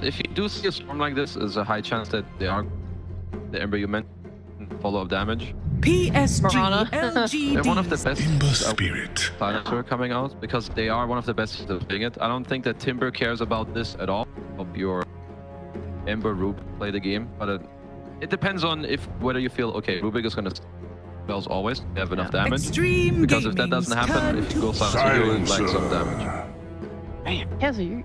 if you do see a storm like this, there's a high chance that they are the Ember you mentioned, follow-up damage. PSG LGD. They're one of the best Spirit silencer coming out because they are one of the best at playing it. I don't think that Timber cares about this at all. Hope your Ember Rube play the game, but it depends on whether you feel okay. Rubik is gonna spells always have enough damage. Xtreme Because if that doesn't happen, if you go silencer, you will like some damage. Yeah, so you.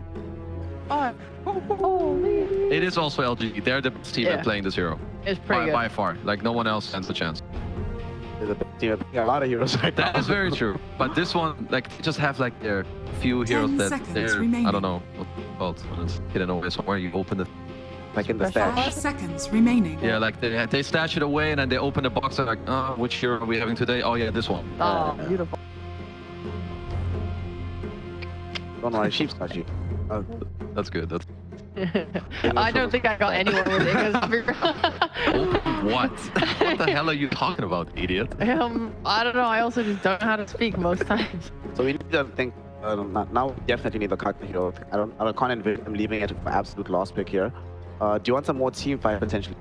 It is also LGD. They're the best team at playing this hero. It's pretty good. By far. Like, no one else stands a chance. There's a big team of a lot of heroes right now. That is very true. But this one, like, they just have, like, their few heroes that they're, I don't know, what's it called when it's hidden away somewhere. You open it. Like in the stash. 5 seconds remaining. Yeah, like, they stash it away and then they open the box and like, oh, which hero are we having today? Oh, yeah, this one. Oh, beautiful. Don't worry, sheep's got you. That's good. That's I don't think I got anyone with it. what? What the hell are you talking about, idiot? I don't know. I also just don't know how to speak most times. So we need to think. Now we definitely need the Kaka hero. I can't envision them leaving it for absolute last pick here. Do you want some more team fight potentially?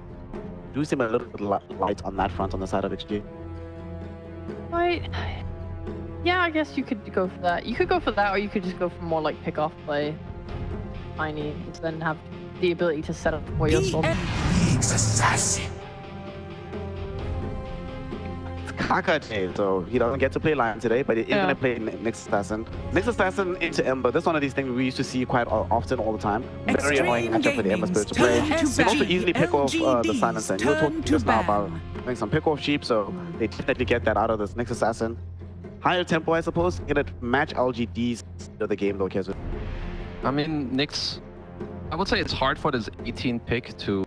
Do seem a little bit light on that front on the side of XG. Right. Yeah, I guess you could go for that. You could go for that, or you could just go for more like pick off play. Tiny, and then have the ability to set up for yourself. assassin. It's Kaka Day, so he doesn't get to play Lion today, but he is going to play Nyx Assassin. Nyx Assassin into Ember. This is one of these things we used to see quite often all the time. Very annoying matchup for the Ember Spirit to play. You can also easily pick off the Silencer. You were talking just now about doing some pick off sheep, so they definitely get that out of this Nyx Assassin. Higher tempo, I suppose. Gonna match LGD's of the game though, Quezon. I mean, Nyx, I would say it's hard for this 18 pick to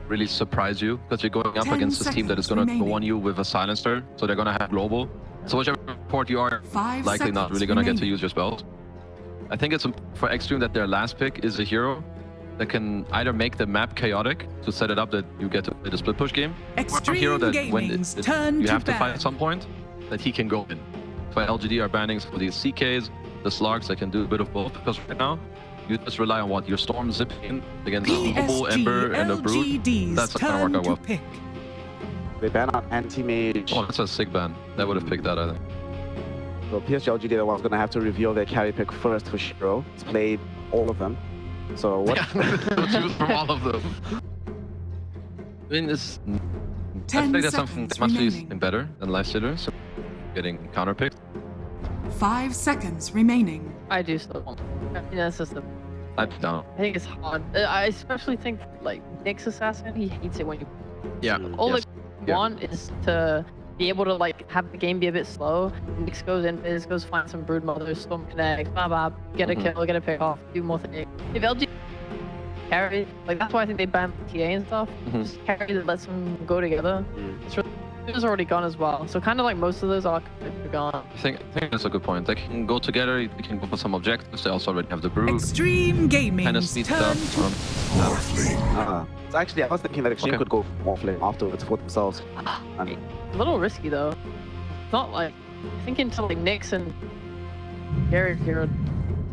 really surprise you because you're going up against this team that is going to go on you with a silencer, so they're going to have global. So whichever port you are, likely not really going to get to use your spells. I think it's for Xtreme that their last pick is a hero that can either make the map chaotic to set it up that you get to play the split push game, or a hero that when you have to fight at some point, that he can go in. So LGD are banning for these CKs, the slugs that can do a bit of both, because right now you just rely on what your storm zipping in against a Global, Ember, and a Brood. That's not gonna work out well. They ban out anti-mage. Oh, that's a sick ban. That would have picked that, I think. So PSG LGD was gonna have to reveal their carry pick first for Shiro. He's played all of them. So what? Yeah, choose from all of them. I mean, I think that's something that must be better than Lifestealer, so getting counter picked. 5 seconds remaining. I do still want. I mean, that's just I don't. I think it's hard. I especially think like Nyx Assassin, he hates it when you. Yeah. All they want is to be able to like have the game be a bit slow. Nyx goes in, Biz goes find some Brood Mothers, Storm Connect, blah blah, get a kill, get a pick off, do more things. If LG carry, like that's why I think they ban TA and stuff. Just carry that lets them go together. It's really, it was already gone as well. So kind of like most of those are gone. I think that's a good point. They can go together. They can go for some objectives. They also already have the Brood. Extreme Gaming. Kind of speed stuff. So actually, I was thinking that Extreme could go Morphling afterwards for themselves. A little risky though. It's not like thinking to like Nyx and Gary here.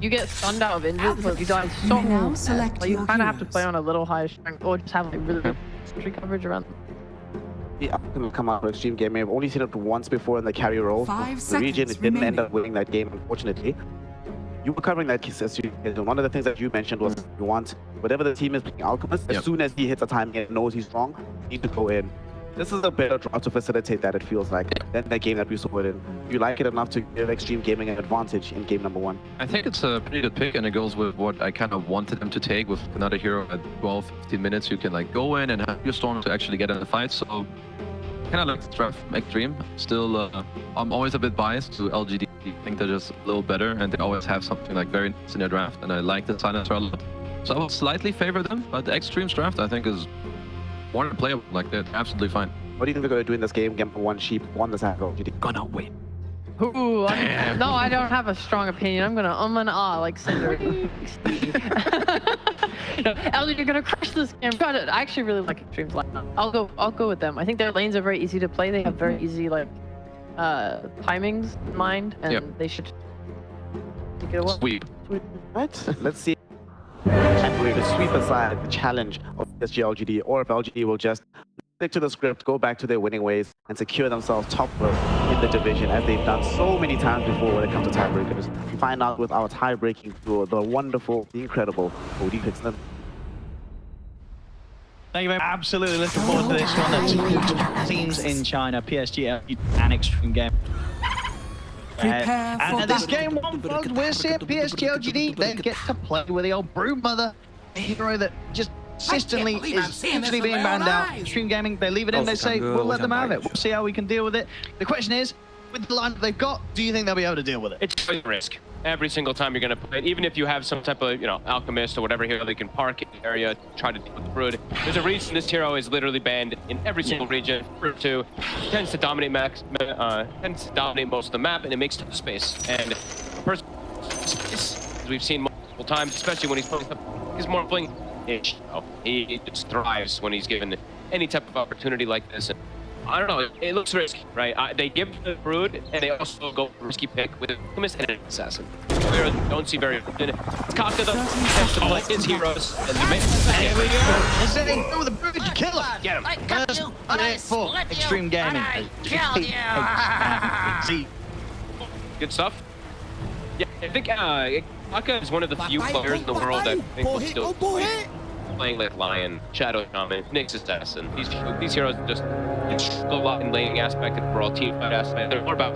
You get stunned out of injuries, but you die so fast. Like you kind of have to play on a little higher strength, or just have like really good coverage around them. Yeah, I'm gonna come out with Extreme Gaming. I've only seen it once before in the carry role. 5 The region seconds didn't end remaining. up winning that game, unfortunately. You were covering that case as one of the things that you mentioned was you want whatever the team is playing Alchemist, as soon as he hits a timing and knows he's wrong, you need to go in. This is a better draft to facilitate that, it feels like, than the game that we saw it in. You like it enough to give Extreme Gaming an advantage in game number 1. I think it's a pretty good pick, and it goes with what I kind of wanted them to take with another hero at 12-15 minutes. You can like go in and have your storm to actually get in the fight. So kind of like the draft from Xtreme. Still, I'm always a bit biased to LGD. I think they're just a little better, and they always have something like very nice in their draft, and I like the silencer a lot. So I would slightly favor them, but the Xtreme's draft I think is more than playable. Like they're absolutely fine. What do you think they're going to do in this game? Game number 1, Sheep won this half LGD. Gonna win. Ooh, no, I don't have a strong opinion. I'm gonna like Cinder. LG, you're gonna crush this game. God, I actually really like Extreme's lineup. I'll go with them. I think their lanes are very easy to play. They have very easy like timings in mind, and they should take it away. Sweep. Right? Let's see. going to sweep aside the challenge of PSG LGD, or if LGD will just stick to the script, go back to their winning ways, and secure themselves top row in the division, as they've done so many times before when it comes to tiebreakers. We find out with our tie-breaking duo, the wonderful, the incredible Cody Pixton. Thank you very much. Absolutely looking forward to this one. The top teams in China, PSG LGD and Xtreme Game. Prepare for And this battle. game one, folks, we're seeing PSG LGD. They get to play with the old broodmother, a hero that just consistently is actually being banned out. Xtreme Gaming, they leave it in, they say, we'll let them have it. We'll see how we can deal with it. The question is, with the lineup they've got, do you think they'll be able to deal with it? It's a risk. Every single time you're going to play it, even if you have some type of, you know, alchemist or whatever hero they can park in the area to try to deal with the brood. There's a reason this hero is literally banned in every single region. Brood 2 tends to dominate most of the map, and it makes tough space. And a person, as we've seen multiple times, especially when he's playing, he's more playing niche. He just thrives when he's given any type of opportunity like this. And I don't know, it looks risky, right? They give the brood, and they also go for a risky pick with an alchemist and an assassin. We don't see very often. Kaka, though, tends to play his heroes. And Here we go. Is it with the brood? You kill him. Get him. First, for Xtreme Gaming. See. Good stuff. Yeah, I think Kaka is one of the few players in the world that I think will still playing like Lion, Shadow Shaman, Nyx Assassin. These heroes just a lot in laning aspect and overall team fight aspect. They're more about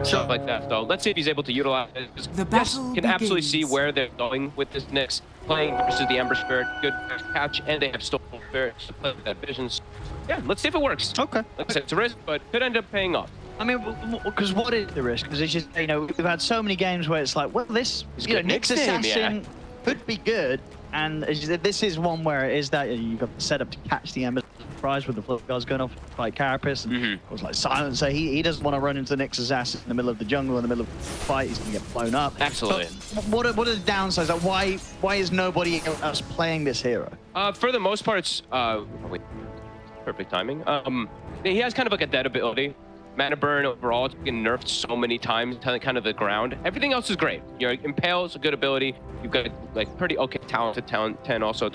stuff like that. So let's see if he's able to utilize it. The Yes, battle can absolutely see begins. where they're going with this Nyx. Playing versus the Ember Spirit, good catch, and they have Stolen Spirit to play with that visions. Yeah, let's see if it works. Okay. Like I said, it's a risk, but could end up paying off. I mean, because what is the risk? Because it's just, you know, we've had so many games where it's like, well, this, you know, good Nyx Nyx team, Assassin could be good, and this is one where it is that you've got the setup to catch the Ember Prize with the flip guys going off like Carapace, and it was like Silencer. He doesn't want to run into the Nyx Assassin in the middle of the jungle, in the middle of the fight. He's going to get blown up. Absolutely. But what are the downsides? Like, why is nobody else playing this hero? For the most part, it's wait, perfect timing. He has kind of like a dead ability. Mana burn overall, it's been nerfed so many times, kind of the ground. Everything else is great. Your Impale is a good ability. You've got like pretty okay talented talent 10 also.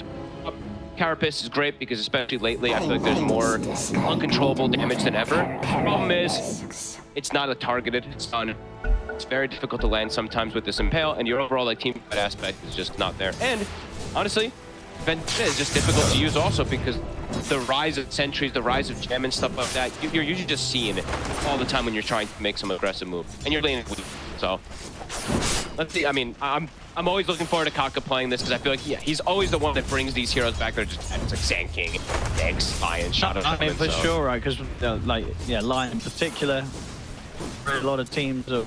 Carapace is great because especially lately, I feel like there's more uncontrollable damage than ever. Problem is, it's not a targeted stun. It's very difficult to land sometimes with this Impale, and your overall like team fight aspect is just not there. And honestly, Vendetta is just difficult to use also because the rise of sentries, the rise of gem and stuff like that, you're usually just seeing it all the time when you're trying to make some aggressive move, and you're laning weak. So let's see. I mean, I'm always looking forward to Kaka playing this because I feel like he's always the one that brings these heroes back. They're just it's like Sand King, Nyx, Lion, Shadow. I mean, for sure, right? Because like Lion in particular, a lot of teams are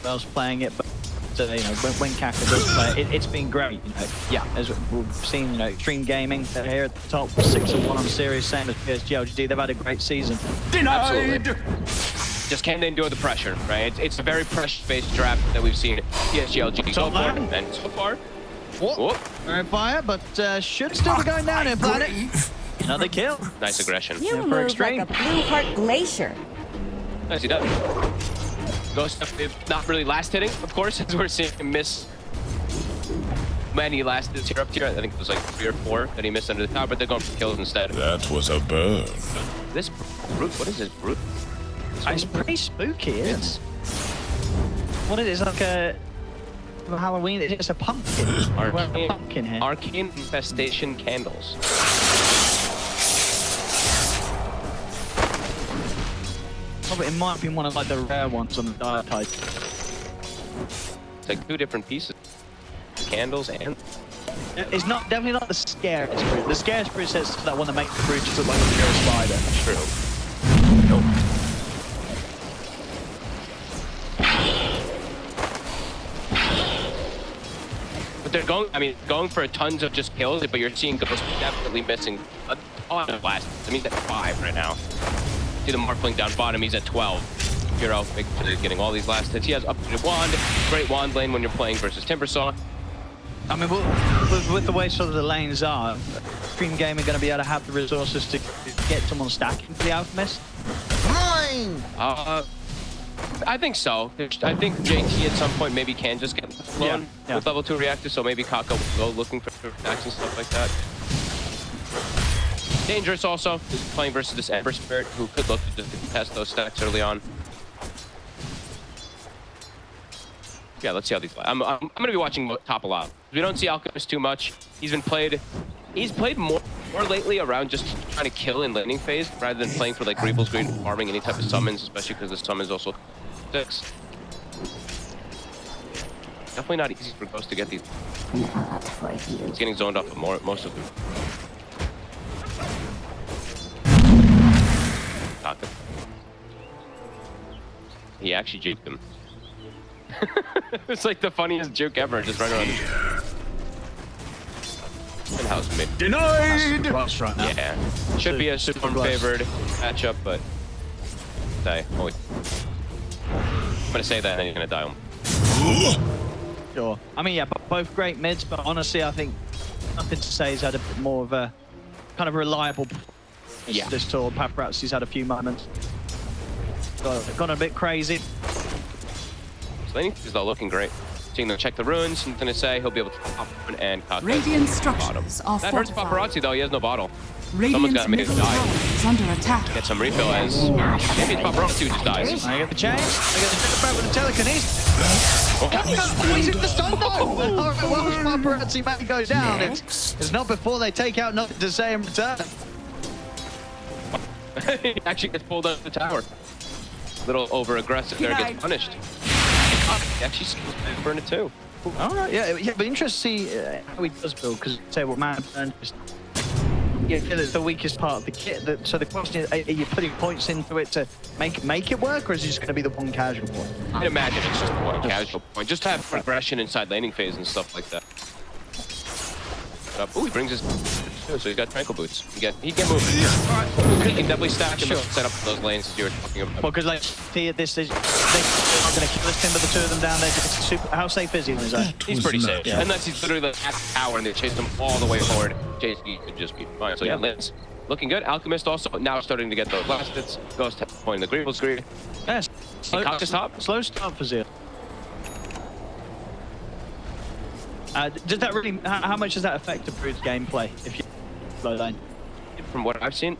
else playing it, but. So, you know, when Kaka does play, it's been great. You know, yeah, as we've seen, you know, Xtreme Gaming, they're here at the top, 6-1 on series, same as PSG LGD. They've had a great season. Absolutely. Just can't endure the pressure, right? It's a very pressure-based draft that we've seen PSG LGD so far, and so far. Whoop. Very fire, but should still be going down here, Planet. Another kill. Nice aggression. You move like a blue heart glacier. Nicely done. Ghost not really last hitting, of course, as we're seeing him miss many last hits here up tier. I think it was like 3 or 4 that he missed under the tower, but they're going for kills instead. That was a burn. This brute, what is this brute? It's pretty spooky, isn't it? What is it? It's like a Halloween. It's a pumpkin. Arcane, Pumpkin here. Arcane Infestation Candles. Probably, it might be one of like the rare ones on the diet type. It's like 2 different pieces. Candles and... It's not definitely not the scariest brute. The scariest brute says that one that makes the brute just look like a pure spider. True. But they're going for tons of just kills, but you're seeing Ghost definitely missing a ton of blasts. I mean, he's at 5 right now. See the Markling down bottom, he's at 12. Hero, making sure he's getting all these last hits. He has upgraded wand, great wand lane when you're playing versus Timbersaw. I mean, with the way sort of the lanes are, Xtreme Gaming are going to be able to have the resources to get someone stacking for the Alchemist. I think so. I think JT at some point maybe can just get blown with level 2 reactors, so maybe Kaka will go looking for attacks and stuff like that. Dangerous also, he's playing versus this Ember Spirit who could look to just test those stacks early on. Yeah, let's see how these play. I'm going to be watching top a lot. We don't see Alchemist too much. He's played more lately around just trying to kill in laning phase rather than playing for like Greevil's Greed, farming any type of summons, especially because the summons also 6. Definitely not easy for Ghost to get these. He's getting zoned off of most of them. Kaka. He actually juked him. It's like the funniest juke ever, just running around. In-house mid. Denied! Right now. Yeah. Should be a Storm favored matchup, but die. Oh, I'm gonna say that and then he's gonna die. Sure. I mean, yeah, both great mids, but honestly, I think nothing to say. He's had a bit more of a kind of reliable this tour. Paparazzi's had a few moments. Gone a bit crazy. Laning is though looking great. Seeing them check the runes, I'm gonna say he'll be able to pop one and Kaka. Radiant structures are that hurts fortified. Paparazzi though, he has no bottle. Radiant's got to make it middle die. tower is under attack. Get some refill as maybe it's Paparazzi who just dies. I get the chain. I get the trigger back with the telekinesis. He's in the stun though. Whilst Paparazzi maybe goes down, it's not before they take out nothing to say in return. He actually gets pulled out of the tower. A little over aggressive there, gets punished. He actually burn it too. All right, yeah, but interesting to see how he does build, because say what man just it's the weakest part of the kit. So the question is, are you putting points into it to make it work, or is it just going to be the one casual point? I'd imagine it's just one casual point, just to have progression inside laning phase and stuff like that. Oh, he brings his so he's got tranquil boots. He can move. He can definitely stack him and set up those lanes as you were talking about. Well, because like see at this stage, they're not going to kill this timber, the two of them down there. How safe is he on his own? He's pretty safe. Yeah. Unless he's literally like at the tower and they chase him all the way forward. JC could just be fine. So yeah, Lance looking good. Alchemist also now starting to get those last hits. Ghost pointing the Greevil's Greed. Yes. Slow start for Zeal. Does that really? How much does that affect the Brood's gameplay if you slow lane? From what I've seen,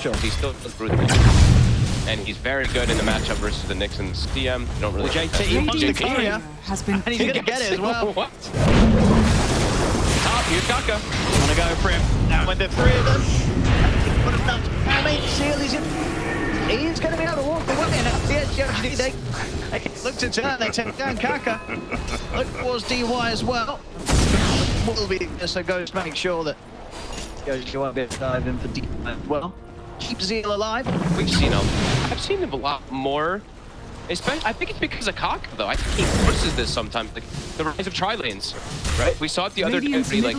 sure. He's still Brood, and he's very good in the matchup versus the Knicks and CM. You don't really. JT wants the carrier, has been and he's gonna get it as well. What? Top, here's Kaka. Wanna go for him? Now with the three of them. What about Zeal? He's going to be able to walk away, and at the edge, they look to turn, they take down Kaka. Look towards DY as well. Will be so goes to make sure that you won't be able to dive in for DY as well. Keep Zeal alive. We've seen him. I've seen him a lot more. Especially, I think it's because of Kaka, though. I think he forces this sometimes. Like the rise of tri-lanes, right? We saw it the other day. He like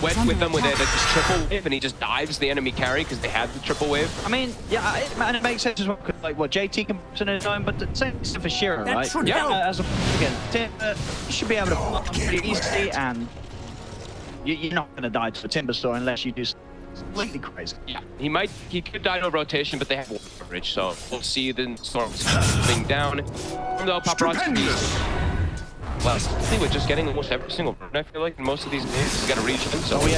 went with them with this triple wave, and he just dives the enemy carry because they had the triple wave. I mean, yeah, it makes sense as well. Cause, like, what JT can put in his own, but the same thing for Shiro, right? Yeah. Again, Timber, you should be able to farm pretty easily, and you're not going to die to a Timber store unless you do completely crazy. Yeah, he could die to a rotation, but they have coverage, so we'll see the storms moving down. From the Paparazzi, we're just getting almost every single burn, I feel like, in most of these games. He's got a region, so he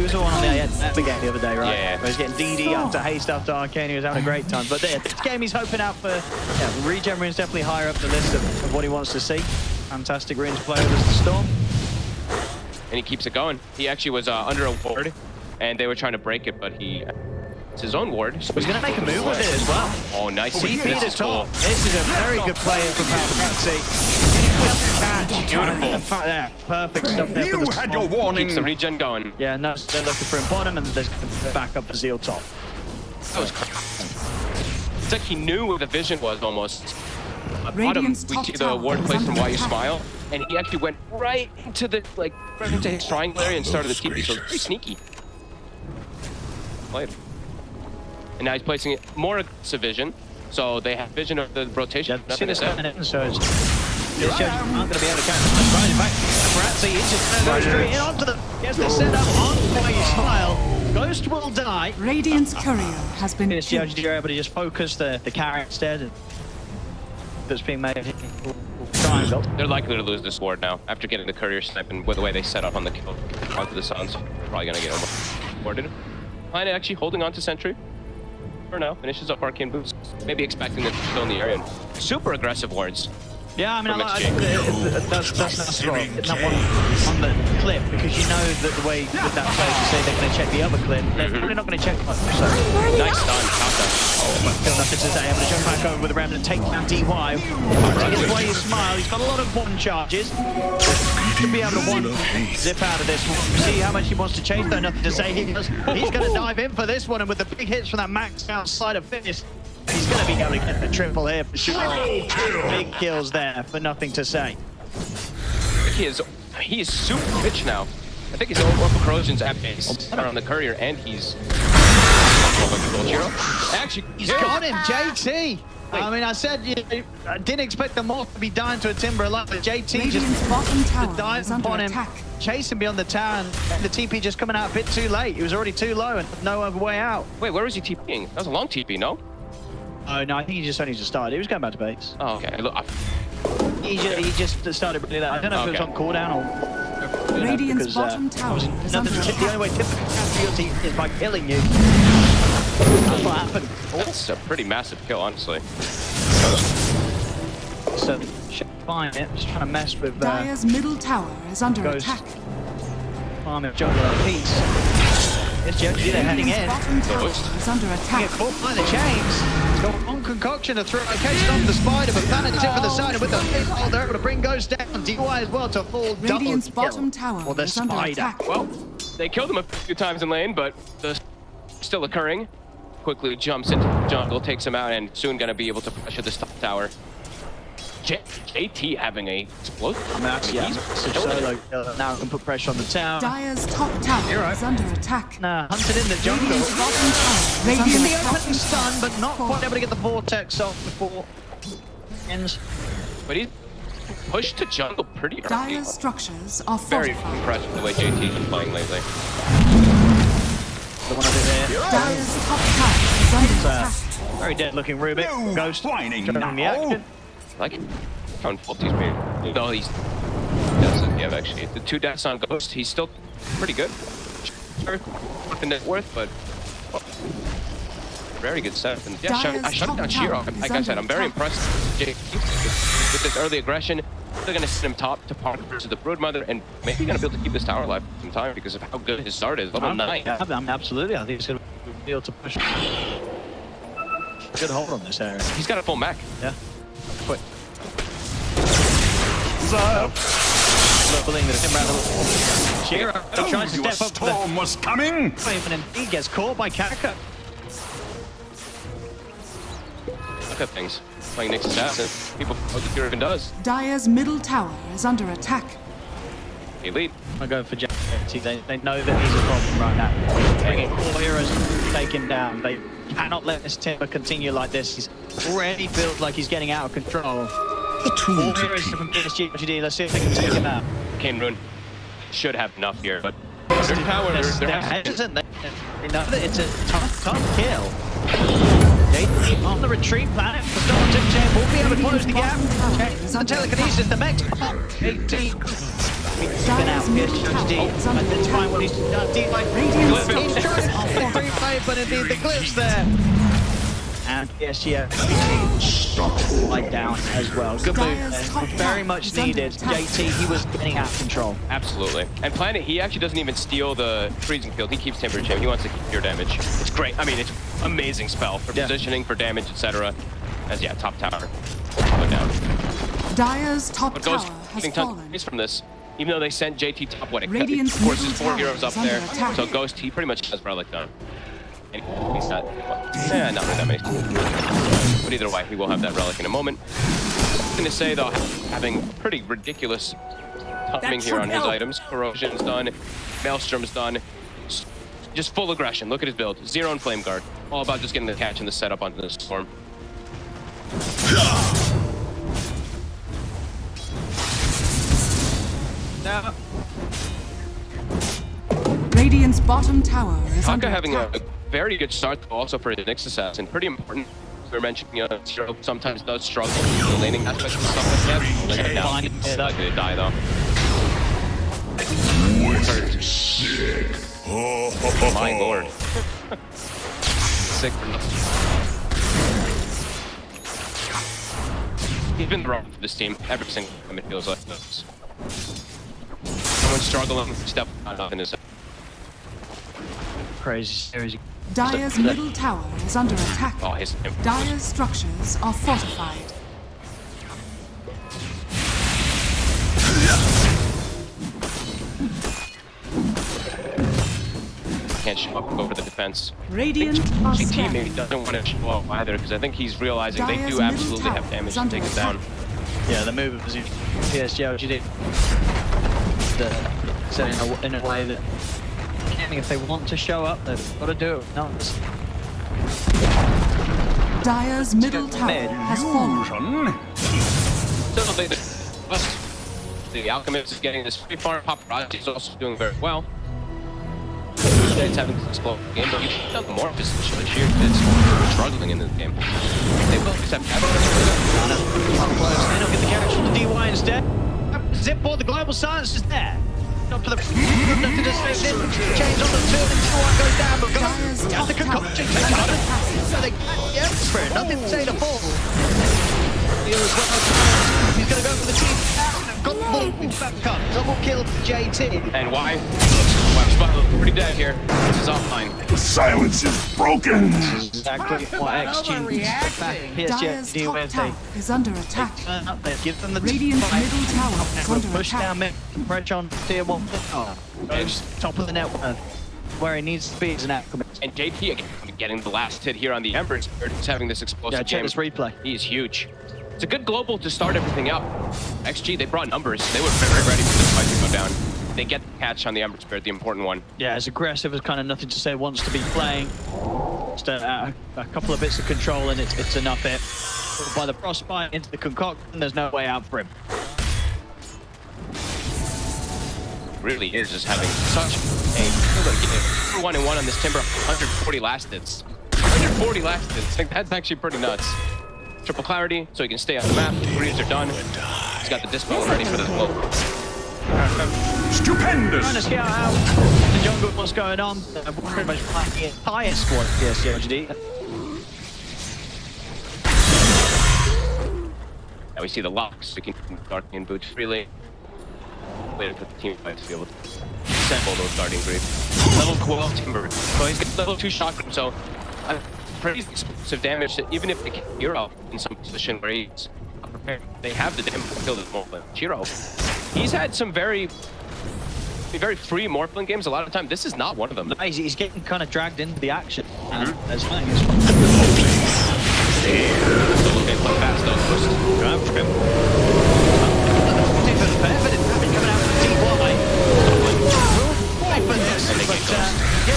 was the one on the Epic game the other day, right? Yeah. Where he's getting DD after haste after Arcane, he was having a great time. But this game he's hoping out for, regen rune's definitely higher up the list of what he wants to see. Fantastic runes to play with as the Storm. And he keeps it going. He actually was under a ward, and they were trying to break it, but it's his own ward. So he's going to make a move with it as well. Oh, nice. This is cool. This is a very good play from Paparazzi. Beautiful. Yeah, perfect stuff there for the had your warning. Keeps the regen going. Yeah, no, they're looking for him bottom, and there's back up for Zeal top. That was crazy. It's like he knew where the vision was almost. Bottom, we see the ward place from Why You Smile, and he actually went right into the right into his triangle area and started the TP, so very sneaky. Played. And now he's placing it more aggressive vision, so they have vision of the rotation. Nothing to say. So it's not going to be able to catch the right. In fact, Paparazzi is just going to go straight in onto them. Gets the setup on Why You Smile. Ghost will die. Radiant's courier has been You're able to just focus the carry instead. that's being made here will try and build. They're likely to lose this ward now after getting the courier snipe and with the way they set up on the kill onto the Suns. Probably gonna get almost warded. Planet actually holding on to Sentry for now. Finishes up Arcane Boost. Maybe expecting them to still in the area. Super aggressive wards. Yeah, I mean, that's not Securing not one on the clip because you know that the way with that plays, you say they're going to check the other clip. They're probably not going to check much. So Nice stun. still nothing to say. I'm going to jump back over with the Remnant, take down DY. His way you smile. He's got a lot of one charges. To be able to one zip out of this one. See how much he wants to chase, though. Nothing to say. He's going to dive in for this one, and with the big hits from that max outside of finish. He's going to be able to get the triple here for sure. Big kills there for nothing to say. He is super rich now. I think he's over corrosions at base around the courier, and he's Actually, he's got him, JT. I mean, I said I didn't expect them all to be dying to a Timber alone, but JT Radiant's just bottom tower dive is under upon him, attack. chasing beyond the tower, and the TP just coming out a bit too late. He was already too low and no other way out. Wait, where was he TPing? That was a long TP, no? Oh no, I think he just only just started. He was going back to base. Oh, okay. Look, He just started really late. I don't know if it was on cooldown or. Radiant's because, bottom tower is under the attack. only way to capture your team is by killing you. That's what happened. that's a pretty massive kill, honestly. So, fine, just trying to mess with Dire's middle tower is under Ghost. attack. farming jungle in peace. It's GLG, they're heading in. Bottom tower is under Get attack. caught by the chains. He's got one concoction to throw. Okay, stop the spider, but Planet's in for the side, and with the oh, they're able to bring Ghost down. DY as well to full double Radiant's kill. bottom tower Or the is under spider. attack. Well, they killed him a few times in lane, but the still occurring. Quickly jumps into the jungle, takes him out, and soon gonna be able to pressure this top tower. JT having a explosive. I mean, actually, yeah, solo now can put pressure on the tower. Dire's top tower is under attack. Nah, hunted in the jungle. Radiant's bottom tower is In under the attack. opening stun, but not quite able to get the vortex off before ends. But he's pushed to jungle pretty early. Dire's structures are Very fortified. impressed with the way JT's been playing lately. The one over there. Dire's top tower is under attack. Very dead looking Rubik. Ghost whining showing the action. Like him. How involved he's been. No, he's yeah, actually. The 2 deaths on Ghost, he's still pretty good. Sure, the net worth, but well, very good setup. And yeah, I shut down Shiro. Like I said, I'm very impressed with JT with this early aggression. They're gonna send him top to park to the Broodmother, and maybe gonna be able to keep this tower alive for some time because of how good his start is. Level 9. Yeah, absolutely. I think he's gonna be able to push. Good hold on this area. He's got a full mech. Yeah. Quick. Leveling the Timber out of the Shiro tries to Your step up to storm was coming. the flame, and he gets caught by Kaka. Look at things. Playing Nyx Assassin. People know what the even does. Dire's middle tower is under attack. Elite. I go for JT. They know that he's a problem right now. Bringing 4 heroes to take him down. They cannot let this Timber continue like this. He's already built like he's getting out of control. A tool 4 to heroes keep. from PSG LGD. Let's see if they can take him out. Kane Rune should have enough here, but their tower, They're hesitant. They know that it's a tough kill. JT on the retreat planet. The Storm Tip Chain will be able to close the gap. The telekinesis, the mech. JT. Been out. PSG identifying what he's done. He's trying to replay, but indeed the glitch there. And PSG light down as well. Good move there. Very much needed. JT, he was getting out of control. Absolutely. And Planet, he actually doesn't even steal the freezing field. He keeps Timber Chain. He wants to keep pure damage. It's great. I mean, it's amazing spell for positioning, for damage, etc. As yeah, top tower. Go down. Dire's top But tower Ghost has getting tons fallen. from this. Even though they sent JT top, what it Radiant's forces middle 4 tower heroes up is under there. attack. So Ghost, he pretty much has Relic done. And he's not, not that many. But either way, he will have that Relic in a moment. I'm going to say, though, having pretty ridiculous timing here on his items. Corrosion's done, Maelstrom's done. Just full aggression. Look at his build. 0 and Flame Guard. All about just getting the catch and the setup onto the Storm. Now, Radiant's bottom tower is under Taka having attack. a very good start also for his Nyx Assassin. Pretty important. we were mentioning, you know, Zero sometimes does struggle with the laning aspect and stuff like that. Like now, he's likely to die though. Hurt. Sick. Oh my lord. Sick. He's been wrong for this team every single time it feels like this. Someone's struggling, step out in his Crazy series. Dire's middle tower is under attack. Oh, his Dire's structures are fortified. can't show up over the defense. Radiant are GT scanning. maybe doesn't want to show up either because I think he's realizing they Dire's do middle absolutely tower have damage is to under take it attack. down. Yeah, the move was PSG LGD. Set in a way that if they want to show up, they've got to do it. No, Dire's middle tower has fallen. Still, the Alchemist is getting this free farm. Paparazzi is also doing very well. It's having to explode the game, but you've done more position. Sheer is struggling in this game. They will accept that. they don't get the carriage from the DY instead. Zip board, the global silence is there. Up to the nothing to say. Change on the turn and one goes down, but Dire's got top the tower concoction. is under attack. So they yeah, spirit, nothing to say to fall. He's gonna go for the team. Got the ball, back cut, double kill for JT. And why? Well, Spotlight pretty dead here. This is offline. The silence is broken. Exactly what Xtreme Dire's PSG top with. tower is under attack. They give them the Radiant's middle tower is under push attack. down mid, pressure on tier 1. Goes top of the network. Where he needs to be is an outcome. And JT again getting the last hit here on the Ember Spirit. He's having this explosive Yeah, check game. this replay. He is huge. It's a good global to start everything up. XG, they brought numbers. They were very ready for this fight to go down. They get the catch on the Ember Spirit, the important one. Yeah, as aggressive as kind of nothing to say wants to be playing. Just a couple of bits of control and it's enough hit. By the frostbite into the concoction, there's no way out for him. Really is just having such a 1-1 on this Timber. 140 last hits. 140 last hits. Like, that's actually pretty nuts. Triple clarity, so he can stay on the map. Breeds are done. He's got the dispel ready for the blow. Stupendous. Trying to scout out the jungle, what's going on. Pretty much playing the entire squad of PSG LGD. Now we see the locks. We can Guardian boot freely. Later for the team fight to be able to assemble those Guardian Greaves. Level 12 Timber. So he's got level 2 shotgun, so pretty explosive damage that even if they get Hero in some position where he's not prepared, they have the damage to kill this Morphling. Hero, he's had some very free Morphling games. A lot of the time, this is not one of them. He's getting kind of dragged into the action. As long So look, they play fast though. First, grab for him. coming out from DY.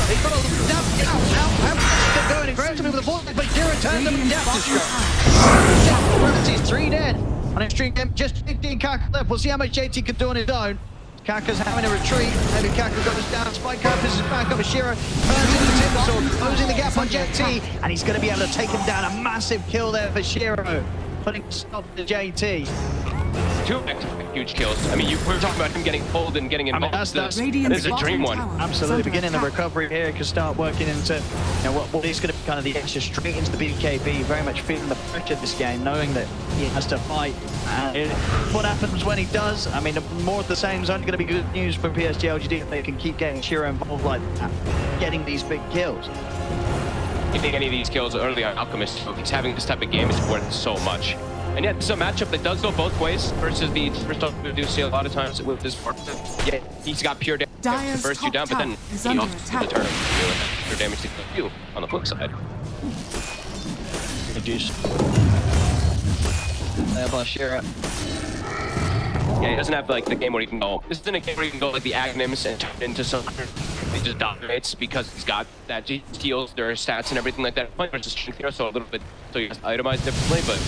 They've got a they're going aggressively with the ball, but Jira turns them down. He's 3 dead on Xtreme game, just 15 Kaka left. We'll see how much JT can do on his own. Kaka's having a retreat. Maybe Kaka goes down. Spike Purpose is back up. Shiro turns into the Timber Sword, closing the gap on JT, and he's going to be able to take him down. A massive kill there for Shiro, putting a stop to JT. 2 huge kills. I mean, we were talking about him getting pulled and getting involved. that's This Radiant's is a dream one. bottom tower is Absolutely, under beginning the attack. recovery here can start working into what is going to be kind of the extra straight into the BKB, very much feeling the pressure of this game, knowing that he has to fight. What happens when he does? I mean, more of the same is only going to be good news for PSG LGD if they can keep getting Shiro involved like that, getting these big kills. You think any of these kills early on Alchemist, if he's having this type of game, is worth so much. And yet, it's a matchup that does go both ways versus the first stuff we do see a lot of times with this part. Yeah, he's got pure damage Dire's to burst you down, top but then tower is he under also attack. the turn pure damage to kill you on the flip side. Reduce. There by Shiro. Yeah, he doesn't have like the game where he can go. This isn't a game where he can go like the Agnims and turn into something. He just dominates because he's got that steals, their stats and everything like that. Players just strength here, so a little bit so you have to itemize differently, but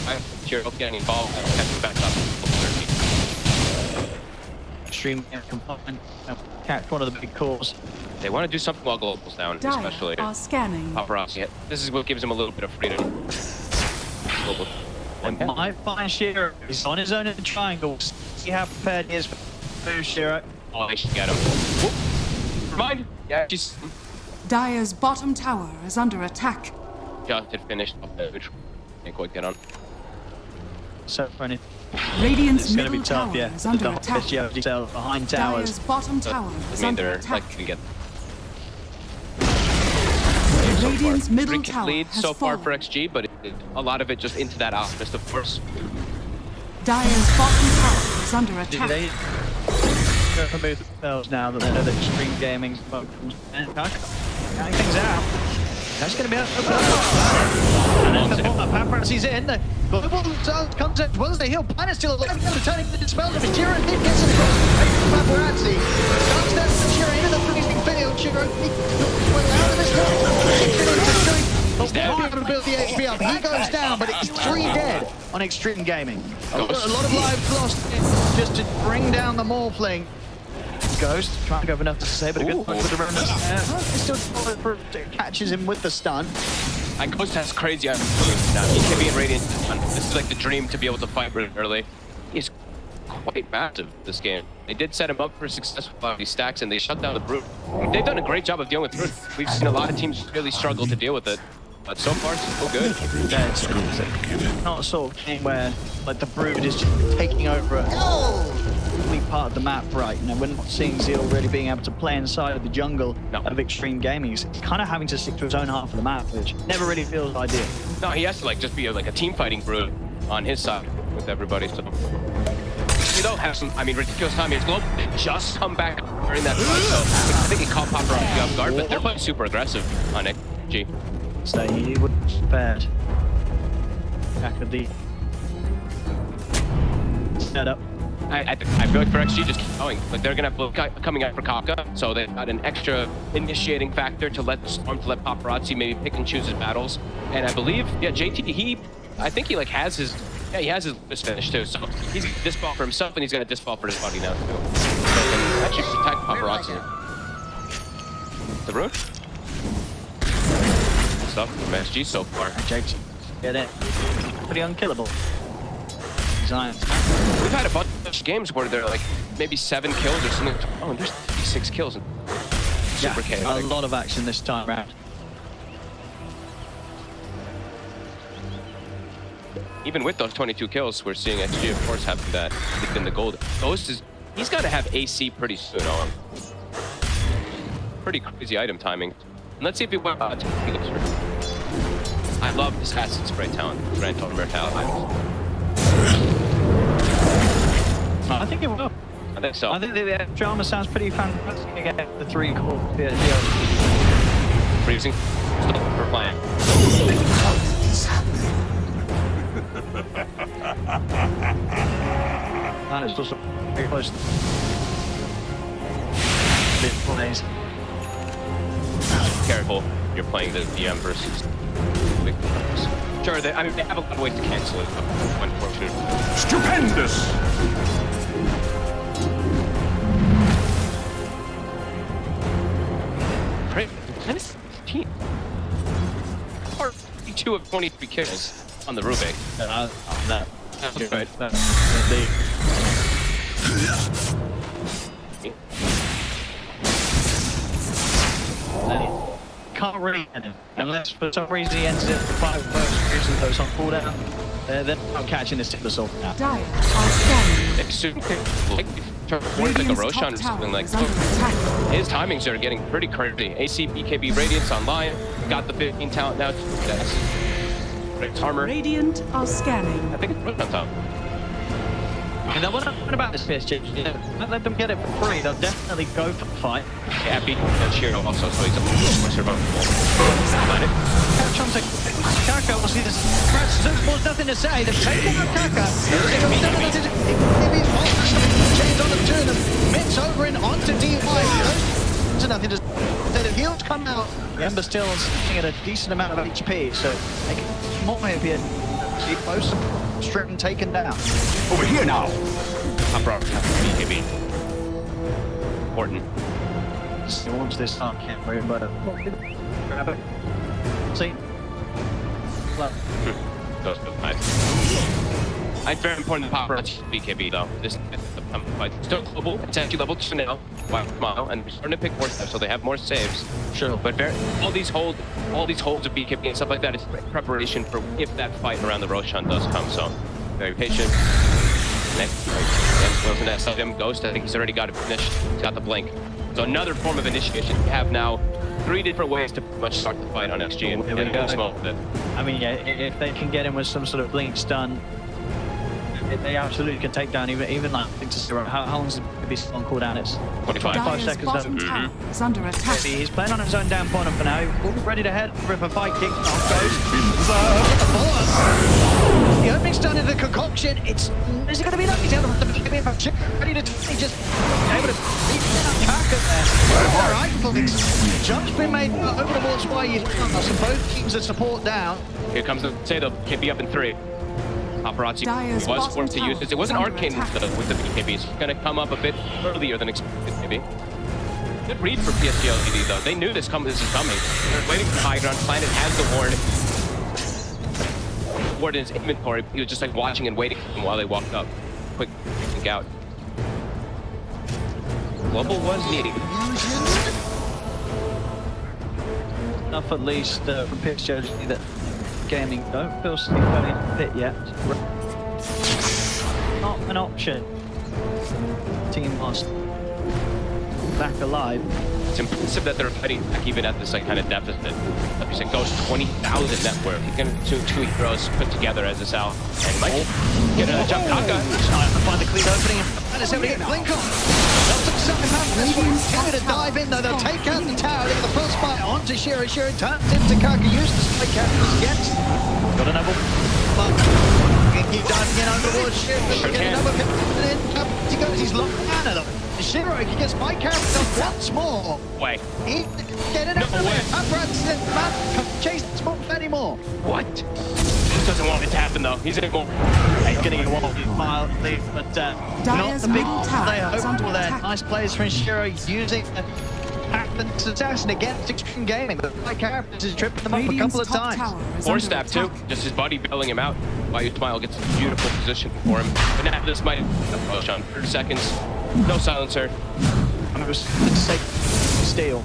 I'm sure getting involved and catching back up. Extreme compartment. Catch one of the big cores. They want to do something while global's down, Dire especially are scanning. paparazzi. This is what gives him a little bit of freedom. Global. And my fine Shiro is on his own in the triangle. See how prepared he is for move, Shiro. Oh, they should get him. Whoop. Never mind. Yeah, she's Dire's bottom tower is under attack. just had finished off the neutral. Can't quite get on. So funny. Radiant's It's going to middle be tough, tower yeah. is under The attack. PSG LGD behind towers. Dire's bottom tower I is mean, under they're attack. like to get Radiant's middle Rick tower lead has so far fallen. for XG, but a lot of it just into that Alchemist, of course. Dire's bottom tower is under Did attack. they remove themselves now that they know that Xtreme Gaming's counting things out? That's going to be a and then the paparazzi's in. The global comes in. Well as they heal, Planet's still alive. Returning the dispels of his Shiro. Then gets across the paparazzi. Comes down to Shiro into the freezing field. Shiro well out of this one. He's dead. Able to build the HP up. He goes down, but it's 3 dead on Xtreme Gaming. A lot of lives lost just to bring down the Morphling. Ghost trying to go for enough to say, but a good punch with the remnants. Still catches him with the stun. And Ghost has crazy items now. He can be in Radiant. This is like the dream to be able to fight really early. He's quite massive this game. They did set him up for success with a lot of these stacks, and they shut down the Brute. They've done a great job of dealing with Brute. We've seen a lot of teams really struggle to deal with it. But so far, so good. Yeah, it's not a sort of game where like the Brood is just taking over a complete part of the map, right? You know, we're not seeing Zeal really being able to play inside of the jungle of Xtreme Gaming. He's kind of having to stick to his own half of the map, which never really feels ideal. No, he has to like just be like a team fighting Brood on his side with everybody. So you don't have some, I mean, ridiculous timing. It's global. They just come back during that fight, so I think he caught paparazzi off guard, but they're playing super aggressive on XG. So he would have spared. Back with the setup. I feel like for XG, just keep going. Like they're gonna have coming out for Kaka, so they've got an extra initiating factor to let Storm, to let paparazzi maybe pick and choose his battles. And I believe, yeah, JT, I think he like has his, yeah, he has his finish too. So he's gonna disball for himself, and he's gonna disball for his buddy now too. So he can actually protect paparazzi. The root. Stuff from SG so far. JT, get it. Pretty unkillable. Giants. We've had a bunch of games where they're like maybe 7 kills or something. Oh, and there's 6 kills. Super chaotic. A lot of action this time round. Even with those 22 kills, we're seeing XG, of course, having that in the gold. Ghost is, he's got to have AC pretty soon on. Pretty crazy item timing. And let's see if he went I love this acid spray talent, Grand Total Mortality. I think it will. I think so. I think the drama sounds pretty fantastic again. The 3 core PSG. Freezing. Still for playing. That is also very close. Bit plays. Careful, you're playing the DM versus big players. Sure, I mean, they have a lot of ways to cancel it, unfortunately. Stupendous! Great. Minus 15. Or 2 of 23 kills on the Rubik. That. That's right. Can't really end him. Unless for some reason he ends it for 5 first uses those on cooldown. They're not catching this tip assault now. Dire are scanning. It's super like a Roshan or something like that. His timings are getting pretty crazy. AC, BKB, Radiance online. Got the 15 talent now. That's armor. Radiant are scanning. I think it's Roshan top. And then what about this PSG? You know, don't let them get it for free. They'll definitely go for the fight. Yeah, beat Shiro also, so he's a survivable. Trump's like, Kaka will see this. There's nothing to say. They've taken out Kaka. Chains on them, 2 of them. Mitts over and onto D5. There's nothing to say. The heals come out. Ember still sitting at a decent amount of HP, so they can more here. See close, stripped and taken down. Over here now! I brought BKB. Important. He wants this on camera, but grab it. See? Goes to the fight. It's very important to paparazzi BKB though. This fight still global. It's actually level 2 now. Wow, and we're starting to pick more steps, so they have more saves. Sure, but all these holds of BKB and stuff like that is preparation for if that fight around the Roshan does come. So very patient. Next, Wilson has him. Ghost, I think he's already got it finished. He's got the blink. So another form of initiation. You have now 3 different ways to pretty much start the fight on XG and smoke with it. I mean, yeah, if they can get him with some sort of blink stun, they absolutely can take down even like Invictus. How long is it be on cooldown? It's 25 seconds. Bottom tower is under attack. He's playing on his own down corner for now. He's ready to head rip a fight kick. The opening stun in the concoction. Is it going to be enough? He's able to ready to just able to beat down Kaka there. All right, jump's been made over the walls by you. So both teams are support down. Here comes the Sado. Can be up in 3. Paparazzi was forced to use this. It wasn't Arcane with the BKB. It's going to come up a bit earlier than expected, maybe. Good read for PSG LGD, though. They knew this is coming. They're waiting for high ground. Planet has the ward in his inventory. He was just like watching and waiting for them while they walked up. Quick think out. Global was needed. Enough at least from PSG LGD that Gaming don't feel safe going into the pit yet. Not an option. Team lost. Back alive. It's impressive that they're fighting back even at this like kind of deficit. Like you said, Ghost 20,000 net worth. He's going to 2 heroes put together as this out. And might get a jump. Kaka trying to find the clean opening and is able to get blink on. Something happens. Trying to dive in though. They'll take out the tower. They get the first fight onto Shiro. Shiro turns into Kaka. Used to spike out against. Got another. Keep diving in underwater. Shiro get another hit. And then he goes. He's locked down though. Shiro, he gets my character once more. Way. He get it up No way. Can't chase the smoke anymore. What? He doesn't want it to happen though. He's in more. He's getting a while lead, but not the big player hopeful there. Nice plays from Shiro using the Captain's assassin against Xtreme Gaming. But my character is tripping them up a couple of times. Or stab too. Just his buddy bailing him out. While Smile gets a beautiful position for him. But now this might approach on 30 seconds. No silencer. I'm going to say steal.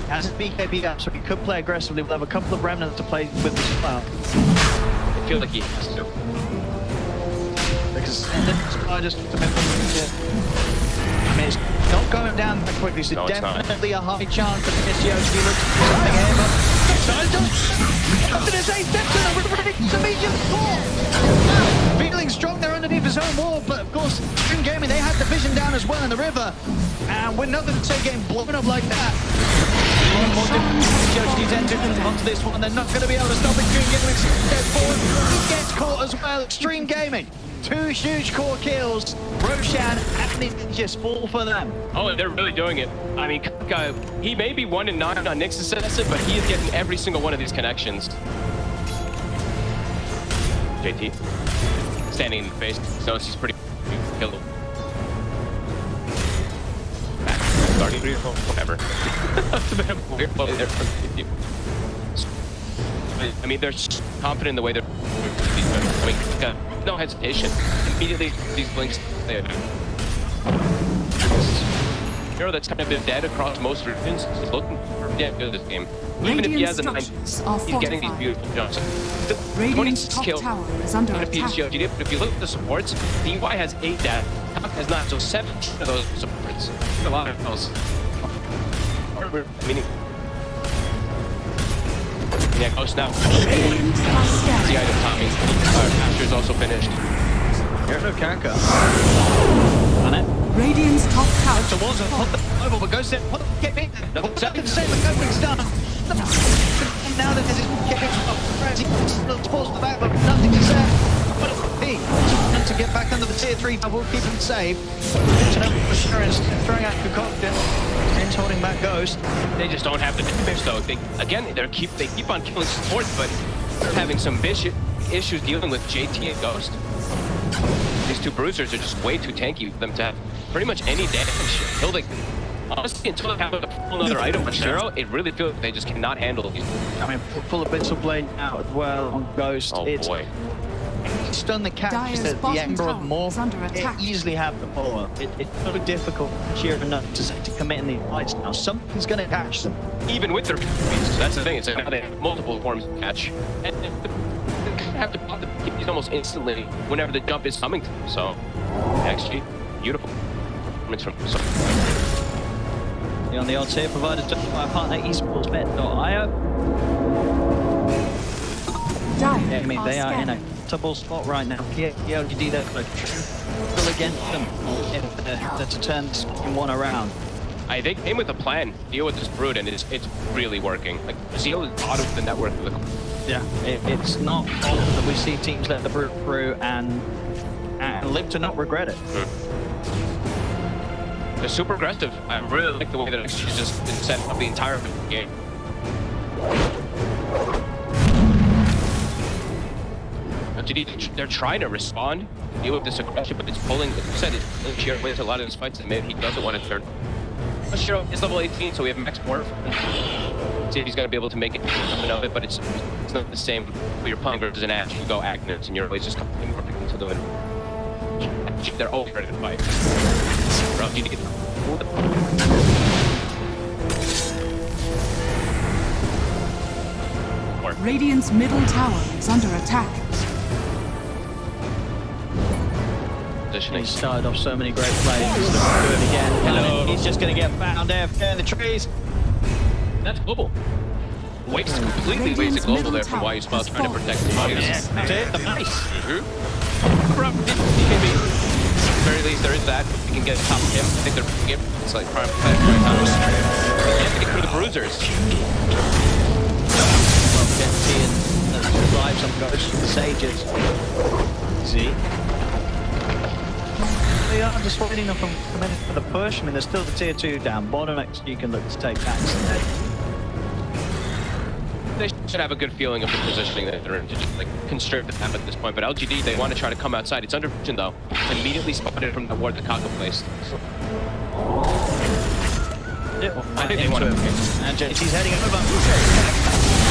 Has a BKB up, so he could play aggressively. We'll have a couple of remnants to play with as well. I feel like he has to. Because I just I mean, it's not going down that quickly, so definitely a high chance that PSG LGD looks for something here, but after this 8 steps in, we're ready to immediate score. Feeling strong there underneath his own wall, but of course, Xtreme Gaming, they had the vision down as well in the river, and we're not going to say getting blown up like that. One more PSG LGD's entered onto this one, they're not going to be able to stop Xtreme Gaming. Steps forward, he gets caught as well. Xtreme Gaming. 2 huge core kills. Roshan and Invictus fall for them. Oh, and they're really doing it. I mean, Kaka, he may be 1 in 9 on Nyx's assassin, but he is getting every single one of these connections. JT, standing in the face, knows he's pretty killable. Starting 3 or 4, whatever. That's a bit of a weird play there from JT. I mean, they're confident in the way they're. I mean, no hesitation. Immediately, these blinks. Hero that's kind of been dead across most regions is looking for good this game. Even if he has a 9, he's getting these beautiful jumps. The 26 kills on a PSG LGD, but if you look at the supports, DY has 8 death, Kaka has not, so 7 of those supports. A lot of those. Meaning. Yeah, Ghost now. The item timing. Aster is also finished. Here's no Kaka. On it. Radiant's top tower. Towards him, put the over, but Ghost in. Get me. Second save, but Gobling's done. Now that this is getting up, he pulls the back, but nothing to say. But to get back under the tier 3, will keep him safe. Assurance throwing out Concoction. Vince holding back Ghost. They just don't have the damage though. They keep on killing supports, but they're having some issues dealing with JT and Ghost. These 2 bruisers are just way too tanky for them to have pretty much any damage until they can Honestly, until they have a full another item on Zero, it really feels like they just cannot handle these. I mean, full of Abyssal Blade out as well on Ghost. Oh It's boy. stun the catch Dyer's the bottom Ember of tower more. is under It attack. easily have the follow. It's so difficult sheer enough to commit in these fights now. Something's going to catch them. Even with their PvPs, that's the thing. It's like now they have multiple forms of catch, and they have to pop the PvPs almost instantly whenever the jump is coming to them. So, XG, beautiful. So, On the odds here provided by our partner esportsbet.io. Dire I mean, are they are in a scanning. comfortable spot right now. LGD, they're still against them to turn this one around. they came with a plan, deal with this Brood, and it's really working. Like, Zeal is out of the network of the. Yeah, it's not often that we see teams let the Brood through and live to not regret it. They're super aggressive. I really like the way that she's just been setting up the entire game. They're trying to respond, deal with this aggression, but it's pulling, like you said, it's Shiro wins a lot of his fights, and maybe he doesn't want to turn. Shiro is level 18, so we have max morph. See if he's going to be able to make it something of it, but it's not the same when you're playing versus an Ash. You go Agnes, and you're always just coming morphing into the win. They're all ready to fight. Bro, you need to get Radiant's middle tower is under attack. positioning. He started off so many great plays. He's looking to do it again. Hello. He's just going to get found AFK in the trees. That's global. Waste completely wasted global there from why you spell trying to protect the body. That's it. Nice. From DKB. At the very least, there is that. We can get top of him. I think they're picking him. It's like prime time. We can't get through the bruisers. Well, again, seeing the lives on Ghost and the Sages. See? They are just waiting up and coming for the push. I mean, there's still the tier 2 down bottom. You can look to take that instead. They should have a good feeling of the positioning that they're in to just like constrict the map at this point. But LGD, they want to try to come outside. It's under vision though. It's immediately spotted from the ward that Kaka placed. Yeah, I think they want to. And JT's heading over.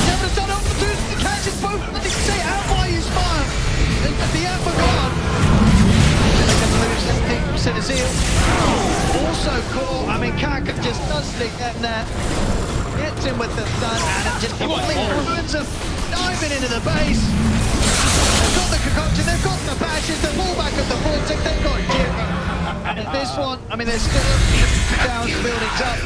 Never done up to the catches both. Let me say out why you smile. The Alpha God. Zeal. Also cool. I mean, Kaka just does stick in there. Gets him with the stun and it just completely ruins him. Diving into the base. They've got the concoction, they've got the patches, the fullback of the Vortex, they've got Jim. And this one, I mean, there's still downs buildings up.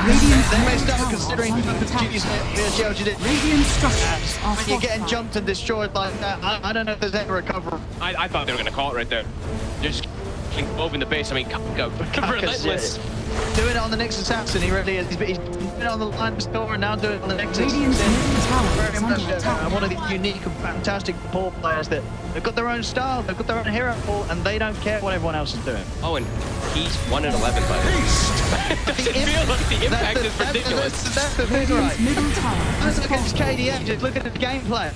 They may start considering the duties PSG LGD. Radiant structures are When you're getting fortified. jumped and destroyed like that, I don't know if there's ever a recovery. I thought they were going to call it right there. Just open the base. I mean, Kaka, relentless. Doing it on the next assassin, he really is. He's been on the line store and now doing it on the next Radiant's middle tower is under attack. one of the unique and fantastic pool players that they've got their own style, they've got their own hero pool, and they don't care what everyone else is doing. Oh, and he's 1 in 11 by the way. Doesn't feel like the impact is ridiculous. That's the thing, right? Radiant's middle tower Let's is look at his fortified. KDA, just look at the gameplay.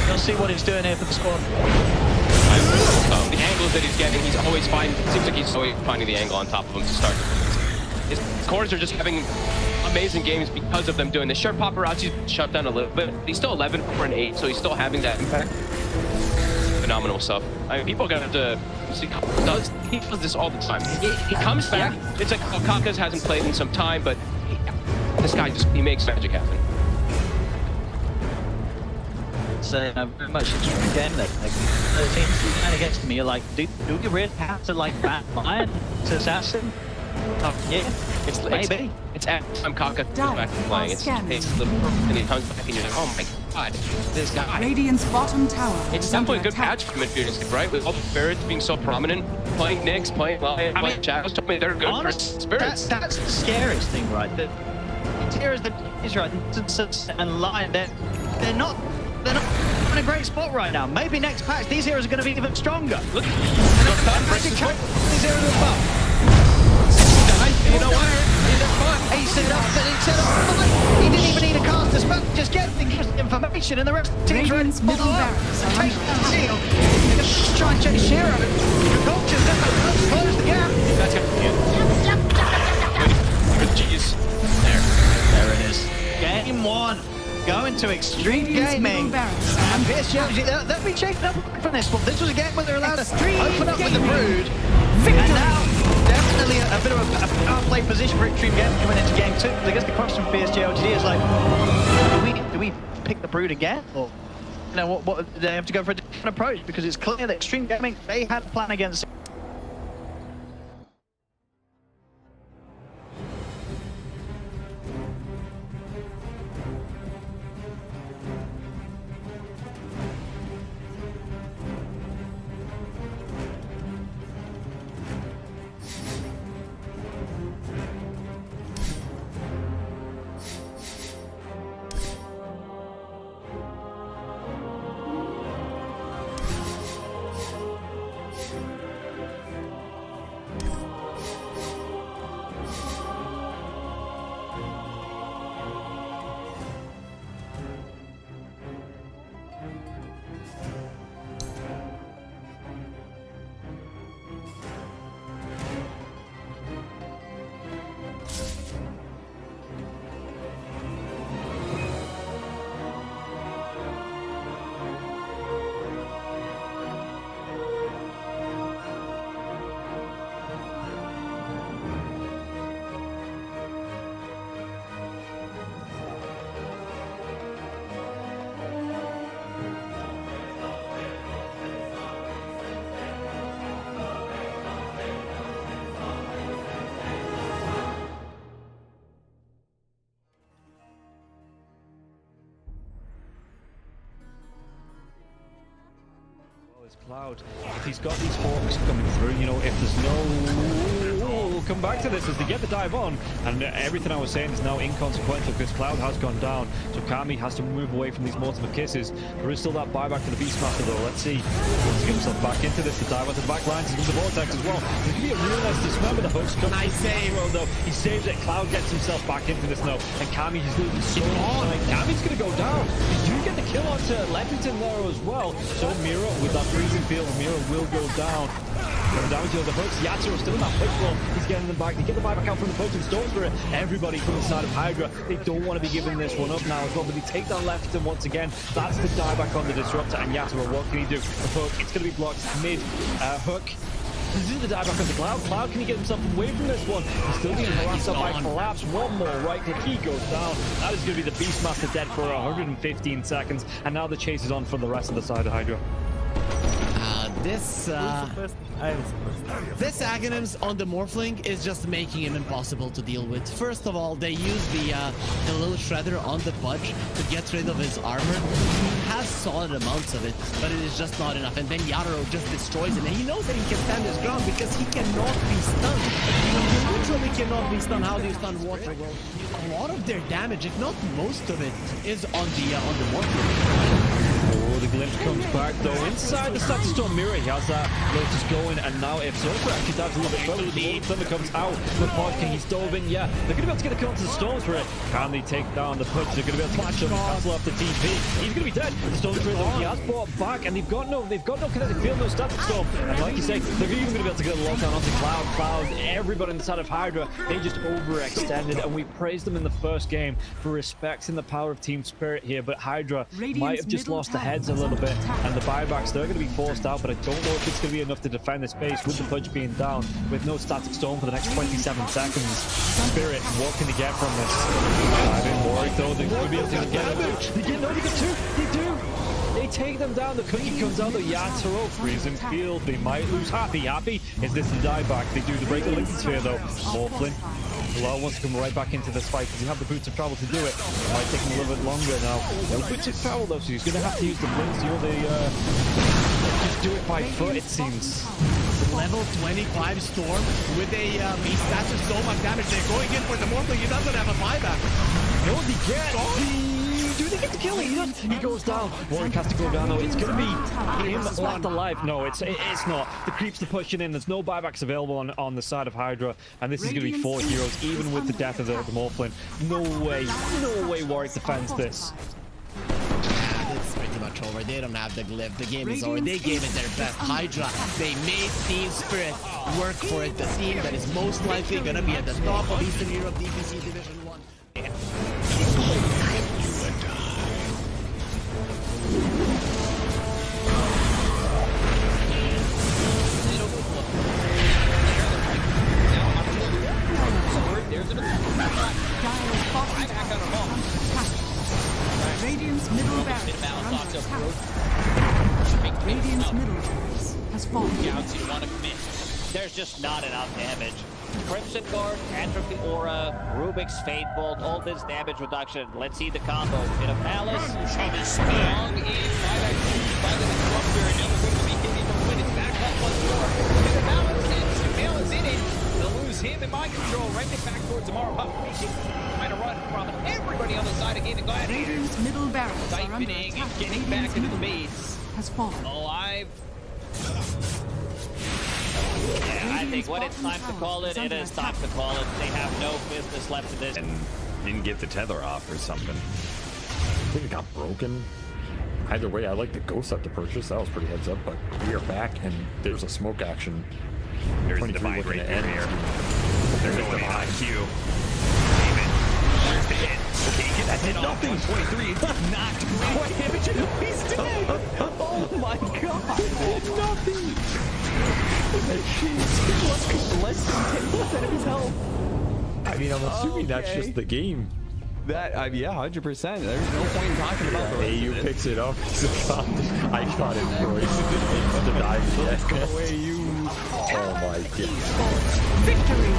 You'll see what he's doing here for the squad. The angles that he's getting, he's always finding. It seems like he's always finding the angle on top of him to start. His cores are just having amazing games because of them doing this. Sure, Paparazzi's shut down a little bit. He's still 11 for an 8, so he's still having that impact. Phenomenal stuff. I mean, people are gonna have to see. He does this all the time. He comes back. It's like Kaka's hasn't played in some time, but this guy he makes magic happen. So very much again that like 13 and against me, you're like, do you really have to like bat lion to assassin? Yeah, it's maybe. It's at time Kaka goes back to playing. It's a little, and he comes back and you're like, oh my god, this guy. Radiant's bottom tower It's is definitely a under good attack. patch for midfielders, right? With all the spirits being so prominent, playing Nyx, playing Lion, playing Shadows, told me they're good for spirits. That's the scariest thing, right? The heroes that is right, and Lion, they're not in a great spot right now. Maybe next patch these heroes are going to be even stronger. Look, these heroes are above. You know what? He set up, he didn't even need a cast a spell, just get the information and the rest of the team's ready to Radiant's middle follow up. barracks are Take under down attack. Zeal. Just try and chase Shiro. Culture's going to close the gap. That's gonna be it. to Xtreme Gaming. And PSG LGD, they'll be chasing up from this one. This was a game where they're allowed to open up with the Brood. And now, definitely a bit of a power play position for Xtreme Gaming coming into game 2. I guess the question for PSG LGD is like, do we pick the Brood again? Or, you know, what they have to go for a different approach? Because it's clear that Xtreme Gaming, they had a plan against. Cloud, if he's got these hawks coming through, you know, if there's no... We'll come back to this as they get the dive on, and everything I was saying is now inconsequential because Cloud has gone down, so Kami has to move away from these multiple kisses. There is still that buyback for the Beastmaster though. Let's see. He wants to get himself back into this. The dive onto the back lines into the vortex as well. There could be a real nice dismember. The hooks come. Nice save. Though. He saves it. Cloud gets himself back into this now, and Kami is losing so much. Kami's going to go down. They do get the kill onto Leppington there as well. So Mira with that freezing field, Mira will go down. Coming down to the hooks. Yatsuo still in that push roll. He's getting them back. They get the buyback out from the poaching Storm Spirit. Everybody from the side of Hydra. They don't want to be giving this one up now as well, but they take down Leppington once again. That's the dieback on the Disruptor, and Yatsuo, what can he do? The hook, it's going to be blocked mid. Hook. This is the dieback on the Cloud. Cloud, can he get himself away from this one? He's still being harassed up by Collapse. One more right click, he goes down. That is going to be the Beastmaster dead for 115 seconds, and now the chase is on from the rest of the side of Hydra. This Aghanims on the Morphling is just making him impossible to deal with. First of all, they use the little shredder on the Pudge to get rid of his armor. He has solid amounts of it, but it is just not enough. And then Yatoro just destroys him. And he knows that he can stand his ground because he cannot be stunned. You literally cannot be stunned. How do you stun water? Well, a lot of their damage, if not most of it, is on the Morphling. Oh, the glimpse comes back though. Inside the Static Storm Mirror, he has that Lotus going, and now if Zofra actually dives a little bit further, the Thunder comes out. The Podking, he's dove in, yeah. They're going to be able to get a kill onto the Storms for it. Can they take down the Pudge? They're going to be able to catch him, cancel off the TP. He's going to be dead. The Storm Spirit, he has brought back, and they've got no kinetic field, no Static Storm. And like you say, they're even going to be able to get a lockdown onto Cloud. Everybody on the side of Hydra, they just overextended, and we praised them in the first game for respecting the power of Team Spirit here, but Hydra might have just lost the heads a little bit, and the buybacks, they're going to be forced out, but I don't know if it's going to be enough to defend this base with the Pudge being down, with no Static Storm for the next 27 seconds. Spirit, what can they get from this? I've been worried though, they're going to be able to get it. They get two, they do! They take them down, the cookie comes out, the Yatoro, freezing field, they might lose Happy. Is this the dieback? They do the break the Lincoln Sphere though. Morphling. Bilal wants to come right back into this fight because he have the boots of travel to do it. It might take him a little bit longer now. No boots of travel though, so he's going to have to use the blinks, just do it by foot, it seems. Level 25 Storm with a beast. That's just so much damage. They're going in for the Morphling. He doesn't have a buyback. No, they get do they get the kill? He goes down. Warwick has to go down though. It's going to be him left alive. No, it's not. The creeps are pushing in. There's no buybacks available on the side of Hydra, and this is going to be 4 heroes, even with the death of the Morphling. No way Warwick defends this. It's pretty much over. They don't have the glyph. The game is over. They gave it their best. Hydra, they made Team Spirit work for it. The team that is most likely going to be at the top of Eastern Europe DPC Division 1. not enough damage. Crimson Guard, Atrophy Aura, Rubik's Fateful, all this damage reduction. Let's see the combo. In a Palace. Strong in by that by the Disruptor, and never going to be hitting from when it's back up once more. In the balance, and Sumail is in it. They'll lose him in mind control. Right back towards Amara Pup. Trying to run from everybody on the side of Gaimin Gladiators. Radiant's middle barracks are under Siphoning attack. and getting Radiant's back into the middle base. has fallen. Alive. Yeah, I think when it's time to call it, it is time to call it. They have no business left in this. And didn't get the tether off or something. I think it got broken. Either way, I like the ghost up to purchase. That was pretty heads up, but we are back and there's a smoke action. There's a 23 divine looking right to end. here. They're going on Q. There's the hit. Okay, that did nothing. 23. Knocked. What damage? He's dead. Oh my god! Nothing! Less than 10% of his health. I mean, I'm assuming that's just the game. That, yeah, 100%. There's no point in talking about the rest AU of it. picks it up. I got it, Royce. It's the dive. Let's go away, you. Oh my god. Victory!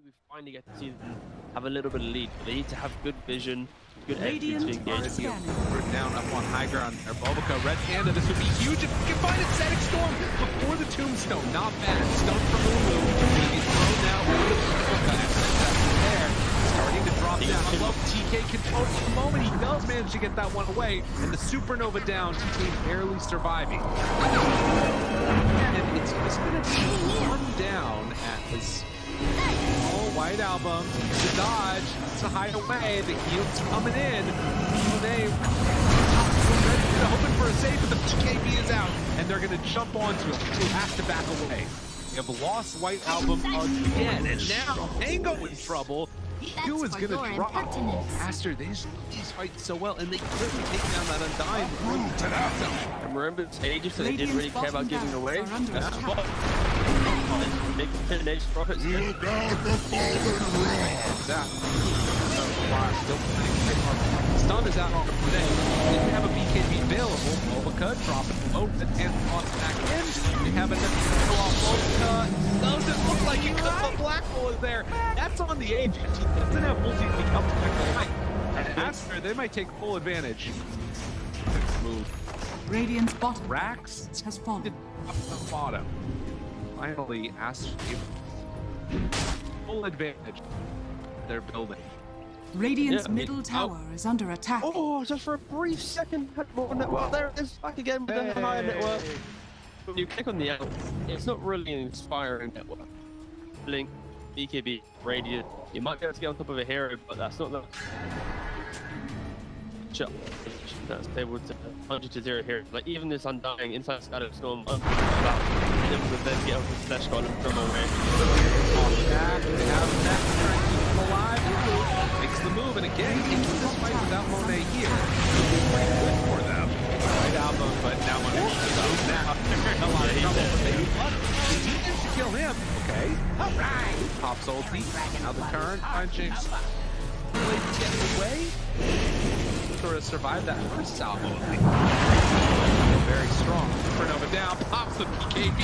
We finally get to see them have a little bit of lead, but they need to have good vision, good entry to Radiant are engage. scanning. We're down up on high ground. Bulbica, Red Panda, this would be huge if we can find a Static Storm before the Tombstone. Not bad. Stone from Ooredoo. He's thrown now over the there. Starting to drop down. I love TK control for the moment. He does manage to get that one away. And the Supernova down. TK barely surviving. And it's just going to be one down at his White Album. It's a dodge. It's a hideaway. The heal's coming in. They hoping for a save, but the PKB is out, and they're going to jump onto him. He has to back away. They have lost White Album again, and now Tango in trouble. Q is going to drop. Aster, these fight so well, and they quickly take down that Undying. And remember, it's ages, so they didn't really care about giving away. That's what. Big finish profits. Stun is out on today. Didn't have a BKB available. Bulbica dropping low, and on back in. They have another throw off Bulbica. Doesn't look like it because the black hole is there. That's on the edge. He doesn't have multi to come back. And Aster, they might take full advantage. Move. Radiant's bottom Rax has fallen. up the bottom. Finally, Aster full advantage. They're building. Radiant's middle tower is under attack. Oh, just for a brief second, had more network. There it is, back again with the higher network. When you click on the out, it's not really an inspiring network. Blink, BKB, Radiant. You might be able to get on top of a hero, but that's not the shot that's able to 100-0 here. Like even this Undying inside Scatter Storm, about able to then get over the Slash Golem from away. They have that trying to keep him alive. Makes the move, and again, into this fight without Monet here. Pretty good for them. Right album, but now Monet is out now. A lot of trouble, but they managed to kill him. Okay. All right. Pops ulti. Now the current punching. Getting away. Sort of survived that first salvo. Very strong. Supernova down, pops the PKB.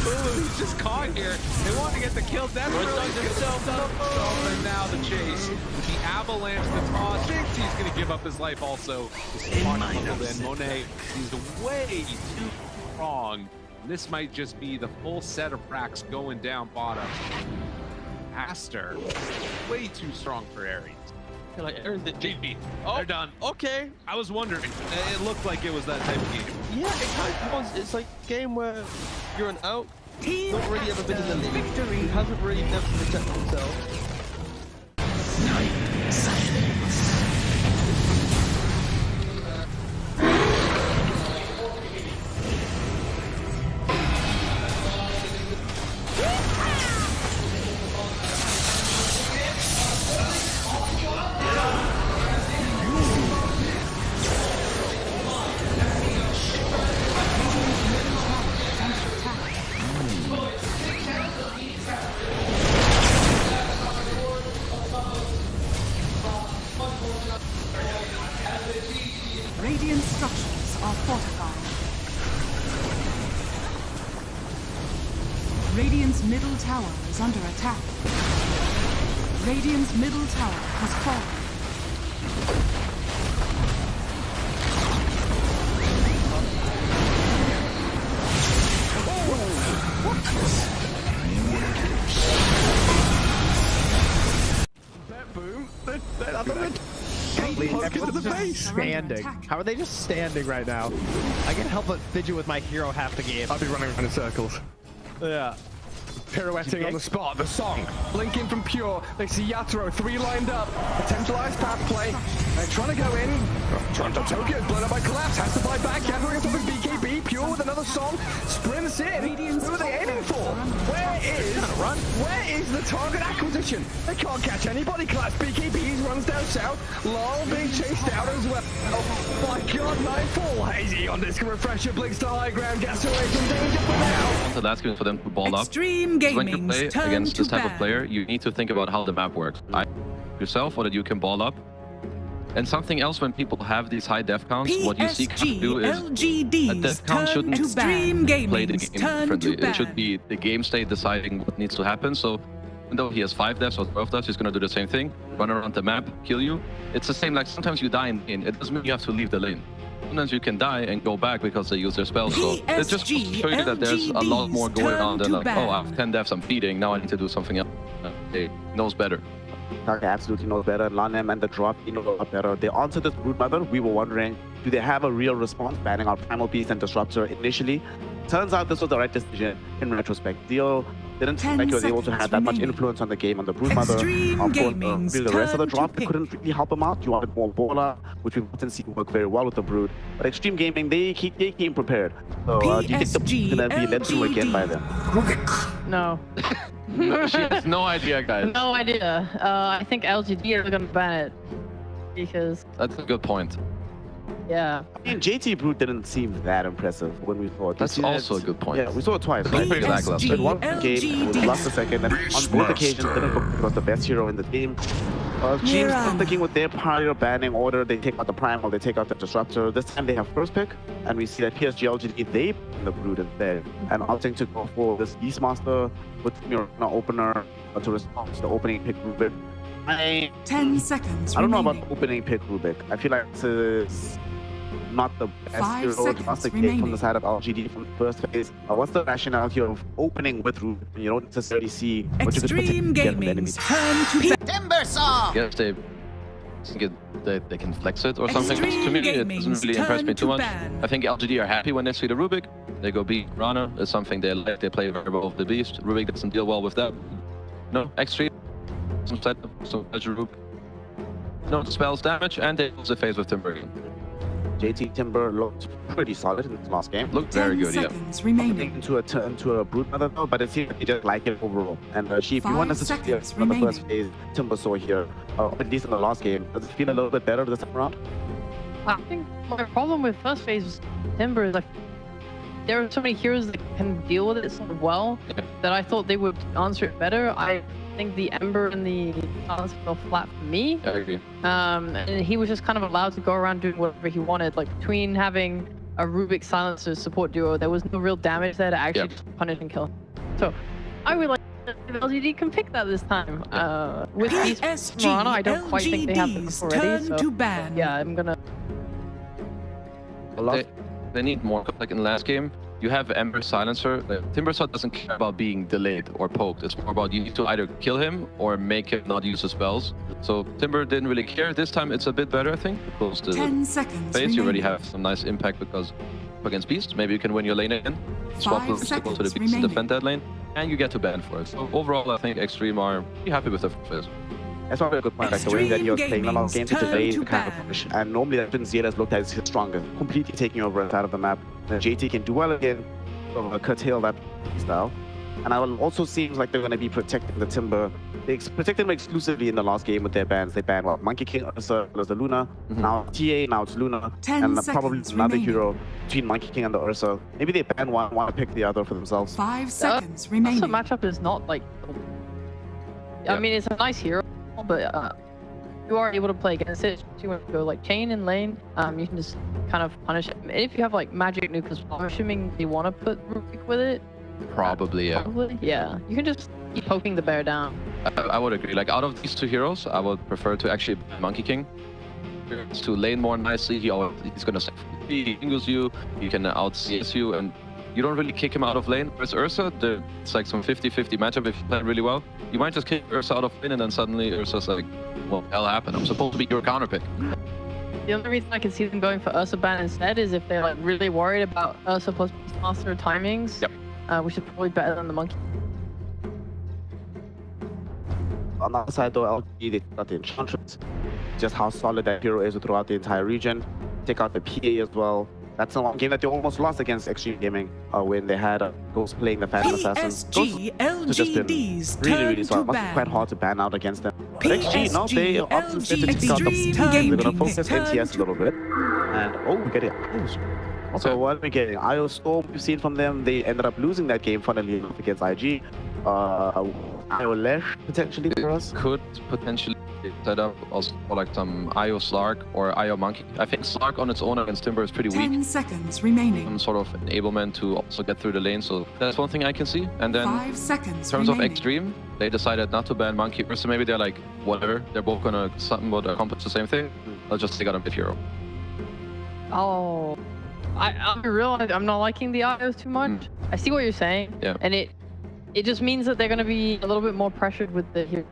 Ooh, he's just caught here. They want to get the kill. That's really himself up. And now the chase. With the avalanche, the toss. Thinks he's going to give up his life also. Then Monet is way too strong. This might just be the full set of racks going down bottom. Aster, way too strong for Ares. Like Ares the GP. Oh, they're done. Okay. I was wondering. It looked like it was that type of game. Yeah, it kind of was. It's like a game where you're an out. Not really ever been in the league. Victory. He hasn't really never protected himself. Radiant's middle tower is under attack. Radiant's middle tower has fallen. Boom. Into the base. Standing. How are they just standing right now? I can't help but fidget with my hero half the game. I'll be running around in circles. Yeah. Pirouetting on the spot, the song, blinking from Pure, they see Yatoro, 3 lined up, potentialized path play, they're trying to go in, Toronto Tokyo is blown up by Collapse, has to fly back, Yatoro gets off his BKB, Pure with another song, sprints in, who are they aiming for? Where is the target acquisition? They can't catch anybody, Collapse BKBs runs down south, Lol being chased out as well, oh my god, Nightfall, Hazy on disc refresher, blinks to high ground, gets away from danger for now. So that's good for them to ball up. Xtreme When you play Gaming's turn against this to type of ban. player, you need to think about how the map works. Yourself, or that you can ball up. And something else, when people have these high def counts, what you see PSG do is a def count shouldn't Xtreme play the Gaming's game turn differently. to It should ban. be the game state deciding what needs to happen. So even though he has 5 defs or 12 defs, he's going to do the same thing. Run around the map, kill you. It's the same, like sometimes you die in lane. It doesn't mean you have to leave the lane. Sometimes you can die and go back because they use their spells. So it just shows you that there's a lot more going on than like, oh, I have 10 defs, I'm feeding, now I need to do something else. He knows better. Taka absolutely knows better. Lanem and the drop, he knows a lot better. They answered this Broodmother. We were wondering, do they have a real response, banning our Primal Beast and Disruptor initially? Turns out this was the right decision in retrospect. Dio didn't seem like he was able to have that much influence on the game on the Broodmother. Of course, the rest of the drop, they couldn't really help him out. You wanted more Bola, which we didn't see work very well with the Brood. But Xtreme Gaming, they came prepared. So do you think the Brood's gonna be led through again by them? No. She has no idea, guys. No idea. I think LGD are gonna ban it because. That's a good point. Yeah. I mean, JT Brood didn't seem that impressive when we saw it. That's also a good point. Yeah, we saw it twice. Right? Pretty lackluster. In one game, we lost the second, and on both occasions, didn't look like was the best hero in the team. Teams sticking with their prior banning order. They take out the Primal, they take out the Disruptor. This time they have first pick, and we see that PSG LGD, they ban the Brood instead, and opting to go for this Beastmaster with your opener to respond to the opening pick Rubik. 10 seconds I don't know remaining. about opening pick Rubik. I feel like this is not the best 5 hero seconds to take remaining. from the side of LGD from the first phase. What's the rationale here of opening with Rubik? You don't necessarily see what you could Xtreme potentially get from the enemy. Gaming's turn to ban. Yes, they think they can flex it or something. Xtreme To me, it Gaming's doesn't really impress me turn too to much. ban. I think LGD are happy when they see the Rubik. They go beat Rana. It's something they like. They play very well with the Beast. Rubik doesn't deal well with that. No, Xtreme, some set, some pleasure Rubik. No spells damage, and they lose the phase with Timber. JT Timber looked pretty solid in his last game. Looked very 10 good, yeah. seconds remaining. Into a Broodmother though, but it seems like they just like it overall. And she, if you want 5 to see seconds from the first remaining. phase, Timber saw here, at least in the last game, does it feel a little bit better this time around? I think my problem with first phase was Timber is like there are so many heroes that can deal with it so well that I thought they would answer it better. I think the Ember and the Silence fell flat for me. I agree. And he was just kind of allowed to go around doing whatever he wanted. Like between having a Rubik Silencer support duo, there was no real damage there to actually just punish and kill. So I would like if LGD can pick that this time. With Beast Marana, I don't quite think they have this already. So yeah, I'm gonna. They need more. Like in the last game, you have Ember Silencer. Timbersaw doesn't care about being delayed or poked. It's more about you need to either kill him or make him not use his spells. So Timber didn't really care. This time it's a bit better, I think. Because the 10 seconds phase, you already remaining. have some nice impact because against Beast, maybe you can win your lane again. Swap 5 to go to the seconds Beast and remaining. defend that lane, and you get to ban for it. So overall, I think Xtreme are pretty happy with the phase. That's probably a good point. Like the way that he was playing a lot of games to delay the kind of push. And normally that Zia has looked as his strongest, completely taking over inside of the map. And JT can do well again, curtail that style. And it also seems like they're going to be protecting the Timber. They protected him exclusively in the last game with their bans. They banned Monkey King, Ursa, plus the Luna. Now TA, now it's Luna. 10 and probably seconds another remaining. hero between Monkey King and the Ursa. Maybe they ban one, want to pick the other for themselves. 5 seconds remaining. The matchup is not like. I mean, it's a nice hero, but you are able to play against it. If you want to go like chain and lane, you can just kind of punish it. If you have like magic nuke as well, I'm assuming you want to put Rubik with it. Probably, yeah. Probably, yeah. You can just keep poking the bear down. I would agree. Like, out of these two heroes, I would prefer to actually ban Monkey King. To lane more nicely, he's gonna he angles you, he can out-CS you, and you don't really kick him out of lane. Whereas Ursa, it's like some 50-50 matchup if you play really well. You might just kick Ursa out of lane, and then suddenly Ursa's like, what the hell happened? I'm supposed to be your counter pick. The only reason I can see them going for Ursa ban instead is if they're like really worried about Ursa plus Beastmaster timings, which is probably better than the Monkey. On the other side though, LGD, they got the Enchantress, just how solid that hero is throughout the entire region. Take out the PA as well. That's the one game that they almost lost against Xtreme Gaming when they had Ghost playing the Phantom Assassin. PSG LGD's really solid. Must be quite hard to ban out against them. But XG, no, they often said to take out the they're gonna focus NTS a little bit. And we're getting IOs. So what are we getting? IO Storm, we've seen from them. They ended up losing that game funnily enough against IG. IO Lesh potentially for us. Could potentially set up also for like some IO Slark or IO Monkey. I think Slark on its own against Timber is pretty weak. 10 seconds remaining. Some sort of enablement to also get through the lane, so that's one thing I can see. And then 5 seconds in terms remaining. of Xtreme, they decided not to ban Monkey, so maybe they're like, whatever, they're both gonna somewhat accomplish the same thing. Let's just take out a mid hero. Oh, I'll be real, I'm not liking the IOs too much. I see what you're saying, and it just means that they're gonna be a little bit more pressured with the heroes.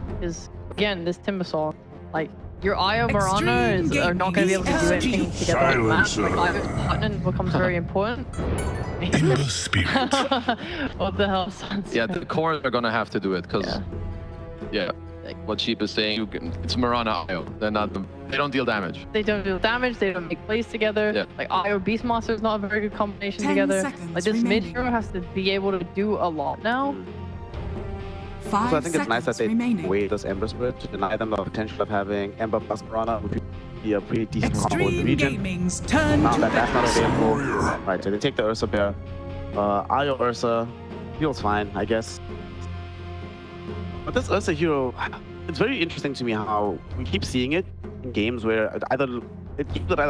Because again, this Timbersaw, like your IO Marana are not gonna be able to do anything together like that. Like IO's partner becomes very important. In the spirit. What the hell, Sans? Yeah, the core are gonna have to do it because, like what Sheep is saying, it's Marana IO. They don't deal damage. They don't deal damage. They don't make plays together. Yeah. Like IO Beastmaster is not a very good combination 10 together. seconds Like this mid remaining. hero has to be able to do a lot now. 5 So I think it's nice that they remaining. weighed this Ember Spirit to deny them the potential of having Ember plus Marana, which would be a pretty decent combo in the Xtreme region. Gaming's turn Now to that that's not bat. available, right, so they take the Ursa Bear. IO Ursa feels fine, I guess. But this Ursa hero, it's very interesting to me how we keep seeing it in games where it either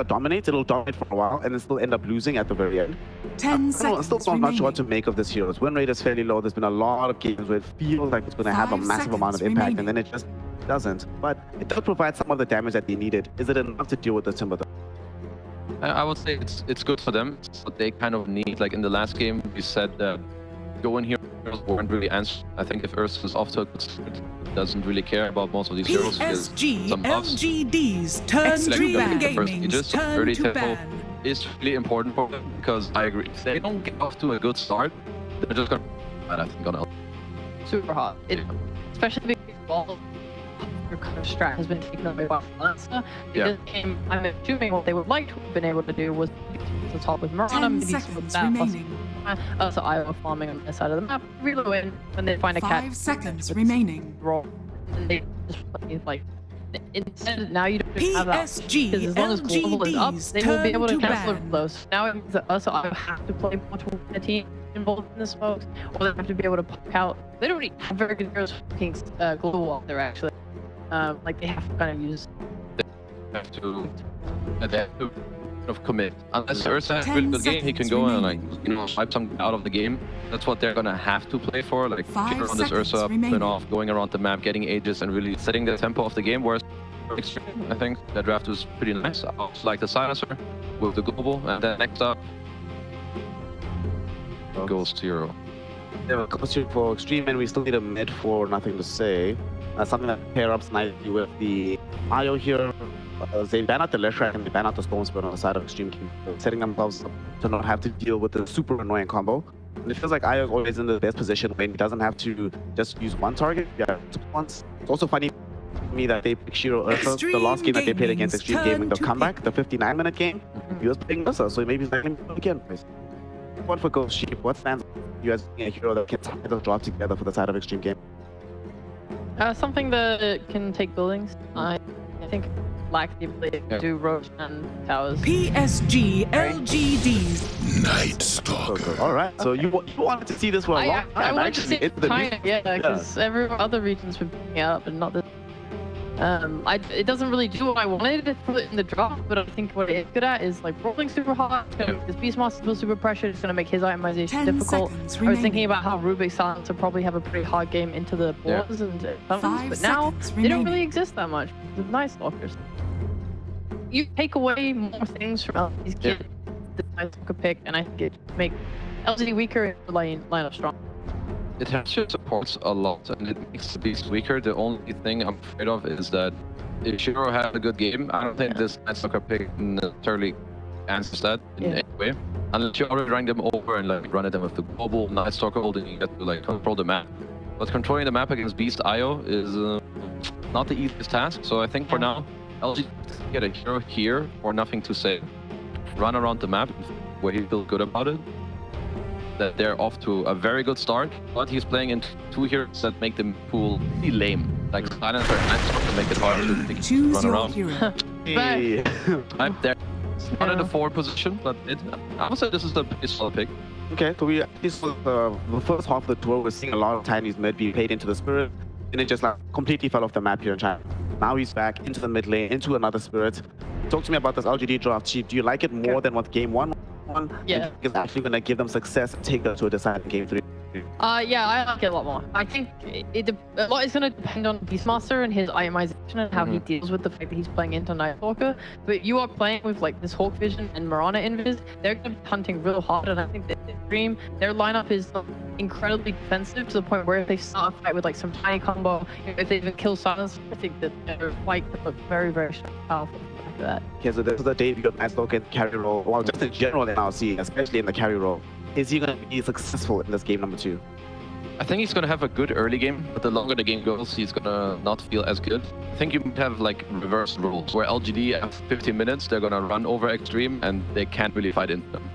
dominates, it'll dominate for a while, and then still end up losing at the very end. 10 I'm still seconds not sure what remaining. to make of this hero. Its win rate is fairly low. There's been a lot of games where it feels like it's going to have a 5 massive amount of seconds impact, remaining. and then it just doesn't. But it does provide some of the damage that they needed. Is it enough to deal with the Timber? I would say it's good for them. But they kind of need, like in the last game, we said that going here weren't really answered. I think if Ursa is off to a good start, doesn't really care about most of these heroes. PSG Some buffs. LGD's turn to Like, ban. the first Gaming's stages, turn early to tempo ban. is really important for them because I agree. If they don't get off to a good start, they're just gonna I think on Super hot. Especially because your kind of strat has been taken away by Lancer. This game, I'm assuming what they would like to have been able to do was to top with Marana, 10 maybe some of seconds that plus remaining. also IO farming on their side of the map. Really win when they find a cat. 5 seconds remaining. Roll. And they just play, like instead now you don't have that. PSG Because as long as global is up, LGD's they will be able to turn to cancel ban. those. Now it means that us IO have to play more towards the team involved in the smokes, or they have to be able to poke out. They don't really have very good heroes fucking global wall there actually. Like they have to kind of use. they have to kind of commit. Unless Ursa has a 10 really good game, he can go and like remaining. swipe some out of the game. That's what they're gonna have to play for. Like 5 on this seconds Ursa, remaining. putting off, going around the map, getting ages, and really setting the tempo of the game. Whereas Xtreme, I think that draft was pretty nice. I also like the silencer with the global, and then next up goes to Euro. Yeah, goes here for Xtreme, and we still need a mid for Nothing to Say. Something that pair ups nicely with the IO here. They ban out the Leshrac and they ban out the Storm Spirit on the side of Xtreme, setting themselves up to not have to deal with the super annoying combo. And it feels like IO is always in the best position when he doesn't have to just use one target. Yeah, once. It's also funny to me that they pick Shiro Ursa. The last game that they played against Xtreme Gaming, the comeback, the 59-minute game, he was playing Ursa, so maybe he's like, let me do it again. What for Ghost Sheep? What stands you as being a hero that can tie those jobs together for the side of Xtreme Game? Something that can take buildings. I think lack the ability to do roach and towers. PSG LGD's Night Stalker. All right, so you wanted to see this for a long time. I wanted to see It's it the China, yeah, because every other region's been picking it up and not this. It doesn't really do what I wanted to put it in the drop, but I think what it's good at is like rolling super hot. It's gonna make his Beastmaster feel super pressured. It's gonna make his itemization difficult. I was thinking about how Rubik's Silencer probably have a pretty hard game into the boards and summons, but now they don't really exist that much. The Night Stalkers. You take away more things from LGD's kit, the Night Stalker pick, and I think it make LGD weaker and the lineup strong. It actually supports a lot, and it makes the beast weaker. The only thing I'm afraid of is that if Shiro had a good game, I don't think this Night Stalker pick necessarily answers that in any way. Unless you already rank them over and like run at them with the global Night Stalker hold, and you get to like control the map. But controlling the map against Beast IO is not the easiest task. So I think for now, LG get a hero here or nothing to say. Run around the map where he feels good about it. That they're off to a very good start, but he's playing into two heroes that make the pool really lame. Like Silencer and Night Stalker make it harder to run around. I'm there. It's not in the forward position, but I would say this is the solid pick. Okay, so we this was the first half of the tour. We're seeing a lot of Chinese mid be played into the Spirit, and it just like completely fell off the map here in China. Now he's back into the mid lane, into another Spirit. Talk to me about this LGD draft, Chief. Do you like it more than what game one? Yeah, it's actually going to give them success and take them to a deciding game 3. Yeah, I like it a lot more. I think a lot is going to depend on Beastmaster and his itemization and how he deals with the fact that he's playing into Night Stalker. But you are playing with like this Hawk Vision and Mirana Invis. They're going to be hunting real hard, and I think that Xtreme, their lineup is incredibly defensive to the point where if they start a fight with like some tiny combo, if they even kill Silence, I think that their fight could look very, very powerful. That. Okay, so this is the debut of Night Stalker in carry role. Well, just in general in RC, especially in the carry role. Is he going to be successful in this game number 2? I think he's going to have a good early game, but the longer the game goes, he's going to not feel as good. I think you have like reverse rules, where LGD after 15 minutes, they're going to run over Xtreme and they can't really fight into them.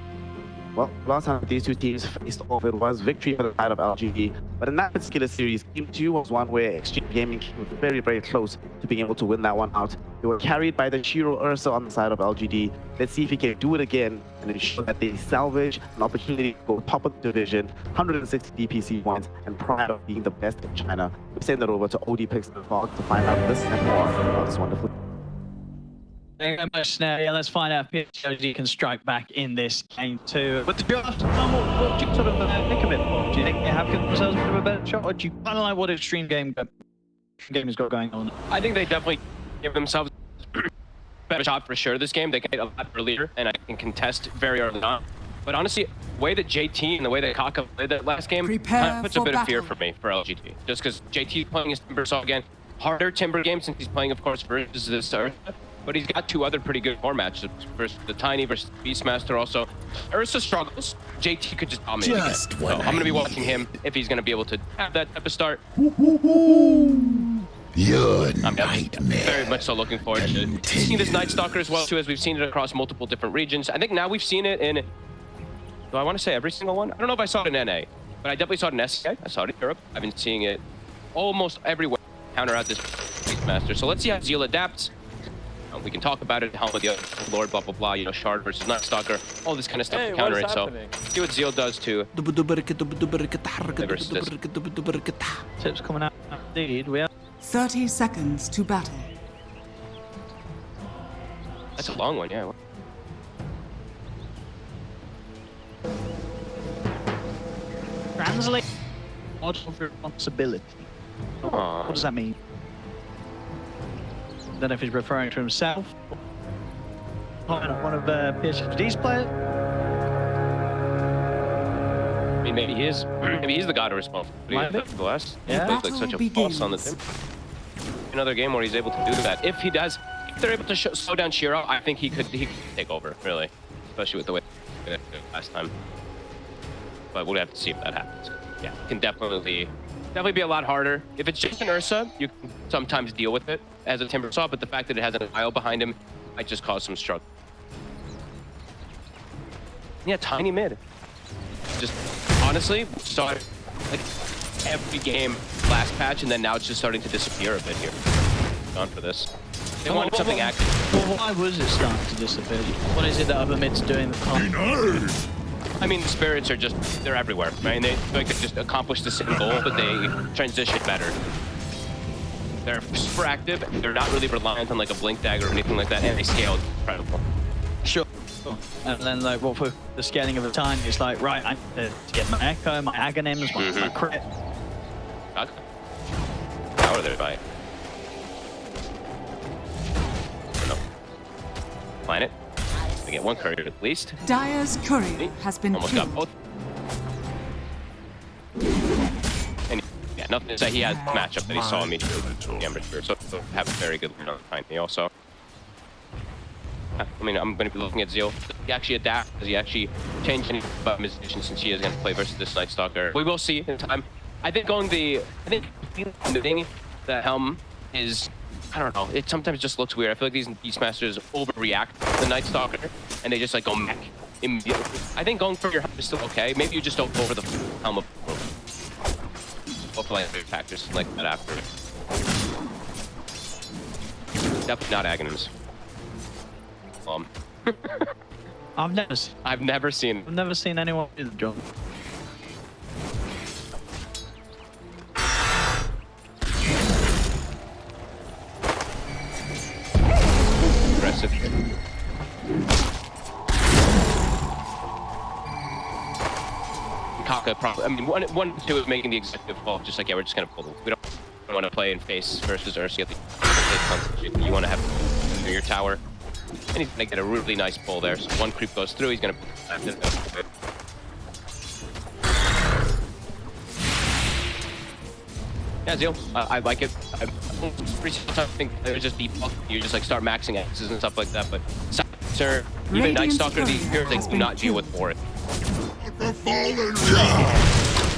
Well, last time these two teams faced off, it was victory for the side of LGD. But in that particular series, Game 2 was one where Xtreme Gaming came very, very close to being able to win that one out. They were carried by the Shiro Ursa on the side of LGD. Let's see if he can do it again and ensure that they salvage an opportunity to go top of the division, 160 DPC points, and pride of being the best in China. We send that over to OD Picks and Fog to find out this and more about this wonderful. Thank you very much, Snare. Yeah, let's find out if PSG LGD can strike back in this game too. But to be honest, what do you sort of think of it? Do you think they have given themselves a bit of a better shot, or do you kind of like what Xtreme game has got going on? I think they definitely give themselves a better shot for sure this game. They can get a lot earlier, and I can contest very early on. But honestly, the way that JT and the way that A.K.A played that last game kind of puts a bit of fear for me for LGD. Just because JT is playing his Timber, so again, harder Timber game since he's playing, of course, versus this Ursa. But he's got two other pretty good core matches versus the Tiny versus Beastmaster also. Ursa struggles. JT could just dominate again. So I'm going to be watching him if he's going to be able to have that type of start. I'm very much so looking forward to seeing this Night Stalker as well, too, as we've seen it across multiple different regions. I think now we've seen it in, do I want to say every single one? I don't know if I saw it in NA, but I definitely saw it in SCA. I saw it in Europe. I've been seeing it almost everywhere. Counter out this Beastmaster. So let's see how Zeal adapts. We can talk about it, how the Lord, blah, blah, blah, you know, Shard versus Night Stalker, all this kind of stuff to counter it. So, see what Zeal does to versus this. Tips coming out. Indeed, we have 30 seconds to battle. That's a long one, yeah. Translate model of responsibility. What does that mean? I don't know if he's referring to himself. One of PSG's players. I mean, maybe he is. Maybe he's the god of responsibility. Bless. Yeah. Looks like such a boss on the team. Another game where he's able to do that. If he does, if they're able to slow down Shiro, I think he could take over, really. Especially with the way he did it last time. But we'll have to see if that happens. Yeah, it can definitely be a lot harder. If it's just an Ursa, you can sometimes deal with it as a Timber Saw, but the fact that it has an IO behind him might just cause some struggle. Yeah, Tiny mid. Just honestly, saw it like every game last patch, and then now it's just starting to disappear a bit here. Gone for this. They wanted something active. Well, why was it starting to disappear? What is it that other mid's doing? I mean, the spirits are just, they're everywhere, right? They like they just accomplish the same goal, but they transition better. They're super active. They're not really reliant on like a blink dagger or anything like that, and they scale incredible. Sure. And then like, well, for the scaling of the time, it's like, right, I need to get my Echo, my Aghanim's, my crit. Okay. How are they by? No. Planet. We get one courier at least. Dire's courier has been Almost killed. got both. And yeah, nothing to say. He has matchup that he saw immediately. The Ember Spirit, so have a very good lead on behind me also. I mean, I'm going to be looking at Zeal. Does he actually adapt? Does he actually change any about his position since he is going to play versus this Night Stalker? We will see in time. I think the Helm is, I don't know, it sometimes just looks weird. I feel like these Beastmasters overreact to the Night Stalker and they just like go mech immediately. I think going for your Helm is still okay. Maybe you just don't go for the Helm of both like factors like that after. Definitely not Aghanims. I've never seen anyone do the jump. Aggressive. Kaka probably. I mean, one two is making the executive call. Just like, yeah, we're just gonna pull them. We don't want to play in face versus Ursa. You want to have your tower. And he's gonna get a really nice pull there. So one creep goes through, he's gonna. Yeah, Zeal, I like it. I think it would just be you just like start maxing X's and stuff like that. But Silencer, even Night Stalker, these heroes they do not deal with for it.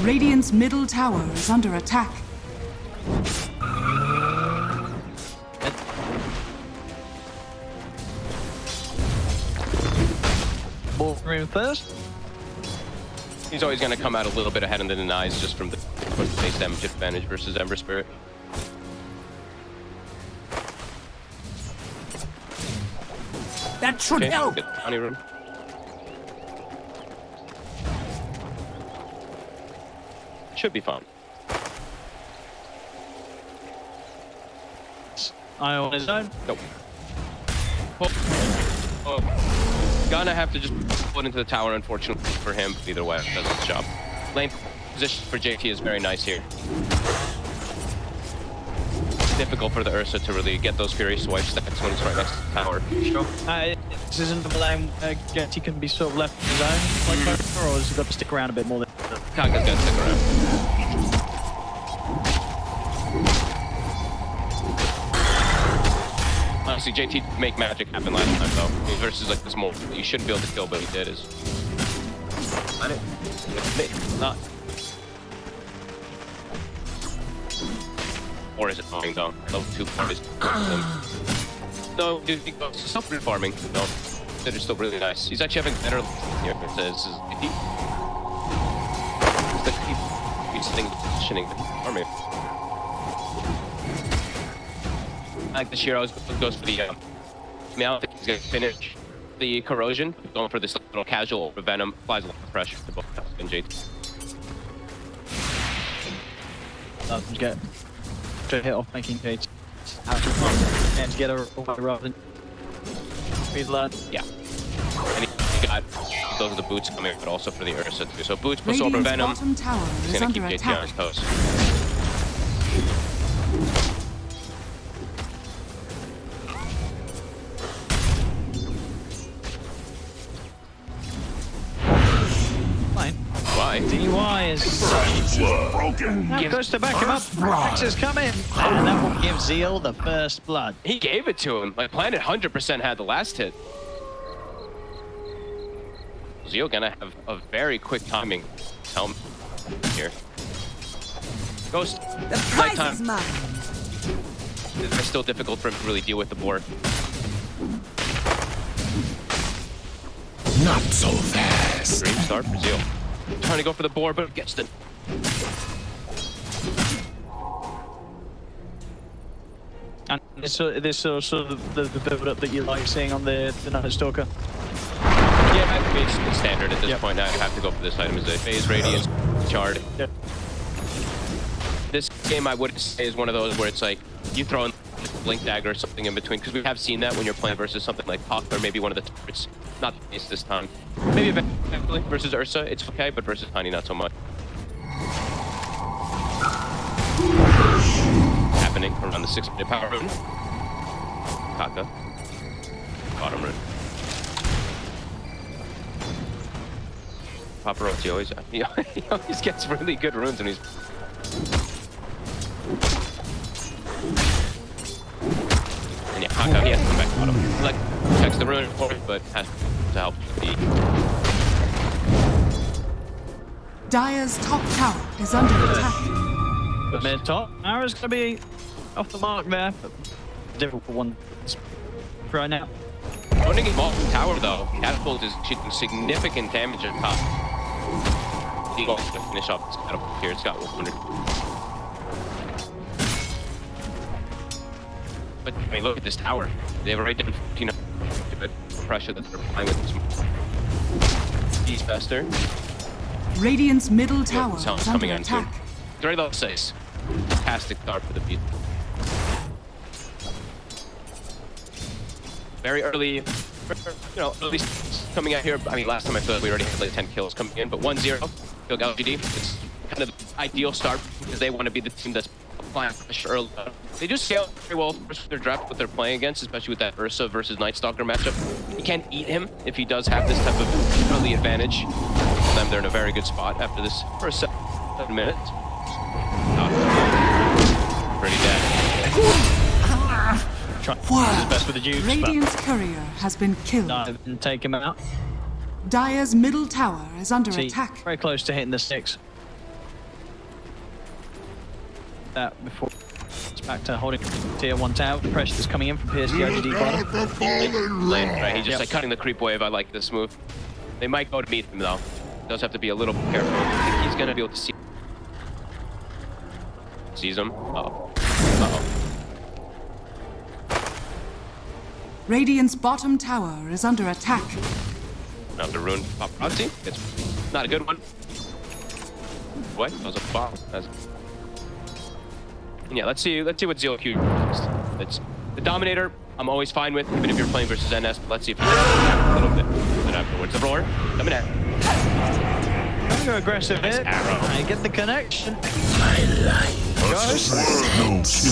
Radiant's middle tower is under attack. Ball room first. He's always going to come out a little bit ahead in the denies just from the base damage advantage versus Ember Spirit. That should help. Good bounty room. Should be fun. Eye on his own. Nope. Oh. Gonna have to just put into the tower, unfortunately for him. Either way, does his job. Lane position for JT is very nice here. Difficult for the Ursa to really get those Fury swipes. That's when it's right next to the tower. Sure. This isn't the lane JT can be sort of left on his own, like or has he got to stick around a bit more than Kaga's gonna stick around. Honestly, JT make magic happen last time though. Versus like this mole that you shouldn't be able to kill, but he did is. Not. Or is it farming though? Level 2 farm is. No, dude, it's still free farming. No, that is still really nice. He's actually having better here. It says he's sitting positioning the army. I like the Shiro goes for the. I mean, I don't think he's gonna finish the corrosion. Going for this little casual venom applies a lot of pressure to both and JT. Get to hit off making JT. And to get a rather than speed lad. Yeah. And he got those are the boots coming, but also for the Ursa too. So boots plus over venom. He's gonna keep JT on his toes. DY is broken. Now goes to back him up. Max is coming, and that will give Zeal the first blood. He gave it to him. Like Planet 100% had the last hit. Zeal gonna have a very quick timing helm here. Ghost. The prize is mine. It's still difficult for him to really deal with the board. Not so fast. Great start for Zeal. Trying to go for the board, but gets the. And this sort of the build-up that you like seeing on the Night Stalker. Yeah, I mean, it's standard at this point now. You have to go for this item as a phase radius shard. Yep. This game I would say is one of those where it's like you throw in a blink dagger or something in between, because we have seen that when you're playing versus something like Hawk or maybe one of the turrets. Not the case this time. Maybe eventually versus Ursa, it's okay, but versus Tiny, not so much. Happening around the 6-minute power rune. Kaka. Bottom rune. Paparazzi always, he always gets really good runes and he's... And yeah, Kaka, he has to come back bottom. He, like, checks the rune for it, but has to help the... Dire's top tower is under attack. The mid top arrow's gonna be off the mark there. But difficult one right now. Putting him off the tower though, Catapult is shooting significant damage at top. He wants to finish off his Catapult here. It's got 100. But I mean, look at this tower. They've already done 1400 pressure that they're applying with this. He's faster. Radiant's middle tower is Sounds under coming on attack. too. Very low 6. Fantastic start for the beat. Very early, you know, early coming out here. I mean, last time I feel like we already had like 10 kills coming in, but 1-0, PSG LGD. It's kind of the ideal start because they want to be the team that's applying pressure early. They do scale very well for their draft, what they're playing against, especially with that Ursa versus Night Stalker matchup. You can't eat him if he does have this type of early advantage. For them, they're in a very good spot after this first 7 minutes. Pretty dead. Trying his best with the Dukes, Radiant's courier has been killed. and take him out. Dire's middle tower is under attack. Very close to hitting the 6. That before it's back to holding tier 1 tower. The pressure that's coming in from PSG LGD bottom. Right, he's just like cutting the creep wave. I like this move. They might go to meet him though. Does have to be a little careful. I think he's gonna be able to see. Sees him. Uh-oh. Uh-oh. Radiant's bottom tower is under attack. Now the rune paparazzi. It's not a good one. What? That was a foul. And yeah, let's see what ZealQ does. It's the Dominator. I'm always fine with, even if you're playing versus NS. But let's see if you a little bit. Then afterwards, the roar coming in. Go aggressive hit. I get the connection. Goes.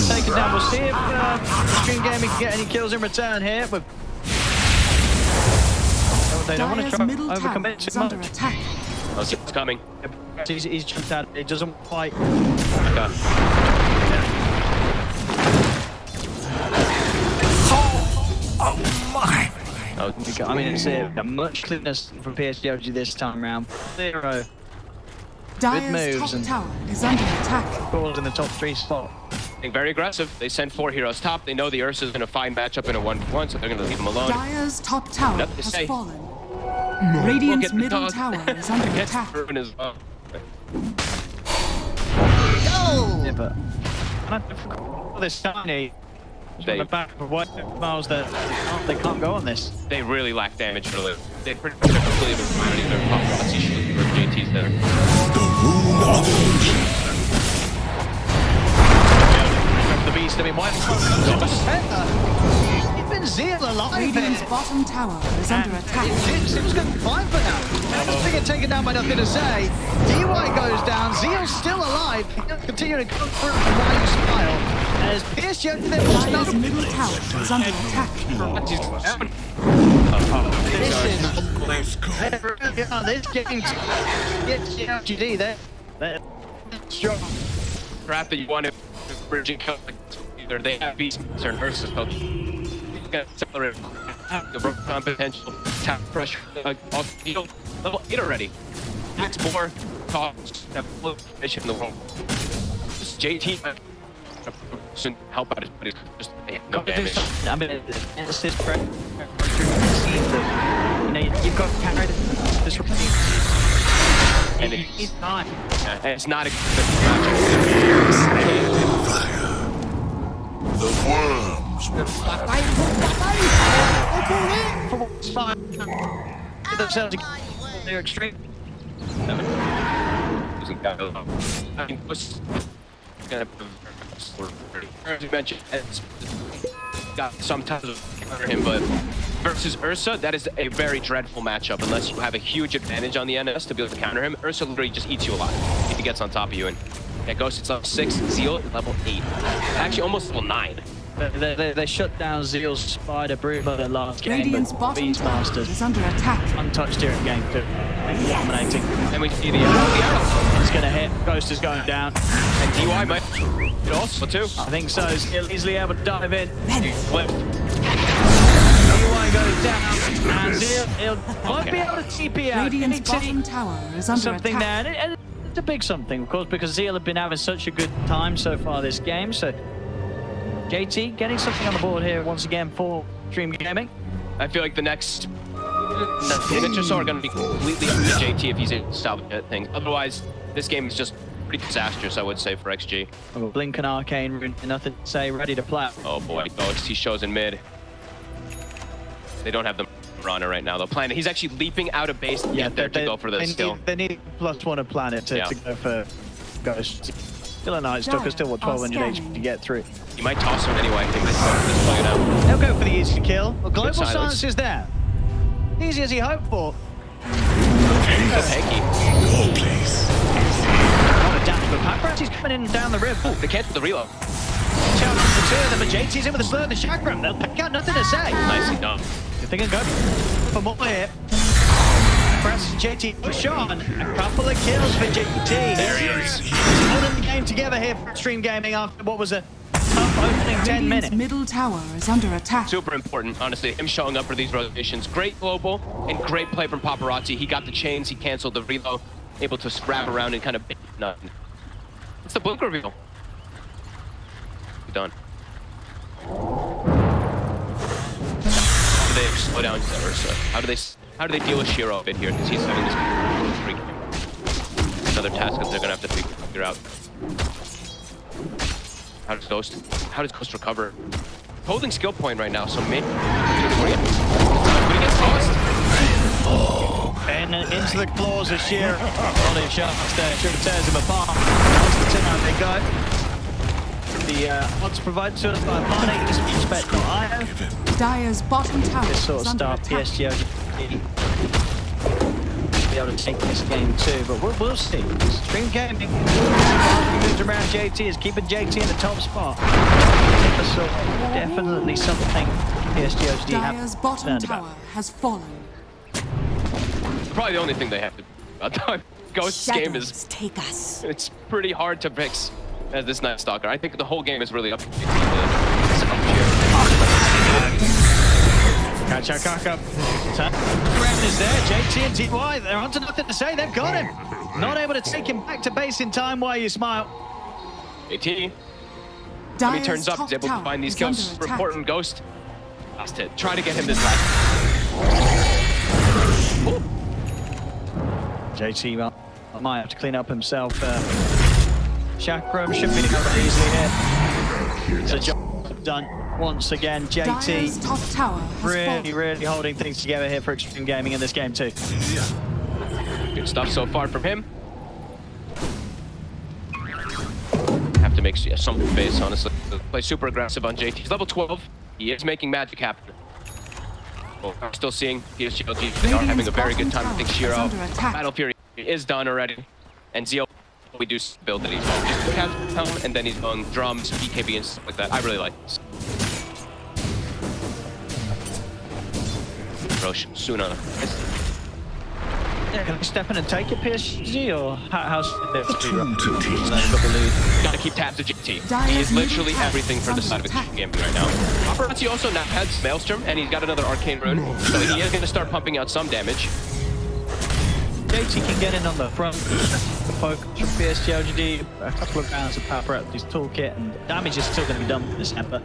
Take it down. We'll see if Xtreme Gaming can get any kills in return here. But they don't want to try to overcommit too much. Oh, it's coming. He's jumped out. He doesn't fight. Okay. Oh my! I mean, it's a much cleanness from PSG LGD this time around. 0. Dire's moves top tower is under attack. Balls in the top 3 spot. Being very aggressive. They send 4 heroes top. They know the Ursa's going to find matchup in a 1v1, so they're going to leave him alone. Dire's top tower Nothing to has say. fallen. Radiant's middle tower is under attack. Yeah, but not difficult. This Tiny. They, the back of White Miles that they can't go on this. They really lack damage early. They pretty much completely have humanity. Their paparazzi shield or JT's there. The rune of illusion. The beast. I mean, White Even Zeal alive. Radiant's bottom tower is under attack. It was going to be fine for now. Just to get taken down by nothing to say. DY goes down. Zeal's still alive. Continuing to come through from why you smile. As PSG Dire's middle tower is under attack. This game gets LGD there. Strong. Crap that you want to bridging either they have beasts or nurses. So you can accelerate the rotation potential, tap pressure, off field. Level 8 already. Max more costs that full mission in the world. This JT shouldn't help out his buddies. Just no damage. I mean, it's this pressure. You know, you've got carried this routine. And he's not. Yeah, and it's not a good Fire. The worms will They're extreme. I mean, what's gonna As you mentioned, it's got sometimes counter him, but versus Ursa, that is a very dreadful matchup unless you have a huge advantage on the NS to be able to counter him. Ursa literally just eats you alive if he gets on top of you. And yeah, Ghost, it's level 6, Zeal is level 8. Actually, almost level 9. They shut down Zeal's Spider Broodmother last game, Radiant's but bottom Beastmaster is under attack. untouched here in game 2. Dominating. And we see the arrow. It's gonna hit. Ghost is going down. And DY might hit also too. I think so. Zeal easily able to dive in. Flip. DY goes down. And Zeal won't be able to TP out. Radiant's bottom tower is under something attack. there. And it's a big something, of course, because Zeal have been having such a good time so far this game. So JT getting something on the board here once again for Xtreme Gaming. I feel like the next minutes or so are going to be completely up to JT if he's able to salvage things. Otherwise, this game is just pretty disastrous, I would say, for XG. Oh, Blink and Arcane, nothing to say, ready to play. Oh boy, Ghost, he shows in mid. They don't have the runner right now, though. Planet, he's actually leaping out of base to get there to go for the skill. They need +1 of Planet to go for Ghost. Still a nice Stucker, still what, 1200 HP to get through. You might toss him anyway, I think they just play it out. They'll go for the easy kill. Well, Global Silence is there. Easy as he hoped for. So Hanky. Not a damage, but Paparazzi's coming in down the rib. Oh, they cancel the reload. Shout out to the two of them, and JT's in with a slur of the chakram. They'll pick out nothing to say. Nicely done. Good thing and go for more here. Paparazzi and JT push on. A couple of kills for JT. There he is. Holding the game together here for Xtreme Gaming after what was a tough opening 10 minutes. Middle tower is under attack. Super important, honestly. Him showing up for these rotations. Great global and great play from Paparazzi. He got the chains, he canceled the reload, able to wrap around and kind of bait nothing. It's the blink reveal. Done. How do they slow down Ursa? How do they deal with Shiro a bit here? Because he's having this free game. Another task that they're gonna have to figure out. How does Ghost recover? Holding skill point right now, so maybe when he gets lost. And into the claws of Shiro. Body shots there, Shiro tears him apart. That's the 10 out they go. The odds provided to us by Marnik, disrespect not IO. Dire's bottom tower This sort of is under start, attack. PSG LGD be able to take this game too, but we'll see. Xtreme Gaming moved around JT is keeping JT in the top spot. So definitely something PSG LGD Dire's bottom tower has fallen. Probably the only thing they have to do about Ghost's game is take us. It's pretty hard to fix as this Night Stalker. I think the whole game is really up to JT. Catch our cock up. Ram is there. JT and TY, they're onto nothing to say. They've got him. Not able to take him back to base in time. Why you smile? JT. When he turns up, he's able to find these kills. Super important. Ghost has to try to get him this last. JT might have to clean up himself. Chakram should be able to easily hit. It's a job done. Once again, JT top tower really holding things together here for Xtreme Gaming in this game too. Good stuff so far from him. Have to make some base, honestly. Play super aggressive on JT. He's level 12. He is making magic happen. Well, I'm still seeing PSG LGD. They are having a very good time. I think Shiro. Battle Fury is done already. And Zio, we do build that he's just and then he's going drums, BKB, and stuff like that. I really like this. Suna. Yeah, can I step in and take it, PSG, or how's it? Gotta keep tabs to JT. He is literally everything for the side of Xtreme Gaming right now. Paparazzi also now has Maelstrom, and he's got another Arcane Rune, so he is gonna start pumping out some damage. JT can get in on the front. The focus from PSG LGD, a couple of rounds of Paparazzi's toolkit, and damage is still going to be done for this Ember.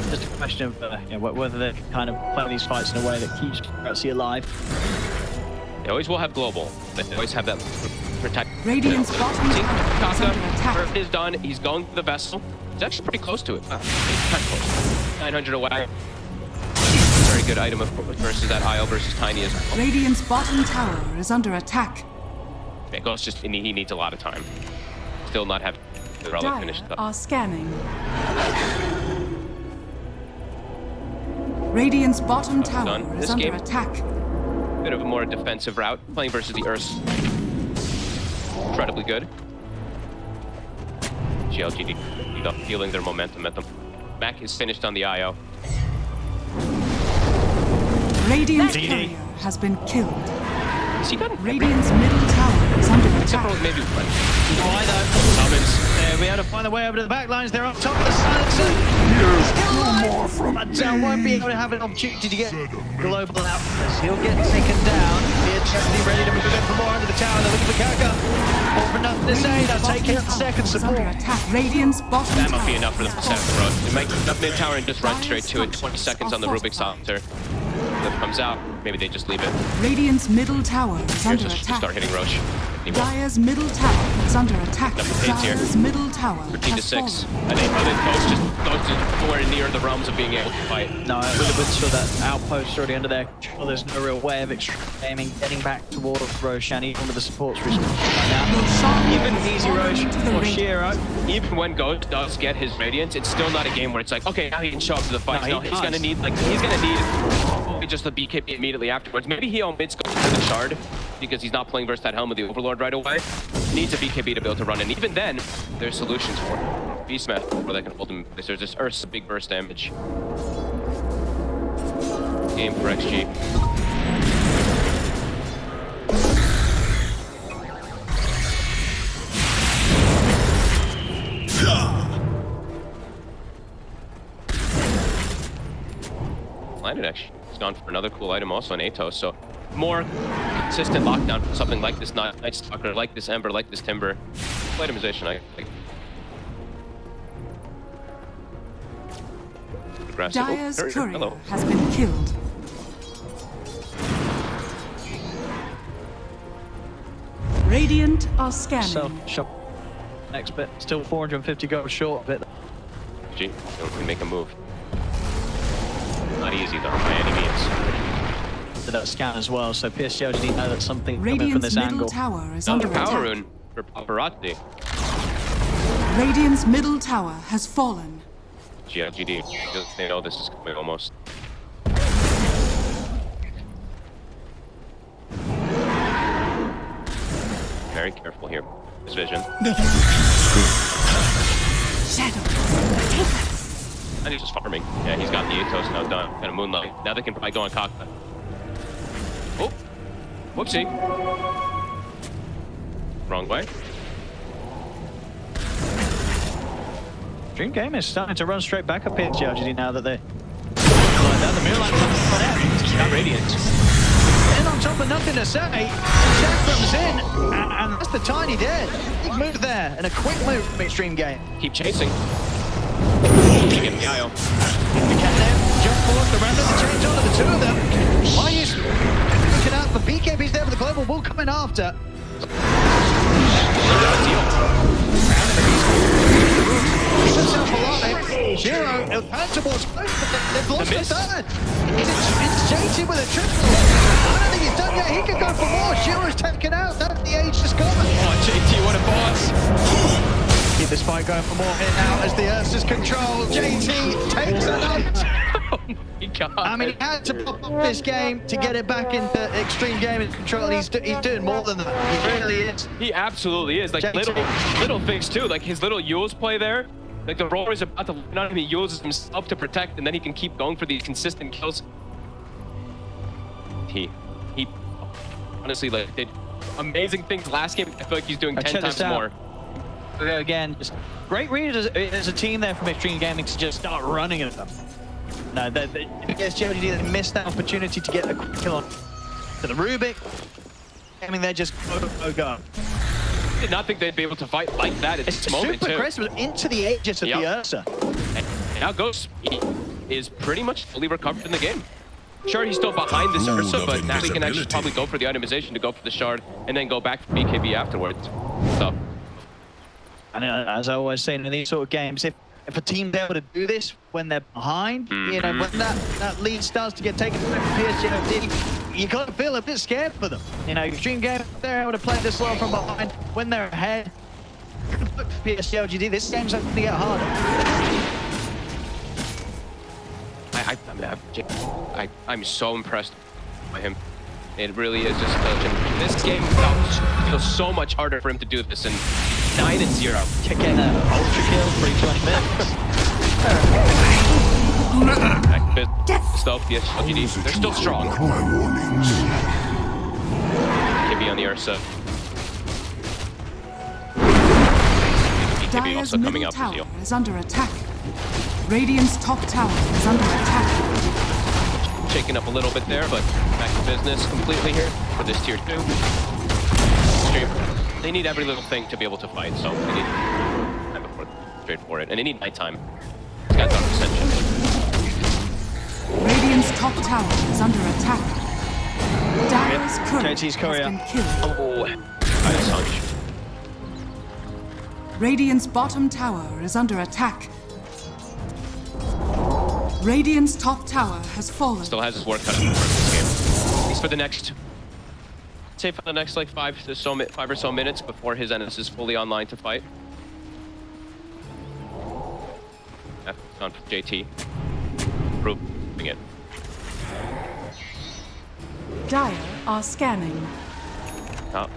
Just a question of whether they can kind of play these fights in a way that keeps Paparazzi alive. They always will have global. They always have that protect. Radiant's bottom tower is under attack. Earth is done. He's going to the vessel. He's actually pretty close to it. Kind of close. 900 away. Very good item versus that IO versus Tiny as well. Radiant's bottom tower is under attack. It goes just, he needs a lot of time. Still not have Relic finished up. Are scanning. Radiant's bottom tower Done. is This under game, attack. bit of a more defensive route, playing versus the Urs. Incredibly good. GLGD feeling their momentum at them. Mac is finished on the IO. Radiant's courier has been killed. Has he gotten Radiant's middle tower is under except attack. for maybe one. Why though? Summons. They'll be able to find their way over to the back lines. They're on top of the silencer. But won't be able to have an opportunity to get global out. He'll get taken down. He's ready to move in for more under the tower. They're looking for Kaka. All for nothing to say. They'll take it second support. Radiant's bottom That tower. might be enough for them to set up the road. They might get up mid tower and just run straight to it. 20 seconds on the Rubik's silencer. That comes out. Maybe they just leave it. Radiant's middle tower is Here's under just attack. start hitting Roche. Dire's middle tower is under attack. Pain's here. Dire's middle tower 13 to has 6. fallen. And Ghost just nowhere near the realms of being able to fight. No, with sure that outpost already under their control, there's no real way of Xtreme getting back towards Roshan, even with the supports restricted right now. Even Easy Roche or Shiro. Even when Ghost does get his Radiance, it's still not a game where it's like, okay, now he can show up to the fight. No, he's gonna need just the BKB immediately afterwards. Maybe he omits going to the Shard because he's not playing versus that Helm with the Overlord right away. Needs a BKB to be able to run in. Even then, there's solutions for it. Beastmath, where they can hold him. There's this Earth's big burst damage. Game for XG. Landed actually. He's gone for another cool item also on Atos, so more consistent lockdown for something like this Night Stalker, like this Ember, like this Timber. Itemization, I think. Aggressive. Dire's courier Hello. has been killed. Radiant are scanning. Shop. Next bit. Still 450 gold short of it. G, can make a move. Not easy though, by any means. Did that scan as well, so PSG LGD know that something coming from Radiant's this middle angle. tower is Another under power attack. rune for Paparazzi. Radiant's middle tower has fallen. GLGD, they know this is coming almost. Very careful here. His vision. And he's just farming. Yeah, he's got the Atos now done. Kind of Moonlight. Now they can probably go on Kaka. Oh! Whoopsie. Wrong way. Dream Game is starting to run straight back up here, GLGD, now that they're down the mirror line front end. He's got Radiant. And on top of nothing to say, Jack comes in, and that's the tiny dead. Big move there, and a quick move from Xtreme Game. Keep chasing. You get the IO. MechaniX jump forward, the random, the change on to the two of them. Why is looking out for BKB's there with the global wall coming after. Keep himself alive. Shiro, untouchables, they've lost the third. It's JT with a triple. I don't think he's done yet. He could go for more. Shiro's taken out. That's the age just gone. Oh, JT, what a boss. Keep this fight going for more here now as the Ursa's control. JT takes a night. Oh my god. I mean, he had to pop up this game to get it back into Xtreme Game and control, and he's doing more than that. He really is. He absolutely is. Like little things too. Like his little Yules play there. Like the roller is about to land on him, he uses himself to protect, and then he can keep going for these consistent kills. He honestly like did amazing things last game. I feel like he's doing 10 times more. Again, just great read as a team there from Xtreme Gaming to just start running at them. No, PSG missed that opportunity to get a quick kill on to the Rubik. I mean, they're just go. I did not think they'd be able to fight like that at this moment, Super too. Chris was into the Aegis of the Ursa. And now Ghost is pretty much fully recovered in the game. Sure, he's still behind this Ursa, but now he can actually probably go for the itemization to go for the Shard and then go back for BKB afterwards. So, And as I always say in these sort of games, if a team's able to do this when they're behind, you know, when that lead starts to get taken away from PSG, you gotta feel a bit scared for them. You know, Xtreme Game, they're able to play this low from behind when they're ahead. PSG LGD. This game's going to get harder. I'm so impressed by him. It really is just this game feels so much harder for him to do this in 9-0. Kicking an ultra kill for 20 minutes. Still, the LGD, they're still strong. Gibby on the Ursa. Gibby also coming up tower is under attack. Radiant's top tower is under attack. Shaking up a little bit there, but back to business completely here for this tier 2. Xtreme. They need every little thing to be able to fight, so they need time before straight for it, and they need nighttime. These guys are Ascension. Radiant's top tower is under attack. Dire's courier JT's has been killed. Oh, I just hunch. Radiant's bottom tower is under attack. Radiant's top tower has fallen. Still has his work cut out for this game. At least for the next, say for the next like 5 or so minutes before his NS is fully online to fight. That's on JT. Proving it. Dire are scanning. Oh.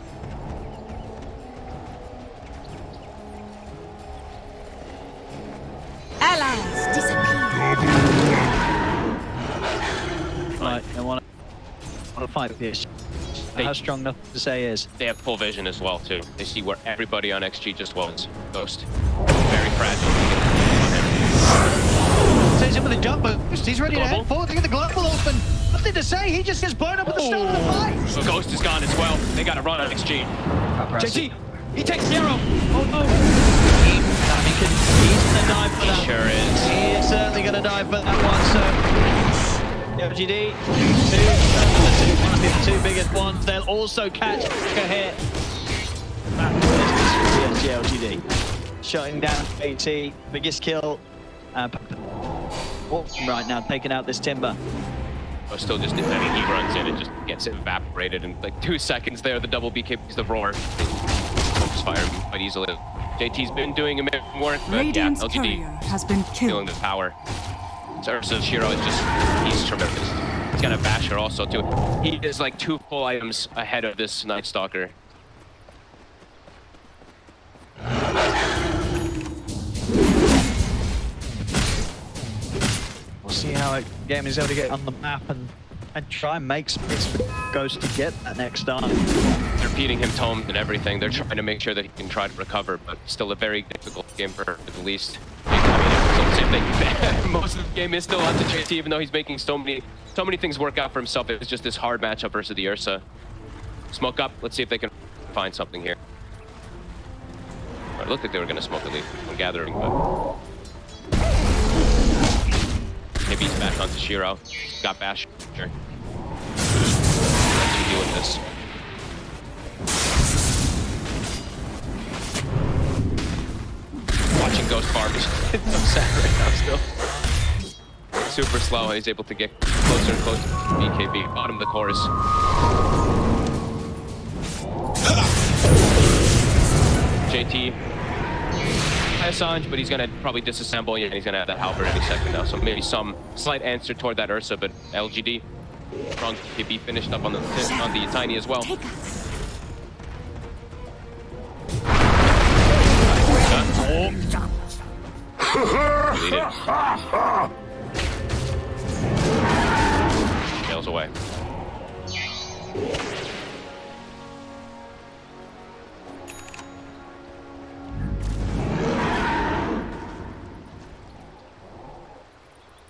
Allies disappear. Right, I want to fight this. How strong enough to say is? They have full vision as well too. They see where everybody on XG just was. Ghost. Very fragile. Says him with a jump boost. He's ready to head forward to get the global open. Nothing to say. He just gets blown up at the start of the fight. So Ghost is gone as well. They got to run on XG. JT, he takes 0. Oh no. He's gonna die for that. He sure is. He is certainly gonna die for that one. So LGD, the two biggest ones. They'll also catch a hit. PSG LGD, shutting down AT, biggest kill. Right now, taking out this Timber. But still just, I mean, he runs in and just gets evaporated in like 2 seconds there. The double BKB's the roar. Just fire him quite easily. JT's been doing amazing work, but Radiant's yeah, LGD has been feeling the power. So Shiro is just, he's tremendous. He's got a Basher also too. He is like 2 full items ahead of this Night Stalker. We'll see how a game is able to get on the map and try and make space for Ghost to get that next dime. They're feeding him tomes and everything. They're trying to make sure that he can try to recover, but still a very difficult game for her, at the least. I mean, most of the game is still on to JT, even though he's making so many things work out for himself. It's just this hard matchup versus the Ursa. Smoke up. Let's see if they can find something here. It looked like they were going to smoke at least when gathering, but maybe he's back onto Shiro. Got Bash. Sure. Let's deal with this. Watching Ghost farm is so sad right now still. Super slow, he's able to get closer and closer to BKB. Bottom of the chorus. JT. Assange, but he's gonna probably disassemble and he's gonna have that halberd any second now. So maybe some slight answer toward that Ursa, but LGD. Strong BKB finished up on the Tiny as well. Tails away.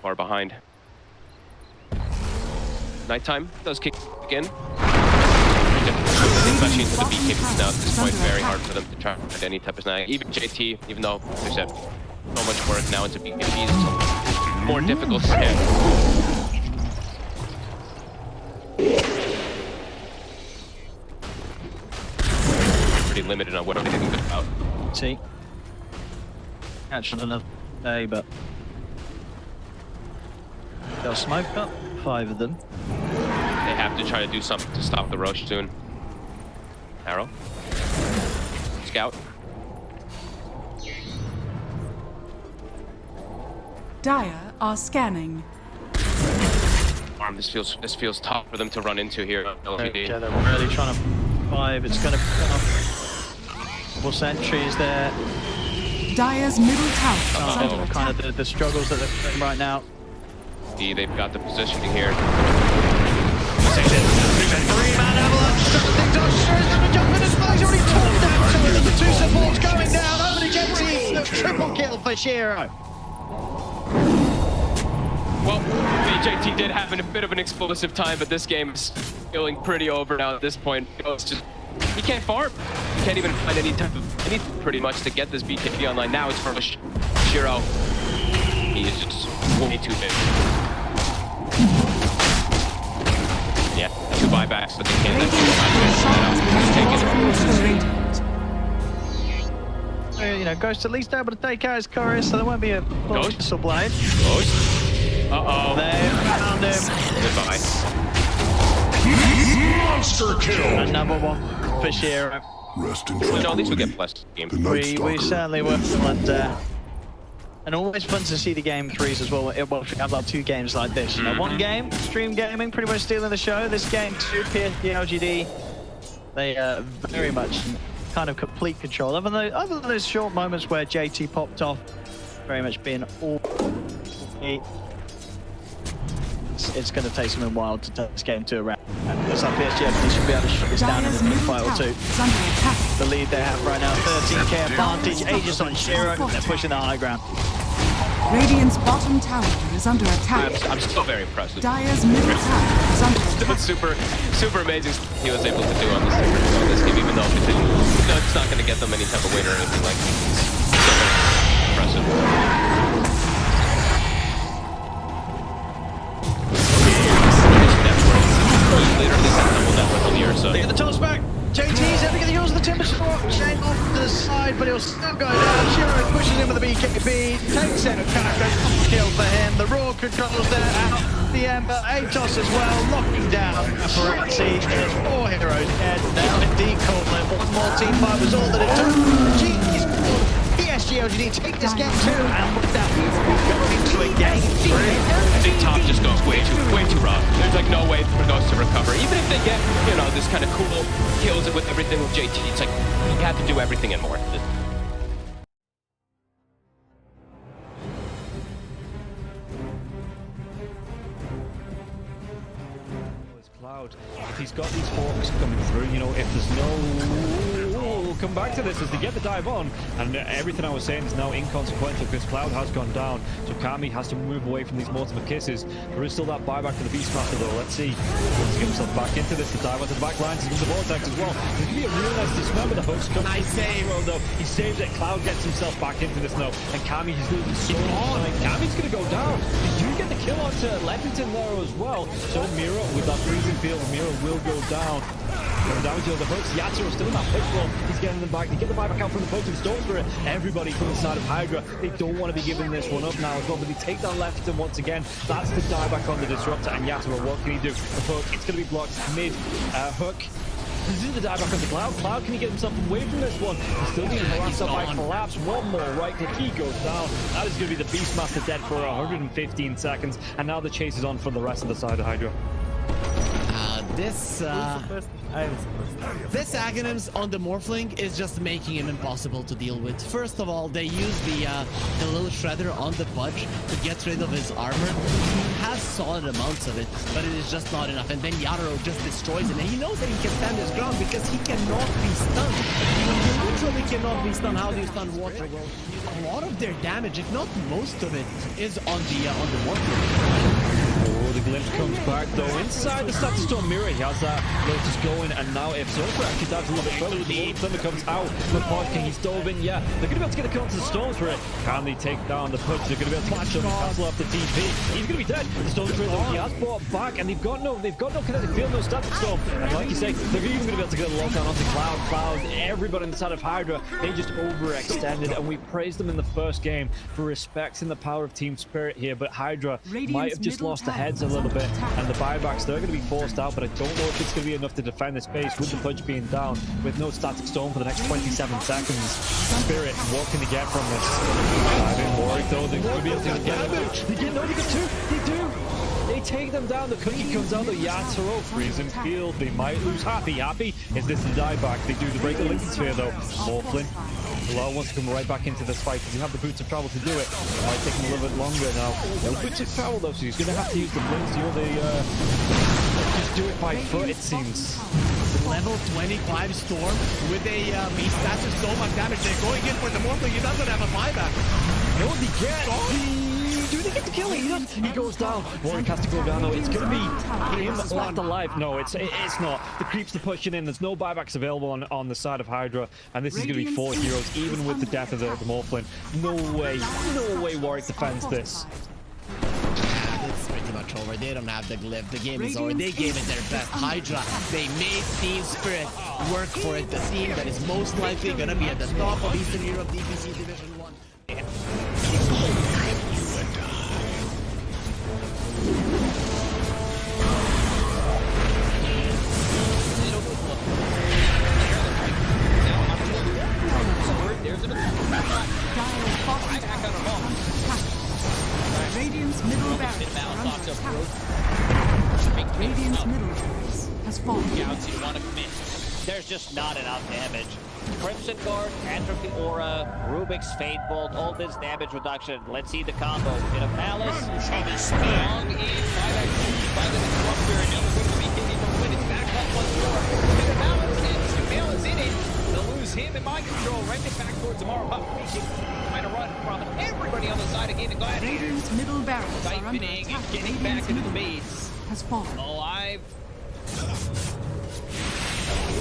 Far behind. Nighttime does kick again. Especially into the BKBs now at this point, very hard for them to try to find any type of snag. Even JT, even though there's so much work now into BKBs, it's more difficult for him. Pretty limited on what I'm thinking about. See? Catch another day, but they'll smoke up 5 of them. They have to try to do something to stop the Roche soon. Arrow. Scout. Dire are scanning. This feels tough for them to run into here. LGD. Yeah, they're really trying to survive. It's going to pick up. Couple sentries there. Dire's middle tower is under attack. Kind of the struggles that they're facing right now. They've got the positioning here. Three-man avalanche. Aster is going to jump in as well. He's already torn down two of the two supports going down. Over to JT. The triple kill for Shiro. Well, JT did have a bit of an explosive time, but this game is feeling pretty over now at this point. It's just, he can't farm. He can't even find anything pretty much to get this BKB online. Now it's for Shiro. He is just way too big. Yeah, 2 buybacks, but they can't You know, Ghost at least able to take out his chorus, so there won't be a Ghost or Blade. Ghost. Uh-oh. They found him. Goodbye. Monster kill. Another one for Shiro. Rest in No, at least we get blessed game. We certainly will, and always fun to see the game threes as well. If we have like 2 games like this. You know, one game, Xtreme Gaming, pretty much stealing the show. This game, 2 PSG LGD. They very much kind of complete control. Other than those short moments where JT popped off, very much being all. It's going to take something wild to take this game to a round. And looks like PSG should be able to shut this down in a fight or 2. The lead they have right now, 13k advantage. Aegis on Shiro, they're pushing the high ground. Radiant's bottom tower is under attack. I'm still very impressed. Dire's middle tower is under attack. Super amazing he was able to do on this game, even though it's not going to get them any type of win or anything like that. Still very impressive. So. They get the toss back. JT's ever going to use the timber spot. Shane off to the side, but he'll still go down. Shiro pushes him with the BKB. Takes in a kill for him. The raw controls there out. The Ember, Atos as well, locking down Paparazzi. There's 4 heroes dead. Now indeed Coldlet. One more team fight was all that it took. Jeez, PSG LGD take this game too. And with that, we go into a game 3. I think top just goes way too rough. There's like no way for Ghost to recover. Even if they get, you know, this kind of cool kills with everything with JT, it's like you have to do everything and more. Cloud, if he's got these hawks coming through, you know, if there's no... We'll come back to this as they get the dive on, and everything I was saying is now inconsequential because Cloud has gone down, so Kami has to move away from these multiple kisses. There is still that buyback for the Beastmaster though. Let's see. Let's get himself back into this. The dive onto the back lines into the vortex as well. There's going to be a real nice dismember. The hooks come. Nice save though. He saves it. Cloud gets himself back into this now, and Kami is losing so much. Kami's going to go down. You get the kill onto Leppington there as well. So Mira with that freezing field, Mira will go down. Coming down to the hooks. Yatoro still in that push wall. He's getting them back. They get the buyback out from the post and Storm Spirit. Everybody from the side of Hydra. They don't want to be giving this one up now as well, but they take down Leppington once again. That's the dieback on the Disruptor, and Yatoro, what can he do? The hook, it's going to be blocked mid hook. This is the dieback on the Cloud. Cloud, can he get himself away from this one? He's still being harassed by Collapse. One more right click, he goes down. That is going to be the Beastmaster dead for 115 seconds, and now the chase is on for the rest of the side of Hydra. This Aghanims on the Morphling is just making him impossible to deal with. First of all, they use the little shredder on the Pudge to get rid of his armor. He has solid amounts of it, but it is just not enough. And then Yatoro just destroys him, and he knows that he can stand his ground because he cannot be stunned. He literally cannot be stunned. How do you stun water? Well, a lot of their damage, if not most of it, is on the Morphling. Oh, the glimpse comes back though. Inside the Status Storm mirror, he has that Lotus going, and now if Zofra actually dives a little bit further with the Water Thunder comes out. The Pod King, he's dove in, yeah. They're going to be able to get the kill onto the Storms for it. Can they take down the Pudge? They're going to be able to catch him and cancel off the TP. He's going to be dead. The Storms for it though, he has brought back, and they've got no kinetic field, no Static Storm. And like you say, they're even going to be able to get a lockdown onto Cloud, everybody on the side of Hydra. They just overextended, and we praised them in the first game for respecting the power of team spirit here, but Hydra might have just lost the heads a little bit, and the buybacks, they're going to be forced out, but I don't know if it's going to be enough to defend this base with the Pudge being down, with no static storm for the next 27 seconds. Spirit, what can they get from this? I've been worried though, they're going to be able to get them. They get two, they do! They take them down, the cookie comes out, the Yatoro freezing field, they might lose. Happy is this the dieback? They do the break the Lincoln Sphere though. Morphlin, Bilal wants to come right back into this fight because you have the boots of travel to do it. It might take him a little bit longer now. No boots of travel though, so he's going to have to use the blinks, just do it by foot it seems. Level 25 Storm with a beast that's so much damage. They're going in for the Morphling, he doesn't have a buyback. No, they get do they get the kill? He goes down. Warwick has to go down. No, it's going to be him left alive. No, it's not. The creeps are pushing in. There's no buybacks available on the side of Hydra, and this is going to be 4 heroes, even with the death of the Morphlin. No way Warwick defends this. It's pretty much over. They don't have the glyph. The game is over. They gave it their best. Hydra, they made Team Spirit work for it. The team that is most likely going to be at the top of Eastern Europe DPC Division 1. There's a Radiant's middle barracks are under attack. Radiant's middle barracks has fallen. Gouts, you want to commit. There's just not enough damage. Crimson Guard, Atrophy Aura, Rubik's Fate Bolt, all this damage reduction. Let's see the combo. Bit of Malice. strong in by the Disruptor, and now they're going to be hitting from when it's back up once more. Bit of Malice, and Sumail is in it. They'll lose him in mind control. Right back towards tomorrow. Trying to run from everybody on the side of Gaimin Gladiators. Radiant's middle barracks are under Siphoning attack. and getting back into the base. Has fallen. Alive.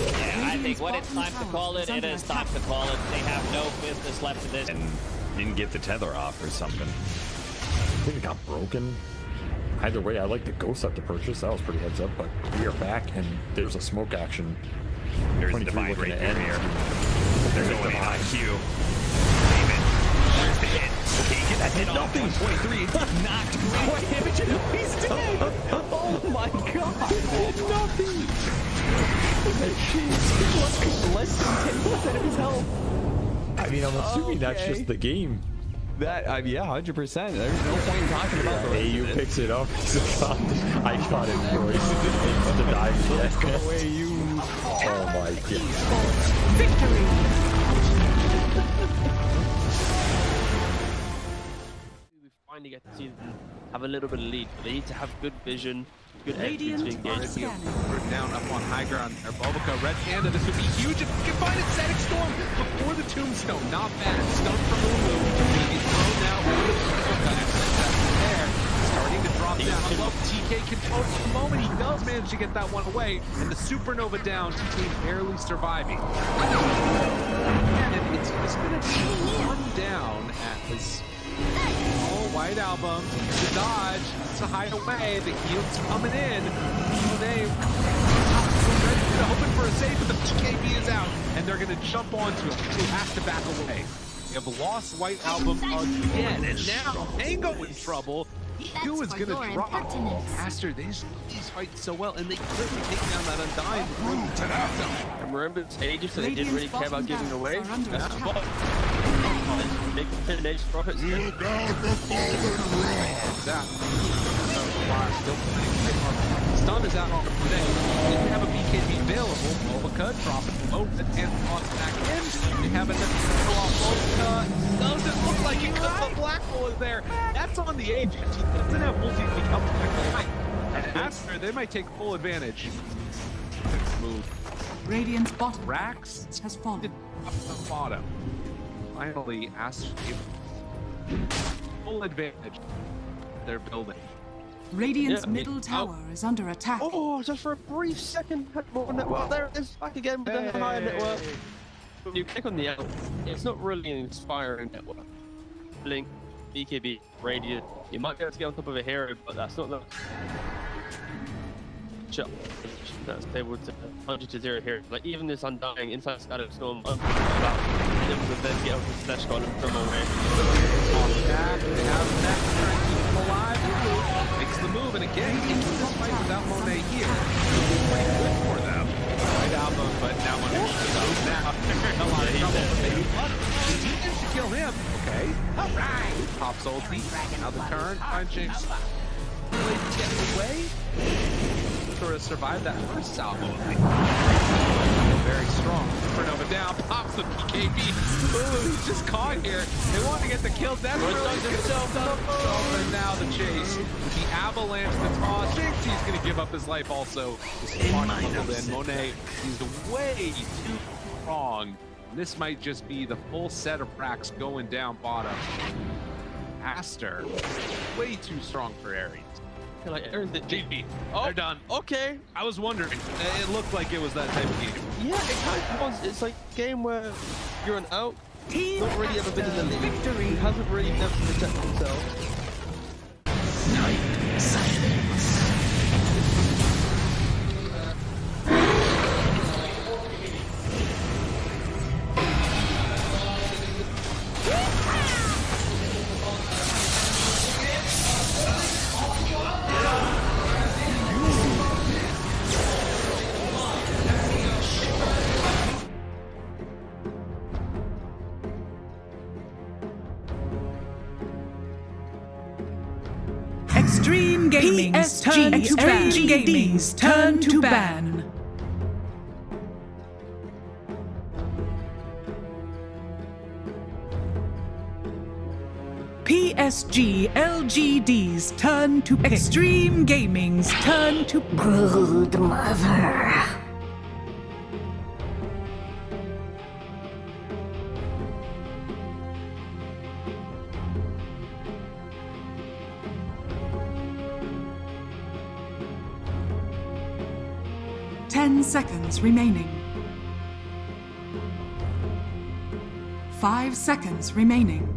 Yeah, I think when it's time to call it, it is time to call it. They have no business left in this. And didn't get the tether off or something. I think it got broken. Either way, I like the ghost up to purchase. That was pretty heads up, but we are back and there's a smoke action. There's a divide right there. They're going in on Q. There's the hit. Okay, get that hit off. 123. Knocked. What damage? He's dead. Oh my god. Nothing. Less than 10% of his health. I mean, I'm assuming that's just the game. That, yeah, 100%. There's no point in talking about the AU picks it up. I got it, boys. It's the dive. Go away, you. Oh my god. Victory! We finally get to see them have a little bit of lead, but they need to have good vision, good entry to engage. We're down up on high ground. Our Bulbica, Red Panda, this would be huge if we can find a Static Storm before the Tombstone. Not bad. Stone from Ooredoo. He's thrown now over the Bulbica. There. Starting to drop down. I love TK control for the moment. He does manage to get that one away. And the Supernova down. TK barely surviving. And it's just going to be one down at this. Oh, White Album, the dodge, to hide away, the heal's coming in. They hoping for a save, but the PKB is out, and they're going to jump onto him. He has to back away. They have lost White Album again, and now Tango in trouble. Q is going to drop. Aster, these fight so well, and they quickly take down that Undying before the Tombstone. And remember, it's ages, so they didn't really care about giving away. Big finish, profits. Stun is out on the play. They have a BKB available. Bulbica dropping below the 10th toss back in. They have a Bulbica. Doesn't look like it because the black hole is there. That's on the agent. He doesn't have multi become back. And Aster, they might take full advantage. Move. Radiant's bottom Rax has fallen. Up the bottom. Finally, Aster full advantage. They're building. Radiant's middle tower is under attack. Oh, just for a brief second, had more network. There it is, back again with the higher network. When you click on the L, it's not really an inspiring network. Blink, BKB, Radiant. You might be able to get on top of a hero, but that's not the shot that's able to 100-0 here. Like even this Undying inside Static Storm, able to then get up to Slash Golem from away. They have that trying to keep him alive. Makes the move, and again, into this fight without Monet here. Pretty good for them. Right album, but now Monet goes now. A lot of trouble, but maybe one. Continues to kill him. Okay. Alright. Pops ulti. Now the turn. Punching. Really getting away. Sort of survived that first salvo. Very strong. Supernova down. Pops the PKB. Ooh, he's just caught here. They want to get the kill. Desperately. And now the chase. With the avalanche, the toss. Thinks he's going to give up his life also. This is Monet. He's way too strong. This might just be the full set of racks going down bottom. Aster, way too strong for Ares. Like Ares did GP. Oh, they're done. Okay. I was wondering. It looked like it was that type of game. Yeah, it kind of was. It's like a game where you're an out, not really ever been in the league. Victory. He hasn't really been able to protect himself. Night silence. Xtreme Gaming's turn to ban. LGD's turn to ban. PSG LGD's turn to pick. Xtreme Gaming's turn to Brood Mother. Seconds remaining. 5 seconds remaining.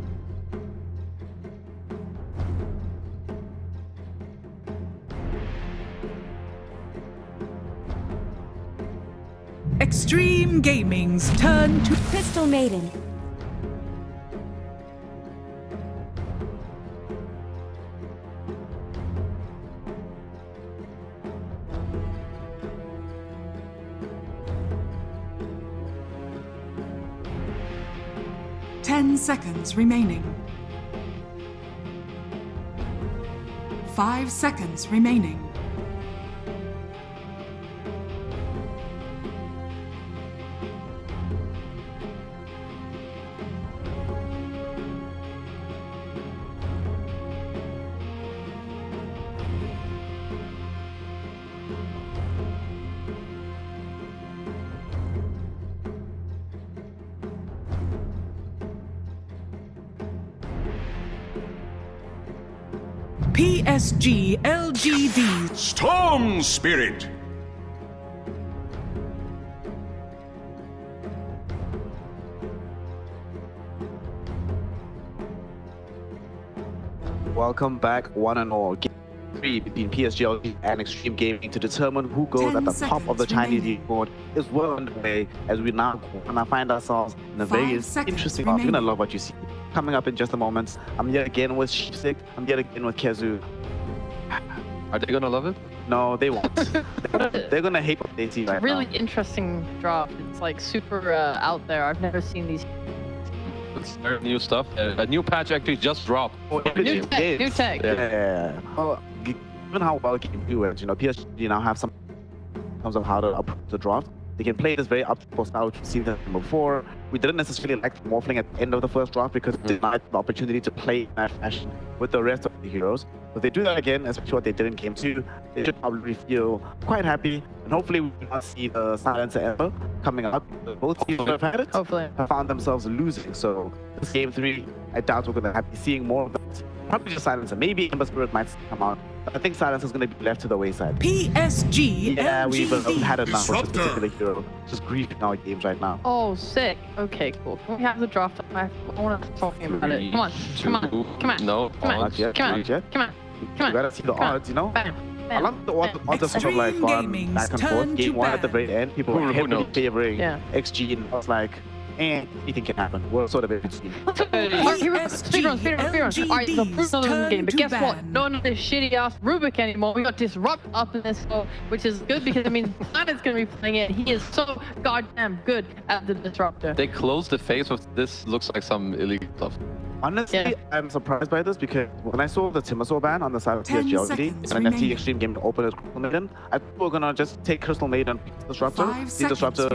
Xtreme Gaming's turn to Pistol Maiden. Seconds remaining. 5 seconds remaining. PSG LGD Storm Spirit. Welcome back, one and all. Game 3 between PSG LGD and Xtreme Gaming to determine who goes at the top of the Chinese leaderboard is well underway as we now find ourselves in a very interesting round. You're gonna love what you see. Coming up in just a moment. I'm yet again with Sheepstick. I'm yet again with Kezu. Are they gonna love it? No, they won't. They're gonna hate what they see right really now. interesting draft. It's like super out there. I've never seen these. It's new stuff. A new patch actually just dropped. New tech. New tech. Yeah. Well, given how well Game 2 is, PSG now have some in terms of how to approach the draft. They can play this very up-close style, which we've seen them before. We didn't necessarily like Morphling at the end of the first draft because it denied the opportunity to play in that fashion with the rest of the heroes. But they do that again, especially what they did in Game 2. They should probably feel quite happy, and hopefully we will not see the Silencer ever coming up. Both teams have had it, have found themselves losing. So this Game 3, I doubt we're going to be seeing more of that. Probably just Silencer. Maybe Ember Spirit might come out. I think Silencer is going to be left to the wayside. PSG Yeah, we've had enough of this Disruptor. particular hero. Just griefing our games right now. Oh, sick. Okay, cool. Can we have the draft? I want to talk about it. Come on. Come on. Come on. No, Come on. Not yet. Come on. Not yet. Come on. Come on. You gotta see the odds, you know? Bam. I love the odds sort of like gone back and forth. Game 1 at the very end, people were heavily favoring XG, and I was like, anything can happen. We're sort of in between. Speedrun. Alright, the Bruno game, but guess what? None of this shitty ass Rubik anymore. We got Disrupt up in this, which is good because it means Planet's gonna be playing it. He is so goddamn good at the Disruptor. They closed the face of this. Looks like some illegal stuff. Honestly, I'm surprised by this because when I saw the Timbersaw ban on the side of PSG LGD and then the Xtreme game to open as Crystal Maiden, I thought we were gonna just take Crystal Maiden Disruptor, see Disruptor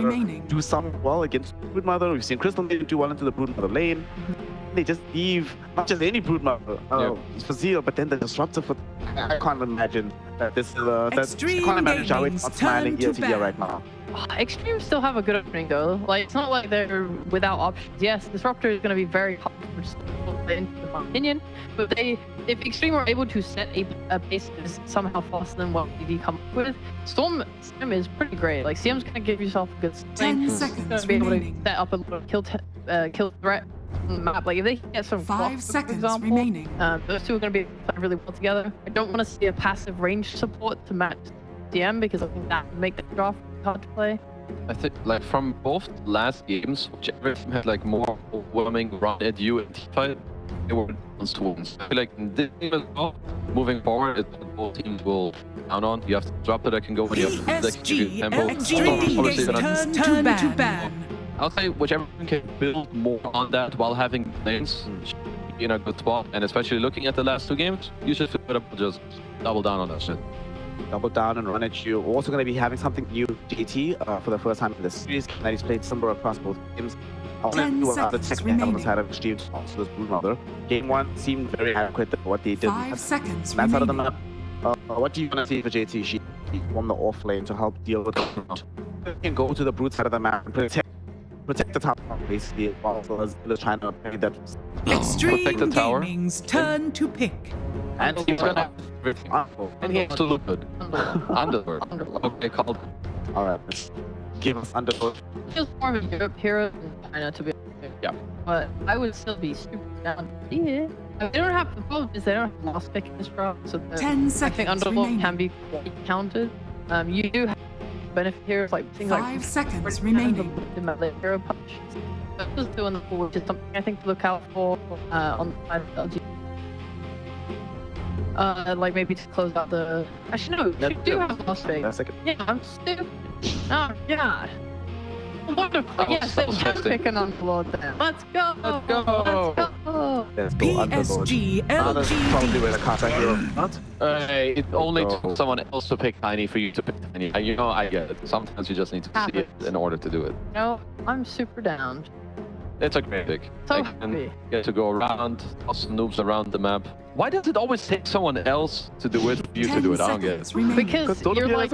do something well against Broodmother. We've seen Crystal Maiden do well into the Broodmother lane. They just leave not just any Broodmother for Zeal, but then the Disruptor for. I can't imagine that this is I can't imagine Jawed's not smiling ear to ear right now. Xtreme still have a good opening though. Like it's not like they're without options. Yes, Disruptor is going to be very hard in my opinion, but if Xtreme are able to set a pace that is somehow faster than what DD come up with, Storm is pretty great. Like CM's going to give yourself a good 10 seconds going to be able remaining. to set up a little kill threat map. Like if they can get some 5 seconds for example, remaining. those two are going to be playing really well together. I don't want to see a passive range support to match DM because I think that would make the draft hard to play. I think, like, from both last games, whichever team had like more overwhelming run at you and teamfight, they were ones to wins. I feel like in this game as well, moving forward, it's what both teams will count on. You have to drop that I can go when you have that can give you tempo. Turn to ban. I'll say whichever can build more on that while having lanes in a good spot, and especially looking at the last two games, you should feel better just double down on that shit. Double down and run at you. We're also going to be having something new, JT, for the first time in the series. That he's played Tundra across both games. I want to do another tech on the side of Xtreme also this Broodmother. Game 1 seemed very adequate at what they did. 5 seconds that side of the remaining. map. What do you want to see for JT? She won the off lane to help deal with it. You can go to the Brood side of the map and protect the top basically, while as trying to carry that. Extreme Gaming's turn to pick. And he's gonna have everything. And he has to look good. Underworld. Okay, called. Alright, give us Underworld. Feels more of a Europe hero than China to be honest. Yeah. But I would still be super down to see it. I mean, they don't have the problem is they don't have last pick in this draft, so 10 I seconds think Underworld remaining. can be quite counted. You do have benefit heroes like things 5 like seconds remaining. the hero punch. So just doing the full, which is something I think to look out for on the side of LG. Like maybe to close out the. Actually, no, you do have last pick. Yeah, I'm stupid. Oh god. Wonderful. Yes, they can pick an Underlord there. Let's go. Let's go. Let's go. Let's go PSG LGD. Probably with a contact hero. Not? It only took someone else to pick Tiny for you to pick Tiny. And you know, I get it. Sometimes you just need to see it in order to do it. No, I'm super down. It's a great pick. So happy. Get to go around, toss noobs around the map. Why does it always take someone else to do it for you to do it? I don't get it. Because you're like,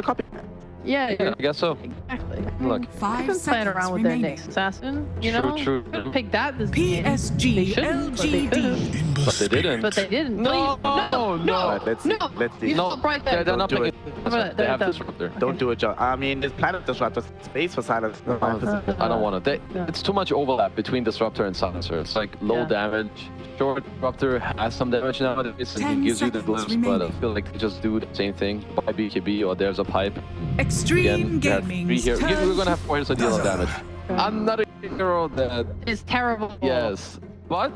yeah, I guess so. Exactly. Look. 5 They've been playing around with their remaining. next assassin, you know? True. Could pick that this PSG LGD. But they didn't. But they didn't. No. Let's see. You No, stop right there. They're not do picking. They have Disruptor. Don't do it, John. I mean, this planet Disruptor space for silence. I don't want to. It's too much overlap between Disruptor and Silencer. It's like low damage. Short Disruptor has some damage nowadays, and 10 he gives you the seconds glimpse, but I remaining. feel like they just do the same thing. Buy BKB or there's a pipe. Extreme Gaming's We're turn. gonna have 4 years to deal with damage. I'm not a hero that It's terrible. Yes. But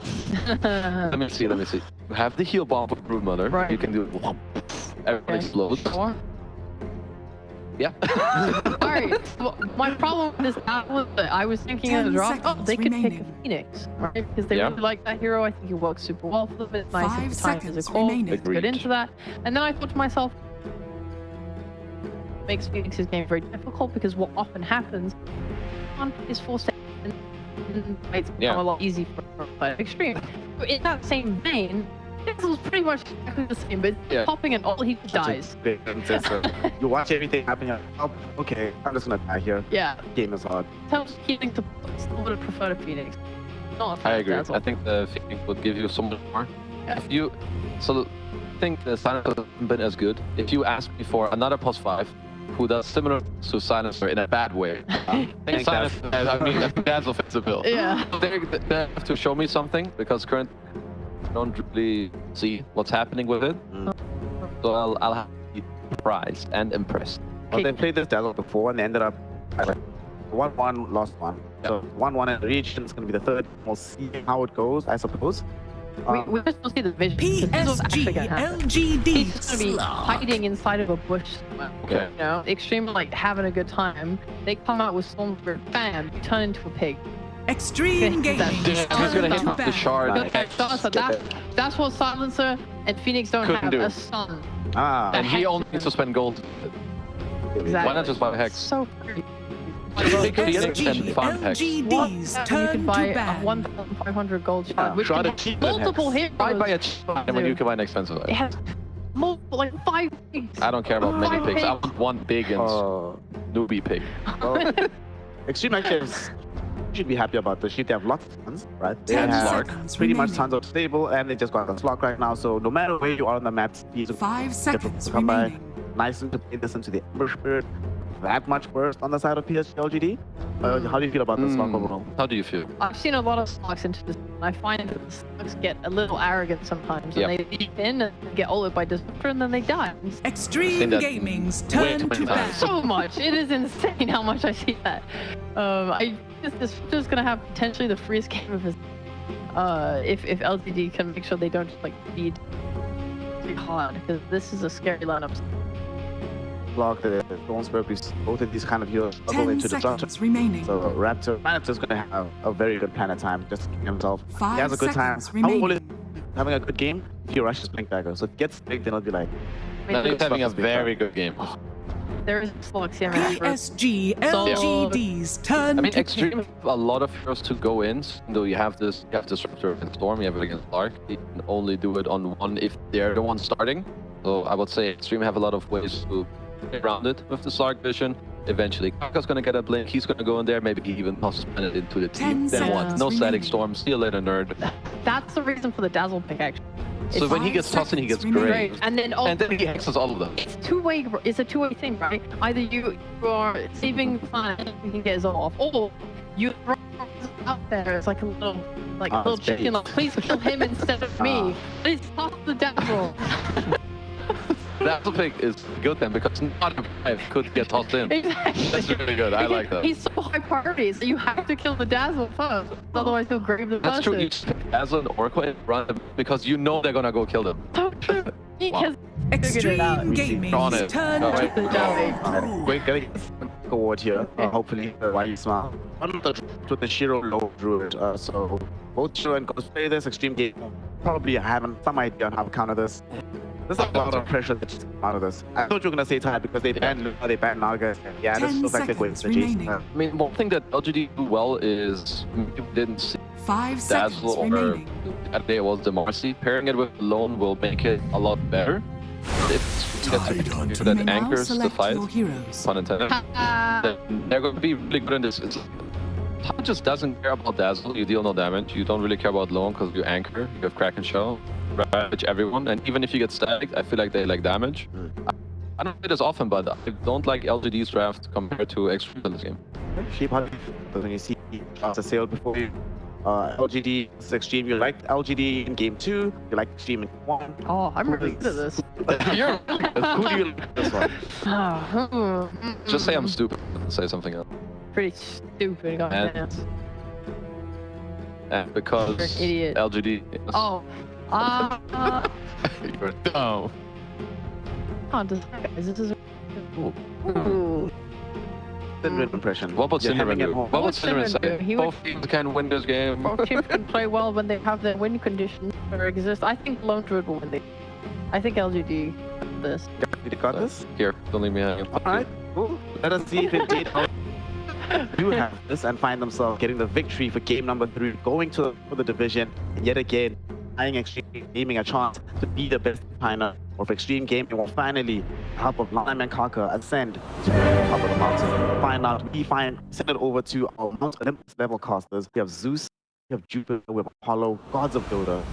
let me see. You have the heal bomb for Broodmother. Right. You can do it. Everything explodes. Yeah. Alright, well, my problem with this battle was that I was thinking of the draft, they could pick a Phoenix, right? Because they really like that hero. I think he works super well for them. It's nice 5 at the time as seconds a core. remaining. Let's get into that. And then I thought to myself, makes Phoenix's game very difficult because what often happens, one is forced to it's become a lot easy for player Xtreme. So in that same vein, this was pretty much exactly the same, but popping and all he dies. You watch everything happening. Oh, okay, I'm just gonna die here. Yeah. Game is hard. Tells Healing to still would have preferred a Phoenix. Not a I agree. Dazzle. I think the Phoenix would give you so much more. If you, so I think the Silencer hasn't been as good. If you ask me for another +5 who does similar to Silencer in a bad way, I think Silencer, I mean, that's offensive build. Yeah. They have to show me something because currently I don't really see what's happening with it. So I'll have to be surprised and impressed. Well, they played this Dazzle before and they ended up 1-1, lost 1. So 1-1 in the region. It's going to be the third. We'll see how it goes, I suppose. We just don't see the vision. PSG LGD. He's just gonna be hiding inside of a bush somewhere. Okay. You know, Xtreme like having a good time. They come out with Stormford, bam, you turn into a pig. Extreme Gaming. He's gonna hit the shard. That's what Silencer and Phoenix don't Couldn't have, do. a sun. And he only needs to spend gold. Exactly. Why not just buy Hex? So free. And farm Hex. LGD's You turn can buy to a ban. 1,500 gold shard, which Shard can of cheap have multiple Hex. heroes. Buy a cheap one when you can buy an expensive It one. has multiple, like 5 pigs. I don't care about many 5 pigs. I pigs. want one big and newbie pig. Extreme actually should be happy about this. They have lots of tons, right? They 10 have seconds pretty much remaining. tons of stable, and they just got the slot right now. So no matter where you are on the map, these 5 seconds come by. remaining. Nice to play this into the Ember Spirit. That much worse on the side of PSG LGD. How do you feel about this slot overall? How do you feel? I've seen a lot of slugs into this, and I find that the slugs get a little arrogant sometimes, and they leap in and get ulted by Disruptor, and then they die. Extreme Gaming's turn to ban. So much. It is insane how much I see that. I think this is gonna have potentially the freest game of his. If LGD can make sure they don't just like feed hard, because this is a scary lineup. Block the Stormsburg, both of these kind of heroes struggle 10 into the junction. seconds remaining. So Raptor's going to have a very good planet time, just to keep himself. 5 He has a good time. seconds remaining. How old is having a good game? If he rushes Blink Dagger. So if he gets Blink, then he'll be like... No, he's having a very good game. There is slugs here. man. PSG LGD's turn I mean, to Xtreme pick. have a lot of heroes to go in. Though you have Disruptor and Storm, you have it against Dark. You can only do it on one if they're the one starting. So I would say Xtreme have a lot of ways to get around it with the Sark vision. Eventually, Kaka's gonna get a blink. He's gonna go in there. Maybe he even tosses it into the team. Then what? No static storm. See you later, nerd. That's the reason for the Dazzle pick, actually. So when he gets tossed in, he gets great. And then he hexes all of them. It's two-way. It's a two-way thing, right? Either you are saving fun and he can get his off, or you throw out there. It's like a little chicken. Like, please kill him instead of me. Please toss the Dazzle. Dazzle pick is good then, because not a 5 could get tossed in. Exactly. That's really good. I like that. He's so high priority, so you have to kill the Dazzle first. Otherwise, he'll grave the That's true. You person. just pick Dazzle and Oracle and run them because you know they're gonna go kill them. So true. He has figured it out. Extreme Gaming's turn to pick. Quick, getting forward here. Hopefully, while he's smart. On to the Shiro low druid. So both Shiro and Ghost play this. Extreme Game probably having some idea on how to counter this. There's a lot of pressure that's out of this. I thought you were gonna say Tide because they banned Naga. Yeah, this feels like they're going to the Jason. I mean, one thing that LGD do well is you didn't see 5 Dazzle seconds or remaining. that day was the Marcy. Pairing it with Lone will make it a lot better. If you get to that Now anchors the select fight, your heroes. pun intended, then they're going to be really good in this. Tide just doesn't care about Dazzle. You deal no damage. You don't really care about Lone because you anchor. You have Kraken Shell. Ravage everyone, and even if you get stacked, I feel like they like damage. I don't play this often, but I don't like LGD's draft compared to Xtreme in this game. Sheep, how do you feel when you see a sale before you? LGD is Extreme. You liked LGD in game 2. You liked Extreme in 1. Oh, I'm really good at this. Who do you like this one? Just say I'm stupid and say something else. Pretty stupid. Goddamn. And because You're an idiot. LGD. Oh. You're dumb. Oh, this is. Ooh. Cinnamon impression. What about You're Cinnamon having do? it home. What would Cinnamon say? He would- Both teams can win this game. Both teams can play well when they have their win conditions or exist. I think Lone Druid will win this. I think LGD got this. You got this? Here, don't leave me hanging. Alright, cool. Let us see if indeed do have this and find themselves getting the victory for game number 3, going for the division, and yet again, eyeing Extreme Gaming a chance to be the best designer of Extreme Gaming will finally help of Lime and Kaka ascend to the top of the mountain. Find out, send it over to our Mount Olympus level casters. We have Zeus, we have Jupiter, we have Apollo, gods of Dota.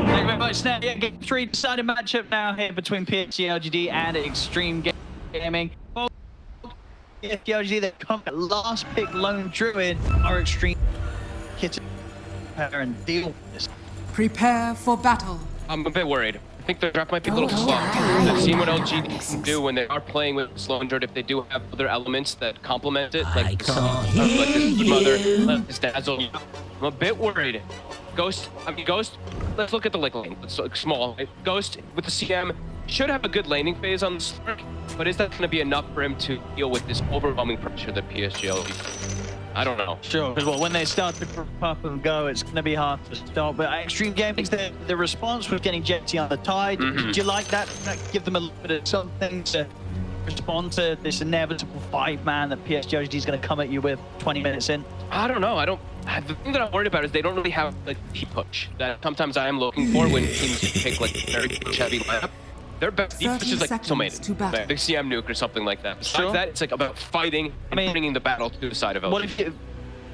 Thank you very much. Now, yeah, game 3 decided matchup now here between PSG LGD and Extreme Gaming. Both PSG LGD that come at last pick Lone Druid are Extreme hit and deal with this. Prepare for battle. I'm a bit worried. think the draft might be a little slow. I've seen what LGD can do when they are playing with slow and if they do have other elements that complement it, like this mother, this dazzle. I'm a bit worried. Ghost, let's look at the lane. Let's look small. Right? Ghost with the CM should have a good laning phase on the start, but is that going to be enough for him to deal with this overwhelming pressure that PSG LGD? I don't know. Sure, because well, when they start to group up and go, it's going to be hard to stop. But Xtreme Gaming's the response was getting JT on the tide. Do you like that? Give them a little bit of something to respond to this inevitable 5-man that PSG LGD is going to come at you with 20 minutes in? I don't know. The thing that I'm worried about is they don't really have like deep push that sometimes I am looking for when teams pick like a very push-heavy lineup. Their best deep push is like Tomato, like big CM nuke or something like that. Besides that, it's like about fighting and bringing the battle to the side of LG. What if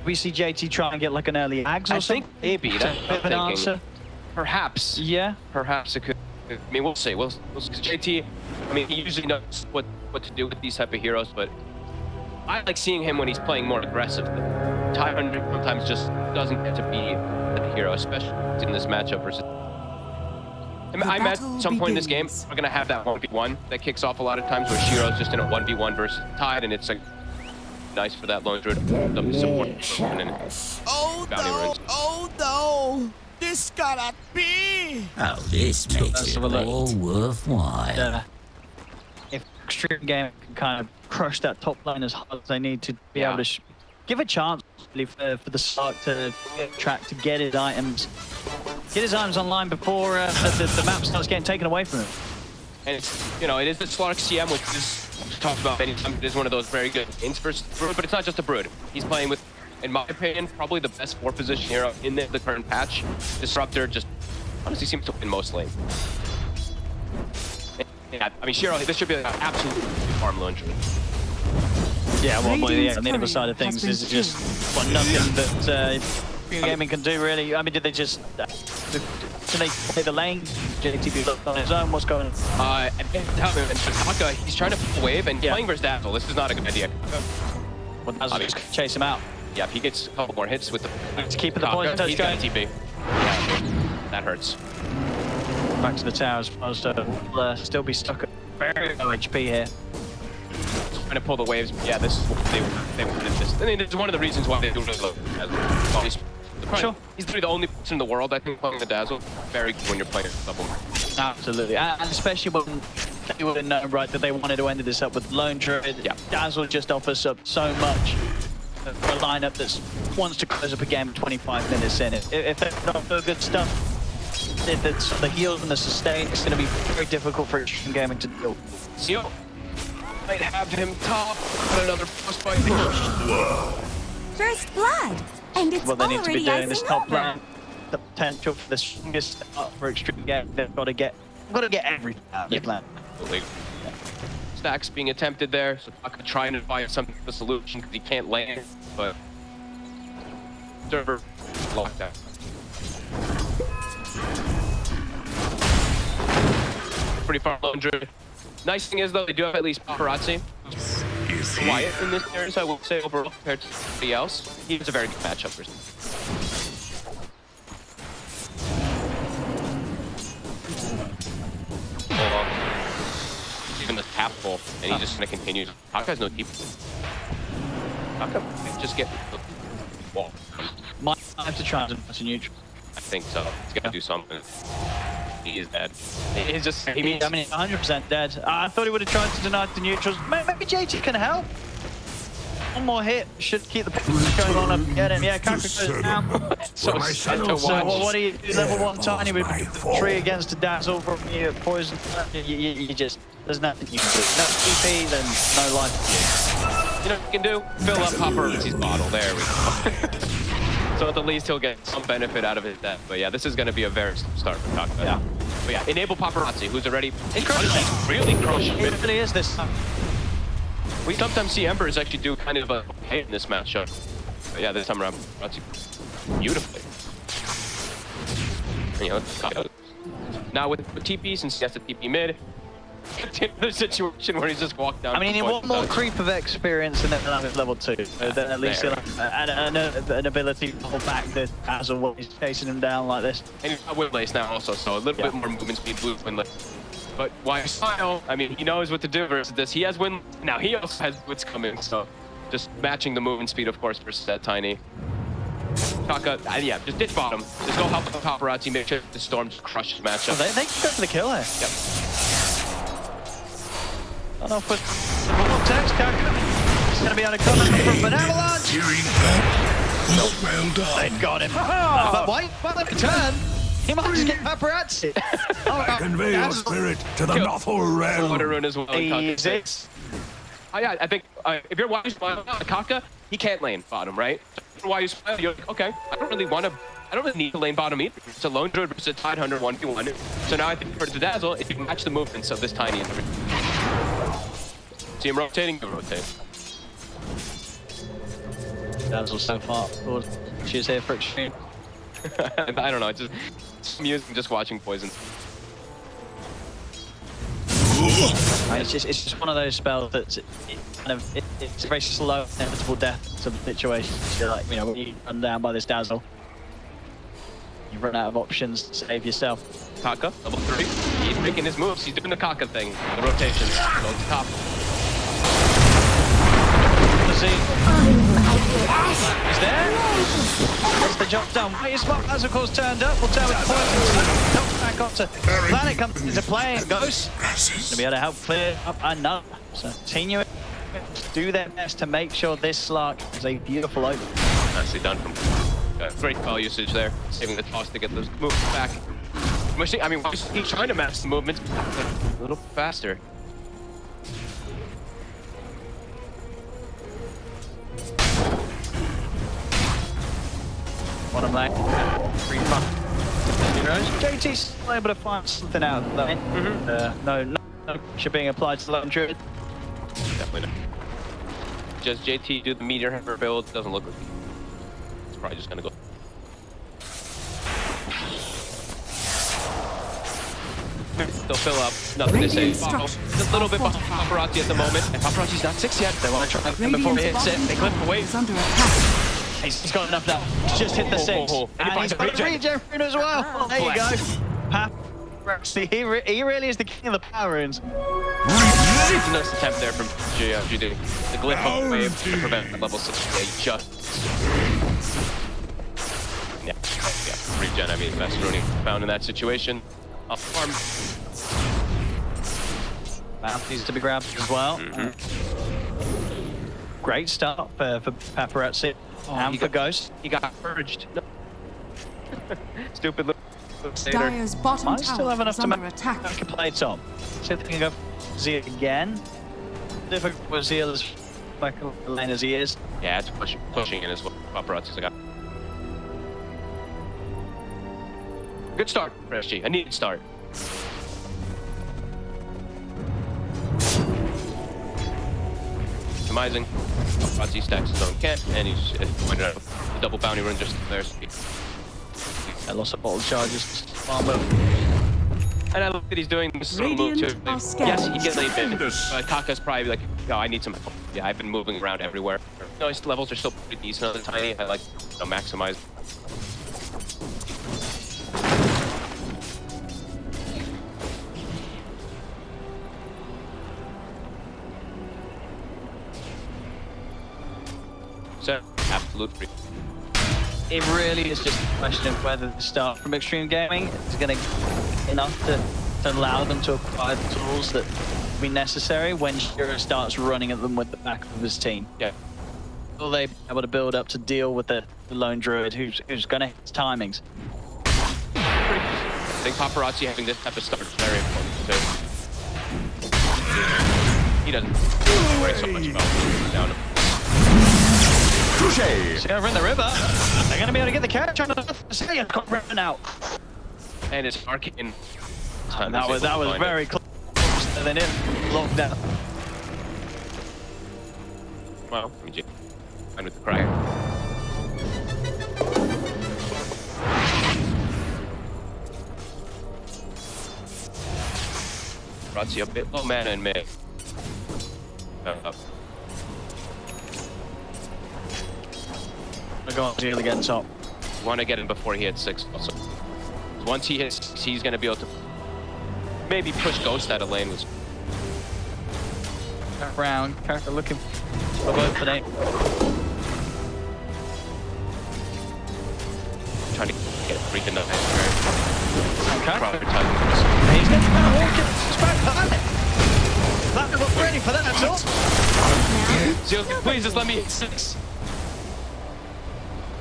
we see JT try and get like an early Ags or something? I think maybe that's what I'm thinking. Perhaps. Yeah. Perhaps it could. I mean, we'll see. We'll see. JT, I mean, he usually knows what to do with these type of heroes, but I like seeing him when he's playing more aggressive. Tundra sometimes just doesn't get to be a hero, especially in this matchup versus. I met at some point in this game, we're going to have that 1v1 that kicks off a lot of times where Shiro's just in a 1v1 versus Tide, and it's like nice for that lone druid to support. Oh no! This cannot be! Oh, this makes it all worthwhile. If Xtreme Gaming can kind of crush that top lane as hard as they need to be able to give a chance really, for the start to get track to get his items. Get his items online before the map starts getting taken away from him. And it's, you know, it is the Slark CM, which is talked about many times. It is one of those very good lanes versus Brood, but it's not just a Brood. He's playing with, in my opinion, probably the best 4-position hero in the current patch. Disruptor just honestly seems to win most lanes. Yeah, I mean, Shiro, this should be an absolute farm lone druid. Yeah, well, on the other side of things is just nothing that Xtreme Gaming can do, really. I mean, did they just... Can they play the lane? JTB looked on his own, what's going on? Taka, he's trying to pull a wave and playing versus Dazzle. This is not a good idea. Well, Dazzle just chase him out. Yeah, if he gets a couple more hits with the... He's keeping the poison touch going. He's got a TP. Yeah, that hurts. Back to the towers. Will still be stuck at very low HP here. Trying to pull the waves. Yeah, this is what they wanted this. I mean, it's one of the reasons why they do really low. Sure. He's the only person in the world, I think, playing the Dazzle. Very good when you're playing double. Absolutely, and especially when they would have known, right, that they wanted to end this up with Lone Druid. Yeah. Dazzle just offers up so much for a lineup that wants to close up a game 25 minutes in. If they're not doing good stuff, if it's the heals and the sustain, it's going to be very difficult for Xtreme Gaming to deal. Seal might have him top, but another frostbite. First blood, and it's what they need to be doing this top over. lane. The potential for the strongest start for Xtreme Gaming, they've got to get everything out of the plan. Absolutely. Stacks being attempted there, so Taka trying to find something for the solution because he can't land, but server locked down. Pretty far Lone Druid. Nice thing is though, they do have at least paparazzi. Quiet in this series, I would say overall compared to somebody else. He was a very good matchup for him. Even the tap full, and he's just gonna continue. Taka has no deep. Taka just get the wall. Might have to try to neutral. I think so. He's gonna do something. He is dead. He's just. I mean, 100% dead. I thought he would have tried to deny the neutrals. Maybe JT can help. One more hit should keep the push going on and get him. Yeah, Kaka goes down. So what do you do? Level 1 tiny with 3 against a Dazzle from you, poison. You just, there's nothing you can do. No TP, then no life for you. You know what you can do? Fill up Paparazzi's bottle. There we go. So at the least he'll get some benefit out of his death. But yeah, this is going to be a very slow start for Taka. Yeah. But yeah, enable Paparazzi, who's already... He's really crushing it. It really is this time. We sometimes see Embers actually do kind of a okay in this matchup. But yeah, this time around, Paparazzi beautifully. And, you know, now with TP, since he has to TP mid, the situation where he's just walked down. I mean, you want more creep of experience and then have level 2. Then at least he'll have an ability to hold back the Dazzle when he's chasing him down like this. And he's got Windlace now also, so a little bit more movement speed, blue Windlace. But why Smile? I mean, he knows what to do versus this. He has Wind. Now he also has what's coming, so just matching the movement speed, of course, versus that Tiny. Kaka, yeah, just ditch bottom. Just go help the paparazzi, make sure the Storm just crushes matchup. Oh, they can go for the kill here. Yep. Start off with the Vortex, Kaka. He's going to be undercover from an avalanche. Not well done. They got him. But wait, let me turn. He might just get paparazzi. Convey your spirit to the Nothul realm. Water rune as well. Easy. Oh, yeah, I think if you're Why You Smile, Kaka, he can't lane bottom, right? Why You Smile, you're like, okay, I don't really need to lane bottom either. It's a lone druid versus a Tide Hunter 1v1. So now I think for the Dazzle, if you can match the movements of this Tiny individual. See him rotating, you rotate. Dazzle so far. She's here for Xtreme. I don't know, it's amusing just watching Poison. It's just one of those spells that's it's a very slow, inevitable death sort of situation. You're like, you know, when you run down by this Dazzle, you run out of options to save yourself. Kaka, level 3. He's making his moves. He's doing the Kaka thing, the rotations. Go to top. He's there. Gets the job done. Wait, his spot has of course turned up. We'll turn with Poison. Comes back onto Planet, comes into play and goes. Gonna be able to help clear up another. So continue do their best to make sure this Slark is a beautiful open. Nicely done from great spell usage there, saving the toss to get those moves back. I mean, he's trying to match the movements a little faster. Bottom lane, free fun. JT's able to find something out of that. No pressure being applied to the lone druid. Definitely not. Just JT do the meteor hammer build, doesn't look like it's probably just gonna go. They'll fill up, nothing to say. Just a little bit behind paparazzi at the moment. And paparazzi's not 6 yet. They want to try him before he hits it. They clip away. He's got enough now. He's just hit the 6. And he's got a regen rune as well. There you go. He really is the king of the power runes. Nice attempt there from GD. The glyph of the wave to prevent level 68 just. Yeah, regen, I mean, best rune found in that situation. Up farm. Bounties to be grabbed as well. Great start for paparazzi. And for Ghost. He got purged. No. Stupid little. Dyer's bottom I still have enough to make attack. a play top. See if they can go Zeal again. Difficult with Zeal as back in the lane as he is. Yeah, it's pushing in as well. Paparazzi's got. Good start for SG. A needed start. Optimizing. Paparazzi stacks his own camp, and he's pointed out the double bounty run just there. I lost a bottle charges. And I look that he's doing this sort of move too. Yes, he gets late in, but Kaka's probably like, oh, I need some help. Yeah, I've been moving around everywhere. Noise levels are still pretty decent on the Tiny. I like, maximize. So, absolute free. It really is just a question of whether the start from Xtreme Gaming is going to be enough to allow them to acquire the tools that will be necessary when Shiro starts running at them with the back of his team. Yeah. Will they be able to build up to deal with the lone druid who's going to hit his timings? I think paparazzi having this type of start is very important too. He doesn't worry so much about down him. He's over in the river. They're going to be able to get the catch on the Sicilian run out. And it's arcane. That was very close. And then it locked down. Well, fine with the crack. Paparazzi a bit low mana in mid. We're going to again top. You want to get him before he hits 6 also. Once he hits 6, he's going to be able to maybe push Ghost out of lane. Round, character looking for both for Nate. Trying to get freaking up. Okay. Prioritizing He's going to walk it. He's back behind it. Not ready for that at all. Zeal, please just let me hit 6.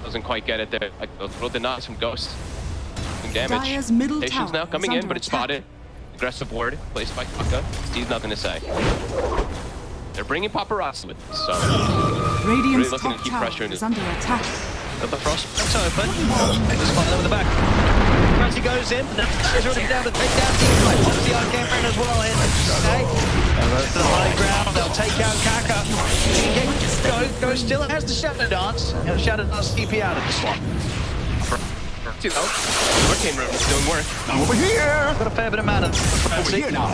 Doesn't quite get it there. Like a little denies from Ghost. Some damage. Patience now coming in, but it's spotted. Aggressive ward placed by Kaka. Steve's nothing to say. They're bringing paparazzi with this, so really looking to keep pressuring this. Under attack. The frost's open. Just find over the back. As he goes in, he's running down to take down Gigabyte. Pops the arcane friend as well in. Okay. To the high ground, they'll take out Kaka. Go still has the Shadow Dance. And the Shadow Dance TP out of this one. Arcane Room is doing work. Over here! Got a fair bit of mana. Over here now.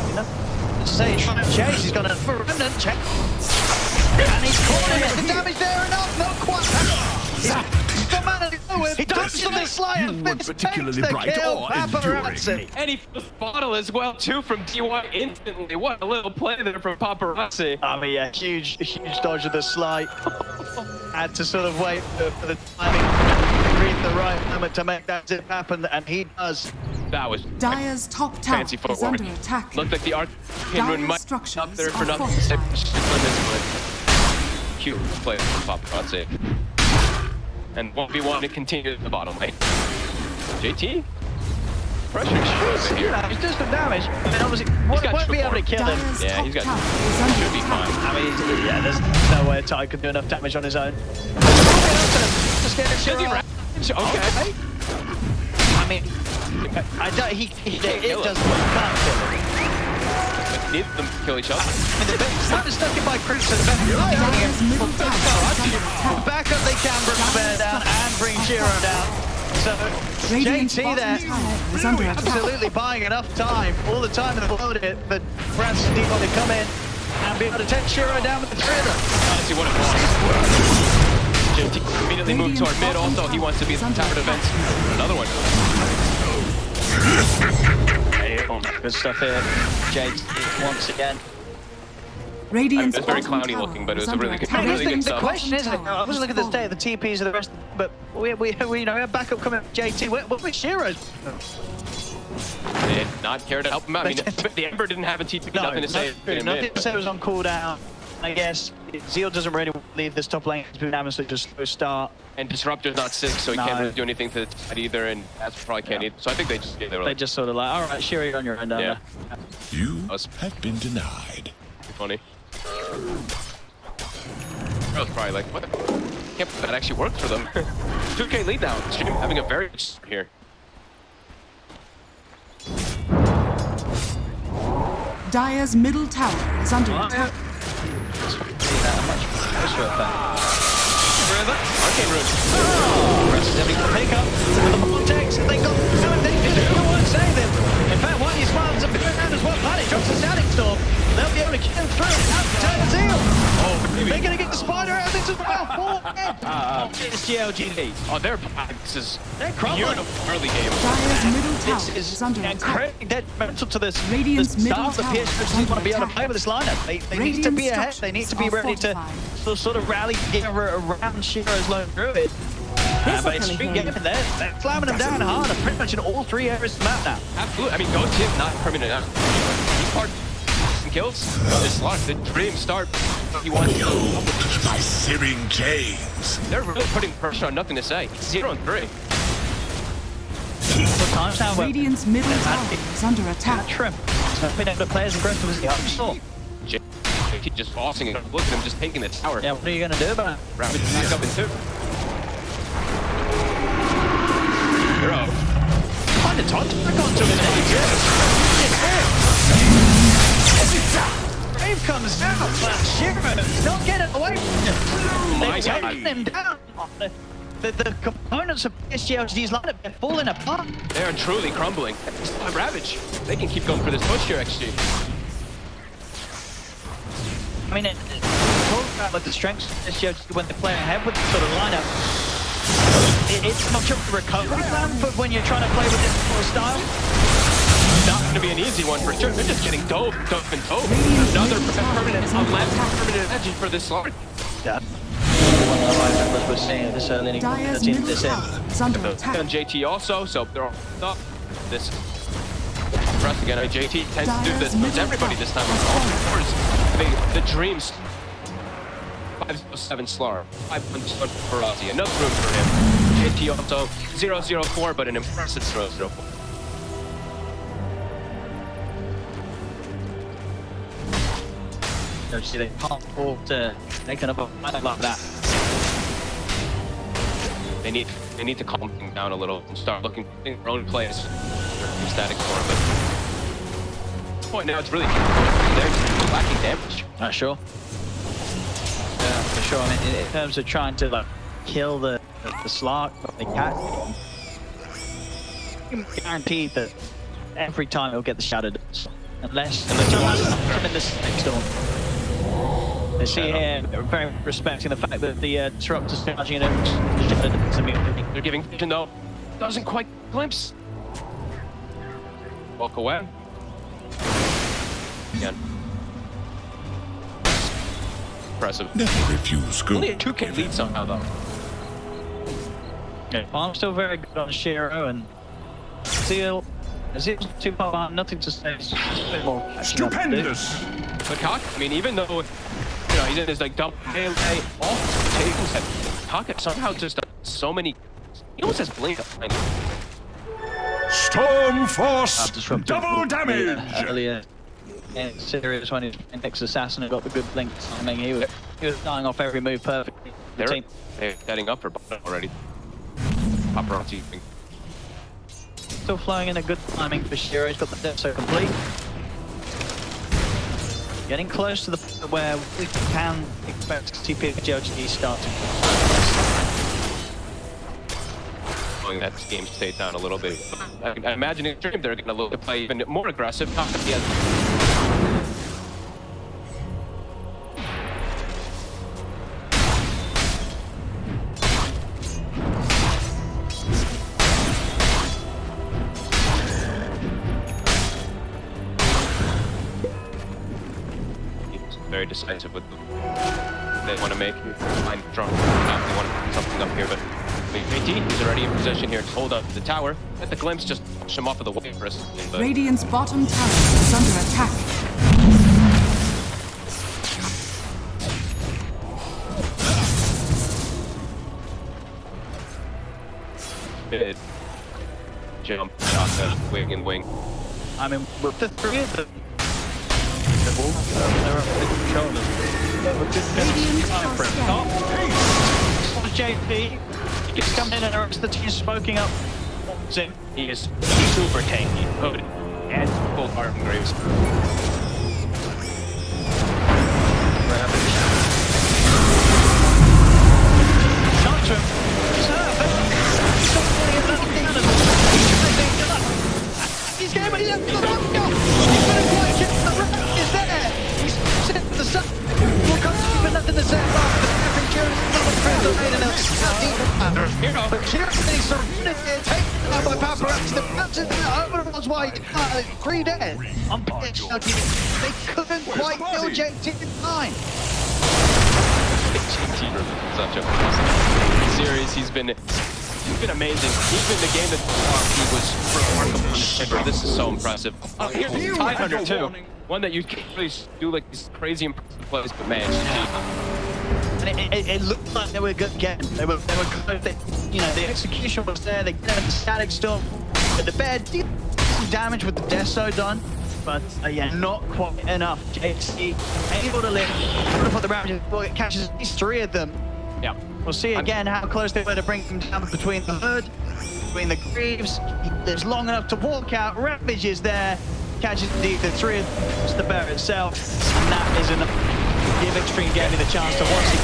Say, trying to chase, he's got a remnant check. And he's caught him. Is the damage there enough? Not quite. He's got mana to go with. He touches on the slide and fits particularly the bright kill. or Paparazzi. And he puts bottle as well too from DY instantly. What a little play there from Paparazzi. I mean, yeah, huge dodge of the slide. Had to sort of wait for the timing, read the right moment to make that zip happen, and he does. That was Dire's top tower fancy is footwork. under attack. Looked like the Arcane Rune might be up there for nothing. Cute play from Paparazzi. And 1v1 to continue at the bottom lane. JT? Pressure over here. He's doing some damage. I mean, obviously, won't be able to kill him. Yeah, he's got. Should be fine. I mean, yeah, there's no way Ty could do enough damage on his own. Just get it, Okay. I mean, I don't. It doesn't. Can't kill him. Neither of them kill each other. Starting stuck in by Crimson. Back up, they can bring Bear down and bring Shiro down. So JT there, absolutely buying enough time, all the time in the world here, but France and Depot to come in and be able to take Shiro down with the three of them. Honestly, what it was. JT immediately moved toward mid. Also, he wants to be the tower defense. Another one. Good stuff here. JT once again. Radiant's it's very clowny looking, but it was a really good, good stuff. The question is, I was looking at the state of the TPs of the rest, but we you know, we have backup coming from JT. Where's Shiro? They did not care to help him out. I mean, the Ember didn't have a TP, nothing to say. Nothing to say. It was on cooldown. I guess Zeal doesn't really leave this top lane. It's been absolutely just slow start. And Disruptor's not 6, so he can't really do anything to the side either, and Aster probably can't either. So I think they just they just sort of like, all right, Shiro, you're on your end down there. You have been denied. Funny. I was probably like, what? Can't believe that actually worked for them. 2K lead now. Xtreme having a very good start here. Dire's middle tower is under attack. Arcane Rune. Press is having to pick up with the vortex. They got something to do. No one save him. In fact, one of these smiles a bit around as well. Paddy drops the Static Storm. They'll be able to kill him through. Out to turn the Zeal. Oh, they're going to get the spider out of this as well. 4 PSG LGD. Oh, they're crumbling. Early game. Dire's middle tower is under incredibly detrimental to this. Radiant's the middle start of the PSG want to be able to play with this lineup. They need to be ahead. They need to be ready to sort of rally together around Shiro's lone druid. But it's street game in there. They're slamming them down hard, pretty much in all 3 areas of the map now. Absolutely. I mean, Ghost him not permanent out. He's part and kills. This lot, the dream start. He wants to by searing chains. They're really putting pressure on nothing to say. 0-3. Radiant's middle tower is under attack. Trim. So been able to play as aggressive as he saw. JT just bossing and look at him just taking the tower. Yeah, what are you going to do about it? Ravage back up in 2. You're up. Find a taunt back onto his Brave comes out, but Shiro don't get it away from him. They've taken him down. The components of PSG LGD's lineup, they're falling apart. They are truly crumbling. Ravage. They can keep going for this push here, XG. I mean, talk about like the strengths when they play ahead with the sort of lineup. It's much of a recovery plan for when you're trying to play with this sort of style. Not going to be an easy one for sure. They're just getting dope and dope. Another permanent edge for this slot. Yeah. We're seeing this early in the team. This in. And JT also, so they're all up. This press again. JT tends to do this against everybody this time. The dreams. 507 Slar. 500 for Ozzy. Another room for him. JT also 004, but an impressive 004. See, they can't afford to make another fight like that. They need to calm things down a little and start looking for their own plays. They're static for them. At this point now, it's really they're lacking damage. Not sure. Yeah, for sure. I mean, in terms of trying to like kill the Slark, but they can't. You can guarantee that every time it'll get the Shadow Dance, unless tremendous storm. They see here, very respecting the fact that the Disruptor's charging it. They're giving vision though. Doesn't quite glimpse. Walk away. Again. Impressive. Never refuse good. Only a 2K lead somehow though. Yeah, I'm still very good on Shiro and Seal. As it's too far behind, nothing to say. It's a bit more stupendous. But Cock, I mean, even though he's in his like double melee, all tables that Cock somehow just does so many. He almost has blink behind him. Storm Force, double damage. Earlier, in serious when his next assassin had got the good blink timing, he was dying off every move perfectly. They're setting up for bottom already. Paparazzi. Still flowing in a good timing for Shiro. He's got the depth so complete. Getting close to the point where we can expect to see PSG LGD starting. Slowing that game state down a little bit. I imagine in Xtreme they're going to look to play even more aggressive. Not going to be as very decisive with them. They want to make line strong. They want to put something up here, but I mean, JT is already in position here to hold up the tower. Let the glimpse just push him off of the way for us. Radiant's bottom tower is under attack. Mid. Jump, shotgun, wing and wing. I mean, with the three of them, they're up shoulders. JP, he's coming in and the rest of the team smoking up. He is super tanky, hooded, and full Arden Graves. Shot to him. He's getting ready to go. He's going to quite get the rep. Is there? He's sitting to the sun. We'll come to even nothing to say about the every Kieran is not friends of Aiden and here go. But Kieran is surrounded here, taken out by paparazzi. The bounces over was wide. 3 dead. I'm pissed. They couldn't quite kill JT in time. JT such a series. He's been amazing. Even the game that he was remarkable. This is so impressive. Here's the Tidehunter too. One that you can't really do like these crazy impressive plays, but man, and it looked like they were good again. They were good. The execution was there. They got the static storm. But the bear did some damage with the Deso done, but yeah, not quite enough. JC able to live. Put the round before it catches at least 3 of them. Yeah. We'll see again how close they were to bring them down between the hood, between the Greaves. There's long enough to walk out. Ravage is there. Catches indeed the 3 of them. It's the bear itself. And that is enough. Give Xtreme Gaming the chance to watch it.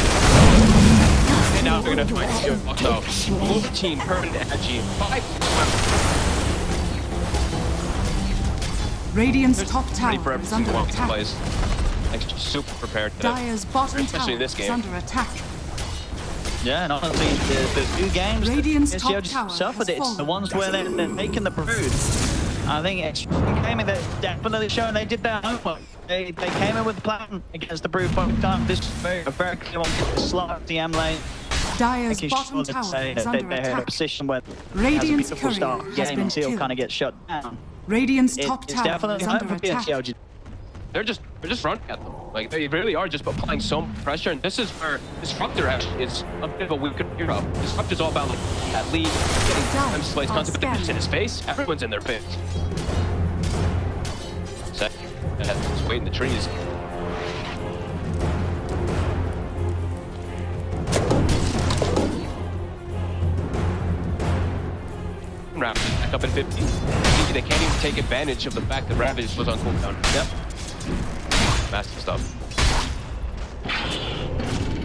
And now they're going to try to do also. Move team, permanent edgy. 5. Radiant's top tower is under attack. like super prepared to, Dyer's bottom especially tower in this is game. under attack. Yeah, and honestly, the two games Radiant's that top PSG tower suffered, has it's the fallen. ones where they're taking the brood. I think Xtreme came in, they're definitely showing they did their homework. They came in with a plan against the brood both times. This is a very clear one. Slot the M lane. Dyer's Making bottom sure tower that is under they're in a attack. position where Radiant's as a beautiful courier start has game been until killed. kind of gets shut down. Radiant's top It's tower definitely is home under for attack. PSG LGD. They're just running at them. Like they really are just applying so much pressure, and this is where Disruptor actually is a bit of a weaker hero. Disruptor's all about like that lead, getting time displays, concept, but just in his face. Everyone's in their face. Just wait in the trees. Ravage back up at 50. They can't even take advantage of the fact that Ravage was on cooldown. Yep. Massive stuff.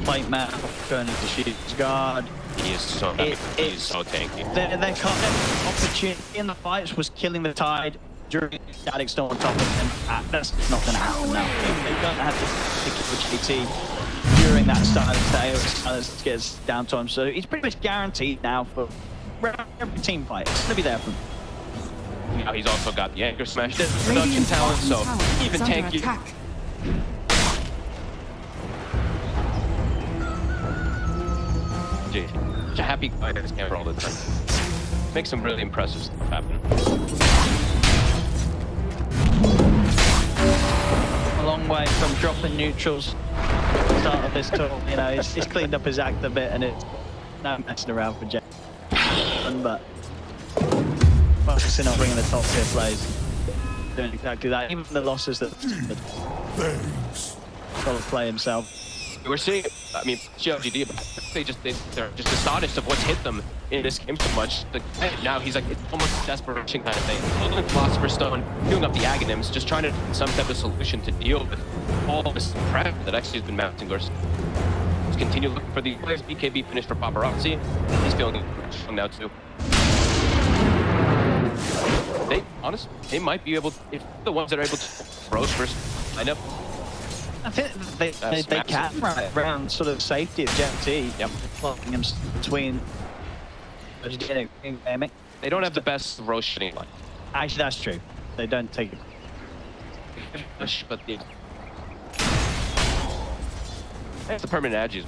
Fight map, going into Sheep's Guard. He is so he's so tanky. Their kind of opportunity in the fights was killing the Tide during Static Storm on top of them. That's not going to happen now. They're going to have to kill GT during that silence gets down to him. So he's pretty much guaranteed now for every team fight. It's going to be there for him. Now he's also got the anchor smash production talent, so even tanky. Such a happy guy in his camera all the time. Makes some really impressive stuff happen. A long way from dropping neutrals at the start of this tour. You know, he's cleaned up his act a bit, and it's not messing around for Jay. But focusing on bringing the top tier plays, doing exactly that. Even the losses that got to play himself. We're seeing, I mean, GLGD, they're just astonished of what's hit them in this game so much. Now he's like, it's almost a desperation kind of thing. Holding the Philosopher's Stone, doing up the Aghanims, just trying to find some type of solution to deal with all this prep that actually has been mounting. Just continue looking for the players. BKB finished for Paparazzi. He's feeling strong now too. They might be able, if the ones that are able to roast first lineup. I think they can right around sort of safety of GT. Yep. Blocking him between. They don't have the best roasting line. Actually, that's true. They don't take it. But it's the permanent edges.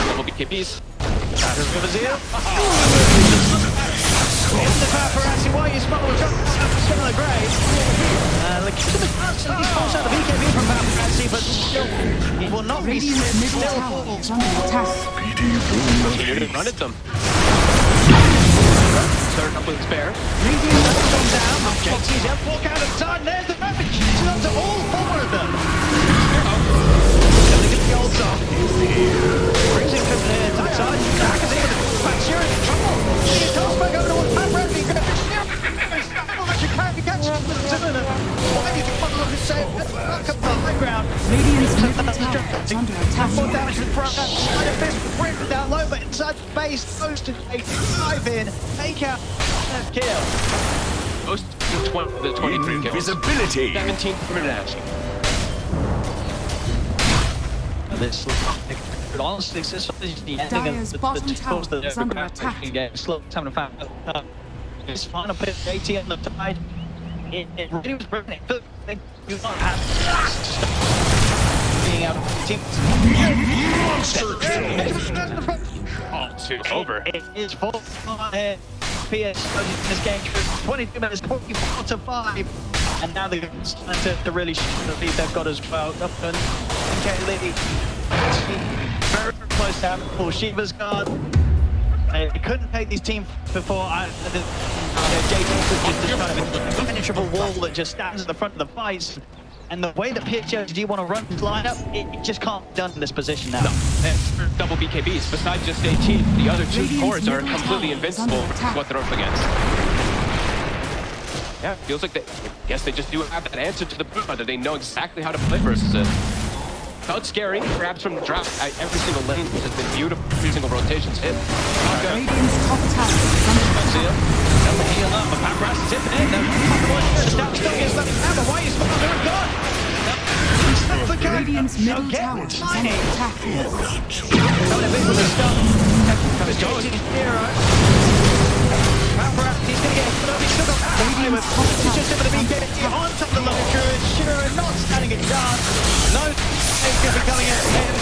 Double BKBs. It's the paparazzi. Why you spot with similar grade? Look at the chance. He pulls out the BKB from paparazzi, but still, he will not be still falls. Continue to run at them. Starting up with spare. Comes down. JT's out. Walk out of time. There's the Ravage. He's up to all four of them. Gonna get the gold off. Brings in from there. Backside. Back is in. Back sure in trouble. He tosses back over towards paparazzi. You can't catch him. Why did you follow his save? Back up the high ground. Radiant's middle tower is under attack. More damage from front. Side of fist written down low, but inside the base. Goes to dive in. Take out. Kill. Most of the 23 kills. Visibility. 17 permanent action. This honestly, this is the ending of the tours that is under attack. Slow time to find this final pit JT on the Tide. It really was brilliant. They do not have being out of the team. Over. It is 4-5 PS in this game. 22 minutes, 44 to 5. And now they're starting to really show the lead they've got as well. Upton, A.K.A. very close to having full Shiva's guard. They couldn't take these teams before. JT was just kind of a impenetrable wall that just stands at the front of the fights. And the way that PSG LGD want to run his lineup, it just can't be done in this position now. No. Double BKBs. Besides just AT, the other two cores are completely invincible for what they're up against. Yeah, it feels like they, I guess they just do have that answer to the proof that they know exactly how to play versus it. Felt scary, perhaps from the drop. Every single lane has been beautiful. Every single rotation's hit. Radiant's top tower is under attack. Double heal up, but Paparazzi's hit in. Still gets left hammer. Why is Sparta gone? Radiant's middle tower is under attack. He's going to get it, but he's still got time. He's just going to be getting on top of the low druid. Shiro not standing a chance. No, he's going to be coming in.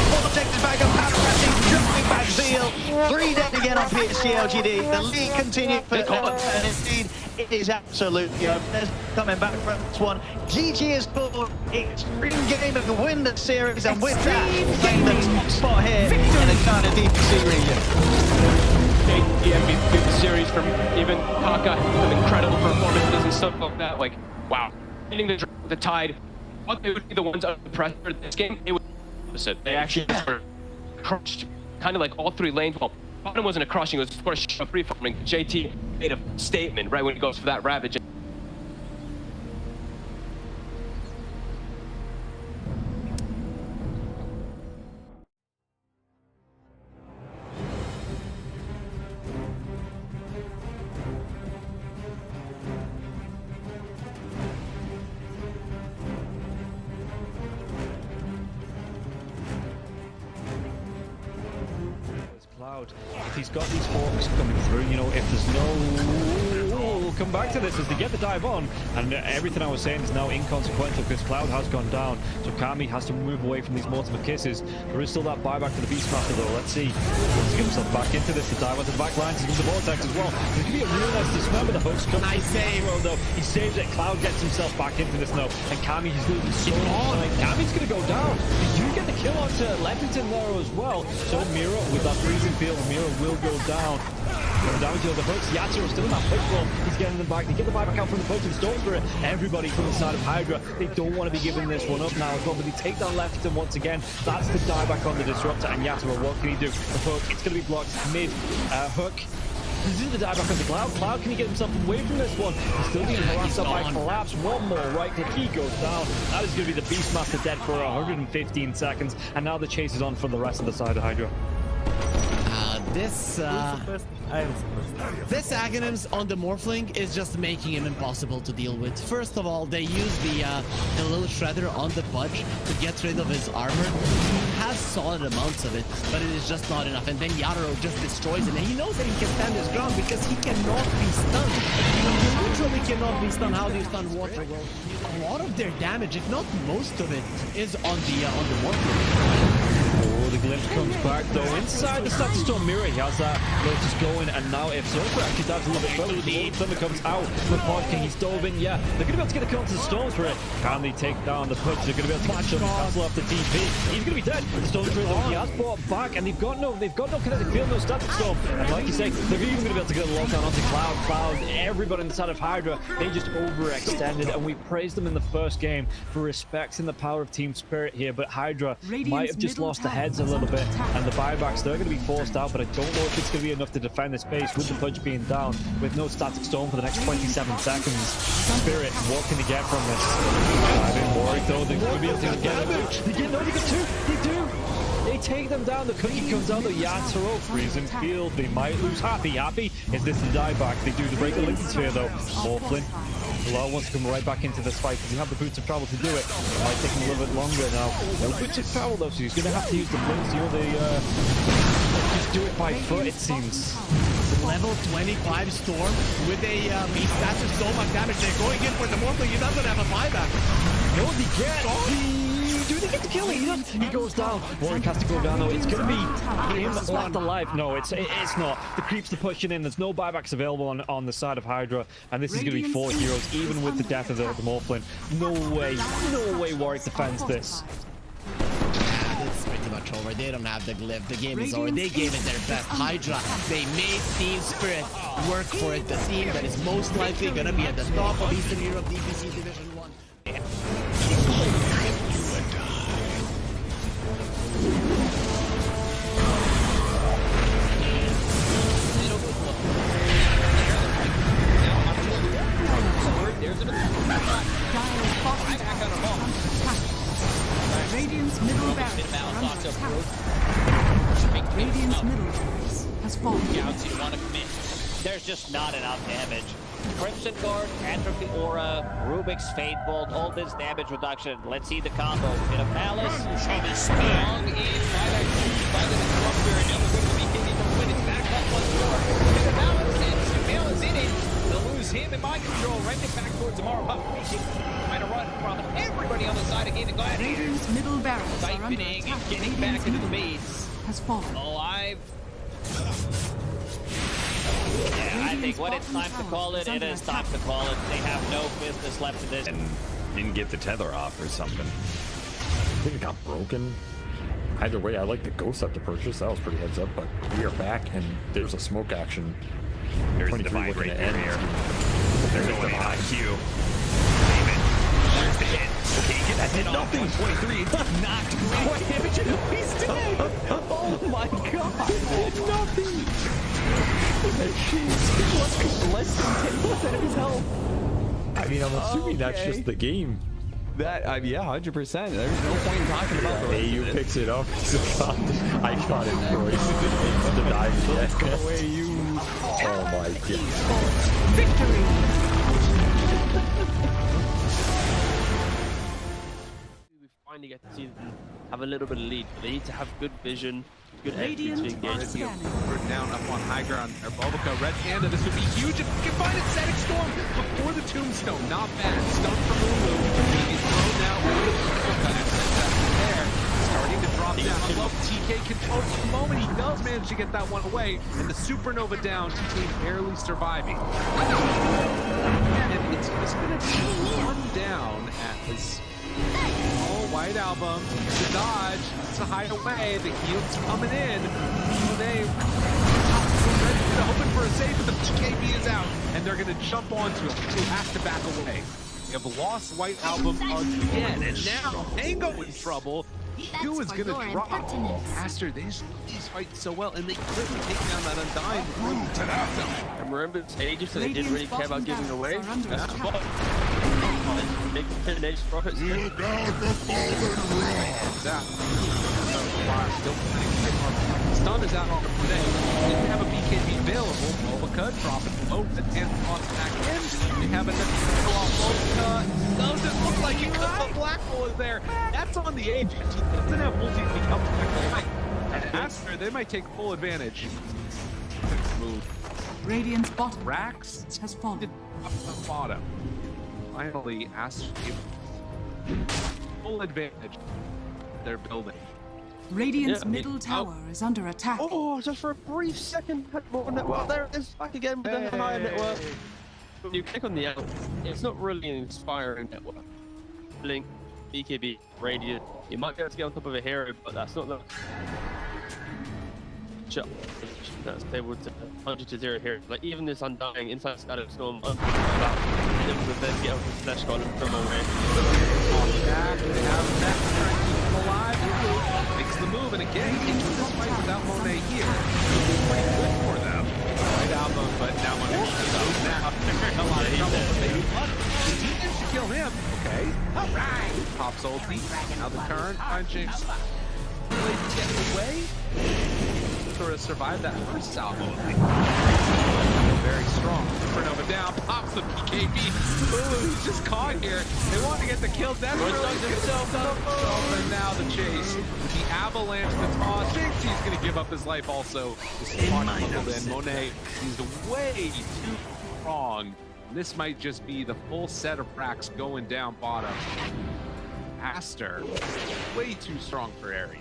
Four objectives back up, power crashing, dropping back Zeal. 3 dead again on PSG LGD. The lead continues for and indeed, it is absolutely open. There's coming back from this one. GG is called Xtreme Game of the win the series, and with that, playing the top spot here in the China DPC region. The MVP series from even Kaka, some incredible performances and stuff like that. Like, wow. Hitting the tide. I thought they would be the ones under pressure this game. It was the opposite. They actually were crushed, kind of like all 3 lanes. Well, bottom wasn't a crushing, it was of course a free farming. JT made a statement right when he goes for that Ravage. If he's got these hawks coming through, you know, if there's no... we'll come back to this as they get the dive on, and everything I was saying is now inconsequential because Cloud has gone down, so Kami has to move away from these Mortimer kisses. There is still that buyback for the Beastmaster though. Let's see. Wants to get himself back into this. The dive onto the back lines into the Vortex as well. There could be a real nice dismember. The hooks come. Nice save. Though. He saves it. Cloud gets himself back into this now, and Kami is losing so much. Kami's going to go down. They do get the kill onto Leppington there as well. So Mira with that freezing field, Mira will go down. Going down to the hooks. Yatsu still in that push ball. He's getting them back. They get the buyback out from the post and Storm Spirit. Everybody from the side of Hydra. They don't want to be giving this one up now as well, but they take down Leppington once again. That's the dieback on the Disruptor, and Yatsu, what can he do? The hook, it's going to be blocked mid. Hook. This is the dieback on the Cloud. Cloud, can he get himself away from this one? He's still being harassed up by Collapse. One more right click. He goes down. That is going to be the Beastmaster dead for 115 seconds. And now the chase is on for the rest of the side of Hydra. This Aghanims on the Morphling is just making him impossible to deal with. First of all, they use the little shredder on the Pudge to get rid of his armor. He has solid amounts of it, but it is just not enough. And then Yatoro just destroys him. And he knows that he can stand his ground because he cannot be stunned. He literally cannot be stunned. How do you stun water? Well, a lot of their damage, if not most of it, is on the Morphling. Oh, the glimpse comes back though. Inside the Static Storm Mirror, he has that Lotus going, and now if Zofra actually dives a little bit further, the Thunder comes out with Podking. He's dove in, yeah. They're going to be able to get the kill onto the Storms for it. Can they take down the Pudge? They're going to be able to catch him, cancel off the TP. He's going to be dead. The Storm Spirit though, he has brought back, and they've got no kinetic field, no Static Storm. And like you say, they're even going to be able to get a lockdown onto Cloud. Everybody on the side of Hydra, they just overextended, and we praised them in the first game for respecting the power of team spirit here, but Hydra might have just lost the heads a little bit, and the buybacks, they're going to be forced out, but I don't know if it's going to be enough to defend this base with the Pudge being down, with no Static Storm for the next 27 seconds. Spirit, what can they get from this? I've been worried though, they're going to be able to get it. They get two! They do! They take them down, the cookie comes out, the Yatoro, freezing field, they might lose Happy. Is this the dieback? They do to break the Lincoln Sphere though. Morphling. Law wants to come right back into this fight because he have the boots of travel to do it. It might take him a little bit longer now. No boots of travel though, so he's going to have to use the blinks, you know, just do it by foot, it seems. Level 25 Storm with a Beastmaster, so much damage. They're going in for the Morphling. He doesn't have a buyback. No, they get do they get the kill? He goes down. Warwick has to go down though. It's going to be him left alive. No, it's not. The creeps are pushing in. There's no buybacks available on the side of Hydra, and this is going to be 4 heroes, even with the death of the Morphling. No way Warwick defends this. It's pretty much over. They don't have the glyph. The game is over. They gave it their best. Hydra, they made Team Spirit work for it. The team that is most likely going to be at the top of Eastern Europe DPC Division 1. Radiant's middle barracks Radiant's middle barracks has fallen. You want to commit. There's just not enough damage. Crimson Guard, Atrophy Aura, Rubik's Fatebolt, all this damage reduction. Let's see the combo. Bit of Malice. Strong in by that by the Disruptor, and now we're going to be hitting from win. It's back up once more. Bit of Malice, and Sumail is in it. They'll lose him in mind control. Right back towards Amara. Trying to run from everybody on the side of Gaimin Gladiators. Radiant's middle barracks are under Siphoning attack. and getting Radiant's back into the middle base. has fallen. Alive. Yeah, I think when it's time to call it, it is time to call it. They have no business left in this. And didn't get the tether off or something. I think it got broken. Either way, I like the ghost up to purchase. That was pretty heads up, but we are back and there's a smoke action. There's the 23 divide looking right to end here. here. They're going in on Q. There's the hit. Okay, get that hit off. 123. Knocked. What damage? He's dead. Oh my god. Nothing. Jeez. Less than 10% of his health. I mean, I'm assuming that's just the game. That, yeah, 100%. There's no point in talking about the rest AU of it. picks it up. I got it, Royce. It's the dive. Let's go away, you. Oh my god. Victory! We finally get to see them have a little bit of lead, but they need to have good vision, good entry to engage. We're down up on high ground. Or Bobica, Red Panda. This would be huge if we can find it. Static Storm before the Tombstone. Not bad. Stone from Lulu. He's thrown now. There. Starting to drop down low. TK controls for the moment. He does manage to get that one away. And the Supernova down. TK barely surviving. And it's just going to be one down as White Album to dodge, to hide away. The heal's coming in. They hoping for a save, but the PKB is out, and they're going to jump onto him. He has to back away. They have lost White Album again, and now Tango in trouble. Q is going to drop. Aster, these fight so well, and they couldn't take down that Undying. And remember, it's ages, so they didn't really care about giving away. That's the bot. Big 10 age profits. Still Stun is out on the today. Didn't have a BKB available. Bobica dropping low and on back in. They have a Bobica. Doesn't look like it because the Black Hole is there. That's on the edge. He doesn't have multi to become back. And Aster, they might take full advantage. Move. Radiant's bottom Rax has fallen. Up the bottom. Finally, Aster full advantage. They're building. Radiant's middle tower is under attack. Oh, just for a brief second, had more network. There it is, back again with the higher network. When you click on the out, it's not really an inspiring network. Blink, BKB, Radiant. You might be able to get on top of a hero, but that's not the that's able to 100 to 0 here. Like even this Undying inside Static Storm, about able to then get over the Slash Golem from away. They have that trying to keep him alive. Makes the move, and again, into this fight without Monet here. Pretty good for them. Right album, but now Monet shows up. Now, a lot of trouble. He managed to kill him. Okay. All right. Pops ulti. Now the turn. Punching. Getting away. Sort of survived that first salvo. Very strong. Supernova down, pops the PKB. Ooh, he's just caught here. They want to get the kill. That's really himself up. And now the chase. The avalanche, the toss. Thinks he's going to give up his life also. Then Monet is way too strong. This might just be the full set of racks going down bottom. Aster, way too strong for Ares.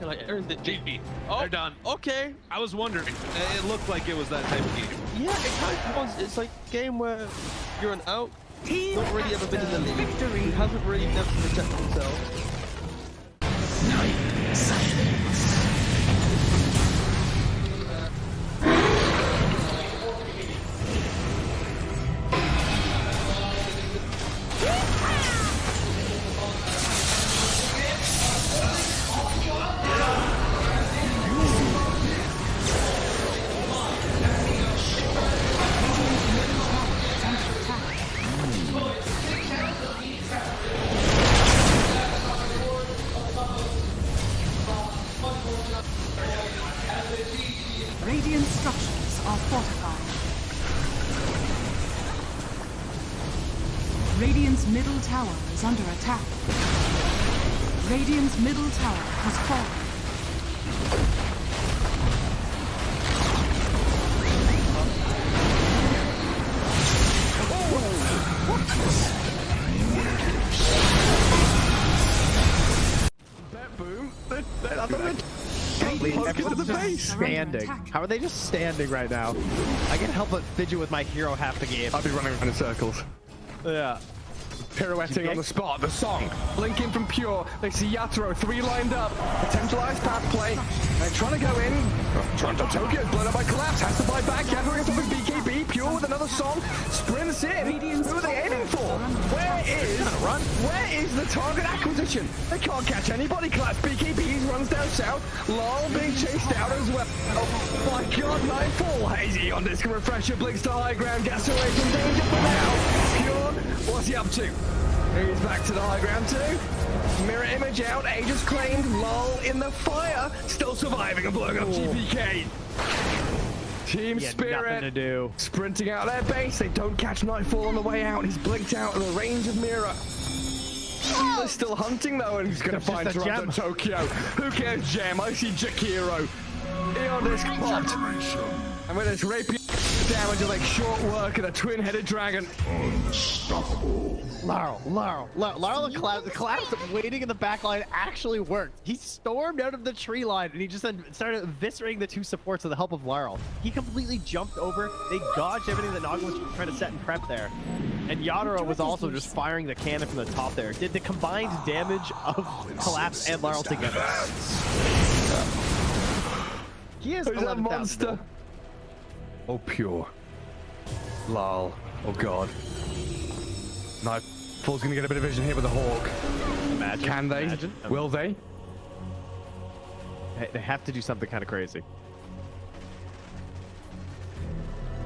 Like Aaron did GP. Oh, they're done. Okay. I was wondering. It looked like it was that type of game. Yeah, it kind of was. It's like a game where you're an out, not really ever been in the league. Victory. He hasn't really never protected himself. Radiant's middle tower is under attack. Radiant's middle tower has fallen. Boom. Everyone's just standing. How are they just standing right now? I can't help but fidget with my hero half the game. I'll be running around in circles. Yeah. Pirouetting on the spot, the song, blinking from Pure, they see Yatoro, 3 lined up, potentialized path play, they're trying to go in, Toronto Tokyo is blown up by Collapse, has to buy back, Yatoro gets off his BKB, Pure with another song, sprints in, who are they aiming for? Where is the target acquisition? They can't catch anybody, Collapse, BKB runs down south, Lol being chased out as well, oh my god, Nightfall, Hazy on disc refresher, blinks to high ground, gets away from danger for now, Pure, what's he up to? He's back to the high ground too. Mirror image out, Aegis claimed, Lol in the fire, still surviving and blowing up GPK. Team Spirit nothing to do. Sprinting out their base, they don't catch Nightfall on the way out, he's blinked out in the range of Mirror. They're still hunting though, and he's gonna find Toronto Tokyo. Who cares, Gem? I see Jakiro. Eon disc popped. And with this rapier damage, like short work and a twin-headed dragon. Unstoppable. Laurel, the collapse waiting in the back line actually worked. He stormed out of the tree line and he just then started eviscerating the 2 supports with the help of Laurel. He completely jumped over. They dodged everything that Naga was trying to set and prep there. And Yatoro was also just firing the cannon from the top there. Did the combined damage of Collapse and Laurel together. He is a monster. Oh, Pure. Lol. Oh, God. Nightfall's gonna get a bit of vision here with the Hawk. Imagine. Can they? Imagine. Will they? They have to do something kind of crazy.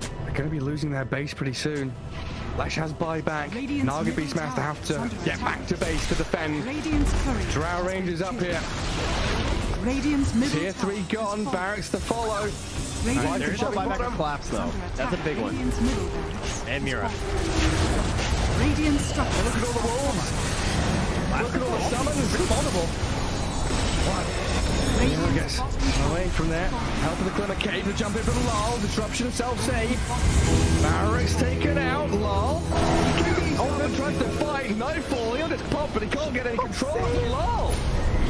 They're gonna be losing their base pretty soon. Lash has buyback. Naga Beastmaster have to get back to base to defend. Drow Rangers up here. Tier 3 gone, barracks to follow. There's no buyback or collapse though. That's a big one. And Mira. Radiant structure. Look at all the wolves. Look at all the summons. Pretty vulnerable. Yes. Away from there. Help of the Glimmer Cave to jump in from Lol. Disruption, self-save. Barracks taken out. Lol. Oh, tries to fight. Nightfall. He'll just pop, but he can't get any control of Lol.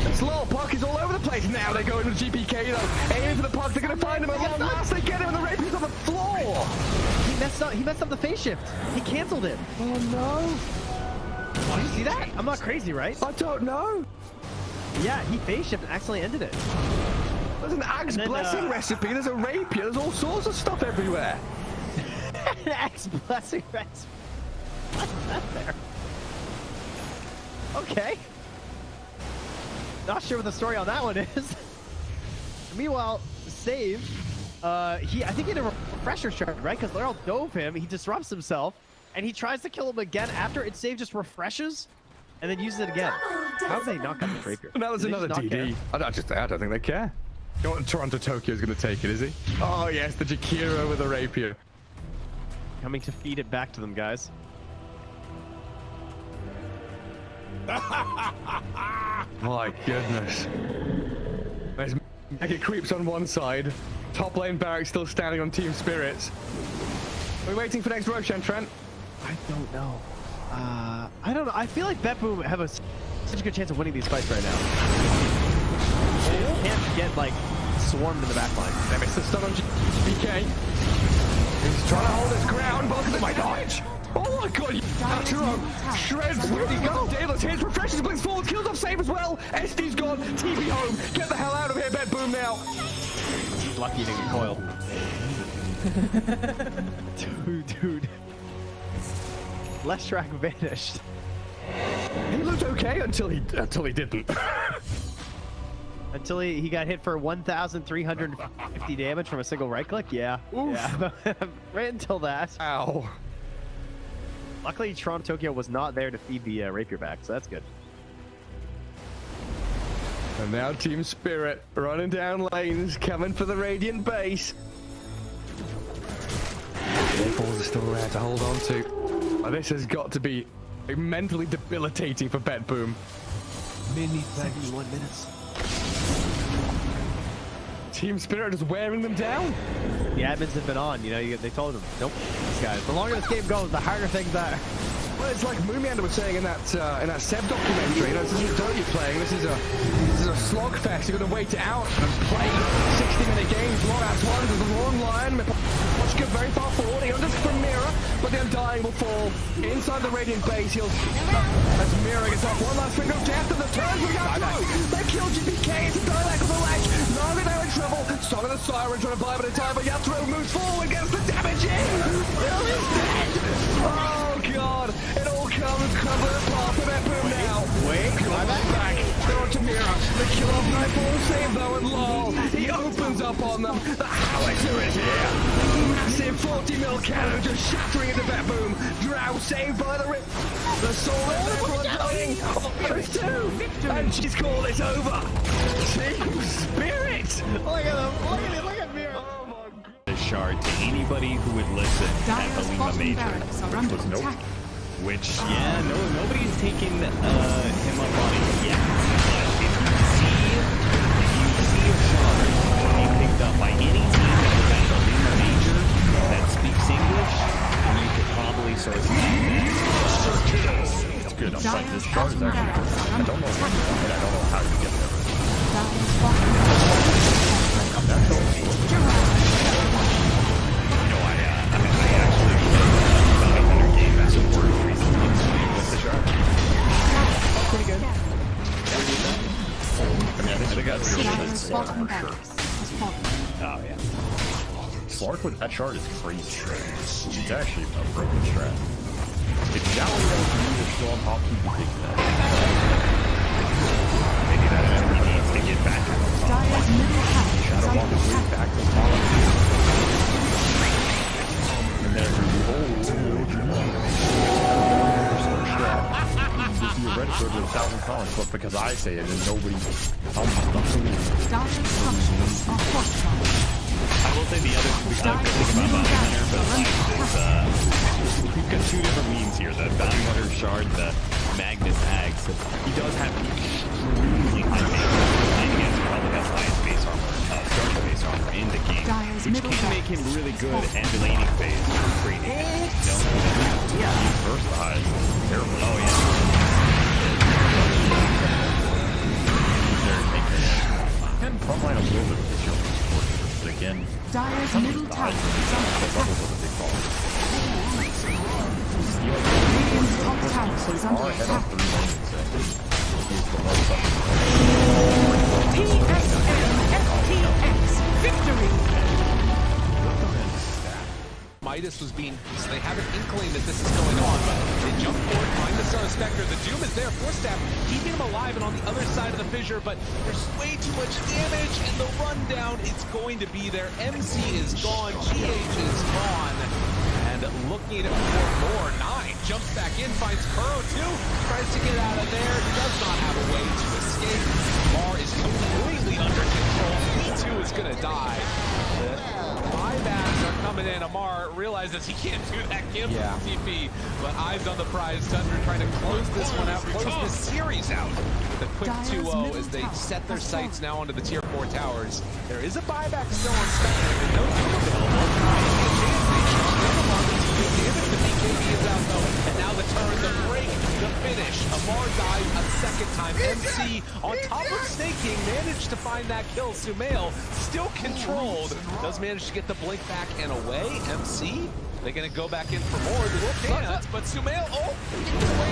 It's Lol. Puck is all over the place. Now they go into GPK though. Aiming for the Puck. They're going to find him at long last. They get him and the Rapier's on the floor. He messed up the phase shift. He canceled it. Oh no. Oh, you see that? I'm not crazy, right? I don't know. Yeah, he phase shifted and accidentally ended it. There's an Axe Blessing recipe. There's a Rapier. There's all sorts of stuff everywhere. An Axe Blessing recipe. What's that there? Okay. Not sure what the story on that one is. Meanwhile, Save, I think he had a refresher charge, right? Because Laurel dove him, he disrupts himself, and he tries to kill him again after it Save just refreshes and then uses it again. How did they not got the Rapier? That was another DD. I don't think they care. You know what Toronto Tokyo is going to take it, is he? Oh yes, the Jakiro with the Rapier. Coming to feed it back to them, guys. My goodness. There's Mega Creeps on one side. Top lane Barracks still standing on Team Spirits. We're waiting for next Roshan, Trent. I don't know. I don't know. I feel like BetBoom have such a good chance of winning these fights right now. They can't get like swarmed in the back line. They missed the stun on BK. He's trying to hold his ground, but look at the dodge. Oh my god, Yatoro shreds. Where'd he go? Daedalus hits, refreshes, blinks forward, kills off Save as well. SD's gone, TV home. Get the hell out of here, BetBoom now. Lucky he didn't coil. Dude. Leshrac vanished. He looked okay until he didn't. Until he got hit for 1,350 damage from a single right click? Yeah. Oof. Yeah. Right until that. Ow. Luckily, Toronto Tokyo was not there to feed the Rapier back, so that's good. And now Team Spirit running down lanes, coming for the Radiant base. Balls are still there to hold on to. This has got to be mentally debilitating for Bet Boom. Mini 31 minutes. Team Spirit is wearing them down. The admins have been on, you know, they told them, nope, these guys, the longer this game goes, the harder things are. Well, it's like Moomiander was saying in that Seb documentary, you know, this isn't Dota you're playing, this is a slogfest. You're going to wait it out and play 60-minute games, long-ass ones. There's a long line, watch go very far forward, he unders from Mira, but the Undying will fall inside the Radiant base. He'll, as Mira gets off one last finger of death, and the turn from Yatro. They kill GPK, it's a dialect of the ledge. Now they're in trouble. Song of the Siren trying to buy a bit of time, but Yatro moves forward, gets the damage in. Will is dead. Oh god, it all comes crumbling apart for Bet Boom now. Wait, back. They're on to Mira. They kill off Nightfall, save though, and lol. He opens up on them. The howitzer is here. Massive 40 mil cannon just shattering into Bet Boom. Drow saved by the rip. The soul is everyone dying. There's two. And she's called it over. Team Spirit. Look at them. Look at Mira. Oh my god. The shard to anybody who would listen at the Lima Major, which was nope. Which, yeah, nobody's taken him up on it yet. But if you see a shard being picked up by any team that was at the Lima Major that speaks English, then you could probably sort of It's good. I'm sorry, this shard is actually good. I don't know when, and I don't know how you get there. I'm not sure. I actually found another game as a word recently with the shark. Pretty good. I mean, I think that's Slark for sure. Oh, yeah. Slark with that shard is crazy. It's actually a broken strat. If Jowly is still on top, he can take that. Maybe that's what he needs to get back to the top. Shadow Walk his way back to the top. And then theoretically there's 1,000 comments, but because I say it and nobody else does. I will say the other good thing about Bounty Hunter, but is we've got two different memes here. The Bounty Hunter shard, the Magnus Ags. He does have extremely high base armor. I guess he probably has highest base armor, starting base armor in the game, which can make him really good at the laning phase for trading. Yeah, he's versatile. Terrible. Oh yeah. And frontline a little bit of this year support, but again, Dyer's middle tower is under attack. Radiant's top tower is under attack. PSN FTX victory! Midas was being, so they have an inkling that this is going on, but they jump forward, find the Star Spectre. The Doom is there, Force Staff, keeping him alive and on the other side of the fissure, but there's way too much damage, and the rundown is going to be there. MC is gone, GH is gone, and looking for more. 9 jumps back in, finds Kuro too, tries to get out of there, does not have a way to escape. Mar is completely under control, P2 is gonna die. Buybacks are coming in. Amar realizes he can't do that kill from TP, but eyes on the prize. Tundra trying to close this one out, close this series out with a quick 2-0 as they set their sights now onto the tier 4 towers. There is a buyback still on Spectre, and no the BKB is out though, and now the turn, the break, the finish. Amar dies a second time. MC on top of snaking managed to find that kill. Sumail still controlled, does manage to get the blink back and away. MC, they're gonna go back in for more. They will chance, but Sumail, away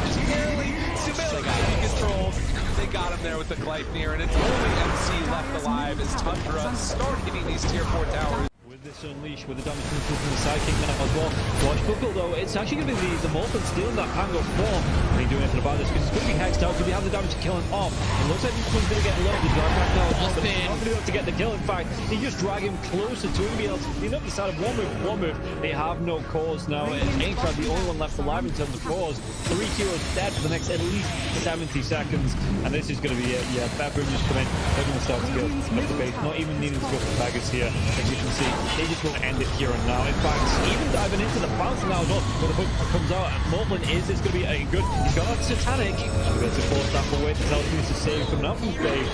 just barely. Sumail got to be controlled. They got him there with the Gleipnir, and it's only MC left alive as Tundra start hitting these tier 4 towers. With this Unleash, with the damage coming through from the sidekick now as well. Watch Buckle though, it's actually going to be the Molten stealing that Pango form. And he doing anything about this because it's going to be hexed out. Could he have the damage to kill him off? It looks like this one's going to get low. The Dark Pack now as well, but he's not going to be able to get the kill. In fact, he just drag him closer to him. Be able to clean up the side of one move. They have no cause now. Aintrad, the only one left alive in terms of cause. 3 heroes dead for the next at least 70 seconds. And this is going to be it. Yeah, Bet Boom just come in. They're going to start to kill up the base. Not even needing to go for Vegas here. As you can see, they just want to end it here and now. In fact, even diving into the bounce now as well. When the hook comes out, Morblin is going to be a good guard. Satanic. We're going to force that away to tell him to save coming out from Dave.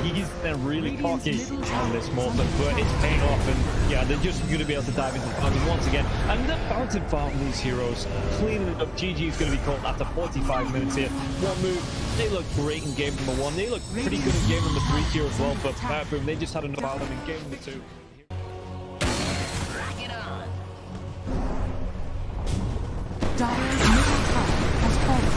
He's then really cocky on this Morblin, but it's paying off, and yeah, they're just going to be able to dive into the fountain once again. And they're bouncing far from these heroes, cleaning it up. GG is going to be called after 45 minutes here. One move. They look great in game number 1. They look pretty good in game number 3 here as well, but boom, they just had enough out of them in game number 2. Dire's middle tower has fallen.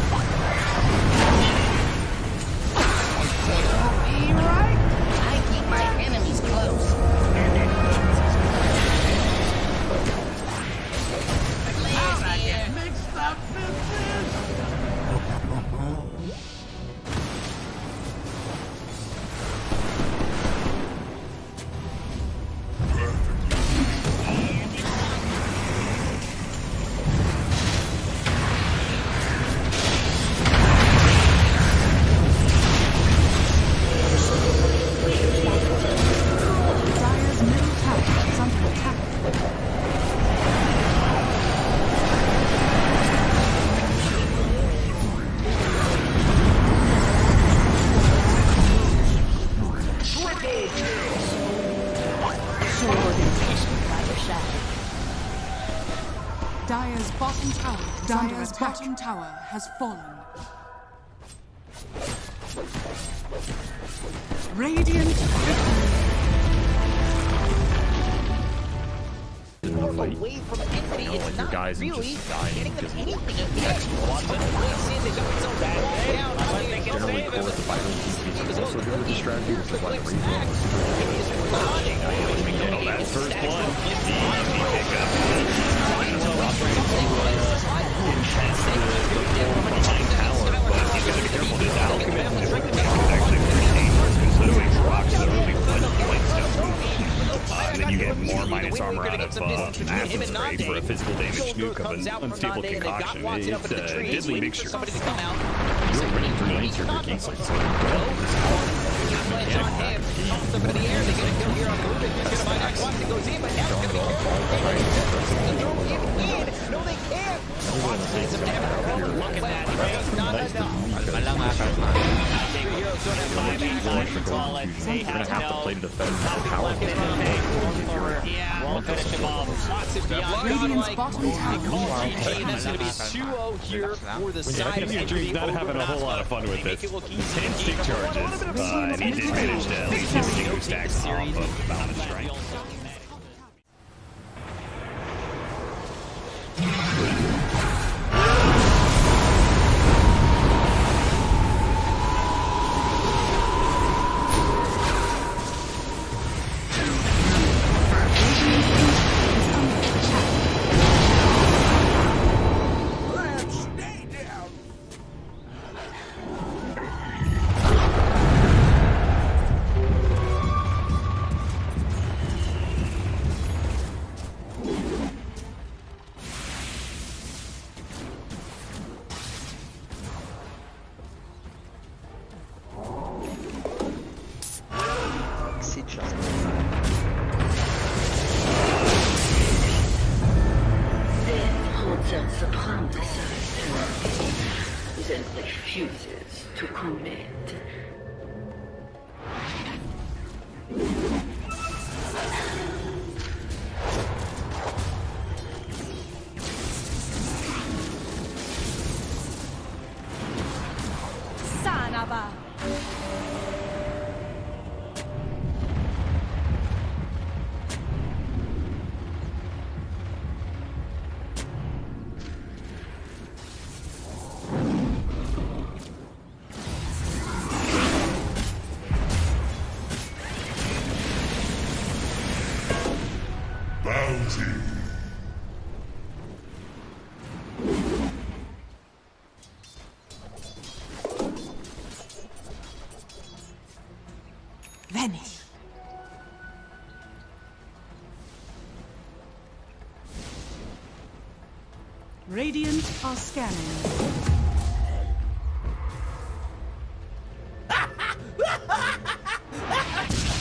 Be right. I keep my enemies close. Mixed up business. Dire's bottom tower has fallen. Radiant Away from enemy, it's not guys really getting them anything. Generally core the fighting is also good with the strategy, which is like Oh, that's first blood. Behind tower, but you gotta be careful. This alchemist is actually pretty dangerous considering rocks that are really point stone. And then you get more minus armor out of acid spray for a physical damage nuke of an unstable concoction. It's a deadly mixture. You're ready for an answer for Kingsley. No, they can't. Look at that. Not enough. You're gonna have to play to defend power. Won't finish him off. Lots of Radiant's bottom tower. That's going to be 2-0 here for the side of Xtreme's not having a whole lot of fun with this. 10 stick charges, and he did manage to at least get the Jingu stacks off of Bound and Strike. Then refuses to commit. Sanaba. Bounty. Vanish. Radiant are scanning.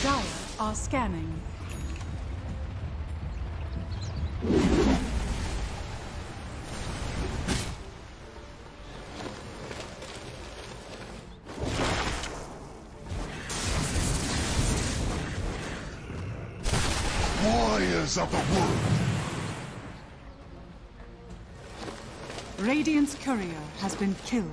Dire are scanning. Warriors of the wood. Radiant's courier has been killed.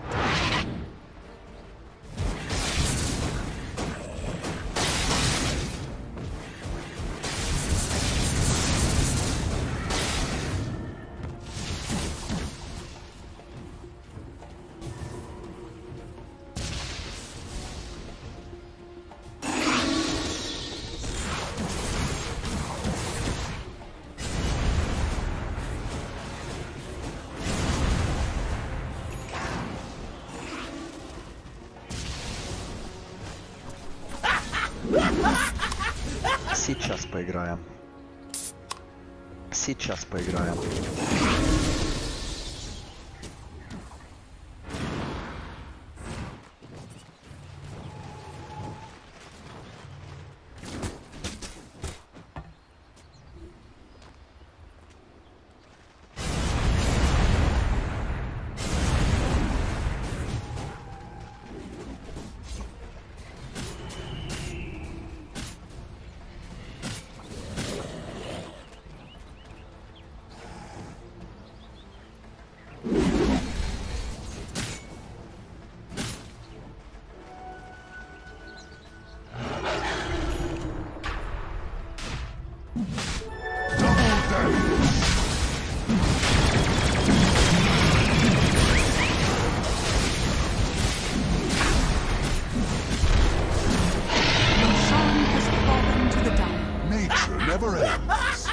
Сейчас поиграем. Сейчас поиграем. Never ends.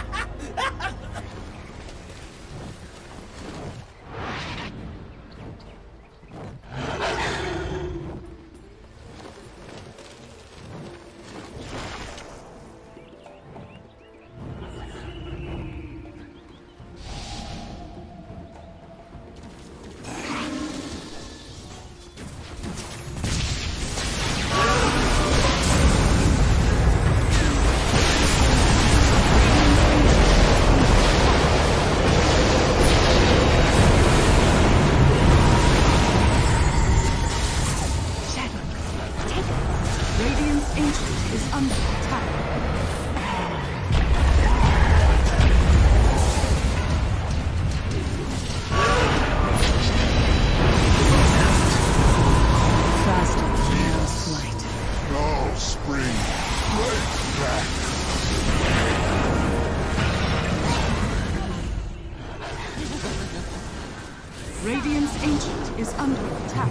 Radiant's Ancient is under attack.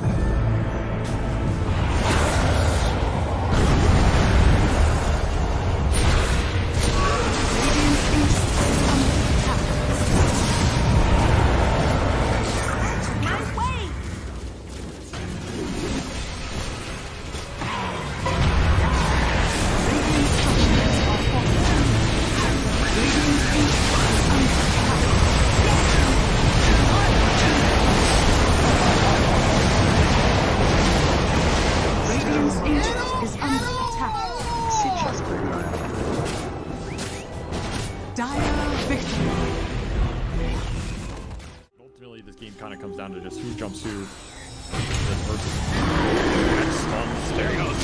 Ultimately, this game kind of comes down to just who jumps who. There he goes.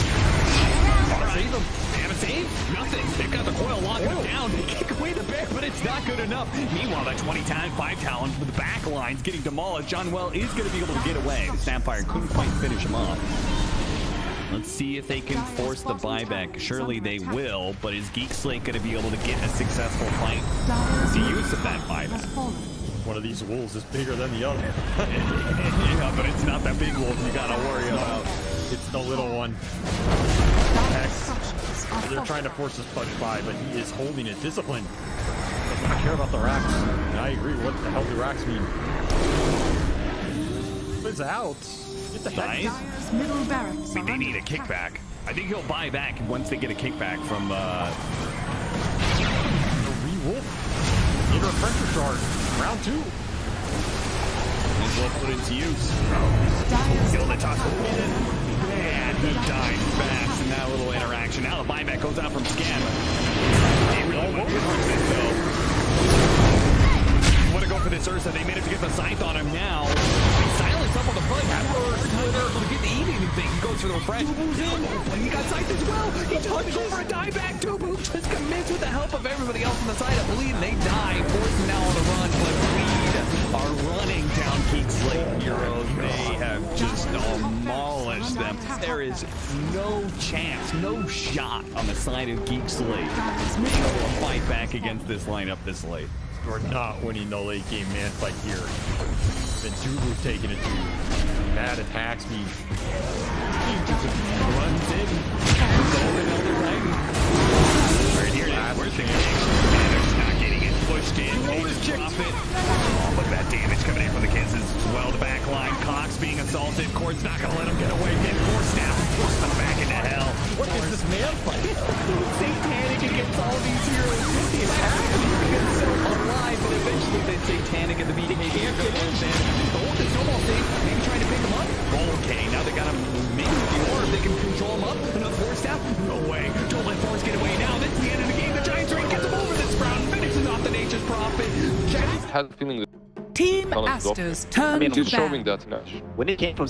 Save him. They have a save? Nothing. They've got the coil locking him down. They kick away the bear, but it's not good enough. Meanwhile, that 5 talons with the back lines getting demolished. John Well is going to be able to get away. The Snapfire couldn't quite finish him off. Let's see if they can force the buyback. Surely they will, but is Geek Slate going to be able to get a successful fight? The use of that buyback. One of these wolves is bigger than the other. Yeah, but it's not that big wolf you gotta worry about. It's the little one. Hex. They're trying to force this punch by, but he is holding it. Discipline. Doesn't care about the racks. And I agree. What the hell do racks mean? It's out. Get the heck Nice. Middle barracks. I mean, they need a kickback. I think he'll buy back once they get a kickback from the re-wolf. Need a pressure charge. Round 2. He's well put into use. Kill the toss. And he died fast in that little interaction. Now the buyback goes out from Scam. They really want to this though. You want to go for this Ursa. They managed to get the scythe on him now. He silenced up on the Like, first time they're able to get to eat anything, he goes for the refresh. Dubu's in, but he got psyched as well. He touches over a dieback. Dubu just commits with the help of everybody else on the side of Bleed, and they die, forcing now on the run, but Bleed are running down Geek's Lake Heroes. They have just demolished them. There is no chance, no shot on the side of Geek Slate being able to fight back against this lineup this late. We're not winning the late game man fight here. Then Dubu's taking it to Mad attacks me. He just runs in. Right here it is. Where's the damage? Not getting it pushed in. Profit. Oh, look at that damage coming in from the kids as well. The back line. Cox being assaulted. Cord's not going to let him get away. Get forced now. Forced them back into hell. What is this man fight? Satanic against all these heroes. It's happening because so alive, but eventually they Satanic at the beginning. They can't get in. Gold is almost safe. Maybe trying to pick him up. Okay, now they got him. Maybe the orb, they can control him up. Enough force out. No way. Don't let Force get away now. This is the end of the game. The Giants Ring gets him over this round. Finishes off the Nature's Prophet. I had a feeling that Team Aster's turn to showing ban. that match. When it came from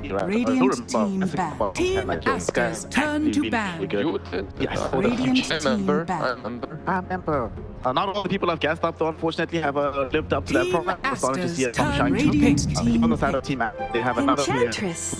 Radiant team ban. Team Aster's turn to ban. You did. Yes. Radiant I team remember. ban. I remember. Not all the people I've gassed up, though, unfortunately, have lived up to that promise. We're starting to see it from shine. On the side of Team Aster, they have another player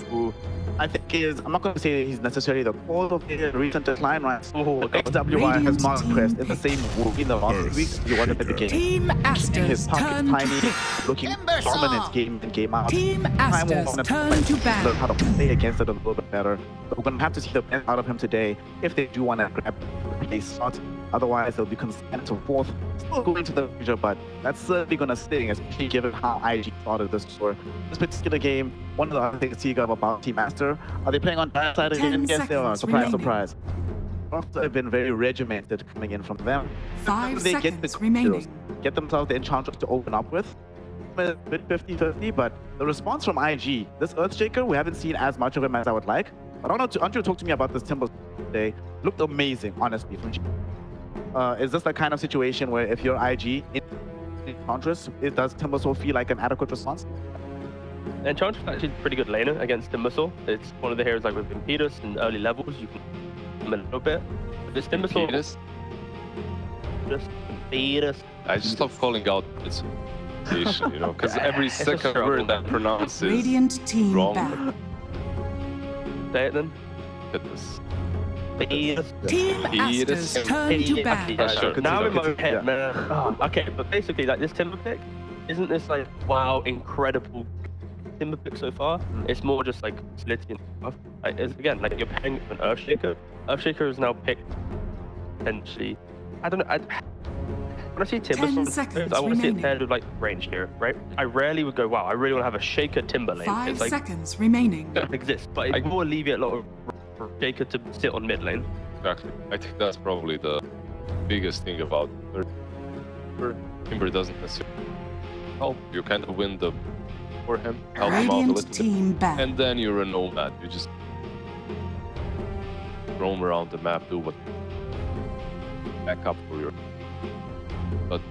who I think is, I'm not going to say he's necessarily the cause of the recent decline, right? So XWI has not impressed in the same in the last weeks he was at the beginning. Team Aster's His pocket turn to tiny, pick. looking dominant game in game out. Team Aster's turn to ban. Learn how to play against it a little bit better. So we're going to have to see the best out of him today if they do want to grab a slot. Otherwise, they'll be consigned to fourth, still going to the future, but that's certainly going to sting, especially given how IG started this tour. This particular game, one of the other things to see about Team Aster, are they playing on that side again? Yes, they are. Surprise, surprise. Also, have been very regimented coming in from them. 5 they seconds get the remaining. get themselves the Enchantress to open up with. A bit 50-50, but the response from IG, this Earthshaker, we haven't seen as much of him as I would like. But I don't know, Andrew talked to me about this Timber today. Looked amazing, honestly, from G. Is this the kind of situation where if you're IG in Enchantress, it does Timbersaw feel like an adequate response? Enchantress is actually a pretty good laner against Timbersaw. It's one of the heroes like with Invictus in early levels. You can him a little bit. But this Timbersaw... Invictus. I just love calling out its pronunciation, you know, because every second word I pronounce is Radiant team wrong. ban. Say it then. Goodness. Team Aster's turn to ban. Now in my head, man. Oh, okay, but basically, like this Timber pick, isn't this like wow, incredible Timber pick so far? It's more just like Slitty and stuff. Like, again, like you're pairing an Earthshaker. Earthshaker is now picked potentially. I don't know. When I see Timber, I want to see it paired with like range here, right? I rarely would go, wow, I really want to have a Shaker Timber lane. 5 it's like, seconds remaining. It exists, but it will alleviate a lot of Shaker to sit on mid lane. Exactly. I think that's probably the biggest thing about Timber doesn't necessarily help. You kind of win the for him, help him out a little bit, and then you're a nomad. You just roam around the map, do what back up for your. But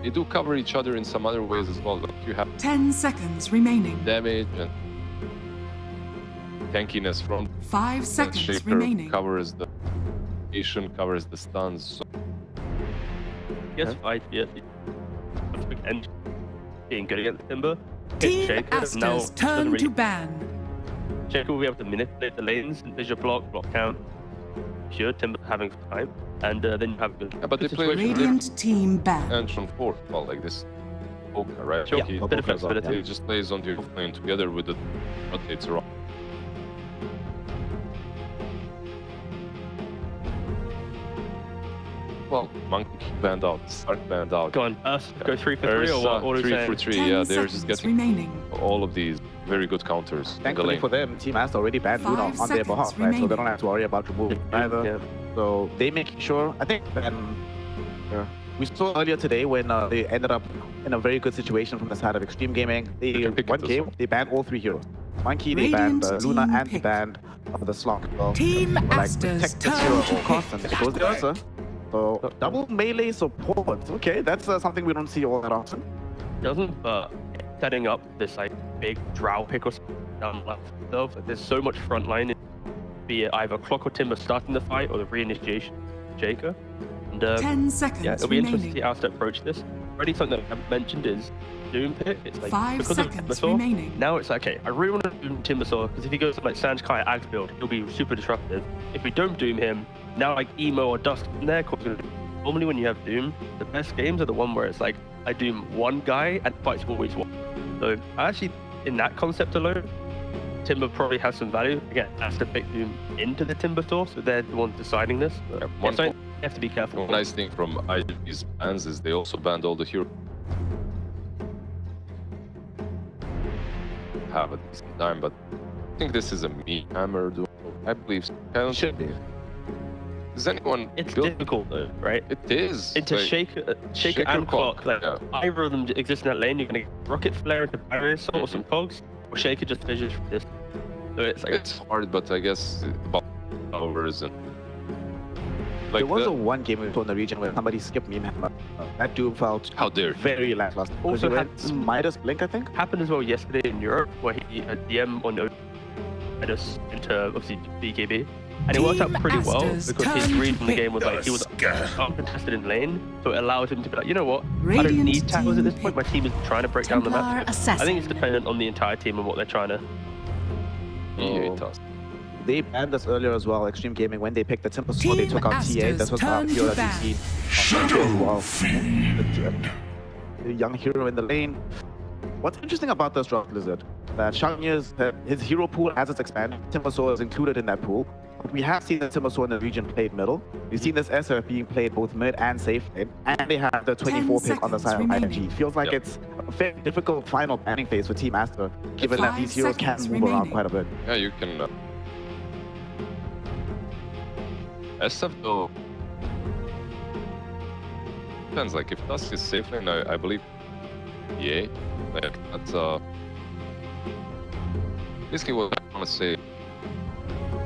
they do cover each other in some other ways as well. Like you have 10 seconds remaining. damage and tankiness from 5 seconds Shaker remaining. covers the Asian covers the stuns. So. Yes, right. Yeah. And being good against Timber. Team Shaker Aster's turn to ban. Shaker will be able to manipulate the lanes, visual block count. Sure, Timber having time, and then you have good. Yeah, but they play Radiant team ban. and from fourth, well, like this. Okay, right? Sure. He, Bit of flexibility. he just plays on the offlane together with the rotates around. Well, Monkey banned out, Stark banned out. Go on, go 3 for 3 or what? 3 for 3, yeah, they're just getting remaining. all of these very good counters. Thankfully for them, Team Aster already banned Luna on their behalf, right? So they don't have to worry about removing either. Yeah. So they make sure, I think we saw earlier today when they ended up in a very good situation from the side of Xtreme Gaming. They one game, they banned all 3 heroes. Monkey, they banned Luna, and they banned the Slug. So, Team Aster's protect this hero at all costs, and it goes the answer. So double melee support. Okay, that's something we don't see all that often. Doesn't setting up this like big drow pick or something down left though. There's so much front line, be it either Clock or Timber starting the fight or the reinitiation of Jacob. And 10 seconds yeah, it'll be interesting to remaining. see Aster approach this. Already something that I haven't mentioned is Doom Pit. It's like 5 because seconds of Timbersaw, remaining. now it's like, okay, I really want to Doom Timbersaw because if he goes to like Sanjkai Axe build, he'll be super disruptive. If we don't Doom him, now like Emo or Dust in there, normally when you have Doom, the best games are the one where it's like, I Doom one guy and fight's always one. So actually, in that concept alone, Timber probably has some value. Again, has to pick Doom into the Timber store, so they're the ones deciding this. But One you have to be careful. nice thing from IG's bans is they also banned all the heroes. Have a decent time, but I think this is a me hammer duo. I believe so. Should be. Is anyone? It's difficult though, right? It is. Into like, Shaker and Clock. Like, yeah. either of them exist in that lane. You're gonna get Rocket Flare into barrier assault or some cogs, or Shaker just fishes from this. So it's like It's hard, but I guess about hours and like There was a one game we saw in the region where somebody skipped me. That dude felt how dare very lackluster. Also Also, Midas Blink, I think. happened as well yesterday in Europe, where he had DM on Midas into obviously BKB. And it worked out pretty well Aster's because his turn read to from the game was like he was uncontested in lane, so it allowed him to be like, you know what, I don't Radiant need towers at this team point. My team is trying to break down the Templar map. I assassin. think it's dependent on the entire team and what they're trying to. They banned us earlier as well, Xtreme Gaming, when they picked the Temple Sword, they Team took out T8. That was our Aster's hero turn that to we see. The young hero in the lane. What's interesting about this drop, Blizzard, that Shangya's his hero pool as it's expanded, Timbersaw is included in that pool. But we have seen the Timbersaw in the region played middle. We've seen this SF being played both mid and safe lane, and they have the 24 pick on the side of IMG. Feels like it's a very difficult final planning phase for Team Aster, given that these heroes can move around quite a bit. Yeah, you can. SF though depends. Like if Dusk is safe lane, I believe. Yeah, like that's basically what I want to say.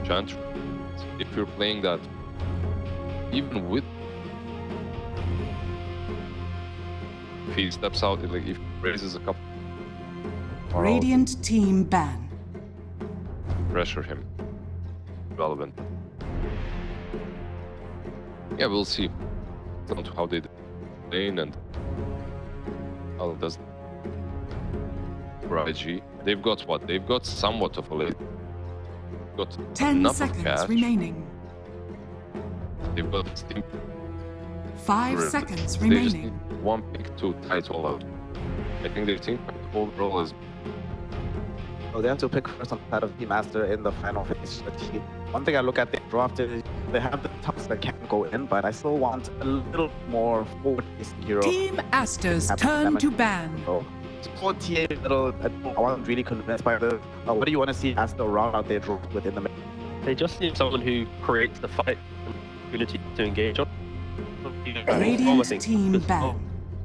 Chant, if you're playing that, even with if he steps out, like if he raises a couple, Radiant team ban. pressure him. Relevant. Yeah, we'll see. Down to how they lane and how it does. For IG, they've got what? They've got somewhat of a lane. Got 10 enough of seconds cash. remaining. They've got steam. 5 They seconds just remaining. need one pick to tie it all out. I think their team overall is. So they have to pick first on the side of Team Aster in the final phase. One thing I look at, they drafted, they have the tops that can go in, but I still want a little more forward-facing hero. Team Aster's turn to ban. So, support TA middle, I wasn't really convinced by this. What do you want to see Aster round out their draft within the middle? They just need someone who creates the fight and opportunity to engage on. Radiant team ban.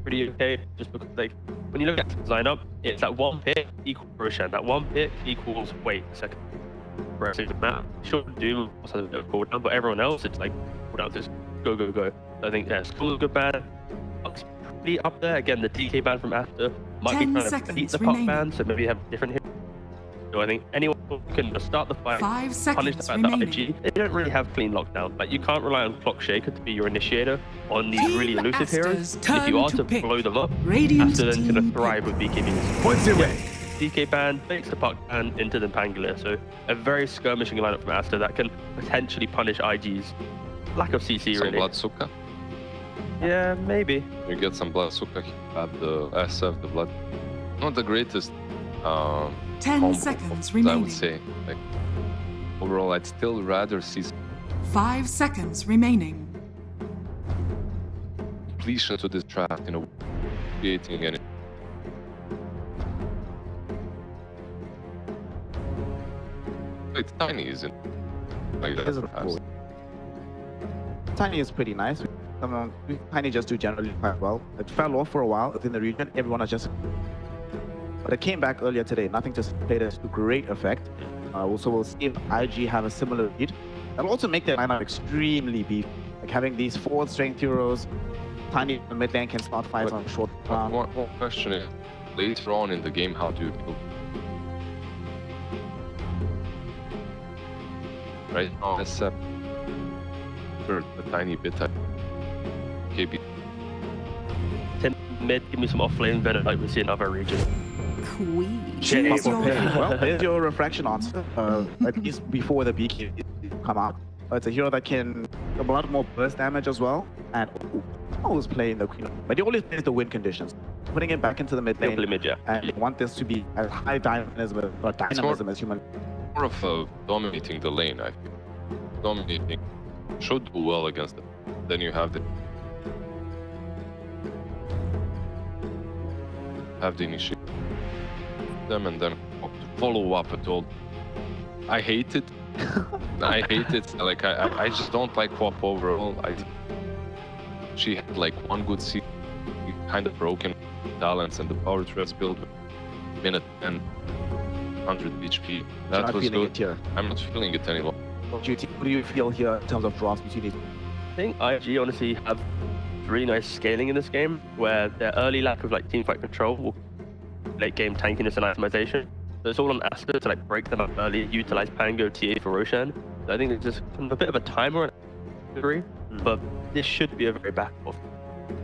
Pretty okay, just because like when you look at the lineup, it's that one pick equals Roshan, that one pick equals wait a second. Whereas in the map, sure Doom also has a bit of cooldown, but everyone else it's like cooldown, just go go go. So I think yeah, Skull's a good ban. Buck's pretty up there. Again, the DK ban from Aster might be 10 trying to seconds beat the Puck remaining. ban, so maybe have different heroes. So I think anyone who can just start the fight, 5 punish the seconds fact that remaining. IG, they don't really have clean lockdown. Like you can't rely on Clock Shaker to be your initiator on these really elusive heroes. Aster's If you are turn to to pick. blow them up, Radiant Aster then gonna team thrive with BKB. Points your way. DK ban, takes the Puck ban into the Pangolier. So a very skirmishing lineup from Aster that can potentially punish IG's lack of CC Some really. blood suka. Yeah, maybe. You get some blood suka at the SF, the blood. Not the greatest 10 combo, seconds I remaining. would say. Like overall, I'd still rather see 5 seconds remaining. completion to this draft, you know, creating any. It's tiny, isn't it? Like that, Isn't perhaps. cool. Tiny is pretty nice. Tiny just do generally quite well. It fell off for a while within the region. Everyone was just. But it came back earlier today. Nothing just played us to great effect. So we'll see if IG have a similar lead. That'll also make their lineup extremely beefy. Like having these 4 strength heroes, tiny in the mid lane can start fights on short ground. One question is, later on in the game, how do you kill? Right now, it's for a tiny bit. KB. Mid, give me some offlane venom like we see in other regions. Queen. Well, there's your refraction answer. At least before the BK come out. It's a hero that can do a lot more burst damage as well, and always playing the queen. But he always plays the win conditions, putting it back into the mid lane. And you want this to be as high dynamism as human. More of dominating the lane, I feel. Dominating should do well against them. Then you have the initiative them, and then follow up at all. I hate it. I hate it. Like I just don't like co-op overall. She had like one good season, kind of broken balance, and the power treads build minute 10, 100 HP. That was good. I'm not feeling it anymore. What do you feel here in terms of draws between these? I think IG honestly have really nice scaling in this game, where their early lack of like teamfight control will late game tankiness and itemization. So it's all on Aster to like break them up early, utilize Pango, TA for Roshan. So I think it's just a bit of a timer on degree, but this should be a very back off.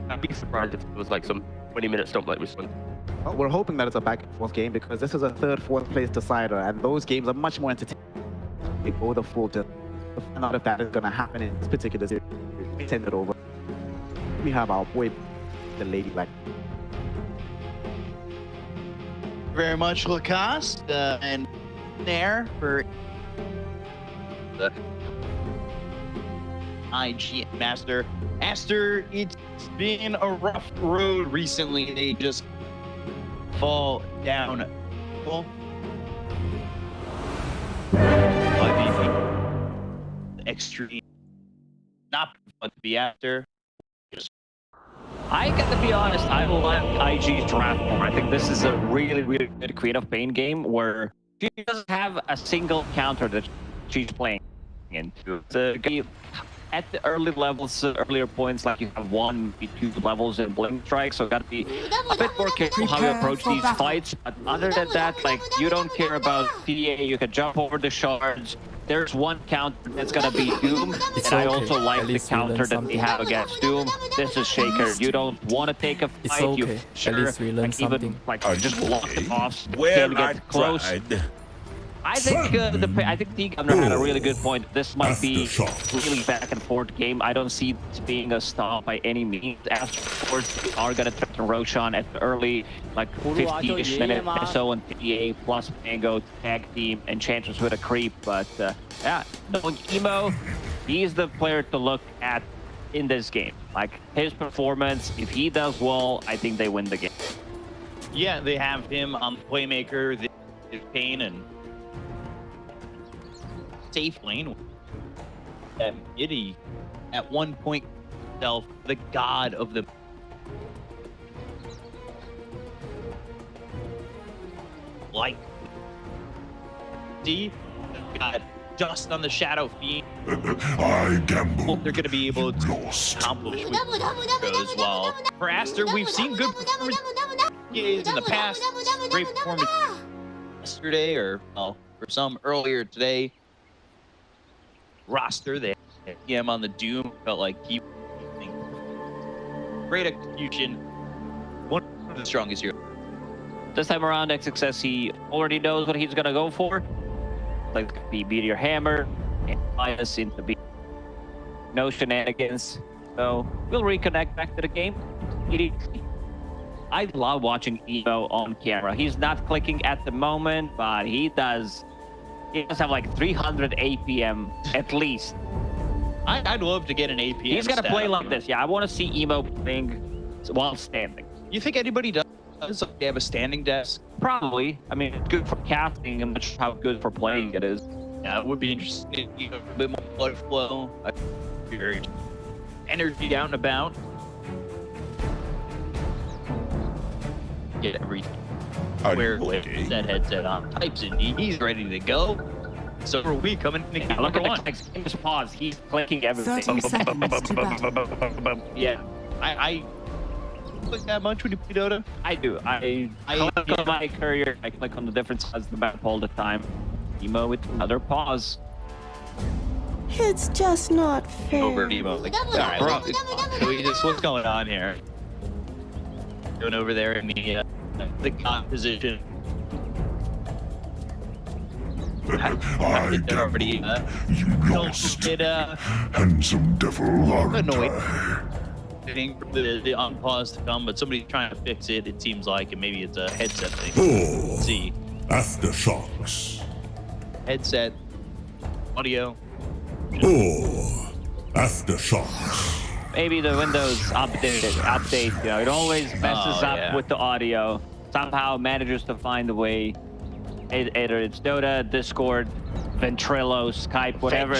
I'd be surprised if it was like some 20-minute stomp like we saw. Well, we're hoping that it's a back and forth game, because this is a 3rd, 4th place decider, and those games are much more entertaining. They go the full to find out if that is going to happen in this particular series. We send it over. We have our boy, the Lady Black. Very much, Lacoste, and there for the IG Master. Aster, it's been a rough road recently. They just fall down. Well, Xtreme, not fun to be after. I got to be honest, I like IG's draft more. I think this is a really, really good Queen of Pain game where she doesn't have a single counter that she's playing into. At the early levels, earlier points, like you have 1, 2 levels in Blink Strike, so got to be a bit more careful how you approach these fights. But other than that, like, you don't care about PA, you can jump over the shards. There's one counter that's gonna be Doom, and I also like the counter that we have against Doom. This is Shaker. You don't want to take a fight, you sure, like, even like just block them off, can't get close. I think I think the Governor had a really good point. This might be really back and forth game. I don't see this being a stop by any means. Aster, of course, are gonna threaten Roshan at the early, like 50-ish minute SO and PA plus Mango tag team Enchantress with a creep. But yeah, knowing Emo, he's the player to look at in this game. Like his performance, if he does well, I think they win the game. Yeah, they have him on Playmaker, the Pain, and safe lane. Itty at one point himself the god of the like D got just on the Shadow Fiend. I gamble. They're gonna be able to accomplish with as well. For Aster, we've seen good performances in the past. Great performance yesterday, or well, for some earlier today. Roster, they had him on the Doom, felt like he great execution, one of the strongest heroes. This time around, XXS, he already knows what he's gonna go for. Like the Meteor Hammer and minus into B. No shenanigans. So we'll reconnect back to the game. I love watching Evo on camera. He's not clicking at the moment, but he does have like 300 APM at least. I'd love to get an APM. He's gonna play like this. Yeah, I want to see Emo playing while standing. You think anybody does? They have a standing desk? Probably. I mean, it's good for casting. I'm not sure how good for playing it is. Yeah, it would be interesting. A bit more blood flow. Very energy out and about. Get everything. Wear that headset on. Types in. He's ready to go. So are we coming in Yeah, look at the clicks. Just pause. He's clicking everything. 30 seconds to battle. Yeah, I click that much when you play Dota. I do. I click on my courier. I click on the different sides of the map all the time. Emo with another pause. It's just not fair. Over emo. Like, all right, what's going on here? Going over there in the god position. I already you lost. Handsome devil annoyed. Waiting for the unpause to come, but somebody's trying to fix it. It seems like, and maybe it's a headset thing. Let's see. Aftershocks. Headset. Audio. Aftershocks. Maybe the Windows update, you know, it always messes up with the audio. Somehow manages to find a way. Either it's Dota, Discord, Ventrilo, Skype, whatever.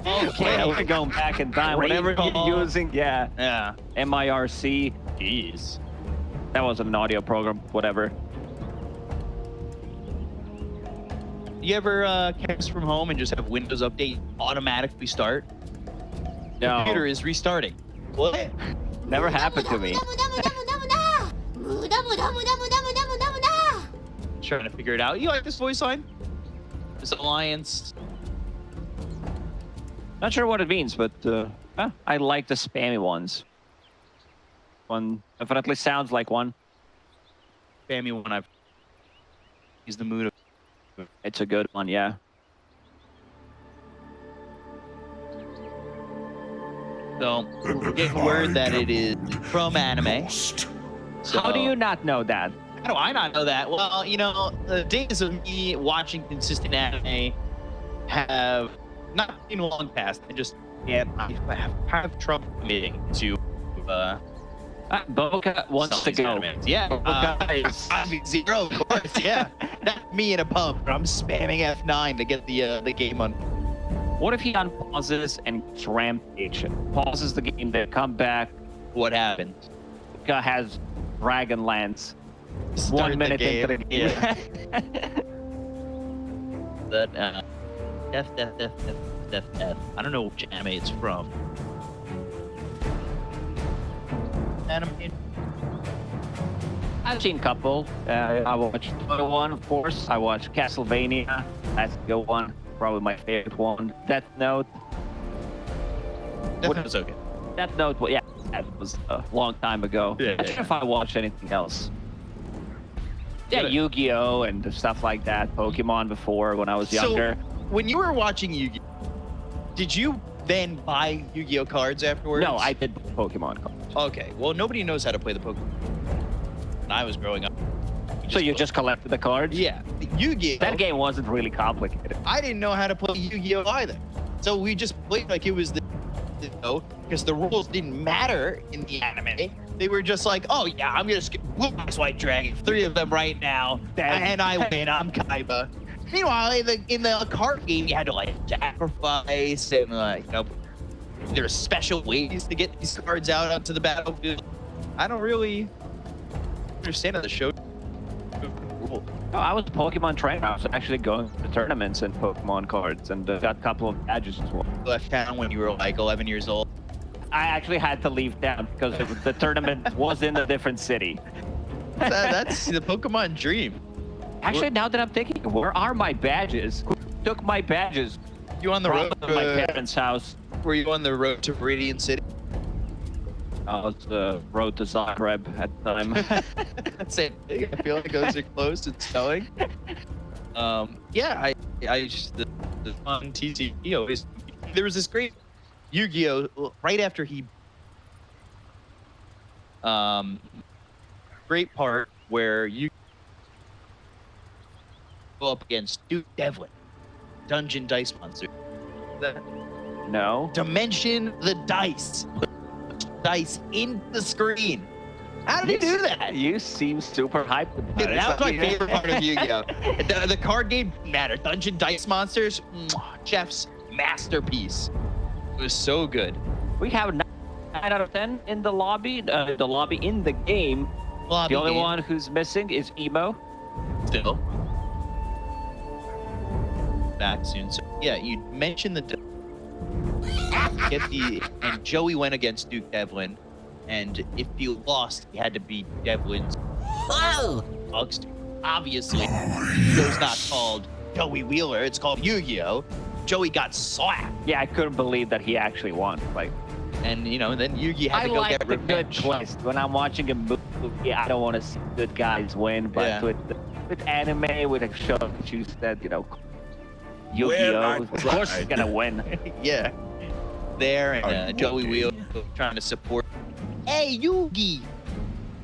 Okay, we're going back in time. Whatever you're using, yeah. MIRC. Jeez. That wasn't an audio program, whatever. You ever cast from home and just have Windows Update automatically start? No. Computer is restarting. What? Never happened to me. Trying to figure it out. You like this voice line? This alliance? Not sure what it means, but I like the spammy ones. One definitely sounds like one. Spammy one. I've used the mood of. It's a good one, yeah. So we're getting word that it is from anime. So, how do you not know that? How do I not know that? Well, you know, the days of me watching consistent anime have not been long past. I just I have trouble committing to Boca wants to go. Yeah, zero, of course. Yeah, not me in a pub, but I'm spamming F9 to get the game on. What if he unpauses and rampage? Pauses the game, then come back. What happens? Boca has Dragonlance. Start 1 minute into the game. Yeah. But F. I don't know which anime it's from. Anime. I've seen a couple. I watched Dota 1, of course. I watched Castlevania. That's a good one. Probably my favorite one. Death Note. Death Note's okay. Death Note, well, yeah, that was a long time ago. I'm not sure if I watched anything else. Yeah, Yu-Gi-Oh! And stuff like that. Pokemon before when I was younger. So, when you were watching Yu-Gi-Oh!, did you then buy Yu-Gi-Oh! Cards afterwards? No, I did Pokemon cards. Okay, well, nobody knows how to play the Pokemon. When I was growing up. So you just collected the cards? Yeah. Yu-Gi-Oh! That game wasn't really complicated. I didn't know how to play Yu-Gi-Oh! either. So we just played like it was because the rules didn't matter in the anime. They were just like, oh yeah, I'm gonna skip Blue Eyes White Dragon, 3 of them right now, and I win. I'm Kaiba. Meanwhile, in the card game, you had to like sacrifice and like, you know, there's special ways to get these cards out onto the battlefield. I don't really understand how the show. No, I was a Pokemon trainer. I was actually going to tournaments and Pokemon cards and got a couple of badges as well. Left town when you were like 11 years old. I actually had to leave town because the tournament was in a different city. That's the Pokemon dream. Actually, now that I'm thinking, where are my badges? Who took my badges? You on the road to my parents' house? Were you on the road to Meridian City? I was the road to Zagreb at the time. That's it. I feel like those are close and snowing. Yeah, I just the fun TCG always. There was this great Yu-Gi-Oh! Right after he. Great part where you go up against Duke Devlin, Dungeon Dice Monster. No. Dimension the dice. Dice in the screen. How did he do that? You seem super hyped about it. That was my favorite part of Yu-Gi-Oh! The card game didn't matter. Dungeon Dice Monsters, Jeff's masterpiece. It was so good. We have 9 out of 10 in the lobby. The lobby in the game. The only one who's missing is Emo. Still. back soon. So yeah, you mentioned the and Joey went against Duke Devlin, and if he lost, he had to beat Devlin's Bugs. Obviously, it's not called Joey Wheeler; it's called Yu-Gi-Oh. Joey got slapped. Yeah, I couldn't believe that he actually won. Like, and you know, then Yugi had to go get revenge. I like the good twist. When I'm watching a movie, I don't want to see good guys win, but with anime, with a show that you said, you know, Yu-Gi-Oh, of course he's gonna win. Yeah. There, and Joey Wheeler trying to support. Hey, Yugi,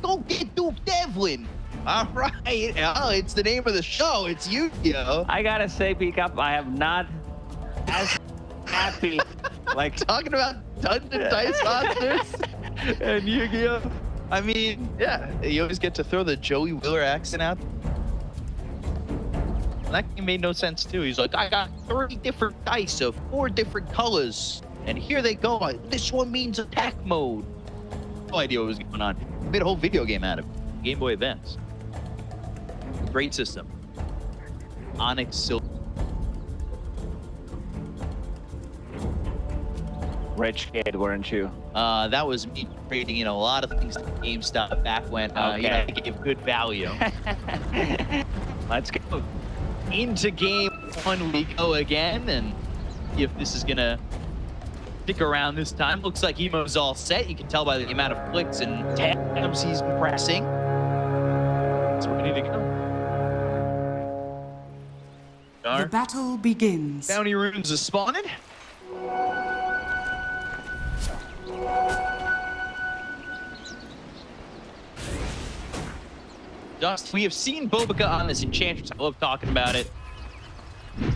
go get Duke Devlin. All right. Oh, it's the name of the show. It's Yu-Gi-Oh. I gotta say, Peacup, I am not as happy. Like talking about Dungeon Dice Monsters and Yu-Gi-Oh. I mean, yeah, you always get to throw the Joey Wheeler accent out. And that game made no sense too. He's like, I got 30 different dice of 4 different colors, and here they go. This one means attack mode. No idea what was going on. Made a whole video game out of it. Game Boy Advance. Great system. Onyx Silver. Rich kid, weren't you? That was me trading in a lot of things to GameStop back when you gave good value. Let's go. Into game 1 we go again, and if this is gonna stick around this time. Looks like Emo's all set. You can tell by the amount of clicks and tabs he's been pressing. So we're ready to go. The battle begins. Bounty runes are spawning. Dust, we have seen Bobica on this Enchantress. I love talking about it.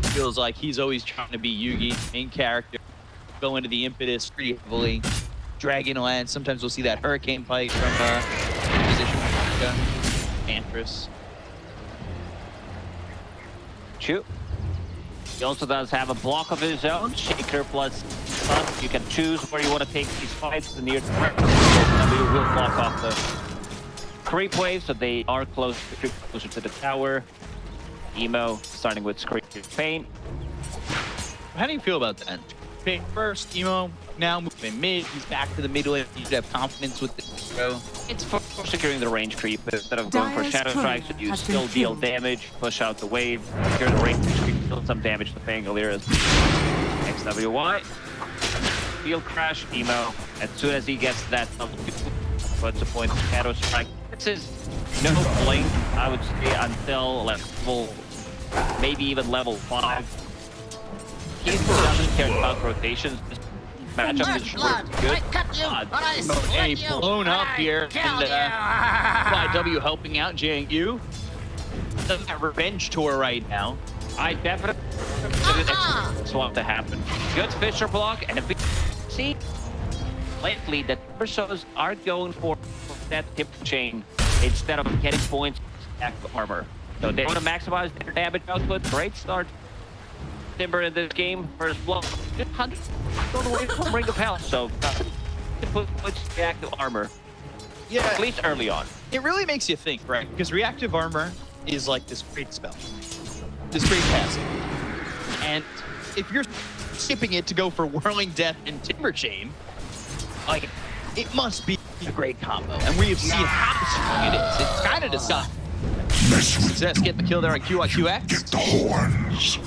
Feels like he's always trying to be Yugi, main character. Go into the impetus pretty heavily. Dragonlance. Sometimes we'll see that Hurricane Pike from position Bobica. Enchantress. Shoot. He also does have a block of his own. Shaker plus Sun. You can choose where you want to take these fights. The near threat. And we will block off the creep wave, so they are closer to the tower. Emo starting with Scream Paint. How do you feel about that? Paint first, Emo now moving mid. He's back to the mid lane. You should have confidence with this throw. It's for securing the range creep. Instead of going for Shadow Strikes, you still deal damage, push out the wave, secure the range creep, deal some damage to Pangoliera's XWY. Field Crash, Emo. As soon as he gets that level 2, puts a point of Shadow Strike. This is no blink, I would say, until level, maybe even level 5. He doesn't care about rotations. This matchup is short. Good. And he blown up here. And YW helping out JU. Doesn't have revenge tour right now. I definitely didn't want to happen. Good Fisher block, and if we see lately that Ursos are going for that tip chain instead of getting points back to armor. So they want to maximize their damage output. Great start. Timber in this game, first blow. Just 100 going away from Ring of Hell, so put back to armor. Yeah, at least early on. It really makes you think, right? Because reactive armor is like this great spell, this great passive, and if you're skipping it to go for Whirling Death and Timber Chain, like it must be a great combo, and we have seen how strong it is. It's kind of disgusting. Success get the kill there on QIQX. Get the horns.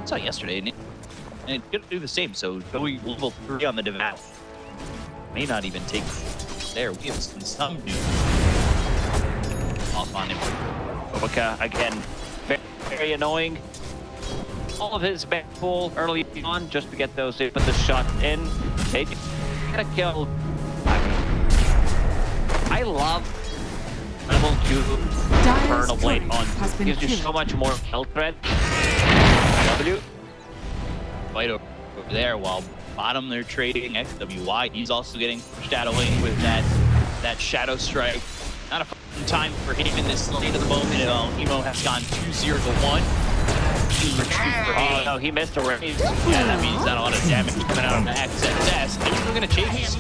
I saw yesterday, and it's gonna do the same. So going level 3 on the Devout may not even take there. We have seen some new off on him. Bobica again, very annoying. All of his back pull early on just to get those put the shots in. They get a kill. I love level 2 Infernal Blade on. Gives you so much more health thread. W. Right over there while bottom they're trading XWY. He's also getting pushed out of lane with that Shadow Strike. Not a fun time for him in this lane at the moment at all. Emo has gone 2-0 to 1. Oh no, he missed a raise. Yeah, that means not a lot of damage coming out of the XSS. They're still gonna chase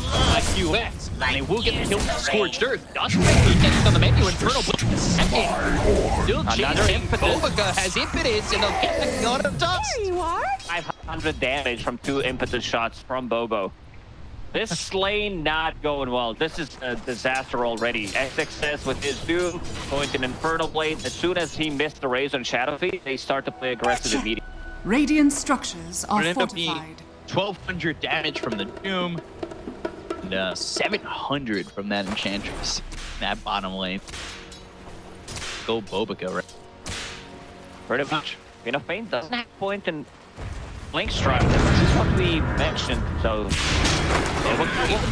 QX, and they will get the kill from Scorched Earth. Dust next on the menu. Infernal Blade the second. Still chasing. Bobica has impetus, and they'll get the gun of Dust. There you are. 500 damage from 2 impetus shots from Bobo. This lane not going well. This is a disaster already. XXS with his Doom, going to an Infernal Blade. As soon as he missed the raise on Shadowfeet, they start to play aggressive immediately. Radiant structures are It'll end up being fortified. 1,200 damage from the Doom, and 700 from that Enchantress. That bottom lane. Go Bobica, right? Pretty much. Pain doesn't have point in Blink Strike. This is what we mentioned. So,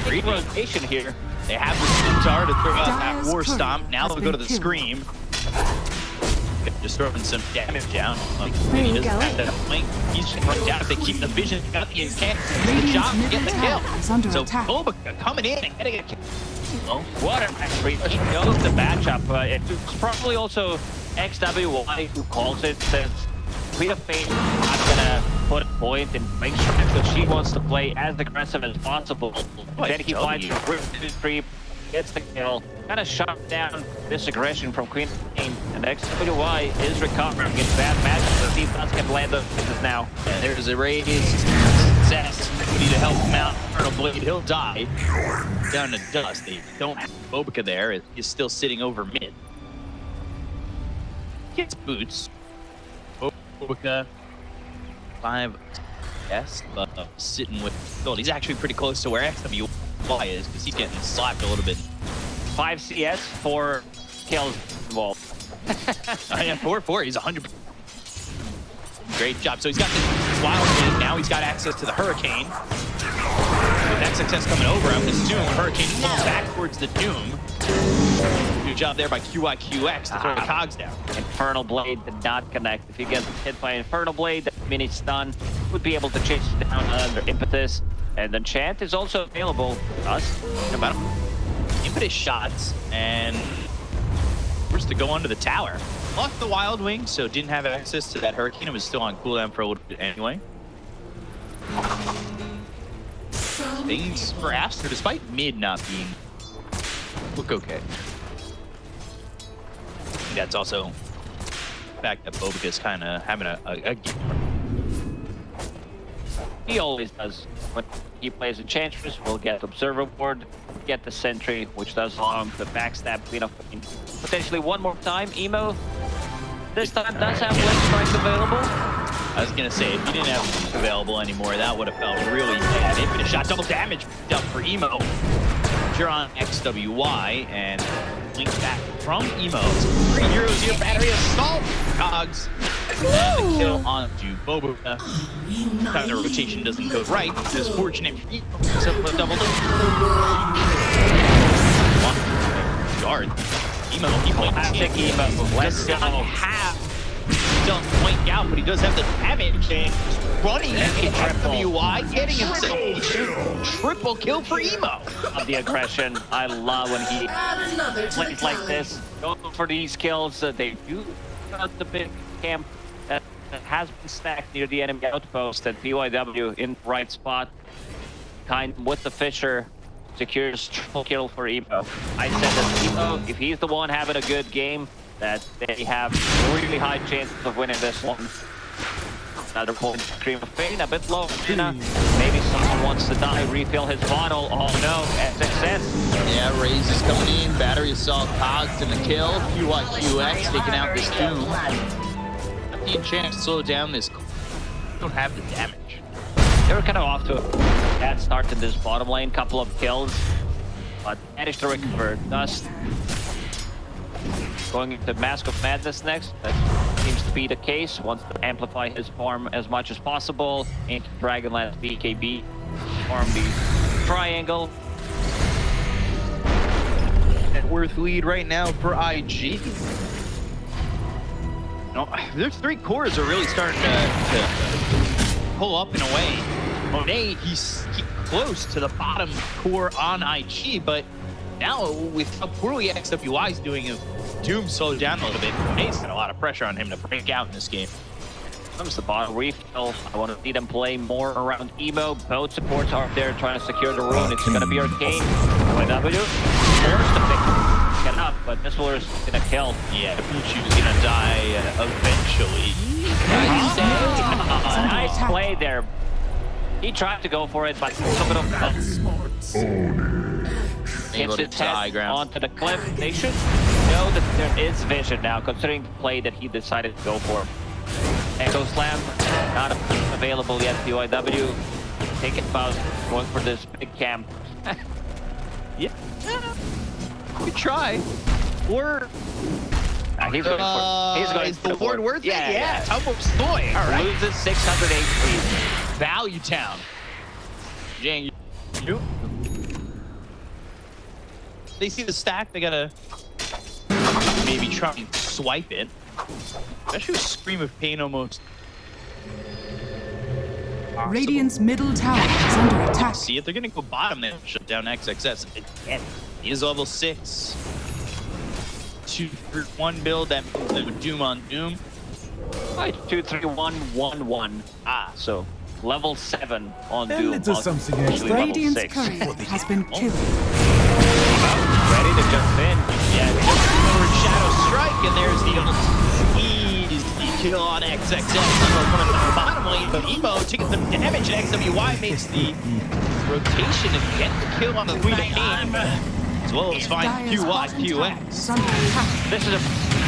great rotation here. They have the Centaur to throw out that War Stomp. Now they'll go to the Scream. Just throwing some damage down. There you doesn't go. have that blink. He's just running down. If they keep the vision, got the intent. Good job to get the kill. So Bobica coming in and getting a kill. Oh, what a actually he knows the matchup. It's probably also XWY who calls it. Says Queen of Fate not gonna put a point and make sure that she wants to play as aggressive as possible. Then he finds the creep, gets the kill, kind of shut down this aggression from Queen of Fate. And XWY is recovering. It's bad matchup. The defense can land those misses now. And there's a raise. Success. We need to help him out. Infernal Blade, he'll die. Down to dust. They don't have Bobica there. He's still sitting over mid. Gets boots. Bobica 5 yes, but sitting with gold. He's actually pretty close to where XWY is because he's getting slapped a little bit. 5 CS, 4 kills involved. Yeah, 4-4. He's 100%. Great job. So he's got the wild game. Now he's got access to the Hurricane. With XXS coming over, I would assume Hurricane falls back towards the Doom. Good job there by QIQX to throw the cogs down. Infernal Blade did not connect. If he gets hit by Infernal Blade, that mini stun would be able to chase it down under Impetus. And then Chant is also available to us. About Impetus shots and forced to go under the tower. Lost the Wild Wing, so didn't have access to that Hurricane. It was still on cooldown for a little bit anyway. Things for Aster, despite mid not being look okay. That's also the fact that Bobica's kind of having a He always does. When he plays Enchantress, we'll get Observer Ward, get the Sentry, which does allow him to backstab Queen of Pain. Potentially one more time, Emo. This time does have Blink Strike available. I was gonna say, if he didn't have Blink available anymore, that would have felt really bad. Infinite shot, double damage up for Emo. You're on XWY and Blink back from Emo. 3 heroes here, battery assault, cogs. And the kill onto Bobica. Time the rotation doesn't go right. It's fortunate for Emo. So double guard. Emo, he played Emo. Let's go. Don't point out, but he does have the damage and running in XWY, getting himself triple kill for Emo. Of the aggression, I love when he plays like this. Go for these kills. They do got the big camp that has been stacked near the enemy outpost, and PYW in the right spot, kind with the Fisher. Secures triple kill for Emo. I said that Emo, if he's the one having a good game, that they have really high chances of winning this one. Another point, Cream of Pain, a bit low. Maybe someone wants to die, refill his bottle. Oh no, success. Yeah, Raze is coming in, battery assault, cogs, and the kill. QIQX taking out this Doom. Got the enchant to slow down this. Don't have the damage. They were kind of off to a bad start in this bottom lane, couple of kills, but managed to recover. Dust going into Mask of Madness next. That seems to be the case. Wants to amplify his farm as much as possible. Into Dragonlance BKB. Farm the triangle. Net worth lead right now for IG. No, their 3 cores are really starting to pull up in a way. Monet, he's close to the bottom core on IG, but now with how poorly XWI is doing, if Doom slowed down a little bit, Monet's got a lot of pressure on him to break out in this game. Comes the bottom refill. I want to see them play more around Emo. Both supports are there trying to secure the rune. It's going to be Arcane. YW forced to pick it up, but this one is going to kill. Yeah, Pichu's going to die eventually. Nice play there. He tried to go for it, but took it off. Hits his head onto the cliff. They should know that there is vision now, considering the play that he decided to go for. Echo Slam, not available yet. DYW, thinking about going for this big camp. Yeah. Good try. Or... he's going for it. He's going is the Lord worth it? Yeah. Almost boy. All right. Loses 600 HP. Value Town. Jang, you? They see the stack, they gotta maybe try and swipe it. Especially with Scream of Pain almost. Radiant's middle tower is under attack. See it, they're gonna go bottom then, shut down XXS. He is level 6. 2-3-1 build, that means Doom on Doom. 2-3-1-1-1. So level 7 on Doom. It's something extra. Radiant's courier has been killed. Ready to jump in. Yeah, just forward Shadow Strike, and there's the easy kill on XXS. Coming from the bottom lane, but Emo taking some damage, and XWY makes the rotation and get the kill on the Queen of Pain. As well as find QX. This is a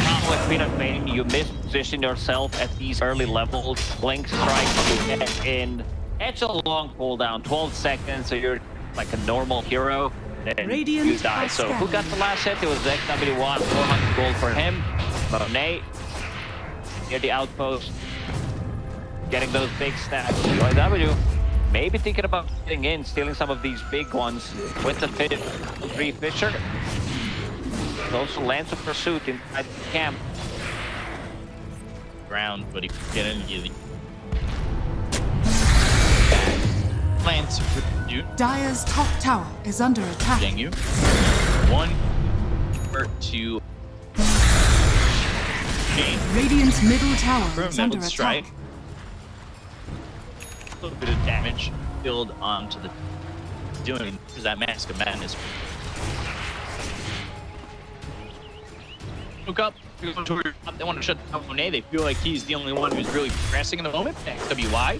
problem with Queen of Pain. You misposition yourself at these early levels. Blink Strike to get in. It's a long cooldown, 12 seconds, so you're like a normal hero. Then you die. So who got the last hit? It was XW1, 400 gold for him. Monet near the outpost, getting those big stacks. YW maybe thinking about getting in, stealing some of these big ones with the 3 Fisher. Also lands of pursuit inside the camp. Ground, but he can get in. Lance of pursuit. Dire's top tower is under attack. Jangyu. 1 or 2. Radiant's middle tower is under strike. attack. A little bit of damage build onto the doing because that Mask of Madness. Look up. They want to shut down Monet. They feel like he's the only one who's really progressing in the moment. XWY.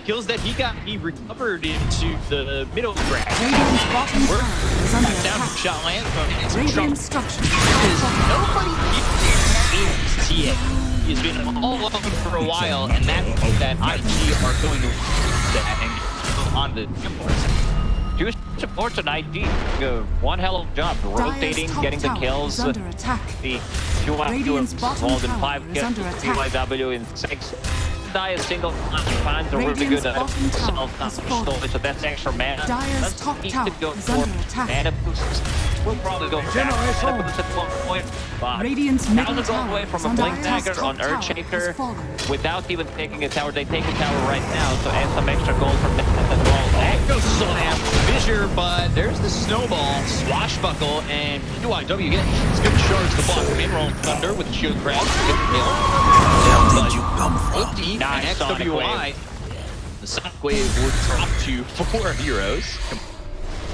Kills that he recovered into the middle ground. Radiant's bottom tower is under down attack. from shot land from Radiant structure. nobody sees it. He's been all over for a while, and that IG are going to that and go on the supports. Two supports on IG. One hell of a job. Rotating, getting the kills. Under attack. The QY involved in 5 kills. DYW in 6. Die a single finds are really good at self-storage, so that's extra mana. Dire's top tower is under attack. Mana boosts. We'll probably go mana boost at one point, but Radiant's now middle to go tower away from a is Blink under Dagger attack. on Top tower Earthshaker has fallen. without even taking a tower. They take a tower right now, so add some extra gold from that as well. Echo Slam, Fissure, but there's the Snowball, Swashbuckle, and UIW again. It's going to charge the bot from Emerald Thunder with the Shield Crab. Where did you come from? Nice and XWI. The Sonic Wave will drop to 4 heroes.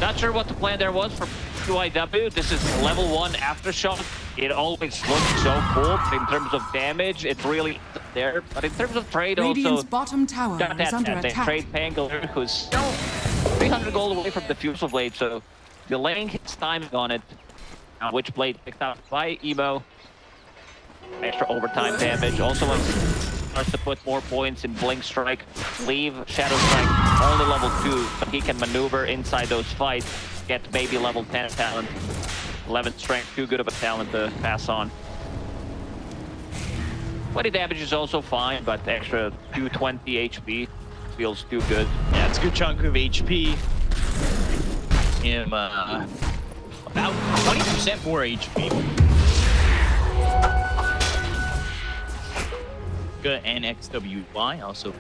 Not sure what the plan there was for QIW. This is level 1 Aftershock. It always looks so cool, but in terms of damage, it's really there. But in terms of trade, Radiant's also bottom tower got is under that attack. trade Pangolin, who's still 300 gold away from the Fusel Blade, so delaying his timing on it. Which blade picked up by Emo. Extra overtime damage. Also starts to put more points in Blink Strike. Leave Shadow Strike only level 2, but he can maneuver inside those fights. Get maybe level 10 talent. 11 strength, too good of a talent to pass on. 20 damage is also fine, but extra 220 HP feels too good. Yeah, it's a good chunk of HP. Him, about 20% more HP. Good, and XWY also.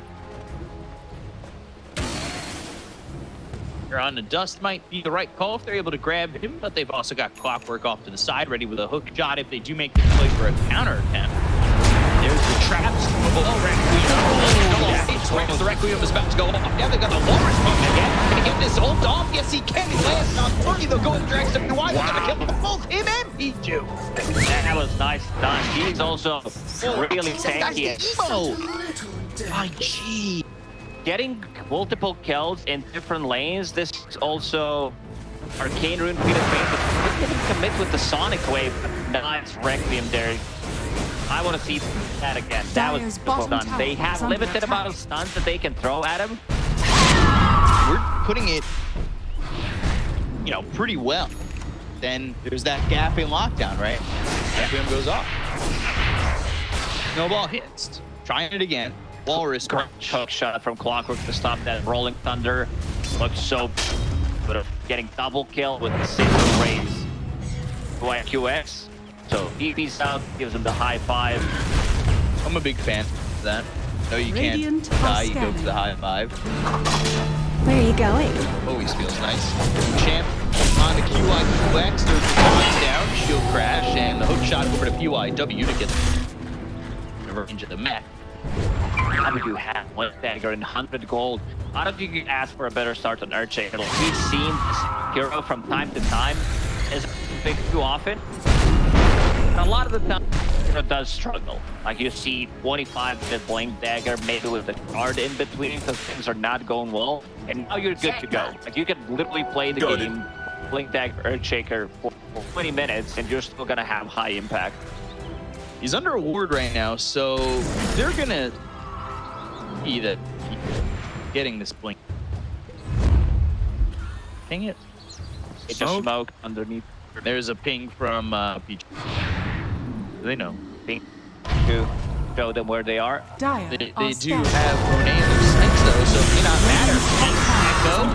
On the Dust might be the right call if they're able to grab him, but they've also got Clockwork off to the side, ready with a hook shot if they do make the play for a counter attempt. They're There's the traps. The Requiem is about to go off. Yeah, they got the Walrus movement again. Can he get this ult off? Yes, he can. He lands on 30. They'll go and drag some new eyes. They're going to kill both him and Pichu. That was nice done. He's also really tanky. IG. Getting multiple kills in different lanes. This is also Arcane Rune Peter Pain, but didn't commit with the Sonic Wave. Nice Requiem there. I want to see that again. That was well done. They have limited amount of stuns that they can throw at him. We're putting it, you know, pretty well. Then there's that gap in lockdown, right? Requiem goes off. Snowball hits. Trying it again. Walrus hook shot from Clockwork to stop that Rolling Thunder. Looks so good. Getting double kill with the single raise. QX. So DP's out, gives him the high five. I'm a big fan of that. No, you can't die, you go to the high five. Where are you going? Always feels nice. Champ on the QX, there's the dodge down, shield crash, and the hook shot over to PYW to get the range of the mech. How do you have one dagger and 100 gold? I don't think you can ask for a better start on Earthshaker. We've seen this hero from time to time is big too often. A lot of the time, hero does struggle. Like you see 25-minute Blink Dagger, maybe with the guard in between because things are not going well. And now you're good to go. Like you can literally play the game, Blink Dagger, Earthshaker for 20 minutes and you're still gonna have high impact. He's under a ward right now, so they're gonna be that getting this blink. Dang it. It just smoked underneath. There's a ping from Peach. They know. Ping to show them where they are. They do have Monet in their sights though, so it may not matter. Echo.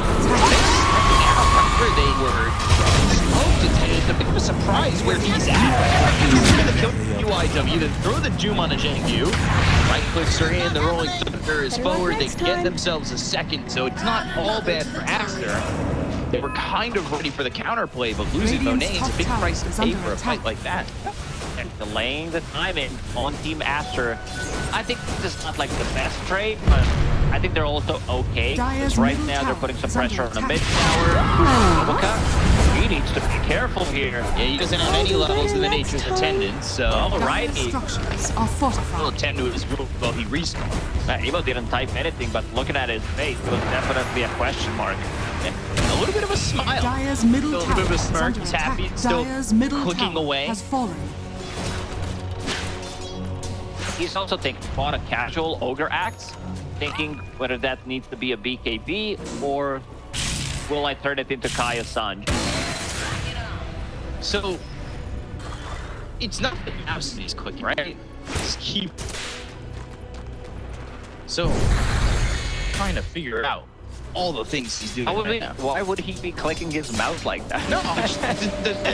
Where they were smoked. It's a bit of a surprise where he's at. He's gonna kill UIW, then throw the Doom on a Zhengyu. Right clicks are in, the Rolling Thunder is forward, they get themselves a second, so it's not all bad for Aster. They were kind of ready for the counterplay, but losing Monet is a big price to pay for a fight like that. And delaying the timing on Team Aster. I think this is not like the best trade, but I think they're also okay. Because right now they're putting some pressure on the mid tower. He needs to be careful here. Yeah, he doesn't have any levels in the Nature's Attendance, so alright. He'll attend to his move while he respawns. Evo didn't type anything, but looking at his face, it was definitely a question mark. Yeah, a little bit of a smile. Dyer's middle a little bit of a smirk. He's happy, still clicking away. Has fallen. He's also bought a casual Ogre Axe, thinking whether that needs to be a BKB or will I turn it into Kaya Sanj? So, it's not the mouse he's clicking, right? Just keep... So, trying to figure out all the things he's doing right now. Why would he be clicking his mouse like that? No,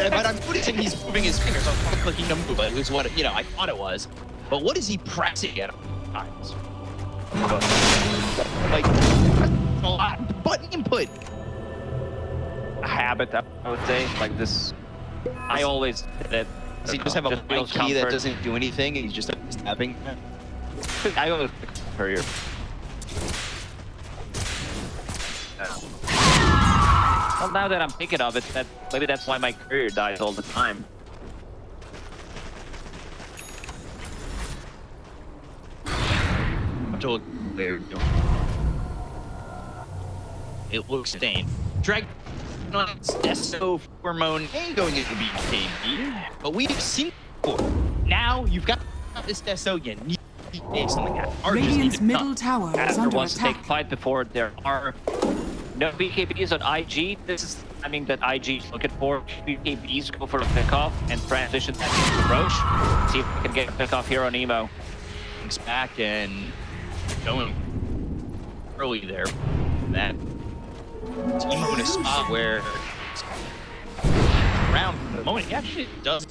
but I'm noticing he's moving his fingers. I'm not clicking to move, but it was what, you know, I thought it was. But what is he pressing at all times? Like, a lot. Button input. A habit, I would say. Like this, I always did it. Does he just have a white key that doesn't do anything and he's just tapping? I always pick courier. Well, now that I'm thinking of it, maybe that's why my career dies all the time. It looks stained. Drag Desto for Monet going into BKB, but we've seen before. Now you've got this Desto, you need something that Radiant's middle tower is under wants attack. to take fight before there are no BKBs on IG. This is the timing that IG is looking for. BKBs go for a pickoff and transition that into Roche. See if we can get a pickoff here on Emo. Thanks back and going early there. That Emo in a spot where around for the moment he actually does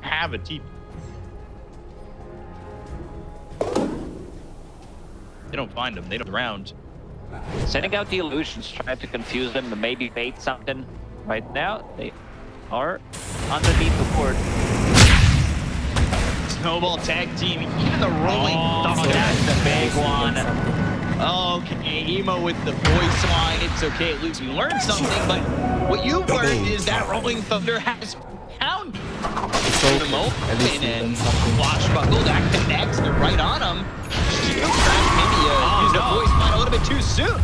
have a TP. They don't find him, they don't round. Sending out the illusions, trying to confuse them to maybe bait something. Right now, they are underneath the board. Snowball tag team, even the rolling dog. That's the big one. Okay, Emo with the voice line. It's okay, at least you learned something, but what you've learned is that Rolling Thunder has pounded the moment and Swashbuckle, that connects, they're right on him. Shield Crash maybe used a voice line a little bit too soon.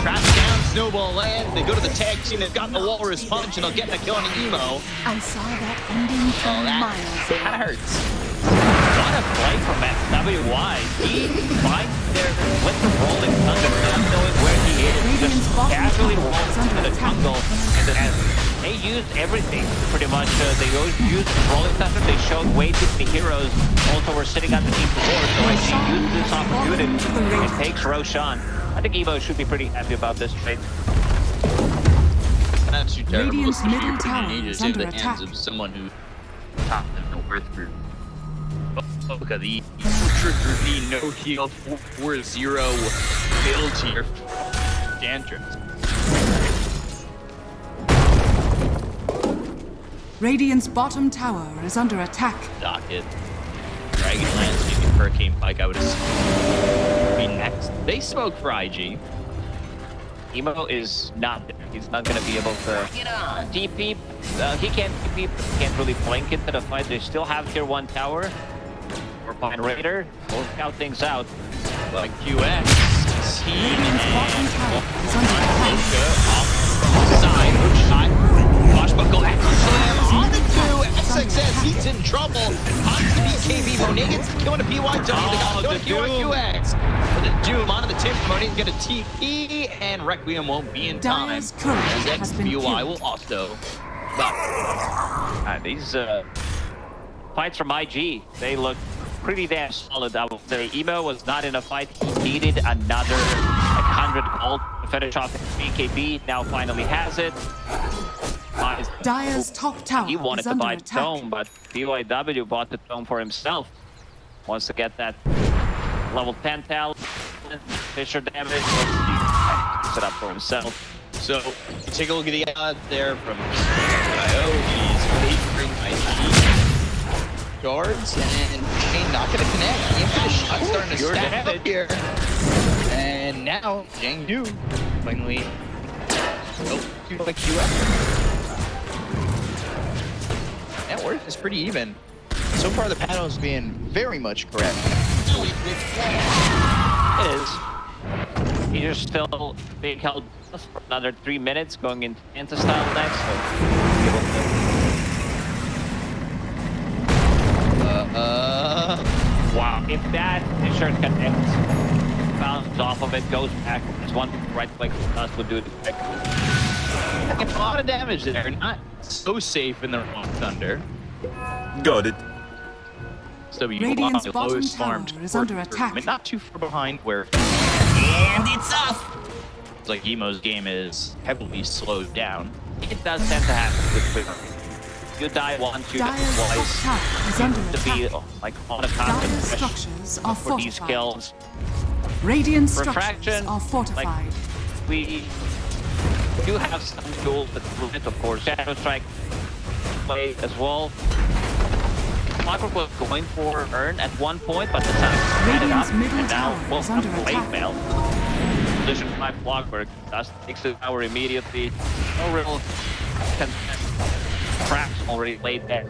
Traps down, Snowball lands, they go to the tag team, they've got the Walrus Punch, and they'll get the kill on Emo. I saw that ending from miles. That hurts. What a play from FWY. He finds there with the Rolling Thunder, not knowing where he is. Just casually walks into the jungle. And they used everything, pretty much. They used Rolling Thunder. They showed way too many heroes. Also, were sitting on the team board. So I think use this opportunity. It takes Roshan. I think Evo should be pretty happy about this trade. Not too terrible. Radiant's Especially middle putting tower Aegis is in under the hands attack. of someone who top them no worth for. Oh, look at the trigger the no heal 4-0 build here. Dangerous. Radiant's bottom tower is under attack. Docket. Dragonlance, maybe Hurricane Pike, I would assume. Be next. They smoke for IG. Emo is not there. He's not going to be able to TP. He can't TP, but he can't really flank into the fight. They still have tier 1 tower. Or Pine Raider. We'll scout things out. Like QX. Team and side. Hook shot. Swashbuckle Echo Slam on the 2. SXS, he's in trouble. On the BKB. Monet gets the kill on a BYW. They got the kill on QX. For the Doom onto the tip. Monet's going to TP, and Requiem won't be in time. As XBY will also. But these fights from IG, they look pretty damn solid. I would say Emo was not in a fight. He needed another 100 gold to finish off BKB. Now finally has it. Dire's top tower He wanted is to under buy the attack. dome, but BYW bought the dome for himself. Wants to get that level 10 talent, Fisher damage. Let's it up for himself. So, take a look at the odds there from IO. He's favoring IG guards, and Jane not going to connect. The Invictus shot starting to stack up here. And now, Jang Yu finally. Oh, like QF. Net worth is pretty even. So far, the panel is being very much correct. It is. He's still being held for another 3 minutes, going into anti-style next. Wow. If that Fisher connects, bounces off of it, goes back, there's one right click, us would do it. A lot of damage there. Not so safe in the Rolling Thunder. Got it. So Radiant's bottom tower is under attack. I mean, not too far behind where. And it's off. It's like Emo's game is heavily slowed down. It does tend to happen with Quiver. You die once, you die twice. Is under To be attack. like on a constant Dire's push structures are for these fortified. kills. Radiant structures Refraction, are fortified. like, we do have some tools that limit, of course. Shadow Strike play as well. Clockwork was going for Earn at one point, but the time had it up, and now will come late mail. Position 5 Clockwork, Dust takes the tower immediately. No real traps already laid there.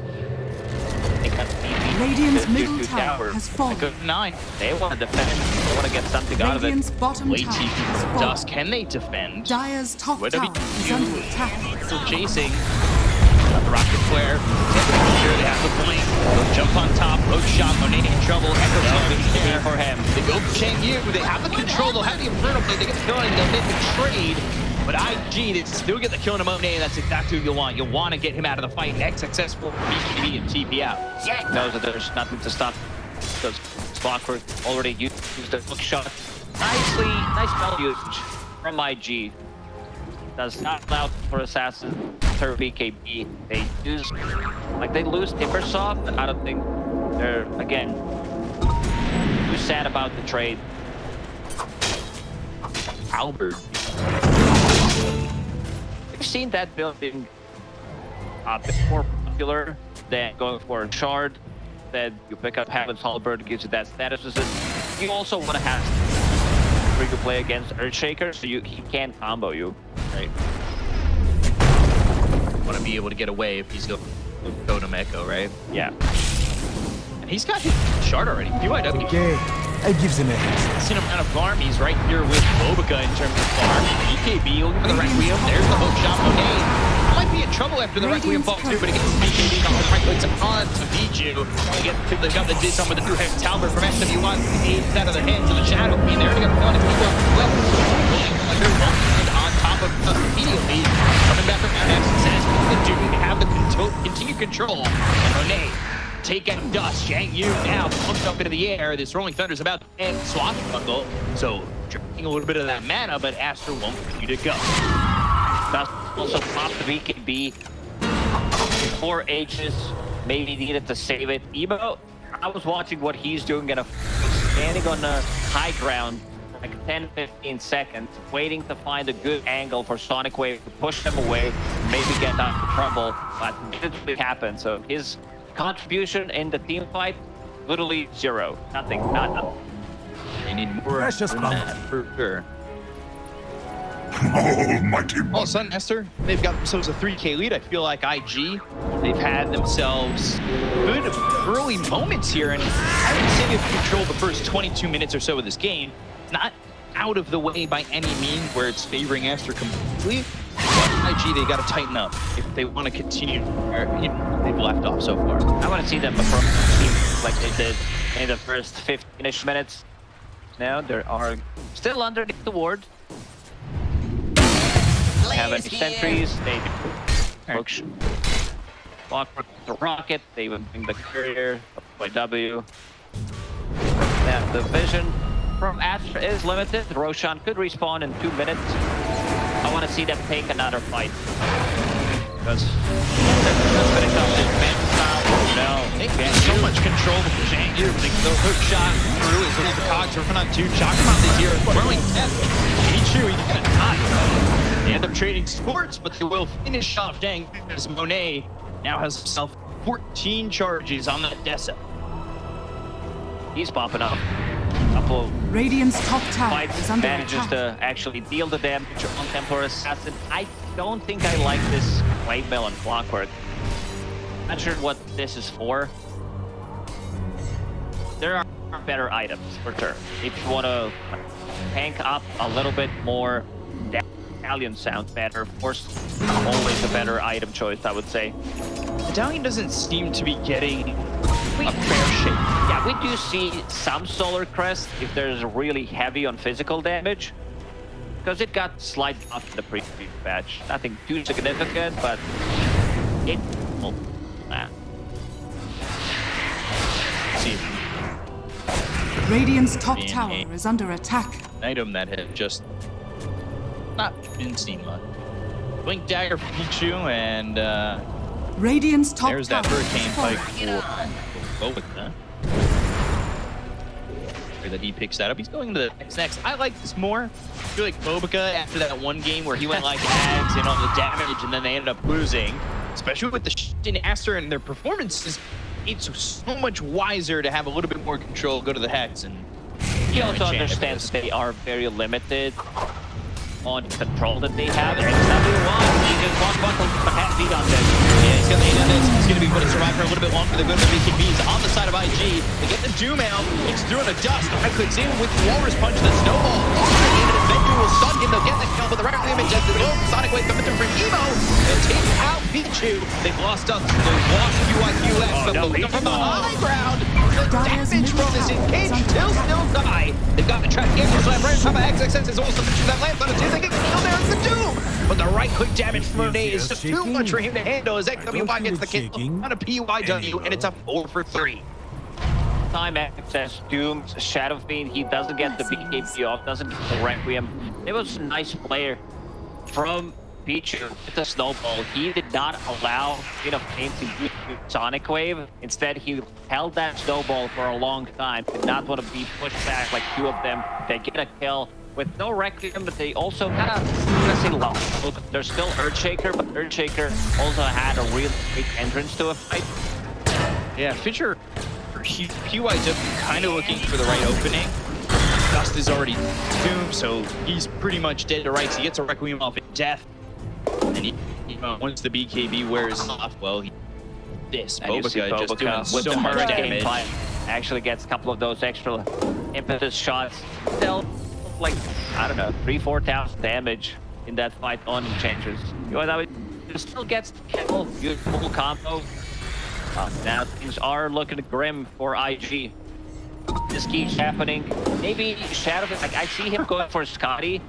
Radiant's middle tower has fallen. Good 9. They want to defend. They want to get something out of it. Radiant's bottom Late tower TP has from fallen. Dust. Can they defend? Dire's top What tower is under attack. Still chasing. Got the rocket flare. Sure they have the blink. They'll jump on top. Rogue shot. Monet in trouble. Echo Slam is there for him. They go for Chang Yu. They have the control. They'll have the Inferno Blade. They get the gun. They'll make the trade. But IG, they still get the kill on Monet. That's exactly what you want. You want to get him out of the fight. XXS for BKB and TP out. Knows that there's nothing to stop. Because Clockwork already used the hook shot. Nice spell usage from IG. Does not allow for Assassin per BKB. They use, like they lose Timbersoft. I don't think they're, again, too sad about the trade. Albert. We've seen that build being a bit more popular than going for a shard. Instead, you pick up Heaven's Halberd, gives you that status assist. You also want to have free to play against Earthshaker, so he can't combo you. Right. Want to be able to get away if he's going to go to Echo, right? Yeah. And he's got his shard already. PYW. Okay, I give them a hint. Seen him out of farm. He's right here with Bobica in terms of farm. BKB looking for the Requiem. There's the hook shot. Okay. Might be in trouble after the Requiem falls through, but it gets BKB on the right clicks on to Viju. They get to the gun that did something with the 2-head Talbot from SW1. Aids out of the hands of the Shadow Queen. They're going to get one and people left. On top of immediately coming back around X says the Doom have the continued control. And Monet take out Dust. Shang Yu now pumped up into the air. This Rolling Thunder's about to end Swashbuckle. So drinking a little bit of that mana, but Aster won't continue to go. Dust also popped the BKB before Aegis maybe needed to save it. Ebo, I was watching what he's doing, standing on the high ground like 10-15 seconds, waiting to find a good angle for Sonic Wave to push them away, maybe get out of trouble, but it didn't really happen. So his contribution in the team fight, literally zero. Nothing, nada. They need more than that, for sure. Almighty All of a sudden, Aster, they've got themselves a 3K lead. I feel like IG, they've had themselves good early moments here, and I would say they've controlled the first 22 minutes or so of this game. It's not out of the way by any means where it's favoring Aster completely, but IG, they got to tighten up if they want to continue where they've left off so far. I want to see them perform like they did in the first 15-ish minutes. Now they are still underneath the ward. Have any sentries, they block the rocket, they would bring the courier up by W. Now the vision from Aster is limited. Roshan could respawn in 2 minutes. I want to see them take another fight. Because when it comes to advanced style, no. They get so much control with the Shang Yu. The hook shot through his little cogs are on 2. Chakamon is here, throwing 10. Pichu, he's gonna die. They end up trading sports, but they will finish off Dang as Monet now has himself 14 charges on that Dessa. He's popping up. Couple Radiant's top tower is under manages attack. to actually deal the damage on Templar Assassin. I don't think I like this Wave Mill and Clockwork. Not sure what this is for. There are better items for sure. If you want to tank up a little bit more, Medallion sounds better. Of course, always a better item choice, I would say. Medallion doesn't seem to be getting a fair shake. Yeah, we do see some Solar Crest if there's really heavy on physical damage. Because it got slight buff in the previous patch. Nothing too significant, but it... Oh, nah. See. Radiant's top tower is under attack. An item that had just not been seen much. Blink Dagger for Pichu, and Radiant's top there's tower that Hurricane Pike for Bobica. That he picks that up. He's going to the next. I like this more. I feel like Bobica, after that one game where he went like Ags and all the damage, and then they ended up losing, especially with the shit in Aster and their performances, it's so much wiser to have a little bit more control, go to the Hex, and he also understands they are very limited on control that they have. And SW1, he just buckle heavy on this. Yeah, he's gonna need this. He's gonna be able to survive for a little bit longer. The good BKBs on the side of IG. They get the Doom out. It's through in the dust. The right clicks in with the Walrus Punch. The Snowball. Even if Venue will stun him, they'll get the kill. But the right image as the Sonic Wave coming through for Emo. They'll take out Pichu. They've lost us. They've lost QIQX. But from the high ground, the damage from this engaged still die. They've got the trap gamers left right on top of XXX. Is also the that lands on it. They get the kill there. It's the Doom. But the right click damage from Monet is just too much for him to handle as XWY gets the kill on a PYW, and it's a 4 for 3. Time access, Doom, Shadow Fiend, he doesn't get the BKB off, doesn't get the Requiem. It was a nice player from Pichu with the Snowball. He did not allow Game to use Sonic Wave. Instead, he held that Snowball for a long time. Did not want to be pushed back like 2 of them. They get a kill with no Requiem, but they also kind of, I'm gonna say low. There's still Earthshaker, but Earthshaker also had a real great entrance to a fight. Yeah, Fisher PYW kind of looking for the right opening. Dust is already doomed, so he's pretty much dead to rights. He gets a Requiem off in death. And once the BKB wears off, well, Bobica just doing with so the much hurricane damage. actually gets a couple of those extra impetus shots. Still, like, I don't know, 3,000-4,000 damage in that fight on Enchantress. It still gets the kill, beautiful combo. Now things are looking grim for IG. This keeps happening. Maybe Shadow, like, I see him going for Scotty.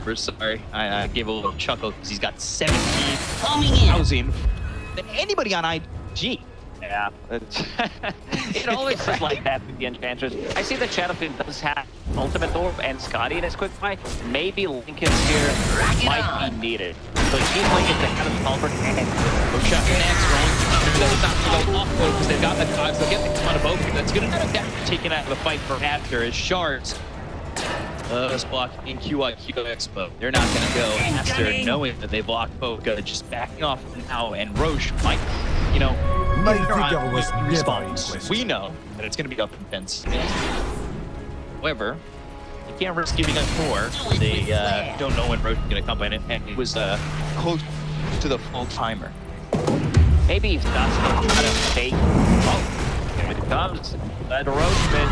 We're sorry, I gave a little chuckle because he's got 17,000 than anybody on IG. Yeah, it always is like that with the Enchantress. I see that Shadowfiend does have Ultimate Orb and Scotty in his quick fight. Maybe Lincoln's here might be needed. So Team Lincoln to kind of Halberd and Shot next, rolling through. That is not going to go off though because they've got the cogs. They'll get the ton of Bobica. That's going to end up taken out of the fight for Aster as Shards. Just blocking QIQX, but they're not going to go Aster knowing that they blocked Bobica, just backing off now, and Roche might, you know, response. We know that it's going to be up in fence. However, you can't risk giving up more. They don't know when Roche is going to come in, and it was close to the full timer. maybe if that's not kind of fake. Oh, here it comes. The Roachman.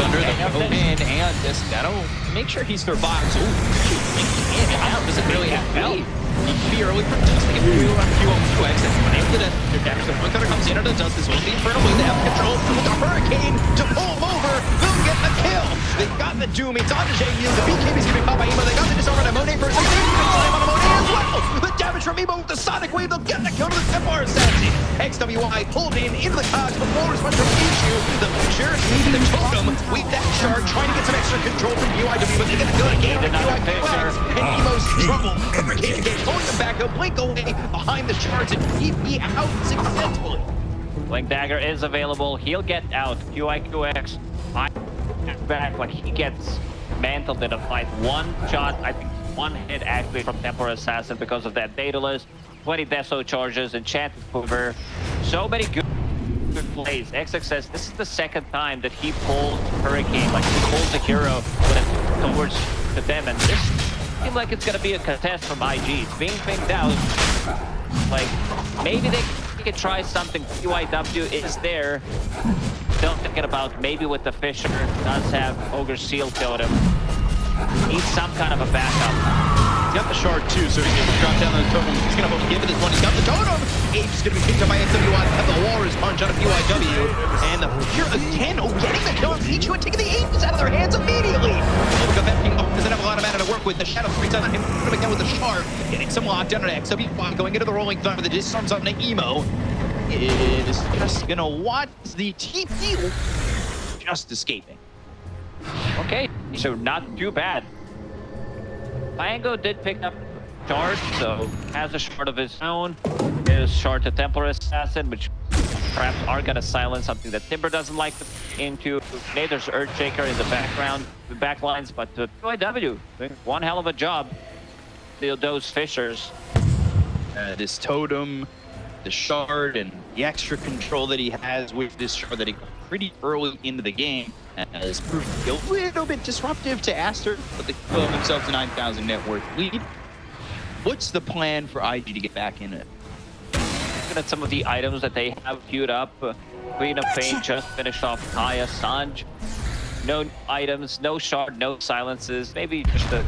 Thunder, the open, and this that'll make sure he survives. Ooh, in and out doesn't really have help. He can be early for just to get through QX. That's when able to damage. The Thunder comes in under the dust. This will be Infernal Wing. They have control with the Hurricane to pull him over. They'll get the kill. They've got the Doom. It's on to JU. The BKB is going to be caught by Emo. They got the Disarm on Monet first. They're going to slam on Monet as well. The damage from Emo with the Sonic Wave. They'll get the kill to the Templar Assassin. XWI pulled in into the cogs before response from Issue. The Fisher, the Totem, with that shard, trying to get some extra control from UIW, but they get the kill again from UIW. And Emo's in trouble. Hurricane again, pulling them back. They'll blink away behind the shards and PP out successfully. Blink Dagger is available. He'll get out. QIQX back when he gets mantled in a fight. One shot, I think one hit actually from Templar Assassin because of that Daedalus. 20 Deso charges, Enchanted Quiver. So many good plays. XXS, this is the second time that he pulls Hurricane, like he pulls a hero towards the them, and this seems like it's gonna be a contest from IG. It's being pinged out. Like, maybe they could try something. UIW is there. Don't forget about maybe with the Fisher, does have Ogre Seal Totem. Needs some kind of a backup. He's got the shard too, so he's going to drop down the totem. He's going to give it this one. He's got the totem. Age is going to be picked up by XWI. Have the Walrus punch out of UIW. And the Fear again, getting the kill on Pichu and taking the Aegis out of their hands immediately. Doesn't have a lot of mana to work with. The Shadow freaks out on him. Put him again with the Shard. Getting some lockdown on XWI. Going into the Rolling Thunder. The Disarms on the Emo. Is just going to watch the TP just escaping. Okay, so not too bad. Mango did pick up shard, so has a shard of his own. His shard to Templar Assassin, which perhaps are gonna silence something that Timber doesn't like to into. There's Earthshaker in the background, the back lines, but UIW doing one hell of a job. Those Fishers. This totem, the shard, and the extra control that he has with this shard that he got pretty early into the game has proved to be a little bit disruptive to Aster, but they fill themselves a 9,000 net worth lead. What's the plan for IG to get back in it? Looking at some of the items that they have queued up. Queen of Pain just finished off Kaya Sanj. No items, no shard, no silences. Maybe just a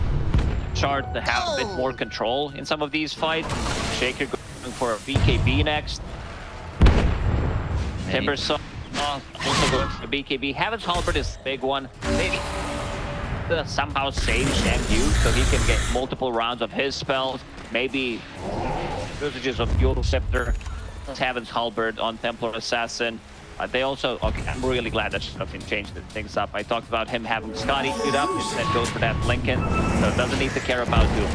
shard to have a bit more control in some of these fights. Shaker going for a BKB next. Timber also going for the BKB. Heaven's Halberd is the big one. Maybe somehow save Shang-Yu so he can get multiple rounds of his spells. Maybe usages of Fuel Scepter. Heaven's Halberd on Templar Assassin. They also, okay, I'm really glad that Shadowfiend changed things up. I talked about him having Scotty queued up, instead goes for that Lincoln, so it doesn't need to care about Doom.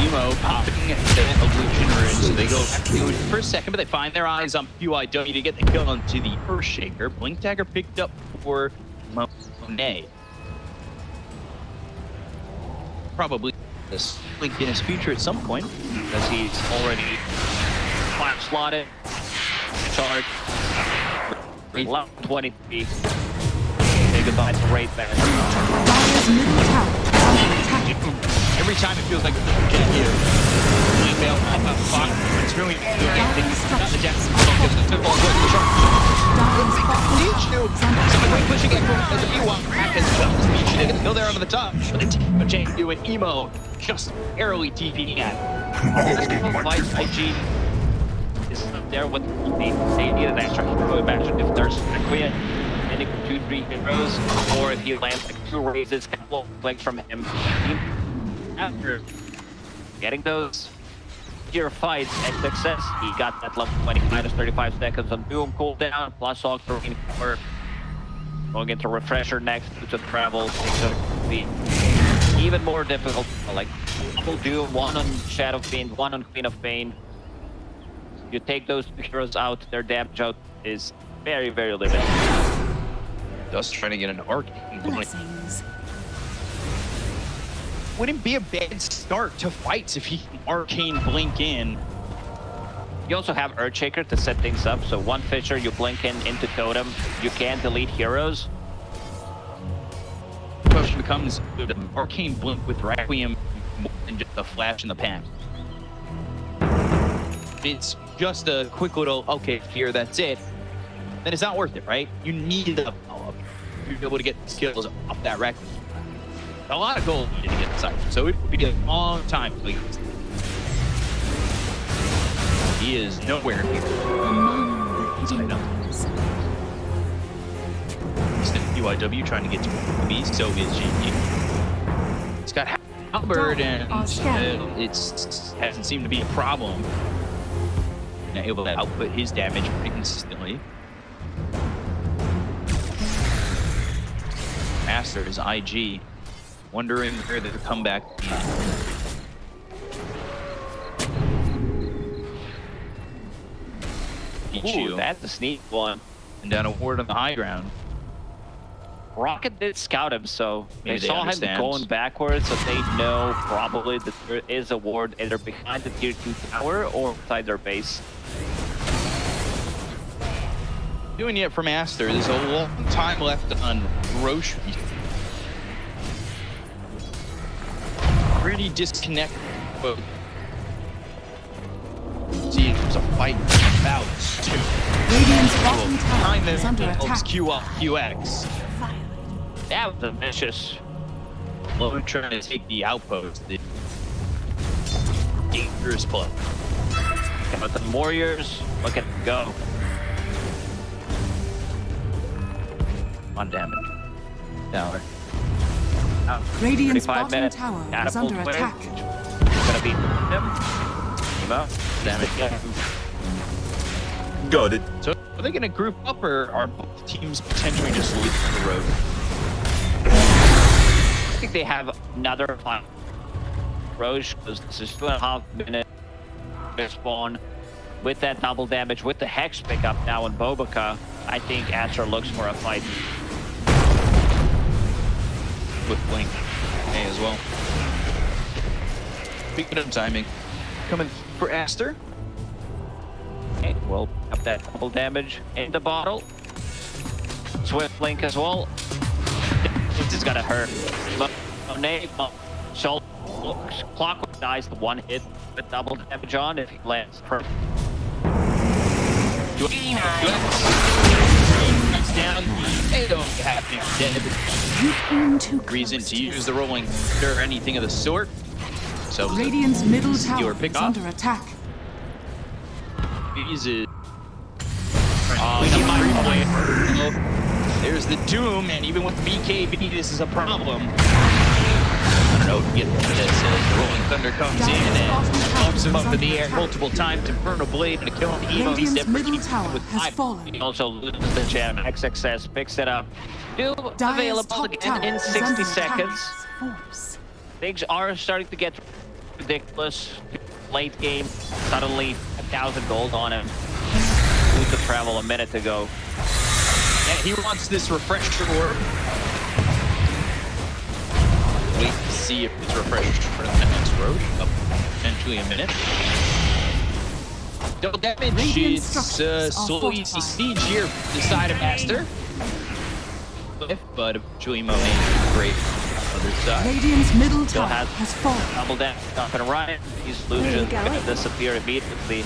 Emo popping the illusion rune, so they go back for a second, but they find their eyes on UIW to get the kill onto the Earthshaker. Blink Dagger picked up for Monet. Probably this linked in his future at some point, because he's already flat slotted. charge. Level 23. Say goodbye to Raid Band. Every time it feels like we get here. We fail pop up spot. It's really doing anything. Not the depth. Someone pushing it from the B1. Happens. They can go there over the top. But Jay do an emo. Just barely TPing at. IG is there with they need an extra hero back if there's a clear. 2-3 heroes, or if he lands like 2 raises, couple flanks from him. After getting those tier fights and success, he got that level 20 minus 35 seconds on Doom cooldown, plus all green cover. Going into Refresher next to travel, it's going to be even more difficult. Like double Doom, 1 on Shadow Fiend, 1 on Queen of Pain. You take those heroes out, their damage out is very, very limited. Just trying to get an arcane Blessings. wouldn't be a bad start to fights if he can arcane blink in. You also have Earthshaker to set things up, so one Fisher, you blink in into Totem, you can delete heroes. The question becomes, would an arcane blink with Requiem more than just a flash in the pan? It's just a quick little, okay, here, that's it. Then it's not worth it, right? You need the follow-up to be able to get skills up that Requiem. A lot of gold needed to get inside, so it would be a long time to leave. He is nowhere near. He's the UIW trying to get to B, so is GG. He's got Halberd, and it hasn't seemed to be a problem. Not able to output his damage pretty consistently. Aster is IG, wondering where the comeback will be. Ooh, that's a sneak one. And down a ward on the high ground. Rocket did scout him, so Maybe they saw him understand. going backwards, so they know probably that there is a ward either behind the tier 2 tower or inside their base. Doing it from Aster, there's a long time left on Roche. Pretty disconnected. But see, there's a fight about two. Radiant's bottom tower is under helps attack. Q up QX. That was a vicious. Lone trying to take the outpost. The dangerous play. But the Warriors, look at them go. On damage. Tower. Radiant's 35 bottom minutes. tower is Catapult under wave. attack. Gonna beat him. Damage. Got it. So are they going to group up, or are both teams potentially just leaving the road? I think they have another plan. Roche, because this is 2.5 minutes spawn. With that double damage, with the Hex pickup now in Bobica, I think Aster looks for a fight. With Blink A as well. Speaking of timing, coming for Aster. Okay, well, up that double damage in the bottle. Swift Blink as well. This is gonna hurt. Clockwork dies the one hit with double damage on if he lands perfect. Down. They don't have dead reason to use the rolling or anything of the sort. So Radiant's middle tower pick is off. under attack. Easy. There's the Doom, and even with BKB, this is a problem. I don't know if you get this. The Rolling Thunder comes in and bumps him up in the air multiple times to burn a blade and to kill him. Emo, he's Radiant's middle different. tower has fallen. He also loses the gem. XXS picks it up. Doom Dire's available top again tower in is 60 under seconds. Force. Things are starting to get ridiculous. Late game, suddenly 1,000 gold on him. Lose the travel a minute ago. Yeah, he wants this refresher orb. Wait to see if it's refreshed for the next road. Up potentially a minute. No damage. It's so easy siege here from the side of Aster. But Julie Monet great other side. Radiant's middle Still tower has fallen. Double down, up and running. These illusions gonna disappear immediately. I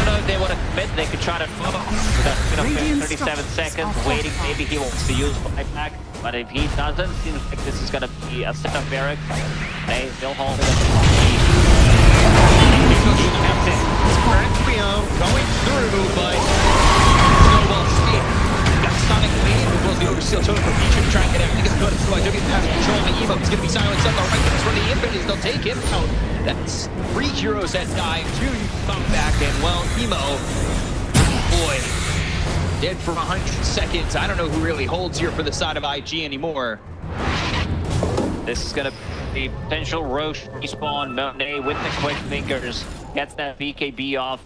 don't know if they want to commit, they could try to 37 seconds waiting. Maybe he wants to use buyback, but if he doesn't, seems like this is gonna be a set of barracks. They'll hold it. Going through, but snowball stick. Got sonic wave. It was the overseal totem for Pichu to try and get out. I think it's good. So I do get past control. The Evo is going to be silenced up. The right is running the Invictus. They'll take him out. That's 3 heroes that die. 2 bump back, and well, Emo, boy, dead for 100 seconds. I don't know who really holds here for the side of IG anymore. This is gonna be potential Roche respawn. Monet with the quick fingers gets that BKB off.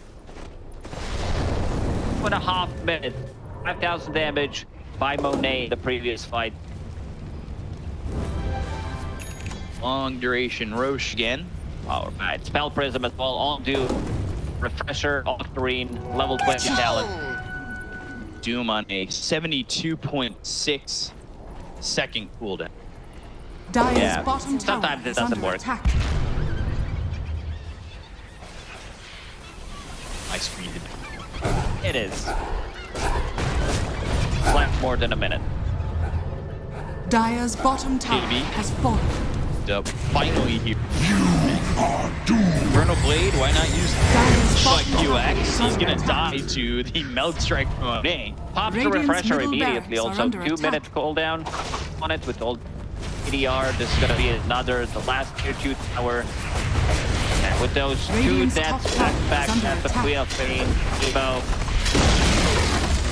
2.5 minutes, 5,000 damage by Monet in the previous fight. Long duration Roche again. All right, Spell Prism as well. On do Refresher, Octarine, level 20 talent. Doom on a 72.6 second cooldown. Dire's bottom tower sometimes it is doesn't under work. attack. My screen did. It is. Left more than a minute. Dire's bottom tower has fallen. Finally here. Infernal Blade, why not use QX? He's gonna die to the Melt Strike from Monet. Pops the Refresher immediately also. 2 minute cooldown on it with old EDR. This is gonna be another, the last tier 2 tower. And with those 2 deaths back at the Queen of Pain, Evo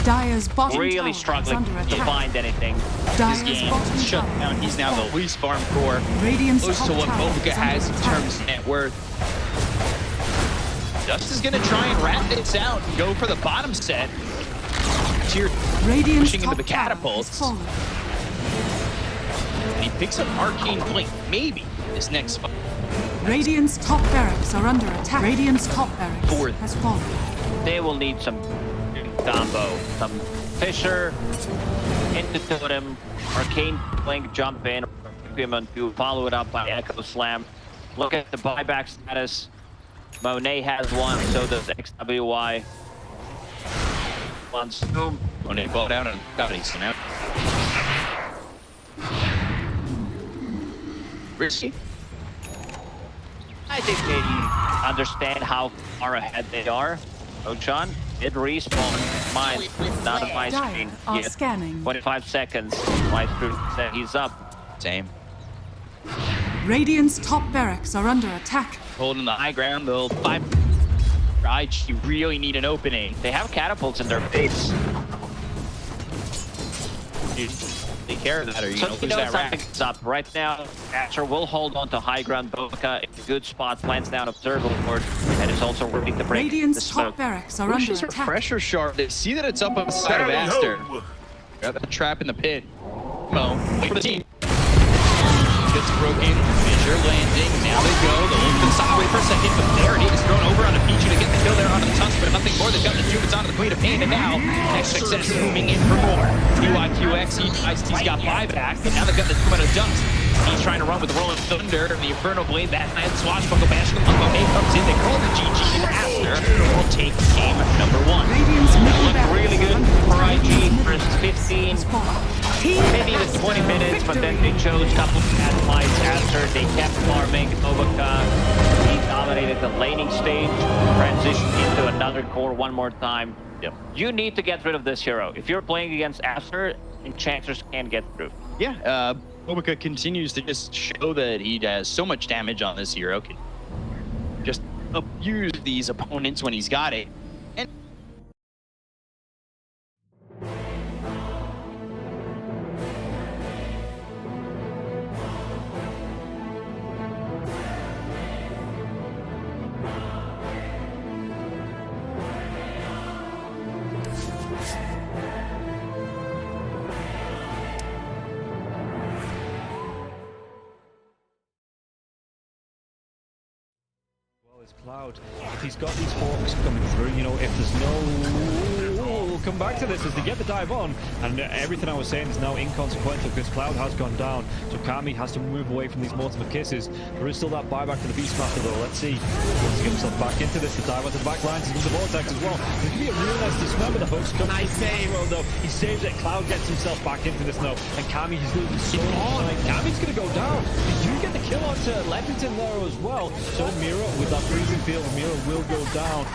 Dire's bottom really tower struggling is under to attack. find anything. This game is shut down. He's now the least farm core, Radiant's close to top what tower Mobica is has in under terms of net worth. Dust is gonna try and rat this out and go for the bottom set. Tier pushing into the catapults. And he picks up Arcane Blink, maybe this next fight. Radiant's top barracks are under attack. Radiant's top barracks has fallen. They will need some combo. Some Fisher into Totem, Arcane Blink jump in, to follow it up by Echo Slam. Look at the buyback status. Monet has one, so does XWY. One zoom. Monet ball down and got it now. Risky. I think they understand how far ahead they are. Ochan did respawn. Mine, not on my screen yet. Scanning. 25 seconds. My screen said he's up. Same. Radiant's top barracks are under attack. Holding the high ground, they'll five. IG really need an opening. They have catapults in their base. Dude, take care of that or you So know, you lose know that rack. something's up. Right now, Aster will hold on to high ground. Boca in a good spot, plants down Observer Board, and is also ready to break the Radiant's smoke. top barracks are Roche's under attack. refresher shard. They see that it's up on the side of Aster. Got that trap in the pit. Mo, wait for the team. Gets broken. Fisher landing. Now they go. The loop to stop away for a second, but there it is. Thrown over on a Pichu to get the kill there onto the Tusk, but nothing more. They've got the Jubits onto the Queen of Pain, and now Next Success moving in for more. UIQX, he's got buyback, and now they've got the Jubit of Dust. He's trying to run with the Rolling Thunder, and the Infernal Blade, that man swashbuckle bashing him. Monet comes in, they call the GG, and Aster will take game number 1. Looked really good for IG, first 15. Maybe it was 20 minutes, but then they chose a couple of bad fights after. They kept farming. Mobica, he dominated the laning stage, transitioned into another core one more time. Yep. You need to get rid of this hero. If you're playing against Aster, Enchanters can't get through. Yeah, Mobica continues to just show that he has so much damage on this hero. Can just abuse these opponents when he's got it. And Cloud, if he's got these hawks coming through, you know, if there's no... we'll come back to this as they get the dive on, and everything I was saying is now inconsequential because Cloud has gone down, so Kami has to move away from these ultimate kisses. There is still that buyback to the Beastmaster though. Let's see, he wants to get himself back into this. The dive onto the back lines and the vortex as well. There could be a real nice dismember. The hooks come nice save though. He saves it. Cloud gets himself back into this now, and Kami, he's losing so much. Kami's gonna go down. They do get the kill onto Leppington there as well. So Mira with that freezing field, Mira will go down.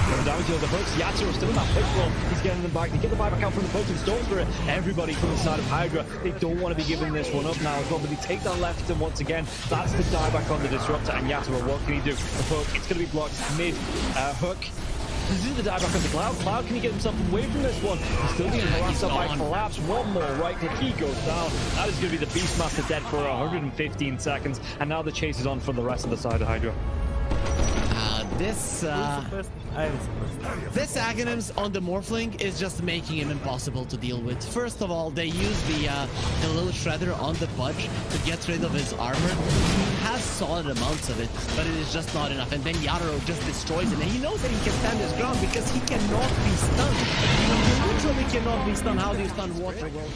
Coming down to the hooks. Yatsu still in that push roll. He's getting them back. They get the buyback out from the poach and Storm Spirit. Everybody from the side of Hydra. They don't want to be giving this one up now as well, but they take down Leppington once again. That's the dieback on the Disruptor, and Yatsu, what can he do? The poach, it's going to be blocked mid. Hook. This is the dieback on the Cloud. Cloud, can he get himself away from this one? He's still being harassed up by Collapse. One more right click. He goes down. That is going to be the Beastmaster dead for 115 seconds. And now the chase is on for the rest of the side of Hydra. This Aghanims on the Morphling is just making him impossible to deal with. First of all, they use the little shredder on the Pudge to get rid of his armor. He has solid amounts of it, but it is just not enough. And then Yatoro just destroys him, and he knows that he can stand his ground because he cannot be stunned. You literally cannot be stunned. How do you stun water? Well,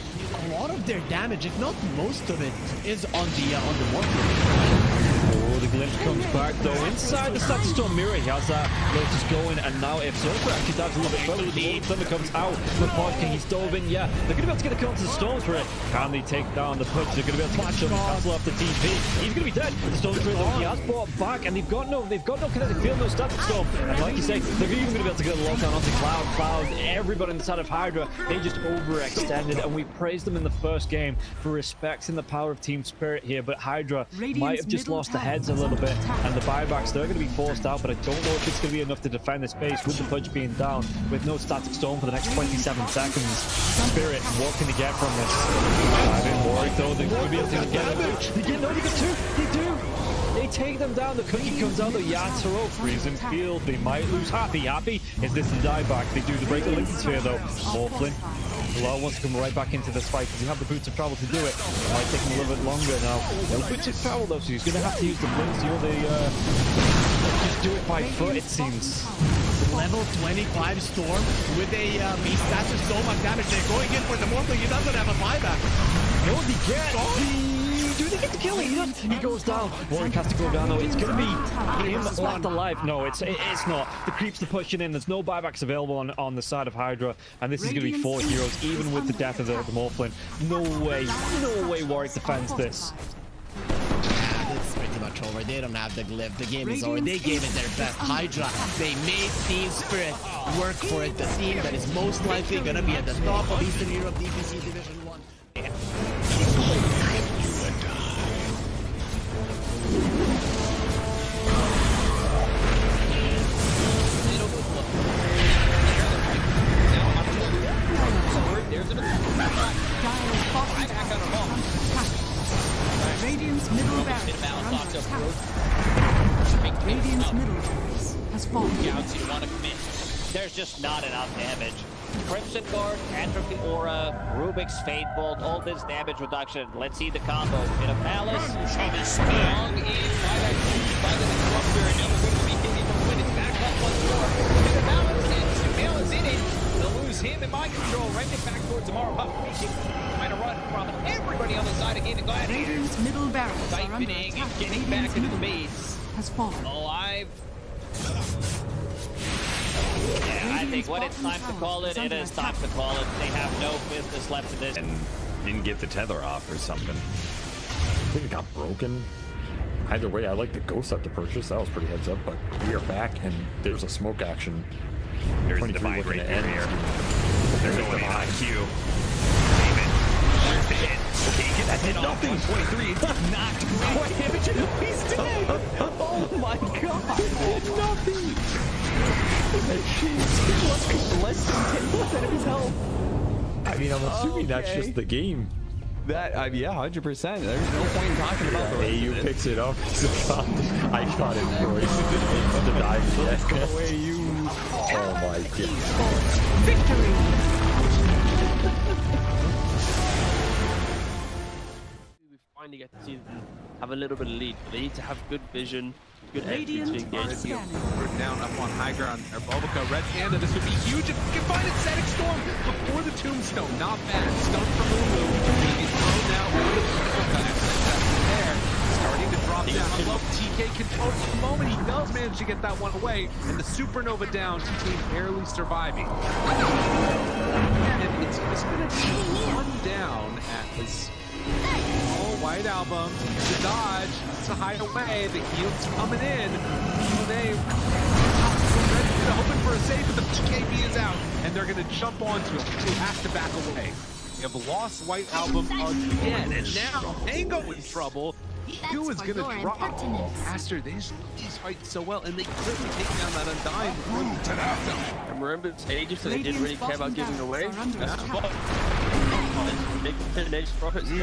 a lot of their damage, if not most of it, is on the Morphling. Oh, the glimpse comes back though inside the Statustorm Mirror. He has that Lotus going, and now if Zofra actually dives a little bit further, the Thunder comes out. The Pod King, he's dove in. Yeah, they're going to be able to get a kill onto the Storms for it. Can they take down the Pudge? They're going to be able to catch him and cancel off the TP. He's going to be dead. The Storm Spirit though, he has brought back, and they've got no kinetic field, no Static Storm. And like you say, they're even going to be able to get a lockdown onto Cloud. Everybody on the side of Hydra, they just overextended, and we praised them in the first game for respecting the power of Team Spirit here. But Hydra might have just lost the heads a little bit, and the buybacks, they're going to be forced out, but I don't know if it's going to be enough to defend this base with the Pudge being down, with no Static Storm for the next 27 seconds. Spirit, what can they get from this? I've been worried though, they're going to be able to get it. They get two, they do! They take them down, the cookie comes out, the Yatoro, freezing field, they might lose Happy. Is this the dieback? They do the break the Lincoln Sphere though. Morphling. Bilal wants to come right back into this fight because you have the boots of travel to do it. It might take him a little bit longer now. No boots of travel though, so he's going to have to use the blinks. You know, just do it by foot, it seems. Level 25 Storm with a beast. That's just so much damage. They're going in for the Morphling. He doesn't have a buyback. No, he gets. Do they get the kill? He goes down. Warwick has to go down though. It's going to be him left alive. No, it's not. The creeps are pushing in. There's no buybacks available on the side of Hydra, and this is going to be 4 heroes, even with the death of the Morphling. No way Warwick defends this. It's pretty much over. They don't have the glyph. The game is over. They gave it their best. Hydra, they made Team Spirit work for it. The team that is most likely going to be at the top of Eastern Europe DPC Division 1. Radiant's middle barracks are under attack. Radiant's middle barracks has fallen. Gouts, you want to commit. There's just not enough damage. Crimson Guard, Atrophy Aura, Rubik's Fate Bolt, all this damage reduction. Let's see the combo. Bit of Malice. Strong in by that by the Disruptor, and now they're going to be hitting from when it's back up once more. Bit of Malice, and Malice in it. They'll lose him in mind control. Right back towards Amara. Trying to run from everybody on the side of Gaimin Gladiators. Radiant's middle barracks are under Siphoning attack. and getting back into the base. Has fallen. Alive. Yeah, I think when it's time to call it, it is time to call it. They have no business left in this. And didn't get the tether off or something. I think it got broken. Either way, I like the ghost up to purchase. That was pretty heads up, but we are back and there's a smoke action. There's the divine right there here. They're going in on Q. There's the hit. Okay, get that hit off. 123. Knocked. What damage? He's dead. Oh my god. Nothing. Less than 10% of his health. I mean, I'm assuming that's just the game. That, yeah, 100%. There's no point in talking about the AU picks it up. I got it, boys. The dive. Let's go away, you. Oh my god. Victory! We finally get to see them have a little bit of lead. They need to have good vision, good entry to engage. We're down up on high ground. Bulbaca, Red Panda, this would be huge if we can find it. Static Storm before the Tombstone. Not bad. Stone from Ooredoo. He's thrown now over the Bulbaca. There. Starting to drop down low. TK controls for the moment. He does manage to get that one away. And the Supernova down. TK barely surviving. And it's just going to be one down as all White Album to dodge, to hide away. The heal's coming in. They hoping for a save, but the PKB is out, and they're going to jump onto him. He has to back away. They have lost White Album again, and now Tango in trouble. Who is going to drop Aster? These fight so well, and they quickly take down that Undying. And remember, it's ages, so they didn't really care about giving away. That's what. Big next profits. Stun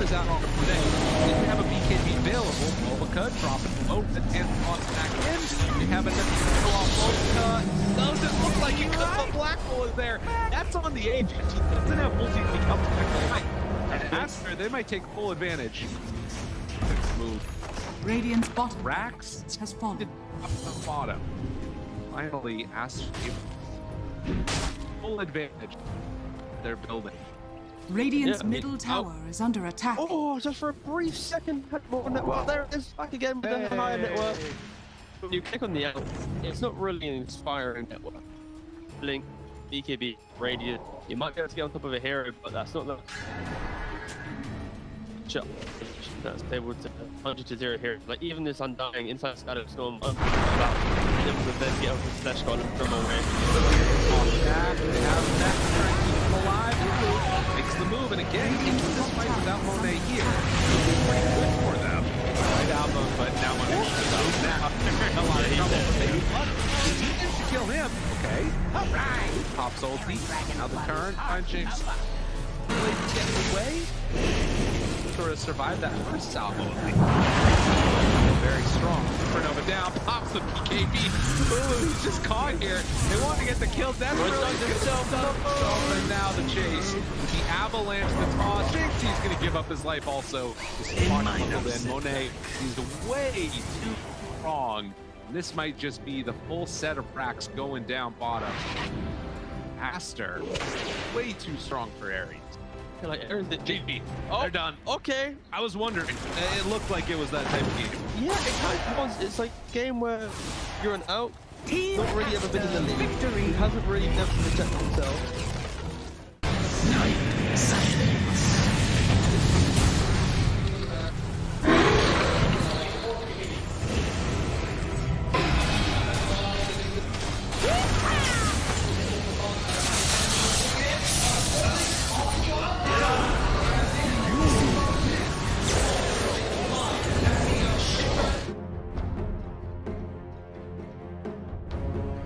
is out on the play. Didn't have a BKB available. Bulbaca dropping low and toss back in. We have a Bulbaca. Doesn't look like it because the Black Hole is there. That's on the edge. He doesn't have full team to come back. And Aster, they might take full advantage. Move. Radiant's bottom Rax has fallen. Up the bottom. Finally, Aster full advantage. They're building. Radiant's middle tower is under attack. Oh, just for a brief second, had more network. There it is, back again with the higher network. When you click on the L, it's not really an inspiring network. Blink, BKB, Radiant. You might be able to get on top of a hero, but that's not the shot that's able to 100-0 here. Like even this Undying inside Static Storm, able to then get over the Slash Golem from away. They have that to try and keep him alive. Makes the move, and again, into this fight without Monet here. Pretty good for them. Right album, but now Monet is out. Now they're in a lot of trouble. They need to kill him. Okay. Alright. Pops ulti. Now the turn. Punching. Really getting away. Sort of survived that first salvo. Very strong. Supernova down. Pops the PKB. Ooh, he's just caught here. They want to get the kill. That's really himself up. And now the chase. The avalanche, the toss. Thinks he's going to give up his life also. Then Monet is way too strong. This might just be the full set of racks going down bottom. Aster, way too strong for Ares. Like Aaron's the GP. Oh, they're done. Okay. I was wondering. It looked like it was that type of game. Yeah, it kind of was. It's like a game where you're an out. He's not really ever been in the league. Victory. He hasn't really never protected himself.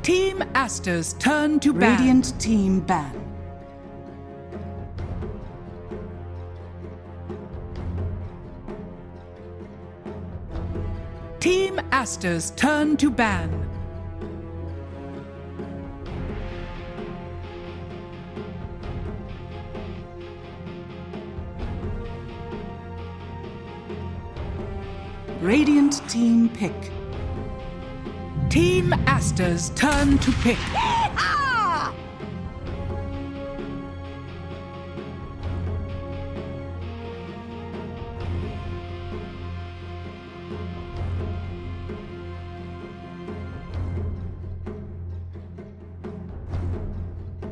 Team Aster's turn to ban. Radiant team ban. Team Aster's turn to ban. Radiant team pick. Team Aster's turn to pick. Yeehaw!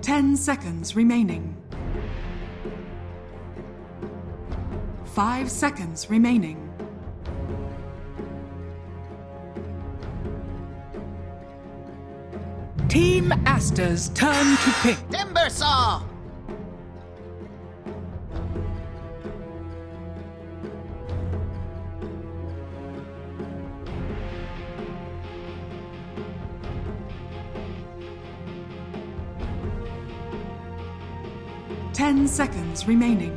10 seconds remaining. 5 seconds remaining. Team Aster's turn to pick. Timber Saw! Ten seconds remaining.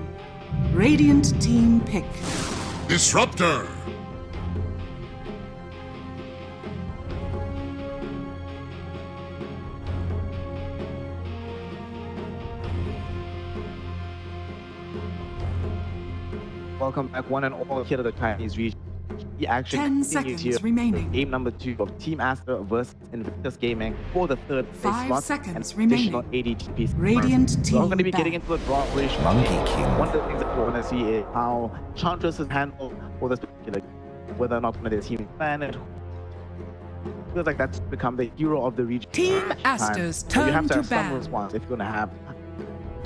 Radiant team pick. Disruptor! Welcome back one and all here to the Chinese region. The action 10 continues seconds here. remaining. Game number 2 of Team Aster versus Invictus Gaming for the third place 5 slot seconds and additional remaining. 80 GPs. Radiant We're team going to be back. getting into the draw operation. Monkey King. One of the things that we want to see is how Chandra's is handled for this particular game. Whether or not one of their team ban it. Feels like that's become the hero of the region. Team Aster's So turn you have to to have some ban. response if you're going to have.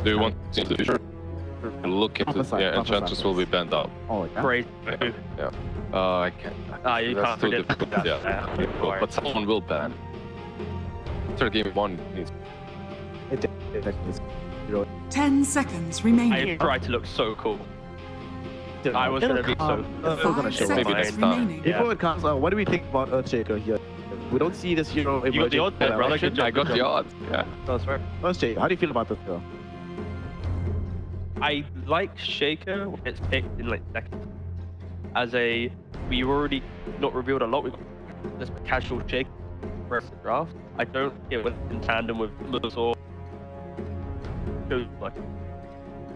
Do you want to see the future? Look into Prophesy, yeah, Enchantress will be banned out. Oh, yeah. Great. Yeah. I can't. You That's can't too predict difficult. that. Yeah. But someone will ban. After game 1 needs. It is 10 seconds remaining. I tried to look so cool. I was gonna be so. It's gonna show up. Maybe next time. Before it comes, what do we think about Earthshaker here? We don't see this hero. You got the odds there, brother. Good job. I got the odds. Yeah. That's fair. Earthshaker, how do you feel about this hero? I like Shaker when it's picked in like seconds. As a, we already not revealed a lot. We've got this casual Shaker versus the draft. I don't get it in tandem with Lewis or like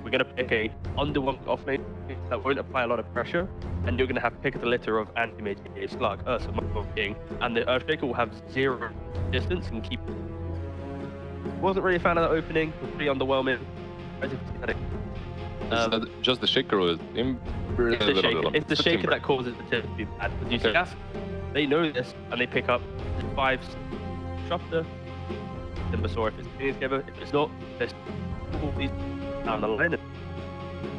we're gonna pick a underwhelming off lane that won't apply a lot of pressure, and you're gonna have pick of the litter of anti-mage Slug, Ursa, King, and the Earthshaker will have 0 distance and keep. Wasn't really a fan of that opening. It was pretty underwhelming. Just the shaker or It's the shaker that causes the tip to be bad. Because you see Aster, they know this and they pick up 5 Disruptor, Timbersaw if it's putting together. If it's not, there's all these down the line.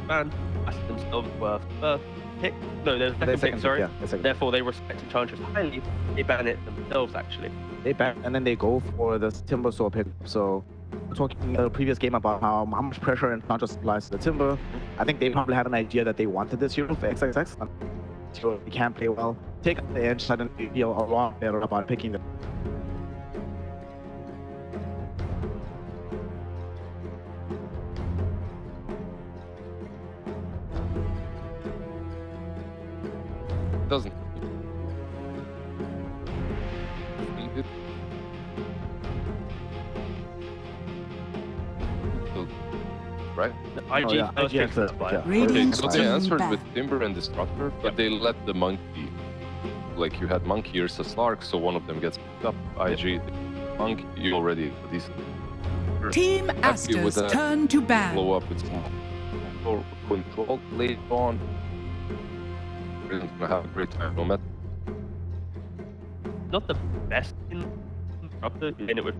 And Aster themselves were first pick. No, they're second pick, sorry. Yeah, therefore, they respect Enchantress highly. They ban it themselves, actually. They ban and then they go for this Timbersaw pick. So we're talking in the previous game about how much pressure Enchantress applies to the Timber. I think they probably had an idea that they wanted this hero for XXX. So he can play well. Take up the edge, suddenly feel a lot better about picking the. Doesn't. Right? IG first pick. Okay, so they answered with Timber and Disruptor, but they let the monkey. Like you had Monkey or Slark, so one of them gets picked up. IG, Monkey, you already decent. Team Aster's turn to ban. Blow up with some control later on. We're gonna have a great time, no matter. Not the best in Disruptor, in it with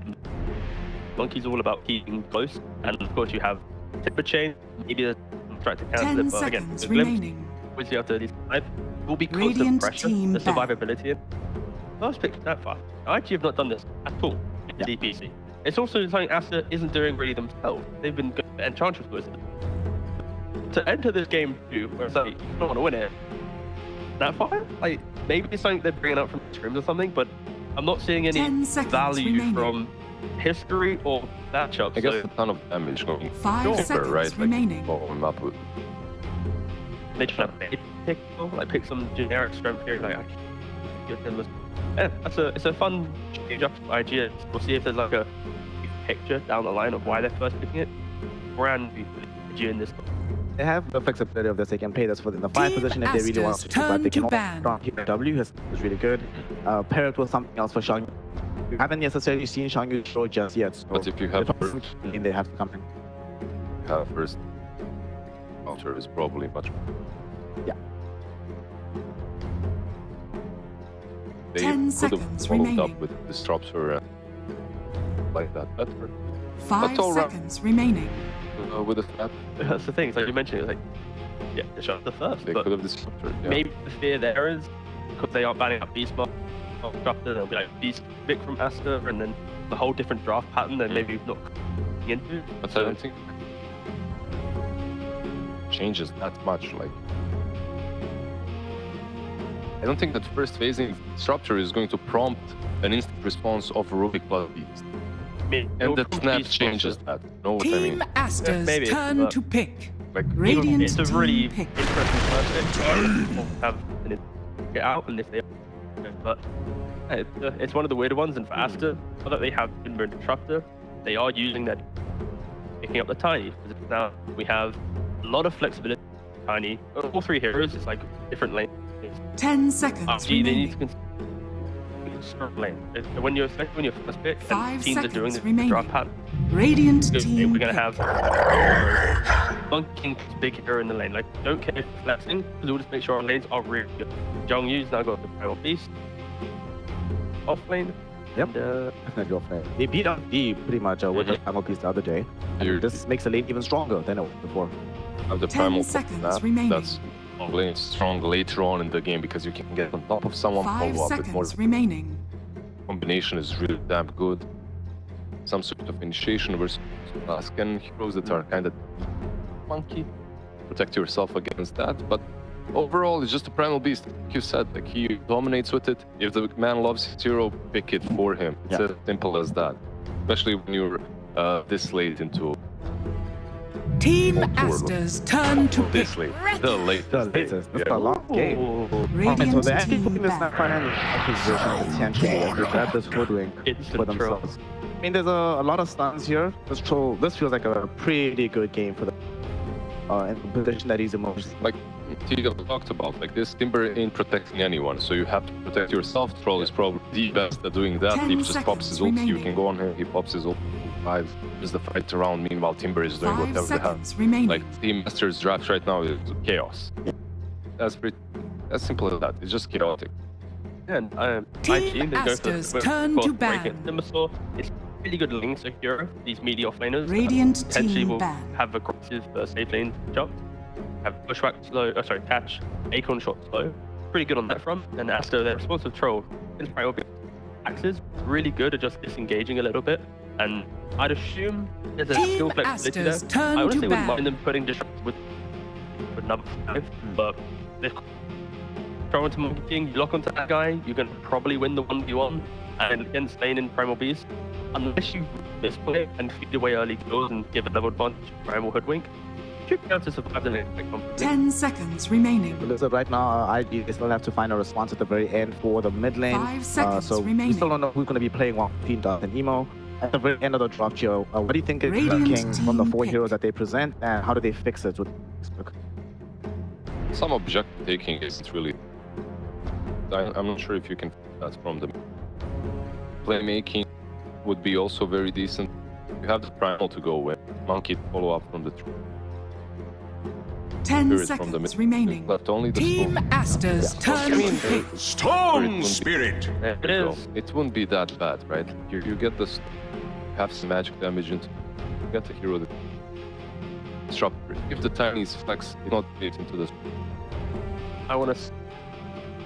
Monkey's all about keeping close, and of course you have Timber Chain, maybe a try to cancel it, but again, the Glimpse, with the other will be close to pressure, the survivability. First pick that far. I actually have not done this at all in the DPC. It's also something Aster isn't doing really themselves. They've been good at Enchantress with it. To enter this game too, where it's like, you don't want to win it that far, like maybe it's something they're bringing up from scrims or something, but I'm not seeing any value from history or matchups. I guess a ton of damage going 5 seconds right? remaining. Like, him up with. They try to pick some generic strength here. Like, yeah, it's a fun change up idea. We'll see if there's like a picture down the line of why they're first picking it. Brand new idea in this. They have the flexibility of this. They can play this in the 5 position if they really want to, but they can also drop here. W is really good. Pair it with something else for Shang. We haven't necessarily seen Shang show just yet. So but if you have they have to come in. First counter is probably much better. Yeah. They 10 could have seconds followed remaining. up with Disruptor and like that better. 5 seconds remaining. With a snap. That's the thing. So you mentioned it, like, yeah, Disruptor first. They but could have Disruptor. Yeah. maybe the fear there is because they aren't banning up Beast Disruptor. They'll be like Beast Vic from Aster, and then the whole different draft pattern that maybe not into. But I don't think changes that much. Like, I don't think that first phasing Disruptor is going to prompt an instant response of Rubik plus Beast. And the snap changes that. Know what I mean? Team Aster's turn to pick. Like, Radiant it's a team really pick. interesting first have get out, and if they but it's one of the weirder ones, and for Aster, although they have Tundra and Disruptor, they are using that picking up the tiny. Because now we have a lot of flexibility Tiny. All three heroes, it's like different lanes. 10 seconds They need remaining. to lane. When you're especially when you're first pick, 5 and teams are doing seconds the remaining. draft pattern. Radiant team We're gonna pick. have bunking big hero in the lane. Like, don't care if you're flexing, because we'll just make sure our lanes are really good. Jong Yu's now got the Primal Beast off lane. Yep. Definitely off lane. They beat up D pretty much with the Primal Beast the other day. And this makes the lane even stronger than it was before. Have the 10 primal seconds remaining. That's only strong later on in the game because you can get on top of someone, 5 follow up with more. seconds remaining. Combination is really damn good. Some sort of initiation versus scan heroes that are kind of funky. Protect yourself against that, but overall it's just a primal beast. Like you said, like he dominates with it. If the man loves his hero, pick it for him. It's as simple as that. Especially when you're this late into Team Aster's turn to pick. this late. The latest. That's a long game. Radiant So they're actually team putting this back. position potentially as they grab this hoodwink for themselves. I mean, there's a lot of stuns here. This feels like a pretty good game for them. In the position that he's in most. Like Tiga talked about, like this Timber ain't protecting anyone, so you have to protect yourself. Troll is probably the best at doing that. 10 He just pops his ult, you remaining. can go on him, he pops his ult. 5 is the fight around. Meanwhile, Timber is doing 5 whatever they have. seconds remaining. Like Team Master's draft right now is chaos. That's pretty. As simple as that. It's just chaotic. And Team Aster's turn to ban. It's really good links to hero. These media offlaners Radiant potentially team will ban. have aggressive safe lane jump. Have pushback slow. Catch. Acorn shot slow. Pretty good on that front. And Aster, their responsive troll, his priority axes really good at just disengaging a little bit. And I'd assume there's a skill flexibility there. Aster's turn I honestly to wouldn't ban. mind them putting disrupt with number 5, but this throw into Monkey King, you lock onto that guy, you're gonna probably win the 1v1. And against lane in Primal Beast, unless you misplay and feed away early kills and give a level advantage to Primal Hoodwink, you should be able to survive the lane quite comfortably. 10 seconds remaining. So right now, IG they still have to find a response at the very end for the mid lane. 5 seconds so we remaining. still don't know who's going to be playing what between Dart and Emo. At the very end of the draft here, what do you think is Radiant lacking from the team 4 pick. heroes that they present, and how do they fix it with Facebook? Some objective taking isn't really. I'm not sure if you can that's from them. Playmaking would be also very decent. You have the primal to go with. Monkey to follow up from the 10 spirit from the seconds mid. remaining. Left only the Team storm. Aster's turn to pick. Storm Spirit! It is. It wouldn't be that bad, right? You get this, have some magic damage into, you get the hero that disrupt. If the Tiny's flex, it's not get into this. I want to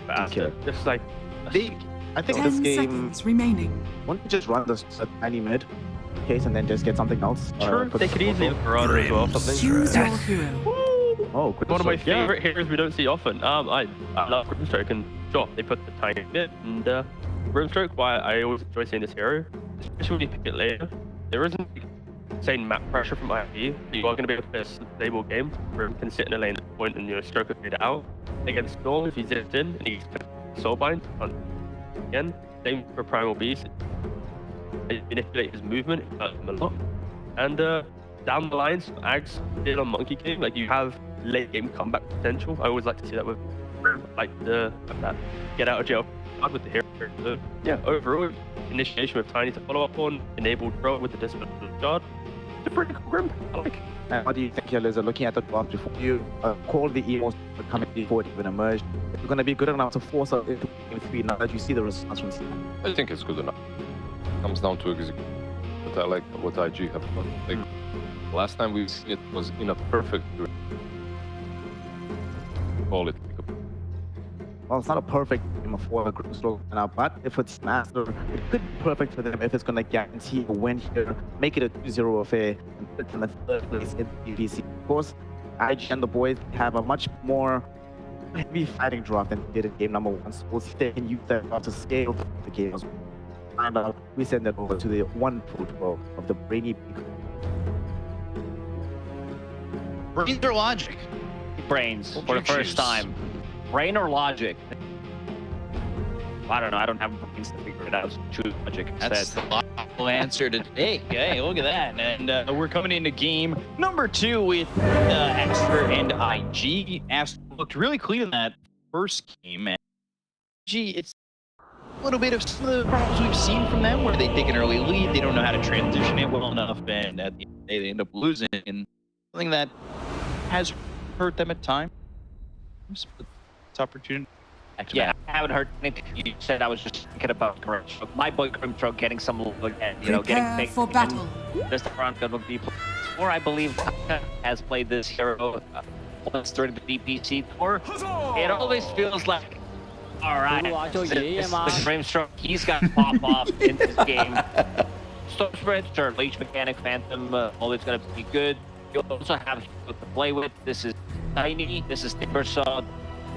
Aster, just like I think 10 this game, seconds remaining. why don't you just run this tiny mid case and then just get something else? True, they could easily look around as well. Choose your hero. Oh, good. One of my favorite heroes we don't see often. I love Grimstroke, and sure, they put the tiny bit. And Grimstroke, why I always enjoy seeing this hero, especially when you pick it later. There isn't insane map pressure from IFE. You are going to be able to play a stable game. Grim can sit in a lane at the point and stroke a fade out. Against Storm, if he zips in and he's soulbind, again, same for Primal Beast. They manipulate his movement, it hurts him a lot. And down the lines, Ags still on Monkey King, like you have late game comeback potential. I always like to see that with like that get out of jail card with the hero. So, yeah, overall initiation with Tiny to follow up on, enabled throw with the discipline guard. It's a pretty cool Grim. I like. And what do you think here, Liz? Looking at the draft before you call the emos coming before it even emerged, you're going to be good enough to force us into game 3 now that you see the response from team. I think it's good enough. Comes down to execution. But I like what IG have done. Like last time we've seen it was in a perfect call it. Well, it's not a perfect game for the Grimstroke now, but if it's Master, it could be perfect for them if it's going to guarantee a win here, make it a 2-0 affair, and put them in third place in the PVC. Of course, IG and the boys have a much more heavy fighting draft than they did in game number 1, so we'll see if they can use that to scale the game as well. And we send that over to the 1-12 of the Brainy Peak. Brains or logic? Brains for the first time. Brain or logic? I don't know. I don't have brains to figure it out. Choose logic instead. answer today. Hey, look at that. And we're coming into game number 2 with Aster and IG. Aster looked really clean in that first game. And IG, it's a little bit of some of the problems we've seen from them where they take an early lead, they don't know how to transition it well enough, and at the end of the day, they end up losing. And something that has hurt them at times. It's opportunity. Yeah, I haven't heard anything you said. I was just thinking about Grimthrow. My boy Grimthrow getting some love again, you know, getting picked. For battle. This round gonna be played. Or I believe Kaka has played this hero once during the DPC tour. It always feels like, all right, this is the Grimthrow. He's got to pop off in this game. Storm Spirit, sure, Leech Mechanic, Phantom, always gonna be good. You also have to play with. This is Tiny. This is Timbersaw.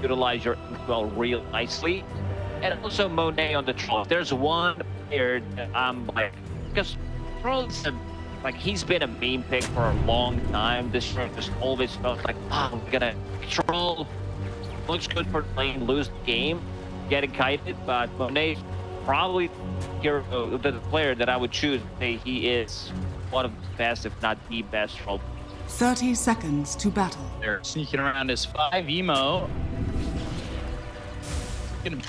Utilize your well real nicely, and also Monet on the troll. There's one player that I'm like, because Troll's like he's been a meme pick for a long time. This year just always felt like, oh, I'm gonna Troll looks good for playing, lose the game, getting kited, but Monet's probably the player that I would choose. Say he is one of the best, if not the best troll. 30 seconds to battle. They're sneaking around his 5 emo. Gonna be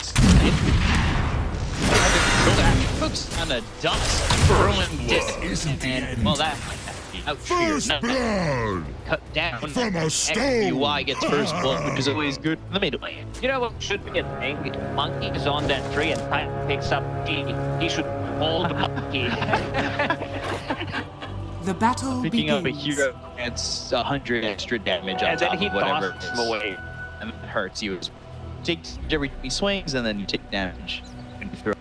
focus on the dust, throwing disc, and well, that out First blood cut down. from a stone. NVIDIA gets first blood, which is always good for the mid lane. You know what should be a thing? Monkey is on that tree and Titan picks up He should hold the monkey. The battle Picking begins. up a hero adds 100 extra damage on And top then he of whatever it tosses is. him away. And it hurts you. Takes every time he swings, and then you take damage. And you throw.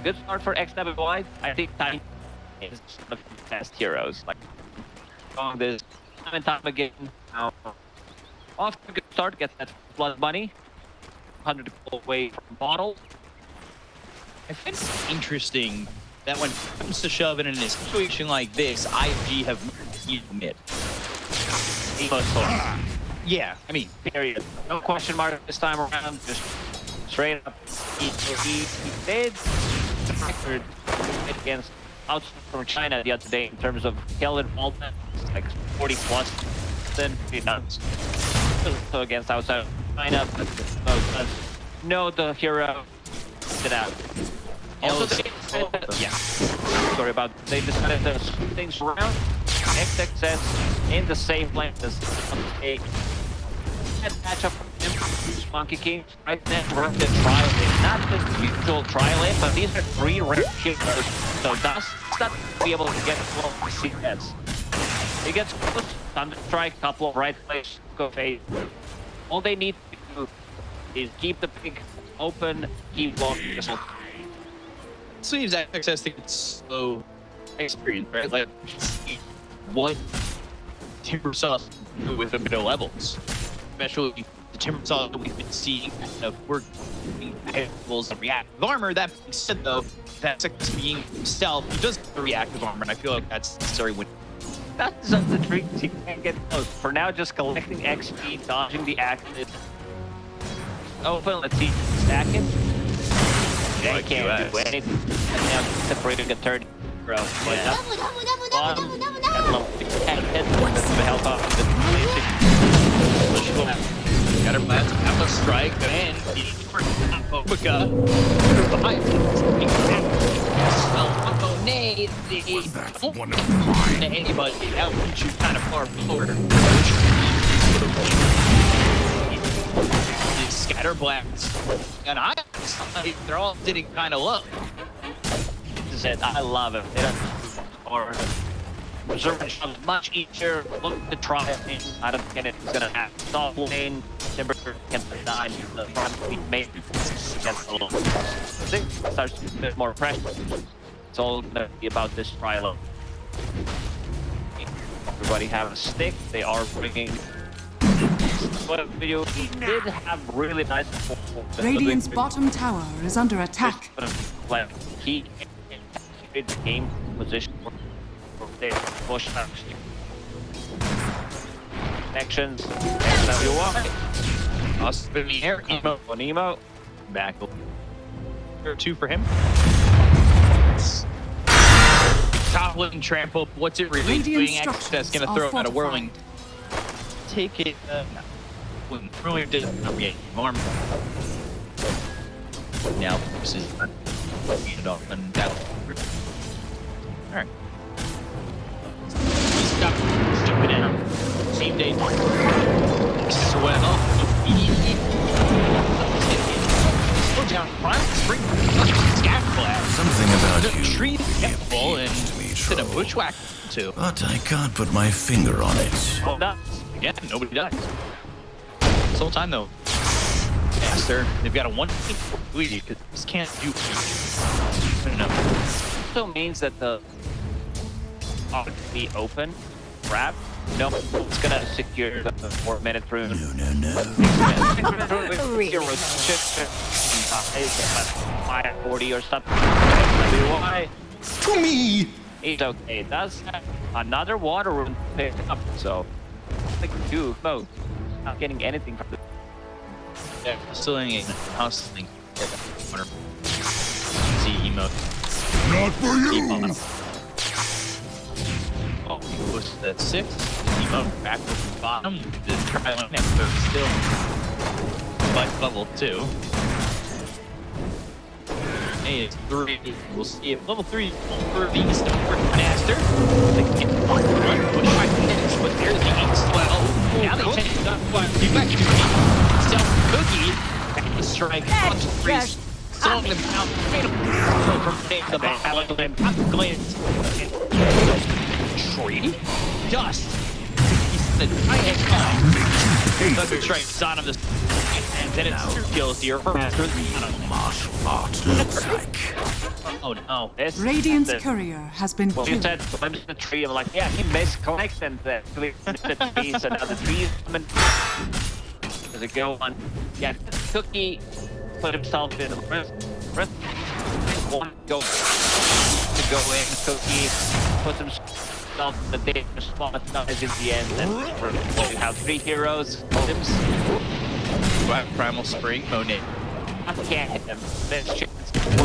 Good start for XWY. I think Titan is one of the best heroes. Like, on this time and time again. Now, off to a good start, gets that blood money. 100 away from bottle. I find it interesting that when it comes to shoving in a situation like this, IG have mid. Yeah, I mean, period. No question mark this time around. Just straight up. He did the record against outside from China the other day in terms of kill involvement, like 40 plus. Then he nuts. So against outside of China, but no, the hero did out. Also, sorry about they decided to switch things around. XXS in the same lane as a matchup for him. Monkey King right there worked the trial lane. Not the usual trial lane, but these are 3 rare heroes. So Dust not be able to get close to CS. He gets close, Thunder Strike, couple of right plays, go fade. All they need to do is keep the pig open, keep walking this whole time. Sleeves access to slow experience, right? Like what Timbersaw with a bit of levels, especially the Timbersaw that we've been seeing working levels of reactive armor. That being said, though, that's being stealth. He does have the reactive armor, and I feel like that's necessary when. That's up the trees. He can't get close. For now, just collecting XP, dodging the active. Open, let's see, stack it. They can't do anything. And now separating a third row. Yeah. The health off the got her plans, have a strike, and Bobica behind Monet, anybody that would shoot kind of far forward. Scatter blacks, and they're all sitting kind of low. I love it. Or reserve shots much easier. Look to try it. I don't think it's gonna have soft lane. Timber can design the front feet made against the low. I think it starts to be a bit more pressure. It's all gonna be about this trial. Everybody have a stick. They are bringing. What a video. He did have really nice. Radiant's bottom tower is under attack. He in game position for their push connections. XWY. Us in the air. Emo. One emo. Back. There are 2 for him. Toppling trample. What's it really doing? That's gonna throw out a whirling. Take it. Really didn't get arm. Now this is it off and down. All right. Stop. Jump it down. Same day. Sweat off. Slow down. Prime spring. Scat blast. Something about you. Tree full and hit a bushwhack too. But I can't put my finger on it. Well, not again. Nobody dies. This whole time though. Aster, they've got a 1-4 lead because this can't do. No. Also means that the ought to be open. Grab. No, it's gonna secure the 4-minute rune. No. 40 or something. Why? To me! It's okay. That's another water rune to pick up. So, like do both. Not getting anything from this. Yeah, still in hustling. See emote. Not for you! Oh, he pushed that 6. Emote back to the bottom. Just try one next, but still. Like level 2. Hey, it's 3. We'll see if level 3 for these to work faster. They can get one push back next, but there's the 8-12. Now they change it up. You got to Self-Cookie. And strike. Freeze. Song them out. From the glance. Tree. Dust. He's the giant time. Thunder strike. Son of the. And then it's 2 kills here for Master. Martial arts looks like. Oh no. Radiant's courier has been Well, killed. you said glimpse the tree. I'm like, yeah, he misconnects and clears the trees and other trees. Does it go on? Yeah, Cookie put himself in risk. One go to go in. Cookie puts himself in the dangerous spot. Dies in the end. And we have 3 heroes. Sims. Primal Spring. Monet. I can't hit him. There's chance. Kind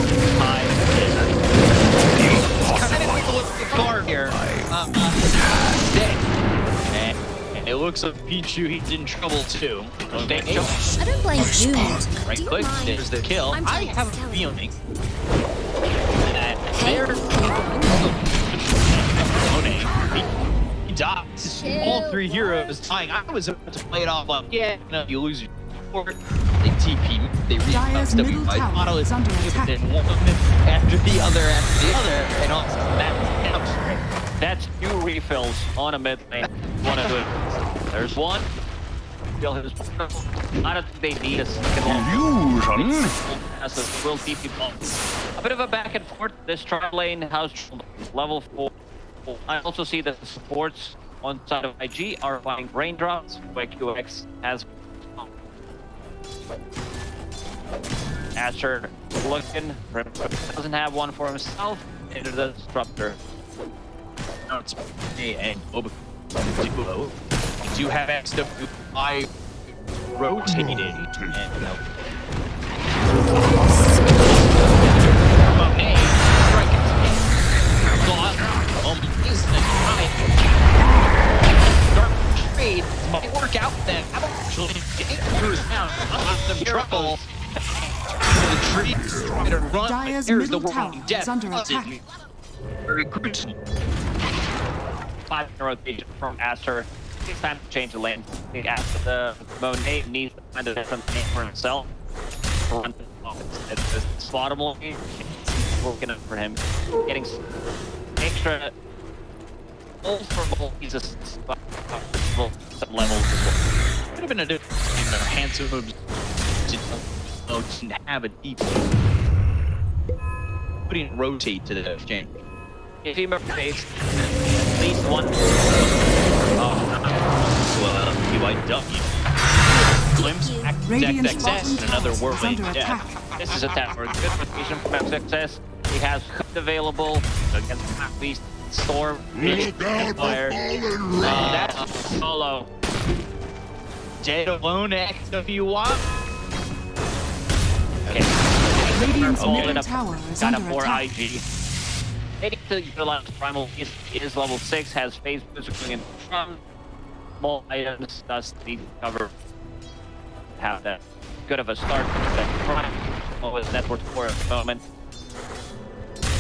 of take a look at the card here. Dead. And it looks like Pichu, he's in trouble too. I don't blame you. Right click, there's the kill. I have a feeling that there's he dies. All 3 heroes dying. I was about to play it off like, yeah, no, you lose your support. They TP, they Dire's middle tower is under attack. One after the other, and also that's 2 refills on a mid lane. One of it. There's one. Kill his. I don't think they need a second one. Illusion. As a real TP bomb. A bit of a back and forth. This tri lane has level 4. I also see that the supports on side of IG are finding raindrops, where QX has. Aster looking, doesn't have one for himself. Into the disruptor. No, it's and duo. We do have XWI rotated. And Monet striking. Dark trade might work out then. Actually, it through down. Some trouble. The tree trying to run. Dire's There's the middle tower world is under attack. Very crucial. 5 in rotation from Aster. It's time to change the lane. After the Monet needs to find a different lane for himself. It's a spottable lane. It's working out for him. Getting extra ult for both. He's a some levels as well. Could have been a different handsome didn't have a deep putting rotate to the exchange. If he face at least one. Oh, well, he might dump you. Glimpse, Radiant's XXS, bottom and another tower is whirling under Yeah, attack. this is a tower. Good rotation from XXS. He has Hood available against at least Storm, Empire. That's solo. Dead alone XWI. Okay. Radiant's All in middle a tower is kind under of more attack. IG. They need to utilize Primal. Is level 6, has phase boost going in from small items, thus need to cover. Have that good of a start. That with network for at the moment.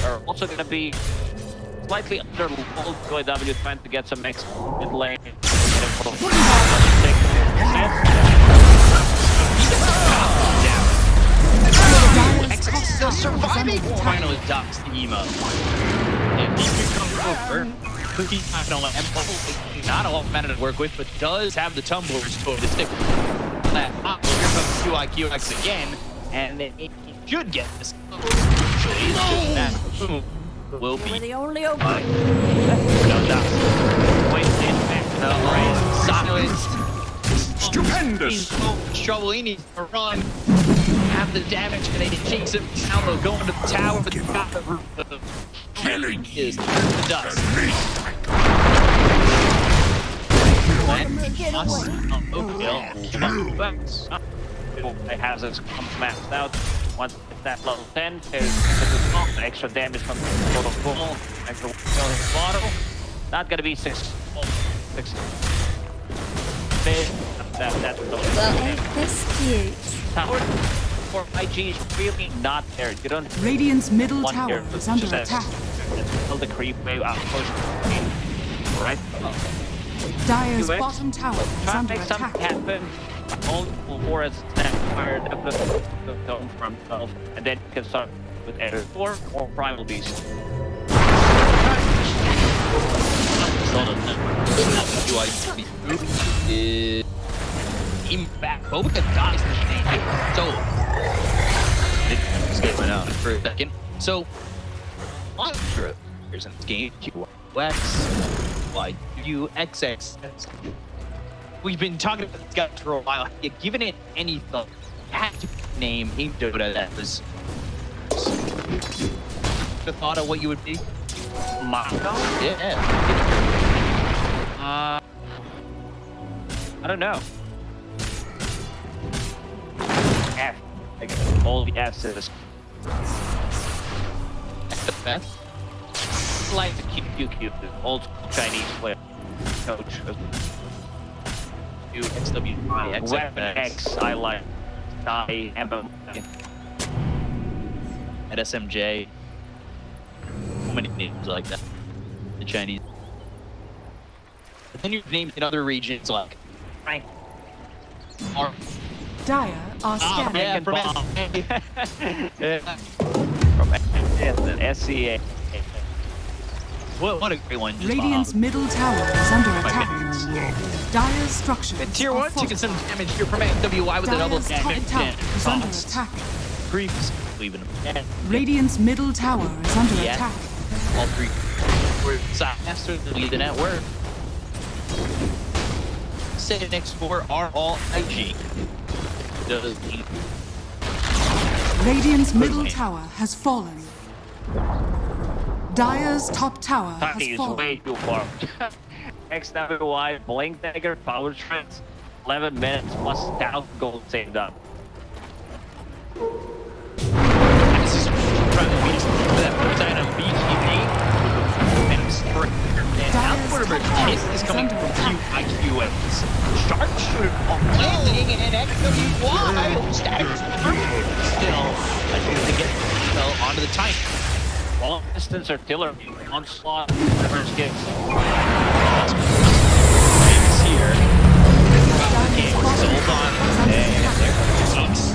Are also going to be slightly under low W trying to get some next mid lane. Still surviving. Finally ducks the emo. If he can come over, he's not a lot of mana to work with, but does have the tumblers to stick. Here comes QIQX again, and it should get this. Will be the only open. No doubt. Silenced. Stupendous. He's in so much trouble. He needs to run. Have the damage, and they chase him down. They'll go into the tower, but they've got the roof. Killing is the dust. It has its maxed out. Once it's that level 10, there's extra damage from the total pool. Extra bottle. Not gonna be 6. That's this cute. Tower for IG is really not there. You don't. Radiant's middle tower is under attack. Build the creep wave out push. Right. Dire's bottom tower is under make attack. something happen. All for us fire definitely come from himself, and then you can start with either 4 or Primal Beast. Team back. Bobica dies in the game. So it's getting out for a second. So I'm sure there's in this game QX, YUXX. We've been talking about this guy for a while. Yeah, given it any thought, had to name in Dota that was the thought of what you would be. Mako? Yeah. I don't know. F. Like, all the F's is the best. Like the QQ, the old school Chinese player coach. XW, Weapon X, I like Die, Emblem. At SMJ. So many names like that. The Chinese. But then you've named in other regions like Frank. Or Dire are scanning. Yeah, from SCA. What a great one. Radiant's middle tower is under attack. Dire's structure. At tier 1, taking some damage here from XWI with a double Dire's top tower is under attack. Creeps, leaving him. Radiant's middle tower is under attack. All 3. We're Aster, the lead the network. Say next 4 are all IG. Radiant's middle tower has fallen. Dire's top tower has Is fallen. way too far. XWI, Blink Dagger, Power Trends, 11 minutes plus 1,000 gold saved up. This is trying to beat that first item BGB. And straight. And outward is coming from QIQX. Sharpshooter landing and XWI. Static still to get onto the tank. Long distance artillery, onslaught, never skips. Here. Sold on.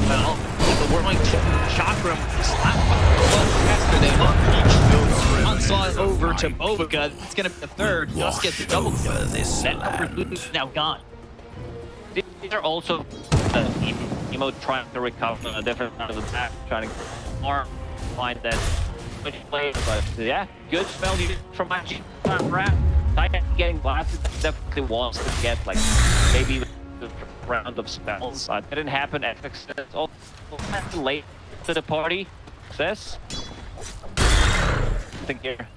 Well, the whirling chakra slap faster than one. Onslaught over to Bobica. It's going to be the third. Just gets the double. That upper loop is now gone. These are also Emo trying to recover a different side of the map, trying to more find that which play, but yeah, good spell from my wrap. Titan getting blasted definitely wants to get like maybe a round of spells. Didn't happen at Success. Also late to the party. Success. I think here.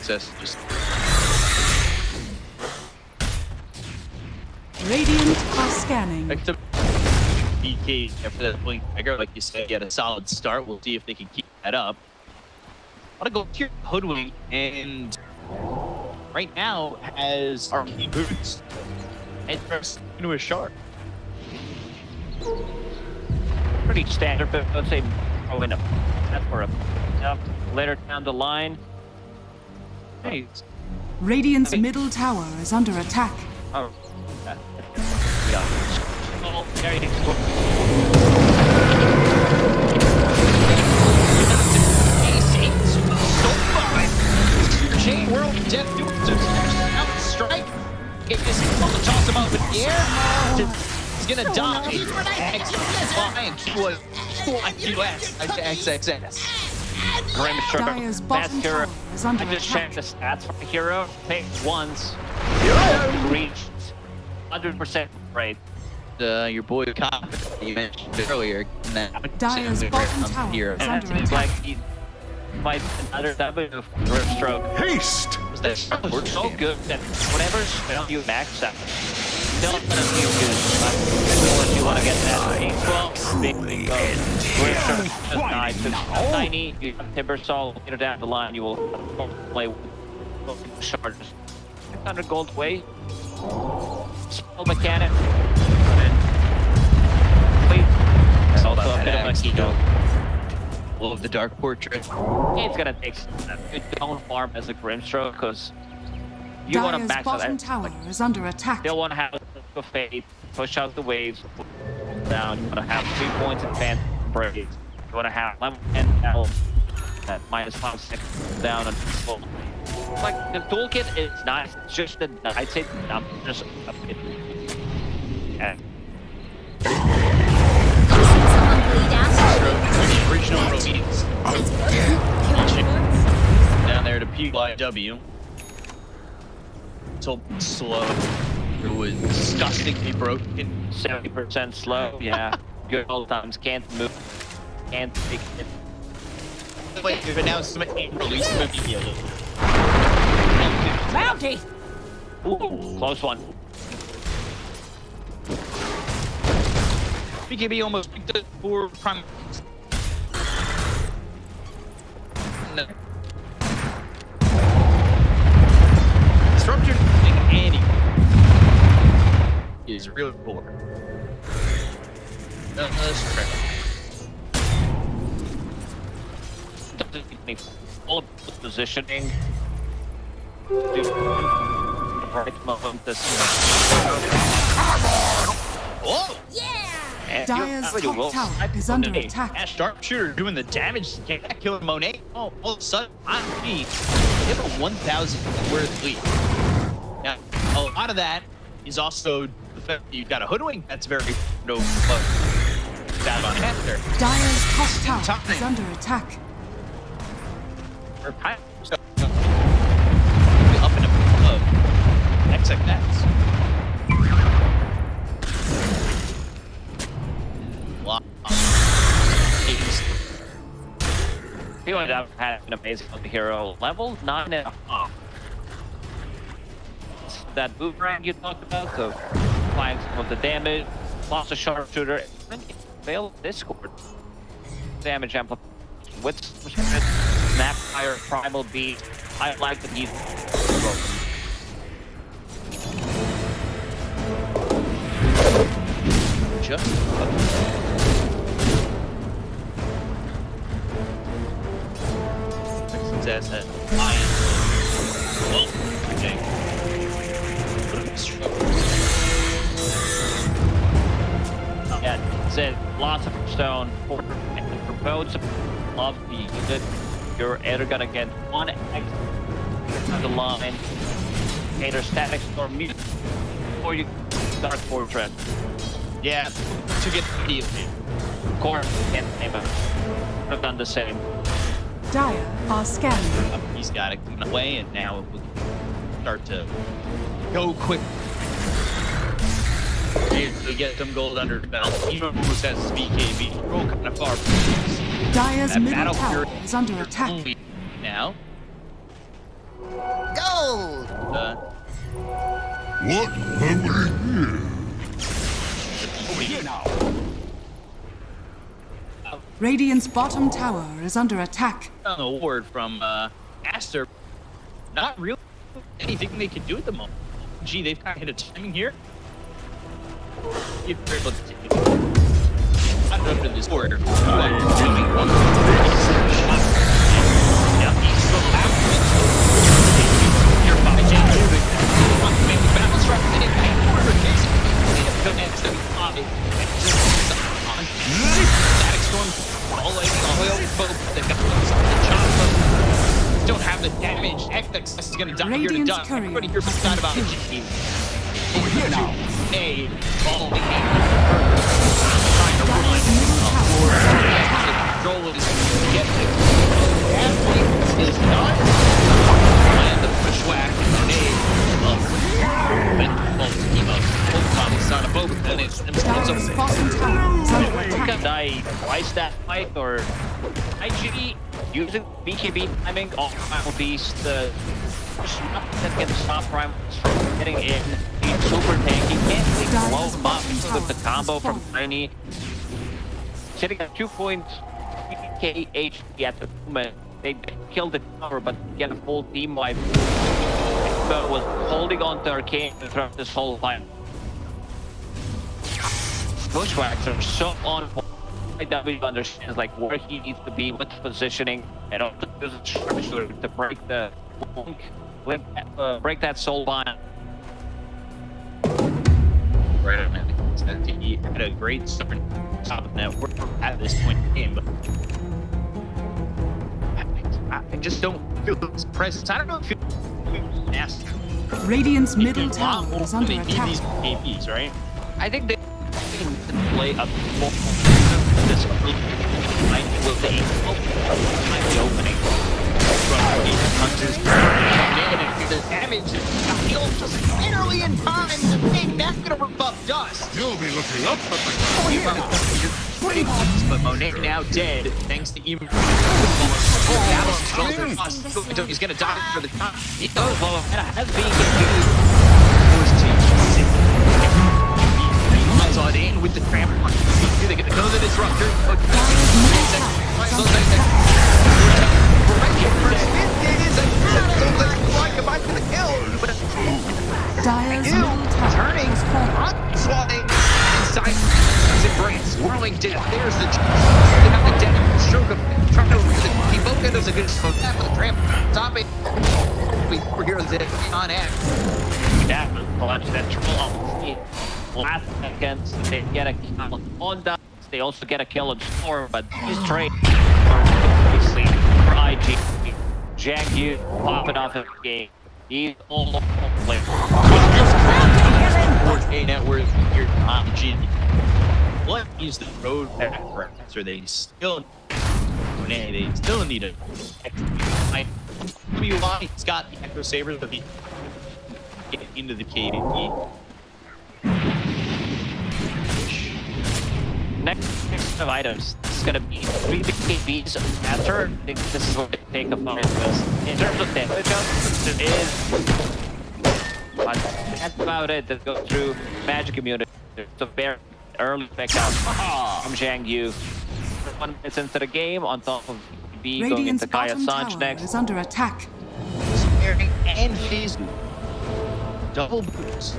Success just. Radiant are scanning. BK after that blink dagger. Like you said, he had a solid start. We'll see if they can keep that up. I want to go here, Hoodwink, and right now has Arcane Boots and first into a shark. Pretty standard, but let's say probably enough. That's for a later down the line. Hey. Radiant's middle tower is under attack. Oh, yeah. Oh, there you go. Chain World Death out strike. It is toss him up in the air. He's gonna die. And QS XXS. Dire's bottom tower is under I just attack. checked the stats for the hero. Picked once. Reached 100% rate. Your boy Cop you mentioned earlier. Dire's bottom tower Here. is And under it seems like attack. he might another W grip stroke. Haste! Was that so good that whatever spell you max out, still gonna be good. But if you want to get that big grip stroke just died to tiny. You have Timbersol later down the line. You will play with charges. 600 gold away. Spell mechanic. It's all about a bit of a keto. Of the Dark Portrait. It's gonna take a good tone farm as a Grimstroke because you want to Dire's max bottom out tower is under attack. They'll want to have a fade, push out the waves, down. You want to have 2 points advance break. You want to have 11 and at -5 seconds down and full. Like the toolkit is nice. It's just the I'd say just a bit. Yeah. The original Romeins. Down there to PYW. So slow. It was disgustingly broken. 70% slow. Yeah. Good old times. Can't move. Can't take it. Wait, you've announced release immediately. Bounty! Ooh, close one. BKB almost picked it for prime. No. Disruption Annie is really poor. That's correct. All of the positioning. Right moment this. Whoa! And Dire's top tower is under attack. Ash Sharpshooter doing the damage, can't kill Monet. Oh, all of a sudden, on me, they have a 1,000 worth lead. Now, a lot of that is also the fact that you've got a Hoodwink that's very no bad on Aster. Dire's top tower is under attack. Or so, up and above XXX. He would have had an amazing hero level 9.5. That boomerang you talked about, so applying some of the damage, lost a sharpshooter, and failed Discord. Damage amplification with Snapfire, Primal Beat. I like that he's broken. Just as a lion. Well, okay. Yeah, said lots of stone for boats of the unit. You're either gonna get one X on the line, either static storm mute, or you Dark Fortress. Yeah, to get immediately. Corn can't name it. I've done the same. Dire are scanning. He's got it coming away, and now we'll start to go quick. To get some gold under the belt. Even who says BKB, roll kind of far. Dire's middle tower is under attack. Now. Gold! What have we here? Over here now. Radiant's bottom tower is under attack. An award from Aster. Not really anything they can do at the moment. Gee, they've kind of hit a timing here. If they're able to take it. I don't know if this order. Yeah, he's so happy. You're by James. Maybe balance right in it. Order case. They have come in to static storm. All oil boat. They've got the chop. Don't have the damage. Xtreme is going to die here to die. Everybody here forgot about the team. Over here now. A ball trying to run. Control is getting is not. And the bushwhack grenade. It's not a boat, and it's die twice that fight or IG using BKB timing off Primal Beast. That can stop Primal from getting in. He's super tanky. Can't take low buff with the combo from Tiny. Sitting at 2.3k HP at the moment. They killed the tower, but get a full team wipe. But was holding on to Arcane throughout this whole fight. Bushwhacks are so on point. IW understands like where he needs to be with positioning, and also uses sharpshooter to break the break that soul bond. Right, man. He had a great start top of network at this point in the game, but I just don't feel his presence. I don't know if you nasty. Radiant's middle tower is under attack. These APs, right? I think they can play up more this might will be opening from these hunters. The damage heals just literally in time. That's gonna rebuff dust. You'll be looking up for but Monet now dead thanks to even he's gonna die for the time. Has been on in with the tramp. They're gonna go the disruptor. Turning, swatting inside his brain, swirling death. There's the death stroke of trying to keep both windows a good spot for the tramp. Stop it. We're here on X. Yeah, clutch that troll off. Last seconds, they get a kill on that. They also get a kill on Storm, but these trades are obviously for IG. Jagu popping off of the game. He's all over the place. A net worth here IG. What is the road back for Aster? They still need a WI. He's got the Echo Sabers, but he get into the KDP. Next of items is going to be 3 BKBs after. I think this is what they take a focus. In terms of damage, it is. But that's about it. That go through Magic Immunity. It's a very early pick out from Zhang Yu. 1 minute into the game, on top of B going into Kaya Sanj next. Is under attack. And his double boots.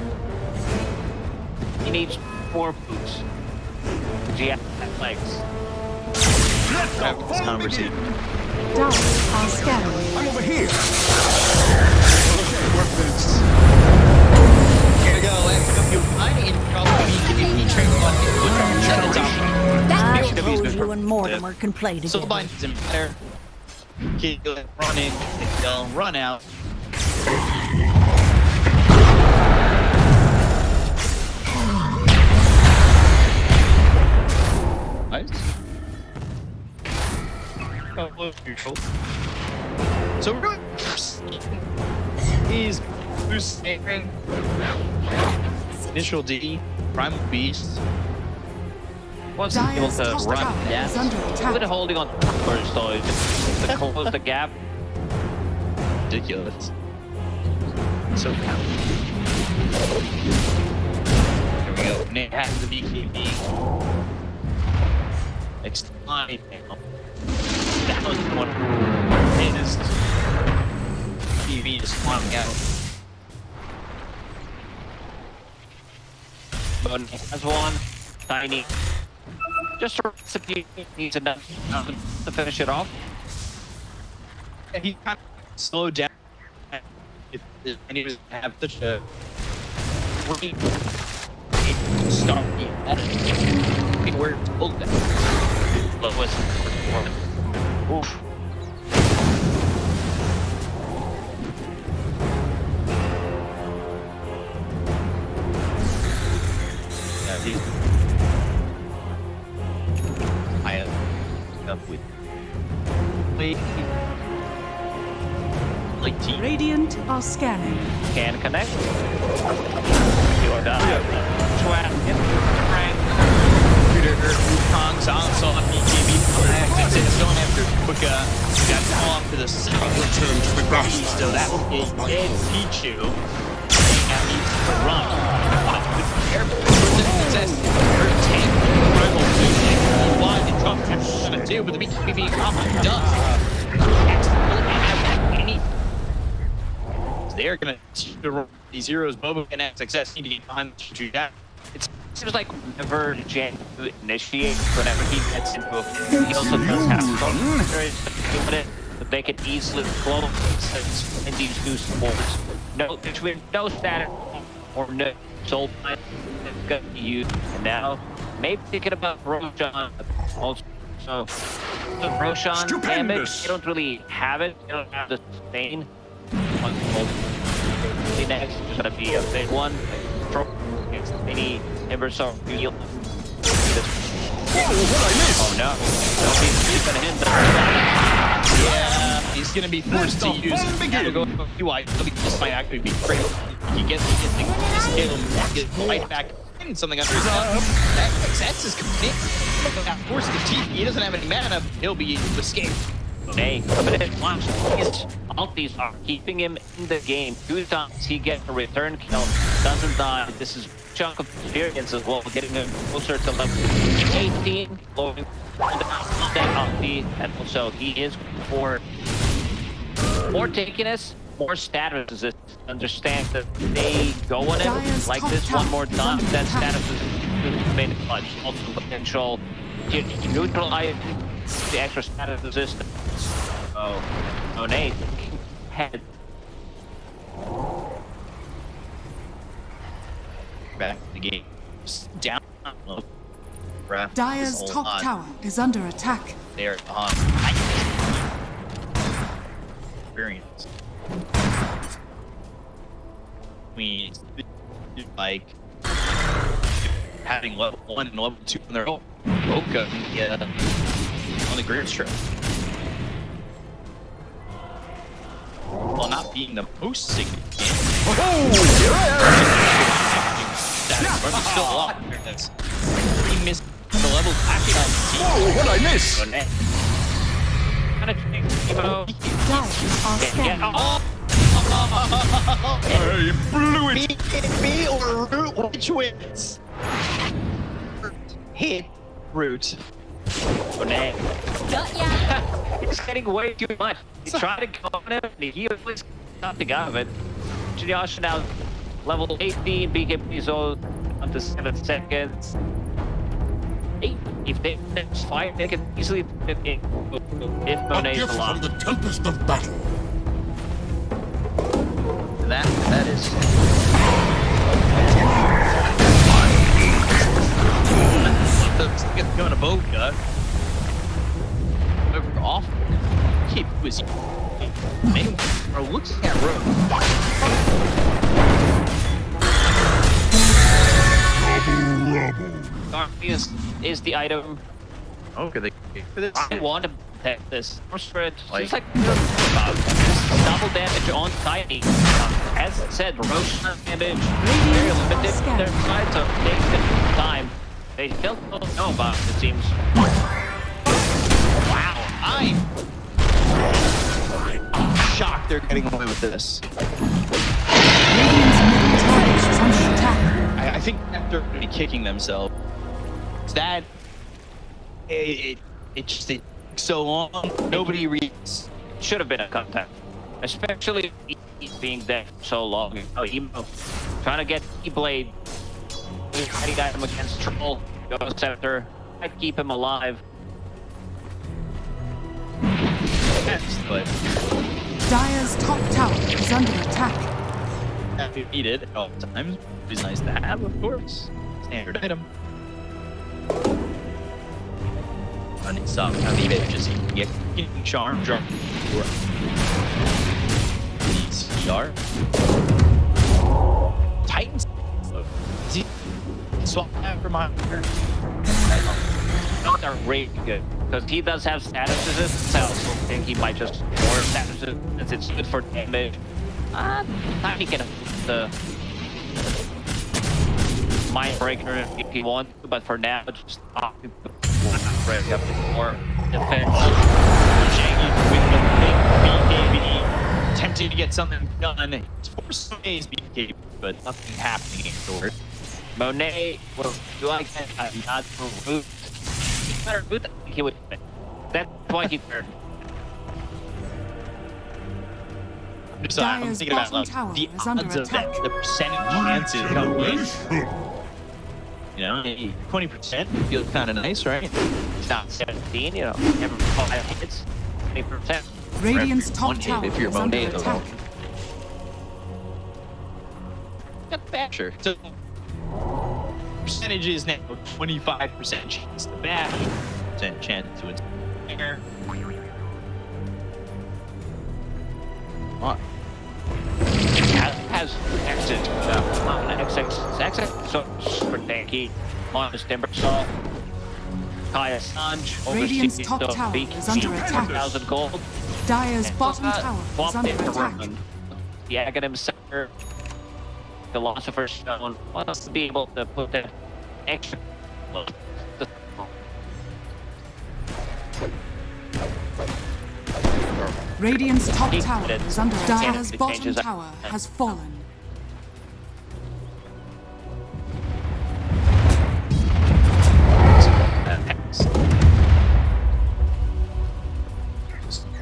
He needs 4 boots. Yeah, legs. Let's have this conversation. Dark are scattering. I'm over here. Here we go. Let's go. I need probably I told you and Mortimer can play together. So bind is in there. Keep running. Run out. Nice. Neutral. So really, he's boosting initial D, Primal Beast. Once he's able to run that, even holding on first though, just to close the gap. Ridiculous. So here we go. Nate has the BKB. It's fine now. That was one his TV just flying out. But has one. Tiny. Just a recipe needs enough to finish it off. And he kind of slowed down. And he doesn't have such a great start. Where it's pulled down. Lowest performance. Oof. Yeah, he's I up with like team. Radiant are scanning. Can connect. You're done. Swag. Kong's also on BKB. It's going after quick. Got to off to the side. So that is dead Pichu. And needs to run. Careful. But the BKB combo does. They're gonna these heroes, Bobo and XXS need to get behind the shoot that. It seems like whenever Jan initiates, whenever he gets into a he also does have but they can easily close in these new sports. No, between no status or no soul line that's gonna be used. And now, maybe thinking about Roshan also. So Roshan damage, they don't really have it. They don't have the sustain. The next is gonna be a big one. Any Eversong heal. Oh no. He's gonna hit that. Yeah, he's gonna be forced to use it. Go UI. This might actually be great. He gets this skill, light back, and something under his thumb. That's his commit. Forced to teeth. He doesn't have any mana. He'll be able to escape. Hey, but his ultis are keeping him in the game. 2 times he gets a return kill, doesn't die. This is a chunk of experience as well, getting him closer to level 18, blowing that ulti, and also he is for more takiness, more status resistance. Understand that they go on it like this one more time, that status is made clutch. Also potential to neutralize the extra status resistance. Oh, Nate. Head. Back to the game. Down. Dire's top tower is under attack. They're on experience. We like having level 1 and level 2 on their own. Boca on the grid strip. While not being the most significant. Still a lot. He missed the level packing on the team. Whoa, what'd I miss? I blew it. Me or Root, which wins? Hit Root. He's getting way too much. He's trying to go on him, and he was nothing out of it. Josh now level 18, BKB zone up to 7 seconds. If they fight, they can easily if Monet's alive. From the tempest of battle. That is. Going to Boca. Over off. Kid was name or looks at road. Darkness is the item. Okay, I want to protect this. Just like double damage on Tiny. As I said, Roshan damage very limited. Their sides are taking time. They still don't know about it, it seems. Wow, I'm shocked they're getting away with this. I think they're going to be kicking themselves. That it just took so long. Nobody reads. Should have been a contest, especially being there for so long. Emo trying to get E-Blade. He got him against Troll. Ghost Scepter. I'd keep him alive. But Dire's top tower is under attack. we need it at all times. It's nice to have, of course. Standard item. Running some, I mean, it just get charm, drop. CR. Titans. Swap that for my. They're really good because he does have status resistance. I also think he might just more status resistance. It's good for damage. Time he can the Mind Breaker if he wants to, but for now, just break up more defense. Shaggy with the big BKB, attempting to get something done. It's forced some days BKB, but nothing happening afterward. Monet, well, do I get not for root? Better root, I think he would. That's why he turned. I'm thinking about like, the odds of that, the percentage chances coming. You know, 20% feels kind of nice, right? It's not 17, you know, every 5 hits, 20%. Radiant's top tower if you're is under Monet, attack. Got the basher. So percentage is now 25% chance to bash, 10% chance to inspire. What? Has exit exit so super tanky on his Timber Saw. Kaya Sanj Radiant's top tower is under attack. 1,000 gold. Dire's bottom tower is under attack. The Aghanim Center, Philosopher's Stone, wants to be able to put that extra. Radiant's top tower is under attack. Dire's bottom tower has fallen.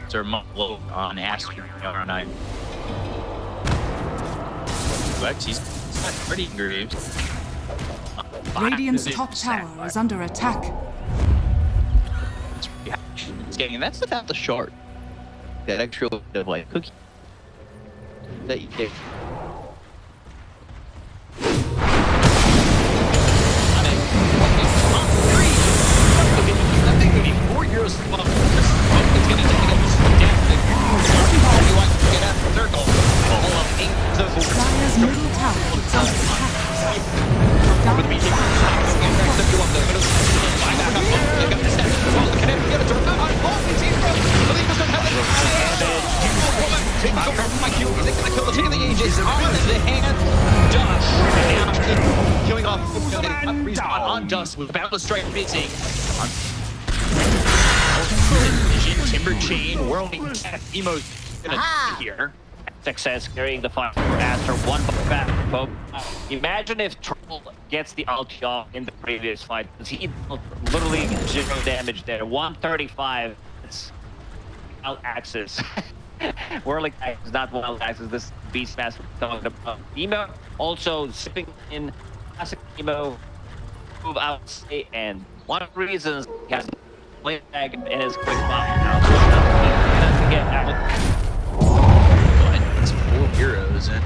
Sir Low on Aster R9. He's pretty engraved. Radiant's top tower is under attack. It's getting that's without the shard. That extra bit of like cookie that you get. Dire's middle tower is under attack. Killing off respawn on Dust with Boundless Strike missing. Vision, Timber Chain, Whirling Emo's gonna be here. Success carrying the fire for Aster, one back. Imagine if Troll gets the ulti off in the previous fight, because he literally 0 damage there. 135. It's wild axis. Whirling axis, not wild axis. This Beastmaster talking about. Emo also zipping in classic Emo move out, and one of the reasons he has played tag in his quick bomb now. To get out. It's 4 heroes and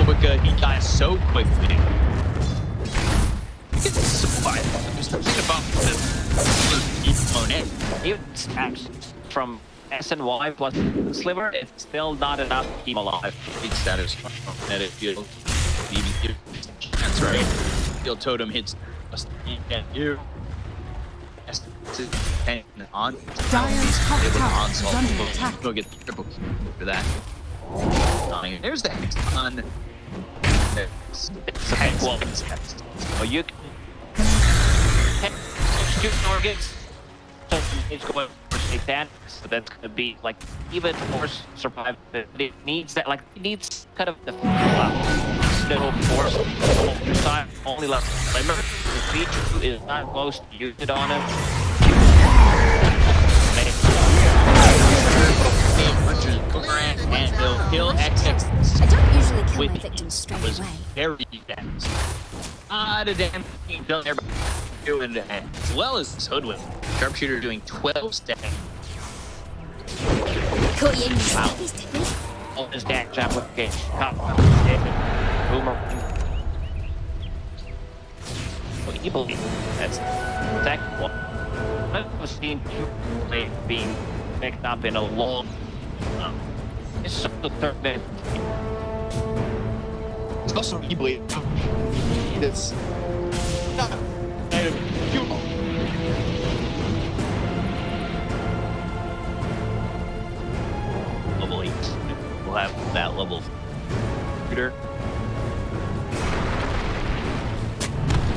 Omega, he dies so quickly. It's survival. There's nothing about this opponent. Even snaps from SNY plus Sliver, it's still not enough to keep him alive. Big status from Kinetic Field. Even give that's right. Field Totem hits us and you. And on Dire's top tower is under attack. Go get the triple for that. There's the Hex on. It's a Hex. Well, you can shoot targets. So it's going for Satanic, so that's gonna be like even more survival. It needs that, like, it needs kind of the no force. Time only left Glimmer. The feature is not close to use it on him. And he'll kill XX. I don't usually kill my victims straight was away. very dense. The damn thing done everybody doing, as well as this Hoodwin. Sharpshooter doing 12 stacks. Caught you in your Wow. stickies, didn't we? All his dash application. Boomer. What you believe? That's the second one. I've seen two players being picked up in a long. It's the third man. It's also E-Blade. It's not beautiful. Level 8. We'll have that level shooter.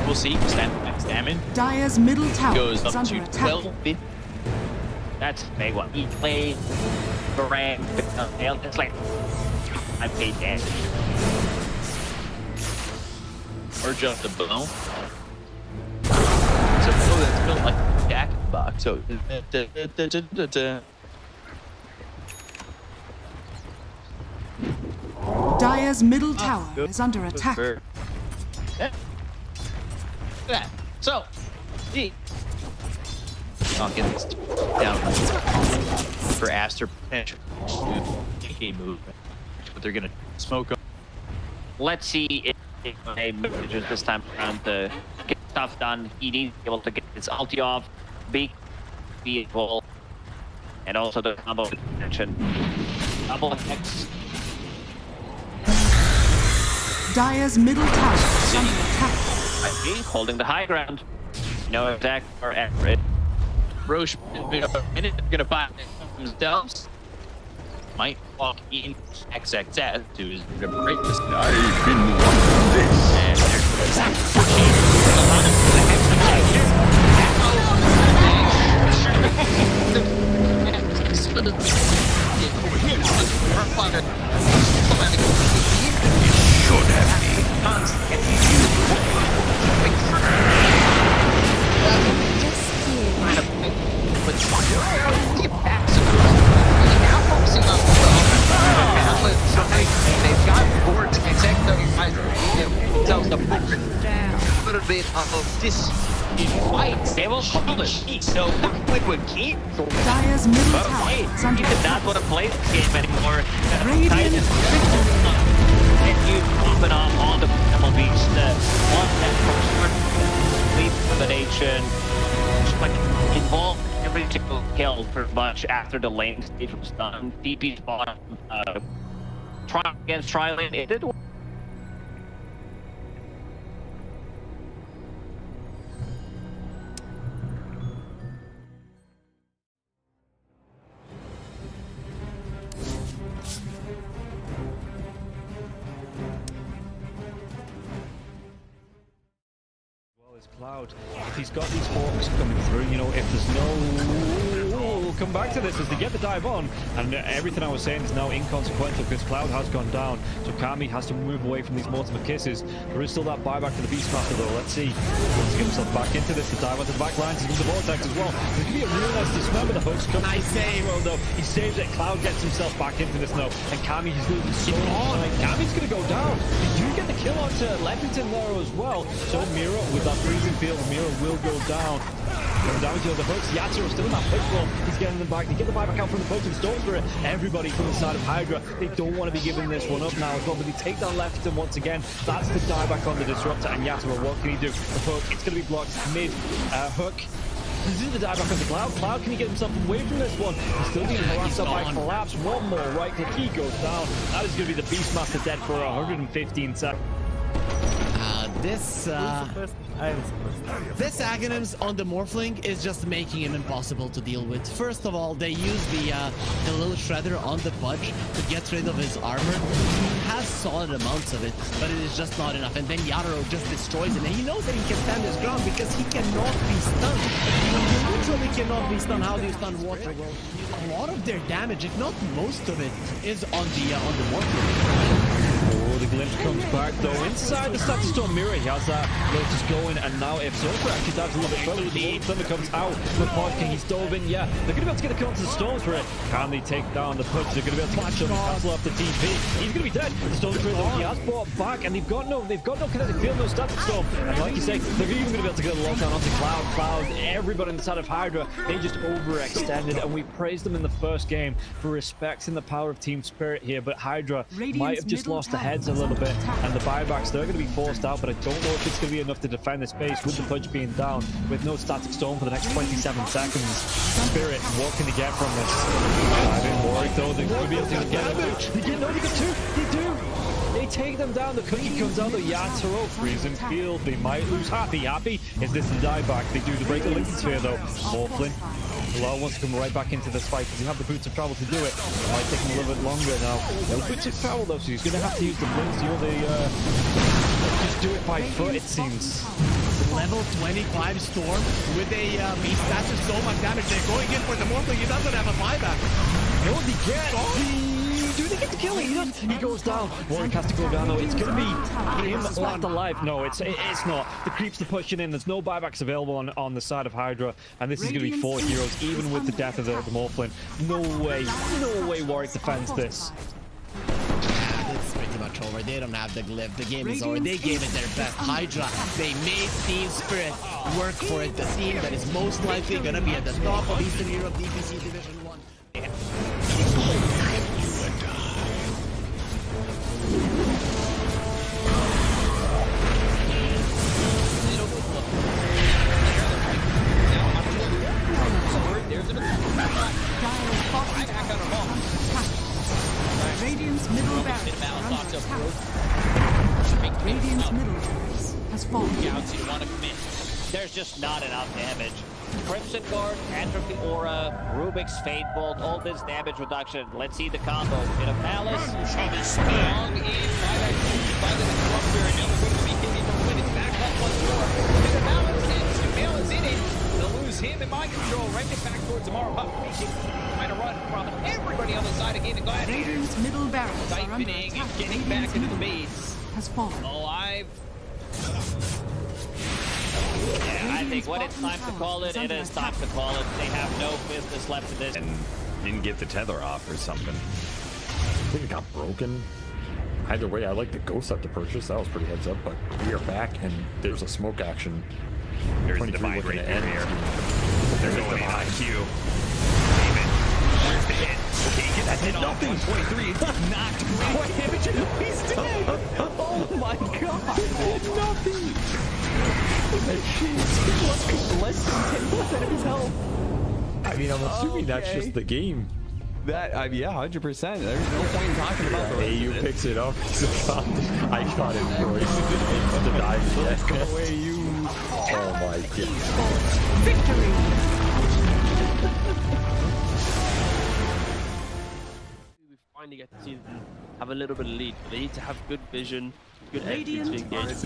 We'll see. Max damage Dire's middle tower goes is up under to attack. 12. That's a big one. He played Barang. It's like I paid damage. or just a bow. It's a bow that's built like a jack box. So Dire's middle tower is under attack. that. So, I'll get this down for Aster potential A.K.A. movement, but they're gonna smoke up. Let's see if they manages this time around to get stuff done. He needs to be able to get his ulti off, big vehicle, and also the combo attention. Double attacks. Dire's middle tower is under attack. I see, holding the high ground. No attack or accurate. Roche is gonna find themselves. Might walk in XXS to his breakfast. I've been wanting this. And Should have been. They've got boards and themselves a little bit of this fight. They will call it. So would keep. Dire's middle tower is under He did attack. not want to play this game anymore. Radiant And you pop it off on the Pebble Beach. The one that lead combination. Just like involved every single kill pretty much after the lane stage was done. DP's bottom. Try against Trilane. It did work. Cloud. If he's got these hawks coming through, you know, if there's no... we'll come back to this as they get the dive on, and everything I was saying is now inconsequential because Cloud has gone down, so Kami has to move away from these Mortimer kisses. There is still that buyback for the Beastmaster though. Let's see. He wants to get himself back into this. The dive onto the back lines into the vortex as well. There's going to be a real nice dismember. The hooks come. Nice save though. He saves it. Cloud gets himself back into this now, and Kami, he's losing so on. Kami's going to go down. You get the kill onto Leppington there as well. So Mira with that freezing field, Mira will go down. Coming down to the hooks. Yatzer still in that push roll. He's getting them back. They get the buyback out from the post and Storm Spirit. Everybody from the side of Hydra. They don't want to be giving this one up now as well, but they take down Leppington once again. That's the dieback on the Disruptor, and Yatzer, what can he do? The hook, it's going to be blocked mid hook. This is the dieback on the Cloud. Cloud, can he get himself away from this one? He's still being harassed up by Collapse. One more right click, he goes down. That is going to be the Beastmaster dead for 115 seconds. This Aghanims on the Morphling is just making him impossible to deal with. First of all, they use the little shredder on the Pudge to get rid of his armor. He has solid amounts of it, but it is just not enough. And then Yatoro just destroys him, and he knows that he can stand his ground because he cannot be stunned. You literally cannot be stunned. How do you stun water? Well, a lot of their damage, if not most of it, is on the Morphling. Oh, the glimpse comes back though. Inside the Static Storm mirror, he has that Lotus going, and now if Zofra actually dives a little bit further, the Thunder comes out with Pod King. He's dove in, yeah. They're going to be able to get the counter to the Storms for it. Can they take down the push? They're going to be able to catch him. Cancel off the TP. He's going to be dead. The Storm Trader, he has brought back, and they've got no kinetic field, no Static Storm. And like you say, they're even going to be able to get a lockdown onto Cloud. Everybody inside of Hydra, they just overextended, and we praised them in the first game for respecting the power of team spirit here, but Hydra might have just lost the heads a little bit, and the buybacks, they're going to be forced out, but I don't know if it's going to be enough to defend this base with the Pudge being down, with no Static Storm for the next 27 seconds. Spirit, what can they get from this? I've been worried though, they're going to be able to get it. They get two, they do! They take them down, the cookie comes out, the Yatoro freezing field, they might lose. Happy, is this the dieback? They do the break the Lincoln Sphere though. Morphlin, Bilal wants to come right back into this fight because you have the boots of travel to do it. It might take him a little bit longer now. No boots of travel though, so he's going to have to use the blinks, just do it by foot it seems. Level 25 Storm with a beast. That's just so much damage. They're going in for the Morphlin. He doesn't have a buyback. No, they get do they get the kill? He goes down. Warwick has to go down though. It's going to be him left alive. No, it's not. The creeps are pushing in. There's no buybacks available on the side of Hydra, and this is going to be 4 heroes, even with the death of the Morphlin. No way Warwick defends this. It's pretty much over. They don't have the glyph. The game is over. They gave it their best. Hydra, they made Team Spirit work for it. The team that is most likely going to be at the top of Eastern Europe DPC Division 1. Radiant's middle barracks are under attack. Radiant's middle barracks has fallen. Galaxy want to commit. There's just not enough damage. Crimson Guard, Atrophy Aura, Rubik's Fate Bolt, all this damage reduction. Let's see the combo. Bit of Malice. Strong in by the Disruptor, and now they're going to be hitting from win. It's back up once more. Bit of Malice, and Malice in it. They'll lose him in mind control. Right it back towards Amara. Trying to run from everybody on the side of Gaimin Gladiators. Radiant's middle barracks are under Siphoning attack. and getting back into the base. Has fallen. Alive. Yeah, I think when it's time to call it, it is time to call it. They have no business left in this. And didn't get the tether off or something. I think it got broken. Either way, I like the Ghost up to purchase. That was pretty heads up, but we are back and there's a smoke action. There's the Divine right there. They're going in on Q. Where's the hit? Okay, get that hit off. 123. It did not great damage. He's dead. Oh my god. Nothing. He's less than 10% of his health. I mean, I'm assuming that's just the game. That, yeah, 100%. There's no point in talking about the AU picks it up. I got it, boys. It's the dive. Go away, you. Oh my god. Victory! We finally get to see them have a little bit of lead, but they need to have good vision, good entry to engage.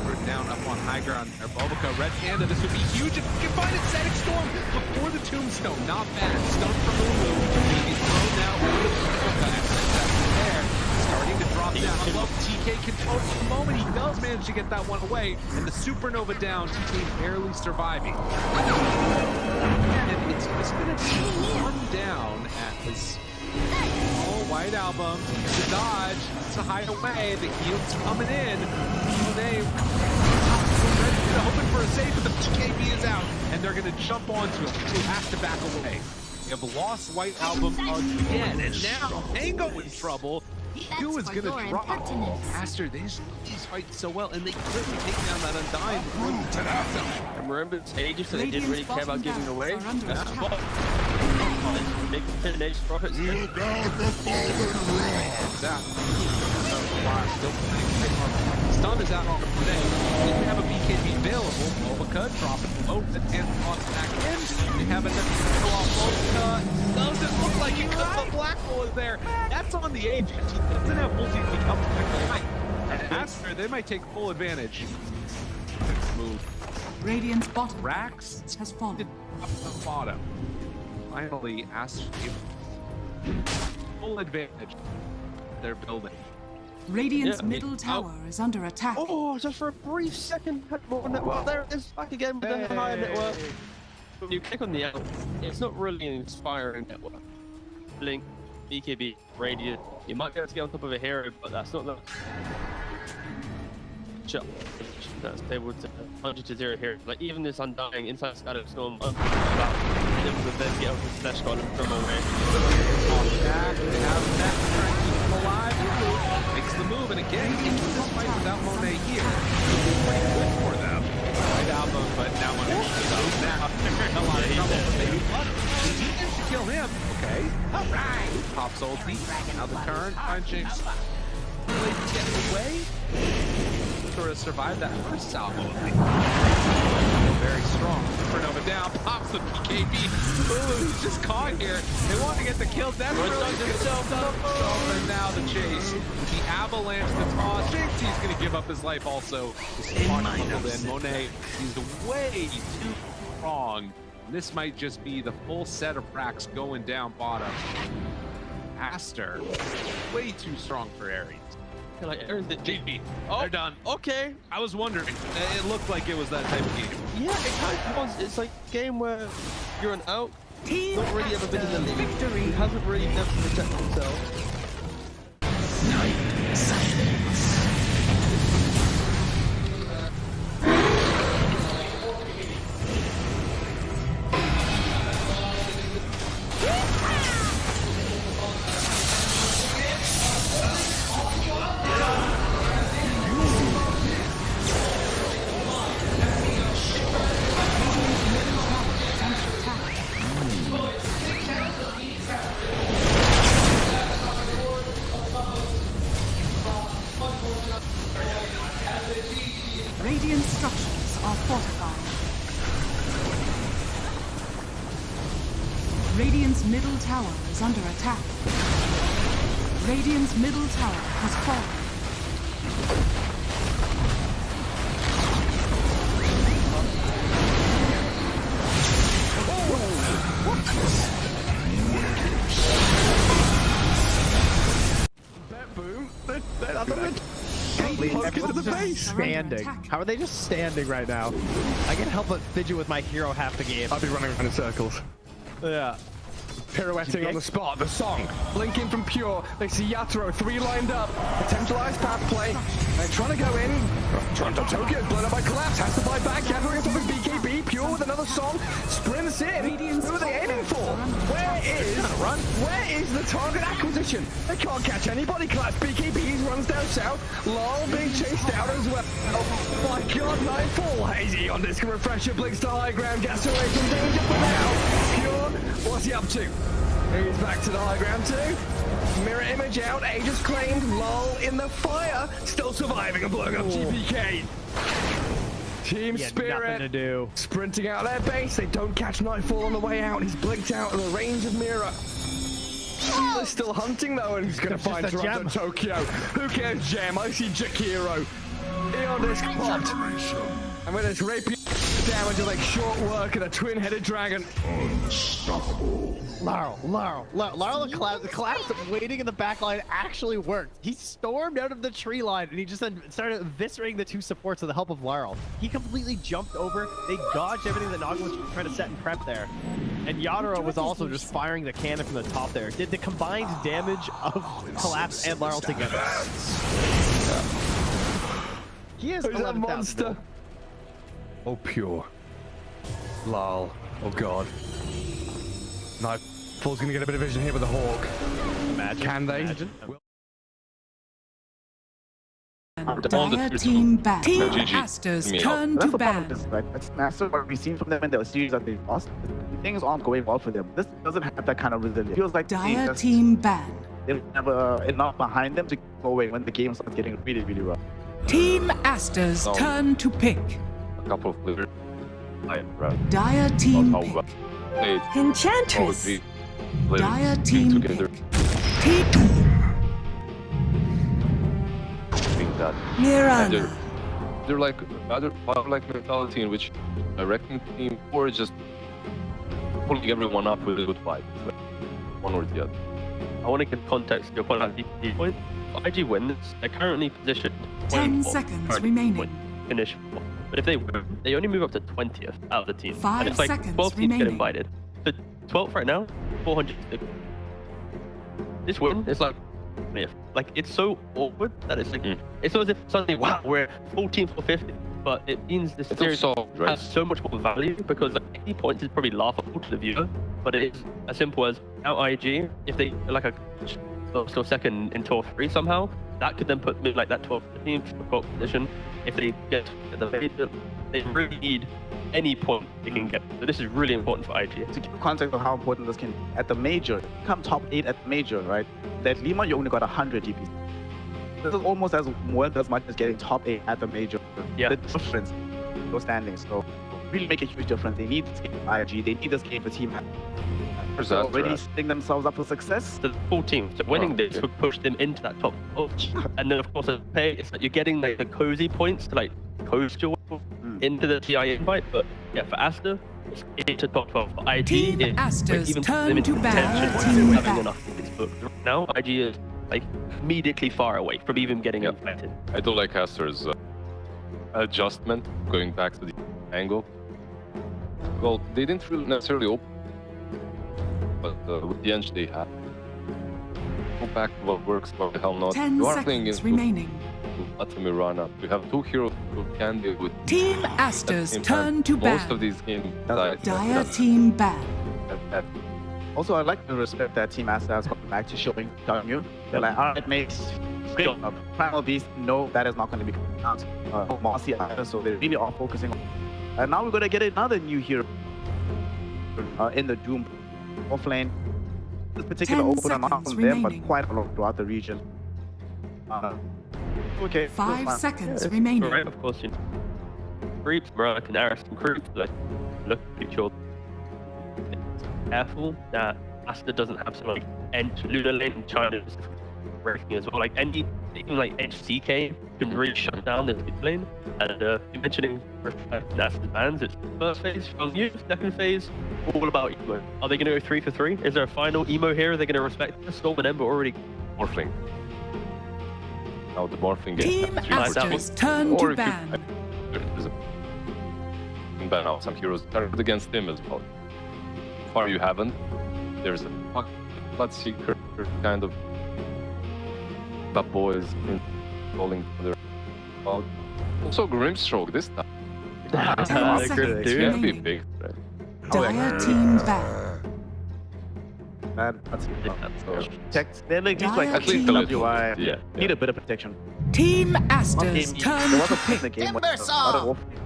We're down up on high ground. Or Bobica, Red Panda, this would be huge if we can find it. Static Storm before the Tombstone. Not bad. Stone from Ooredoo. He's thrown now over the Bobica. There. Starting to drop down. I love TK control for the moment. He does manage to get that one away. And the Supernova down. TK barely surviving. And it's just going to be one down at his White Album. To dodge. To hide away. The heal's coming in. They hoping for a save, but the PKB is out, and they're going to jump onto him. He has to back away. They have lost White Album again, and now Mango in trouble. Q is going to drop. Aster, these fight so well, and they quickly take down that Undying. And remember, it's ages, so they didn't really care about giving away. That's what. Big teenage profits. Stun is out on today. Didn't have a BKB available. Bobica dropping low and toss back in. They have enough to go off Bobica. Doesn't look like it because the black hole is there. That's on the edge. He doesn't have multi to come back. And Aster, they might take full advantage. Move. Radiant's bottom Rax has fallen. Up the bottom. Finally, Aster full advantage. They're building. Radiant's middle tower is under attack. Oh, just for a brief second, had more network. There it is, back again with the higher network. When you click on the L, it's not really an inspiring network. Blink, BKB, Radiant. You might be able to get on top of a hero, but that's not the that's able to 100-0 here. Like even this Undying inside Scatter Storm, able to then get over the Slash Golem from away. Makes the move, and again, into this fight without Monet here. Pretty good for them. Right album, but now Monet is out. Now, a lot of trouble. Maybe continues to kill him. Okay. Alright. Pops ulti. Now the current punching. Really getting away. Sort of survived that first salvo. Very strong. Supernova down, pops the BKB. Ooh, he's just caught here. They want to get the kill. That's really himself up. And now the chase. The avalanche, the toss. Thinks he's going to give up his life also. Then Monet, he's way too strong. This might just be the full set of racks going down bottom. Aster, way too strong for Ares. Like Aaron's the GG. Oh, they're done. Okay. I was wondering. It looked like it was that type of game. Yeah, it kind of was. It's like a game where you're an out. Not really ever been in the league. Victory. He hasn't really never protected himself. Radiant structures are fortified. Radiant's middle tower is under attack. Radiant's middle tower has fallen. Standing. How are they just standing right now? I can't help but fidget with my hero half the game. I'll be running around in circles. Yeah. Pirouetting on the spot, the song, blinking from Pure, they see Yatoro, 3 lined up, potentialized path play, they're trying to go in, Toronto Tokyo is blown up by Collapse, has to buy back, Yatoro gets off his BKB, Pure with another song, sprints in, who are they aiming for? Where is the target acquisition? They can't catch anybody, Collapse, BKB runs down south, Lol being chased out as well, oh my god, Nightfall, Hazy on disc refresher, blinks to high ground, gets away from danger for now, Pure, what's he up to? He's back to the high ground too. Mirror image out, Aegis claimed, Lull in the fire, still surviving and blowing up GPK. Team Spirit sprinting out their base, they don't catch Nightfall on the way out, he's blinked out of the range of Mirror. They're still hunting though, and he's gonna find Toronto Tokyo. Who cares, Gem? I see Jakiro. Eon disc popped. And with this rapier damage will make short work of the twin-headed dragon. Unstoppable. Laurel, the collapse waiting in the back line actually worked. He stormed out of the tree line and he just then started eviscerating the 2 supports with the help of Laurel. He completely jumped over. They dodged everything that Naga was trying to set and prep there. And Yatoro was also just firing the cannon from the top there. Did the combined damage of Collapse and Laurel together. He is a monster. Oh, Pure. Lol. Oh, God. Nightfall's gonna get a bit of vision here with the Hawk. Can they? Dire team back. Team Aster's turn to ban. That's massive what we've seen from them in the series that they've lost. Things aren't going well for them. This doesn't have that kind of resilience. It feels like Dire team ban. They have enough behind them to go away when the game starts getting really, really rough. Team Aster's turn to pick. A couple of players. Dire team pick. Enchantress. Dire team pick. Mirana. They're like other mentality in which directing team or just pulling everyone up with a good fight. One or the other. I want to get context. Your point at the point. IG wins, they're currently positioned 10 24th, seconds currently remaining. Finish 4th. But if they win, they only move up to 20th out of the team. 5 and it's like seconds 12 teams get remaining. invited. So 12th right now, 400. This win is like, it's so awkward that it's like, it's not as if suddenly, wow, we're 14th or 15th. But it means this series has so much more value because like, 80 points is probably laughable to the viewer. But it is as simple as out IG, if they like a still second in tour 3 somehow, that could then put them in like that 12th, 15th, 12th position. If they get to the major, they really need any point they can get. So this is really important for IG. To give context of how important this can be, at the major, come top 8 at the major, right? That Lima, you only got 100 DPS. This is almost as much as getting top 8 at the major. Yeah. The difference, those standings. So really make a huge difference. They need this game for IG. They need this game for Team. So already setting themselves up for success. The full team. So winning this would push them into that top 12. And then of course as pay, it's like you're getting like the cozy points to like coast your way into the TI invite. But yeah, for Aster, it's into top 12. For IG, Team it Aster's even turn to ban. having enough points booked. Now IG is like immediately far away from even getting invited. I do like Aster's adjustment, going back to the angle. Well, they didn't really necessarily open, but with the edge they have. Go back to what works, what the hell not. 10 you are playing seconds into remaining. Mirana. You have 2 heroes who can deal with Team Aster's turn to ban. most of these games. Dire team ban. Also, I'd like to respect that Team Aster has gotten back to showing you. They're like, alright, mates, Primal Beast, no, that is not going to be coming out. Marcy either, so they really are focusing on. And now we're going to get another new hero in the Doom offlane. This particular opener not from them, but quite a lot throughout the region. Okay. 5 seconds remaining. Right, of course, you know. Creeps, Mirana can arrest some creeps, like, look pretty sure. Careful that Aster doesn't have some like edge Lunar lane in China breaking as well. Like even like edge CK can really shut down this mid lane. And you're mentioning Aster's bans. It's first phase on you, second phase all about emo. Are they going to go 3 for 3? Is there a final emo here? Are they going to respect the Storm and Ember already morphing? Now the morphing Team Aster's turn to ban. Ban out some heroes turned against him as well. Far you haven't. There's a blood seeker kind of bad boys falling to their out. Also Grimstroke this time. It's gonna be big. Dire team ban. Man, that's they're like just like Dire at least team WI need a bit of protection. Team Aster's turn There was to a point in the pick. game where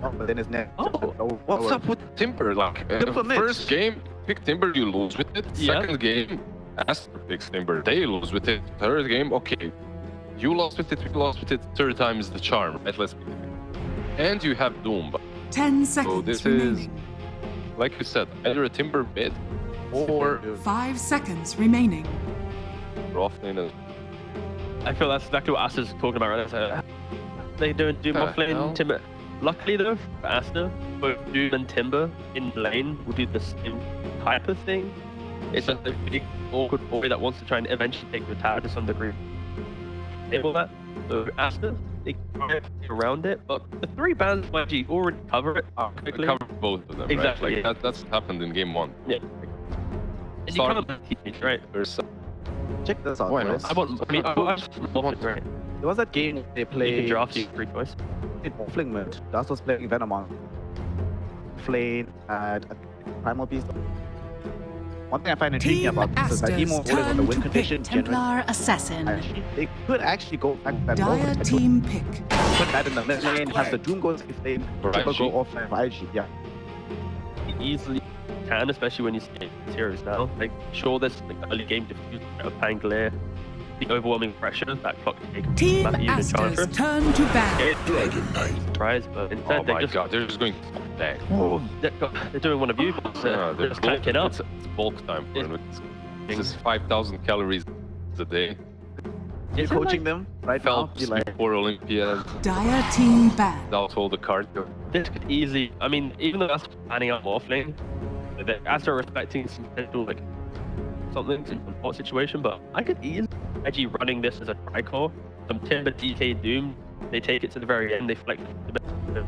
but then his neck. What's up with Timber? Like first game, pick Timber, you lose with it. Second game, Aster picks Timber, they lose with it. Third game, okay, you lost with it, we lost with it. Third time is the charm, right? Let's pick it. And you have Doom. 10 seconds So this remaining. is, like you said, either a Timber mid or 5 seconds remaining. offlane. I feel that's exactly what Aster's talking about right now. They don't do offlane Timber. Luckily though, for Aster, both Doom and Timber in lane will do the same type of thing. It's just a big awkward boy that wants to try and eventually take the tower to some degree. Able that. So Aster, they try to get around it, but the 3 bans might already cover it quickly. Cover both of them, exactly. Right? Like that's what happened in game 1. Yeah. And you can't teach, right? Check this out. Why not? There was that game they played. You can draft you free choice. Offlane mode. Dust was playing Venom on Flame and Primal Beast. One thing I find intriguing about this is that Emo always on the win condition. Templar Assassin. They could actually go back to that Dire team pick. Put that in the mid lane, have the Doom go if they never go offline for IG. Yeah. Easily can, especially when you see heroes now. Like, sure, there's like early game diffuse of Pangolier, the overwhelming pressure that clock taken. Team Aster's turn to ban. Surprise, but instead oh my god, they're just going back. They're doing one of you, but they're just clanking up. It's bulk time for them. This is 5,000 calories a day. You're coaching them right Phelps now. Before Olympiad. Dire team ban. Without all the cards. This could easily, I mean, even though that's planning out offlane, Aster respecting some potential like something in what situation, but I could easily IG running this as a tri-core. Some Timber, DK, Doom, they take it to the very end, they flex it.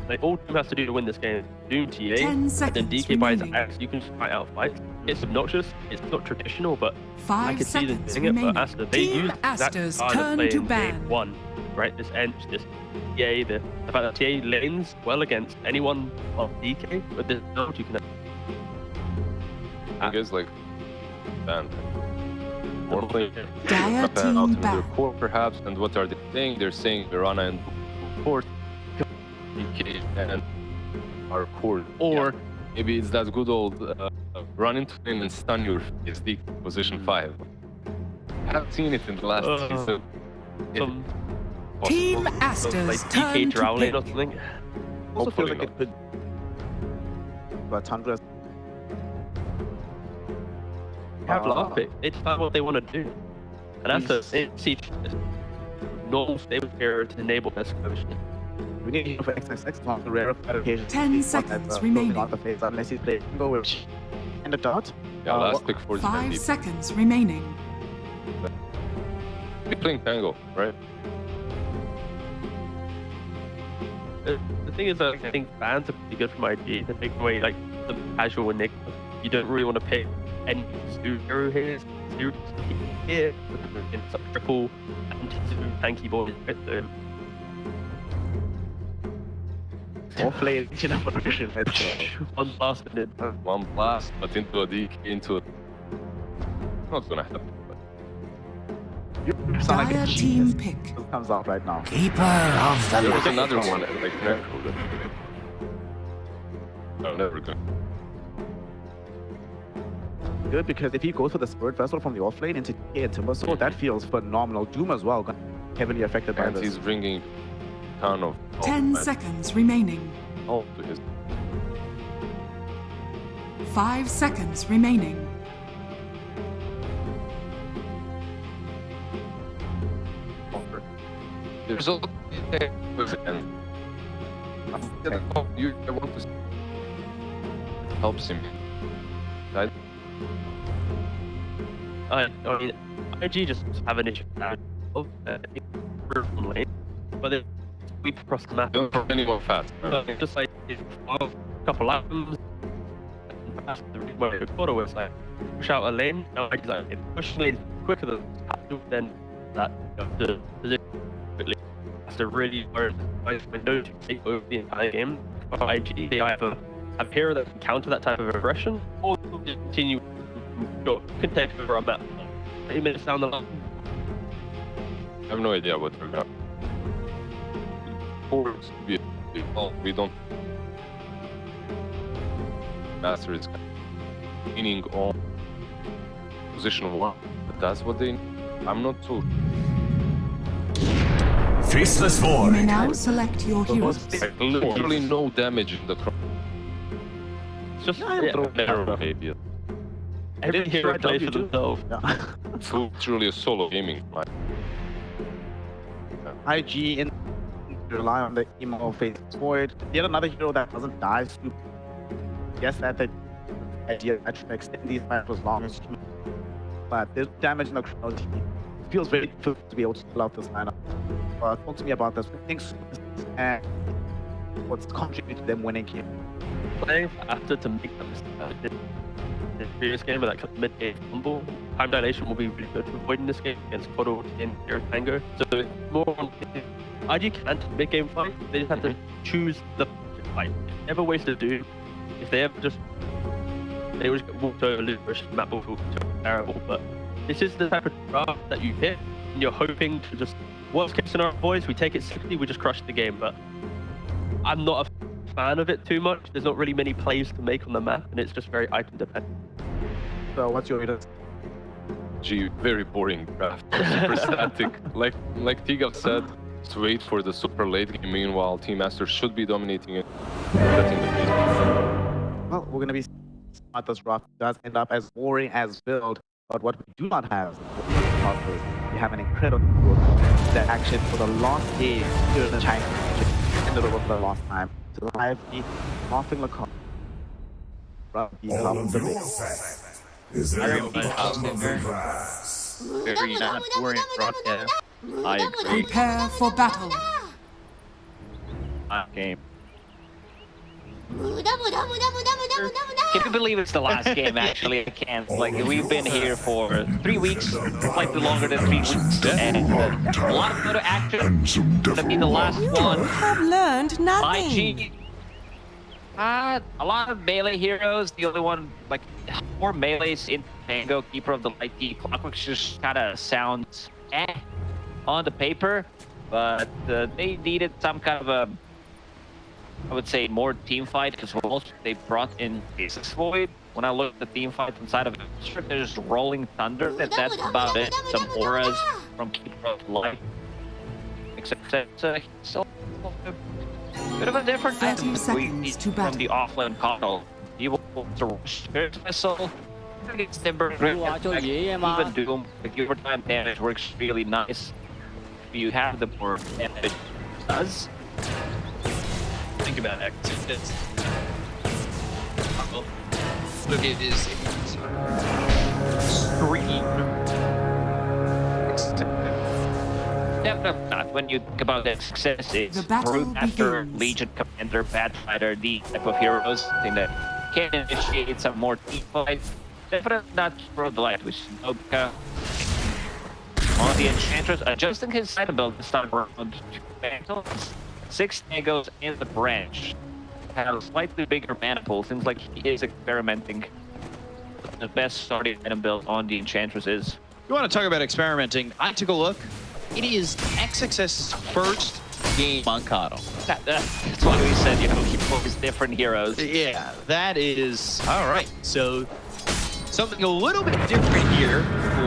Like, all Doom has to do to win this game, Doom TA, 10 and then seconds DK buys remaining. Axe, you can fight out fights. It's obnoxious, it's not traditional, but 5 I could see them seconds doing it. remaining. But Aster, they Team use Aster's that turn play to in ban. game 1, right? This Ench, this TA, the fact that TA lanes well against anyone of DK, but this build you can. I guess like ban. More playing Dire ban out team in their ban. core perhaps, and what are they saying? They're saying Mirana and Port DK and our core. Or maybe it's that good old run into him and stun your SD position 5. I haven't seen it in the last season. Team Like Aster's DK turn to Drowlane pick. or something. Also feels Hopefully like it could. But Tundra. Have last pick. They decide what they want to do. And that's a normal stable carrier to enable escalation. We need to hero for XXX on the rare occasion. 10 seconds remaining. On the face unless he's playing go with and the dot. Yeah, last pick for 5 seconds remaining. We're playing Tango, right? The thing is that I think bans are pretty good from IG. They take away like the casual and you don't really want to pick any hero here. Here, it's a triple anti-zoom tanky boy. Or play One blast and one blast, but into a DK, into a... Not gonna happen. Dire team pick. Comes out right now. Keeper of the There was light. another one, like, no, never good. Good, because if he goes for the Spirit Vessel from the offlane into DK and Timber Sword, that feels phenomenal. Doom as well, got heavily affected by And this. he's bringing a ton of... 10 seconds remaining. Oh, to his... 5 seconds remaining. There's also... You want to... It helps him. Right? I mean, IG just have an issue of lane, but they sweep across the map. Don't throw anyone fast. Just like a couple items, past the where the quarter was like push out a lane. Now IG's like if pushing lane quicker than then that the position quickly. That's a really hard window to take over the entire game. For IG, they either have a hero that can counter that type of aggression, or just continue. Can take over a map. 8 minutes down the line. I have no idea what we're gonna... We don't... Master is leaning on position 1. But that's what they... I'm not too... Faceless You may void. now select your heroes. Like, literally no damage in the crowd. It's just Narrow, maybe. every hero plays for themselves. It's literally a solo gaming. Like, IG in rely on the emo face void. Yet another hero that doesn't die super. Guess that the idea that should extend these fights as long as you. But there's damage in the crowd. It feels very difficult to be able to pull out this lineup. Talk to me about this. Things and what's contributed to them winning here. Playing for Aster to make them the previous game with that mid-game fumble. Time dilation will be really good to avoid in this game against Kodo and Tango. So it's more on IG can't mid-game fight, they just have to choose the fight. Never waste a dude. If they ever just they would just walked over Lucas, map will feel terrible, but this is the type of draft that you hit and you're hoping to just worst case scenario boys, we take it 60, we just crush the game, but I'm not a fan of it too much. There's not really many plays to make on the map and it's just very item dependent. So what's your rating? Gee, very boring draft. Super static. Like Tigav said, just wait for the super late game. Meanwhile, Team Aster should be dominating it. Well, we're gonna be smart. This draft does end up as boring as build, but what we do not have is we have an incredible group that actually for the last game here in the China ended over for the last time to live the offing the call. All of your faith is in the grass. very not worrying about yeah. I agree. Prepare for battle. Game. Can you believe it's the last game, actually? I can't. Like, we've been here for 3 weeks, slightly longer than 3 weeks, and a lot of photo action. Gonna be the last one. Have learned nothing. IG. A lot of melee heroes. The only one, like, more melees in Tango, Keeper of the Light Key. Clockwork just kind of sounds on the paper, but they needed some kind of a, I would say, more team fight, because also they brought in Basis Void. When I look at the team fight inside of it, there's Rolling Thunder, that's about it. Some auras from Keeper of Light. Except that he's still a bit of a different type from the offline console. He will to rush Spirit Vessel, against Timber, even Doom. The overtime damage works really nice. If you have the more damage it does. Think about it. Look at this Definitely not. When you think about the success, it's Brute Master, Legion Commander, Badfighter, the type of heroes. I think that can initiate some more team fights. Definitely not Keeper of the Light, which is Nobka. On the Enchantress, adjusting his side build this time around. 6 Negos in the branch. Have a slightly bigger mana pool. Seems like he is experimenting. The best starting item build on the Enchantress is. You want to talk about experimenting? I took a look. It is XXS's first game on Kado. That's why we said, you know, he plays different heroes. Yeah, that is all right. So something a little bit different here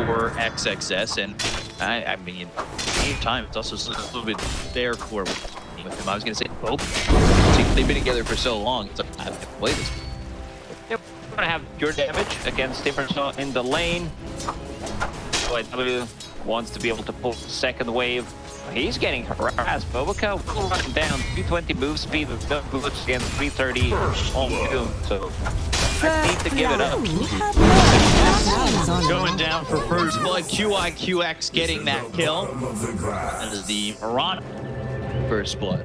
for XXS, and I mean, at the same time, it's also a little bit there for with him. I was going to say, oh, they've been together for so long. It's like, I haven't played this. Yep, we're going to have pure damage against different in the lane. W wants to be able to pull the second wave. He's getting harassed. Boboka will run down 220 move speed with no bullets against 330 on Doom. So I need to give it up. Going down for first blood. QIQX getting that kill. That is the Mirana first blood.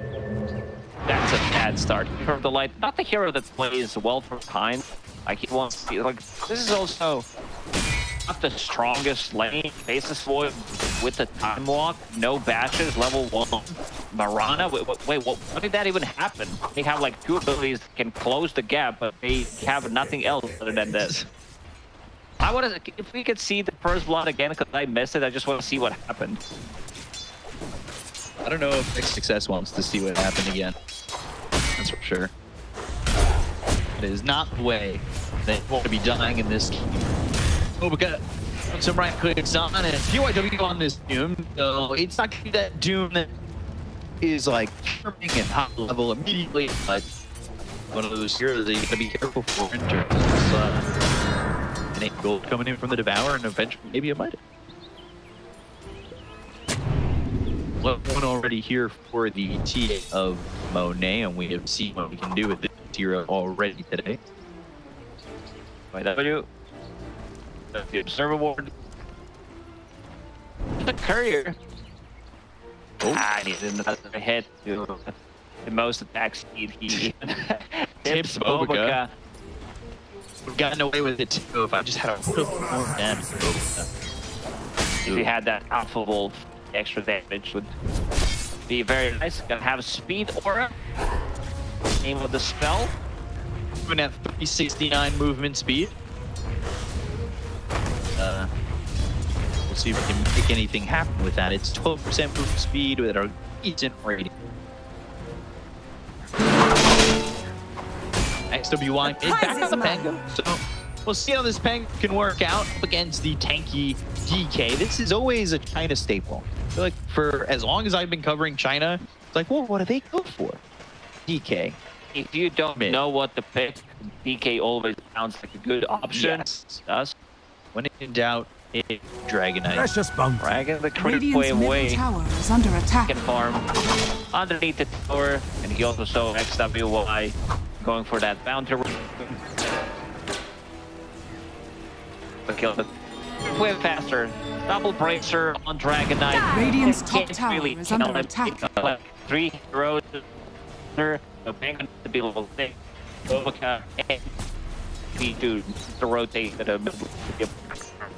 That's a bad start. From the Light, not the hero that plays well from behind. Like he wants to be like. This is also not the strongest lane. Basis Void with the time walk, no bashes, level 1. Mirana, wait, what did that even happen? They have like 2 abilities that can close the gap, but they have nothing else other than this. I want to, if we could see the first blood again, because I missed it, I just want to see what happened. I don't know if XXS wants to see what happened again. That's for sure. It is not the way they want to be dying in this game. Boboka some right clicks on and PYW on this Doom. So it's not gonna be that Doom that is like charming and high level immediately, but one of those heroes that you gotta be careful for in terms of an 8 gold coming in from the Devour and eventually maybe a Midas. One already here for the TA of Monet, and we have seen what we can do with this hero already today. YW. The Observer Ward. The Courier. Oh. I need another hit to the most attack speed he tips Boboka. We've gotten away with it too if I just had a little more damage to Boboka. If he had that Alpha Wolf, extra damage would be very nice. Gonna have Speed Aura. Name of the spell. Even at 369 movement speed. We'll see if we can make anything happen with that. It's 12% movement speed with our decent rating. XWY mid back on the Pango. So we'll see how this Pango can work out up against the tanky DK. This is always a China staple. I feel like for as long as I've been covering China, it's like, well, what do they go for? DK. If you don't know what to pick, DK always sounds like a good option. Yes. When in doubt, Dragonite. Precious bunk. Dragon the creep way away. Tower is under attack. Can farm underneath the tower, and he also saw XWY going for that bounty. The kill. Way faster. Double bracer on Dragon Knight. Radiant's top Can't tower really is kill under him. attack. 3 heroes. No Penguin to be level 6. Boca and P2 to rotate at a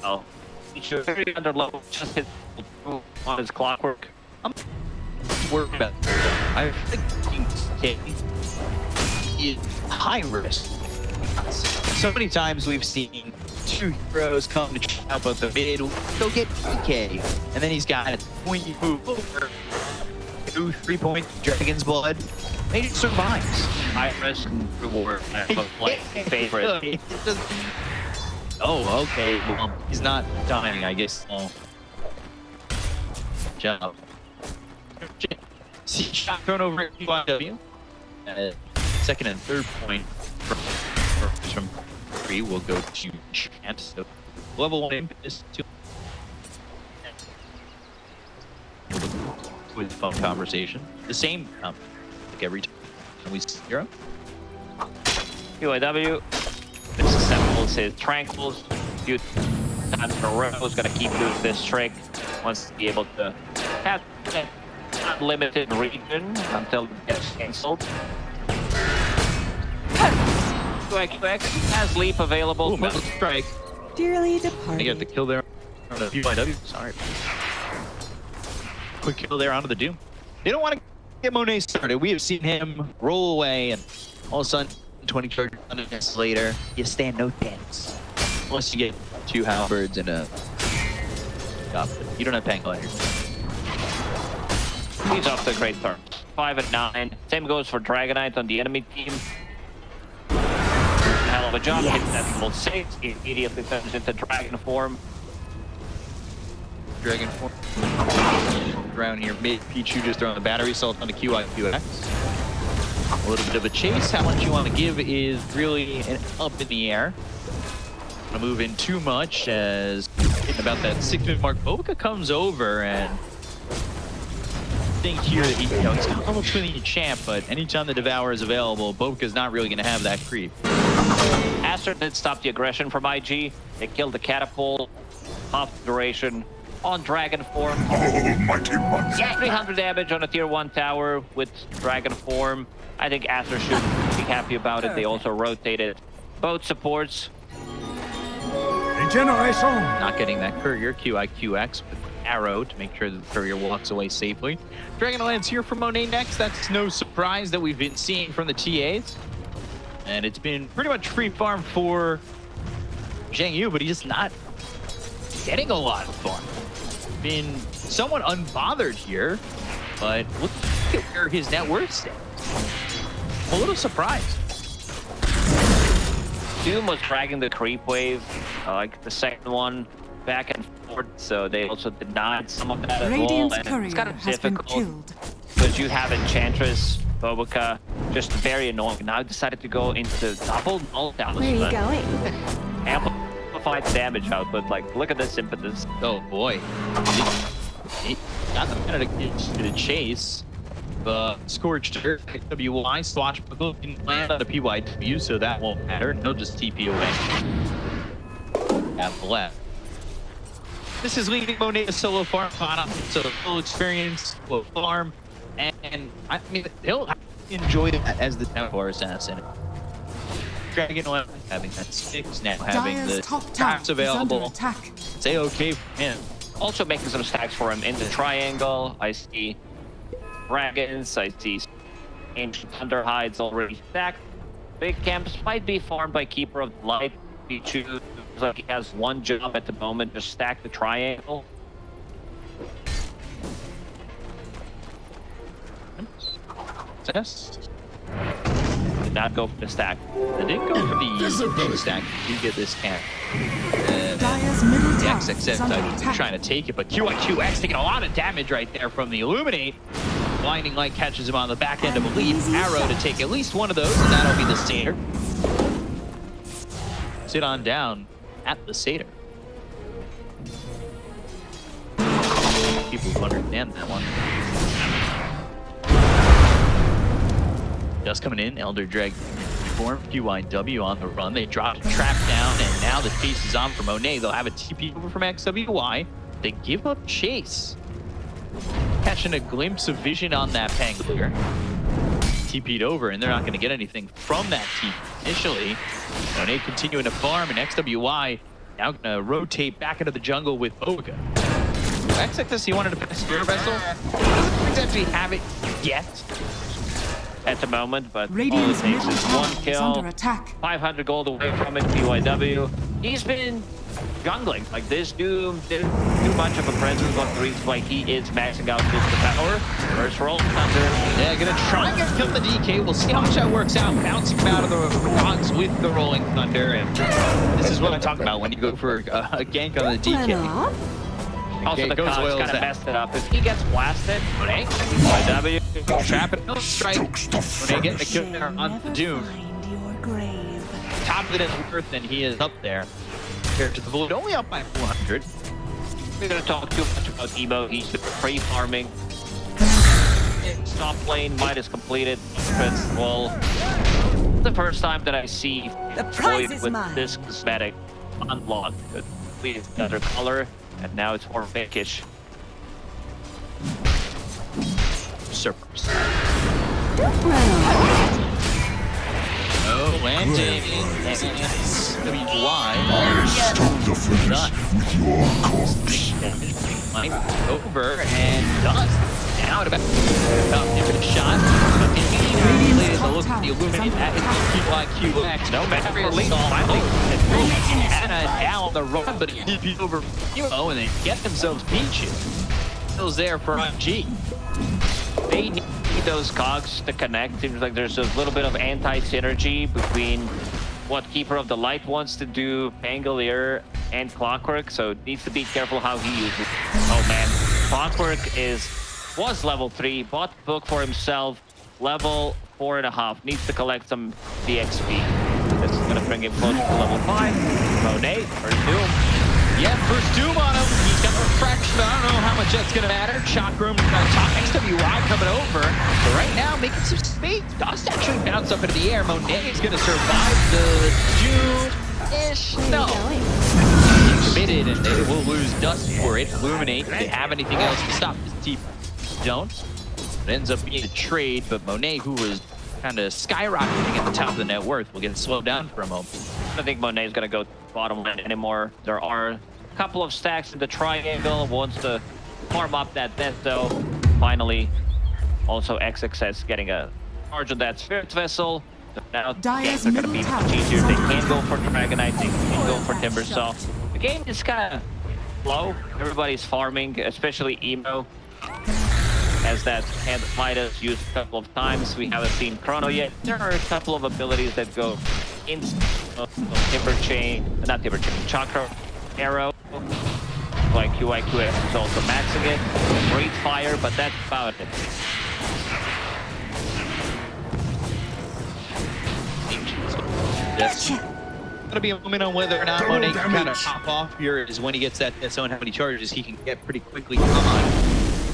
oh. He should be under level, just hit on his clockwork. I'm worried about that. I think K is high risk. So many times we've seen 2 heroes come to check out both the mid, go get PK, and then he's got a point move over 2-3 point Dragon's Blood. And he survives. High risk and reward. Like favorite. Oh, okay. Well, he's not dying, I guess. Oh. Job. See, shot thrown over at QIW. Second and third point from 3 will go to Chant. So level 1 impetus to with phone conversation. The same like every time we see hero. QIW. Disassembles his tranquils. Few times in a row is going to keep doing this trick. Wants to be able to have an unlimited region until it gets cancelled. QX has leap available. Ooh, metal strike. Dearly I departed. got the kill there on the QIW. Sorry. Quick kill there onto the Doom. They don't want to get Monet started. We have seen him roll away, and all of a sudden, 20 charges later, you stand no chance. Unless you get 2 halberds and a... You don't have Pang Gladiators. He's off to a great start. 5 and 9. Same goes for Dragon Knight on the enemy team. Hell of a job. Hits that level 6. He immediately turns into Dragon form. Dragon form. Around here, mid Pichu just throwing the battery assault on the QIQX. A little bit of a chase. How much you want to give is really up in the air. Don't move in too much as getting about that 6-minute mark. Boca comes over and think here that he's almost winning a champ, but anytime the Devour is available, Boca's not really going to have that creep. Aster did stop the aggression from IG. They killed the catapult. Half duration on Dragon form. Almighty monster. 300 damage on a tier 1 tower with Dragon form. I think Aster should be happy about it. They also rotated both supports. Regeneration. Not getting that courier QIQX with arrow to make sure that the courier walks away safely. Dragonlance here for Monet next. That's no surprise that we've been seeing from the TAs. And it's been pretty much free farm for Zhang Yu, but he's just not getting a lot of farm. Been somewhat unbothered here, but look at where his net worth stands. A little surprised. Doom was dragging the creep wave, like the second one, back and forth, so they also denied some of that as well. And it's kind of difficult because you have Enchantress, Bobica, just very annoying. Now decided to go into double null talisman. Where are you going? Amplified damage output. Like, look at this impetus. Oh boy. He got the minute to the chase. The Scorched Earth, WY, Swashbuckle can land on a PYW, so that won't matter. He'll just TP away. At the left. This is leading Monet to solo farm bottom, so full experience, full farm, and I mean, he'll enjoy that as the Templar Assassin. Dragon having that 6, now having the taps available. It's A-okay for him. Also making some stacks for him in the triangle. I see dragons, I see ancient thunder hides already stacked. Big camps might be farmed by Keeper of the Light. He chooses like he has one job at the moment, just stack the triangle. Test. Did not go for the stack. They did go for the stack. You get this camp. Dire's middle The tower XXF trying to take it, but QIQX taking a lot of damage right there from the Illuminate. Blinding Light catches him on the back end of a leap. Arrow to take at least one of those, and that'll be the Satyr. Sit on down at the Satyr. People who understand that one. Just coming in, Elder Drag platform. QIW on the run. They drop a trap down, and now the chase is on for Monet. They'll have a TP over from XWY. They give up chase. Catching a glimpse of vision on that Pangolier. TP'd over, and they're not going to get anything from that TP initially. Monet continuing to farm, and XWY now going to rotate back into the jungle with Boga. Exodus, he wanted to put a Spirit Vessel. Doesn't exactly have it yet at the moment, but Radiant's all it takes is one kill. under attack. 500 gold away from it, PYW. He's been jungling. Like, this dude didn't too much of a presence on the reason why he is maxing out just the power. First roll, Thunder. Yeah, gonna try and kill the DK. We'll see how much that works out. Bouncing out of the rocks with the Rolling Thunder. And this is what I'm talking about when you go for a gank on the DK. Also, the Cogs kind of messed it up. If he gets blasted, Monet, PYW, trap it, no strike. Monet getting the kill there on the Dune. Top of the earth, and he is up there. Compared to the Void, only up by 400. We're going to talk too much about Emo. He's been pre-farming. Top lane, might is completed. Well, the first time that I see Void with this cosmetic unlocked. With another color, and now it's more pinkish. Surprise. Oh, landing. WY. Over and dust. Now at about different shot. Look at the Illuminate at PYQX. No matter finally. Anna down the run, but he over Hero, and they get themselves Peaches. Skills there for MG. They need those cogs to connect. Seems like there's a little bit of anti-synergy between what Keeper of the Light wants to do, Pangolier, and Clockwork, so needs to be careful how he uses it. Oh man, Clockwork was level 3, bought the book for himself, level 4.5, needs to collect some DXP. This is gonna bring him closer to level 5. Monet, first Doom. Yeah, first Doom on him. He's got a refraction, but I don't know how much that's gonna matter. Chakram top XWY coming over. But right now, making some space. Dust actually bounced up into the air. Monet is gonna survive the Dune-ish. No. Committed, and they will lose Dust for it. Illuminate. Do they have anything else to stop this team? Don't. It ends up being a trade, but Monet, who was kind of skyrocketing at the top of the net worth, will get slowed down for a moment. I don't think Monet is going to go bottom lane anymore. There are a couple of stacks in the triangle. Wants to farm up that net, though. Finally, also XXS getting a charge on that Spirit Vessel. Now games are going to be much easier. They can go for Dragonite, they can go for Timbersaw. The game is kind of slow. Everybody's farming, especially Emo. As that hand might have used a couple of times. We haven't seen Chrono yet. There are a couple of abilities that go in Timber Chain, not Timber Chain, Chakra, Arrow. Like QIQF is also maxing it. Great Fire, but that's about it. Yes. Gonna be a moment on whether or not Monet can kind of pop off here is when he gets that SO and how many charges he can get pretty quickly on.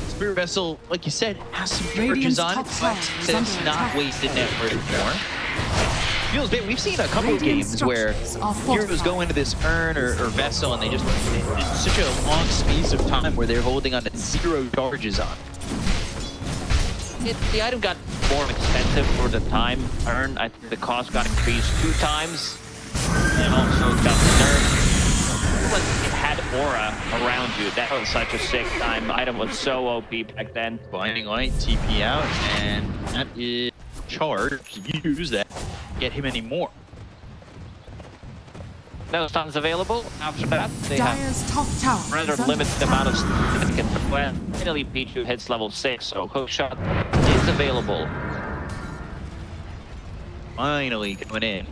Spirit Vessel, like you said, has some charges on it, but it's not wasted network anymore. Feels big. We've seen a couple of games where heroes go into this urn or vessel and they just it's such a long space of time where they're holding on to 0 charges on. The item got more expensive for the time earned. I think the cost got increased 2 times. And also it got nerfed. It had aura around you. That was such a sick time. The item was so OP back then. Blinding Light, TP out, and that is charge. Use that. Get him any more. No stuns available. After that, they Dire's top tower rather limited amount of significant request. Finally, Pichu hits level 6, so hookshot is available. Finally coming in.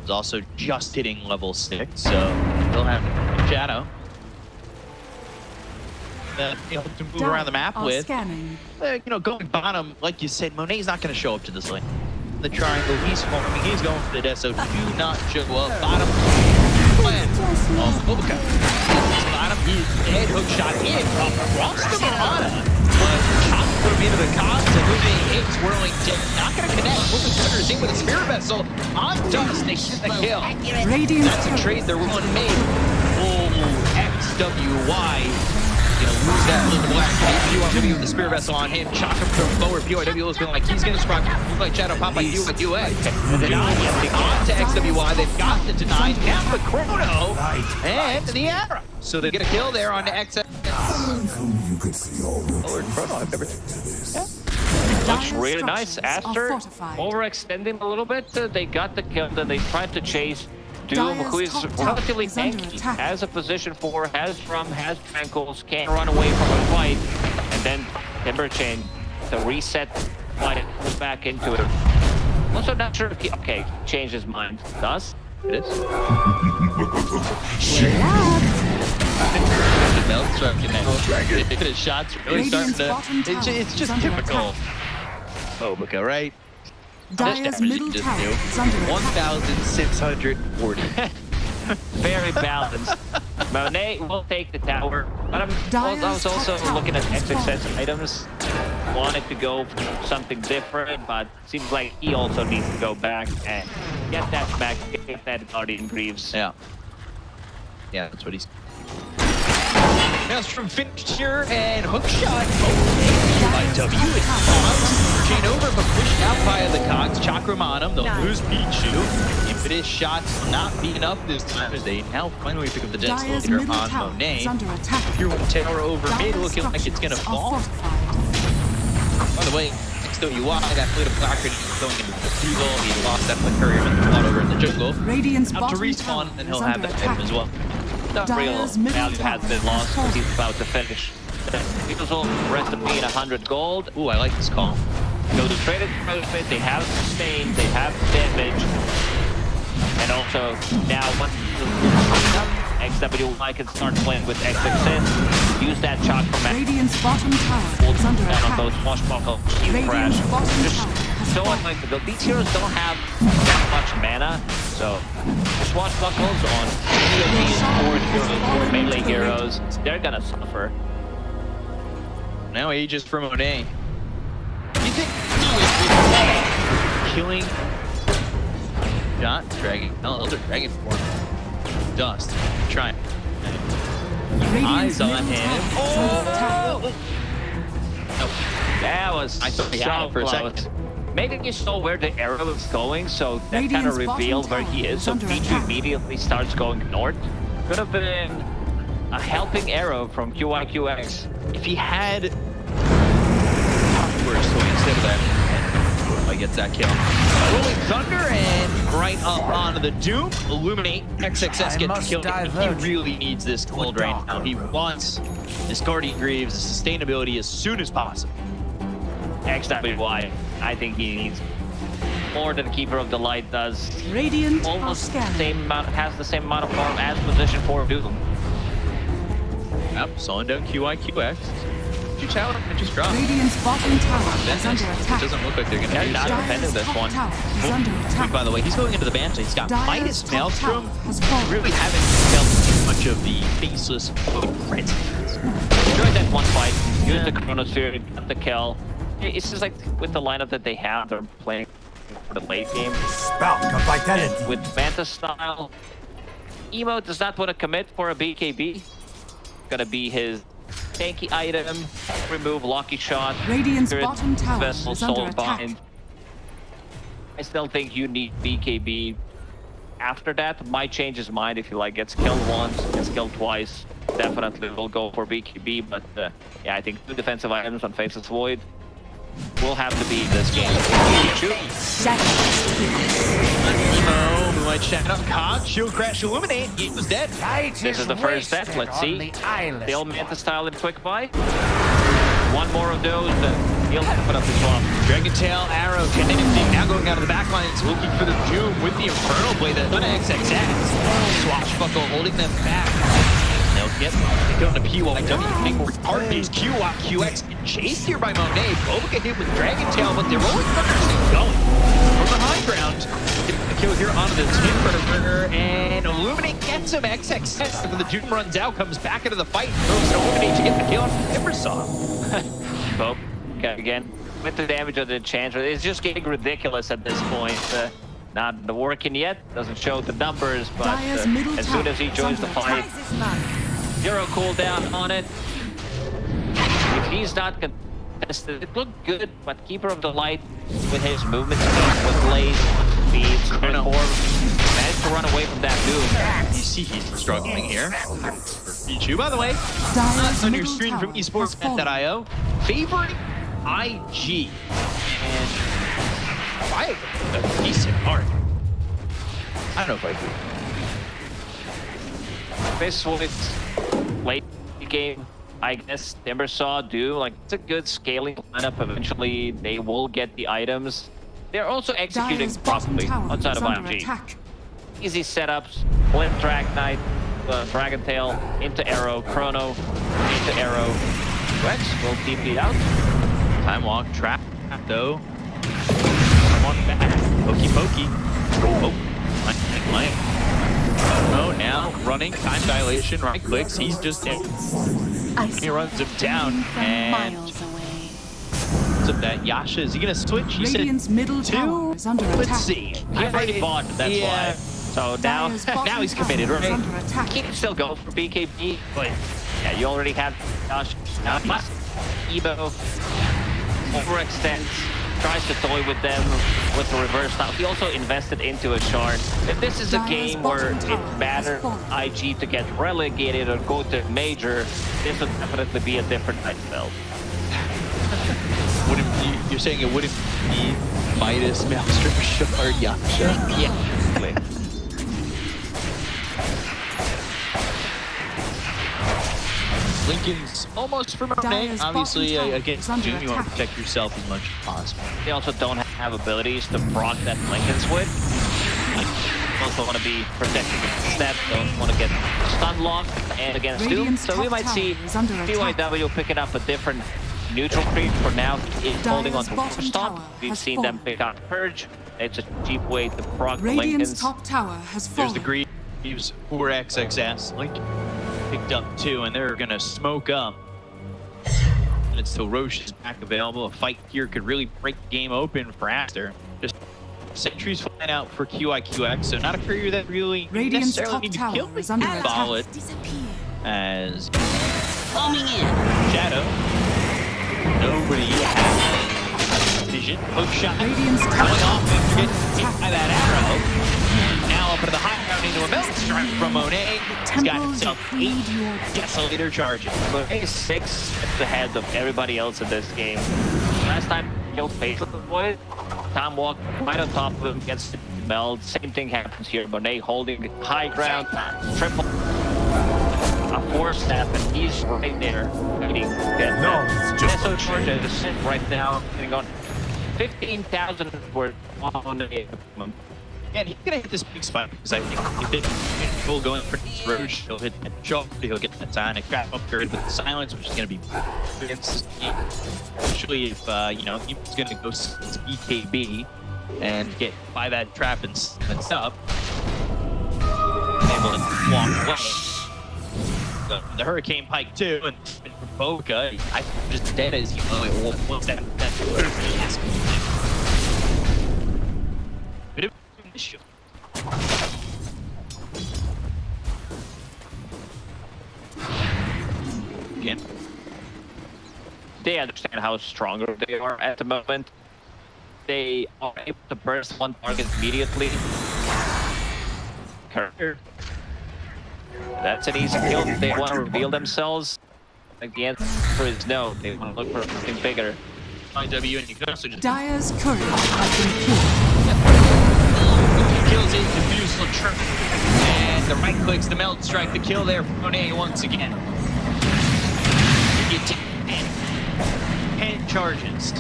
He's also just hitting level 6, so he'll have Shadow. To move around the map with. Going bottom, like you said, Monet's not going to show up to this lane. The triangle, he's forming, he's going for the death, so do not show up. Bottom plan of Boca. Bottom, he's dead, hook shot in, across the Mirana. But put him into the cogs, and moving hits, whirling dead. Not going to connect. Moving Thunder's in with a Spirit Vessel on Dust. They get the kill. That's a trade they're willing to make. Oh, XWY. Lose that little black. PYW with the Spirit Vessel on him. Shock him from forward. PYW looking like he's going to sprout. Like Shadow Pop like you with UA. On to XWY. They've got the deny. Now the Chrono and the Arrow. So they get a kill there on the XS. Lord Chrono, I've never seen. Looks really nice. Aster overextending a little bit. They got the kill. Then they tried to chase Doom, who is relatively tanky, has a position 4, has Drum, has Tranquils, can't run away from a fight, and then Timber Chain to reset, fight it back into it. Also not sure if he, okay, changed his mind. Does? It is. His shots really starting to, it's just typical Obica, right? Dire's middle tower is under attack. 1,640. Very balanced. Monet will take the tower. But I was also looking at XXS items. Wanted to go for something different, but seems like he also needs to go back and get that back, get that Guardian Greaves. Yeah. Yeah, that's what he's... Maelstrom finished here, and hook shot. By W. It's chain over, but pushed out via the cogs. Chakram on him. They'll lose Pichu. Invictus shots will not be enough this time as they now finally pick up the Dense Leader on Monet. Here with tower over mid, looking like it's going to fall. By the way, XWY, that plate of placard going into the Fugal. He lost that with Courier and fought over in the jungle. Out to respawn, and he'll have that item as well. Not real value has been lost because he's about to finish. Fugal, rest of being 100 gold. Ooh, I like this call. Go to traded profit, they have sustain, they have damage. And also, now once XWY can start playing with XXS, use that shot from Radiant's bottom tower is under attack. On those swashbuckle crash. Just showing like these heroes don't have that much mana, so the swashbuckles on PvP or melee heroes, they're gonna suffer. Now Aegis from Monet. You think killing shot dragon? No, those are dragon form. Dust. Trying. Eyes on him. Oh! That was so for a second. Maybe you saw where the arrow is going, so that kind of revealed where he is. So Pichu immediately starts going north. Could have been a helping arrow from QIQX if he had power, so instead of that. I gets that kill. Rolling Thunder and right up onto the Doom. Illuminate. XXS gets killed. He really needs this gold right now. He wants his Guardian Greaves, sustainability as soon as possible. XWY, I think he needs more than Keeper of the Light does. Radiant almost the same amount, has the same amount of farm as position 4 Doom. Yep, slowing down QIQX. Tower and just drop. Radiant's bottom tower is under attack. It doesn't look like they're going to be not defending this one. By the way, he's going into the Banshee. He's got minus Maelstrom. Really haven't felt too much of the faceless red. Enjoyed that one fight. Used the Chronosphere, got the kill. It's just like with the lineup that they have, they're playing for the late game. With Manta style, Emo does not want to commit for a BKB. Gonna be his tanky item, remove Lucky Shot, Radiant's bottom tower Vessel, is under Soul attack. Bind. I still think you need BKB after that. Might change his mind if he like gets killed once, gets killed twice. Definitely will go for BKB, but yeah, I think 2 defensive items on Faceless Void will have to be in this game. Emo, who might check up Cog, Shield Crash Illuminate, he was dead. This is the first set, let's see. Still Manta style and quick buy. One more of those, then he'll put up his bomb. Dragon Tail, Arrow, connecting, now going out of the back lines, looking for the Doom with the Infernal Blade, the XXX. Swashbuckle holding them back. They'll get going to PYW, being hard-based QIQX chased here by Monet. Boba hit with Dragon Tail, but they're rolling Thunder going from the high ground. The kill here onto the Timber, and Illuminate gets him. XXX, when the Doom runs out, comes back into the fight, throws Illuminate to get the kill on Timbersaw. Bob Bobica again. With the damage of the Enchantress, it's just getting ridiculous at this point. Not working yet, doesn't show the numbers, but as soon as he joins the fight, 0 cooldown on it. If he's not contested, it looked good, but Keeper of the Light with his movement speed, with Blaze speed, managed to run away from that doom. You see he's struggling here. Pichu, by the way, on your screen from esportsnet.io, favoring IG. And I a decent art. I don't know if I agree. This was late game, I guess. Timbersaw do like it's a good scaling lineup. Eventually, they will get the items. They're also executing properly outside of IG. Easy setups, Flint Drag Knight, Dragon Tail into Arrow, Chrono into Arrow. Rex will TP out. Time walk, trap though. Walk back, pokey pokey. Oh, Link. Oh, now running, time dilation, right clicks, he's just dead. He runs him down, and so that Yasha, is he gonna switch? He Radiant's middle tower is under Let's attack. see. He already bought, that's why. So now he's committed, right? He can still go for BKB, but yeah, you already have Josh. Now Ebo overextends, tries to toy with them with the reverse now. He also invested into a shard. If this is a game where it matters IG to get relegated or go to major, this would definitely be a different night spell. You're saying it wouldn't be Midas, Maelstrom, Shard, Yasha? Yeah. Lincoln's almost for Monet. Obviously, against June, you want to protect yourself as much as possible. They also don't have abilities to proc that Lincoln's with. Also want to be protecting against that, don't want to get stun locked and against Doom. So we might see BYW picking up a different neutral creep. For now, it's holding on to Stop. We've seen them pick out Purge. It's a cheap way to proc the Lincolns. Top tower has fallen. There's the Greaves, 4XXS. Link picked up 2, and they're gonna smoke up. And it's still Roche is back available. A fight here could really break the game open for Aster. Just sentries flying out for QIQX, so not a career that really necessarily need to kill, but follow it as Bombing in. Shadow. Nobody has vision. Hook shot coming off after getting hit by that arrow. Now up into the high ground into a melt strike from Monet. He's got himself 8 Desolator charges. Monet is 6 steps ahead of everybody else in this game. Last time he killed Faceless Void, Tom walked right on top of him, gets meld. Same thing happens here. Monet holding high ground, triple a 4-step, and he's right there waiting to get Deso charges right now, getting on 15,000 worth on the and he's gonna hit this big spike because I think if it's full going for this Roche, he'll hit that shot, he'll get that Sonic trap upgrade with the silence, which is gonna be against especially if you know he's gonna go BKB and get by that trap and stuff. Able to walk away. The Hurricane Pike too, and Boca, I just dead as you know it. What's that? Bit of an issue. Again, they understand how stronger they are at the moment. They are able to burst one target immediately. Career. That's an easy kill. They want to reveal themselves. Like the answer is no. They want to look for something bigger. IW, and you can also just Dire's courier has been killed. Kills it, diffuse the trip, and the right clicks the melt strike. The kill there for Monet once again. You get 10 charges.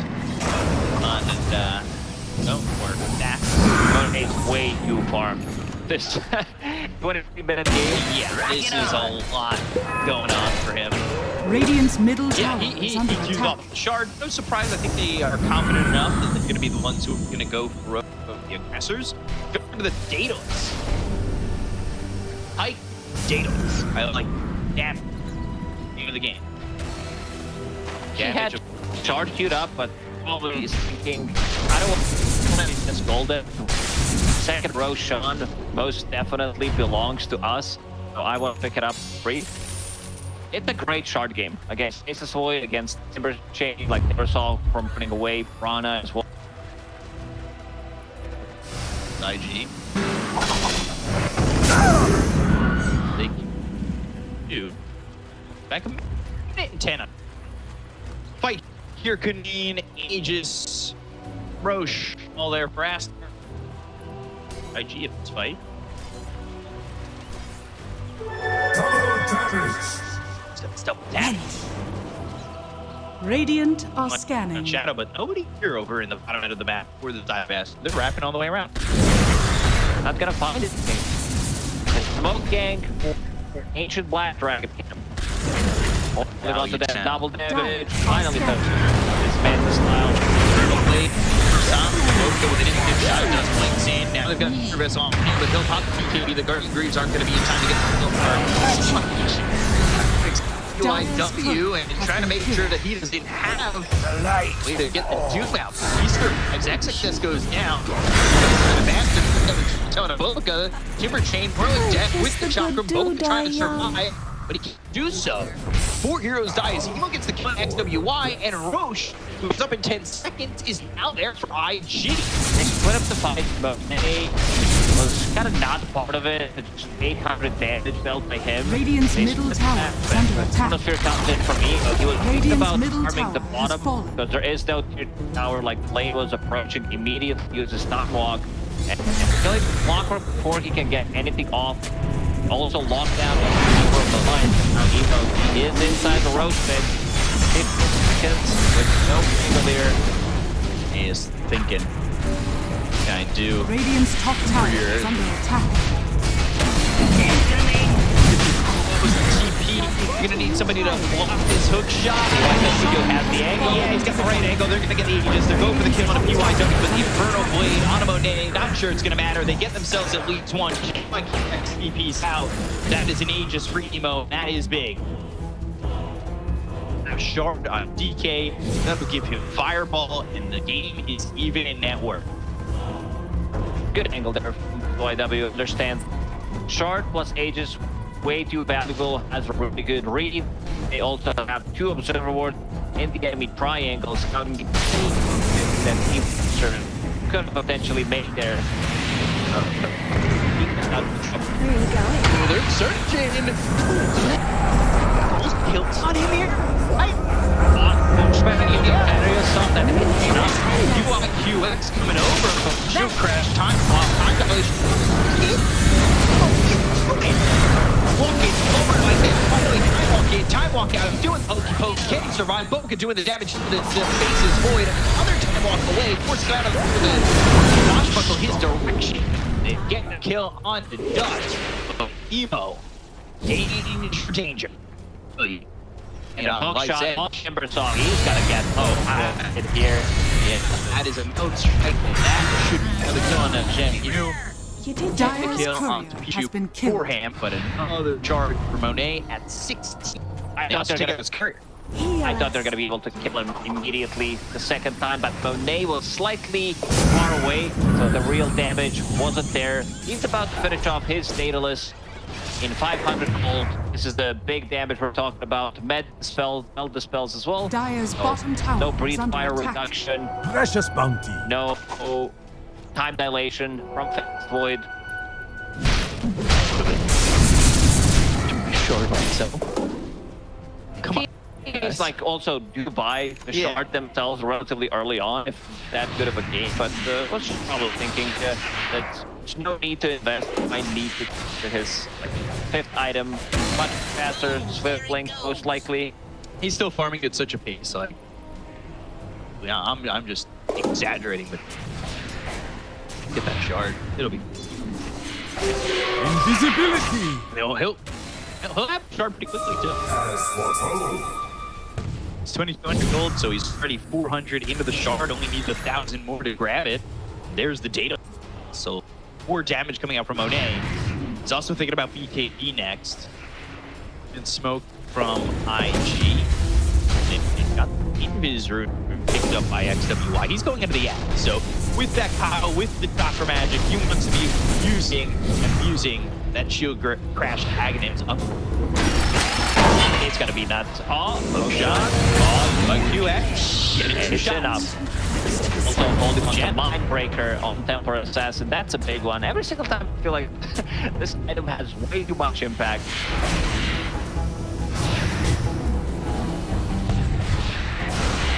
Don't work. That's Monet's way too farm. This 23-minute game. Yeah, this is a lot going on for him. Radiant's middle Yeah, tower he is under queued attack. off the shard. No surprise, I think they are confident enough that they're going to be the ones who are going to go for the aggressors. Going to the Daedalus. Pike Daedalus. I like that. Name of the game. He had Shard queued up, but probably he's thinking, I don't want to just golden. Second row Sean most definitely belongs to us, so I want to pick it up free. It's a great shard game against Aces Void, against Timber Chain, like never saw from putting away Piranha as well. IG. Thank you. Dude. Back a minute and 10. Fight here, Kaneen, Aegis, Roche, all there for Aster. IG if it's fight. It's double tap. Radiant are scanning. On Shadow, but nobody here over in the bottom end of the map where the dive ass. They're wrapping all the way around. Not gonna find it. The Smoke Gang, Ancient Black Dragon. Holding on to that double damage. Finally touched this man's style. Brutal blade. Some Boca with an instant shot does blinks in. Now they've got service on, but they'll pop the BKB. The Guardian Greaves aren't going to be in time to get the kill line W and trying to make sure that he doesn't have a way to get the juke out. Exexus goes down. Telling Boca, Timber Chain, whirling death with the Chakram. Boca trying to survive, but he can't do so. 4 heroes die as Emo gets the kill on XWY, and Roche, who's up in 10 seconds, is now there for IG. They split up the fight, but May was kind of not part of it. It's 800 damage dealt by him. Radiant's middle tower is under attack. The fear comes in for me. He was thinking about middle farming the tower bottom because there is no tier tower. Like Lane was approaching, immediately uses stop walk and killing Clockwork before he can get anything off. Also locked down from the line. Now Evo is inside the roach pit. 50 seconds with no Cavalier. He is thinking. Can I do? Radiant's top tower is under attack. You're gonna need somebody to block this hook shot. Invictus has the angle. Yeah, he's got the right angle. They're gonna get the Aegis. They're going for the kill on a PYW, but the Inferno Blade on a Monet. Not sure it's gonna matter. They get themselves at least one. XP's out. That is an Aegis for Emo. That is big. Shard on DK. That will give him Fireball, and the game is even in network. Good angle there from YW. Understands Shard plus Aegis. Way too valuable, has a really good read. They also have 2 observer wards in the enemy triangle, scouting that he could potentially make there. There you go. They're searching. Just kills on him here. You want QX coming over from Shield Crash, time clock, walking over like that, finally time walk out, doing pokey poke, can he survive? Boca doing the damage to the faces void, another time walk away, forces out of the swashbuckle his direction. They get the kill on the dot. Emo, danger. And a hook shot on Timber Song, he's gotta get in here. Yeah, that is a node strike, and that should have a kill on that Jen. You did the kill on courier has been killed. Forehand, but another charge for Monet at 16. I thought they were going to be able to kill him immediately the second time, but Monet was slightly far away, so the real damage wasn't there. He's about to finish off his Daedalus in 500 gold. This is the big damage we're talking about. Med dispels as well. Dire's bottom tower no breathe is under fire attack. reduction. Precious bounty. No time dilation from Fast Void. Short myself. Come on. It's like also do buy the shard themselves relatively early on if that good of a game, but was probably thinking that there's no need to invest. Might need to get his like 5th item much faster, swift link most likely. He's still farming at such a pace, like yeah, I'm just exaggerating, but get that shard. It'll be Invisibility. He'll have shard pretty quickly too. It's 2200 gold, so he's already 400 into the shard. Only needs 1,000 more to grab it. There's the data. So 4 damage coming out from Monet. He's also thinking about BKB next. And smoke from IG. And got in his room picked up by XWY. He's going into the app. So with that Kyle, with the Chakra Magic, he wants to be using that shield crash Aghanim's up. It's gonna be nuts. Oh, shot. Oh, like QX. Getting shut up. Also holding on to Mindbreaker on Temper Assassin. That's a big one. Every single time I feel like this item has way too much impact.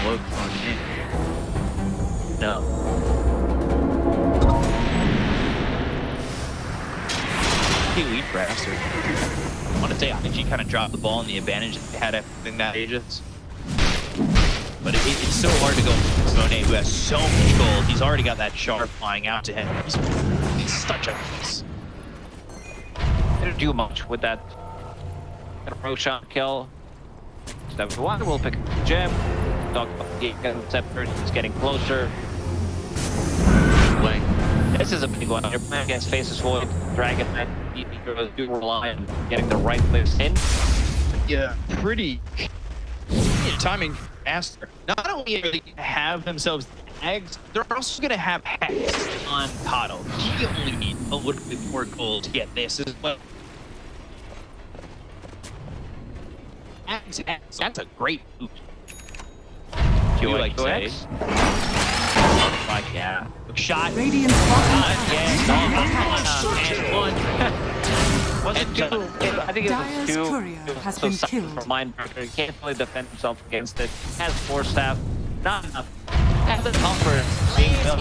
Look on it. No. Elite for Aster. I want to say IG kind of dropped the ball in the advantage that they had in that Aegis. But it's so hard to go with Monet, who has so much gold. He's already got that shard flying out to him. He's such a piece. Didn't do much with that Roshan kill. Step one, we'll pick up the gem. Talk about the Scepter, he's getting closer. This is a big one. You're playing against Faceless Void, Dragon Knight. Heroes do rely on getting the right place in. Yeah, pretty timing faster. Not only are they going to have themselves eggs, they're also going to have Hex on Kato. He only needs a little bit more gold to get this as well. That's a great boost. QX. Yeah. Shot. Radiant And one. Wasn't two. I think it was Dire's two. courier has been killed. Mindbreaker. He can't really defend himself against it. Has Force Staff. Not enough. Have the comfort being built.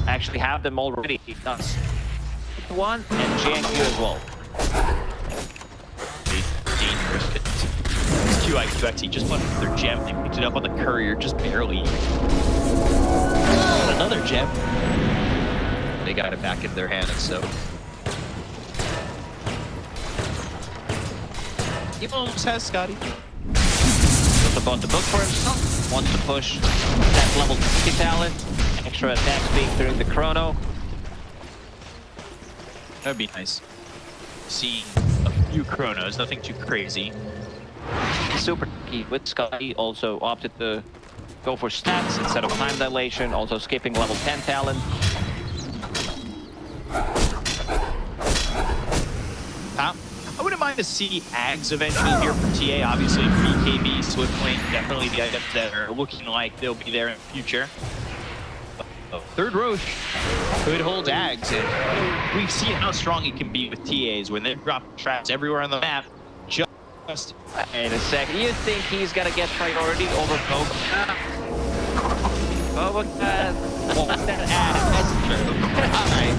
Actually have them already. He does. One and GNQ as well. Dangerous. QX, he just put their gem. They picked it up on the courier, just barely. Another gem. They got it back in their hands, so. He almost has Scotty. Just about to book for himself. Wants to push that level 50 talent. Extra attack speed during the chrono. That'd be nice. Seeing a few chronos, nothing too crazy. Super key with Scotty. Also opted to go for stats instead of time dilation. Also skipping level 10 talent. I wouldn't mind to see Ags eventually here for TA. Obviously, BKB, Swiftwing, definitely the items that are looking like they'll be there in the future. Third Roche could hold Ags, and we've seen how strong he can be with TAs when they're dropping traps everywhere on the map. Just in a second, you think he's gonna get priority over Boba? Boba, what's that ad? That's true. Alright.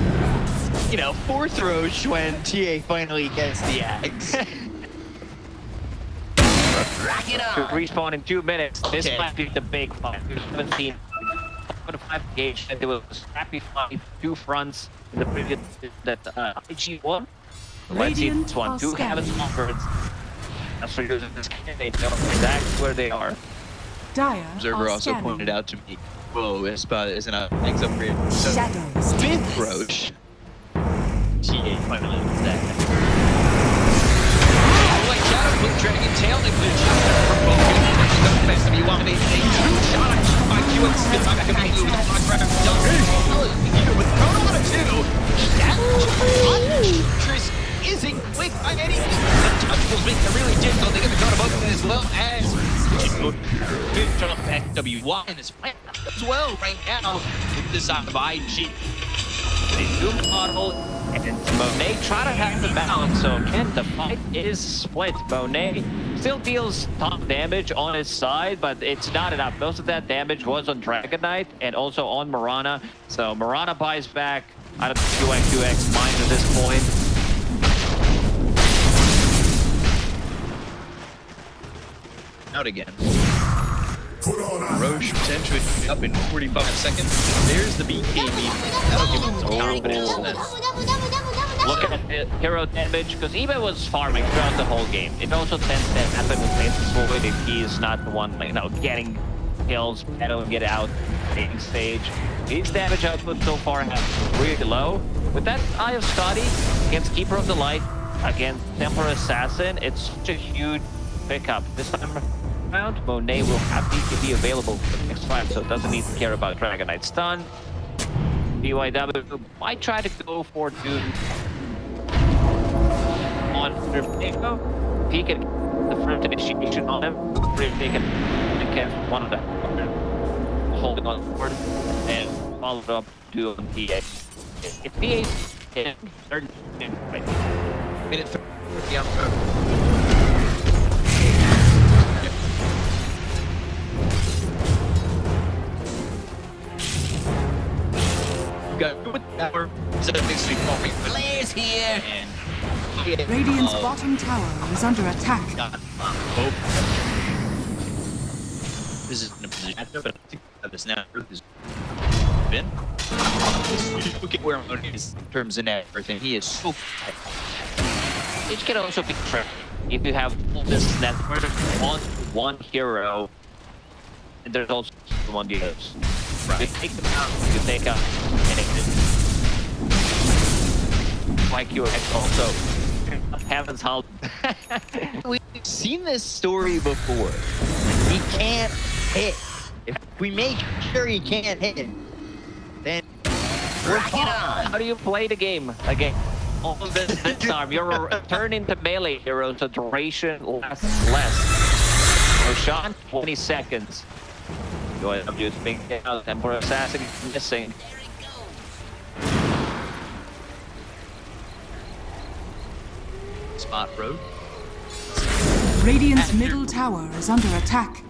You know, fourth Roche when TA finally gets the axe. To respawn in 2 minutes. Okay. This might be the big fight. There's 17. 5 gauge, and there was a scrappy fight, 2 fronts in the previous that IG won. Let's see this one. 2 cabins offered. That's for using this candidate. They know exactly where they are. Observer also pointed out to me, whoa, this spot isn't a next upgrade. So, fifth Roche. TA finally wins that. Like Shadow with Dragon Tail, they put a shot from both. You want me to take 2 shots by QX spin back to me with the block right up done. With Chrono on a 2. That Tris isn't quick by any means. The touch will make it really difficult to get the Chrono both as well as good jump XWY in his plan as well right now with the side of IG. They do model and Monet try to have the balance, so again the fight is split. Monet still deals top damage on his side, but it's not enough. Most of that damage was on Dragon Knight and also on Mirana, so Mirana buys back out of the QX mines at this point. Out again. Roche potentially up in 45 seconds. There's the BKB. That'll give him some confidence in this. Look at the hero damage, because eBay was farming throughout the whole game. It also tends to happen with Faceless Void if he's not the one, like, you know, getting kills, and get out, taking stage. His damage output so far has really low. With that Eye of Scotty against Keeper of the Light, against Temper Assassin, it's such a huge pickup. This time round, Monet will have BKB available for the next round, so it doesn't need to care about Dragon Knight stun. BYW might try to go for Doom on Fernando. If he can get the first initiation on him, if they can one of the holding on board and follow it up to on PA. If PA hit third right. Minute 30. Yeah. Got with power. So basically popping. Blaze here. Radiant's bottom tower is under attack. This is in a position, but I think this now is been. Look at where Monet is in terms of everything. He is so. It can also be tricky if you have this network on one hero, and there's also one heroes. Right. You take them out, you take out anything. Like your ex also. Heaven's help. We've seen this story before. He can't hit. If we make sure he can't hit, then we're fine. How do you play the game again? All of this time, you're turning to melee heroes, so duration lasts less. Roshan, 20 seconds. UIW is being out, Emperor Assassin is missing. Spot road. Radiant's middle tower is under attack.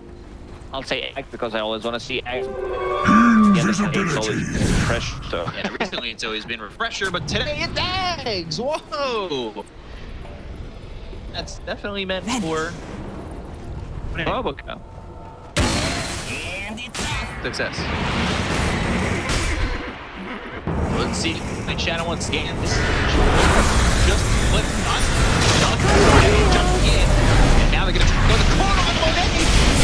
I'll say egg because I always want to see egg. It's always fresh, so. Yeah, recently it's always been refresher, but today it's eggs! Whoa! That's definitely meant for Roboco. Success. Let's see if Shadow wants to scan this. Just click on jumping in. And now they're gonna go to the corner on Monet.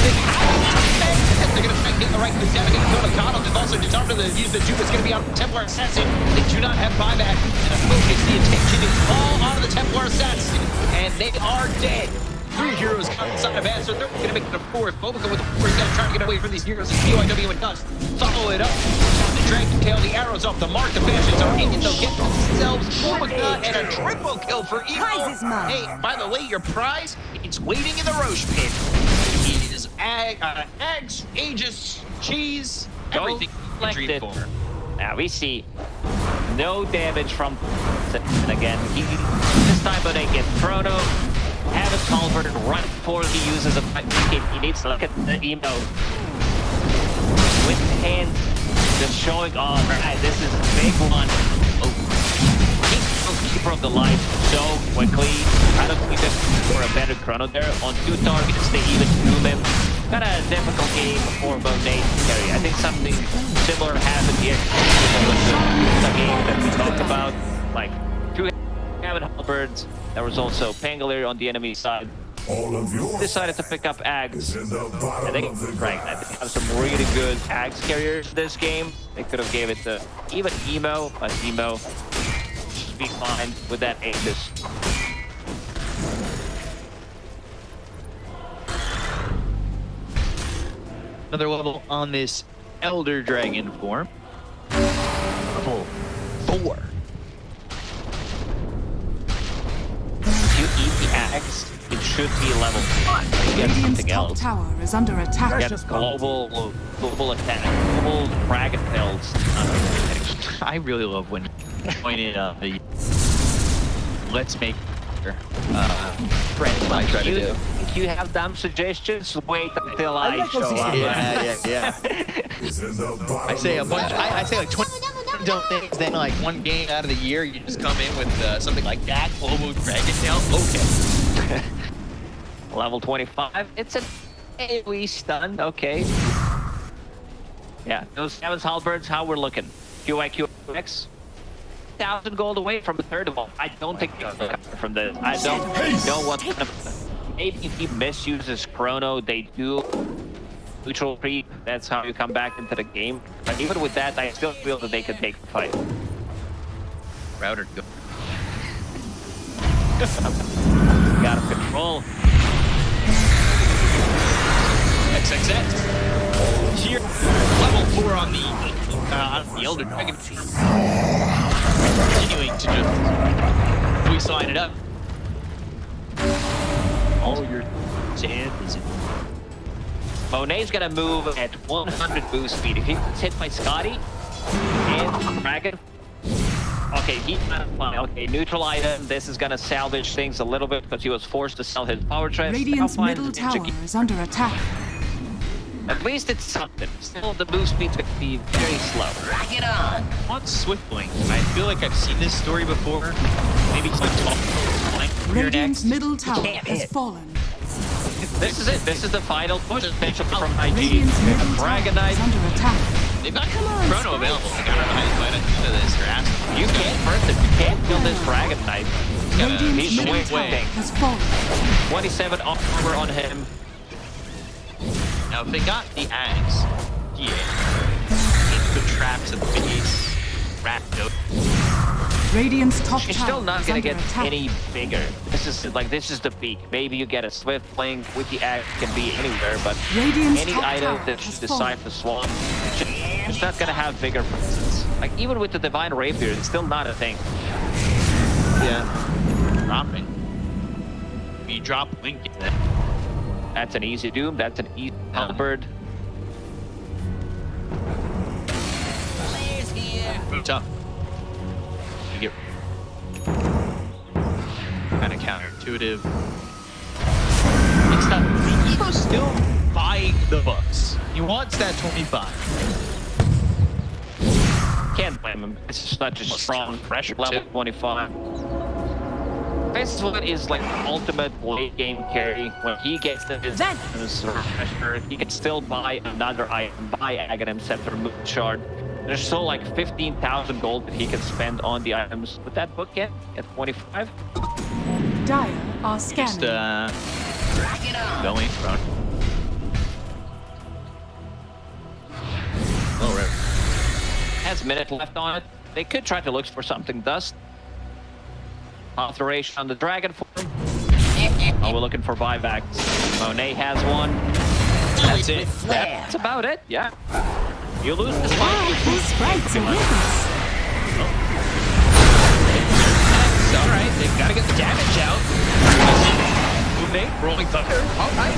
They have they're gonna try and get the right click down. They're gonna go to Connell. They've also determined to use the juke. It's gonna be on Templar Assassin. They do not have buyback. And focus, the attention is all on the Templar Assassin. And they are dead. 3 heroes outside of Aster. They're gonna make it a 4th. Bobica with the 4 is gonna try to get away from these heroes. And BYW and Dust follow it up. The Dragon Tail, the arrows off the mark. The Bastions are in. They'll get themselves Bobica and a triple kill for Evo. Hey, by the way, your prize, it's waiting in the Roche pit. It is eggs, Aegis, cheese, everything you can dream for. Now we see no damage from again. This time, but they get Chrono. Have a Culvert right before he uses a he needs to look at the emo. With hand just showing off. Right, this is a big one. Oh. Keeper of the life so quickly. I don't think that for a better Chrono there. On 2 targets, they even doom him. Kind of a difficult game for Monet to carry. I think something similar happened here. The game that we talked about. Like 2 Gaimin Halberds. There was also Pangolier on the enemy side. Decided to pick up Ags. And they have some really good Ags carriers this game. They could have gave it to even Emo, but Emo should be fine with that Aegis. Another level on this Elder Dragon form. Level 4. If you eat the axe, it should be level 5. Get something else. Tower is under attack. Get global attack, global dragon pills. I really love when you pointed out the let's make friends I try to do. If you have dumb suggestions, wait until I show up. Yeah. I say a bunch. I say like 20 dumb things. Then like one game out of the year, you just come in with something like that. Global Dragon Tail. Okay. Level 25. It's an AoE stun. Okay. Yeah. Those Heaven's Halberds. How we're looking? QIQX. 1,000 gold away from the third of all. I don't think from the. I don't know what kind of. Maybe if he misuses Chrono, they do neutral creep. That's how you come back into the game. But even with that, I still feel that they could take the fight. Router go. Got to control. XXX. Tier level 4 on the Elder Dragon. Continuing to just line it up. All your chances. Monet's gonna move at 100 boost speed. If he gets hit by Scotty and Dragon, okay, he's not fine. Okay, neutral item. This is gonna salvage things a little bit because he was forced to sell his power trance. Radiant's middle tower is under attack. At least it's something. Still, the boost speed's gonna be very slow. Rock it on. On Swiftblink, I feel like I've seen this story before. Maybe it's like Radiant's middle tower has fallen. This is it. This is the final push potential from IG. Radiant's middle Dragon tower Knight. is under attack. They've got Chrono available. Like, I don't know how you fight into this or ask. You can't burst it. You can't kill this Dragon Knight. Radiant's He's middle tower way. has fallen. 27 armor on him. Now, if they got the Ags, yeah, the traps at the base, wrapped up. Radiant's top She's tower still not is gonna under get attack. any bigger. This is the peak. Maybe you get a Swift Link with the Axe, can be anywhere, but Radiant's any top item tower that has you decide to swap, it's not gonna have bigger presence. Like even with the Divine Rapier, it's still not a thing. Yeah, dropping. You drop Link in there. That's an easy Doom. That's an easy Halberd. Players here. Tough. You get kind of counterintuitive. It's not. Evo's still buying the books. He wants that 25. Can't blame him. It's just such a strong pressure level too. 25. This one is like ultimate late game carry. When he gets the pressure, he can still buy another item, buy Aghanim Scepter, Moon Shard. There's still like 15,000 gold that he can spend on the items. With that book at 25. Dire are scanning. Just going front. Oh, right. Has a minute left on it. They could try to look for something dust. Authorization on the dragon form. Oh, we're looking for buybacks. Monet has one. That's it. That's about it. Yeah. You lose this fight. You lose sprites and weakness. It's all right. They've got to get the damage out. Monet rolling thunder. All right.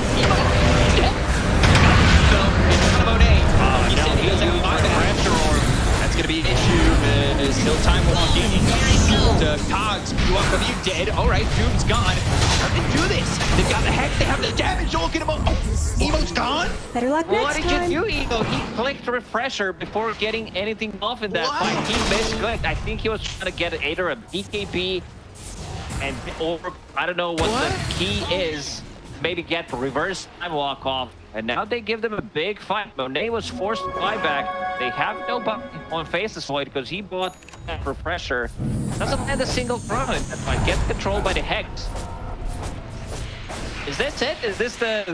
So it's Monet. You know he doesn't have buyback pressure or. That's gonna be an issue. Still time walking. Cogs, you up with you dead. All right, Doom's gone. How do they do this? They've got the heck. They have the damage. Look at him. Oh, Emo's gone. Better luck What next did time. you do, Ego? He clicked refresher before getting anything off in that fight. He misclicked. I think he was trying to get either a BKB and or I don't know what the key is. Maybe get reverse time walk off. And now they give them a big fight. Monet was forced to buy back. They have no button on Faceless Void because he bought that for pressure. Doesn't land a single chrono in that fight. Gets controlled by the Hex. Is this it? Is this the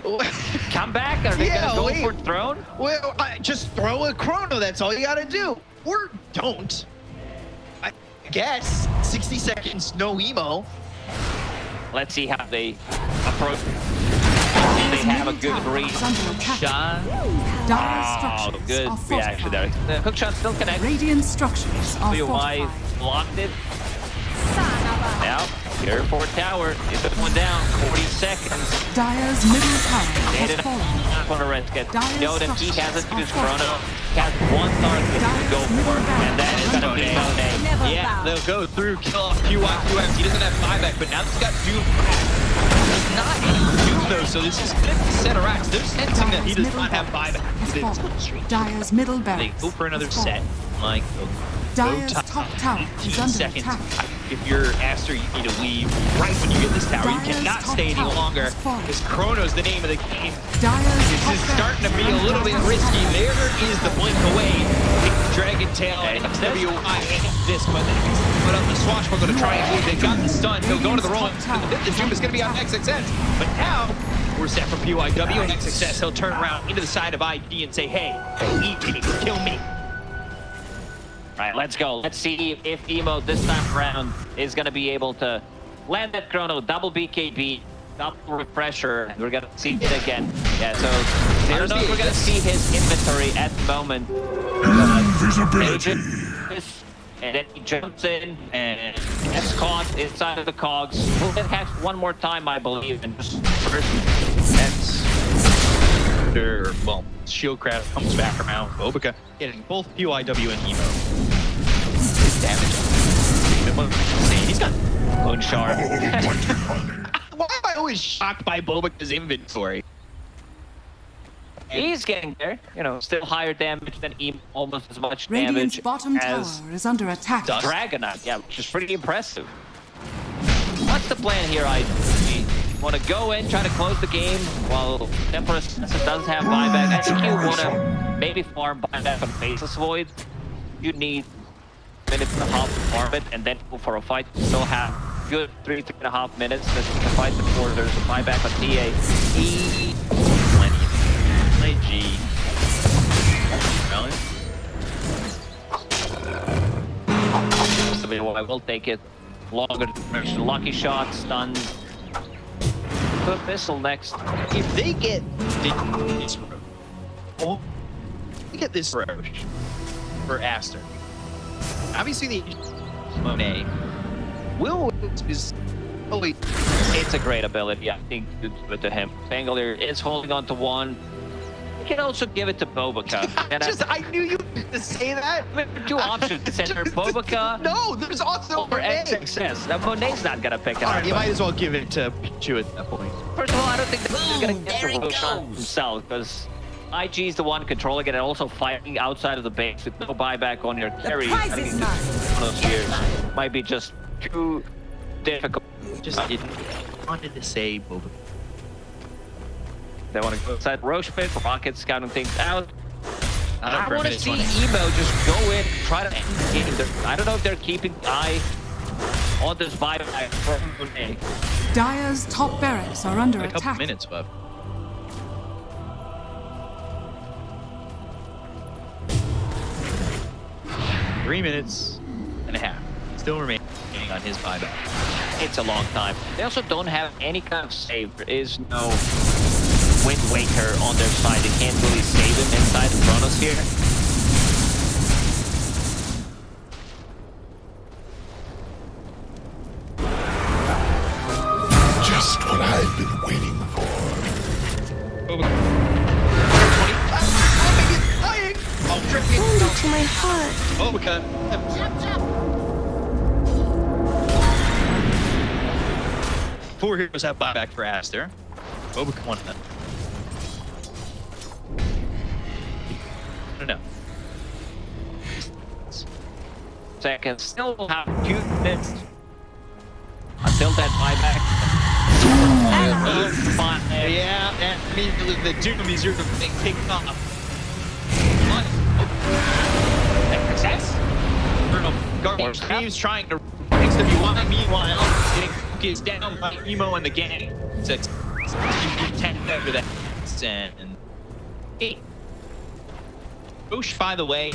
comeback? Are they gonna go for Throne? Well, just throw a chrono. That's all you gotta do. Or don't. I guess 60 seconds, no emo. Let's see how they approach. They have a good read. Shot. Oh, good reaction there. The hook shot still connects. Radiant structures are WY blocked it. Now, here for tower. Get this one down. 40 seconds. Dire's middle tower has fallen. Not gonna risk it. Know that he hasn't used chrono. Has one target to go for, and that is gonna be Monet. Yeah, they'll go through, kill off QX. He doesn't have buyback, but now he's got Doom. He's not Doom though, so this is 50 center racks. They're sensing that he does not have buyback. Dire's middle They barracks go for another has set. fallen. Like, Dire's top tower is under seconds. attack. If you're Aster, you need to leave right when you get this tower. You cannot stay any longer. Because Chrono's the name of the game. This is starting to be a little bit risky. There is the blink away. Dragon Tail and XWI this, but put up the swashbuckle to try and move. They got the stun. He'll go to the roll. The Doom is going to be on XXS. But now, we're set for PYW and XXS. He'll turn around into the side of IG and say, hey, eat me, kill me. All right, let's go. Let's see if Emo this time around is going to be able to land that chrono, double BKB, double refresher. We're going to see it again. Yeah, so I don't know if we're gonna see his inventory at the moment. Invisibility. And then he jumps in and gets caught inside of the cogs. We'll get hacked one more time, I believe, and just That's well, Shieldcraft comes back around. Bobica getting both PYW and Emo. His damage. He's got Moon Shard. Why am I always shocked by Bobica's inventory? He's getting there, you know, still higher damage than Emo, almost as much Radiant's damage bottom as tower is under attack. Dragonite, yeah, which is pretty impressive. What's the plan here, I want to go in, try to close the game while Empress does have buyback. I think you want to maybe farm buyback on Faceless Void. You need a minute and a half to farm it and then go for a fight. You still have good 3.5 minutes to fight before there's a buyback on TA. Play G. I will take it longer. Lucky shot, stun. Put missile next. If they get this Roche for Aster, obviously the Monet will is it's a great ability. I think to give it to him. Bangalore is holding on to one. You can also give it to Bobica. I knew you were going to say that. Two options. Center Bobica. No, there's also or XXS. Now Monet's not gonna pick it up. Right, you might as well give it to Pichu at that point. First of all, I don't think he's gonna get the Roche on himself because IG is the one controlling it and also fighting outside of the base with no buyback on your carry. I think one of those years might be just too difficult. Just wanted to say Bobica. They want to go inside Roche pit. Rocket scouting things out. I want to see Emo just go in, try to end the game. I don't know if they're keeping eye on this buyback from Monet. Dire's top barracks are under attack. A couple minutes left. Three minutes and a half. Still remaining on his buyback. It's a long time. They also don't have any kind of save. There is no Wind Waker on their side. They can't really save him inside the Chronosphere. Just what I've been waiting for. Wounded to my heart. Bobica. Four heroes have buyback for Aster. Bobica one of them. I don't know. Seconds. Still will have 2 minutes until that buyback. Yeah, that means the Doomies are being kicked off. Success? Garbage Steve's trying to XWY, meanwhile, getting focused down by Emo and the gang. So it's 10 over that. And hey, Roche, by the way,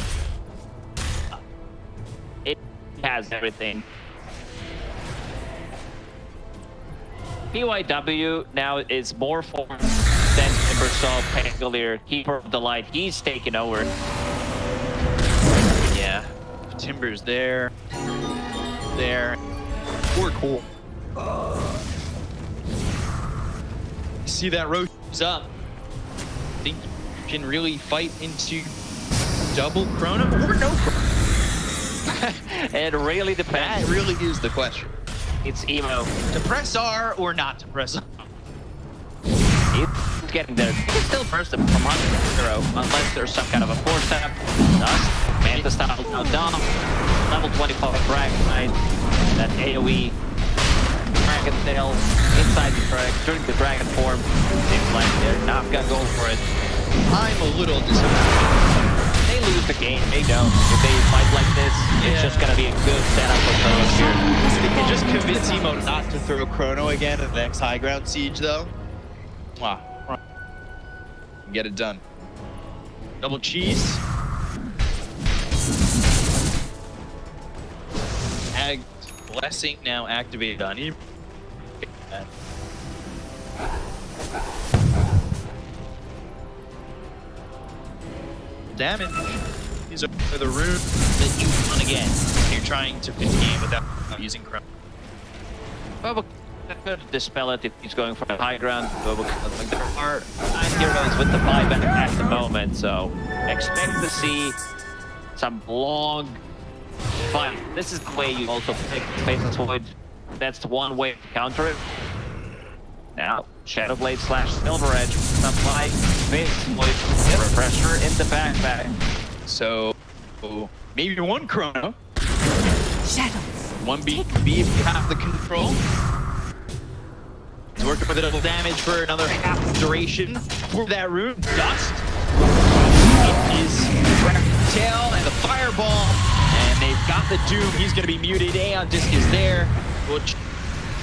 it has everything. PYW now is more formed than Timbersaw, Pangolier, Keeper of the Light. He's taking over. Yeah, Timber's there. Poor cool. See that Roche is up. Think you can really fight into double Chrono or no Chrono? It really depends. That really is the question. It's Emo. To press R or not to press R? It's getting there. You can still burst him from 100 unless there's some kind of a force tap. Dust. Manta style now down. Level 25 Dragonite. That AoE. Dragon tail inside the drag during the dragon form. Seems like they're not gonna go for it. I'm a little disappointed. They lose the game. They don't. If they fight like this, it's just gonna be a good setup for Chronos here. They can just convince Emo not to throw Chrono again at the next high ground siege, though. Wow. Get it done. Double cheese. Ag blessing now activated on him. damage is over the rune that you won again. You're trying to finish the game without using Chrono. Well, could dispel it if he's going for a high ground. There are 9 heroes with the buyback at the moment, so expect to see some long fight. This is the way you also pick Faceless Void. That's one way to counter it. Now, Shadowblade / Silver Edge, apply Faceless Void, Refresher in the backpack. So, maybe one Chrono. Shadows. One BKB if you have the control. He's working for the double damage for another half duration for that rune. Dust. It is Tail and the Fireball. And they've got the Doom. He's going to be muted. Aeon Disc is there. Which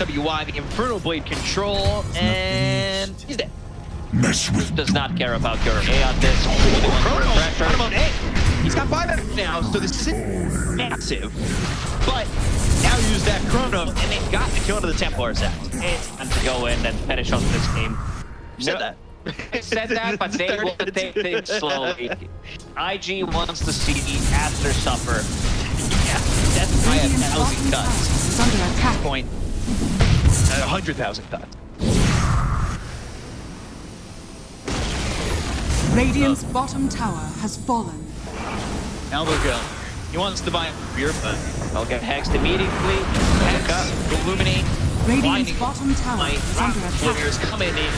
WY, the Infernal Blade control. And he's dead. Does not care about your Aeon Disc. Only wants to refresher. He's got 5 now, so this isn't massive. But now use that Chrono, and they've got the kill to the Templar set. It's time to go in and finish on this game. You said that. I said that, but they will take things slowly. IG wants to see Aster suffer. Yeah, that's by 1,000 cuts. Is under attack. Point 100,000 cuts. Radiant's bottom tower has fallen. Elbow kill. He wants to buy beer, but I'll get hexed immediately. Hex up, illuminate. Radiant's bottom tower is under attack. Players coming in.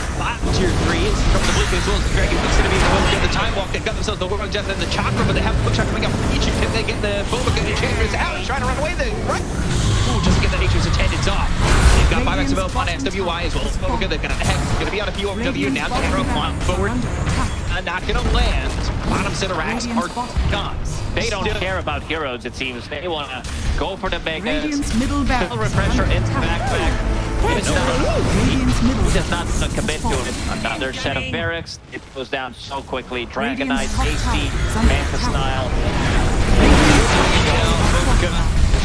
Tier 3 is from the Blink as well as the Dragon. It's going to be the one to get the time walk. They've got themselves the Warlock Death and the Chakra, but they have a hook shot coming up from each. If they get the Boba Gun Enchantress out, he's trying to run away. Right. Ooh, just to get the Nature's Attendants off. They've got buybacks of on SWI as well as Boba Gun. They're going to hex. Going to be on a few over W now. They're going to run forward. Not going to land. Bottom center racks are gone. They don't care about heroes, it seems. They want to go for the big Radiant's middle barracks. Refresher into backpack. He does not commit to it. Another set of barracks. It goes down so quickly. Dragonite, AC, Manta style.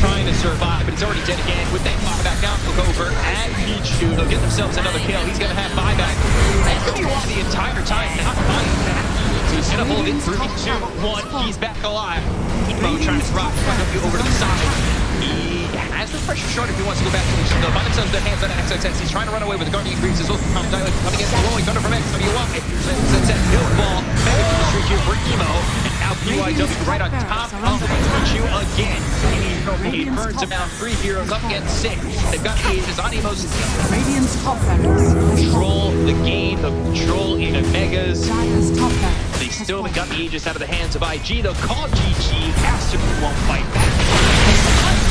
Trying to survive, but he's already dead again. With that buyback down, he'll go over and Pichu. They'll get themselves another kill. He's going to have buyback. That's going to be one the entire time. Not buying that. So he's going to hold it 3, 2, 1. He's back alive. Emo trying to rock over to the side. He has the pressure short if he wants to go back to the shield. By themselves, their hands on XXX. He's trying to run away with the Guardian Greaves. He's also coming against the rolling thunder from XWY. XXX, Hill Ball. Mega Industry here for Emo. And now PYW right on top of Pichu again. He burns him out. 3 heroes up against 6. They've got Aegis on Emo's. Radiant's top barracks. Control the game, the control in Megas. Dire's top barracks. They still haven't got the Aegis out of the hands of IG. They'll call GG. Aster won't fight back.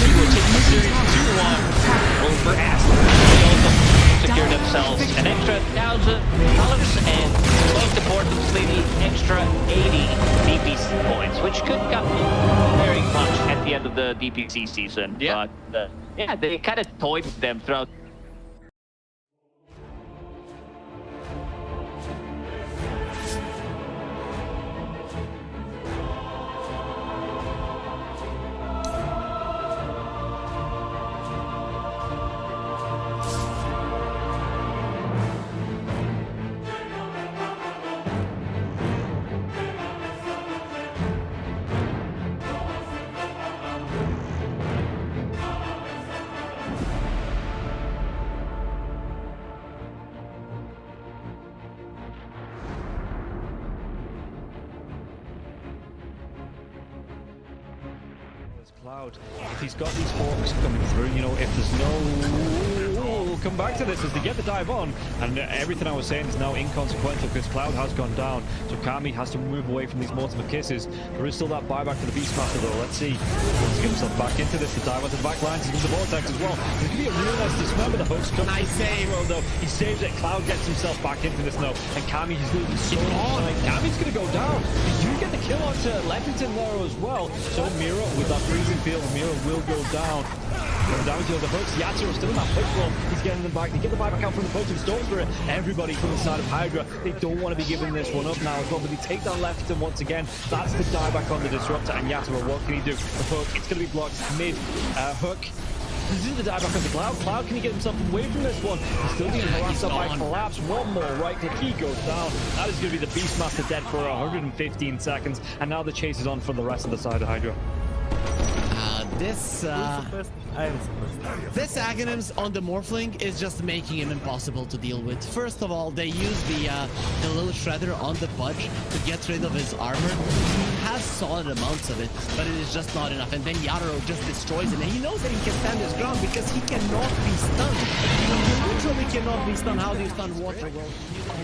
He will take the series 2-1 over Aster. They also secure themselves an extra $1,000 and most importantly, the extra 80 DPC points, which could come very much at the end of the DPC season. Yeah. But yeah, they kind of toyed with them throughout. Cloud, if he's got these hawks coming through, you know, if there's no... We'll come back to this as they get the dive on, and everything I was saying is now inconsequential because Cloud has gone down, so Kami has to move away from these Mortimer Kisses. There is still that buyback to the Beastmaster though, let's see. Let's get himself back into this, the dive onto the back lines, into the Vortex as well. There's going to be a real nice dismember, the host comes nice save though. He saves it, Cloud gets himself back into this now, and Kami is losing so much time. Kami's going to go down. They do get the kill onto Leffington there as well, so Mira with that freezing field, Mira will go down. Going down to the hooks, Yatsuro's still in that push roll. He's getting them back. They get the buyback out from the Potion Storm Spirit. Everybody from the side of Hydra, they don't want to be giving this one up now as well, but they take down Leffington once again. That's the dieback on the Disruptor, and Yaturo, what can he do? The hook, it's going to be blocked mid hook. This is the dieback of the Cloud. Cloud, can he get himself away from this one? He's still being harassed up by Collapse. One more right click, he goes down. That is going to be the Beastmaster dead for 115 seconds. And now the chase is on for the rest of the side of Hydra. This Aghanims on the Morphling is just making him impossible to deal with. First of all, they use the little shredder on the Pudge to get rid of his armor. He has solid amounts of it, but it is just not enough. And then Yatoro just destroys him, and he knows that he can stand his ground because he cannot be stunned. He literally cannot be stunned. How do you stun water? Well,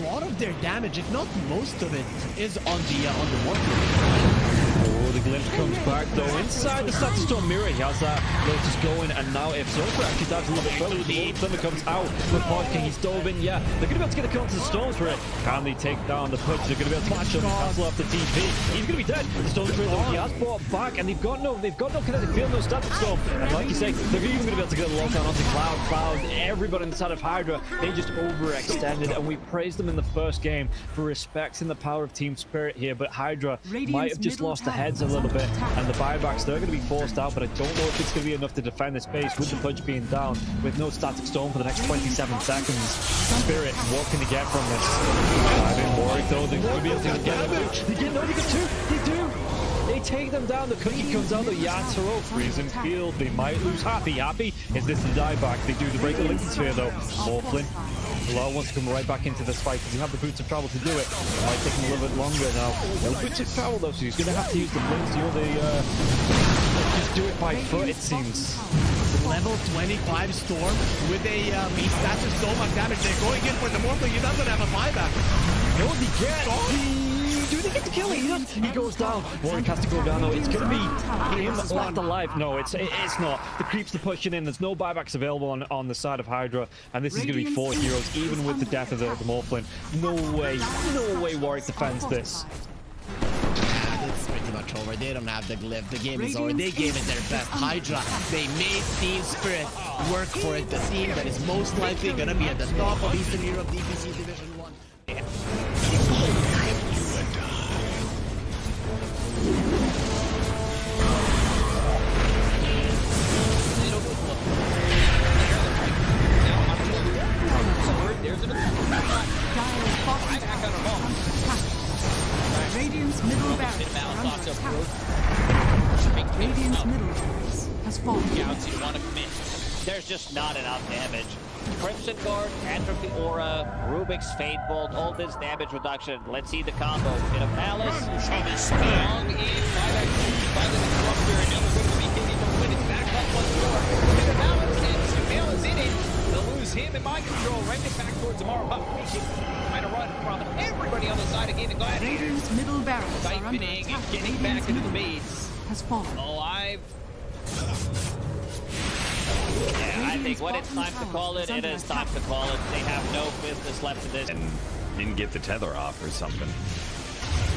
a lot of their damage, if not most of it, is on the Morphling. Oh, the glimpse comes back though. Inside the Storm mirror, he has that Lotus going, and now if Zofra actually dives a little bit further, the Thunder comes out with Podking. He's dove in, yeah. They're going to be able to get the kill into the Storms for it. Can they take down the Pudge? They're going to be able to match up and cancel off the TP. He's going to be dead. The Storms for it though, he has brought back, and they've got no kinetic field, no static storm. And like you say, they're even going to be able to get a lockdown onto Cloud. Everybody inside of Hydra, they just overextended, and we praised them in the first game for respecting the power of team spirit here, but Hydra might have just lost the heads a little bit, and the buybacks, they're going to be forced out, but I don't know if it's going to be enough to defend this base with the Pudge being down, with no static storm for the next 27 seconds. Spirit, what can they get from this? Diving Warwick though, they're going to be able to get them. They get two, they do! They take them down, the cookie comes out, the Yatoro, freezing field, they might lose Happy. Is this the dieback? They do the break the Lincoln Sphere though. Morphlin. Law wants to come right back into this fight because you have the boots of travel to do it. It might take him a little bit longer now. No boots of travel though, so he's going to have to use the blinks to just do it by foot, it seems. Level 25 Storm with a Beastmaster so much damage. They're going in for the Morphling. He doesn't have a buyback. No, he can't. Do they get the kill? He goes down. Warwick has to go down though. It's going to be him left alive. No, it's not. The creeps are pushing in. There's no buybacks available on the side of Hydra, and this is going to be 4 heroes, even with the death of the Morphlin. No way Warwick defends this. It's pretty much over. They don't have the glyph. The game is over. They gave it their best. Hydra, they made Team Spirit work for it. The team that is most likely going to be at the top of Eastern Europe DPC Division 1. Radiant's middle barracks Radiant's middle barracks has fallen. You want to commit. There's just not enough damage. Crimson Guard, Atrophy Aura, Rubik's Fate Bolt, all this damage reduction. Let's see the combo. In a Palace, strong in by the Disruptor, and now they're going to be hitting the win. It's back up once more. In a Palace, and Sumail is in it. They'll lose him in mind control. Right it back towards tomorrow. Trying to run from everybody on the side of Gaimin Gladiators. Radiant's middle barracks are under siphoning attack. and getting back into the base. Has fallen. Alive. Yeah, I think when it's time to call it, it is time to call it. They have no business left in this. And didn't get the tether off or something. I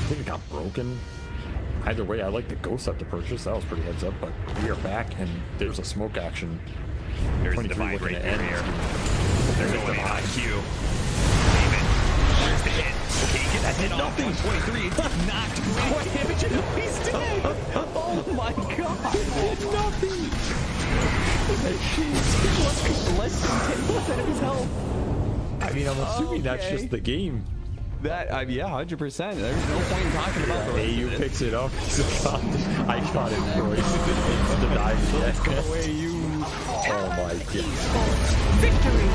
think it got broken. Either way, I like the Ghost up to purchase. That was pretty heads up, but we are back and there's a smoke action. There's the divide right there. They're going in on Q. There's the hit. Can he get that hit off? 123. Knocked great damage and he's dead. Oh my god. Nothing. Less than 10% of his health. I mean, I'm assuming that's just the game. That, yeah, 100%. There's no point in talking about the AU picks it up. I got it, bro. It's the dive. Let's go away, you. Oh my god. Victory!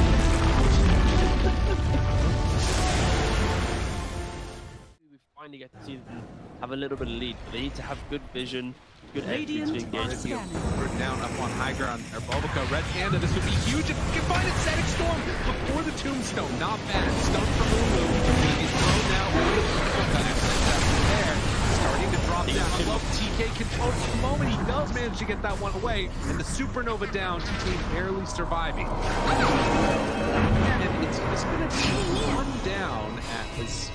We finally get to see them have a little bit of lead, but they need to have good vision, good execution to engage. We're down up on high ground. Or Bulbica, Red Panda, this would be huge if we can find a Static Storm before the Tombstone. Not bad. Stone from Ooredoo. He's thrown now. There. Starting to drop down. I love TK control for the moment. He does manage to get that one away. And the Supernova down. TK barely surviving. And it's going to be one down at his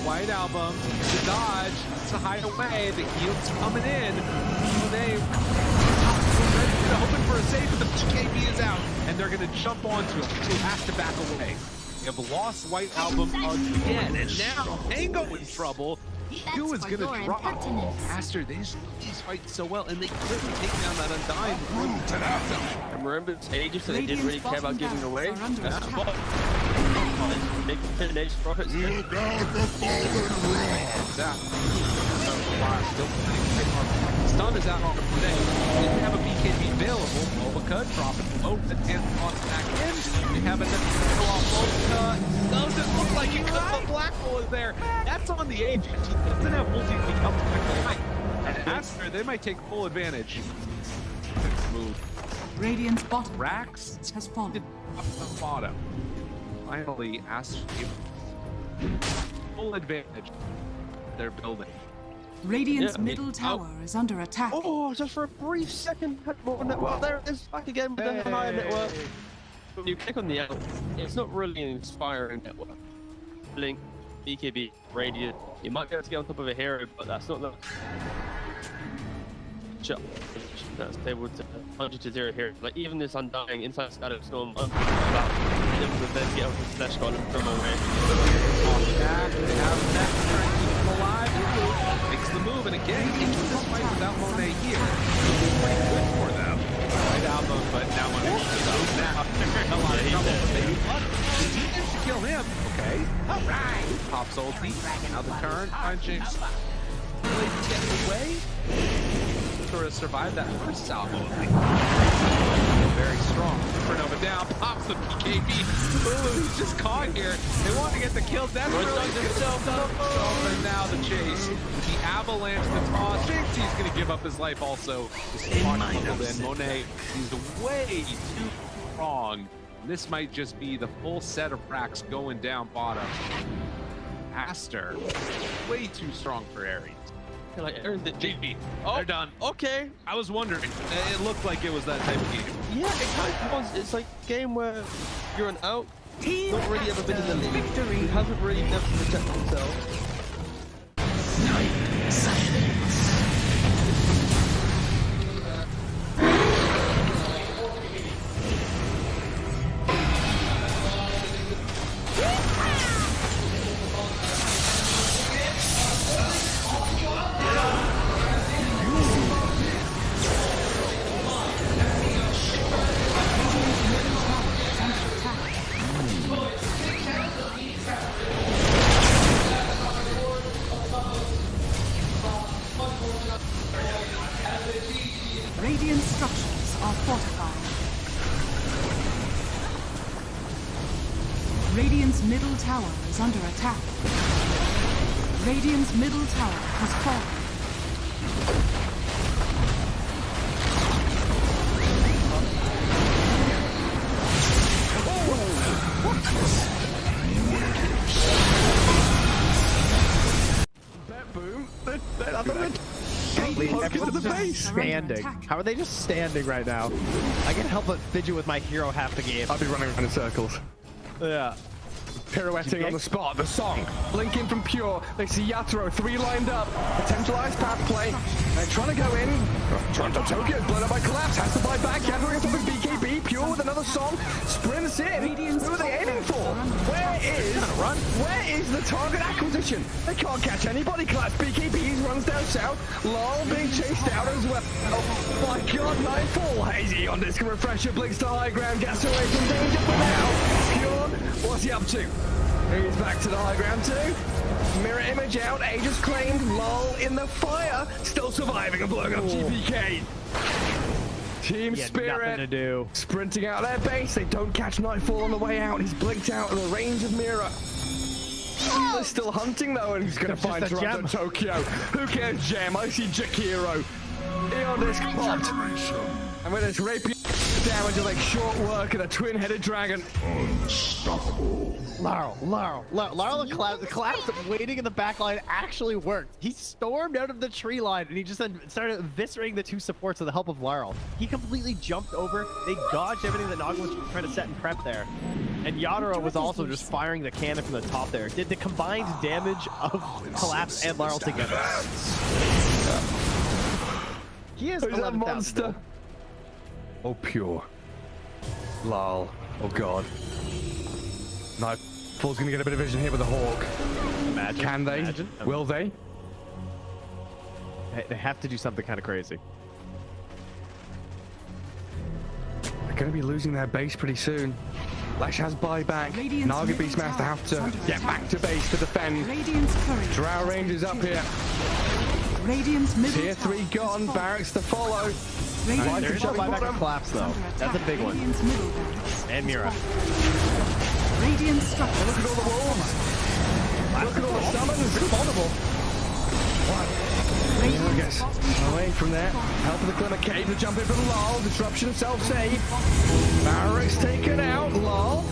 White Album. The dodge. It's a hideaway. The heal's coming in. They hoping for a save, but the PKB is out, and they're going to jump onto him. He has to back away. We have lost White Album again, and now Tango in trouble. Who is going to drop Aster? These fight so well, and they couldn't take down that Undying. And remember, it's ages so they didn't really care about giving away. That's the ball. Big finish for it. Stun is out on the play. Didn't have a BKB available. Mobica dropping low, the 10th on back in. They have another off Mobica. Doesn't look like he cut the black hole is there. That's on the agent. He doesn't have multi to come back. And Aster, they might take full advantage. Move. Radiant's bottom Rax has fallen. Up the bottom. Finally, Aster full advantage. They're building. Radiant's middle tower is under attack. Oh, just for a brief second, had more network. There it is, back again with the higher network. When you click on the L, it's not really an inspiring network. Blink, BKB, Radiant. You might be able to get on top of a hero, but that's not the shot. That's able to 100 to 0 here. Like even this Undying inside Scatter Storm, able to then get up the Slash Golem from away. They have that keep him alive. Makes the move, and again, into this fight without Monet here. Pretty good for them. Right Alpha, but now Monet is out now. A lot of trouble, but maybe he managed to kill him. Okay. Alright. Pops ulti. Now the turn. Punching. Really getting away. Sort of survived that first salvo. Very strong. Supernova down, pops the BKB. Ooh, he's just caught here. They want to get the kill. That's really himself up. And now the chase. The avalanche, the toss. Thinks he's going to give up his life also. Then Monet, he's way too strong. This might just be the full set of racks going down bottom. Aster, way too strong for Ares. Like Ares did GP. Oh, they're done. Okay. I was wondering. It looked like it was that type of game. Yeah, it kind of was. It's like a game where you're an out, not really ever been in the league, victory. Hasn't really never protected himself. Radiant structures are fortified. Radiant's middle tower is under attack. Radiant's middle tower has fallen. Boom. Standing. How are they just standing right now? I can't help but fidget with my hero half the game. I'll be running around in circles. Yeah. Pirouetting on the spot, the song. Blinking from Pure. They see Yatoro, 3 lined up. Potentialized path play. They're trying to go in. Toronto Tokyo, blown up by Collapse. Has to buy back. Yatoro gets up with BKB. Pure with another song. Sprints in. Who are they aiming for? Where is the target acquisition? They can't catch anybody. Collapse BKBs runs down south. Lol being chased out as well. Oh my god, Nightfall. Hazy on disc refresher. Blinks to high ground. Gets away from danger for now. Pure, what's he up to? He's back to the high ground too. Mirror image out, Aegis claimed, lull in the fire, still surviving and blowing up GPK. Team Spirit nothing to do. Sprinting out their base, they don't catch Nightfall on the way out, he's blinked out of the range of Mirror. They're still hunting though, and he's gonna find Toronto Tokyo. Who cares, Gem? I see Jakiro. Eon disc popped. And with his rapier damage of like short work and a twin-headed dragon. Unstoppable. Laurel the collapse waiting in the back line actually worked. He stormed out of the tree line and he just then started eviscerating the 2 supports with the help of Laurel. He completely jumped over. They dodged everything that Naga was trying to set and prep there. And Yatoro was also just firing the cannon from the top there. Did the combined damage of Collapse and Laurel together. He is a monster. Oh, Pure. Lol. Oh, God. Nightfall's gonna get a bit of vision here with the Hawk. Imagine. Can they? Imagine. Will they? They have to do something kind of crazy. They're going to be losing their base pretty soon. Lash has buyback. Naga Beastmaster have to get back to base to defend. Drow Rangers up here. Tier 3 gone. Barracks to follow. There is no buyback and collapse though. That's a big one. And Mira. Look at all the wolves. Look at all the summons. It's vulnerable. Mira gets away from there. Help of the Glimmer Cave to jump in for the lull. Disruption of self-save. Barracks taken out. Lull.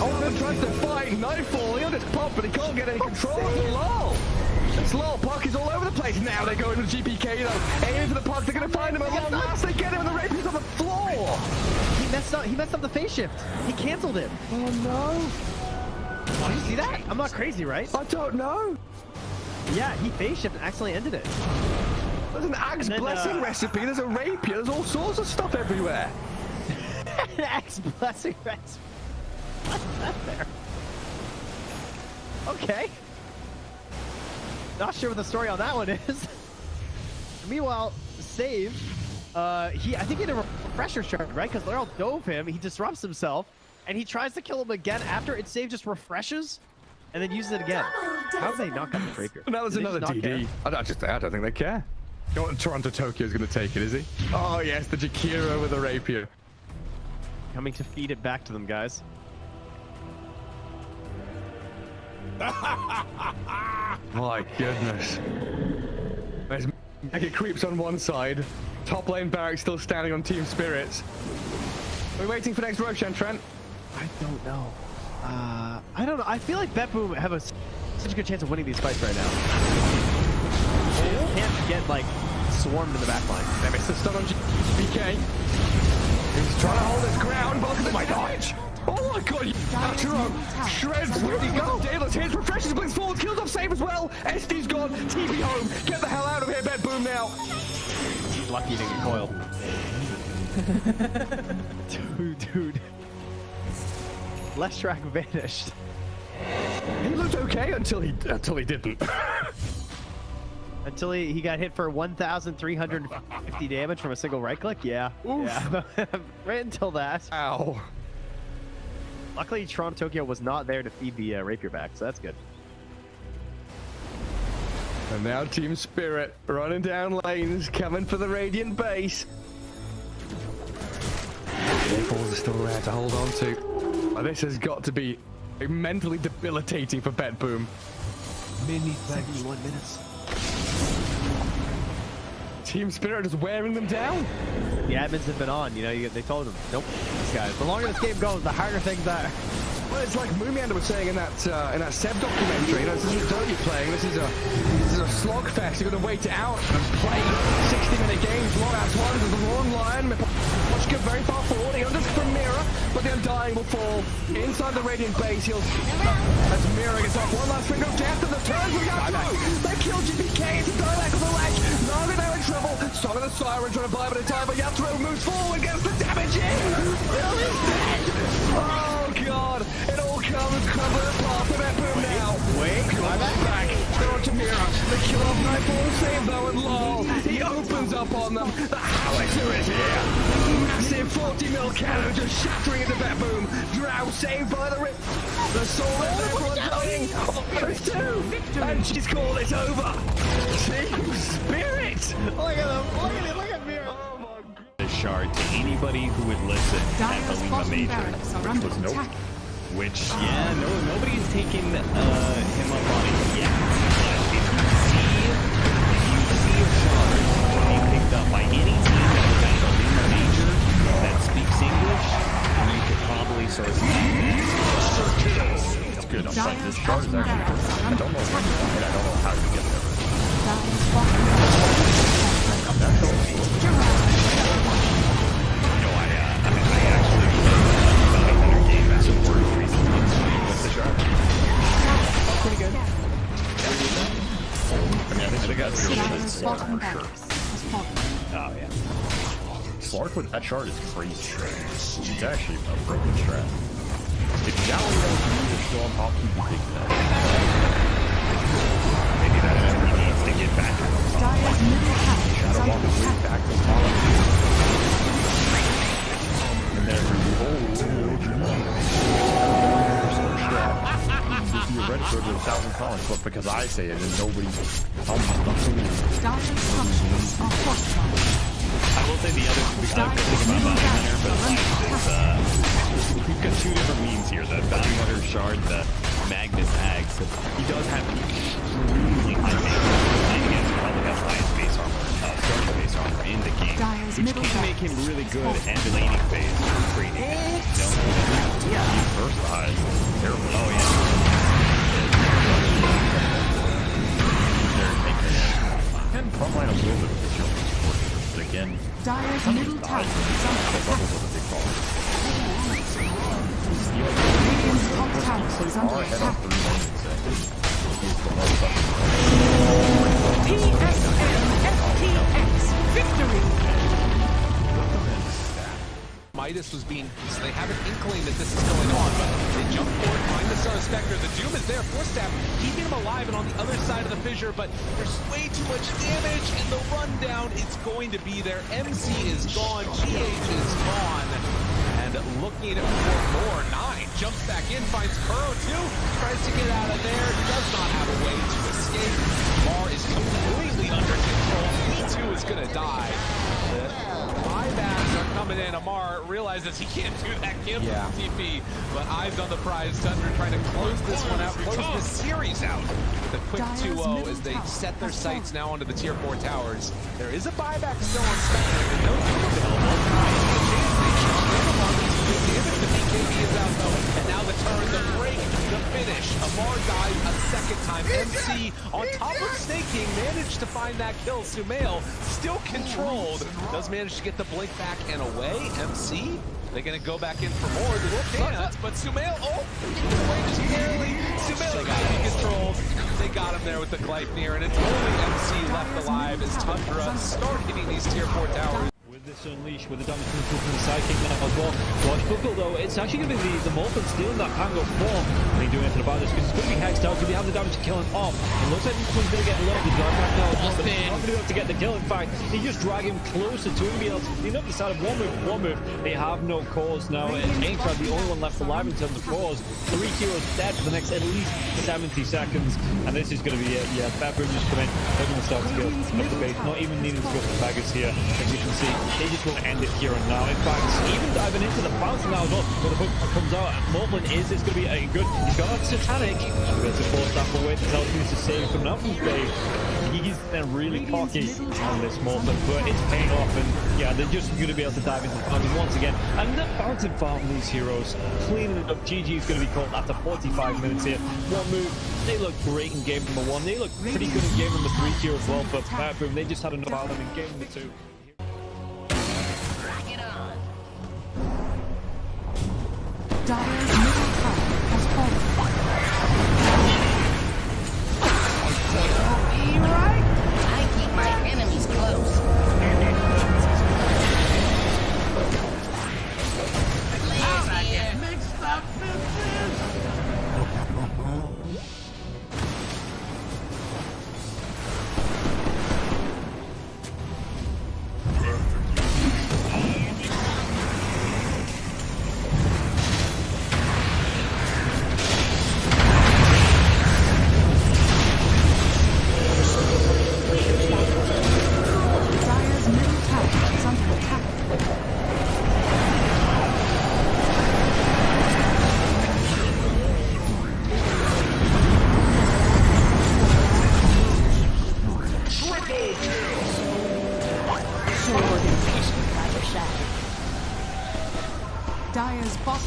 Oh, tries to fight. Nightfall. He'll just pop, but he can't get any control of the lull. It's lull. Puck is all over the place. Now they go into the GPK though. Aiming for the puck. They're going to find him at long last. They get him and the rapier's on the floor. He messed up the phase shift. He canceled it. Oh no. Oh, you see that? I'm not crazy, right? I don't know. Yeah, he phase shift and accidentally ended it. There's an Axe Blessing recipe. There's a rapier. There's all sorts of stuff everywhere. An Axe Blessing recipe. What's that there? Okay. Not sure what the story on that one is. Meanwhile, save. I think he had a refresher shard, right? Because Laurel dove him. He disrupts himself, and he tries to kill him again after it save just refreshes, and then uses it again. How have they not got the rapier? Now there's another DD. I don't think they care. Toronto Tokyo's going to take it, is he? Oh yes, the Jakiro with a rapier. Coming to feed it back to them, guys. My goodness. There's Mega Creeps on one side. Top lane Barracks still standing on Team Spirits. Are we waiting for next Roshan, Trent? I don't know. I don't know. I feel like BetBoom have such a good chance of winning these fights right now. They can't get, like, swarmed in the back line. They missed the stun on BK. He's trying to hold his ground, but look at the dodge! Oh my god, Arturo shreds. Where'd he go? Daedalus hits, refreshes, blinks forward, kills off save as well. SD's gone, TP home. Get the hell out of here, BetBoom now. He's lucky he didn't get coiled. Dude. Leshrac vanished. He looked okay until he didn't. Until he got hit for 1,350 damage from a single right click? Yeah. Oof. Yeah. Right until that. Ow. Luckily, Toronto Tokyo was not there to feed the rapier back, so that's good. And now Team Spirit running down lanes, coming for the Radiant base. Balls are still there to hold on to. Oh, this has got to be mentally debilitating for BetBoom. 71 minutes. Team Spirit is wearing them down. The admins have been on, they told them, nope, these guys. The longer this game goes, the harder things are. Well, it's like Moomiander was saying in that Seb documentary. This isn't Dota you're playing. This is a slogfest. You're going to wait it out and play 60-minute games. Long ass one. There's a long line. Watch get very far forward. He'll just from Mira, but the Undying will fall inside the Radiant base. He'll as Mira gets off one last finger of death and the turn from Yatro. They kill GPK. It's a dialect of the ledge. Naga now in trouble. Song of the Siren trying to buy a bit of time, but Yatro moves forward, gets the damage in. Bill is dead. Oh god. It all comes crumbling apart for BetBoom now. Wait, back. They're on to Mira. They kill off Nightfall, save though, and lol. He opens up on them. The howitzer is here. Massive 40 mil cannon just shattering into BetBoom. Drow saved by the rip. The soul is everyone dying. Oh, there's two. And she's called it over. Team Spirit. Look at him. Look at Mira. Oh my god. The shard to anybody who would listen at Halima Major, which was nope. Which, yeah, nobody's taken him up on it yet. But if you see a shard being picked up by any team that was at Halima Major that speaks English, you could probably source it. It's good. I'm like, this shard is actually good. I don't know when, and I don't know how to get there. Pretty good. I mean, I think they got Slark for sure. Oh, yeah. Slark with that shard is crazy. It's actually a broken strat. If Galileo is still on top, he'd be taking that. Maybe that actually needs to get back. Shadow Walk his way back to spawn. And there we go. You're ready for the 1,000 comments, but because I say it and nobody else to me. I will say the other good thing about Bounty Hunter, but we've got two different memes here. The Bounty Hunter shard, the Magnus Ags. He does have really high damage. And again, probably has highest base armor, starting base armor in the game, which can make him really good at the laning phase for trading. He's versatile. Terrible. Oh yeah. And frontline a little bit of the chill support, but again, Dyer's middle tower is under attack. Radiant's top tower is under attack. PSN FTX victory! Midas was being, so they have an inkling that this is going on, but they jump forward, find the Star Spectre. The Doom is there, Force Staff, keeping him alive and on the other side of the fissure, but there's way too much damage, and the rundown is going to be there. MC is gone, GH is gone, and looking for more. 9 jumps back in, finds Kuro too, tries to get out of there, does not have a way to escape. Mar is completely under control, P2 is gonna die. Buybacks are coming in. Amar realizes he can't do that kill TP, but eyes on the prize. Tundra trying to close this one out, close this series out with a quick 2-0 as they set their sights now onto the tier 4 towers. There is a buyback still on Spectre, and no damage to BKB is out though, and now the turn, the break, the finish. Amar dies a second time. MC on top of Snake King managed to find that kill. Sumail still controlled, does manage to get the blink back and away. MC, they're gonna go back in for more. They can't, but Sumail, just barely. Sumail got to be controlled. They got him there with the Gleipnir, and it's only MC left alive as Tundra start hitting these tier 4 towers. With this Unleash, with the damage coming through from the sidekick now as well. Watch Buckle though, it's actually going to be the Molten stealing that Pango form. And he's doing anything about this because it's going to be hexed out. Could he have the damage to kill him off? It looks like this one's going to get loaded. Right back now, but he's not going to be able to get the kill. In fact, he just drag him closer to him. Be able to clean up the side of one move. They have no cause now. Aintrad, the only one left alive in terms of cause. 3 heroes dead for the next at least 70 seconds. And this is going to be it. Yeah, Baboon just come in. They're going to start to go up the base. Not even needing to go for Baggers here. As you can see, they just want to end it here and now. In fact, even diving into the bounce now as well, where the hook comes out. Morblin is going to be a good. He's got a Satanic. There's a Force Staff away to tell him to save from now from space. He's then really cocky on this Morblin, but it's paying off, and yeah, they're just going to be able to dive into the fountain once again. And the fountain farm these heroes, cleaning it up. GG is going to be called after 45 minutes here. One move. They look great in game number 1. They look pretty good in game number 3 here as well, but Baboon, they just had enough out of them in game number 2. Dyer's middle tower has fallen. I keep my enemies close.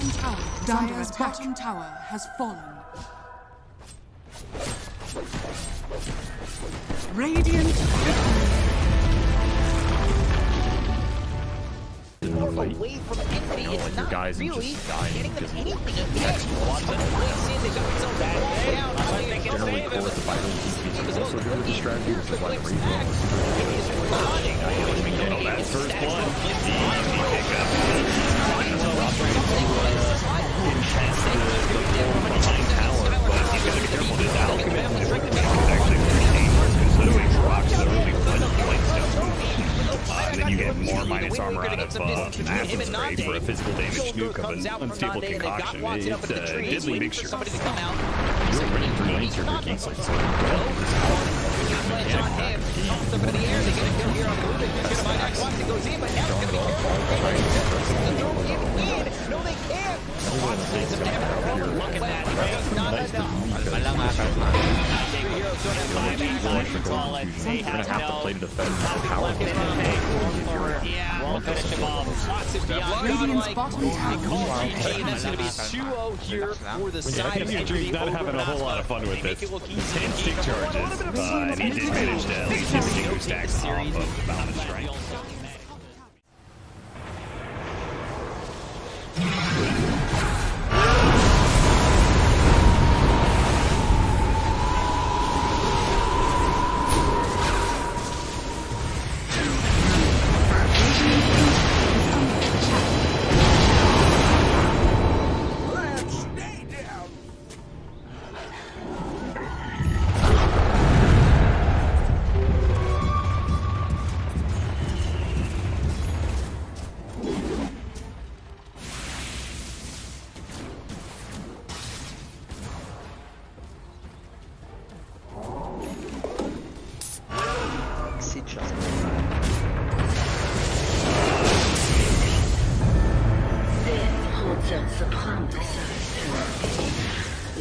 Mixed up Dyer's bottom tower has fallen. Radiant victory. Away from enemy, it's not guys really just dying getting them because anything of next. Lots of plays in, they got themselves down. I think they can save him. It's also good with the strategy to like reroll. That's first blood. Easy pickup. Behind tower, but he's going to be careful. His alchemist is actually pretty dangerous considering rocks are really fun. between him and Massive Nande. for a physical damage Shoulder nuke of comes an out from unstable Nande, and they've got concoction. Watson up It's in the a trees, deadly waiting mixture. for somebody to come out. You're ready for nature for King Slice. Avalanche on him. Tossed up into the air. They get a kill here on Rubik. He's going to find out Watson goes in, but now it's going to be careful. To throw him in. No, they can't. Watson takes some damage. Look at that. Not enough. Heroes don't have 5 actions. Call it. They You're gonna have to play to defend how powerful. Yeah, won't finish him off. Watson beyond godlike. They call GG. That's going to be 2-0 here for the side of He's not having a whole lot of fun with this. 10 stick charges, and he did manage to at least hit the King of Stacks off of the Balance Strike.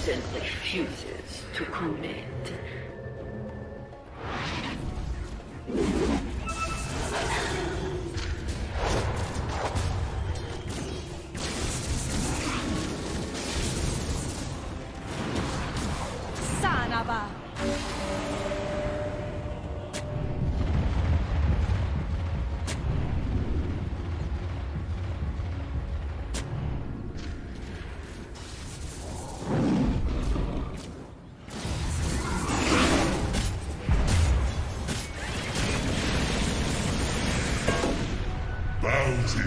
Then refuses to commit. Sanaba. Bounty.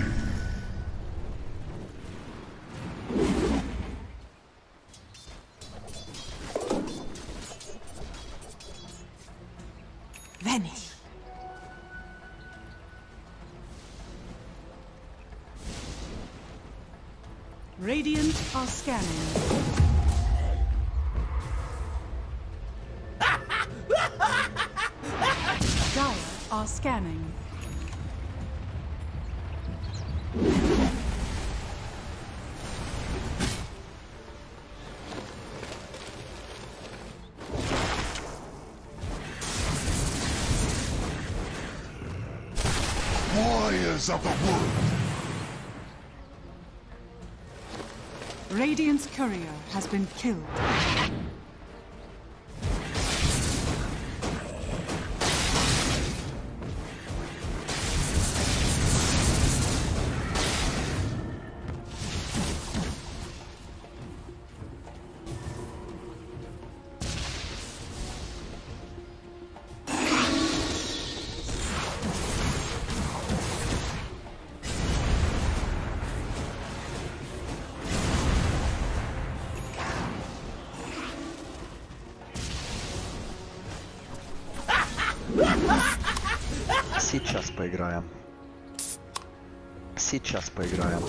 Vanish. Radiant are scanning. Dire are scanning. Warriors of the wood. Radiant's courier has been killed. Сейчас поиграем. Сейчас поиграем.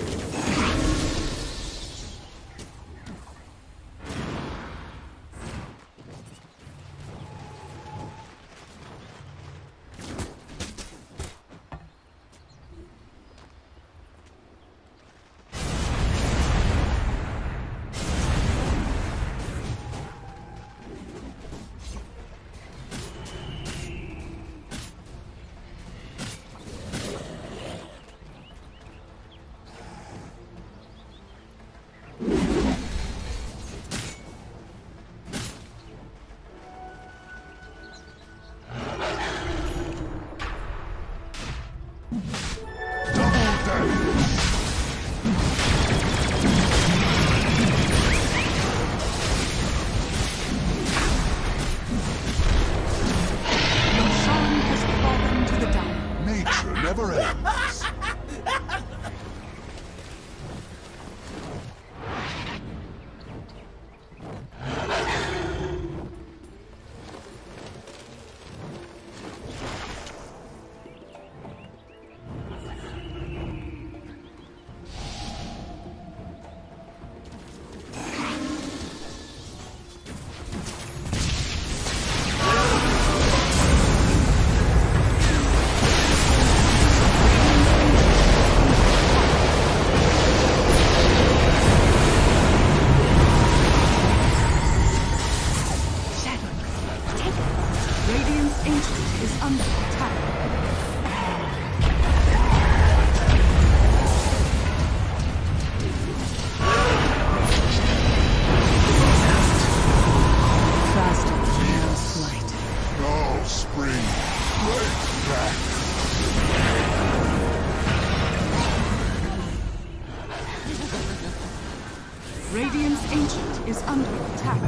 Radiant's Ancient is under attack.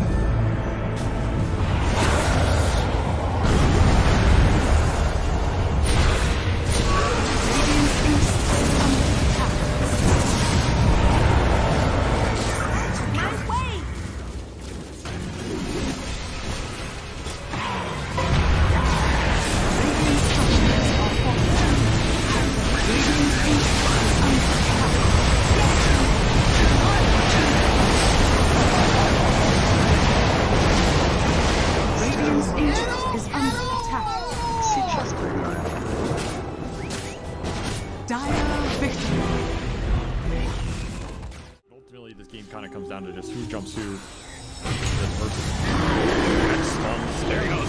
Ultimately, this game kind of comes down to just who jumps who. There he goes.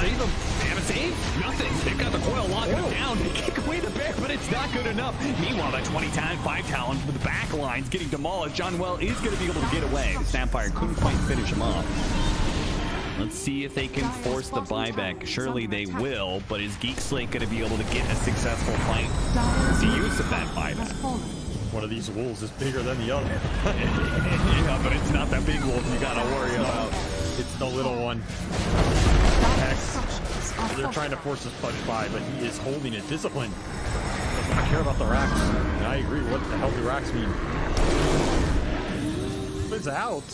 Save him. They have a save? Nothing. They've got the coil locking him down. They kick away the bear, but it's not good enough. Meanwhile, that 5 talent with the back lines getting demolished. John Well is going to be able to get away. The Snapfire couldn't quite finish him off. Let's see if they can force the buyback. Surely they will, but is Geek Slate going to be able to get a successful fight? The use of that buyback. One of these wolves is bigger than the other. Yeah, but it's not that big wolf you got to worry about. It's the little one. Hex. They're trying to force this punch by, but he is holding it. Discipline. Doesn't care about the racks. And I agree. What the hell do racks mean? It's out.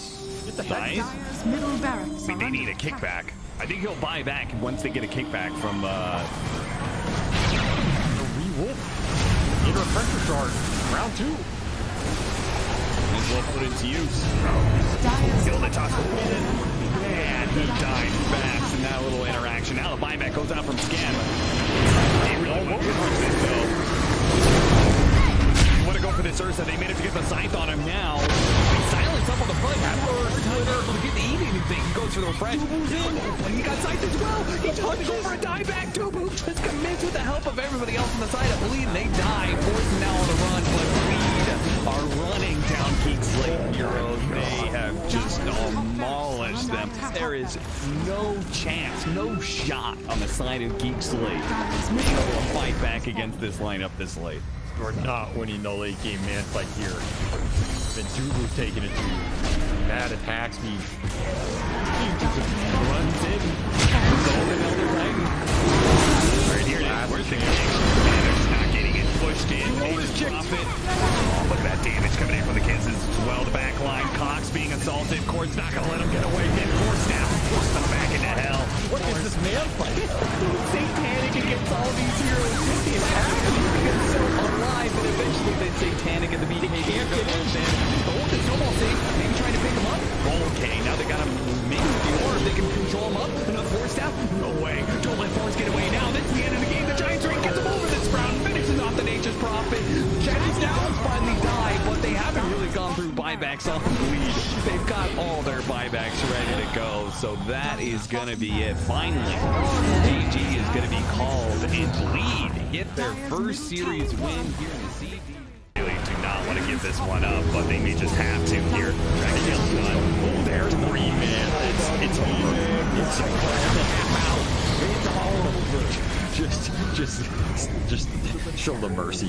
Get the heck. Dire's middle barracks. I mean, they need a kickback. I think he'll buy back once they get a kickback from the Re-Wolf. Get a pressure shard. Round 2. As well put into use. Kill the top. Man, he died fast in that little interaction. Now the buyback goes out from Scam. They really want to go for this Ursa. They managed to get the scythe on him now. Silence up on the front. Able to get to eat anything. He goes for the refresh. He got scythe as well. He punched over a dieback. Tubu just commits with the help of everybody else on the side. I believe they die. Forced now on the run, but Reed are running down Geek Slate heroes. They have just demolished them. There is no chance, no shot on the side of Geek Slate to fight back against this lineup this late. We're not winning the late game man fight here. Then Dubu's taking it to Mad attacks me. He just runs in. Right here, where's the Manners not getting it pushed in. They just drop it. Oh, look at that damage coming in from the Kansas as well. The back line, Cox being assaulted. Court's not going to let him get away. Get Court's now. Force them back into hell. What is this man fight? Satanic against all these heroes. It's happening because so alive, and eventually they Satanic at the BK. Can't get in. Oh, the snowball safe. Maybe trying to pick him up. Okay, now they got him maybe with the orb. They can control him up. Enough force down. No way. Don't let Force get away now. That's the end of the game. The Giants Ring gets him over this round. Finishes off the Nature's Prophet. Chinese now finally die, but they haven't really gone through buybacks off the lead. They've got all their buybacks ready to go, so that is going to be it. Finally, AG is going to be called and Bleed hit their first series win here in the CD. Really do not want to give this one up, but they may just have to here. Dragon done. Oh, there's Reed, man. It's over. It's over. Just show the mercy.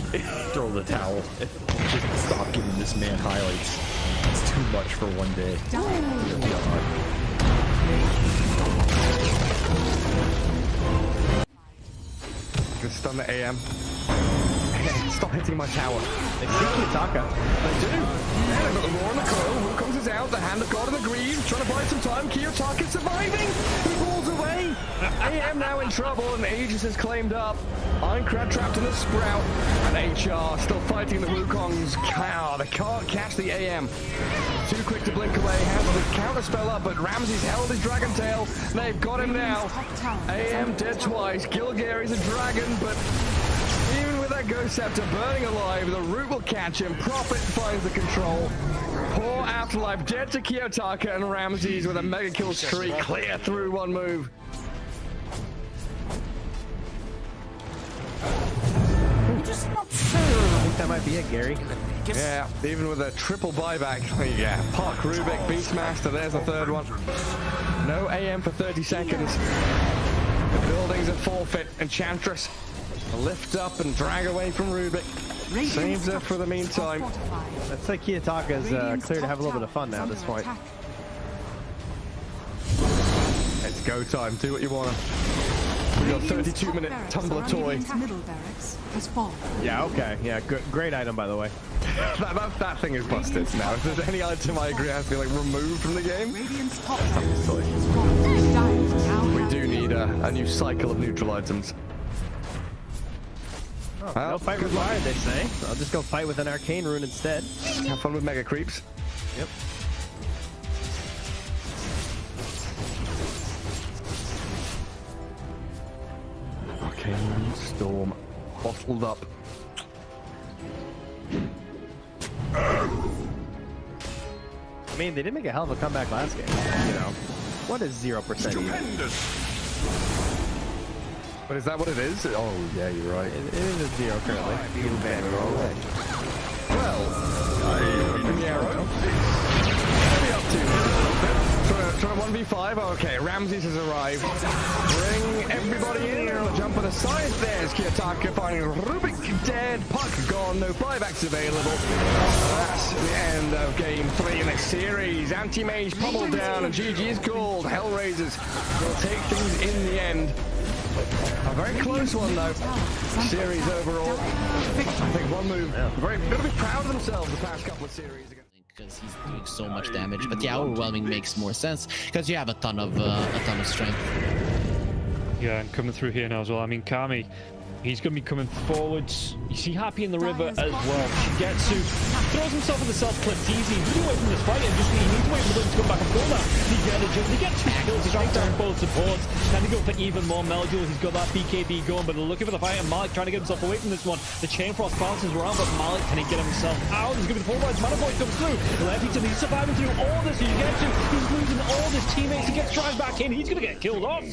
Throw the towel. Just stop giving this man highlights. It's too much for one day. Gonna stun the AM. Stop hitting my tower. They see Kiyotaka. They do. And they've got the Roar on the coil. Who comes is out? The Hand of God and the Greed. Trying to buy some time. Kiyotaka surviving. He falls away. AM now in trouble, and Aegis is claimed up. Ironcrad trapped in the Sprout. And HR still fighting the Wukongs. Cow. They can't catch the AM. Too quick to blink away. Has the counter spell up, but Ramsey's held his Dragon Tail. They've got him now. AM dead twice. Gilgary's a dragon, but even with that Ghost Scepter burning alive, the root will catch him. Prophet finds the control. Poor Afterlife dead to Kiyotaka, and Ramses with a mega kill streak clear through one move. Just not sure. I think that might be it, Gary. Yeah, even with a triple buyback. Yeah, Park, Rubik, Beastmaster, there's the third one. No AM for 30 seconds. The building's at forfeit. Enchantress lift up and drag away from Rubik. Saves her for the meantime. That's like Kiyotaka's clear to have a little bit of fun now at this point. It's go time. Do what you want. We got 32-minute tumbler toy. Yeah, okay. Yeah, good, great item, by the way. that thing is busted now. If there's any item I agree has to be like removed from the game, we do need a new cycle of neutral items. Oh, no fight with fire, they say. So I'll just go fight with an arcane rune instead. Have fun with mega creeps. Yep. Arcane storm bottled up. I mean, they did make a hell of a comeback last game. You know, what is 0% even? But is that what it is? Oh, yeah, you're right. It is a 0 currently. Well, in the arrow. What are we up to? Try 1v5. Okay, Ramses has arrived. Bring everybody in. Jump on the side. There's Kiyotaka finding Rubik dead. Puck gone. No buybacks available. That's the end of game 3 in this series. Anti-Mage pummeled down and GG is called. Hellraisers will take things in the end. A very close one though. Series overall. I think one move. Very going to be proud of themselves the past couple of series. Because he's doing so much damage. But yeah, overwhelming makes more sense because you have a ton of strength. Yeah, and coming through here now as well. I mean, Kami, he's going to be coming forwards. You see Happy in the river as well. Shigetsu throws himself in the self-clip easy. Really away from this fight and just he needs to wait for them to come back and pull that. He gets 2 kills. He strikes down both supports. Trying to go for even more Melduel. He's got that BKB going, but they're looking for the fight and Malik trying to get himself away from this one. The Chain Frost bounces around, but Malik can he get himself out? He's going to be the forwards. Mana Boy comes through. Lefty, he's surviving through all this. So you get to. He's losing all his teammates. He gets dragged back in. He's going to get killed off.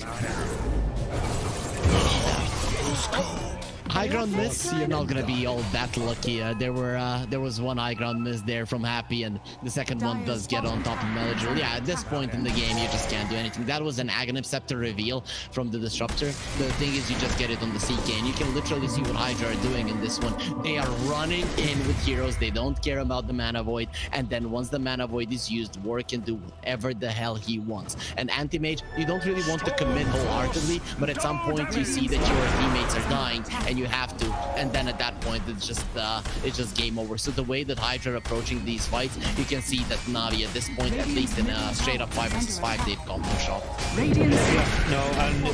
High ground miss, you're not gonna be all that lucky. There was one high ground miss there from Happy, and the second one does get on top of Melodul. Yeah, at this point in the game, you just can't do anything. That was an Aghanim Scepter reveal from the Disruptor. The thing is, you just get it on the CK, and you can literally see what Hydra are doing in this one. They are running in with heroes. They don't care about the Mana Void, and then once the Mana Void is used, War can do whatever the hell he wants. And Anti-Mage, you don't really want to commit wholeheartedly, but at some point you see that your teammates are dying, and you have to, and then at that point it's just game over. So the way that Hydra are approaching these fights, you can see that Na'Vi at this point, at least in a straight up 5 vs 5, they've come no shot. No, and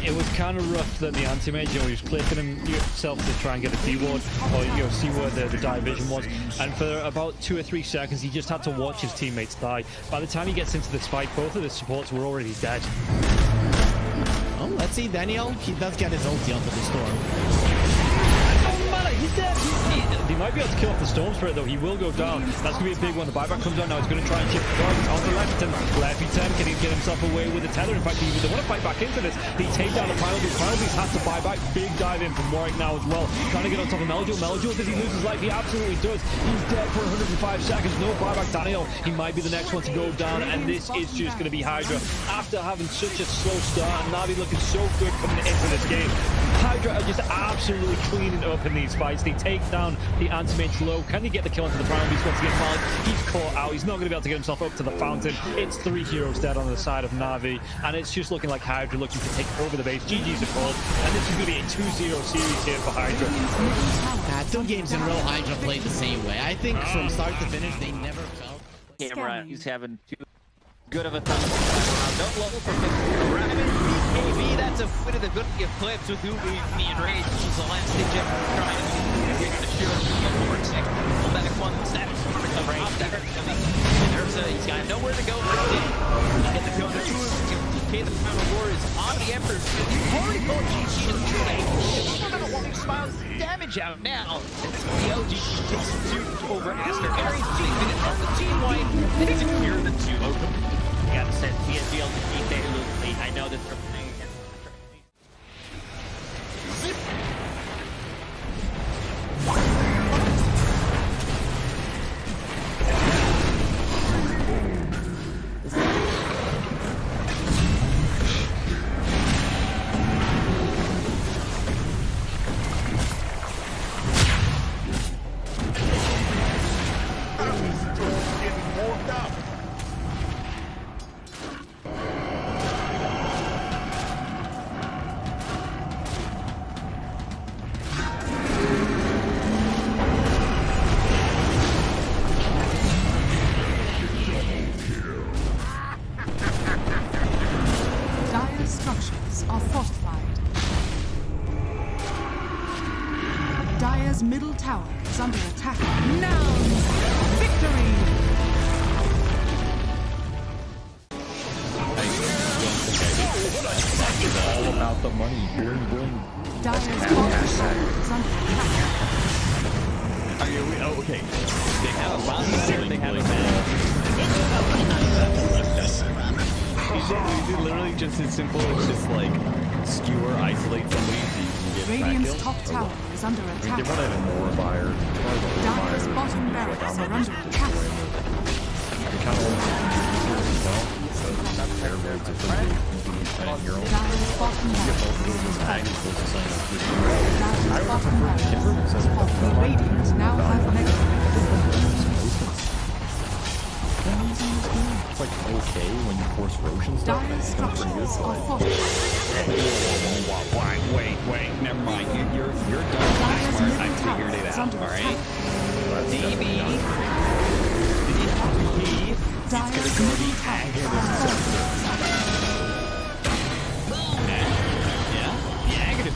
it was kind of rough that the Anti-Mage, he was clicking himself to try and get a D-ward, or see where the dive vision was, and for about 2 or 3 seconds he just had to watch his teammates die. By the time he gets into this fight, both of the supports were already dead. Oh, let's see, Daniel, he does get his ulti onto the storm. He's dead. He might be able to kill off the Storm Spirit though. He will go down. That's going to be a big one. The buyback comes down now. He's going to try and chip the targets onto Lefton. Lefton, can he get himself away with the tether? In fact, they want to fight back into this. They take down the Final Beast. Final Beast has to buy back. Big dive in from Warwick now as well. Trying to get on top of Melduel. Melduel, does he lose his life? He absolutely does. He's dead for 105 seconds. No buyback. Daniel, he might be the next one to go down. And this is just going to be Hydra. After having such a slow start and Na'Vi looking so good coming into this game, Hydra are just absolutely cleaning up in these fights. They take down the Anti-Mage low. Can he get the kill into the Primal Beast once again? Malik, he's caught out. He's not going to be able to get himself up to the fountain. It's 3 heroes dead on the side of Na'Vi, and it's just looking like Hydra looking to take over the base. GG's a call, and this is going to be a 2-0 series here for Hydra. 2 games in a row, Hydra played the same way. I think from start to finish, they never felt. Camera, he's having too good of a time. Don't level for BKB, that's a bit of the good clips with Ooredoo and Rage. This is the last stage of trying to get the shield for a second. Pull back one, status for the Rage. He's got nowhere to go. Get the kill. Okay, the final war is on the Emperor. He's already called GG in the lane. He's still got a long smiles damage out now. And this is the LGD takes 2 over Aster. Aries getting minutes on the team wipe. They secure the 2 open. I gotta say, PSG LGD, they lose lead. I know that they're playing against tower is under attack. Now, victory! It's all about the money. Bling, bling. Dyer's bottom tower is under attack. Oh, okay. They have a bounty, they have a man. Literally just as simple as just like skewer, isolate somebody so you can get Radiant's back top kills. tower is under I mean, attack. they want to have an aura buyer. Dyer's bottom barracks are under attack. They kind of want to as well. So fair builds are pretty good. Dyer's bottom barracks the Radiant now have Mega. It's like okay when you force Roshan stuff. Dyer's structures are Wait, never mind. You're done. I figured it out, alright? Maybe it's gonna go the Aghanim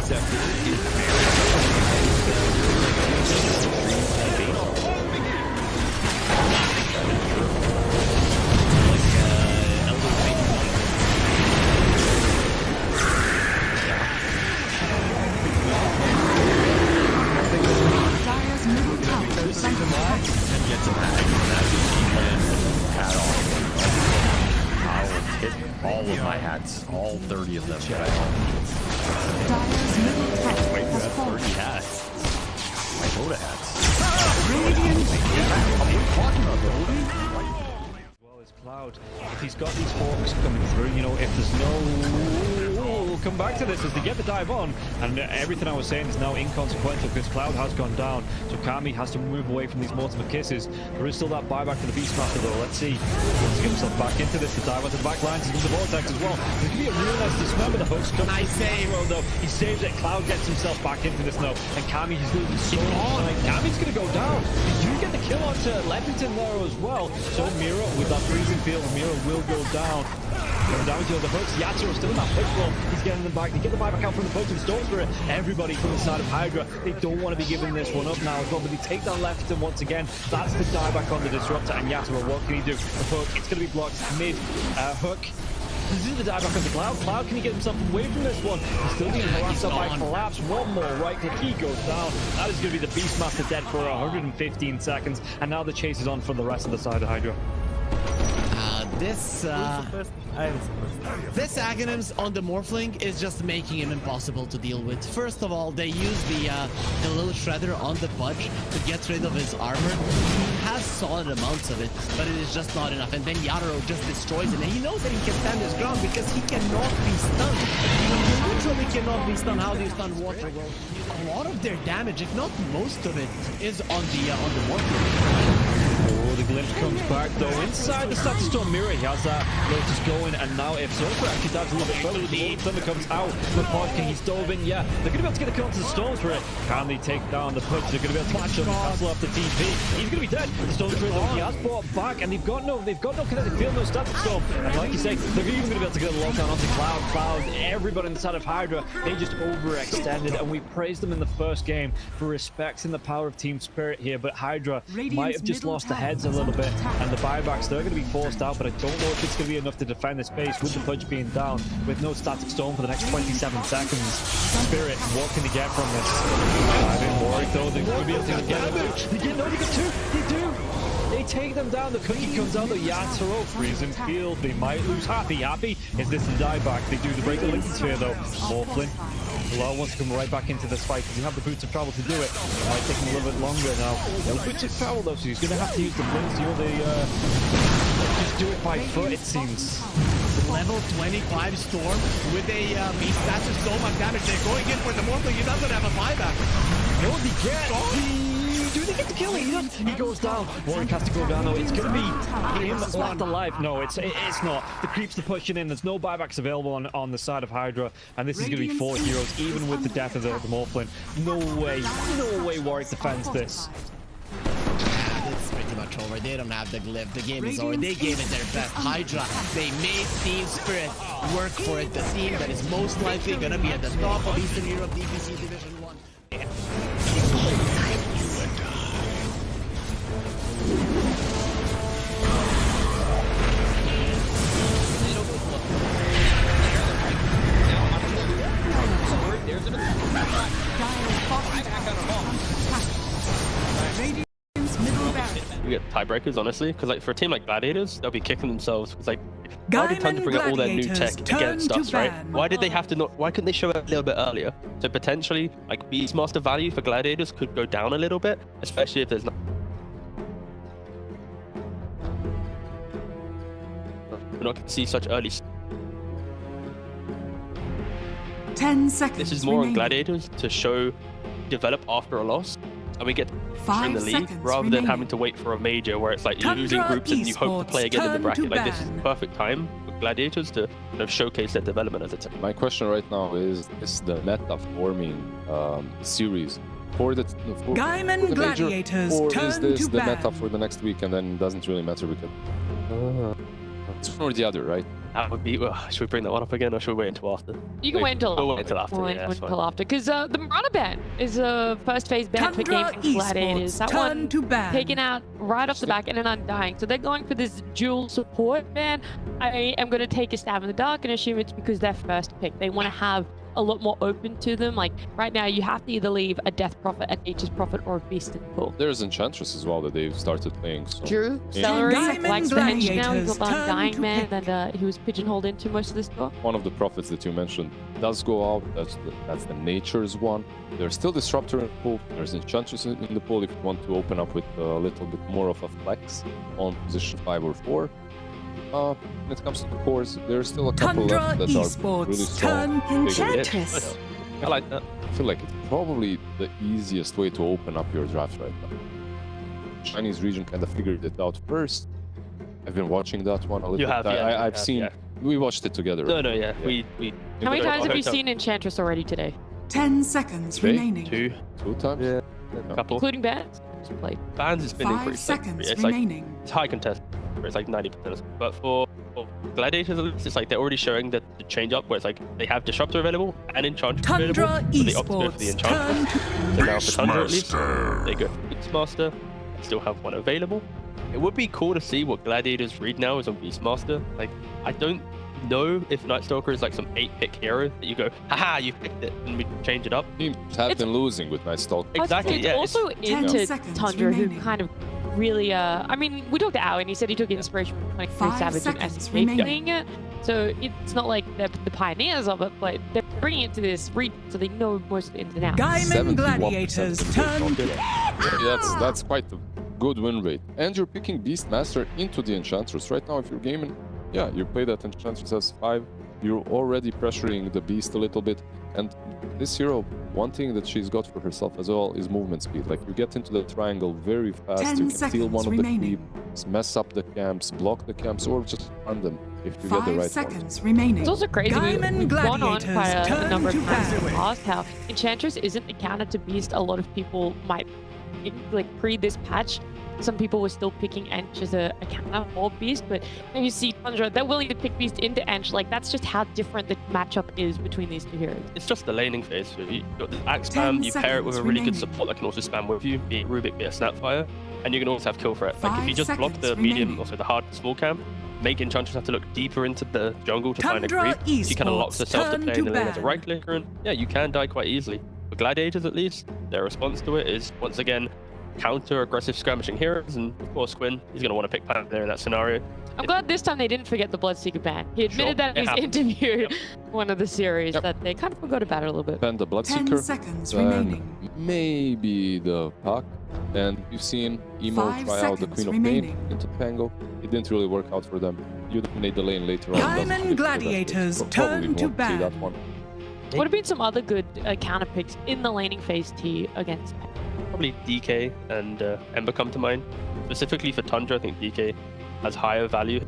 Scepter is all of my hats, all 30 of them. Dyer's middle tower Wait, has that's fallen. 30 hats. My Dota hats. Radiant. What are you talking about, Goldie? Well as Cloud, if he's got these hawks coming through, you know, if there's no... We'll come back to this as they get the dive on, and everything I was saying is now inconsequential because Cloud has gone down, so Kami has to move away from these multiple kisses. There is still that buyback for the Beastmaster though. Let's see. He wants to get himself back into this. The dive onto the back lines into the vortex as well. There's going to be a real nice dismember. The hooks come. Nice save. Though. He saves it. Cloud gets himself back into this now, and Kami is losing so much time. Kami's going to go down. They do get the kill onto Leppington there as well. So Mira with that freezing field, Mira will go down. Going down to the hooks. Yatsuro's still in that push roll. He's getting them back. They get the buyback out from the poke and Storm Spirit. Everybody from the side of Hydra. They don't want to be giving this one up now as well, but they take down Leppington once again. That's the dieback on the Disruptor, and Yaturo, what can he do? The hook, it's going to be blocked mid hook. This is the dieback on the Cloud. Cloud, can he get himself away from this one? He's still being harassed by Collapse. One more right click, he goes down. That is going to be the Beastmaster dead for 115 seconds, and now the chase is on for the rest of the side of Hydra. This Aghanim's on the Morphling is just making him impossible to deal with. First of all, they use the little shredder on the Pudge to get rid of his armor. He has solid amounts of it, but it is just not enough. And then Yatoro just destroys it, and he knows that he can stand his ground because he cannot be stunned. He literally cannot be stunned. How do you stun water? Well, a lot of their damage, if not most of it, is on the Morphling. Oh, the glimpse comes back though. Inside the Static Storm Mirror, he has that Lotus going, and now if Zofra actually dives a little bit further with the Thunder comes out from Podking, he's dove in, yeah. They're going to be able to get a kill onto the Storm Spirit. Can they take down the Pudge? They're going to be able to catch him and cancel off the TP. He's going to be dead. The Storm Spirit though, he has brought back, and they've got no kinetic field, no Static Storm. And like you say, they're even going to be able to get a lockdown onto Cloud. Everybody inside of Hydra, they just overextended, and we praised them in the first game for respecting the power of Team Spirit here, but Hydra might have just lost the heads a little bit, and the buybacks, they're going to be forced out, but I don't know if it's going to be enough to defend the space with the Pudge being down, with no Static Storm for the next 27 seconds. Spirit, what can they get from this? I've been worried though, they're going to be able to get it. They get two, they do! They take them down, the cookie comes out, the Yatoro, freezing field, they might lose. Happy, is this the dieback? They do the break the Lincoln Sphere though. Morphling. Law wants to come right back into this fight because you have the boots of travel to do it. It might take him a little bit longer now. No boots of travel though, so he's going to have to use the blinks. You know, they just do it by foot, it seems. Level 25 Storm with a beast. That's just so much damage. They're going in for the Morphling. He doesn't have a buyback. No, they get do they get the kill? He goes down. Warwick has to go down though. It's going to be him left alive. No, it's not. The creeps are pushing in. There's no buybacks available on the side of Hydra, and this is going to be 4 heroes, even with the death of the Morphling. No way Warwick defends this. It's pretty much over. They don't have the glyph. The game is over. They gave it their best. Hydra, they made Team Spirit work for it. The team that is most likely going to be at the top of Eastern Europe DPC Division 1. get tiebreakers, honestly, because like for a team like Gladiators, they'll be kicking themselves because like why did Tundra bring out all their new tech against us, right? Why did they have to not? Why couldn't they show it a little bit earlier? So potentially, like Beastmaster value for Gladiators could go down a little bit, especially if there's not. We're not going to see such early. 10 seconds. This is more on Gladiators to show, develop after a loss, and we get in the league rather than having to wait for a major where it's like you're losing groups and you hope to play again in the bracket. Like this is the perfect time for Gladiators to kind of showcase their development as a team. My question right now is the meta forming series for the Gaimin Gladiators, or is this the meta for the next week and then it doesn't really matter because it's one or the other, right? That would be. Should we bring that one up again, or should we wait until after? You can wait until after. We'll wait until after. We'll yeah, wait until after, because the Marauder ban is a first phase ban for Gaimin Gladiators. That one taken out right off the back and an Undying. So they're going for this dual support ban. I am going to take a stab in the dark and assume it's because they're first pick. They want to have a lot more open to them. Like right now, you have to either leave a Death Prophet, a Nature's Prophet, or a Beast in the pool. There's Enchantress as well that they've started playing. So. Drew, Celery, likes the bench now. He's got the Undying Man, and he was pigeonholed into most of this store. One of the prophets that you mentioned does go out. That's the Nature's one. There's still Disruptor in the pool. There's Enchantress in the pool if you want to open up with a little bit more of a flex on position 5 or 4. When it comes to the cores, there's still a couple left that are really strong. Enchantress. I like that. I feel like it's probably the easiest way to open up your draft right now. Chinese region kind of figured it out first. I've been watching that one a little bit. Have, I've seen. Yeah. We watched it together. No, yeah. We. How many times have you seen Enchantress already today? 10 seconds remaining. Two times. Yeah. A couple. Including bans. Bans has been 5 increased. seconds it's remaining. Like, it's high contest. Where it's like 90%. But for Gladiators, at least, it's like they're already showing the change up where it's like they have Disruptor available and Enchantress available. So they opt to go for the Enchantress. So now for Tundra at least, they go for Beastmaster. They still have one available. It would be cool to see what Gladiators read now is on Beastmaster. Like, I don't know if Nightstalker is like some 8-pick hero that you go, haha, you picked it, and we change it up. Teams have been losing with Nightstalker. Exactly, it's also into Tundra, who kind of really, I mean, we talked to Al and he said he took inspiration from 23 Savage and SK doing it. So it's not like they're the pioneers of it, but they're bringing it to this region so they know most of the ins and outs. Gaimin Gladiators turn. That's quite a good win rate. And you're picking Beastmaster into the Enchantress. Right now, if you're gaming, yeah, you play that Enchantress as 5. You're already pressuring the Beast a little bit. And this hero, one thing that she's got for herself as well is movement speed. Like, you get into the triangle very fast, you can steal one of the creeps, mess up the camps, block the camps, or just run them if you get the right 5 seconds remaining. It's also crazy. We've gone on quite a number of times in the past how Enchantress isn't a counter to Beast. A lot of people might, like, pre this patch, some people were still picking Ench as a counter for Beast, but when you see Tundra, they're willing to pick Beast into Ench. Like, that's just how different the matchup is between these two heroes. It's just the laning phase. You've got the Axe spam, you pair it with a really good support that can also spam with you, be it Rubik, be it Snapfire, and you can also have kill threat. Like, if you just block the medium, also the hard small camp, make Enchantress have to look deeper into the jungle to find a creep, she kind of locks herself to play in the lane as a right clicker, and yeah, you can die quite easily. For Gladiators, at least, their response to it is, once again, counter-aggressive skirmishing heroes, and of course Quinn, he's going to want to pick Panther in that scenario. I'm glad this time they didn't forget the Bloodseeker ban. He admitted that in his interview, one of the series, that they kind of forgot about it a little bit. And the Bloodseeker, 10 seconds remaining. Maybe the Puck, and you've seen Emo try out the Queen of Pain into Pango. It didn't really work out for them. You dominate the lane later on. Gaimin Gladiators turn to ban. What have been some other good counter picks in the laning phase T against Pango? Probably DK and Ember come to mind. Specifically for Tundra, I think DK has higher value.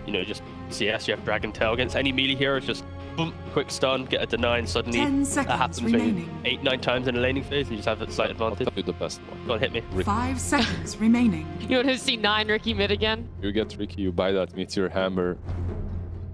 You know, just CS, you have Dragon Tail against any melee hero, it's just boom, quick stun, get a deny, and suddenly that happens maybe 8-9 times in a laning phase, and you just have a slight advantage. I'll tell you the best one. Go on, hit me. 5 seconds remaining. You want to see 9 Ricky mid again? You get Ricky, you buy that Meteor Hammer,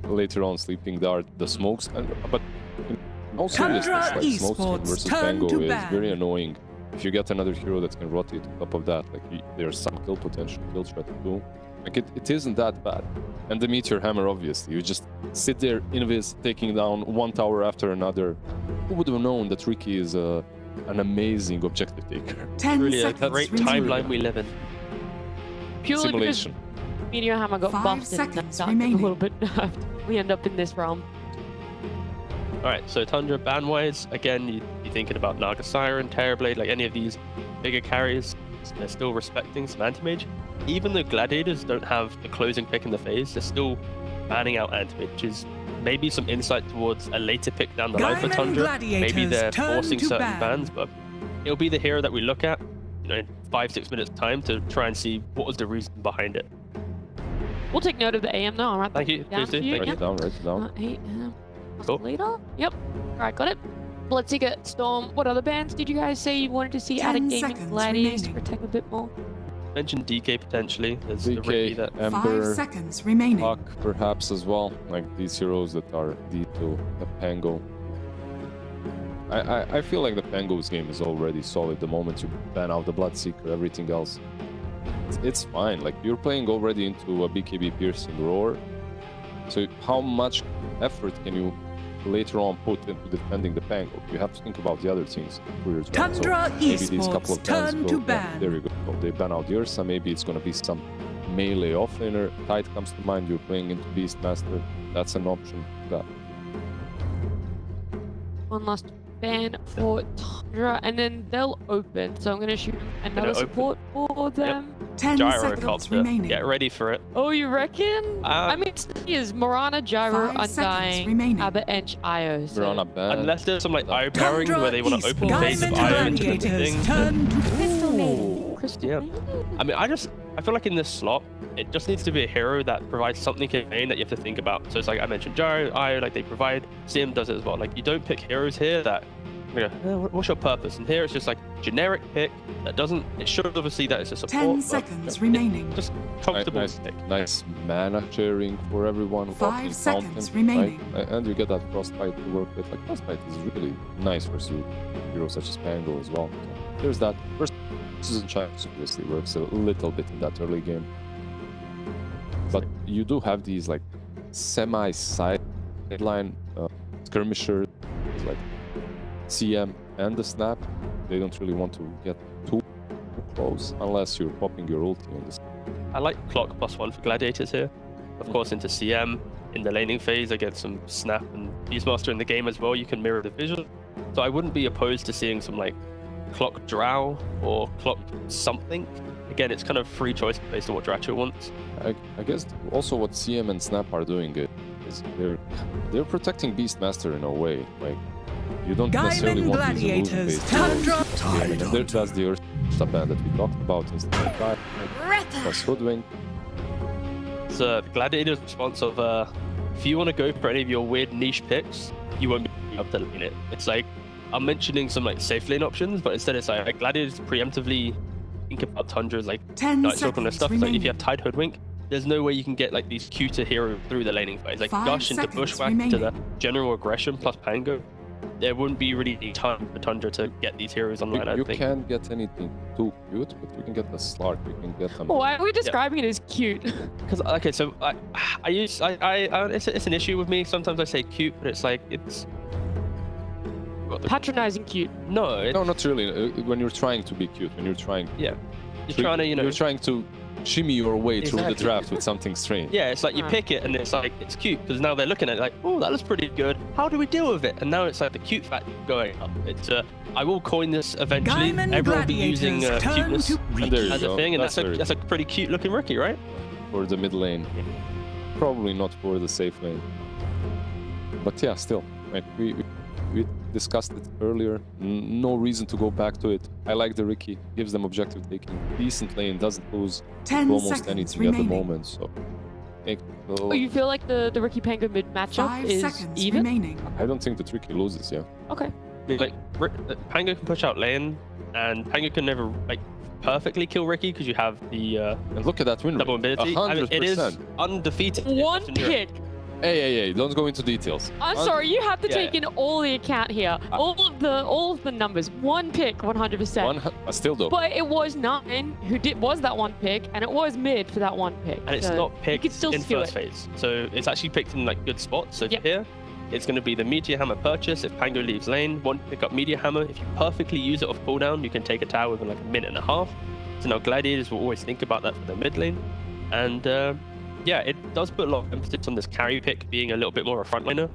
later on Sleeping Dart, the smokes, but in all seriousness, like smokes versus Pango is very annoying. If you get another hero that can rotate on top of that, like there's some kill potential, kill threat too. Like it isn't that bad. And the Meteor Hammer, obviously, you just sit there, Invis, taking down one tower after another. Who would have known that Ricky is an amazing objective taker? 10 really seconds a great remaining. timeline we live in. Purely simulation. because Meteor Hammer got buffed and a little bit nerfed. We end up in this realm. Alright, so Tundra ban-wise, again, you're thinking about Naga Siren, Terrorblade, like any of these bigger carries, they're still respecting some anti-mage. Even though Gladiators don't have the closing pick in the phase, they're still banning out anti-mage, which is maybe some insight towards a later pick down the line for Tundra. Maybe they're forcing certain bans, but it'll be the hero that we look at, you know, in 5-6 minutes time to try and see what was the reason behind it. We'll take note of the AM now. All right. Thank you. Down for you. Write it down, write it down. 8 cool. Later. Yep. All right, got it. Bloodseeker, Storm. What other bands did you guys say you wanted to see out of Gaimin Gladiators to protect a bit more? Mentioned DK potentially. There's DK, the Ricky that Ember, 5 seconds remaining. Puck perhaps as well. Like these heroes that are D2, the Pango. I feel like the Pango's game is already solid. The moment you ban out the Bloodseeker, everything else, it's fine. Like you're playing already into a BKB piercing roar. So how much effort can you later on put into defending the Pango? You have to think about the other things. Tundra so maybe these couple of bans turn to ban. There you go. They ban out the Ursa. Maybe it's going to be some melee offlaner. Tide comes to mind. You're playing into Beastmaster. That's an option. One last ban for Tundra, and then they'll open. So I'm going to shoot another support for them. 10 seconds remaining. Get ready for it. Oh, you reckon? I mean, is Morana, Gyro, Undying, Abbott, Ench, Io. So. Morana ban. Unless there's some like Io pairing where they want to open phase of Io into the thing. Yeah. I mean, I feel like in this slot, it just needs to be a hero that provides something in main that you have to think about. So it's like I mentioned, Gyro, Io, like they provide. CM does it as well. Like you don't pick heroes here that, you know, what's your purpose? And here it's just like generic pick that doesn't. It shows obviously that it's a support. 10 seconds remaining. Just comfortable nice mana sharing for everyone. 5 seconds remaining. Right? And you get that Frostbite to work with. Like Frostbite is really nice for heroes such as Pango as well. So there's that. First season Chance obviously works a little bit in that early game. But you do have these like semi-sideline skirmishers like CM and the Snap. They don't really want to get too close unless you're popping your ulti on this. I like clock +1 for Gladiators here. Of course, into CM in the laning phase against some Snap and Beastmaster in the game as well. You can mirror the vision. So I wouldn't be opposed to seeing some like clock Drow or clock something. Again, it's kind of free choice based on what Dracho wants. I guess also what CM and Snap are doing is they're protecting Beastmaster in a way. Like you don't necessarily want these illusion-based heroes. There does the Ursa ban that we talked about in the 5 plus Hoodwink. It's the Gladiator's response of if you want to go for any of your weird niche picks, you won't be able to lane it. It's like I'm mentioning some like safe lane options, but instead it's like Gladiators preemptively think about Tundra's like Night Circle and stuff. It's like if you have Tide Hoodwink, there's no way you can get like these cuter heroes through the laning phase. Like Gush into Bushwhack to the general aggression plus Pango. There wouldn't be really any time for Tundra to get these heroes online. I think you can't get anything too cute, but you can get the Slark. You can get them. Why are we describing it as cute? Because okay, so it's an issue with me. Sometimes I say cute, but it's like it's patronizing cute. No, no, not really. When you're trying to be cute, when you're trying, you're trying to, you're trying to shimmy your way through the draft with something strange. Yeah, it's like you pick it and it's like it's cute because now they're looking at it like, oh, that looks pretty good. How do we deal with it? And now it's like the cute factor going up. It's I will coin this eventually. Gaimin Everyone will be using cuteness as a thing, and that's a pretty cute looking rookie, right? For the mid lane, probably not for the safe lane. But yeah, still, like we discussed it earlier. No reason to go back to it. I like the Ricky. Gives them objective taking. Decent lane. Doesn't lose almost anything remaining at the moment. So. Oh, you feel like the Ricky Pango mid matchup is even? Remaining. I don't think the Ricky loses. Yeah. Okay. Like Pango can push out lane, and Pango can never like perfectly kill Ricky because you have the and look at that win double ability. 100%. I mean, it is undefeated. One pick. Hey, don't go into details. I'm sorry, you have to take in all the account here. All of the numbers. One pick, 100%. Still though. But it was 9 who was that one pick, and it was mid for that one pick. And it's not picked in first phase. So it's actually picked in like good spots. So here, it's going to be the Meteor Hammer purchase. If Pango leaves lane, one pick up Meteor Hammer. If you perfectly use it off cooldown, you can take a tower within like a minute and a half. So now Gladiators will always think about that for their mid lane. And yeah, it does put a lot of emphasis on this carry pick being a little bit more of a frontliner.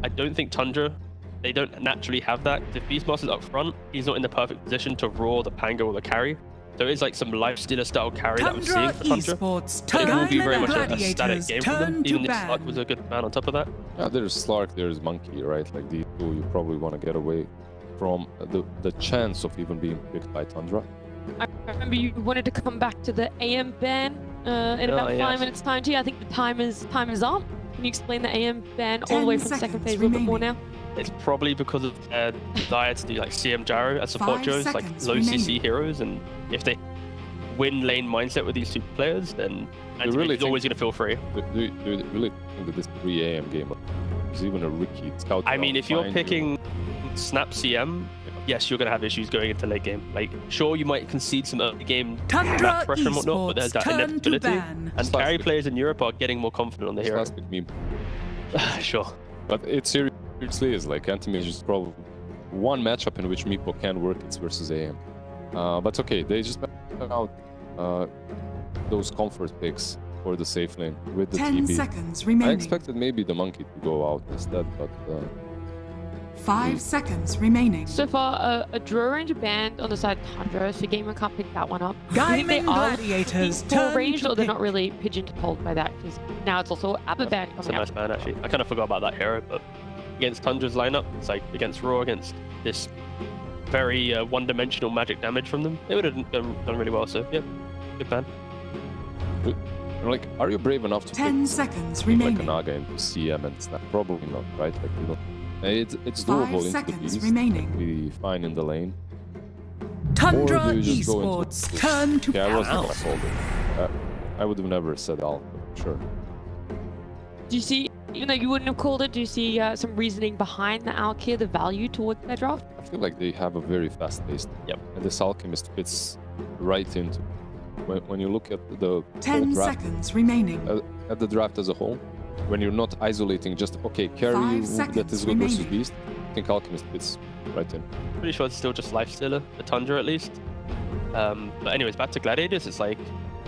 I don't think Tundra, they don't naturally have that. If Beastmaster's up front, he's not in the perfect position to roar the Pango or the carry. So it's like some Lifestealer style carry that I'm seeing for Tundra. But it will be very much a static game for them, even if Slark was a good man on top of that. Yeah, there's Slark, there's Monkey, right? Like these two, you probably want to get away from the chance of even being picked by Tundra. I remember you wanted to come back to the AM ban in about 5 minutes time too. I think the time is up. Can you explain the AM ban all the way from second phase a little bit more now? It's probably because of their desire to do like CM Gyro as support Joes, like low CC heroes, and if they win lane mindset with these two players, then it's always going to feel free. Do you really think that this 3 AM game is even a Ricky scout? I mean, if you're picking Snap CM, yes, you're going to have issues going into late game. Like, sure, you might concede some early game map pressure and whatnot, but there's that inevitability. And carry players in Europe are getting more confident on the hero. Meme. Sure. But it seriously is like Anthem is just probably one matchup in which Meepo can work. It's versus AM. But okay, they just put out those comfort picks for the safe lane with the 10 TB. seconds remaining. I expected maybe the Monkey to go out instead, but 5 seconds remaining. So far, a draw range banned on the side of Tundra, so Gaimin can't pick that one up. Gaimin Gladiators turn range, or they're not really pigeonholed by that, because now it's also Abba ban coming It's a nice ban, actually. I kind of forgot about that hero, but against Tundra's lineup, it's like against Raw, against this very one-dimensional magic damage from them, they would have done really well, so yeah, good ban. Like, are you brave enough to 10 seconds remaining. like a Naga into CM and Snap? Probably not, right? Like, you know, it's doable into the beast. Remaining. Be fine in the lane. Tundra Esports turn to I wasn't gonna call it. I would have never said Alpha, sure. Do you see, even though you wouldn't have called it, do you see some reasoning behind the Alk here, the value towards their draft? I feel like they have a very fast pace. Yep. And this Alchemist fits right into. When you look at the 10 draft, seconds remaining. At the draft as a whole, when you're not isolating just carry that is good versus beast, I think Alchemist fits right in. Pretty sure it's still just Lifestealer, the Tundra at least. But anyways, back to Gladiators, it's like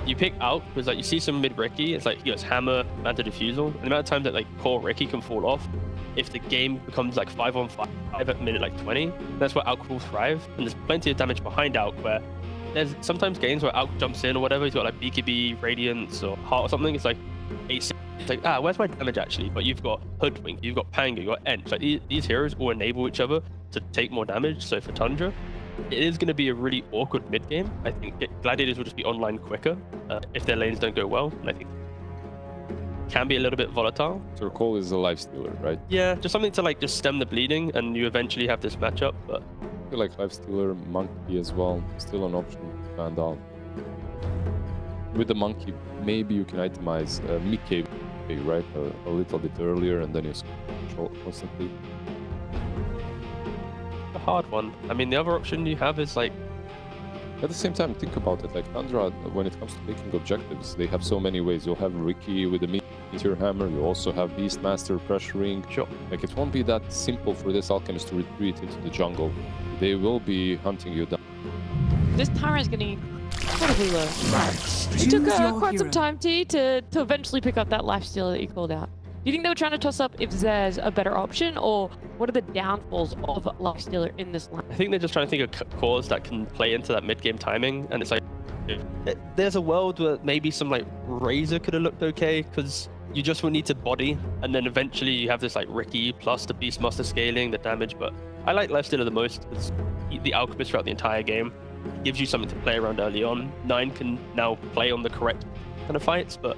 you pick out because like you see some mid Ricky, it's like he goes Hammer, Manta Diffusal, and the amount of time that like core Ricky can fall off, if the game becomes like 5-on-5 at minute like 20, that's where Alk will thrive, and there's plenty of damage behind Alk where there's sometimes games where Alk jumps in or whatever, he's got like BKB, Radiance, or Heart or something, it's like 8 it's like, where's my damage actually? But you've got Hoodwink, you've got Pango, you've got Ench. Like these heroes all enable each other to take more damage. So for Tundra, it is going to be a really awkward mid game. I think Gladiators will just be online quicker if their lanes don't go well. And I think it can be a little bit volatile. So Cole is a Lifestealer, right? Yeah, just something to like just stem the bleeding, and you eventually have this matchup. But I feel like Lifestealer, Monkey as well, still an option to stand out. With the Monkey, maybe you can itemize Mickey, right? A little bit earlier, and then you control constantly. A hard one. I mean, the other option you have is like. At the same time, think about it. Like Tundra, when it comes to taking objectives, they have so many ways. You'll have Ricky with the Meteor Hammer. You also have Beastmaster pressuring. Sure. Like it won't be that simple for this Alchemist to retreat into the jungle. They will be hunting you down. This Tyra is getting incredibly low. It took quite some time to eventually pick up that Lifestealer that you called out. Do you think they were trying to toss up if there's a better option, or what are the downfalls of Lifestealer in this line? I think they're just trying to think of cores that can play into that mid-game timing, and it's like there's a world where maybe some like Razor could have looked okay, because you just will need to body, and then eventually you have this like Ricky plus the Beastmaster scaling, the damage. But I like Lifestealer the most because the Alchemist throughout the entire game gives you something to play around early on. 9 can now play on the correct kind of fights, but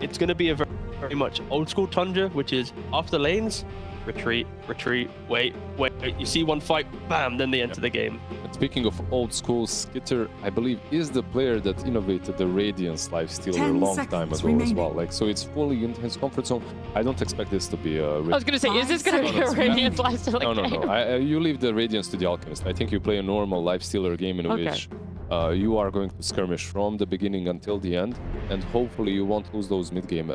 it's going to be a very much old school Tundra, which is after the lanes, retreat, wait. You see one fight, bam, then they enter the game. And speaking of old school, Skitter, I believe, is the player that innovated the Radiance Lifestealer a long time ago as well. Like, so it's fully in his comfort zone. I don't expect this to be a. I was gonna say, is this gonna be a Radiance Lifestealer game? No. You leave the Radiance to the Alchemist. I think you play a normal Lifestealer game in which you are going to skirmish from the beginning until the end, and hopefully you won't lose those mid-game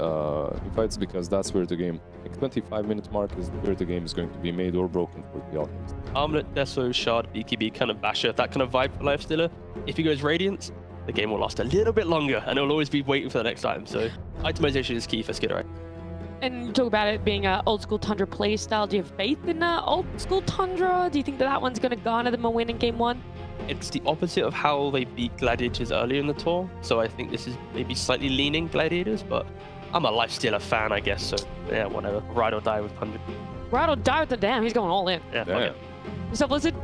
fights, because that's where the game, like 25-minute mark, is where the game is going to be made or broken for the Alchemist. Armlet, Deso, Shard, BKB, kind of Basher, that kind of vibe for Lifestealer. If he goes Radiance, the game will last a little bit longer, and it'll always be waiting for the next time. So itemization is key for Skid, right? And you talk about it being an old school Tundra playstyle. Do you have faith in old school Tundra? Do you think that one's going to garner them a win in game 1? It's the opposite of how they beat Gladiators earlier in the tour. So I think this is maybe slightly leaning Gladiators, but I'm a Lifestealer fan, I guess. So yeah, whatever. Ride or die with Tundra. Ride or die with the damn. He's going all in. Yeah. Damn. What's up, Blizzard?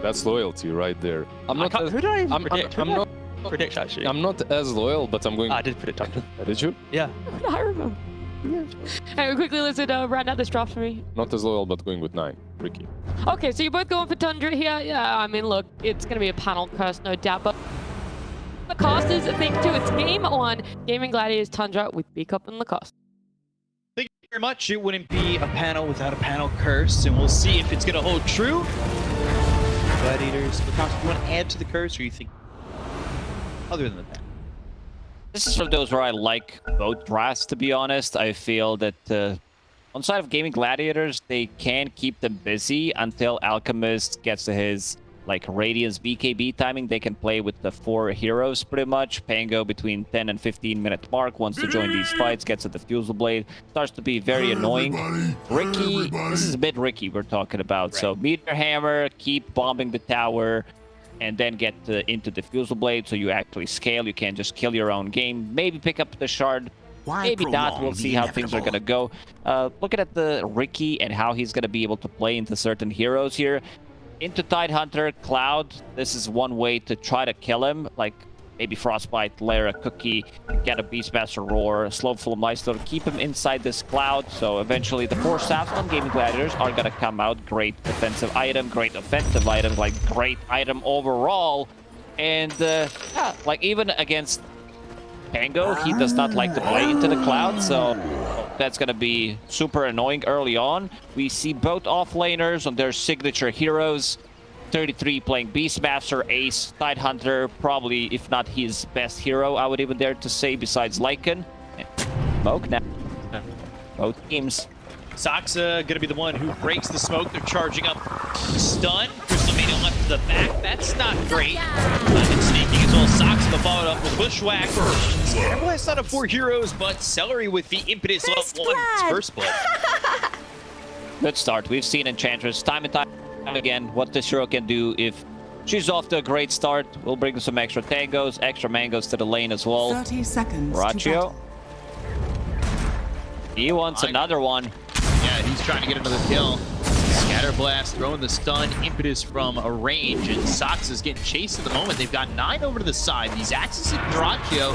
That's loyalty right there. I'm not. Who did I I'm predict? not. Predict actually. I'm not as loyal, but I'm going. I did predict Tundra. Did you? Yeah. I remember. Anyway, quickly, Blizzard, round out this draft for me. Not as loyal, but going with 9. Ricky. Okay, so you're both going for Tundra here. Yeah, I mean, look, it's going to be a panel curse, no doubt, but the casters think too. It's game 1, Gaimin Gladiators Tundra with Beakup and Lacoste. Thank you very much. It wouldn't be a panel without a panel curse, and we'll see if it's going to hold true. Gladiators, Lacoste, do you want to add to the curse, or you think other than that? This is one of those where I like both drafts, to be honest. I feel that on side of Gaimin Gladiators, they can keep them busy until Alchemist gets to his like Radiance BKB timing. They can play with the 4 heroes pretty much. Pango between 10 and 15 minute mark wants to join these fights, gets a Diffusal Blade, starts to be very annoying. Ricky, this is a bit Ricky we're talking about. Right. So Meteor Hammer, keep bombing the tower, and then get into Diffusal Blade, so you actually scale. You can't just kill your own game. Maybe pick up the shard. Maybe not. We'll see how things are going to go. Looking at the Ricky and how he's going to be able to play into certain heroes here. Into Tidehunter, Cloud, this is one way to try to kill him. Like maybe Frostbite, layer a Cookie, get a Beastmaster Roar, Slow Full of Meister, keep him inside this Cloud. So eventually the 4 staffs on Gaimin Gladiators are going to come out. Great defensive item, great offensive item, like great item overall. And yeah, like even against Pango, he does not like to play into the Cloud, so that's going to be super annoying early on. We see both offlaners on their signature heroes. 33 playing Beastmaster, Ace, Tidehunter, probably, if not his best hero, I would even dare to say, besides Lycan. Smoke now. Both teams. Soxa gonna be the one who breaks the smoke. They're charging up. Stun. Crystal Maiden left to the back. That's not great. And sneaking as well. Soxa followed up with Bushwhack. Blast out of 4 heroes, but Celery with the impetus of 1 first blood. Good start. We've seen Enchantress time and time again what this hero can do if she's off to a great start. We'll bring some extra tangos, extra mangoes to the lane as well. 30 seconds. Ratio. He wants another one. Yeah, he's trying to get another kill. Scatterblast, throwing the stun, impetus from a range, and Sox is getting chased at the moment. They've got 9 over to the side. These axes at Ratio.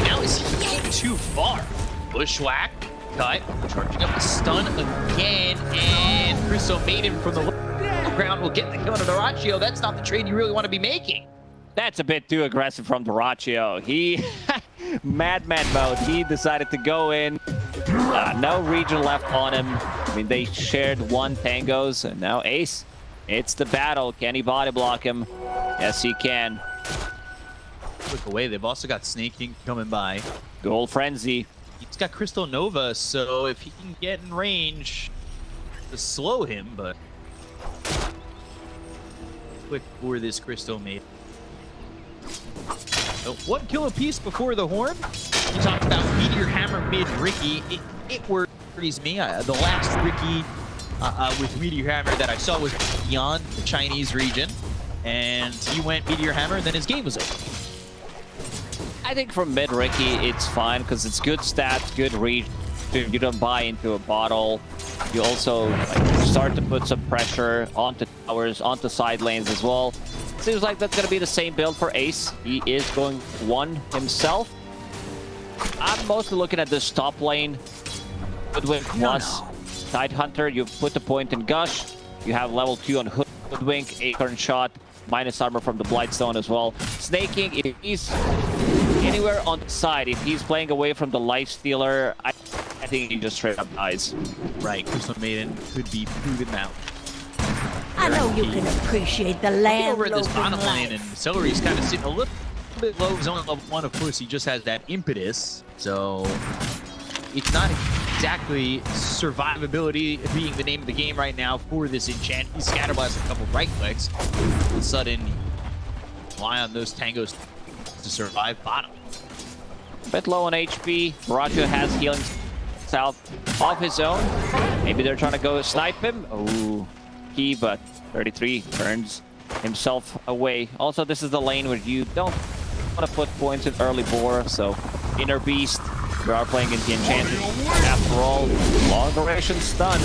Now is he getting too far? Bushwhack, cut, charging up the stun again, and Crystal Maiden from the ground will get the kill on Ratio. That's not the trade you really want to be making. That's a bit too aggressive from Ratio. He, madman mode, he decided to go in. No region left on him. I mean, they shared 1 tangos, and now Ace. It's the battle. Can he body block him? Yes, he can. Look away. They've also got Snaking coming by. Gold Frenzy. He's got Crystal Nova, so if he can get in range to slow him, but quick for this Crystal Maiden. So 1 kill apiece before the horn. We talked about Meteor Hammer mid Ricky. It worries me. The last Ricky with Meteor Hammer that I saw was beyond the Chinese region, and he went Meteor Hammer, and then his game was over. I think from mid Ricky, it's fine because it's good stats, good reach. You don't buy into a bottle. You also start to put some pressure onto towers, onto side lanes as well. Seems like that's going to be the same build for Ace. He is going 1 himself. I'm mostly looking at this top lane. Hoodwink plus Tidehunter. You put the point in Gush. You have level 2 on Hoodwink, Acorn Shot, minus armor from the Blightstone as well. Snaking, if he's anywhere on the side, if he's playing away from the Lifestealer, I think he just straight up dies. Right, Crystal Maiden could be proven out. I know you can appreciate the land over at this bottom lane, and Celery's kind of sitting a little bit low. He's only level 1, of course. He just has that impetus, so it's not exactly survivability being the name of the game right now for this enchant. He scatterblast a couple right clicks. All of a sudden, rely on those tangos to to survive bottom. A bit low on HP. Dyrachyo has healing south of his own. Maybe they're trying to go snipe him. Oh, key, but 33 turns himself away. Also, this is the lane where you don't want to put points in early boar, so Inner Beast, we are playing in the Enchanted. After all, long duration stun.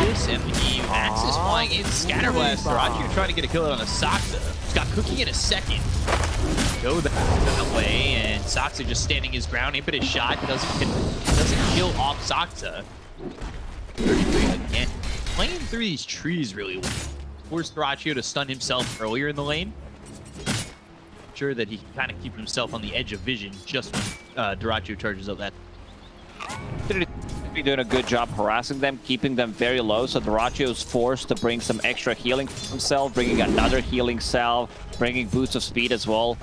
This and the Axis flying in. Scatterblast. Dyrachyo trying to get a kill on a Saksa. He's got Cookie in a second. Go that way, and Saksa just standing his ground. Impetus shot doesn't kill off Saksa. 33 again. Playing through these trees really well. Forced Dyrachyo to stun himself earlier in the lane. Sure that he can kind of keep himself on the edge of vision just when Dyrachyo charges up that. Doing a good job harassing them, keeping them very low, so Dyrachyo is forced to bring some extra healing for himself, bringing another healing salve, bringing boosts of speed as well.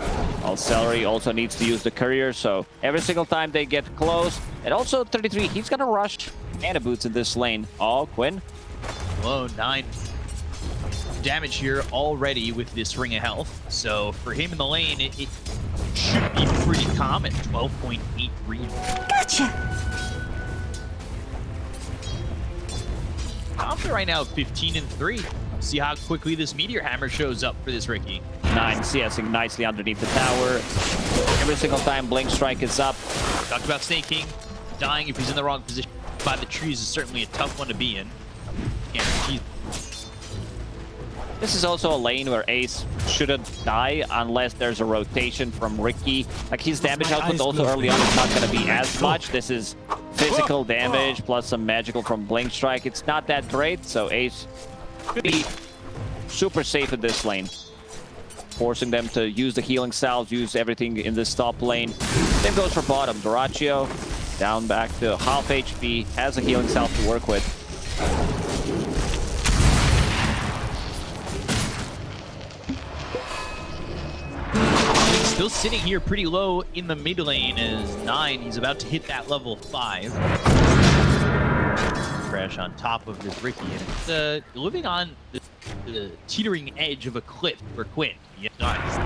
While Celery also needs to use the courier, so every single time they get close, and also 33, he's gonna rush mana boots in this lane. Oh, Quinn. Whoa, 9 damage here already with this ring of health. So for him in the lane, it should be pretty calm at 12.83. Gotcha! Confident right now, 15-3. See how quickly this Meteor Hammer shows up for this Ricky. 9 CSing nicely underneath the tower. Every single time Blink Strike is up. Talked about Snake King. Dying if he's in the wrong position by the trees is certainly a tough one to be in. This is also a lane where Ace shouldn't die unless there's a rotation from Ricky. Like, his damage output also early on is not going to be as much. This is physical damage plus some magical from Blink Strike. It's not that great, so Ace could be super safe in this lane. Forcing them to use the healing salves, use everything in this top lane. Same goes for bottom. Dyrachyo down back to half HP, has a healing salve to work with. Still sitting here pretty low in the mid lane as 9. He's about to hit that level 5. Crash on top of this Ricky, and it's living on the teetering edge of a cliff for Quinn. Yeah, nice.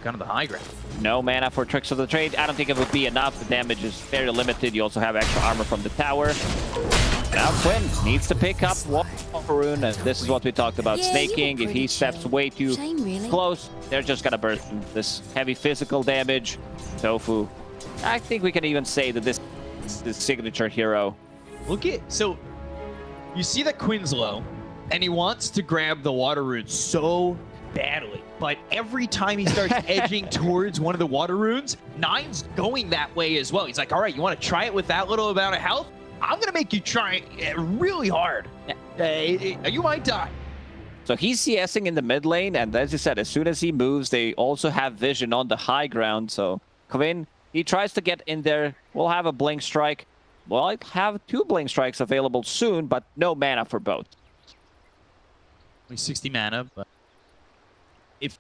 Kind of the high ground. No mana for Tricks of the Trade. I don't think it would be enough. The damage is very limited. You also have extra armor from the tower. Now Quinn needs to pick up Walrune, and this is what we talked about. Snaking, if he steps way too close, they're just gonna burst him. This heavy physical damage. Tofu. I think we can even say that this is the signature hero. Look at, so you see that Quinn's low, and he wants to grab the water rune so badly. But every time he starts edging towards one of the water runes, 9's going that way as well. He's like, all right, you want to try it with that little amount of health? I'm going to make you try it really hard. You might die. So he's CSing in the mid lane, and as you said, as soon as he moves, they also have vision on the high ground. So Quinn, he tries to get in there. We'll have a Blink Strike. We'll have 2 Blink Strikes available soon, but no mana for both. Only 60 mana, but if,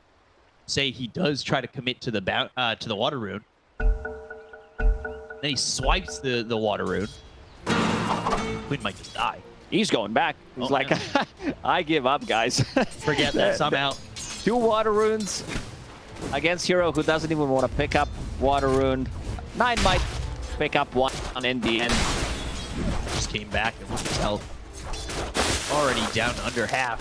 say, he does try to commit to the water rune, then he swipes the water rune, Quinn might just die. He's going back. He's like, I give up, guys. Forget this, I'm out. 2 water runes against hero who doesn't even want to pick up water rune. 9 might pick up 1 in the end. Just came back and look at his health. Already down under half.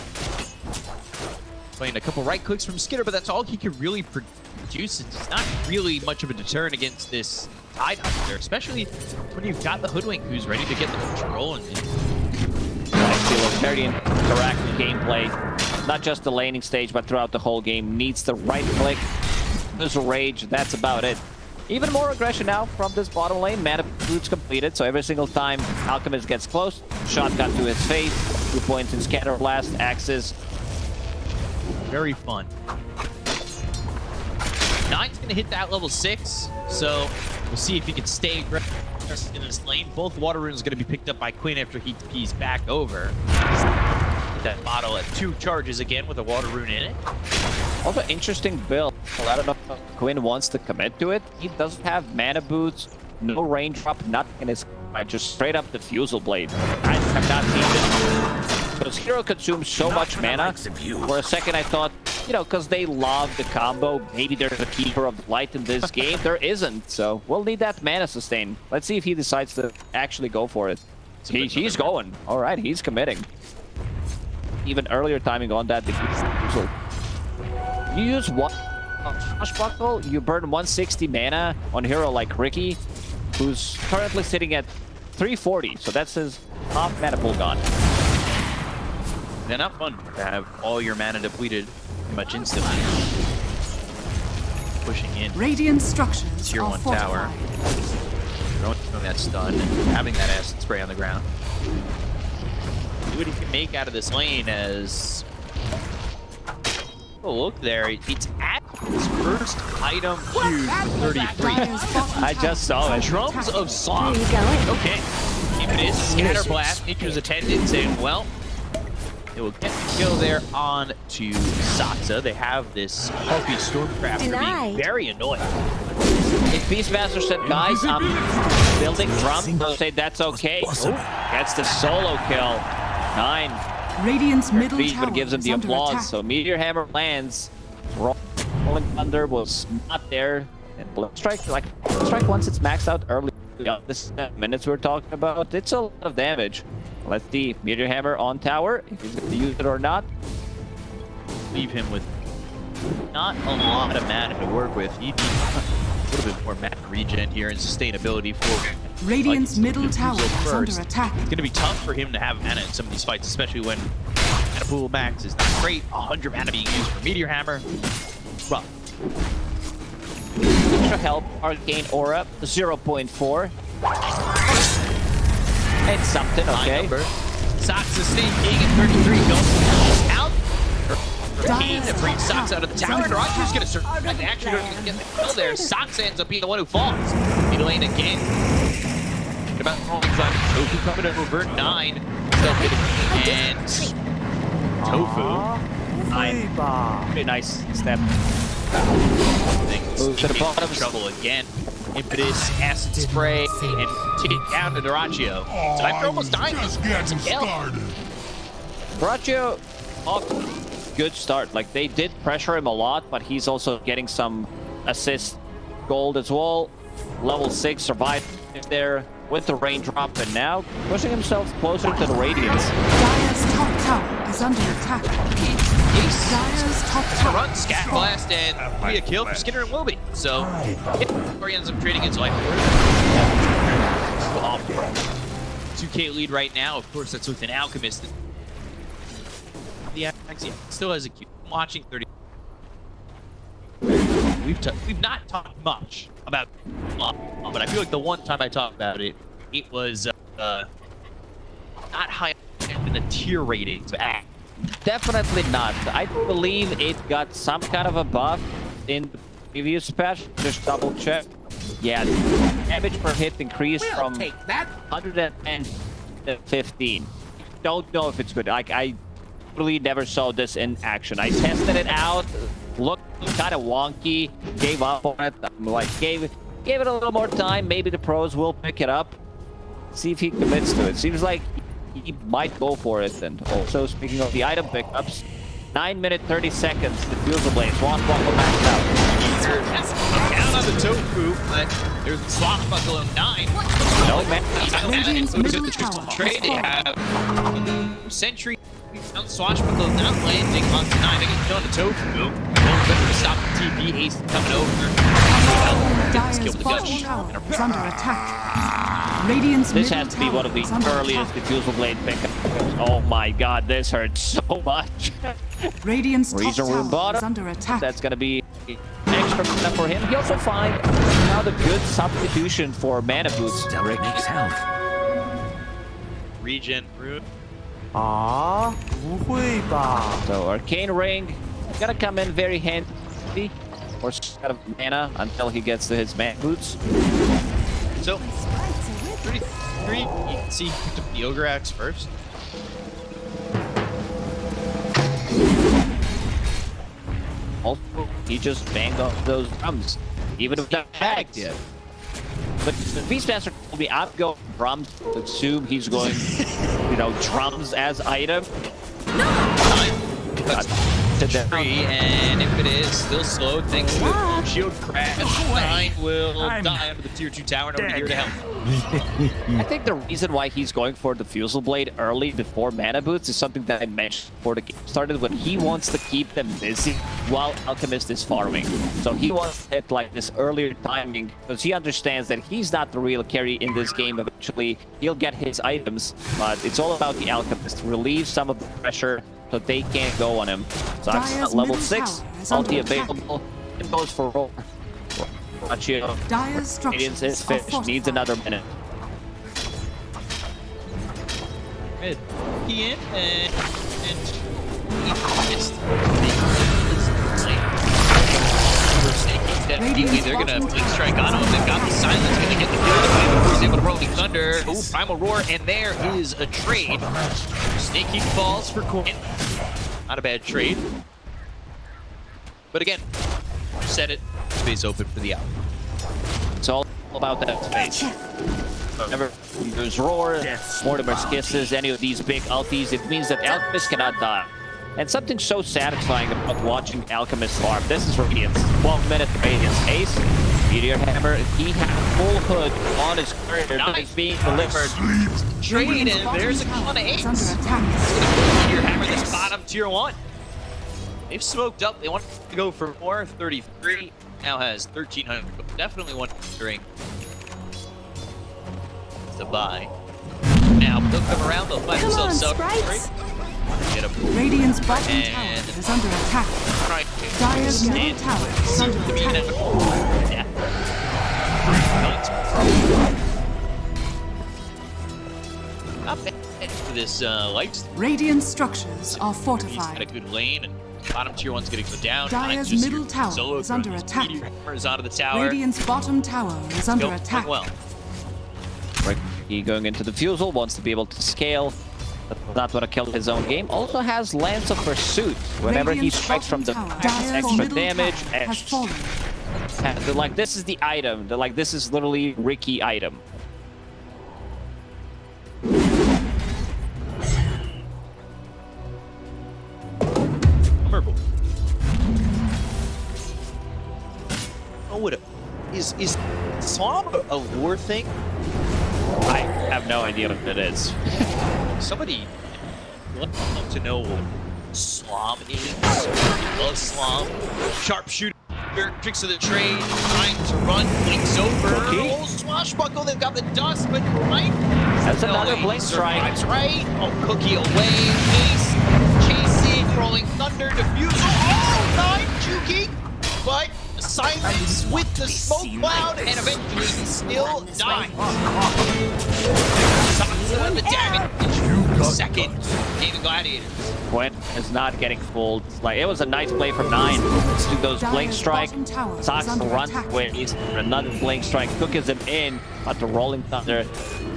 Playing a couple right clicks from Skitter, but that's all he can really produce. It's not really much of a deterrent against this Tide Hunter, especially when you've got the Hoodwink who's ready to get the control. And I feel a very interactive gameplay, not just the laning stage, but throughout the whole game. Needs the right click, there's a rage, that's about it. Even more aggression now from this bottom lane. Mana boots completed, so every single time Alchemist gets close, shotgun to his face, 2 points in Scatter Blast, Axes. Very fun. 9's gonna hit that level 6, so we'll see if he can stay aggressive in this lane. Both water runes are gonna be picked up by Quinn after he TP's back over. Hit that bottle at 2 charges again with a water rune in it. Also, interesting build. I don't know if Quinn wants to commit to it. He doesn't have mana boots, no range drop, nothing in his just straight up Diffusal Blade. I have not seen this. Because hero consumes so much mana. For a second I thought you know, because they love the combo. Maybe there's a keeper of light in this game. There isn't, so we'll need that mana sustain. Let's see if he decides to actually go for it. He's going. All right, he's committing. Even earlier timing on that. You use one Swashbuckle, you burn 160 mana on a hero like Ricky, who's currently sitting at 340, so that's his half mana pool gone. They're not fun to have all your mana depleted pretty much instantly. Pushing in. Radiant structures Tier 1 tower. Throwing that stun and having that acid spray on the ground. See what he can make out of this lane as... Oh, look there. It's at his first item queue 33. I just saw it. Drums of Song. Okay. Invictus, Scatter Blast, Nichu's attendant saying, well, it will get the kill there on to Satsa. They have this Harpy Stormcrafter being very annoying. If Beastmaster said, guys, I'm building drums, they'll say that's okay. Oh, that's the solo kill. 9. Radiant's middle tower gives him the applause. So Meteor Hammer lands. Rolling Thunder was not there. And Blood Strike, like Strike once it's maxed out early. This minutes we're talking about, it's a lot of damage. Let's see Meteor Hammer on tower. If he's going to use it or not. Leave him with not a lot of mana to work with. He needs a little bit more mana regen here and sustainability for Radiant's middle tower is under attack. It's going to be tough for him to have mana in some of these fights, especially when mana pool max is not great. 100 mana being used for Meteor Hammer. Rough. Extra help, Arcane Aura, 0.4. It's something, okay. Satsa staying king at 33. Going out. Arcane that brings Satsa out of the tower. And Roger's going to survive. Actually, going to get the kill there. Satsa ends up being the one who falls. Mid lane again. About Tofu coming over 9. And Tofu. 9. Pretty nice step. Move to the bottom. Trouble again. Impetus, acid spray, and take down to Doraccio. So after almost dying, that's a kill. Doraccio, off good start. Like they did pressure him a lot, but he's also getting some assist gold as well. Level 6 survived there with the raindrop, and now pushing himself closer to the Radiance. Dire's top tower is under attack. Dire's top tower. Run, Scat Blast, and be a kill for Skinner and Wilby. So, he ends up trading his life. 2K lead right now. Of course, that's with an Alchemist. The Axe still has a Q. I'm watching 30. We've not talked much about but I feel like the one time I talked about it, it was not high in the tier ratings. Definitely not. I believe it got some kind of a buff in the previous patch. Just double check. Yeah, damage per hit increased from 110 to 15. Don't know if it's good. Like I really never saw this in action. I tested it out. Looked kind of wonky. Gave up on it. Like gave it a little more time. Maybe the pros will pick it up. See if he commits to it. Seems like he might go for it. And also, speaking of the item pickups, 9 minutes 30 seconds. Diffusal Blade. Swashbuckle maxed out. Down on the Tofu, but there's a Swashbuckle of 9. No man. Trade. They have Sentry. Swashbuckle not landing onto 9. They get killed on the Tofu. Better to stop the TP. Ace coming over. Dire's bottom tower is under attack. Radiant's this has to be one of the earliest Diffusal Blade pickups. Oh my god, this hurts so much. Radiant's top tower bottom. Is under attack. That's going to be extra mana for him. He also finds another good substitution for mana boots. Regen Rune. So Arcane Ring gonna come in very handy for set of mana until he gets to his mana boots. So 33, you can see he picked up the Ogre Axe first. Also, he just banged off those drums, even if not tagged yet. But the Beastmaster told me I'm going drums. Assume he's going, you know, drums as item. No. to the tree, and if it is still slow, thanks to the shield crash, 9 will die under the tier 2 tower. Nobody here to help. I think the reason why he's going for the Fusel Blade early before mana boots is something that I mentioned before the game started, when he wants to keep them busy while Alchemist is farming. So he wants it like this earlier timing because he understands that he's not the real carry in this game. Eventually, he'll get his items, but it's all about the Alchemist. Relieve some of the pressure so they can't go on him. So at level 6, ulti available. It goes for roll. Radiance is finished. Needs another minute. Good. He in and he missed. They're gonna blink strike on him. They've got the silence, gonna get the kill before he's able to roll the thunder. Ooh, primal roar, and there is a trade. Snaky falls for coin. Not a bad trade. But again, said it. Space open for the out. It's all about that space. Whenever there's roar, Mortimer's kisses, any of these big ultis, it means that Alchemist cannot die. And something so satisfying about watching Alchemist farm. This is Radiance. 12-minute Radiance. Ace, Meteor Hammer. He had full hood on his career. Now he's being delivered. Trade, and there's a ton of Ace. Meteor Hammer this bottom tier 1. They've smoked up. They want to go for more. 33. Now has 1,300. Definitely wondering to buy. Now they'll come around. They'll find themselves up. Get him. Radiant's bottom tower is under attack. Dire's middle tower is under attack. Yeah. Not bad for this light. Radiant structures are He's fortified. got a good lane, and bottom tier 1's gonna go down. Dire's middle tower is under attack. Is out of the tower. Radiant's bottom tower is under attack. Well. Right, he going into the Fusel, wants to be able to scale. Not want to kill his own game. Also has Lance of Pursuit. Whenever he strikes from the extra damage. And like this is the item. Like this is literally Ricky item. Oh, what is Swamp a lore thing? I have no idea what it is. Somebody would love to know what Slom is. Love Slom. Sharpshooter, tricks of the trade, trying to run, blinks over. Oh, swashbuckle, they've got the dust, but right. That's another blink strike. That's right. Oh, Cookie away. Ace chasing, rolling thunder, diffusal. Oh, 9 juking, but silence with the smoke cloud, and eventually he still dies. The damage. Second, Gaimin Gladiators. Gwen is not getting fooled. Like it was a nice play from 9. Do those blink strike. Sox runs away. Another blink strike. Cookies him in, but the rolling thunder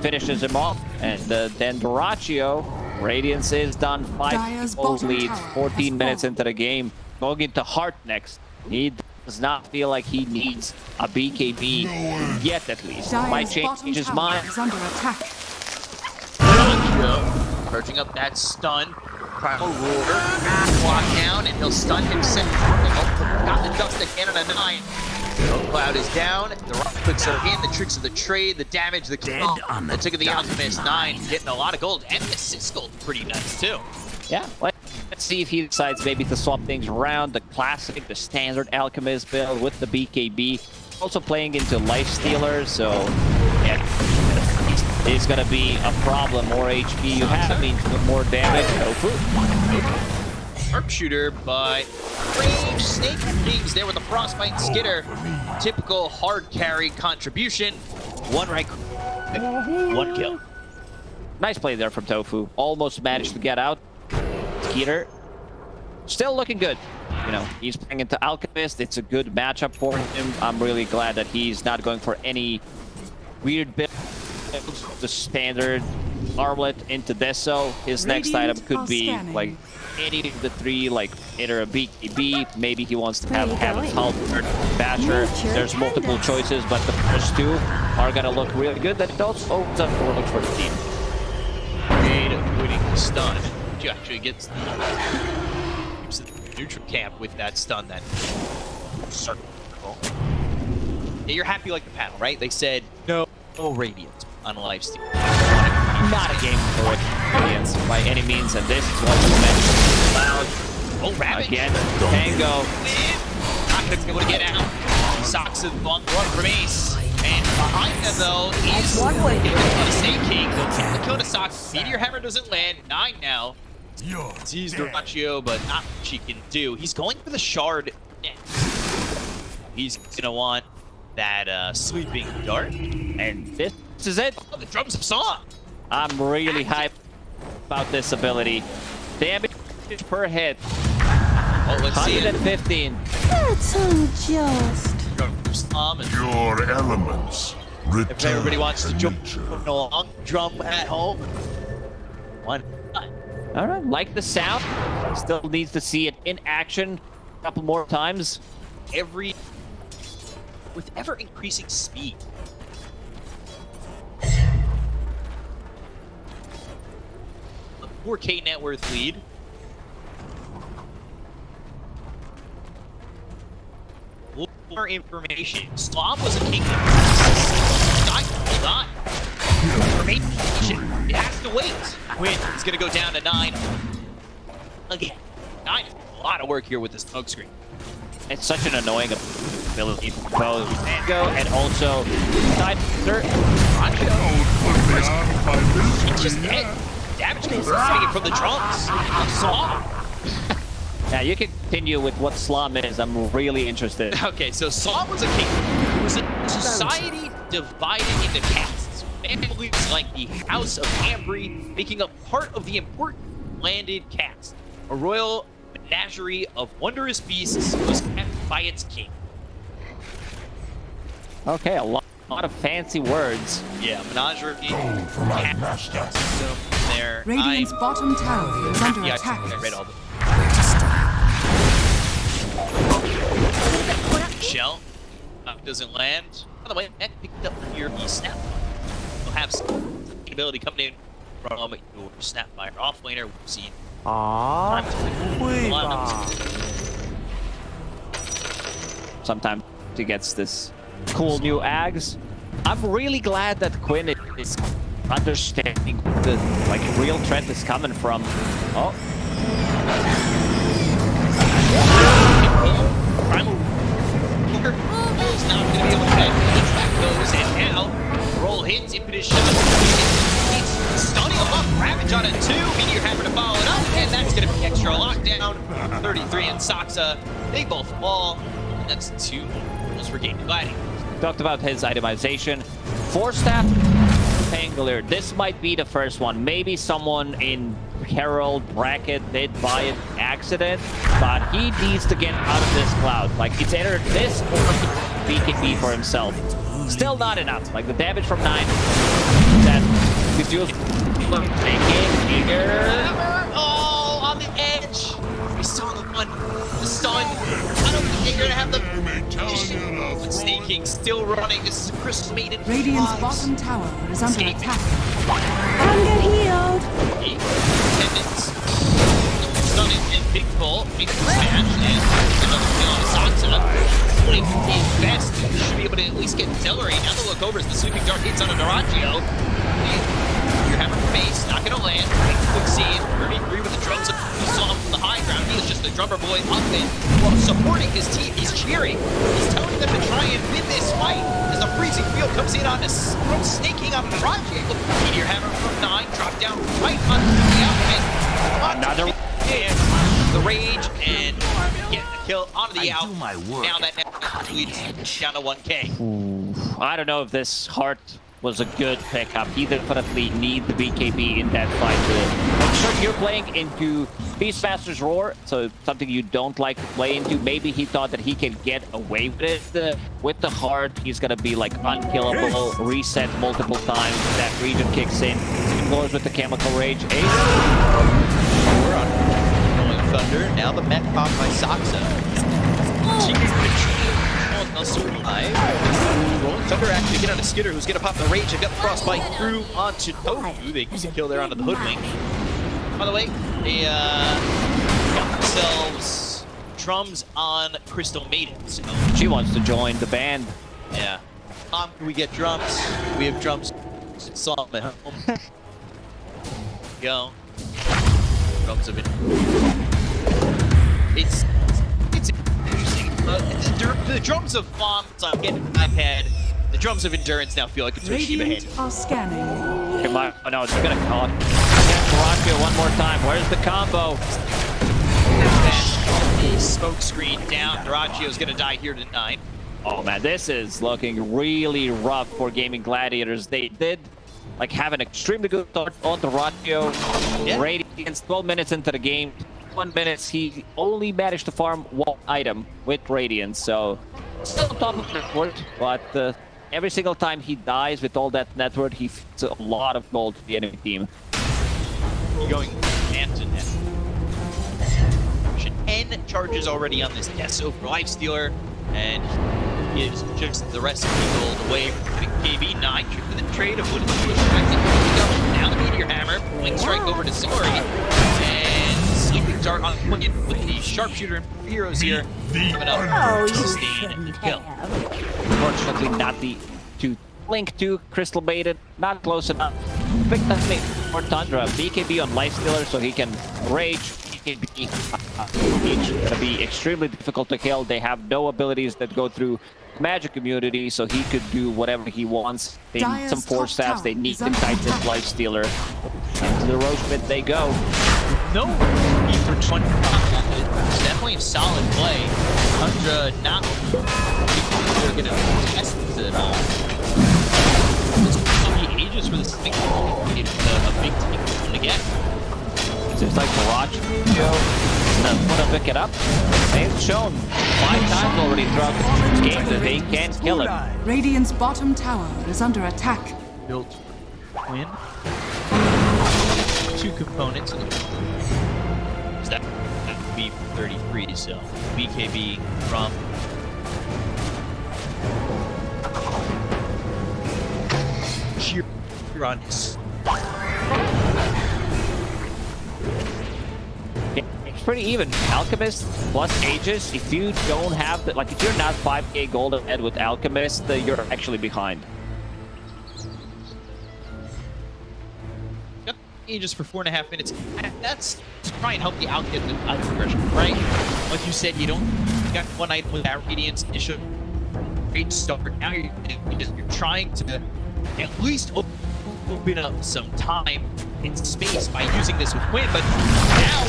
finishes him off. And then Doraccio, Radiance is done. 5 leads. 14 minutes into the game. Going into Heart next. He does not feel like he needs a BKB yet, at least. Might change his mind. Purging up that stun. Primal Roar. Block down, and he'll stun himself. Got the dust again on a 9. Smoke cloud is down. The rock clicks are in. The tricks of the trade. The damage. The kill. The tick of the Alchemist. 9 getting a lot of gold. And the assist gold pretty nice, too. Yeah. Let's see if he decides maybe to swap things around. The classic, the standard Alchemist build with the BKB. Also playing into Lifestealer, so yeah. It's gonna be a problem. More HP you have means more damage. No food. Sharpshooter, but range Snake Kings there with a Frostbite Skitter. Typical hard carry contribution. 1 right, 1 kill. Nice play there from Tofu. Almost managed to get out. Skeeter still looking good. You know, he's playing into Alchemist. It's a good matchup for him. I'm really glad that he's not going for any weird build. The standard armlet into Deso. His next item could be like any of the 3, like either a BKB, maybe he wants to have Heaven's Halberd, Basher. There's multiple choices, but the first 2 are gonna look really good. That also opens up more looks for the team. Winning the stun. She actually gets the neutral camp with that stun that circle. Yeah, you're happy like the panel, right? They said no Radiant on Livestream. Not a game for Radiance by any means, and this is what we mentioned loud. Oh, Rabbit again. Tango. Not gonna be able to get out. Socks is one from Ace. And behind him though, he's the Snake King. The kill to Socks. Meteor Hammer doesn't land. 9 now. Sees Duraccio, but not much he can do. He's going for the shard next. He's gonna want that sweeping dart. And this is it. Oh, the drums of song. I'm really hyped about this ability. Damage per hit. Oh, let's see it. 115. That's unjust. Your elements return. If everybody wants to jump along, drum at home. One. All right, like the sound. Still needs to see it in action a couple more times. With ever increasing speed. A 4K net worth lead. More information. Slob was a king. Hold on. Information. It has to wait. Quinn is going to go down to 9. Again, 9 is a lot of work here with this smoke screen. It's such an annoying ability for both Mango and also side third. It's just dead. Damage is coming from the drums. Slob. Now you can continue with what Slum is. I'm really interested. Okay, so Slum was a king. It was a society divided into castes. Families like the House of Ambry making up part of the important landed caste. A royal menagerie of wondrous beasts was kept by its king. Okay, a lot of fancy words. Yeah, menagerie. For my master. So there. Radiant's bottom tower is under attack. I read all the shell doesn't land. By the way, Mech picked up your snap. You'll have some ability coming in from your Snapfire offlaner. We've seen. Sometimes he gets this cool new Ags. I'm really glad that Quinn is understanding the real threat is coming from. Oh. Is not going to be able to connect. Back goes, and now roll hits, impetus shot. He's stunning him up. Ravage on a 2. Meteor Hammer to follow it up, and that's going to be extra lockdown. 33 and Saksa, they both fall. And that's 2 goals for Gaimin Gladiators. Talked about his itemization. 4-staff Pangolier. This might be the first one. Maybe someone in Herald bracket did buy it accident, but he needs to get out of this cloud. It's either this or BKB for himself. Still not enough. The damage from 9 that these duels taking here. Oh, on the edge. We saw the one. The stun. I don't think you're gonna have the mission. But Snake King still running. This is a Chris Maiden. Radiant's bottom tower is under attack. And get healed. Attendants. Stunning and big pull. Big smash. And another kill on Sansa. Putting his best. Should be able to at least get Celery. Now the look over as the sweeping dart hits on a Duraccio. Your hammer from base. Not gonna land. Quick scene. 33 with the drums. You saw him from the high ground. He was just the drummer boy up and while supporting his team. He's cheering. He's telling them to try and win this fight. As the freezing field comes in on this from snaking up Duraccio. Meteor Hammer from 9. Drop down right onto the outfit. Another the rage and get the kill onto the out. Now that leads down to 1K. Ooh, I don't know if this heart was a good pickup. He definitely need the BKB in that fight. I'm sure you're playing into Beastmaster's Roar, so something you don't like to play into. Maybe he thought that he can get away with it. With the heart, he's gonna be unkillable, reset multiple times. That region kicks in. He goes with the chemical rage. Ace. We're on Thunder. Now the mech popped by Saksa. She can survive. Rolling Thunder actually get on a Skitter who's gonna pop the rage and got the frostbite through onto Tofu. They can kill there onto the Hoodwink. By the way, they got themselves drums on Crystal Maiden. So She wants to join the band. yeah. Can we get drums? We have drums. Song at home. Go. Drums have been. It's interesting. The drums of bombs on getting iPad. The drums of endurance now feel like a Toshiba head. Radiant are scanning. Come on. Oh no, it's gonna call it. Rocket one more time. Where's the combo? The smoke screen down. Duracchio's gonna die here tonight. Oh man, this is looking really rough for Gaimin Gladiators. They did like have an extremely good start on Duracchio. Yeah. Radiance 12 minutes into the game. 1 minute, he only managed to farm one item with Radiance, so still on top of the network, but every single time he dies with all that network, he feeds a lot of gold to the enemy team. You're going hand to hand. 10 charges already on this Deso for Lifestealer, and he is just the rest of the gold away from KB. 9 trip to the trade of what is expected. Now the Meteor Hammer, Blink Strike over to Zori, and Sleeping Dart on Quinn with the Sharpshooter and heroes here coming up to sustain and kill. Unfortunately, not the to Blink to Crystal Maiden, not close enough. Big nothing for Tundra. BKB on Lifestealer so he can rage. BKB it's gonna be extremely difficult to kill. They have no abilities that go through magic immunity, so he could do whatever he wants. They need some force staffs. They need to kite this Lifestealer. Into the Roche pit they go. No need for 20. It's definitely a solid play. Tundra not. They're gonna test it at all. It's going to be ages for this thing. It's a big team to get. Seems like Mirage gonna pick it up. They've shown 5 times already throughout the game that they can kill him. Radiant's bottom tower is under attack. Built win. 2 components. That would be 33, so BKB from cheer on his. It's pretty even. Alchemist plus Aegis. If you don't have the, like, if you're not 5k gold ahead with Alchemist, you're actually behind. Got Aegis for 4.5 minutes. That's to try and help you out get the item progression, right? Like you said, you got one item without Radiance. It should great start. Now you're trying to at least open up some time and space by using this with Quinn, but now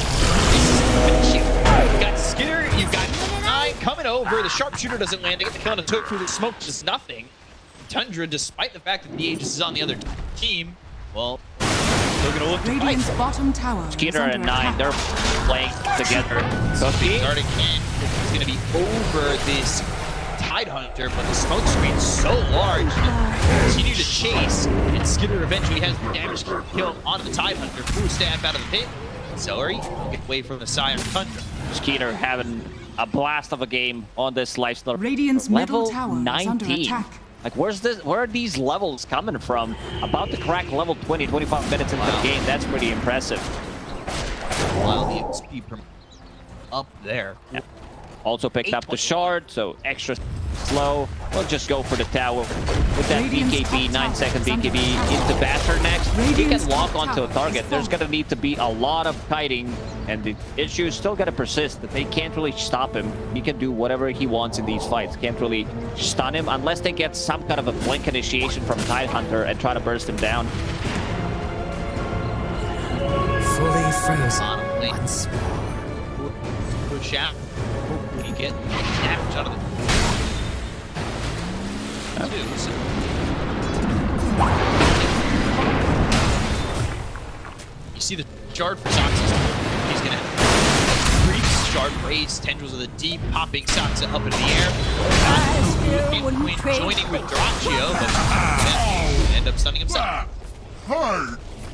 this is finishing. You've got Skinner, you've got 9 coming over. The Sharpshooter doesn't land. They get the kill on a took through the smoke, just nothing. Tundra, despite the fact that the Aegis is on the other team, well, they're gonna look to fight. Radiant's bottom tower. Skinner and 9, they're playing together. So Starting in, he's gonna be over this Tidehunter, but the smoke screen's so large. Continue to chase, and Skinner eventually has the damage to kill onto the Tidehunter. Full staff out of the pit. Zori get away from the Sire Tundra. Skeeter having a blast of a game on this Lifestealer. Radiant's middle level tower 19. is under attack. Like, where are these levels coming from? About to crack level 20, 25 minutes into the game. That's pretty impressive. While the XP up there. Yeah. Also picked up the shard, so extra slow. We'll just go for the tower. With that BKB, 9-second BKB into Bastard next. He can walk onto a target. There's gonna need to be a lot of kiting, and the issue is still gonna persist that they can't really stop him. He can do whatever he wants in these fights. Can't really stun him unless they get some kind of a blink initiation from Tidehunter and try to burst him down. Fully frozen. Once more. Push out. Hopefully get damage out of it. You see the shard for Sox's. He's gonna creeps, shard raise, tendrils of the deep, popping Soxa up into the air. Joining with Duracchio, but end up stunning himself.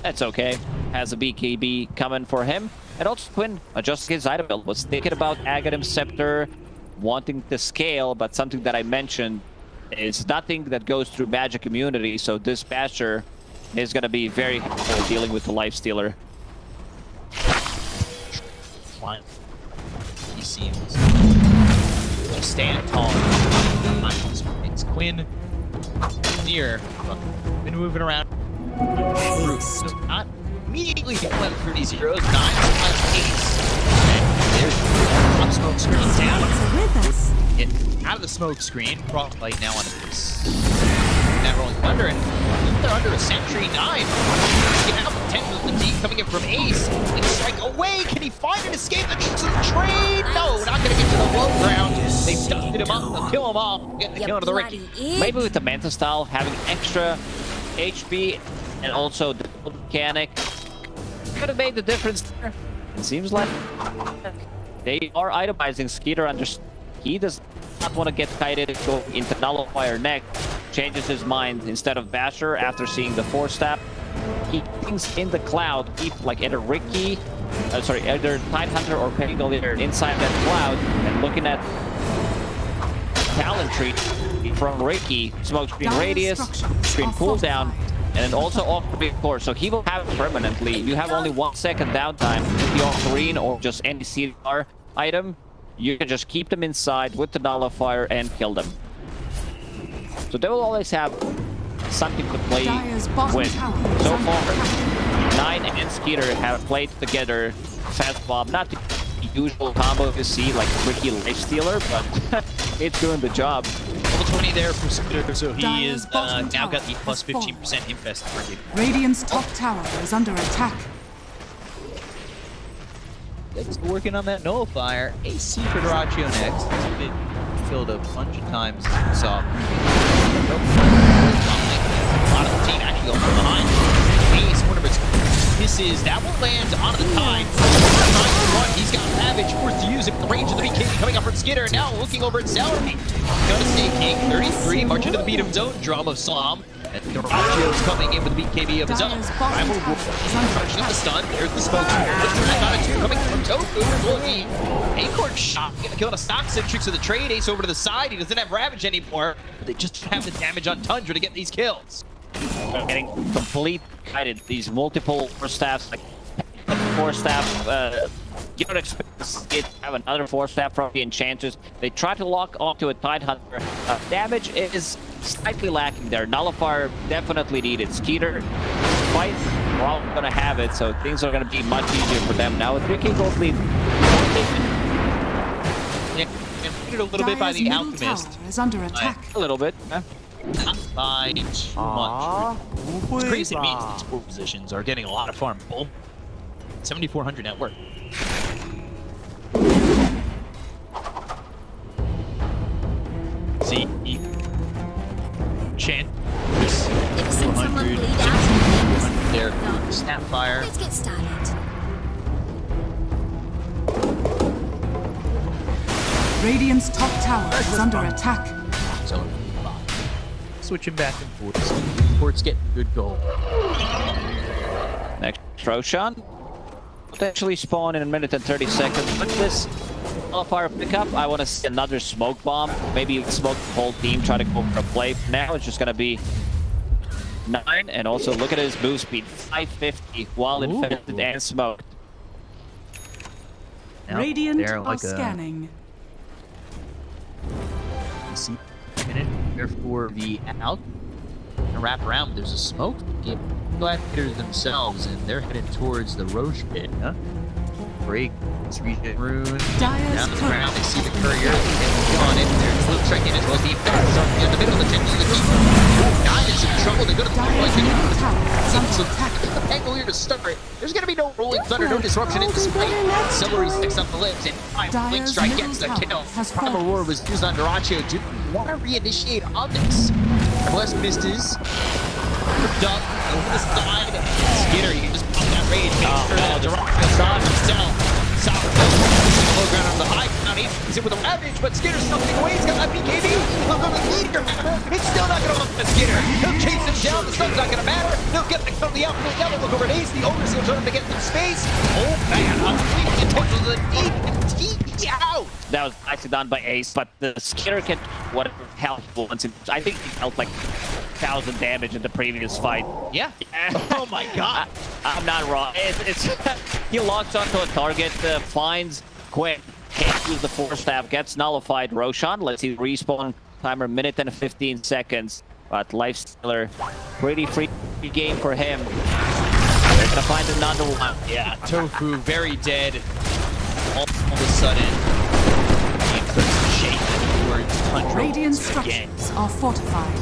That's okay. Has a BKB coming for him. And also Quinn adjusting his item build. Was thinking about Aghanim Scepter, wanting to scale, but something that I mentioned is nothing that goes through magic immunity, so Dispatcher is going to be very helpful dealing with the Lifestealer. He seems stand tall. It's Quinn near. Been moving around. Not immediately went through these heroes. 9 pace. There's smoke screen down. Get out of the smoke screen. Frostbite now on this. That rolling thunder, and they're under a sentry. 9. Get out potential of the D coming in from Ace. And strike away. Can he find an escape? The trade? No, not gonna get to the low ground. They've dusted him up. They'll kill him off. Get the kill to the Ricky. Maybe with the Manta style, having extra HP and also the mechanic could have made the difference there. It seems like they are itemizing Skeeter under. He does not want to get kited, go into Nullifier next. Changes his mind instead of Basher after seeing the 4-step. He thinks in the cloud, keep like either Ricky, either Tidehunter or Pangolier inside that cloud, and looking at talent tree from Ricky, smoke screen radius, screen cooldown, and then also off-screen core. So he will have it permanently. You have only 1 second downtime with the off-screen or just any CR item. You can just keep them inside with the Nullifier and kill them. So they will always have something to play with. So far, 9 and Skeeter have played together. Fast Bob, not the usual combo you see like Ricky Lifestealer, but it's doing the job. Level 20 there for Skeeter, so he is now got the plus 15% infest for you. Radiant's top tower is under attack. It's working on that nullifier. AC for Dyrachyo next. He's been killed a bunch of times. Saw. A lot of the team actually going from behind. Ace, one of his misses. That will land on the time. He's got Ravage, forced to use it. The range of the BKB coming up from Skitter. Now looking over at Salary. Gonna stay king. 33, marching to the beat of his own drum of Slam. And Dyrachyo's coming in with the BKB of his own. Primal charging up the stun. There's the smoke. Coming from Tofu. Looking. Acorn shot. Gonna kill a stock Citrix of the trade. Ace over to the side. He doesn't have Ravage anymore. But they just have the damage on Tundra to get these kills. Getting complete kited. These multiple 4-staffs, like 4-staff, you don't expect it to have another 4-staff from the enchanters. They try to lock onto a Tidehunter. Damage is slightly lacking there. Nullifier definitely needed. Skeeter, fight, we're all gonna have it, so things are gonna be much easier for them now. With 3K gold lead. Yeah, a little bit by the Alchemist. Is under attack. A little bit. Not by too much. It's crazy to me. These 4 positions are getting a lot of farm. 7,400 net worth. See, Chant. 200 there. Snapfire. Let's get started. Radiant's top tower is under attack. So, switching back and forth. Sport's getting good goal. Next, Roshan. Potentially spawn in a minute and 30 seconds. Look at this Nullifier pickup. I want to see another smoke bomb. Maybe smoke the whole team, try to go for a play. Now it's just going to be 9. And also look at his move speed, 550 while infected and smoked. Radiant are scanning. See, minute there for the out. And wrap around. There's a smoke. Get Gladiators themselves, and they're headed towards the Roche pit. Huh? Break. Let's reach it. Rune. Down the ground. They see the courier. Get on in there. Flip strike in as well. The effects are in the middle of the tension. The team. 9 is in trouble. They're going to the Pangolier to start it. There's going to be no rolling thunder, no disruption in this fight. Celery sticks up the lips, and Blink Strike gets the kill. Primal Roar was used on Dyrachyo. Do you want to reinitiate on this? Blessed Misses. Duck over the side. Skinner, you can just pump that rage. Make sure that Dyrachyo's on himself. South low ground on the high ground. He's in with a Ravage, but Skinner's something away. He's got that BKB. He'll go to the meteor hammer. It's still not going to look at Skinner. He'll chase him down. The stun's not going to matter. He'll get the kill the outfield. Now they'll look over at Ace. The owner's going to turn him to get some space. Oh man, I'm completely intentional to the deep and TP out. That was actually done by Ace, but the Skinner can whatever hell he wants. I think he felt like 1,000 damage in the previous fight. Yeah. Oh my god. I'm not wrong. It's he locks onto a target, finds quick, Can't use the force staff, gets nullified. Roshan, let's see respawn timer, minute and 15 seconds. But Lifestealer, pretty free game for him. They're gonna find another one. Yeah, Tofu very dead. All of a sudden, game starts to shake towards Tundra. Radiant structures are fortified.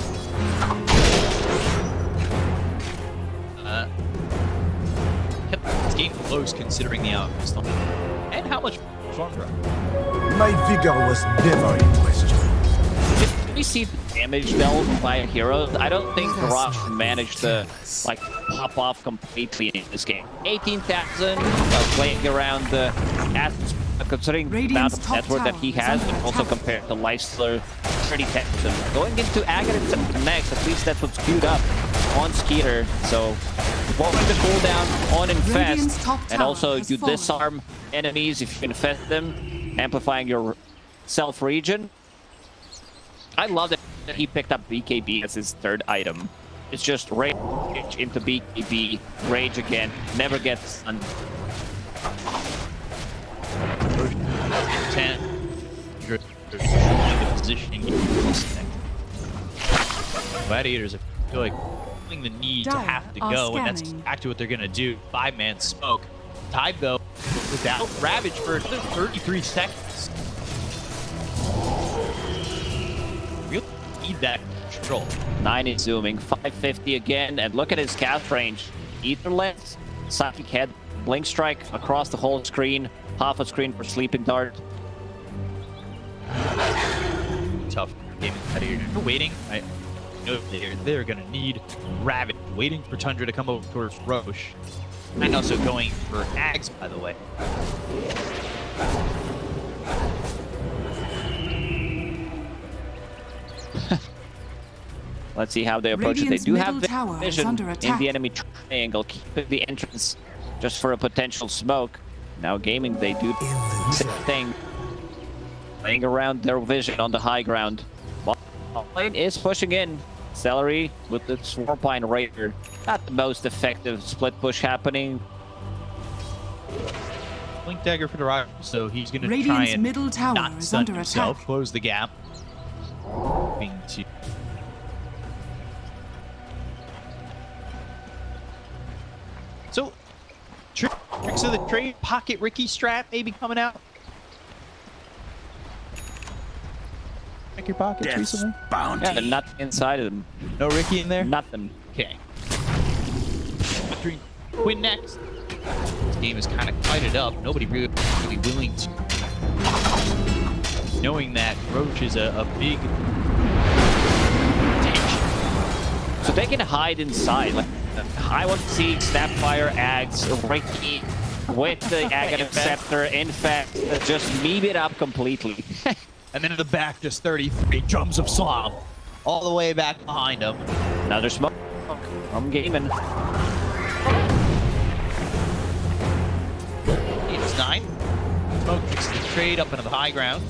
Kept this game close considering the outcome. And how much Tundra. My vigor was never in question. Did we see damage dealt by heroes? I don't think Garage managed to like pop off completely in this game. 18,000 playing around the assets, considering the amount of network that he has, but also compared to Lifestealer, 30,000. Going into Aghanim next, at least that's what's queued up on Skeeter. So blowing the cooldown on Infest, and also you disarm enemies if you infest them, amplifying your self-regen. I love that he picked up BKB as his third item. It's just rage into BKB, rage again, never gets stunned. 10. You're the positioning. Gladiators, I feel like feeling the need to have to go, and that's exactly what they're gonna do. 5-man smoke. Tied though, without Ravage for another 33 seconds. Really need that control. 9 is zooming, 550 again, and look at his cast range. Ether lens, Psychic Head, Blink Strike across the whole screen, half a screen for Sleeping Dart. Tough game. You're waiting. I know they're gonna need Ravage, waiting for Tundra to come over towards Roche. And also going for Ags, by the way. Let's see how they approach it. They do have vision in the enemy triangle, keeping the entrance just for a potential smoke. Now Gaming, they do the same thing, playing around their vision on the high ground. Lane is pushing in. Celery with the Swarpine Raider. Not the most effective split push happening. Blink Dagger for the rival, so he's going to try and middle tower not is stun under himself, attack. close the gap. So, tricks of the trade, pocket Ricky strat maybe coming out. Check your pockets recently? Yeah, nothing inside of them. No Ricky in there? Nothing. Okay. Quinn next. This game is kind of fighted up. Nobody really willing to. Knowing that Roche is a big tension. So they can hide inside. Like, I want to see Snapfire, Ags, Ricky with the Aghanim Scepter, Infect, just meme it up completely. And then in the back, just 33 drums of Slam. All the way back behind him. Another smoke from Gaimin. It's 9. Smoke fixes the trade up into the high ground.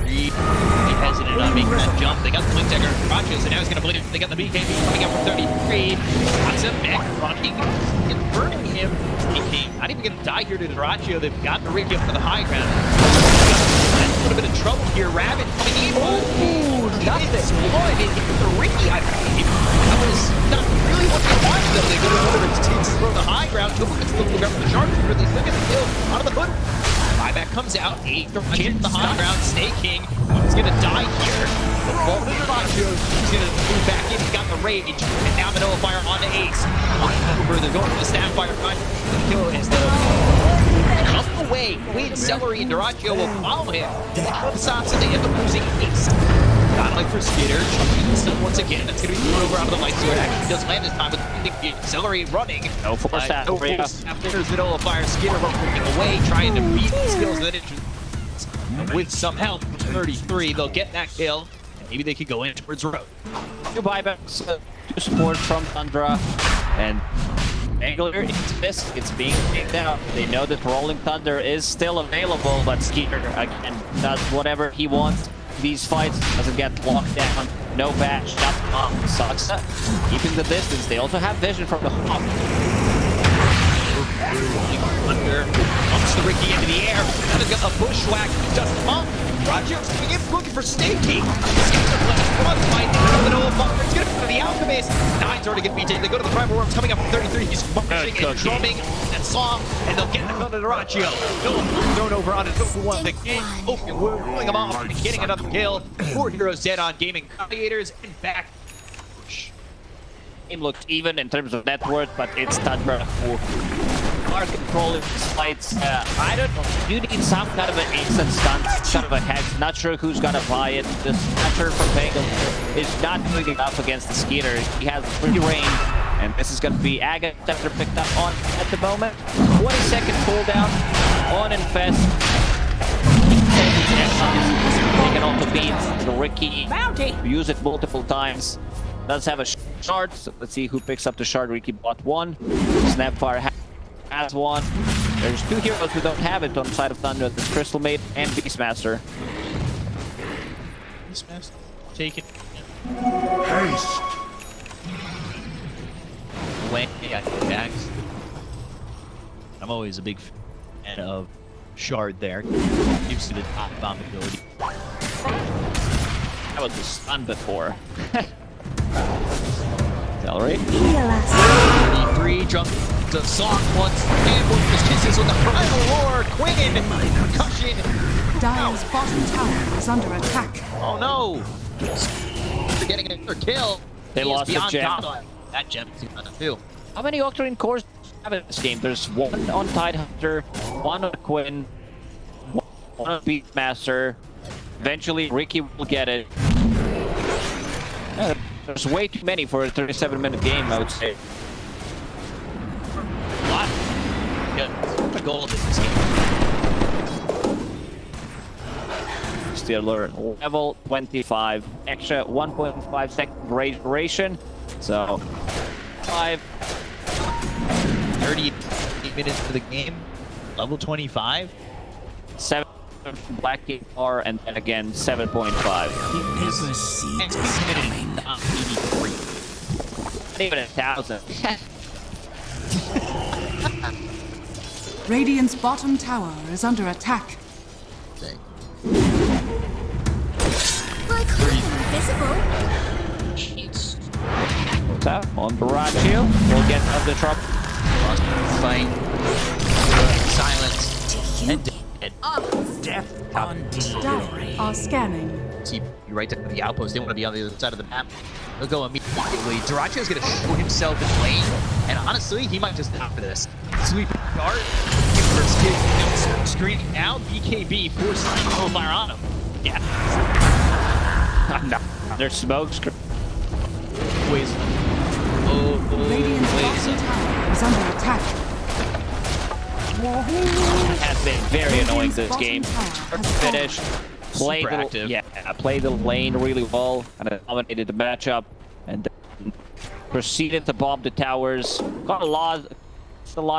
Be hesitant on making that jump. They got the Blink Dagger Rachio, so now he's going to blink it. They got the BKB coming up from 33. Got some mech running. It's burning him. He not even going to die here to the Rachio. They've got the Ricky up to the high ground. A little bit of trouble here. Ravage coming in. Ooh, nothing. One. It hit the Ricky, I believe. That was not really what they wanted, though. They go to one of its teams from the high ground. Go for the Shark. Really look at the kill out of the hood. Buyback comes out. 8 hit the high ground. Snake King. He's going to die here. The ball to the Rachio. He's going to move back in. He's got the rage. And now the Nullifier on to Ace. Over. They're going for the Snapfire. Trying to kill instead of come away. Quinn, Celery, and Duraccio will follow him. Shots and they end up losing Ace. Not like for Skitter. Chucking the stun once again. That's going to be thrown over out of the light sword. Actually does land this time, but Celery running. No force that. No force. There's the Nullifier. Skitter looking away, trying to beat the skills that entrance. With some help from 33, they'll get that kill. And maybe they could go in towards Road. 2 buybacks, 2 support from Tundra, and Angler is missed. It's being taken out. They know that Rolling Thunder is still available, but Skeeter again does whatever he wants. These fights doesn't get locked down. No bash, shut off. Sucks. Keeping the distance. They also have vision from the hop. Under. Bumps the Ricky into the air. Another a bushwhack. Just up. Roger's coming in looking for staking. Front fight. It's going to go to the Alchemist. Nine's already going to be taken. They go to the Primal Worms coming up from 33. He's marching and drumming and saw. And they'll get the front of Duraccio. Thrown over on it. One the game. Open. We're pulling him off and getting another kill. 4 heroes dead on Gaimin Gladiators and back. Game looked even in terms of net worth, but it's Tundra who are controlling fights. I don't know. You need some kind of an instant stunt, kind of a hex. Not sure who's gonna buy it. The Snatcher from Bengal is not doing enough against the Skeeter. He has free range, and this is gonna be Aga Scepter picked up on at the moment. 20-second cooldown on Infest. They can also beat the Ricky. Use it multiple times. Does have a shard, so let's see who picks up the shard. Ricky bought one. Snapfire has one. There's 2 heroes who don't have it on the side of Tundra. There's Crystal Maid and Beastmaster. Beastmaster, take it. Haste. Away, attacks. I'm always a big fan of shard there. Gives you the top bomb ability. That was a stun before. Accelerate. 3 jump to Sock once and Wolf's kisses with the Primal Roar. Quinn, concussion. Dire's bottom tower is under attack. Oh no! They're getting another kill. They lost the gem. That gem is gonna do. How many Octarine cores have in this game? There's 1 on Tidehunter, 1 on Quinn, 1 on Beastmaster. Eventually, Ricky will get it. There's way too many for a 37-minute game, I would say. What? Yeah, the goal of this game. Stealer level 25, extra 1.5 second rage duration. So 30 minutes for the game. Level 25. 7 Black Gate R, and then again 7.5. Not even 1,000. Radiant's bottom tower is under attack. Invisible. Jeez. What's up? On Duraccio. We'll get out of the trouble. Fight. Silence. And dead. Death on delivery. Are scanning. See, you right to the outpost. They want to be on the other side of the map. They'll go immediately. Duracio's going to show himself in lane, and honestly, he might just die for this. Sweeping dart. First kick. Screening now. BKB forces fire on him. Yeah. No. There's smoke screen. Ways. Radiant's bottom tower is under attack. Has been very annoying this game. Finish. Play the lane really well, and dominated the matchup, and then proceeded to bomb the towers. Got a lot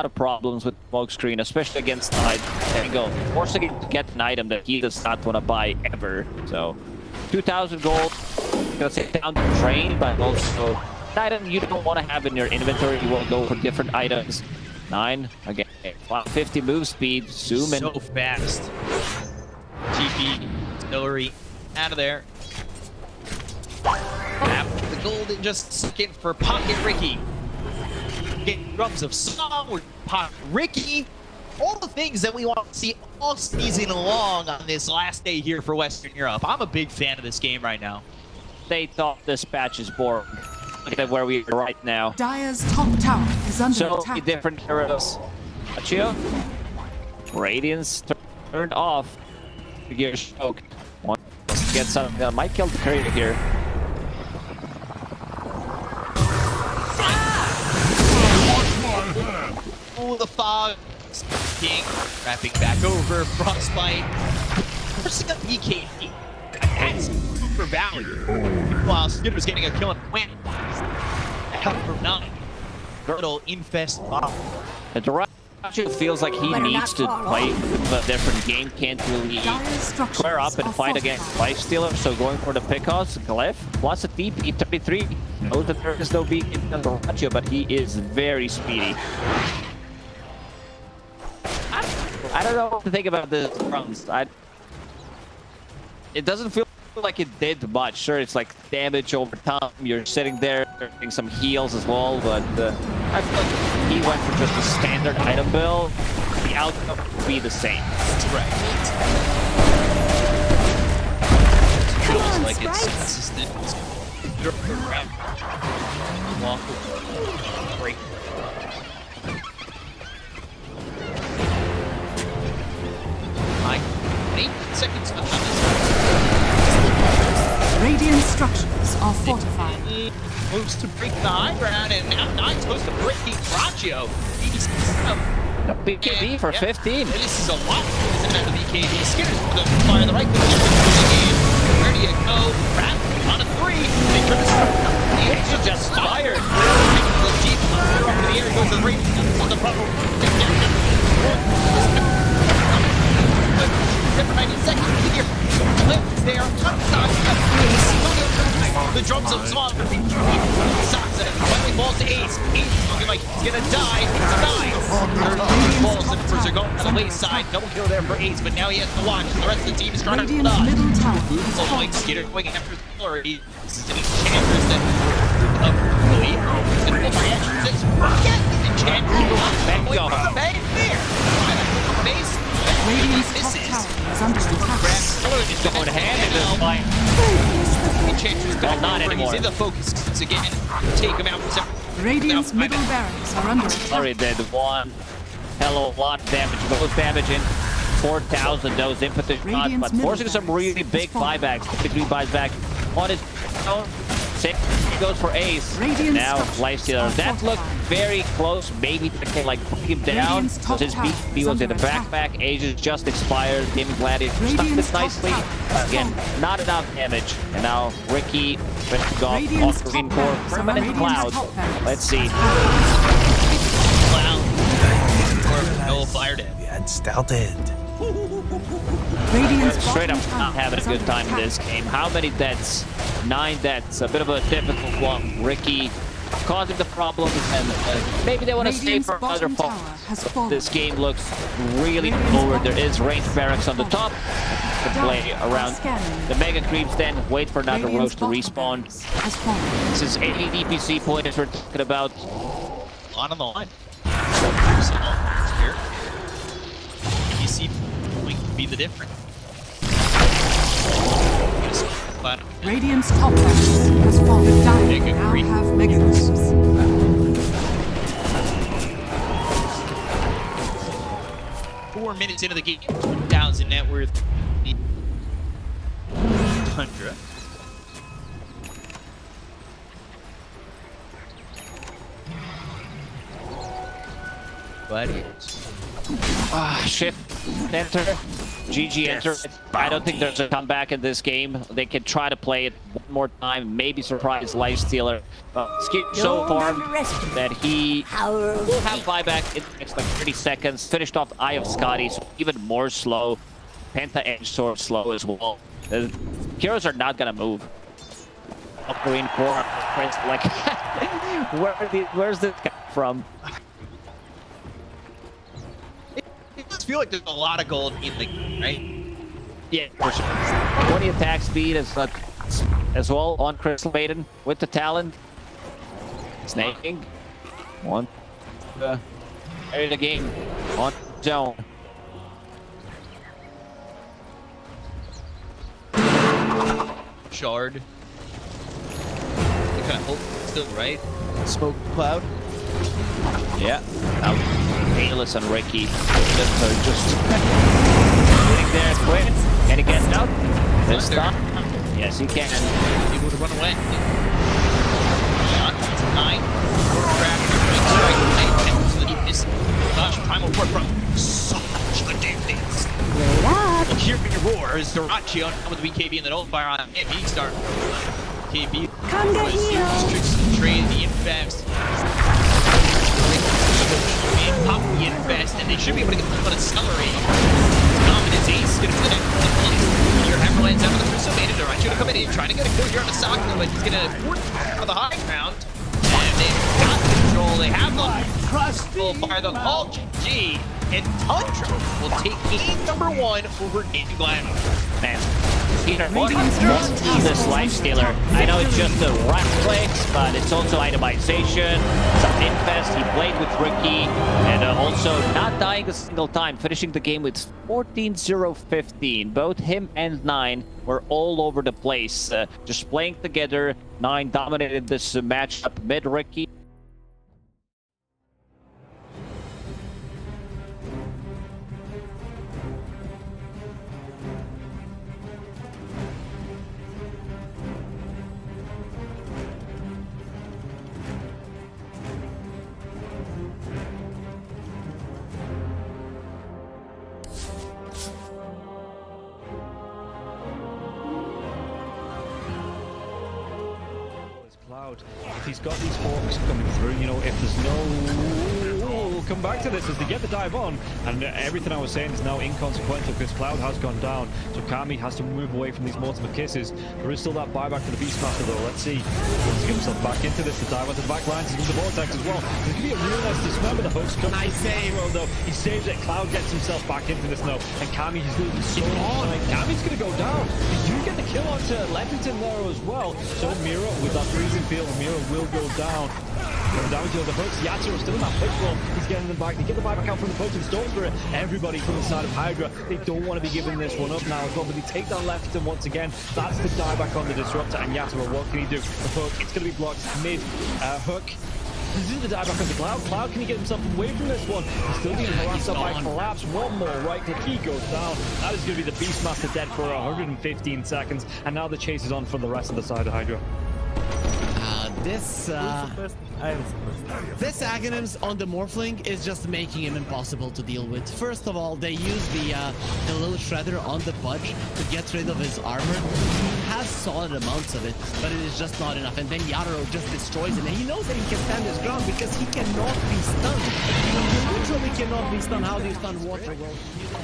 of problems with smokescreen, especially against Tango, forcing him to get an item that he does not want to buy ever. So 2,000 gold. Gonna say down the train, but also an item you don't want to have in your inventory. You want to go for different items. 9 again. 50 move speed. Zoom in. So fast. GP. Hillary out of there. After the golden just second for Pocket Ricky. Get drums of song with Pocket Ricky. All the things that we want to see all season long on this last day here for Western Europe. I'm a big fan of this game right now. They thought this patch is boring. Look at where we are right now. Dire's top tower is under so attack. So different heroes. Achio. Radiance turned off. Gear choke. Wants to get something that might kill the courier here. Oh, the fog. King wrapping back over. Frostbite. Forcing up A.K.A. That's super value. While Skidder's getting a kill and win. Help from 9. Little infest bomb. The Duraccio feels like he needs to play a different game. Can't really square up and fight against Lifestealer. So going for the pickoffs, Glyph plus a TP 33. Knows that there is no beacon on Duraccio, but he is very speedy. don't know what to think about this runs. It doesn't feel like it did much. Sure, it's like damage over time. You're sitting there getting some heals as well, but I feel like if he went for just a standard item build, the outcome would be the same. Right. It feels like it's consistent. Walk break. Like 8 seconds of Radiant structures are fortified. Moves to break the high ground, and now Nine's supposed to break Ratio. He's BKB for 15. This is a lot. Isn't it? The BKB Skinner's going to fire the right position. Where do you go? Rat on a 3. They try to start. He just fired. Goes deep up in the air. Goes to the right on the bubble. Different 90 seconds here. Lips there. The drums of Swan. Socks it. Finally falls to Ace. Ace looking like he's gonna die. It's a 9. Balls and are going on the late side. Double kill there for Ace, but now he has to watch. The rest of the team is trying to hold on. Oh, like Skitter going after the floor. This is an Enchantress that really reactions. Get the Enchantress. Bang there. Base. Radiant's top tower is under attack. Is going hand in this fight. Well, not anymore. He's in the focus once again. Take him out. Radiant's middle barracks are under attack. Already did one hell of a lot of damage. Both damage in 4,000 those impetus shots, but forcing some really big buybacks. Typically buys back on his own. Six goes for Ace. Now Lifestealer. That looked very close. Maybe they can like put him down because his BB was in the backpack. Ages just expired. Gaimin Gladiators stuck this nicely. Again, not enough damage. And now Ricky got off green core. Permanent Cloud. Let's see. Cloud. Or no fire dead. And still dead. Straight up not having a good time in this game. How many deaths? 9 deaths. A bit of a difficult one. Ricky causing the problems, and maybe they want to stay for another fall. This game looks really forward. There is ranged barracks on the top to play around the mega creeps, then wait for another roach to respawn. This is 80 DPC points we're talking about. On the line. You see, be the difference. Radiant's top barracks has fallen down. Now have mega creeps. 4 minutes into the game, 1,000 net worth. Tundra. Gladiators. Shift, enter, GG enter. I don't think there's a comeback in this game. They can try to play it one more time, maybe surprise Lifestealer. Skip so far that he will have buyback in the next like 30 seconds. Finished off Eye of Scotty, so even more slow. Penta Edge Sword slow as well. The heroes are not gonna move. Up green core, like where's this guy from? I just feel like there's a lot of gold in the game, right? Yeah, for sure. 20 attack speed as well on Chris Maiden with the talent. Snaking. One. Carry the game on zone. Shard. They kind of hope still, right? Smoke cloud. Yeah. Payless and Ricky just sitting there quick. Can he get out? This time? Yes, he can. Able to run away. Shot. 9. Gosh, primal work from such a distance. Well, here your roar is Durachi on with the BKB and the don't fire on him. He start. KB was tricks to trade the infest. Pop the infest, and they should be able to get the accelerate. Dominance Ace gonna put it. Your Hammerlands out of the Crucible. Durachi gonna come in, trying to get a kill here on the Sakura, but he's gonna port out the high ground. And they've got the control. They have the full fire. The all GG. and Tundra will take game number 1 over Gaimin Gladiators. Man, Peter, what is this lifestealer? I know it's just the right clicks, but it's also itemization, some invest. He played with Rookie, and also not dying a single time, finishing the game with 14-0-15. Both him and 9 were all over the place, just playing together. 9 dominated this matchup mid-Rookie. If he's got these hawks coming through, you know, if there's no... We'll come back to this as they get the dive on, and everything I was saying is now inconsequential because Cloud has gone down, so Kami has to move away from these multiple kisses. There is still that buyback for the Beastmaster though. Let's see. He wants to get himself back into this. The dive onto the back lines into the vortex as well. There's going to be a real nice dismember. The host comes. Nice save. Though he saves it. Cloud gets himself back into this now, and Kami is losing so much time. Kami's going to go down. They do get the kill onto Leffington there as well. So Mira with that freezing field, Mira will go down. Going down to the hooks. Yatsuro's still in that push roll. He's getting them back. They get the buyback out from the poaching Storm Spirit. Everybody from the side of Hydra. They don't want to be giving this one up now as well, but they take down Leffington once again. That's the dieback on the Disruptor, and Yatsuro, what can he do? The hook, it's going to be blocked mid hook. This is the dieback on the Cloud. Cloud, can he get himself away from this one? He's still being harassed up by Collapse. One more right click, he goes down. That is going to be the Beastmaster dead for 115 seconds, and now the chase is on for the rest of the side of Hydra. This Aghanims on the Morphling is just making him impossible to deal with. First of all, they use the little shredder on the Pudge to get rid of his armor. He has solid amounts of it, but it is just not enough. And then Yatoro just destroys him, and he knows that he can stand his ground because he cannot be stunned. He literally cannot be stunned. How do you stun water? Well,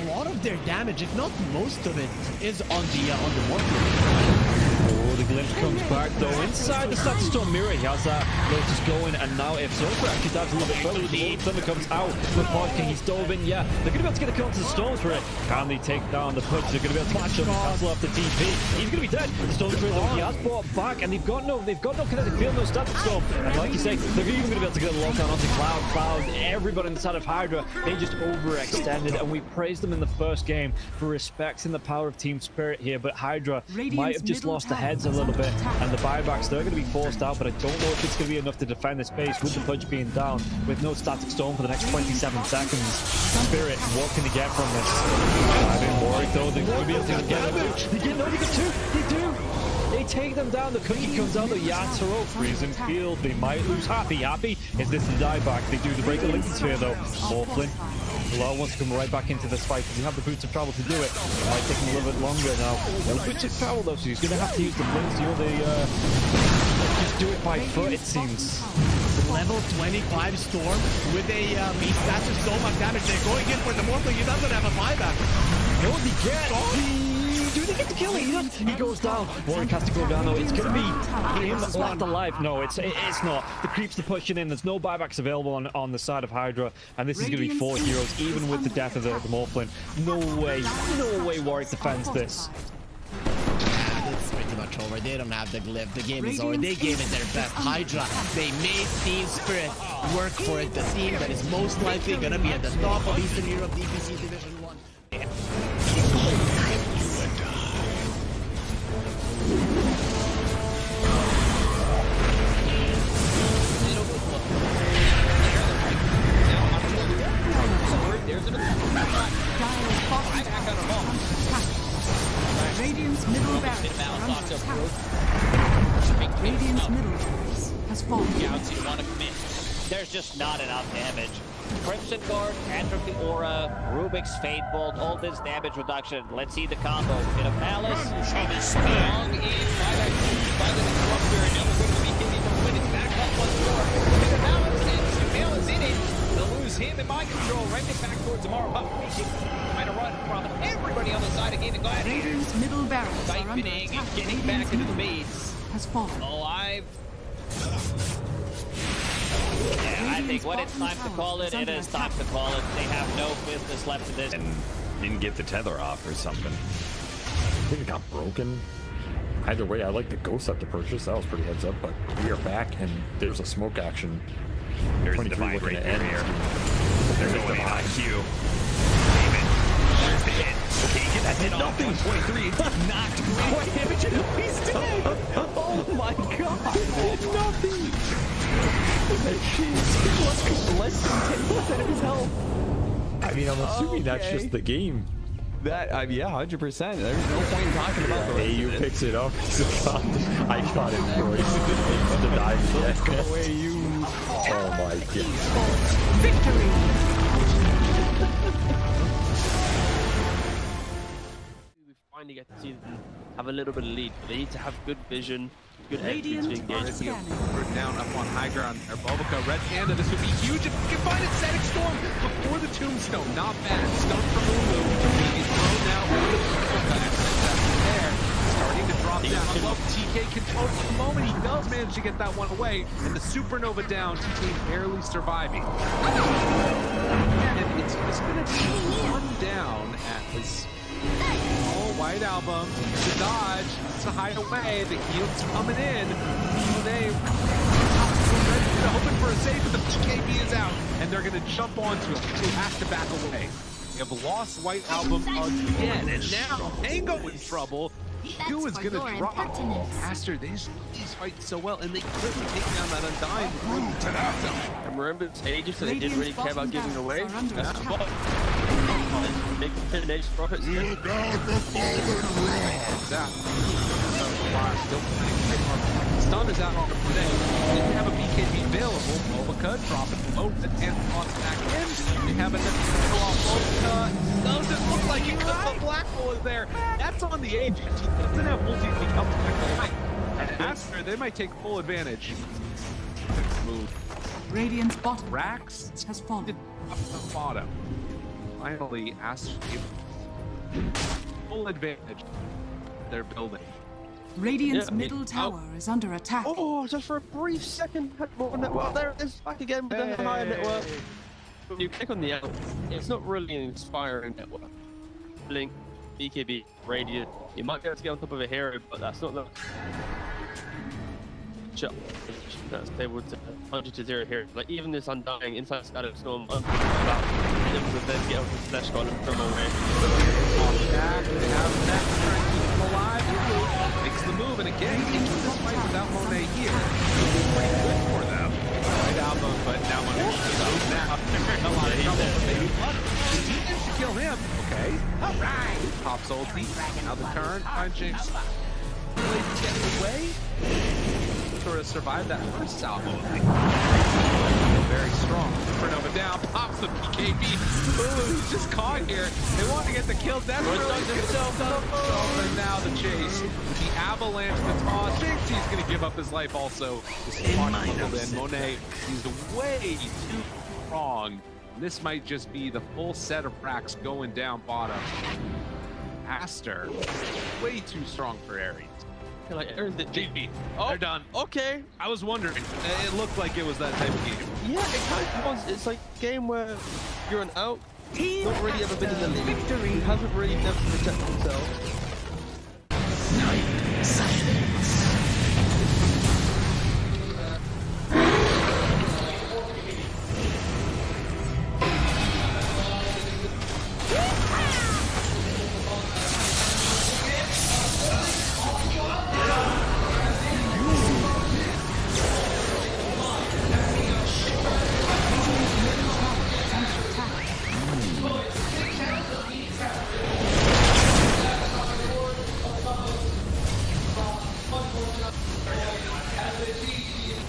a lot of their damage, if not most of it, is on the Morphling. Oh, the glimpse comes back though. Inside the Static Storm Mirror, he has that Lotus going, and now if Zofra actually dives a little bit further, the Thunder comes out with Podking. He's dove in, yeah. They're going to be able to get a kill onto the Storm Spirit. Can they take down the push? They're going to be able to catch him and cancel off the TP. He's going to be dead. The Storm Spirit though, he has brought back, and they've got no kinetic field, no Static Storm. And like you say, they're even going to be able to get a lockdown onto Cloud. Everybody inside of Hydra, they just overextended, and we praised them in the first game for respecting the power of Team Spirit here, but Hydra might have just lost the heads a little bit, and the buybacks, they're going to be forced out, but I don't know if it's going to be enough to defend the space with the Pudge being down, with no Static Storm for the next 27 seconds. Spirit, what can they get from this? Diving Warwick though, they're going to be able to get it. They get two, they do! They take them down, the cookie comes out, the Yatoro, freezing field, they might lose Happy. Is this the dieback? They do the break the Linking Sphere though. Morphlin. Law wants to come right back into this fight because you have the boots of travel to do it. It might take him a little bit longer now. Well, the boots of travel though, so he's going to have to use the blinks to just do it by foot, it seems. Level 25 Storm with a Beastmaster, so much damage. They're going in for the Morphling. He doesn't have a buyback. No, he gets. Do they get the kill? He goes down. Warwick has to go down though. It's going to be him left alive. No, it's not. The creeps are pushing in. There's no buybacks available on the side of Hydra, and this is going to be 4 heroes, even with the death of the Morphling. No way Warwick defends this. It's pretty much over. They don't have the glyph. The game is over. They gave it their best. Hydra, they made Team Spirit work for it. The team that is most likely going to be at the top of Eastern Europe DPC Division 1. Radiant's middle barracks Radiant's middle barracks has fallen. Want to commit. There's just not enough damage. Crimson Guard, Atrophy Aura, Rubik's Fate Bolt, all this damage reduction. Let's see the combo. In a Palace, strong in by the Disruptor, and now we're going to be hitting the win. It's back up once more. In a Palace, and Sumail is in it. They'll lose him in mind control. Right back towards tomorrow. Trying to run from everybody on the side of Gaimin Gladiators. Radiant's middle barracks siphoning and getting back into the base. Has fallen. Alive. Yeah, I think when it's time to call it, it is time to call it. They have no business left in this. And didn't get the tether off or something. I think it got broken. Either way, I like the ghost up to purchase. That was pretty heads up, but we are back and there's a smoke action. There's the 23 divide looking right to end. here. They're going in on Q. There's the hit. Okay, get that hit off. 123. Knocked. What damage? He's dead. Oh my god. Nothing. Less than 10% of his health. I mean, I'm assuming that's just the game. That, yeah, 100%. There's no point in talking about the rest AU of it. picks it up. I got it for you. To die again. Go away, you. Oh my god. Victory! We finally get to see them have a little bit of lead. They need to have good vision, good execution. We're down up on high ground. Bulbica, Red Panda, this would be huge if we can find it. Setting Storm before the Tombstone. Not bad. Stone for Lulu. He's thrown now over the there. Starting to drop down. I love TK control at the moment. He does manage to get that one away. And the Supernova down. TK barely surviving. And it's going to be one down as White Album to dodge, to hide away. The heal's coming in. They hoping for a save, but the PKB is out, and they're going to jump onto him. He has to back away. We have lost White Album again, and now Tango in trouble. Q is going to drop. Aster, these fight so well, and they couldn't take down that Undying before the Tundra. And remember, it's ages, so they didn't really care about giving away. That's the ball. Big finish for it. Stun is out on the today. Didn't have a BKB available. Bulbica dropping low. The 10th toss back in. They have another off Bulbica. Doesn't look like it because the black hole is there. That's on the agent. He doesn't have multi to come back away. And Aster, they might take full advantage. Move. Radiant's bottom Rax has fallen. Up the bottom. Finally, Aster full advantage. They're building. Radiant's middle tower is under attack. Oh, just for a brief second. Well, there it is. Back again with the higher network. When you click on the L, it's not really an inspiring network. Blink, BKB, Radiant. You might be able to get on top of a hero, but that's not the shot. That's able to 100-0 here. Like even this Undying inside Scatter Storm, about able to then get off the slash column from away. Back, they have that trying to keep him alive. Makes the move, and again, into this fight without Monet here. Pretty good for them. Right album, but now Monet is out now. A lot of trouble, but maybe one. He managed to kill him. Okay. All right. Pops ulti. Now the turn. Punching. Really get away. Sort of survived that first salvo. Very strong. Supernova down, pops the PKB. Ooh, he's just caught here. They want to get the kill. That's really himself up. And now the chase. The avalanche, the toss. Thinks he's going to give up his life also. This is in Monet. He's way too strong. This might just be the full set of racks going down bottom. Aster, way too strong for Ares. Like Ares the GB. Oh, they're done. Okay. I was wondering. It looked like it was that type of game. Yeah, it kind of was. It's like a game where you're an out, not really ever been in the league. Victory. He hasn't really never protected himself.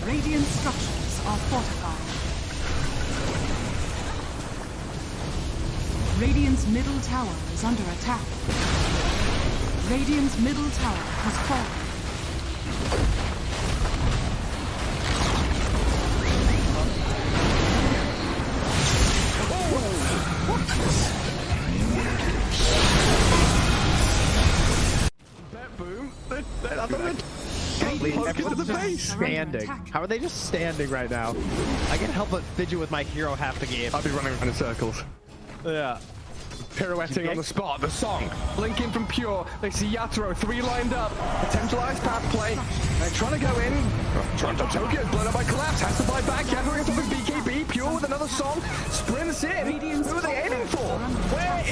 Radiant structures are fortified. Radiant's middle tower is under attack. Radiant's middle tower has fallen. Boom. Everyone's just standing. How are they just standing right now? I can't help but fidget with my hero half the game. I'll be running around in circles. Yeah. Pirouetting on the spot, the song, blinking from Pure, they see Yatoro, 3 lined up, potentialized path play, they're trying to go in, Toronto Tokyo, blown up by Collapse, has to buy back, Yatoro gets up with BKB, Pure with another song, sprints in, who are they aiming for? Where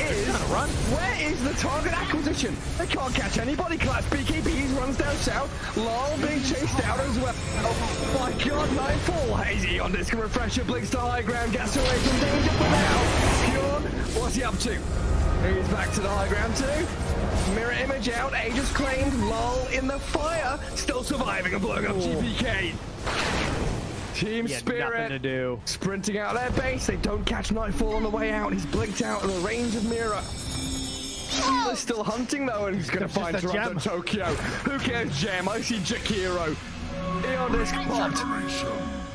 is the target acquisition? They can't catch anybody, Collapse, BKB runs down south, Lol being chased out as well, oh my god, Nightfall, Hazy on disc refresher, blinks to high ground, gets away from danger for now, Pure, what's he up to? He's back to the high ground too. Mirror image out, Aegis claimed, Lol in the fire, still surviving and blowing up GPK. Team Spirit nothing to do. Sprinting out their base, they don't catch Nightfall on the way out, he's blinked out of the range of Mirror. They're still hunting though, and he's gonna find Toronto Tokyo. Who cares, Gem? I see Jakiro. Eon disc popped.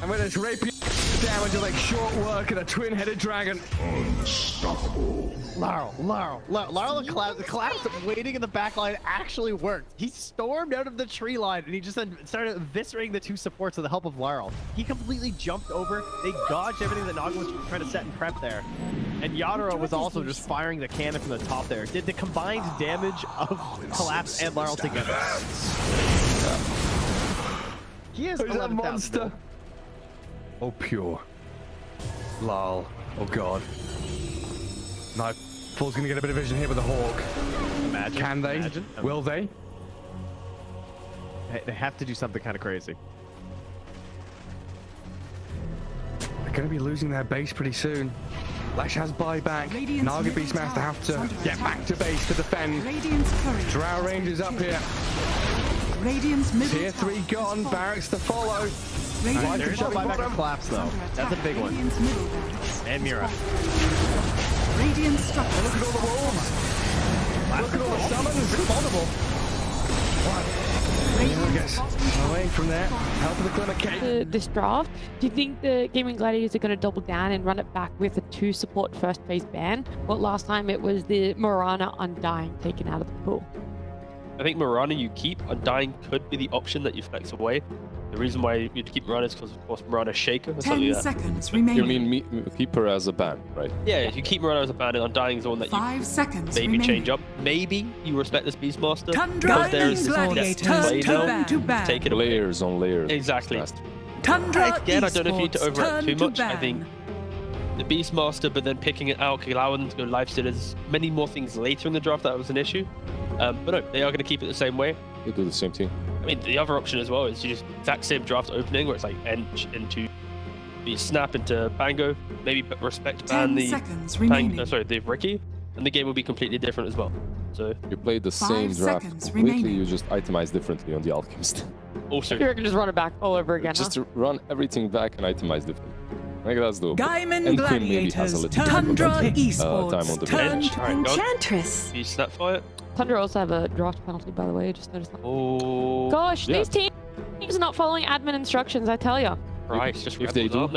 And with his rapier damage will make short work of a twin-headed dragon. Unstoppable. Laurel the collapse waiting in the back line actually worked. He stormed out of the tree line and he just then started eviscerating the 2 supports with the help of Laurel. He completely jumped over. They dodged everything that Naga was trying to set and prep there. And Yatoro was also just firing the cannon from the top there. Did the combined damage of Collapse and Laurel together. He is a monster. Oh, Pure. Lol. Oh, God. Nightfall's gonna get a bit of vision here with the Hawk. Imagine. Can they? Imagine. Will they? They have to do something kind of crazy. They're gonna be losing their base pretty soon. Lash has buyback. Naga Beastmaster have to get back to base to defend. Drow Rangers up here. Tier 3 gone. Barracks to follow. There is no buyback of Collapse though. That's a big one. And Mira. Radiant structure. Look at all the wolves. Look at all the summons. Multiple. Away from there. Help of the Glimmer This draft, do you think the Gaimin Gladiators are going to double down and run it back with a 2 support first phase ban? Well, last time it was the Mirana Undying taken out of the pool. I think Mirana you keep. Undying could be the option that you flex away. The reason why you'd keep Mirana is because, of course, Mirana Shaker. 10 seconds remaining. You mean keep her as a ban, right? Yeah, if you keep Mirana as a ban, and Undying is the one that you 5 seconds maybe remaining. change up. Maybe you respect this Beastmaster. Tundra because there is this Gladiators turn to ban. Take it away. Layers on layers. Exactly. Tundra Again, I don't know if you need to Esports overreact too turn much. to I think ban. the Beastmaster, but then picking it out, allowing them to go lifesteal. There's many more things later in the draft that was an issue. But no, they are going to keep it the same way. They do the same thing. I mean, the other option as well is you just exact same draft opening where it's like Ench into the Snap into Bango, maybe respect ban the the Ricky, and the game will be completely different as well. So you play the same draft completely, remaining. You just itemize differently on the Alchemist. Also, you can just run it back all over again. Just to run everything back and itemize differently. I think that's dope. Gaimin Gladiators, Tundra Esports, Enchantress. You snap fire. Tundra also have a draft penalty, by the way. I just noticed that. Oh. Gosh, these teams are not following admin instructions, I tell ya. Right, just if they do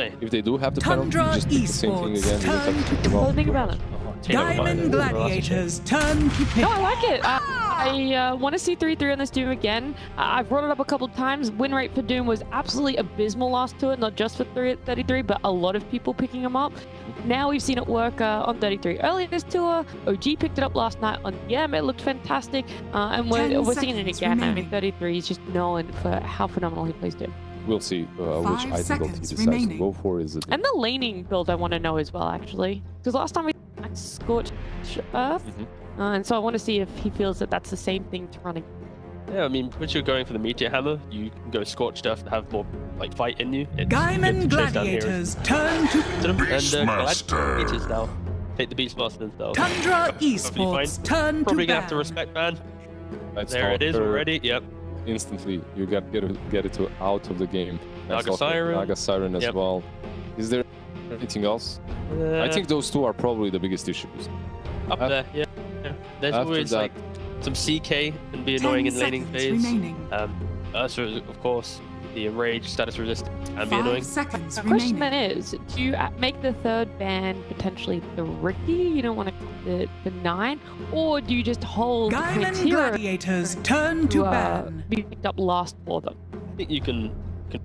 have the penalty, you just do the same thing again. Well, think about it. Gaimin Gladiators, turn to pick. No, I like it. I want to see 3-3 on this Doom again. I've brought it up a couple of times. Win rate for Doom was absolutely abysmal last tour, not just for 33, but a lot of people picking them up. Now we've seen it work on 33 earlier this tour. OG picked it up last night on DM. It looked fantastic. And we're seeing it again. I mean, 33 is just known for how phenomenal he plays Doom. We'll see which item build he decides to go for. Is it and the laning build I want to know as well, actually. Because last time we Scorched Earth. And so I want to see if he feels that that's the same thing to running. Yeah, I mean, once you're going for the Meteor Hammer, you can go Scorched Earth to have more like fight in you. Gaimin Gladiators, turn to Gladiators now. Take the Beastmaster instead. Tundra Esports, turn Probably to gonna have to respect ban. There it is her already. Yep. Instantly, you get it out of the game. Naga Siren. Naga Siren as well. Is there anything else? I think those two are probably the biggest issues. Up there, yeah. There's always like some CK and be annoying in laning phase. Ursa, of course. the enraged status resistant can be 5 annoying. seconds The question remaining. then is, do you make the third ban potentially the rookie? You don't want to the 9? Or do you just hold Gaimin Gladiators turn to ban. be picked up last for them? I think you can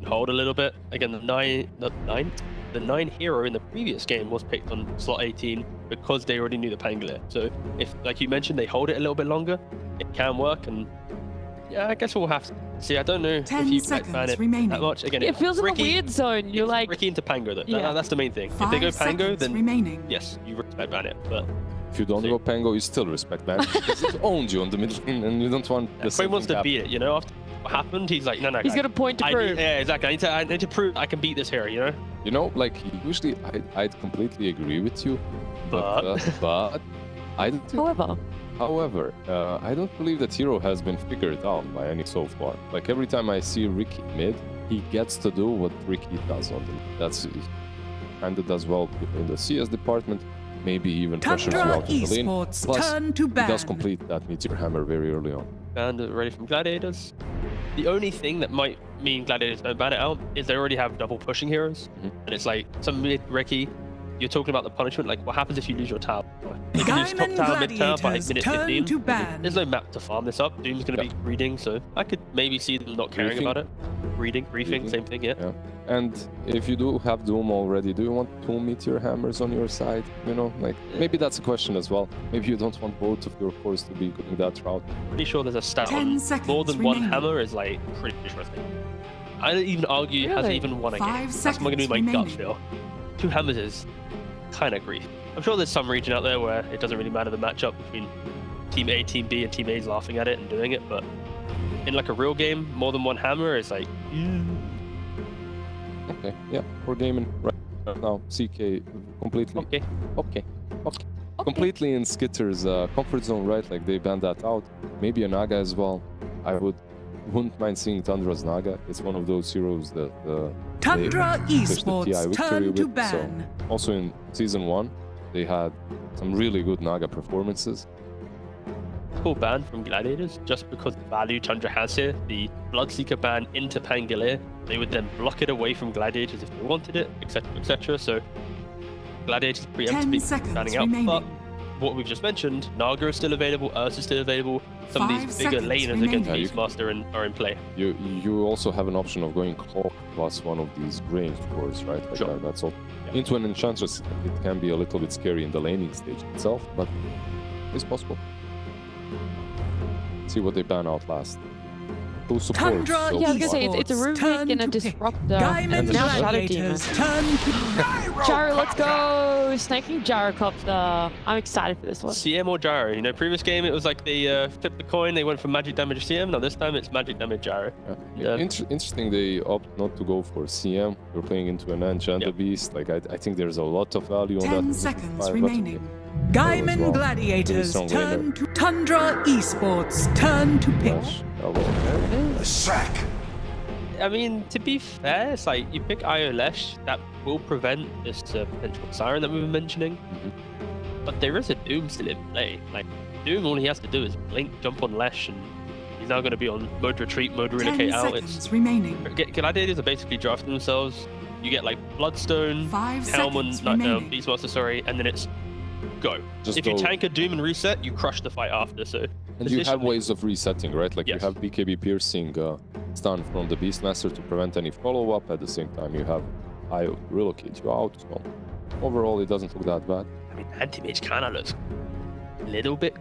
hold a little bit. Again, the 9 hero in the previous game was picked on slot 18 because they already knew the Pangolier. So if, like you mentioned, they hold it a little bit longer, it can work. And yeah, I guess we'll have to see. I don't know if 10 you seconds ban it remaining. that much. Again, It feels like Ricky, a weird zone. You're like Ricky into Pango though. Yeah. That's the main thing. If 5 they go Pango, seconds then remaining. yes, you respect ban it. But If you don't go Pango, you still respect ban because it owned you on the middle lane, and you don't want the Quinn same wants thing to beat it. You know, after what happened, he's like, no. He's guys, got a point to prove. Yeah, exactly. I need to prove I can beat this hero. You know. You know, like usually I'd completely agree with you, but I don't think. However, I don't believe that hero has been figured out by any so far. Like every time I see Ricky mid, he gets to do what Ricky does on them. That's kind of does well in the CS department. Maybe even pressures you Tundra out in the lane. Esports Plus, turn to he does ban. complete that Meteor Hammer very early on. And ready from Gladiators. The only thing that might mean Gladiators don't ban it out is they already have double pushing heroes. And it's like, some mid Ricky, you're talking about the punishment, like what happens if you lose your tower? If you lose top Gaimin tower, mid tower by Gladiators minute turn 15, to ban. there's no map to farm this up. Doom's going to be reading, so I could maybe see them not caring Briefing. about it. Briefing, same thing, yeah. And if you do have Doom already, do you want 2 Meteor Hammers on your side? You know, like maybe that's a question as well. Maybe you don't want both of your cores to be going that route. Pretty sure there's a stat 10 on seconds more than one remaining. hammer is like pretty interesting. I'd even argue it has Really? even won a 5 game. That's going to be my seconds gut remaining. feel. 2 hammers is kind of grief. I'm sure there's some region out there where it doesn't really matter the matchup between Team A, Team B, and Team A's laughing at it and doing it, but in like a real game, more than one hammer is like, Okay, yeah, we're gaming right now. CK completely. Okay. Completely in Skitter's comfort zone, right? Like they banned that out. Maybe a Naga as well. I wouldn't mind seeing Tundra's Naga. It's one of those heroes that Tundra they pushed the Esports TI victory turn to with. ban. So also in season 1, they had some really good Naga performances. cool ban from Gladiators just because the value Tundra has here. The Bloodseeker ban into Pangolier, they would then block it away from Gladiators if they wanted it, etc., etc. So Gladiators 10 preemptively seconds banning out. remaining. But what we've just mentioned, Naga is still available, Ursa is still available. Some of 5 these bigger seconds laners remaining. against Beastmaster are in play. You also have an option of going Hawk plus one of these ranged cores, right? Like Sure. that's all. Into an Enchantress, it can be a little bit scary in the laning stage itself, but it's possible. See what they ban out last. Two supports. Tundra so Yeah, I was gonna say it's a Esports Rubik turn and a to pick. Disruptor. Gaimin And now Shadow Demon. Gladiators turn to Gyro, let's go! Snaking Gyrocopter. I'm excited for this one. CM or Gyro? You know, previous game it was like they flipped the coin, they went for magic damage CM. Now this time it's magic damage Gyro. Interesting they opt not to go for CM. We're playing into an Enchanted Beast. Like I think there's a lot of value on 10 that. seconds 5, but remaining. as Gaimin well. Gladiators Very strong turn laner. to Tundra Esports turn to pick. Sack. I mean, to be fair, it's like you pick IO Lesh, that will prevent this potential Siren that we were mentioning. But there is a Doom still in play. Like, Doom, all he has to do is blink, jump on Lesh, and he's now going to be on mode retreat, mode 10 relocate out. seconds remaining. Gladiators are basically drafting themselves. You get like Bloodstone, 5 Helm, seconds and remaining. Beastmaster, sorry, and then it's go. Just if you go. tank a Doom and reset, you crush the fight after. So And you have positionally- ways of resetting, right? Like you have BKB piercing stun from the Beastmaster to prevent any follow-up. At the same time, you have IO relocate you out. So overall, it doesn't look that bad. I mean, anti-mage kind of looks a little bit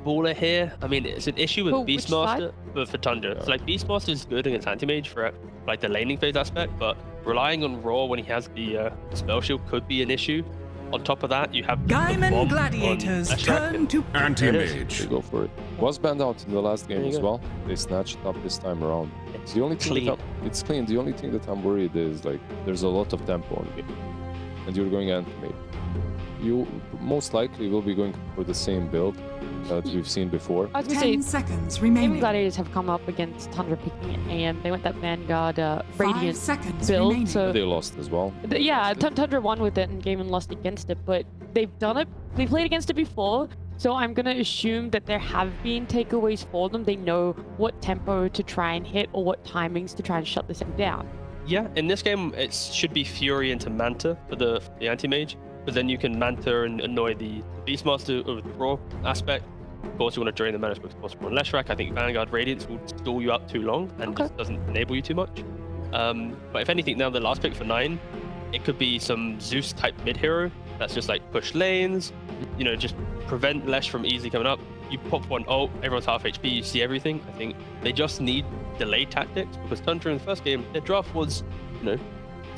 baller here. I mean, it's an issue with Oh, which Beastmaster, but for Tundra. It's like Beastmaster is good against anti-mage for like the laning phase aspect, but relying on Raw when he has the spell shield could be an issue. On top of that, you have the Gaimin bomb Gladiators on Ashrak, turn to They go for it. Was banned out in the last game There you as go. well. They snatched it up this time around. The only thing clean. it's clean. The only thing that I'm worried is like there's a lot of tempo on the game, and you're going anti-mage. You most likely will be going for the same build that we've seen before. I was gonna 10 say, seconds Gaimin remaining. Gladiators have come up against Tundra picking AM. They went that Vanguard Radiant seconds build, remaining. so They lost as well. Yeah, Tundra won with it and Gaimin lost against it, but they've done it. They played against it before, So I'm going to assume that there have been takeaways for them. They know what tempo to try and hit or what timings to try and shut this thing down. Yeah, in this game, it should be Fury into Manta for the anti-mage, but then you can Manta and annoy the Beastmaster over the draw aspect. Of course, you want to drain the mana as possible on Leshrac. I think Vanguard Radiance will stall you up too long and just doesn't enable you too much. But if anything, now the last pick for 9, it could be some Zeus-type mid-hero that's just like push lanes, you know, just prevent Lesh from easily coming up. You pop one ult, everyone's half HP, you see everything. I think they just need delay tactics because Tundra in the first game, their draft was, you know,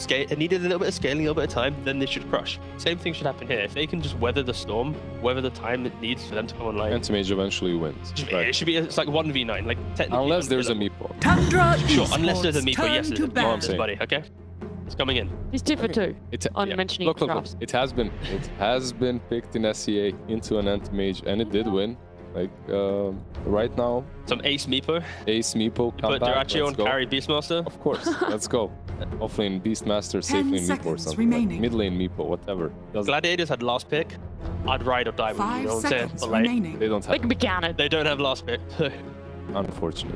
it needed a little bit of scaling, a little bit of time, then they should crush. Same thing should happen here. If they can just weather the storm, weather the time it needs for them to come online. Anti-mage eventually wins. Right. It should be, it's like 1v9, like technically. Unless there's a meeple. Tundra Sure, unless there's a meeple, yes, to there's buddy, okay? It's coming in. He's 2 for 2 on mentioning look, drafts. it has been picked in SCA into an anti-mage and it did win. Like right now, some ace meepo. Ace meepo. But they're actually on carry Beastmaster. Of course, let's go. Hopefully in Beastmaster, safely in meepo or something. Like mid lane meepo, whatever. Gladiators had last pick. I'd ride or die with you, you know what I'm saying? But like, they don't have. They can be counted. They don't have last pick. Unfortunate.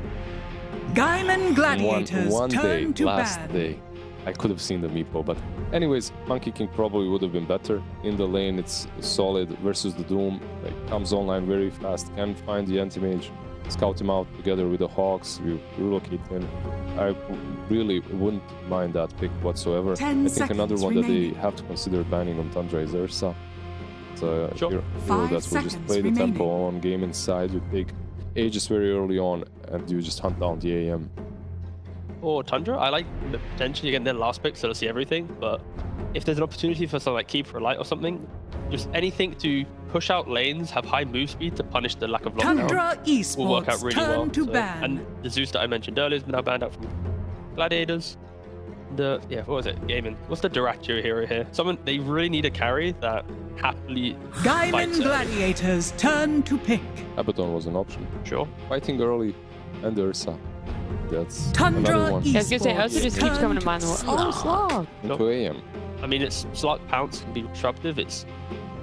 Gaimin Gladiators one day, turn to last ban. day, I could have seen the meepo, but anyways, Monkey King probably would have been better. In the lane, it's solid versus the Doom. Like, comes online very fast, can find the anti-mage, scout him out together with the Hawks, you relocate in. I really wouldn't mind that pick whatsoever. 10 I think another one remaining. that they have to consider banning on Tundra is Ursa. It's a hero that 5 will just seconds play the remaining. tempo on game inside. You take Aegis very early on, and you just hunt down the AM. Or Tundra, I like the potentially again their last pick, so they'll see everything. But if there's an opportunity for something like Keeper Light or something, just anything to push out lanes, have high move speed to punish the lack of lockdown Tundra will work out Esports really turn well. to ban. And the Zeus that I mentioned earlier has been now banned out from Gladiators. What was it? Gaimin. What's the Duratio hero here? Someone they really need a carry that happily Gaimin fights Gladiators turn to pick. Abaddon was an option. Sure. Fighting early and Ursa. That's Tundra another one. I was gonna say, Ursa just keeps coming to mind. Oh, Slog! Into AM. I mean, it's Slot Pounce can be disruptive. It's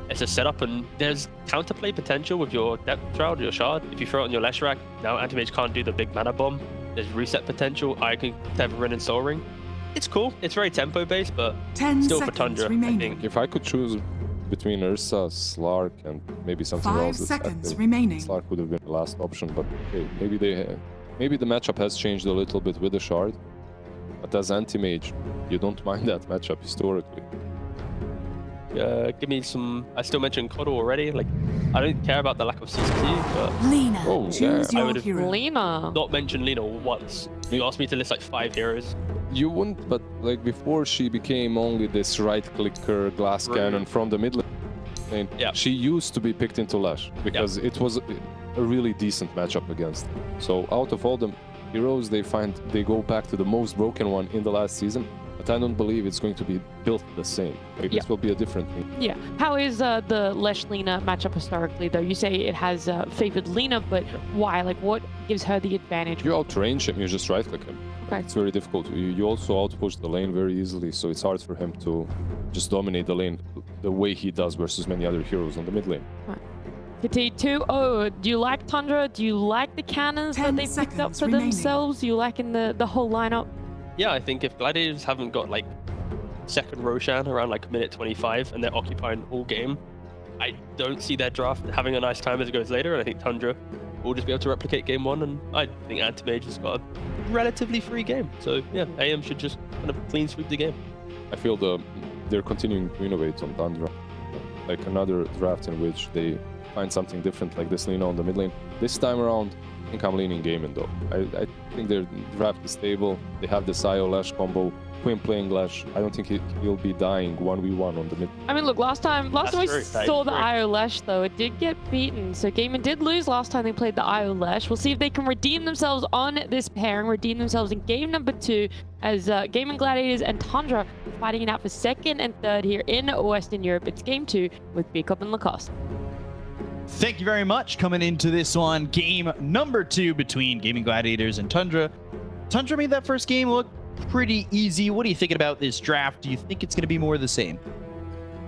a setup, and there's counterplay potential with your Depth Shroud, your Shard. If you throw it on your Leshrac, now Anti-Mage can't do the big mana bomb. There's reset potential. I can Teverin and Soul Ring. It's cool. It's very tempo-based, but 10 still for seconds Tundra, remaining. I think. If I could choose between Ursa, Slark, and maybe something 5 else, seconds I think remaining. Slark would have been the last option, but okay, maybe the matchup has changed a little bit with the Shard. But as anti-mage, you don't mind that matchup historically. Give me some. I still mentioned Kodo already. Like, I don't care about the lack of CCT, but Lena, Oh, choose yeah. I your would have hero. Lena. not mentioned Lena once. You asked me to list like 5 heroes. You wouldn't, but like before she became only this right-clicker glass cannon from the mid lane, Yeah. she used to be picked into Lash because it was a really decent matchup against. So out of all the heroes they go back to the most broken one in the last season, but I don't believe it's going to be built the same. Like, this will be a different thing. Yeah. How is the Lesh-Lena matchup historically, though? You say it has favored Lena, but why? Like, what gives her the advantage? You outrange him, you just right-click him. Okay. It's very difficult. You also outpush the lane very easily, so it's hard for him to just dominate the lane the way he does versus many other heroes on the mid lane. T2, do you like Tundra? Do you like the cannons that they picked up for themselves? Do you like in the whole lineup? Yeah, I think if Gladiators haven't got like second Roshan around like minute 25 and they're occupying all game, I don't see their draft having a nice time as it goes later. And I think Tundra will just be able to replicate game 1, and I think Anti-Mage has got a relatively free game. So yeah, AM should just kind of clean sweep the game. I feel they're continuing to innovate on Tundra. Like another draft in which they find something different, like this Lena on the mid lane. This time around, I think I'm leaning Gaimin though. I think their draft is stable. They have this IO Lash combo. Quinn playing Lash. I don't think he'll be dying 1v1 on the mid. I mean, look, last time we true. saw the That's IO Lash, though, it did get beaten. So Gaimin did lose last time they played the IO Lash. We'll see if they can redeem themselves on this pairing, redeem themselves in game number 2 as Gaimin Gladiators and Tundra fighting it out for 2nd and 3rd here in Western Europe. It's game 2 with Big Up and Lacoste. Thank you very much. Coming into this one, game number 2 between Gaimin Gladiators and Tundra. Tundra made that first game look pretty easy. What are you thinking about this draft? Do you think it's going to be more of the same?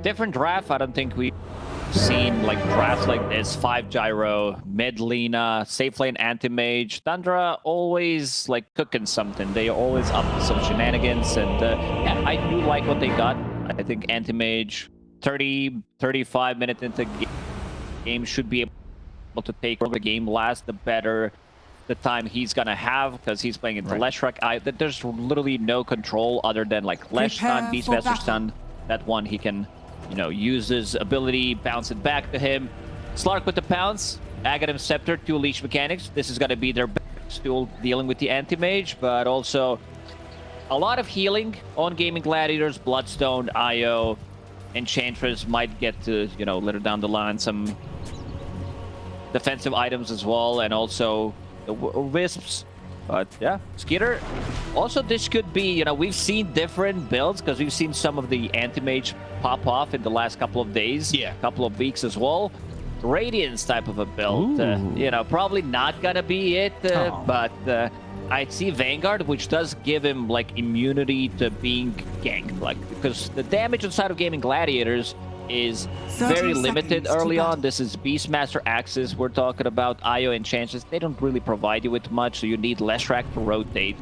Different draft. I don't think we seen like drafts like this, 5 gyro, mid Lina, safe lane anti-mage. Tundra always like cooking something. They are always up to some shenanigans, and yeah, I do like what they got. I think anti-mage 35 minutes into game should be able to take over the game last, the better the time he's gonna have, because he's playing into Leshrac. There's literally no control other than like Lesh stun, Beastmaster stun. That one he can, you know, use his ability, bounce it back to him. Slark with the pounce, Aghanim Scepter, 2 leash mechanics. This is gonna be their best tool dealing with the anti-mage, but also a lot of healing on Gaimin Gladiators, Bloodstone, IO, Enchantress might get to, you know, later down the line some defensive items as well, and also the Wisps. But yeah, Skitter. Also, this could be, you know, we've seen different builds because we've seen some of the anti-mage pop off in the last couple of days, couple of weeks as well. Radiance type of a build, you know, probably not gonna be it, but I see Vanguard, which does give him like immunity to being ganked, like, because the damage inside of Gaimin Gladiators is very limited early on. This is Beastmaster Axis we're talking about, IO and Chances. They don't really provide you with much, so you need Leshrac to rotate.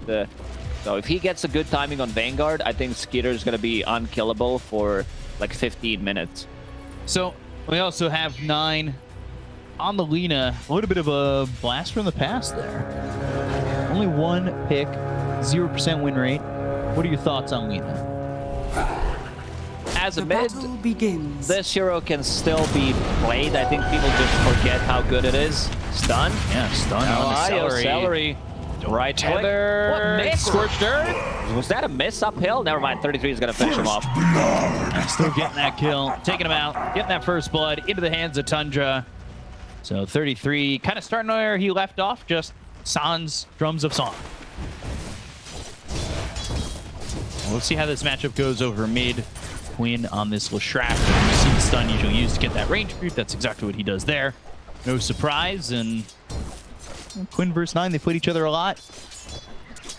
So if he gets a good timing on Vanguard, I think Skitter is going to be unkillable for like 15 minutes. So we also have 9 on the Lina. A little bit of a blast from the past there. Only 1 pick, 0% win rate. What are your thoughts on Lina? As a mid, this hero can still be played. I think people just forget how good it is. Stun? Yeah, stun on the celery. Right tether. What miss? Scorched Earth? Was that a miss uphill? Never mind, 33 is going to finish him off. Still getting that kill, taking him out, getting that first blood into the hands of Tundra. So 33, kind of starting where he left off, just Sans Drums of Song. We'll see how this matchup goes over mid. Quinn on this Leshrac. You see the stun usually used to get that range creep. That's exactly what he does there. No surprise. And Quinn versus 9, they played each other a lot.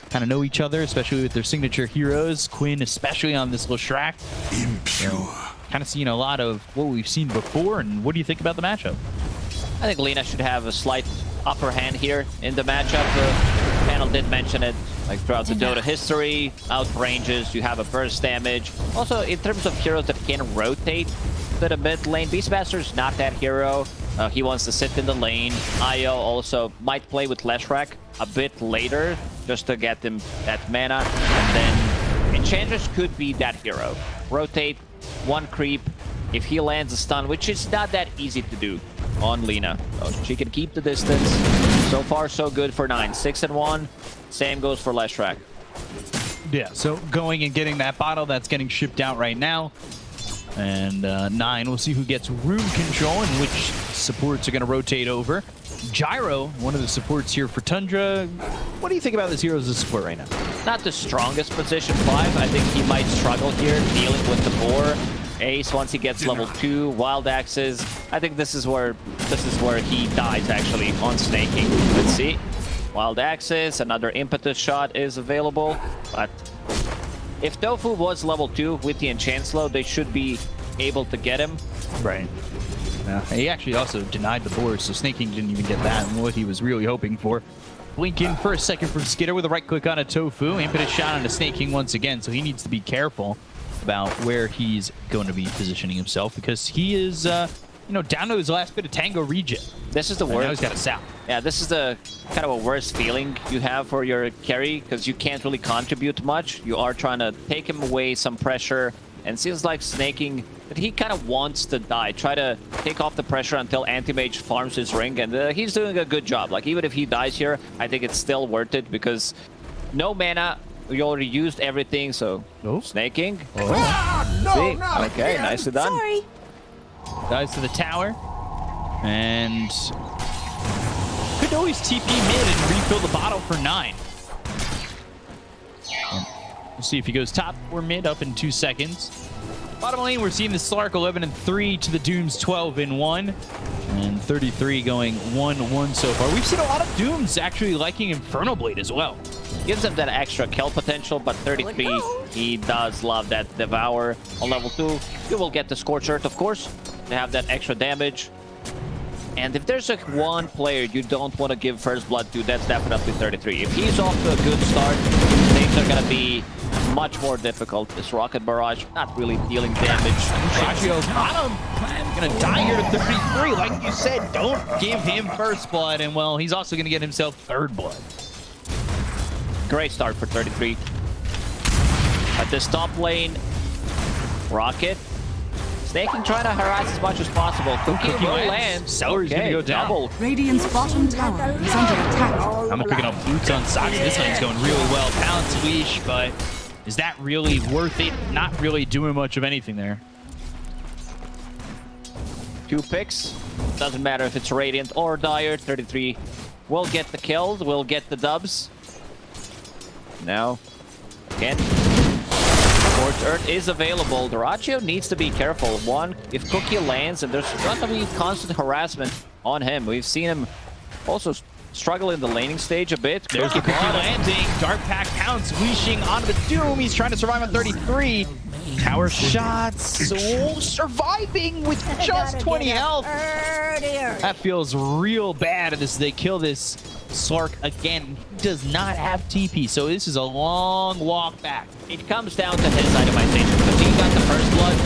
Kind of know each other, especially with their signature heroes. Quinn, especially on this Leshrac. Impure. Kind of seen a lot of what we've seen before. And what do you think about the matchup? I think Lina should have a slight upper hand here in the matchup. The panel did mention it, like throughout the Dota history, out ranges, you have a burst damage. Also, in terms of heroes that can rotate to the mid lane, Beastmaster is not that hero. He wants to sit in the lane. IO also might play with Leshrac a bit later, just to get him that mana. And then Enchantress could be that hero. Rotate, 1 creep. If he lands a stun, which is not that easy to do on Lina. So she can keep the distance. So far, so good for 9. 6-1. Same goes for Leshrac. Yeah, so going and getting that bottle that's getting shipped out right now. And 9, we'll see who gets room control and which supports are going to rotate over. Gyro, one of the supports here for Tundra. What do you think about this hero as a support right now? Not the strongest position 5. I think he might struggle here dealing with the boar. Ace, once he gets level 2, wild axes. I think this is where he dies actually on snaking. Let's see. Wild axes, another impetus shot is available. But if Tofu was level 2 with the enchant slow, they should be able to get him. Right. Yeah. He actually also denied the boar, so snaking didn't even get that, and what he was really hoping for. Blink in for a second from Skitter with a right click on a Tofu. Impetus shot on a snaking once again, so he needs to be careful about where he's going to be positioning himself, because he is, you know, down to his last bit of Tango regen. This is the worst. Now he's got a Sal. Yeah, this is the kind of a worst feeling you have for your carry, because you can't really contribute much. You are trying to take him away some pressure, and seems like snaking that he kind of wants to die. Try to take off the pressure until Anti-Mage farms his ring, and he's doing a good job. Like, even if he dies here, I think it's still worth it, because no mana. We already used everything, so snaking. Okay, nicely done. Sorry. Dies to the tower. And could always TP mid and refill the bottle for 9. We'll see if he goes top or mid up in 2 seconds. Bottom lane, we're seeing the Slark 11-3 to the Dooms 12-1. And 33 going 1-1 so far. We've seen a lot of Dooms actually liking Infernal Blade as well. Gives him that extra kill potential, but 33, he does love that Devour on level 2. You will get the Scorched Earth, of course. to have that extra damage. And if there's like one player you don't want to give first blood to, that's definitely 33. If he's off to a good start, things are going to be much more difficult. This Rocket Barrage not really dealing damage. Ragio got him. Gonna die here to 33. Like you said, don't give him first blood. And well, he's also gonna get himself third blood. Great start for 33. At this top lane, Rocket Snaking, trying to harass as much as possible. Cookie will land. Celery's gonna go down. Double. Radiant's bottom tower is under attack. I'm picking up boots on Sox. This lane's going really well. Balance leash, but is that really worth it? Not really doing much of anything there. 2 picks. Doesn't matter if it's Radiant or Dire. 33 will get the kills, will get the dubs. Now, again, Scorched Earth is available. Dyrachyo needs to be careful. One, if Cookie lands, and there's going to be constant harassment on him. We've seen him also struggle in the laning stage a bit. There's the Cookie landing. Dark Pack pounce, leashing onto the Doom. He's trying to survive on 33. Tower shots. Oh, surviving with just 20 health. That feels real bad as they kill this Slark again. He does not have TP, so this is a long walk back. It comes down to his itemization. Because he got the first blood.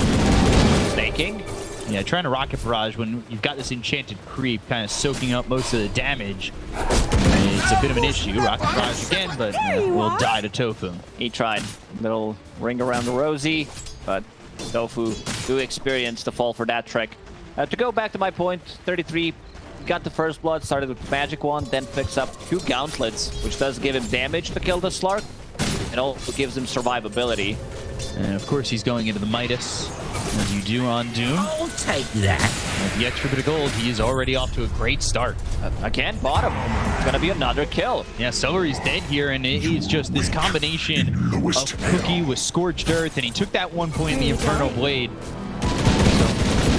Snaking. Yeah, trying to Rocket Barrage when you've got this enchanted creep kind of soaking up most of the damage. It's a bit of an issue. Rocket Barrage again, but will die to Tofu. He tried. Little ring around the rosy, but Tofu do experience the fall for that trick. To go back to my point, 33 got the first blood, started with Magic Wand, then picks up 2 gauntlets, which does give him damage to kill the Slark, and also gives him survivability. And of course, he's going into the Midas, as you do on Doom. I'll take that. With the extra bit of gold, he is already off to a great start. Again, bottom. It's going to be another kill. Yeah, Celery's dead here, and it's just this combination of Cookie with Scorched Earth, and he took that 1 point in the Infernal Blade.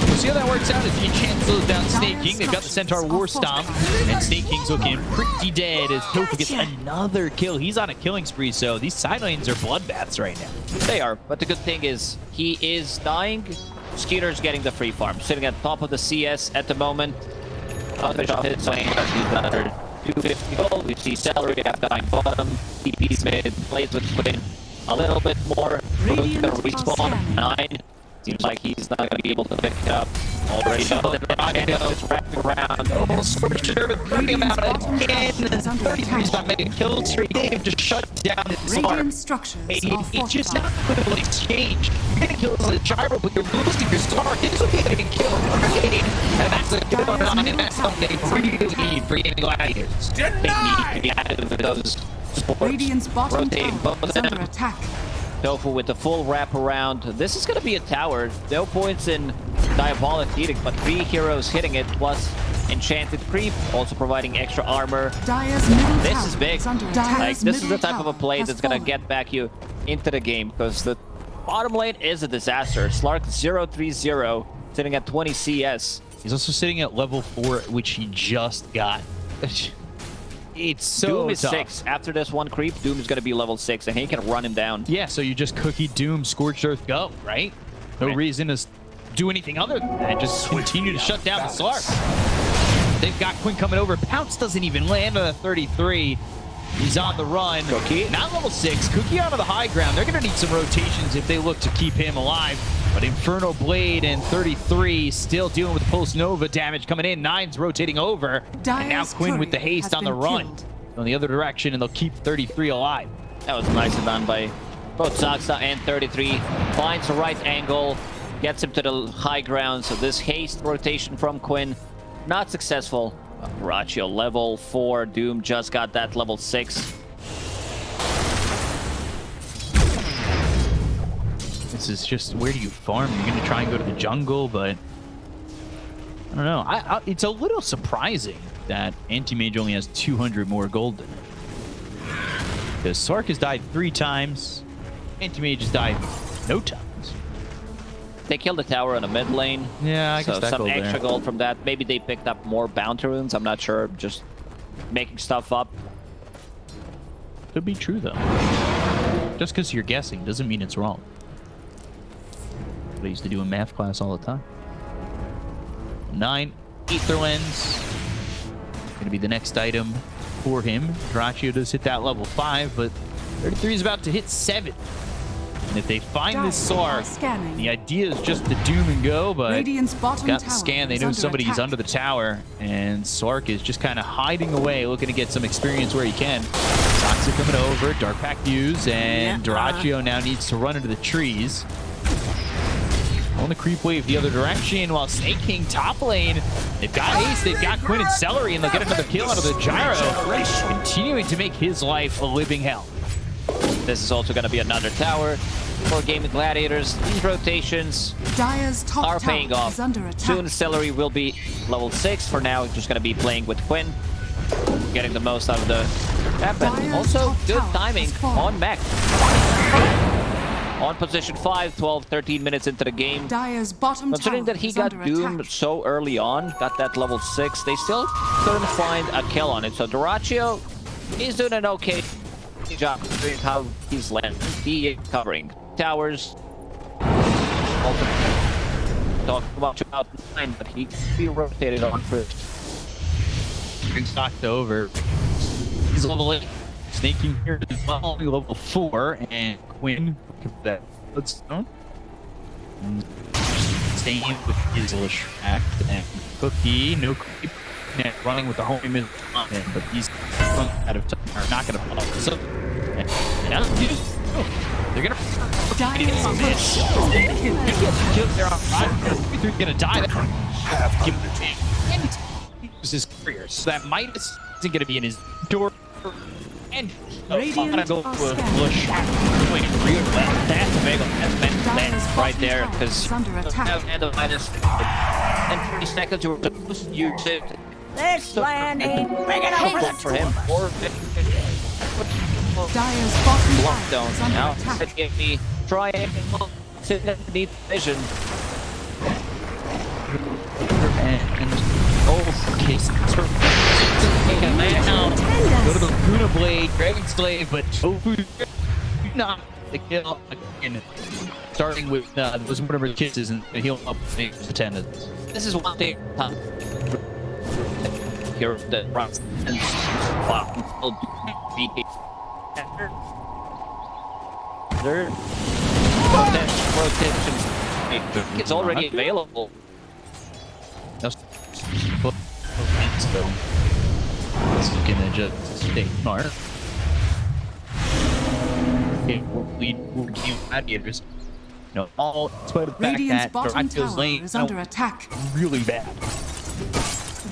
We'll see how that works out as the enchant slows down Snake King. They've got the Centaur War Stomp, and Snake King's looking pretty dead as Tofu gets another kill. He's on a killing spree, so these side lanes are bloodbaths right now. They are, but the good thing is he is dying. Skeeter's getting the free farm, sitting at the top of the CS at the moment. Finish off his lane, he's another 250 gold. We see Celery at dying bottom. TP's mid, plays with Quinn a little bit more. He's gonna respawn 9. Seems like he's not going to be able to pick it up. Already know that Ragio is wrapping around. Oh, Scorcher with bringing him out again. 33's not making kill streak. They've just shut down his Slark. It's just not a good exchange. You're getting kills on the gyro, but you're losing your Slark. This will be getting killed. And that's a good one. And that's something they really need for Gaimin Gladiators. They need to be added with those supports. Radiant's bottom tower is under attack. Tofu with the full wraparound. This is going to be a tower. No points in Diabolic Edict, but 3 heroes hitting it, plus Enchanted Creep, also providing extra armor. This is big. Like, this is the type of a play that's going to get back you into the game, because the bottom lane is a disaster. Slark 0-3-0, sitting at 20 CS. He's also sitting at level 4, which he just got. It's so Doom is tough. 6. After this one creep, Doom is going to be level 6, and he can run him down. Yeah, so you just Cookie, Doom, Scorched Earth, go, right? No reason to do anything other than that. Just continue to shut down the Slark. They've got Quinn coming over. Pounce doesn't even land on the 33. He's on the run. Cookie. Not level 6. Cookie onto the high ground. They're going to need some rotations if they look to keep him alive. But Infernal Blade and 33 still dealing with Pulse Nova damage coming in. 9's rotating over. And now Quinn with the haste on the run. On the other direction, and they'll keep 33 alive. That was nicely done by both Zaxa and 33. Finds the right angle, gets him to the high ground. So this haste rotation from Quinn, not successful. Rachio level 4. Doom just got that level 6. This is just, where do you farm? You're going to try and go to the jungle, but I don't know. It's a little surprising that Anti-Mage only has 200 more gold than him. Because Slark has died 3 times. Anti-Mage has died no times. They killed the tower on the mid lane. Yeah, I guess that some gold extra there. gold from that. Maybe they picked up more bounty runes. I'm not sure. Just making stuff up. Could be true, though. Just because you're guessing doesn't mean it's wrong. I used to do in math class all the time. 9. Ether Lens. Going to be the next item for him. Dyrachyo does hit that level 5, but 33 is about to hit 7. And if they find this Sark, the idea is just to doom and go, but got the scan. They know somebody's under the tower, and Sark is just kind of hiding away, looking to get some experience where he can. Toxic coming over, Dark Pack use, and Dyrachyo now needs to run into the trees. On the creep wave the other direction, while Snake King top lane. They've got Ace, they've got Quinn and Celery, and they'll get another kill out of the Gyro, continuing to make his life a living hell. This is also going to be another tower for Gaimin Gladiators. These rotations are paying off. Soon Celery will be level 6. For now, just going to be playing with Quinn, getting the most out of the weapon. Also, good timing on Mech. On position 5, 12, 13 minutes into the game. Considering that he got doomed so early on, got that level 6, they still couldn't find a kill on it. So Dyrachyo is doing an okay job doing how he's landing. He is covering towers. Talk about 9, but he can be rotated on first. Being knocked over. He's level 8. Snaking here is only level 4, and Quinn that Bloodstone. Staying with his Lishract and Cookie, no creep. And running with the homie mid on him, but these out of time are not going to follow. So, and now they're going to miss. They're on 5. They're going to die. Give him the chance. And use his career. So that Midas isn't going to be in his door. And I'm gonna go for Bush. That's a big right there, because and the minus and 30 seconds to use it. This landing, bring it over the for him. Or lockdown now. Give me triangle to need vision. And okay, go to the Luna Blade, Dragon Slave, but Tofu not the kill again. Starting with those whatever kisses and heal up his attendants. This is one thing. Here the rocks and rotation. It's already available. So it's gonna just stay smart. Okay, we'll Gaimin Gladiators. No, all despite the fact that Dyrachyo's lane is under attack really bad.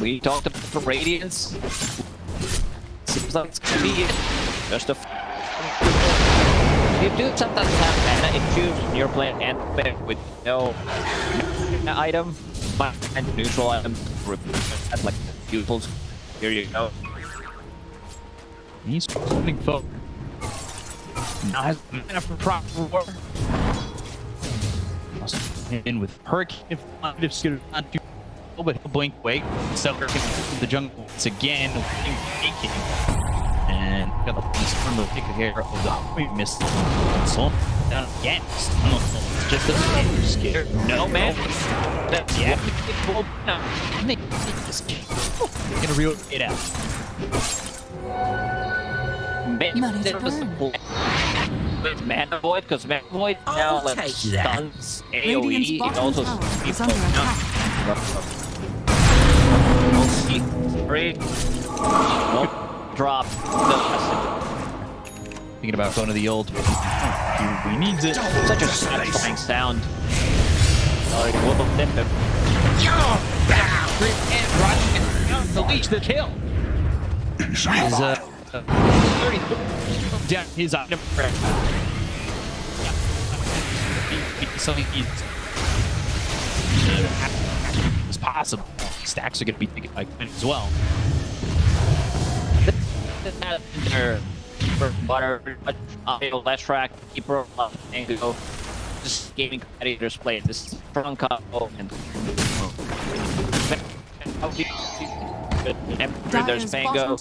We talked about the Radiance. Seems like it's gonna be just a. You do sometimes have mana issues in your plan and with no item. And neutral item at like beautiful. Here you go. He's putting folk. Now has mana for proper war. In with Hurricane if Scooter not do but he'll blink away. Sucker can the jungle once again. And got the police from the take care of the we missed so down again. It's just a scared. No man. That's yeah. Gonna reel it out. With Mana Void, because Mana Void now like stuns AoE. It also speeds drop. Thinking about going to the old. He needs it. Such a satisfying sound. The leech, the kill. Is 30 down his item. Something is possible. Stacks are going to be taken by Quinn as well. Last track, keeper and go. Just Gaimin Gladiators play this strong combo and there's Mango,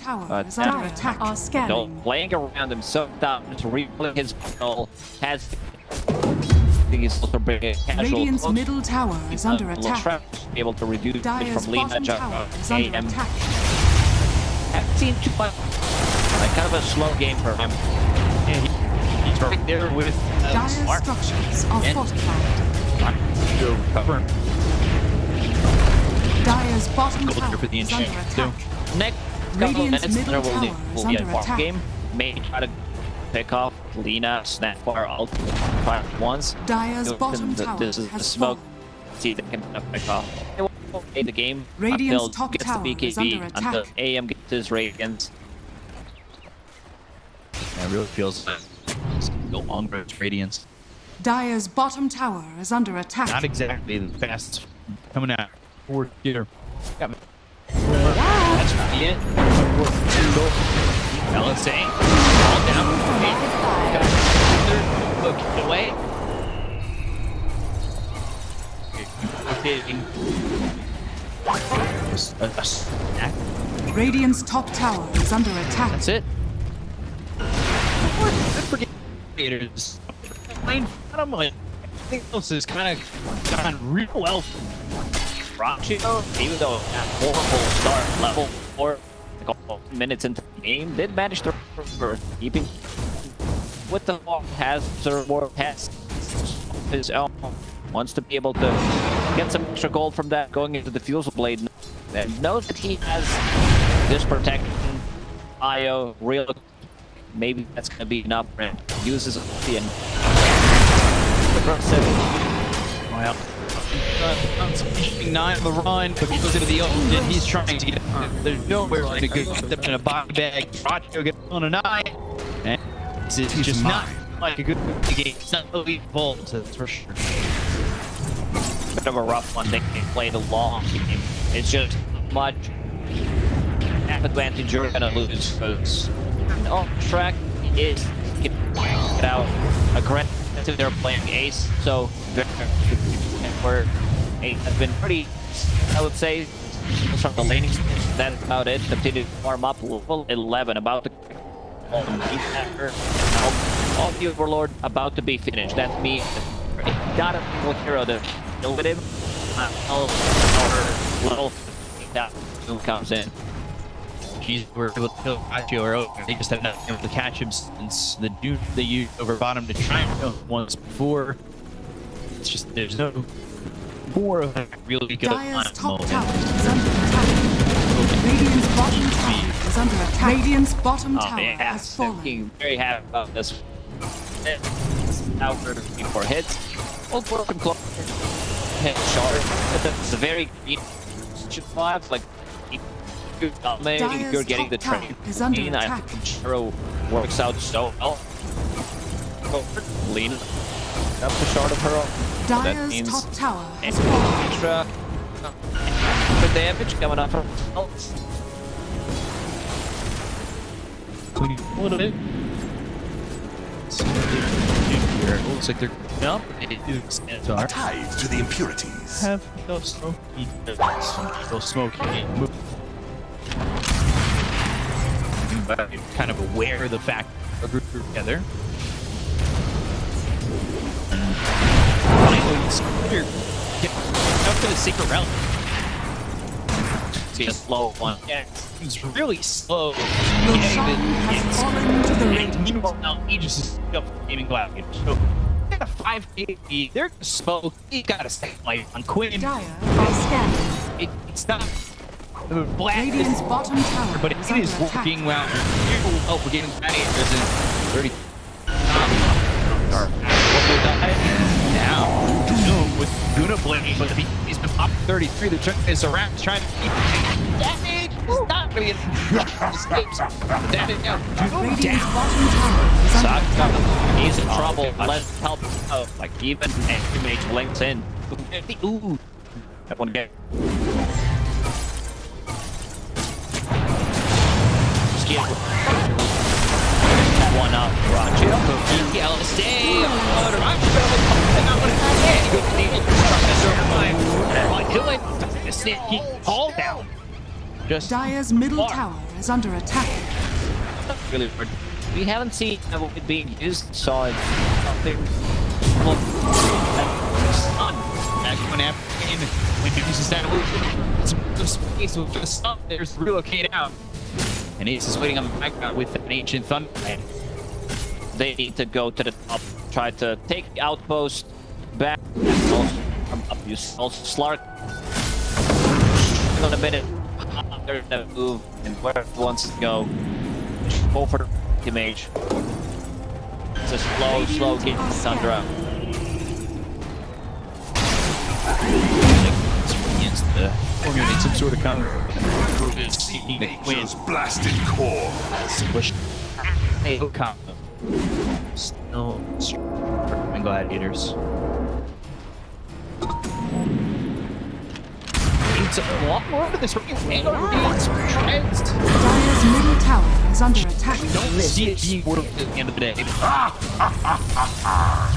playing around him so down to replay his battle has think he's also bringing casual Radiant's looks. middle tower is under attack. Able to reduce it Dire's from Lina bottom tower is under AM. attack. Haven't seen too much. Like kind of a slow game for him. Yeah, he's right there with Dire's Smart. structures are And fortified. go cover him. Dire's bottom Go tower for the is under enchant attack. Next couple of Radiant's minutes, there middle will tower is be a under farm attack. game. May try to pick off Lina, Snapfire out 5 once. Dire's bottom tower This is the has smoke. fallen. See if they can pick off. They will play the game Radiant's until top gets the tower is BKB, under until attack. AM gets his Radiance. Yeah, it really feels like it's no longer its radiance. Dire's bottom tower is under attack. Not exactly the fastest coming out. Forward here. Got me. That's it. LSA. All down. Look away. Radiant's top tower is under attack. That's it. Gladiators. Lane bottom lane. Everything else is kind of gone real well. Rachio, even though at horrible start level 4, a couple minutes into the game, did manage to recover, keeping with the ball, has more has his own. Wants to be able to get some extra gold from that going into the Fusel Blade, and knows that he has this protection. IO, real. Maybe that's going to be enough for him. Uses the and Well, nine on the run, but he goes into the open. And he's trying to get. There's nowhere to go. Up in a body bag. Rachio gets on a 9, and it's just not like a good game. It's not the lead vault, that's for sure. Bit of a rough one. They can play the long game. It's just much advantage you're going to lose because on track is get out aggressive. They're playing Ace, so where Ace has been pretty, I would say, from the laning stage. That's about it. Continue to farm up level 11, about to all the Overlord about to be finished. That's me. Got a single hero to deal with him. Level that comes in. Jeez, we're able to kill Rachio or over. They just have not been able to catch him since the dude they used over bottom to try and kill him once before. It's just there's no more of a really good Dire's at the top moment. tower is under attack. Radiant's bottom tower is under attack. Radiant's bottom tower yeah, has fallen. looking very happy about this. Now for 4 hits. All broken clock. Hit shard. It's a very green 5, like you're getting the train. I think Shiro works out so well. Lean up the shard of her own. That Dire's means top tower has fallen. extra damage coming up from else. Clean a little bit. Looks like they're up. Tied to the impurities. Have no smoky. No smoky. But kind of aware of the fact that we're grouped together. Finally, get up to the secret realm. It's a slow one. Yeah, it's really slow. Meanwhile, now Aegis is up Gaimin Gladiators. So they got a 5k. They're slow. He got a second life on Quinn. It's not the black Radiant's bottom tower but it is working well. Oh, we're getting Gladiators in 30. Now, with Guna Blade, but he's been up 33. The trick is around trying to keep damage. Not really damage down. He's in trouble. Let's help out. Like even Mage links in. Ooh, that one get. One up, Rachio. All down. Just Dire's middle tower is under attack. really weird. We haven't seen it being used, so it's something level. Going after in when he uses that some space with the stun. There's relocate out. And Ace is waiting on the background with an ancient thunder. They need to go to the top, try to take the outpost back. Also Slark in a minute. There's the move and where he wants to go. Go for the mage. It's a slow game for Tundra. Against the formulate some sort of counter. Nature's blasted core. Push. Hey, combo. Still Gaimin Gladiators. It's a lot more of this ring. Dire's middle tower is under attack. Don't see it being worth at the end of the day. It's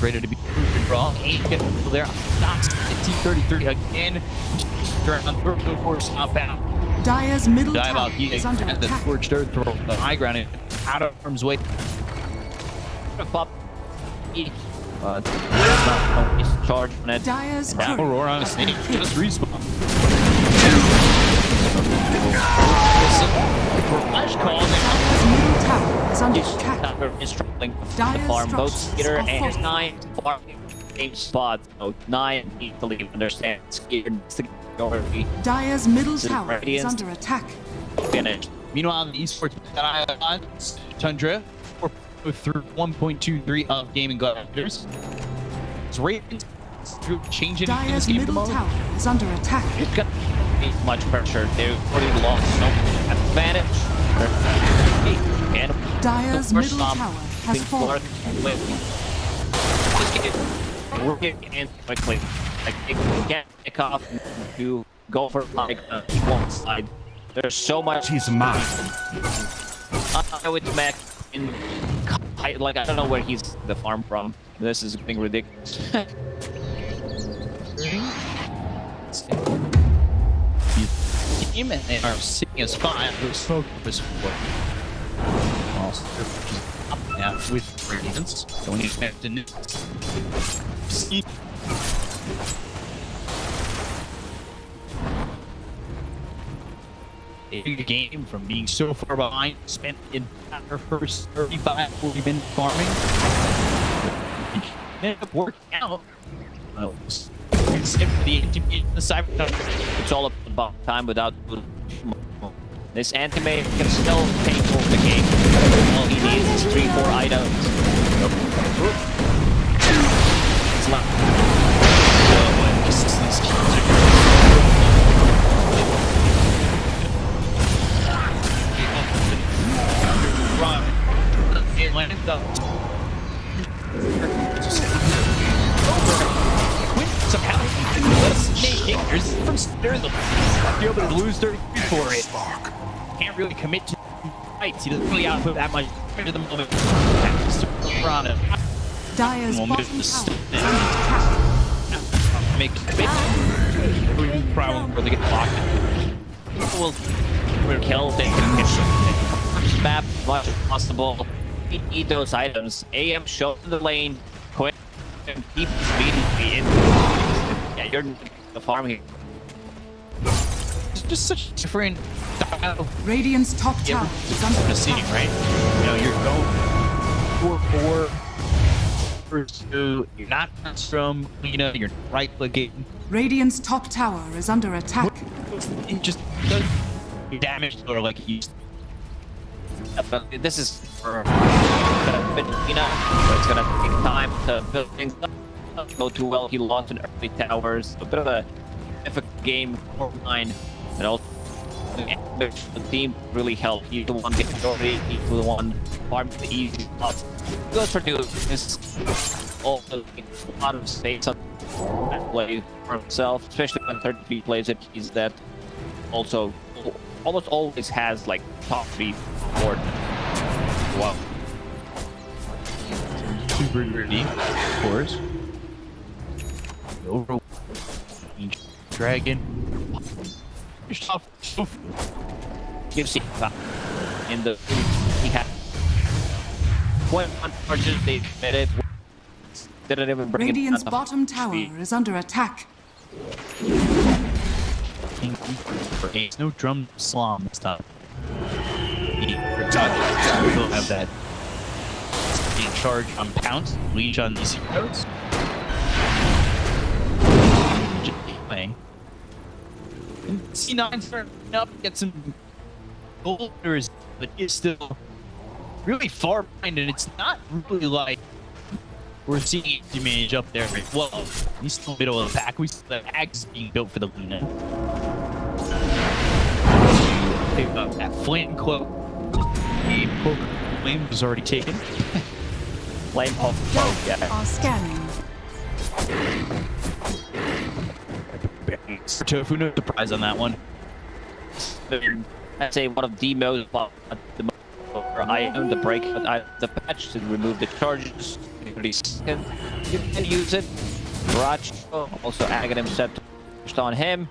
ready to be proven wrong. Ain't getting there. Stops at T33 again. Turn on the course, stop out. Dire's middle Dive tower out. He is under had the attack. scorched earth throw the high ground and out of harm's way. Pop. Charge on it. Dire's Now Aurora on a snake. Just respawn. Flash call. Dire's middle tower is under attack. Is struggling with the Dire's farm. Both structures Skitter are and fortified. 9 farming same spot. So 9 need to leave. Understand. Skitter needs to go already. Dire's middle This is tower is Radiance. under attack. Finished. Meanwhile, in the esports that I have on Tundra, 1.23 of Gaimin Gladiators. It's Ravens changing in this Dire's game middle mode. tower is under attack. It's got much pressure. They've already lost so much advantage. And Dire's middle tower has fallen. Just get it working in quickly. Like it can't pick off to go for like one side. There's so much. He's mine. I would mech in like I don't know where he's the farm from. This is being ridiculous. Team and they are sitting a spot who's focused for. Also, yeah, with Radiance. Don't expect to see. A game from being so far behind, spent in our first 35-40 minutes farming. It ended up working out. Well, except for the cyber. It's all about time without this anti-mage can still take over the game. All he needs is 3-4 items. It's not. Run. It landed up. There's from Sterling. Be able to lose 30 for it. Can't really commit to fights. He doesn't really output that much at the moment. Dire's bottom tower is under attack. Make a problem where they get blocked. We'll kill things. Map as much as possible. We need those items. AM show the lane. Quick and keep speeding in. Yeah, you're the farm here. It's just such a different style. Radiant's top tower is under the scene, attack. right? You know, you're going 4-4. You're not from, you know, you're right clicking. Radiant's top tower is under attack. It just does damage or like you. But this is for Medina, so it's gonna take time to build things up. Go too well. He lost in early towers. A bit of a difficult game for 9, and also the team really helped. He's the one getting authority. He's the one farming the easy spots. Goes for 2. This also a lot of space on that play for himself, especially when 33 plays it. He's that also almost always has like top 3 board. Wow. Super ready, of course. Over Dragon. Gives you in the he had 21 charges they committed. didn't even bring Radiant's it down. bottom tower is under attack. No drum slam stuff. We'll have that in charge on pounce, leech on these heroes. C9's starting up, get some golders, but he's still really far behind, and it's not really like we're seeing damage up there as well. He's still middle of the pack. We see the axe being built for the Luna. Pick up that flame cloak. The cloak flame was already taken. Flame off. Oh, yeah. Scanning. Tofu, no surprise on that one. I'd say one of the most I own the break the patch to remove the charges. 30 seconds. You can use it. Racho also Aghanim set on him.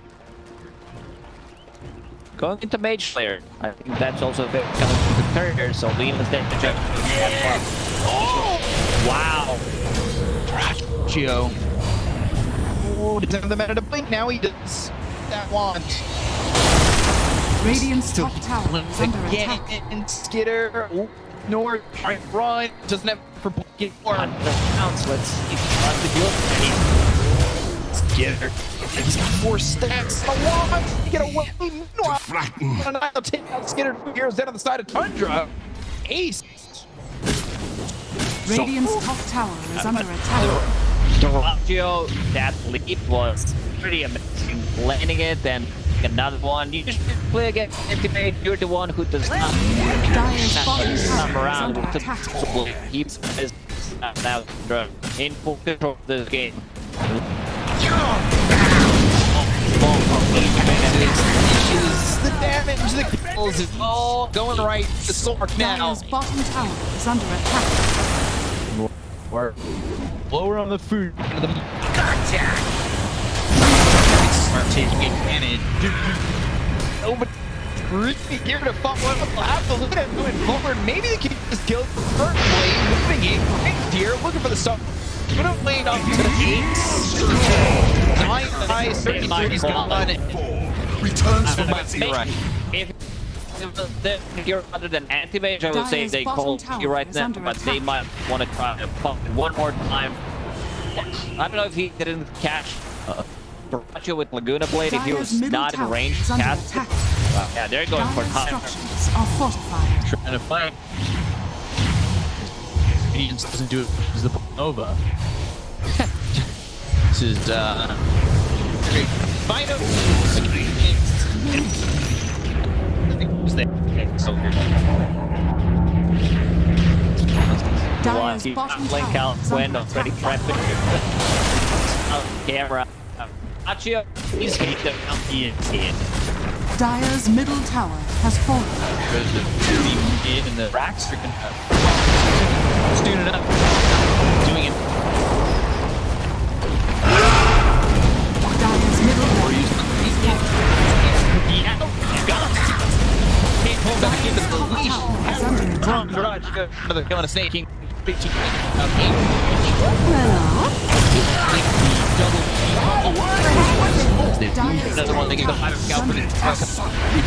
Going into Mage Slayer. I think that's also a bit coming to the courier, so Lena's dead to check. Oh! Wow! Racho. Oh, doesn't have the mana to blink now. He does that wand. Radiant's top tower is under attack. And Skitter. Oh, North trying to run. Doesn't have for blinking more. Let's see. On the field. Skitter. He's got 4 stacks. The wand. Get away. Meanwhile, I'll take out Skitter. 2 heroes down on the side of Tundra. Ace. Radiant's top tower is under attack. Ratio, that leap was pretty amazing. Landing it, then another one. You just play against Intimate. You're the one who does not come around with the he is now in full control of this game. The damage, the kills is all going right. The sword now. Dire's bottom tower is under attack. We're lower on the food. Contact! Start taking advantage. Oh, but really here to follow up. Absolutely going forward. Maybe they can just kill the first blade. Moving it right here. Looking for the stop. Put a blade off to the gates. Nice. 33's gone. Returns from Matthew. If you're other than anti-mage, I would say they call you right now, but they might want to try to pump it one more time. I don't know if he didn't catch Baracho with Laguna Blade, if he was not in range to cast it. Yeah, they're going for time. Trying to fight. Radiance doesn't do it because the Nova. This is great. Final. Dire's bottom Blink out when already prepping camera. Achio, he's hit them out in. Dire's middle tower has fallen. And the racks are gonna doing it up. Doing it. Dire's middle tower can't pull back into the leash. Another kill on a snake. King 15. Another one, they get the 5 scout for the 3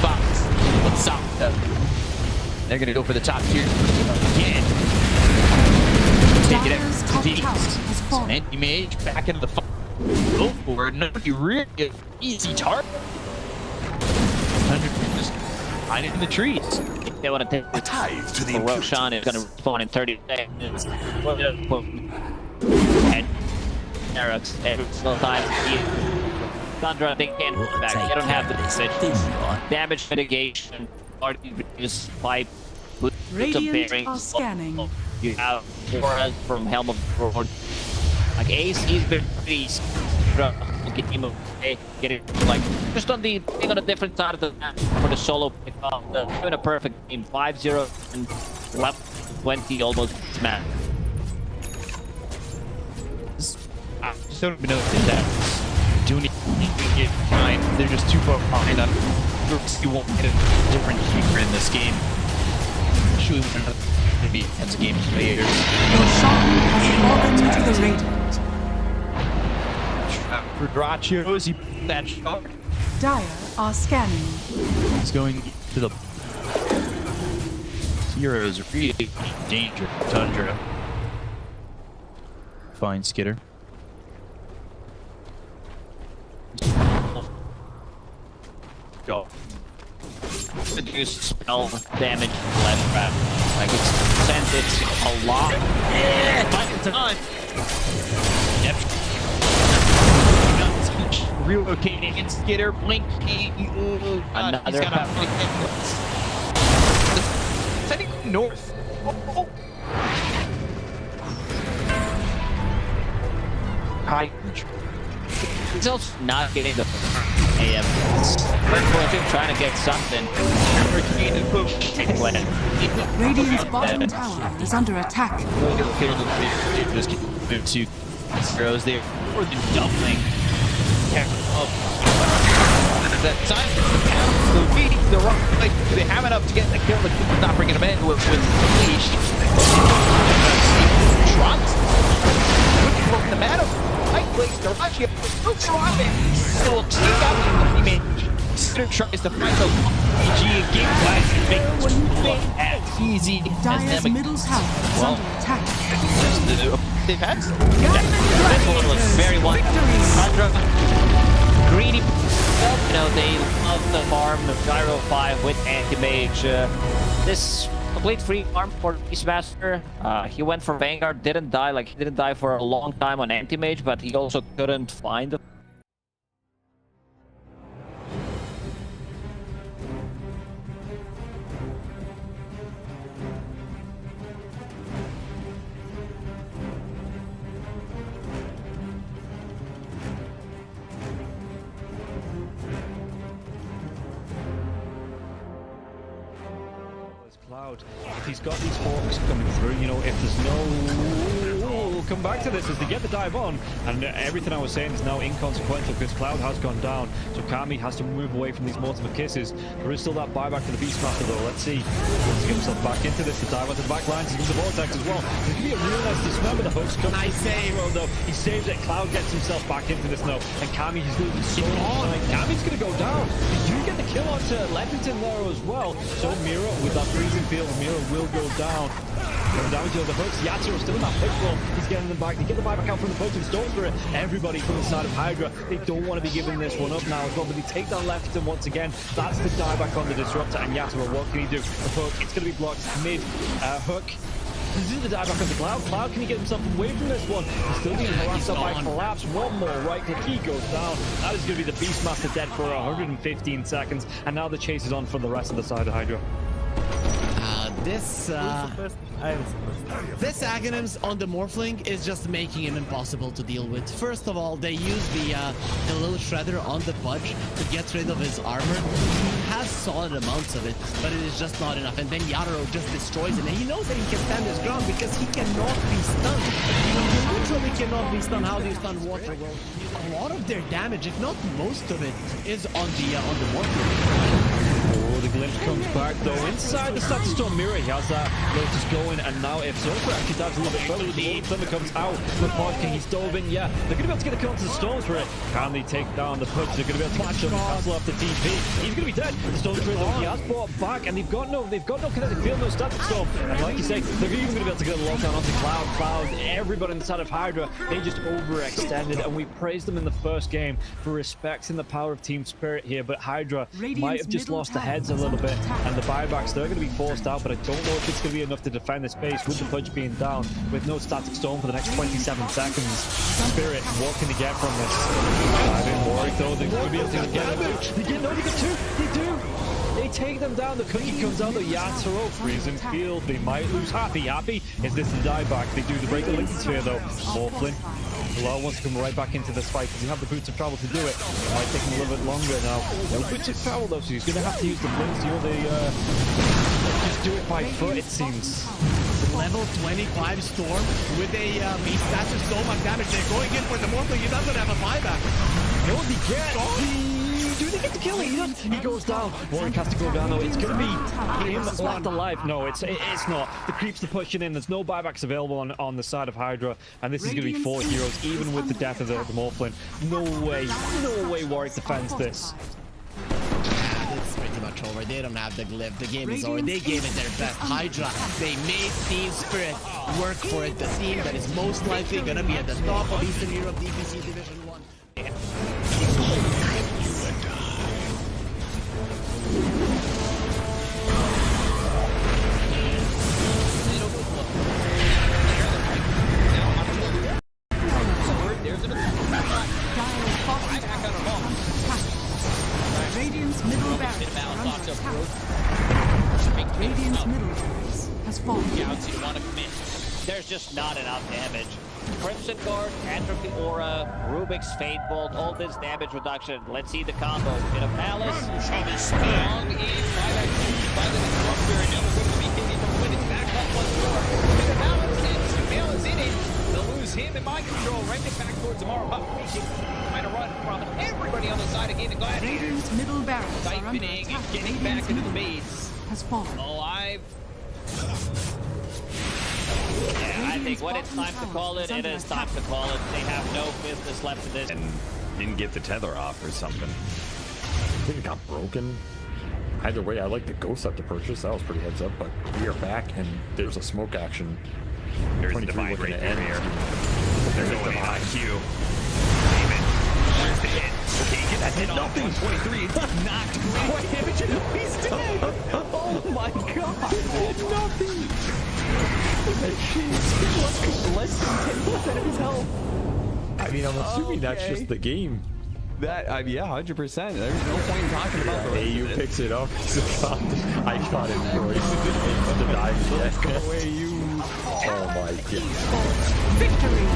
box. What's up? They're gonna go for the top tier again. Take it out to the anti-mage back into the fight. Go for it. Nobody really easy target. 100 just hiding in the trees. They want to take the tithe to the Roshan is going to spawn in 30 seconds. And Eric's every single time. Tundra, they can't go back. They don't have the damage mitigation. Already reduced by Radiant are scanning. You have auras from Helm of the Lord. Like Ace, he's been pretty game of getting like just on the thing on a different side of the map for the solo pick up. Doing a perfect game, 5-0 and left 20 almost smash. I just don't even know if that doing it time. They're just too far behind on. You won't get a different keeper in this game. Actually, maybe tens of games later. fallen to the Radiant. For Drachos, he put that shot. Dire are scanning. He's going to the heroes really danger. Tundra. Fine, Skitter. Go. Reduce spell damage left back. Like it's sent it a lot. Find the time. Yep. Relocating and Skitter blinking. Another he's got sending north. Oh. High. He's also not getting the AM. We're trying to get something. Radiant's bottom tower is under attack. Just get two throws there. Or the doubling. That side, the weed, the rock, like, they have enough to get the kill, but not bringing them in with leash. Trot. Looking the man of light place, the rush here. Still take out the image. Still tries to find the PG and Gigabyte and as easy as them. Middle tower is under attack. They've had This one looks very one. Tundra. Greedy. You know, they love the farm of Gyro 5 with Anti-Mage. This complete free farm for Beastmaster. He went for Vanguard, didn't die. Like, he didn't die for a long time on Anti-Mage, but he also couldn't find the Cloud. If he's got these hawks coming through, you know, if there's no... We'll come back to this as they get the dive on, and everything I was saying is now inconsequential because Cloud has gone down, so Kami has to move away from these multiple kisses. There is still that buyback for the Beastmaster though. Let's see. Let's get himself back into this. The dive onto the back lines into the vortex as well. There's going to be a real nice dismember. The hooks come. Nice save. Though. He saves it. Cloud gets himself back into this now, and Kami is losing so much time. Kami's going to go down. They do get the kill onto Leppington there as well. So Mira with that freezing field, Mira will go down. Coming down to the hooks. Yatsuo still in that push roll. He's getting them back. They get the buyback out from the poaching Storm Spirit. Everybody from the side of Hydra. They don't want to be giving this one up now as well, but they take down Leppington once again. That's the dieback on the Disruptor. And Yatsuo, what can he do? The hook, it's going to be blocked mid. Hook. This is the dieback on the Cloud. Cloud, can he get himself away from this one? He's still being harassed up by Collapse. One more right click. He goes down. That is going to be the Beastmaster dead for 115 seconds. And now the chase is on for the rest of the side of Hydra. This Aghanims on the Morphling is just making him impossible to deal with. First of all, they use the little shredder on the Pudge to get rid of his armor. He has solid amounts of it, but it is just not enough. And then Yatoro just destroys it. And he knows that he can stand his ground because he cannot be stunned. When you literally cannot be stunned, how do you stun water? Well, a lot of their damage, if not most of it, is on the Morphling. Oh, the glimpse comes back though. Inside the Static Storm Mirror, he has that Lotus going, and now if Zofra actually dives a little bit further, the Thunder comes out. The Podking, he's dove in, yeah. They're going to be able to get a kill onto the Storm Spirit. Can they take down the Pudge? They're going to be able to catch him, cancel off the TP. He's going to be dead. The Storm Spirit, though, he has brought back, and they've got no kinetic field, no Static Storm. And like you say, they're even going to be able to get a lockdown onto Cloud. Everybody inside of Hydra, they just overextended, and we praised them in the first game for respecting the power of Team Spirit here, but Hydra might have just lost the heads a little bit, and the buybacks, they're going to be forced out, but I don't know if it's going to be enough to defend the space with the Pudge being down, with no Static Storm for the next 27 seconds. Spirit, what can they get from this? Diving Warwick though, they're going to be able to get damage. They get two, they do! They take them down, the cookie comes out, the Yatoro, freezing field, they might lose Happy. Is this the dieback? They do break the Lincoln Sphere though. Morphling. Bilal wants to come right back into this fight because he have the boots of travel to do it. It might take him a little bit longer now. No boots of travel though, so he's going to have to use the blinks. You know, they just do it by foot, it seems. Level 25 Storm with a Beastmaster, so much damage. They're going in for the Morphling. He doesn't have a buyback. No, they get Do they get the kill? He goes down. Warwick has to go down though. It's going to be him left alive. No, it's not. The creeps are pushing in. There's no buybacks available on the side of Hydra, and this is going to be 4 heroes, even with the death of the Morphlin. No way Warwick defends this. It's pretty much over. They don't have the glyph. The game is over. They gave it their best. Hydra, they made Team Spirit work for it. The team that is most likely going to be at the top of Eastern Europe DPC Division 1. Radiant's middle barracks are under attack. Radiant's middle barracks has fallen. Gouts, you want to commit. There's just not enough damage. Crimson Guard, Atrophy Aura, Rubik's Fate Bolt, all this damage reduction. Let's see the combo. In a Palace, strong in by that by the Disruptor, and never going to be hitting from when it's back up once more. In a Palace, and Sumail is in it. They'll lose him in mind control. Right back towards tomorrow. Trying to run from everybody on the side of Gaimin Gladiators. Radiant's middle barracks are under Siphoning attack. and getting back into the base. Has fallen. Alive. Yeah, I think when it's time to call it, it is time to call it. They have no business left in this. And didn't get the tether off or something. I think it got broken. Either way, I like the Ghost up to purchase. That was pretty heads up, but we are back and there's a smoke action. There's the divine right there. They're going on Q. There's the hit. Okay, get that hit off. 123. Knocked. What damage? He's dead. Oh my god. Nothing. Less than 10% of his health. I mean, I'm assuming that's just the game. That, yeah, 100%. There's no point in talking about the rest AU of it. picks it up. I got it, Royce. The dive. Let's go away, you. Oh my god. Victory.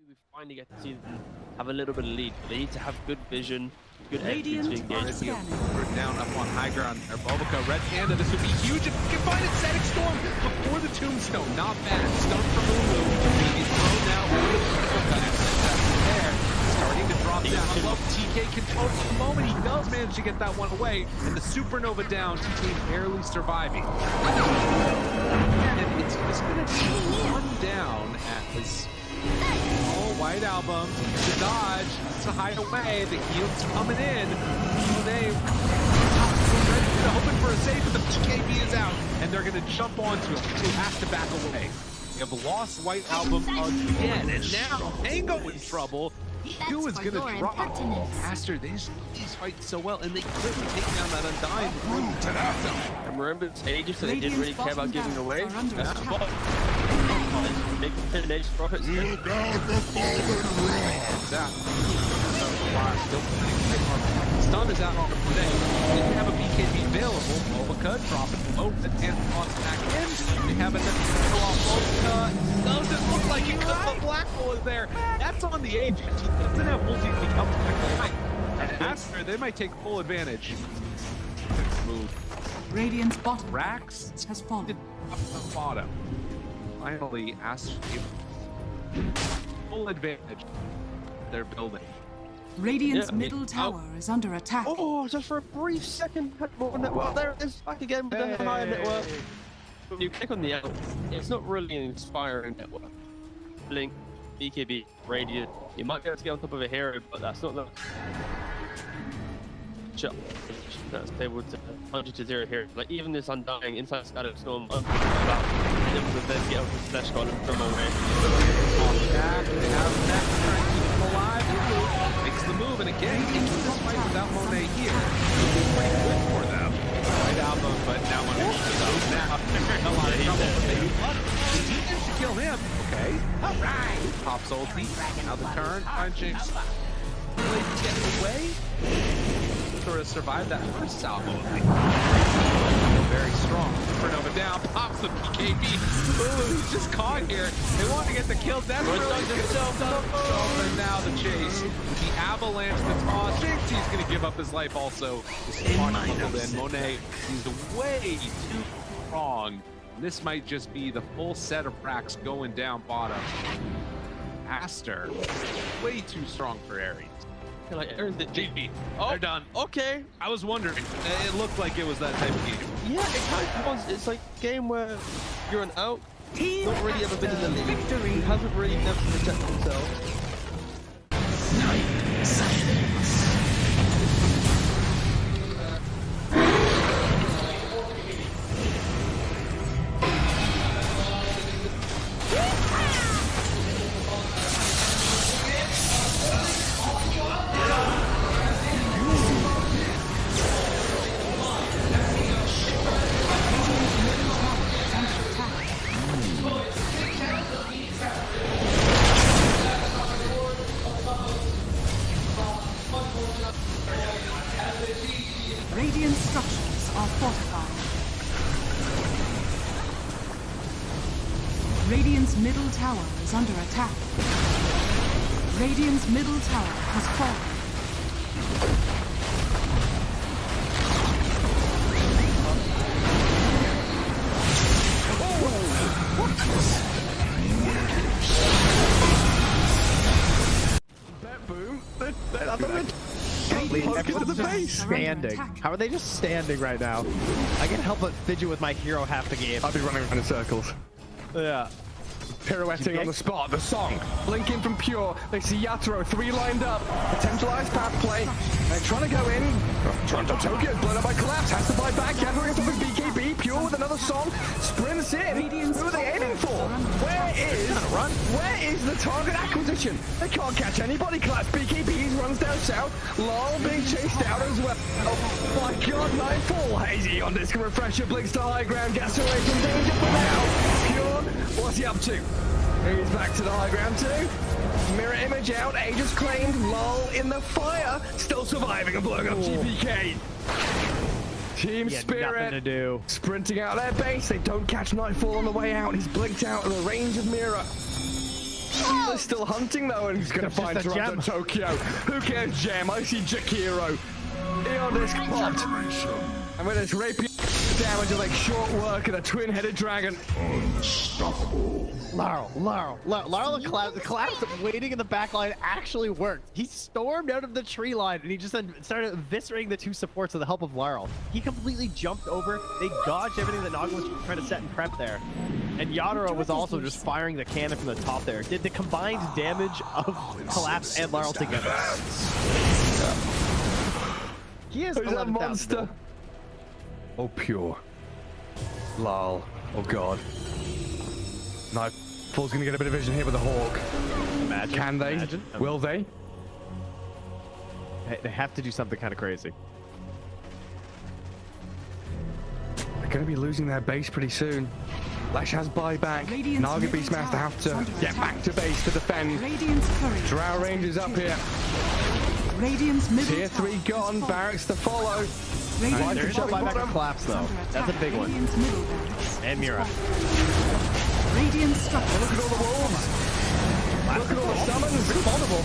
We finally get to see them have a little bit of lead. They need to have good vision, good entry to engage. We're down up on high ground. Bulbica, Red Panda, this would be huge if we can find it. Static Storm before the Tombstone. Not bad. Stun from Ooredoo. He's thrown now. There. Starting to drop down. I love TK controls for the moment. He does manage to get that one away. And the Supernova down. TK barely surviving. And it's just going to be one down as all White Album to dodge, to hide away. The heal's coming in. They hoping for a save, but the PKB is out, and they're going to jump onto him. He has to back away. They have lost White Album again, and now Tango in trouble. Who is going to drop Aster? These fight so well, and they quickly take down that Undying. And remember, it's ages, so they didn't really care about giving away. That's what. Big finish for it. Stun is out on the play. Didn't have a BKB available. Bulbica dropping low, and toss back in. They have a Bulbica. Doesn't look like it because the Black Hole is there. That's on the agent. He doesn't have multi to come back. And Aster, they might take full advantage. Move. Radiant's bottom Rax has fallen. Up the bottom. Finally, Aster full advantage. They're building. Radiant's middle tower is under attack. Oh, just for a brief second, had more network. There it is, back again with the higher network. When you click on the L, it's not really an inspiring network. Blink, BKB, Radiant. You might be able to get on top of a hero, but that's not the that's able to 100-0 here. Like even this Undying inside Static Storm, about able to then get over the slash column from away. Back, they have that trying to keep him alive. Makes the move, and again, into this fight without Monet here. It's pretty good for them. Right album, but now Monet is out. Now they're in a lot of trouble, but they the team should kill him. Okay. Alright. Pops ulti. Now the turn. Punching. Getting away. Sort of survived that first salvo. Very strong. Supernova down, pops the PKB. Ooh, he's just caught here. They want to get the kill. That's really himself up. And now the chase. The avalanche, the toss. Thinks he's going to give up his life also. Then Monet is way too strong. This might just be the full set of racks going down bottom. Aster, way too strong for Ares. Like, the GG. Oh, they're done. Okay, I was wondering. It looked like it was that type of game. Yeah, it kind of was. It's like a game where you're an out. Not really ever been in the league. Victory. He hasn't really never protected himself. Radiant structures are fortified. Radiant's middle tower is under attack. Radiant's middle tower has fallen. Boom. Standing. How are they just standing right now? I can't help but fidget with my hero half the game. I'll be running around in circles. Yeah. Pirouetting on the spot, the song. Blinking from Pure. They see Yatoro, 3 lined up. Potentialized path play. They're trying to go in. Toronto Tokyo is blown up by Collapse. Has to buy back. Yatoro gets off his BKB. Pure with another song. Sprints in. Who are they aiming for? Where is the target acquisition? They can't catch anybody. Collapse BKBs runs down south. Lol being chased out as well. Oh my god, Nightfall. Hazy on disc refresher. Blinks to high ground. Gets away from danger for now. Pure, what's he up to? He's back to the high ground too. Mirror image out, Aegis claimed, lol in the fire, still surviving and blowing up GPK. Team Spirit to do. Sprinting out their base, they don't catch Nightfall on the way out, he's blinked out in the range of Mirror. They're still hunting though, and he's gonna find Toronto Tokyo. Who cares, Gem? I see Jakiro. Eon disc popped. And with this rapier damage of like short work and a twin-headed dragon. Unstoppable. Laurel, the collapse waiting in the back line actually worked. He stormed out of the tree line and he just then started eviscerating the 2 supports with the help of Laurel. He completely jumped over. They dodged everything that Naga was trying to set and prep there. And Yatoro was also just firing the cannon from the top there. Did the combined damage of Collapse and Laurel together. He is a monster. Oh, Pure. Lol. Oh, God. Nightfall's gonna get a bit of vision here with the Hawk. Imagine. Can they? Imagine. Will they? They have to do something kind of crazy. They're gonna be losing their base pretty soon. Lash has buyback. Naga Beastmaster have to get back to base to defend. Drow Rangers up here. Tier 3 gone. Barracks to follow. There's no buyback to Collapse though. That's a big one. And Mira. Radiant structure. Look at all the wolves. Look at all the summons. Pretty vulnerable.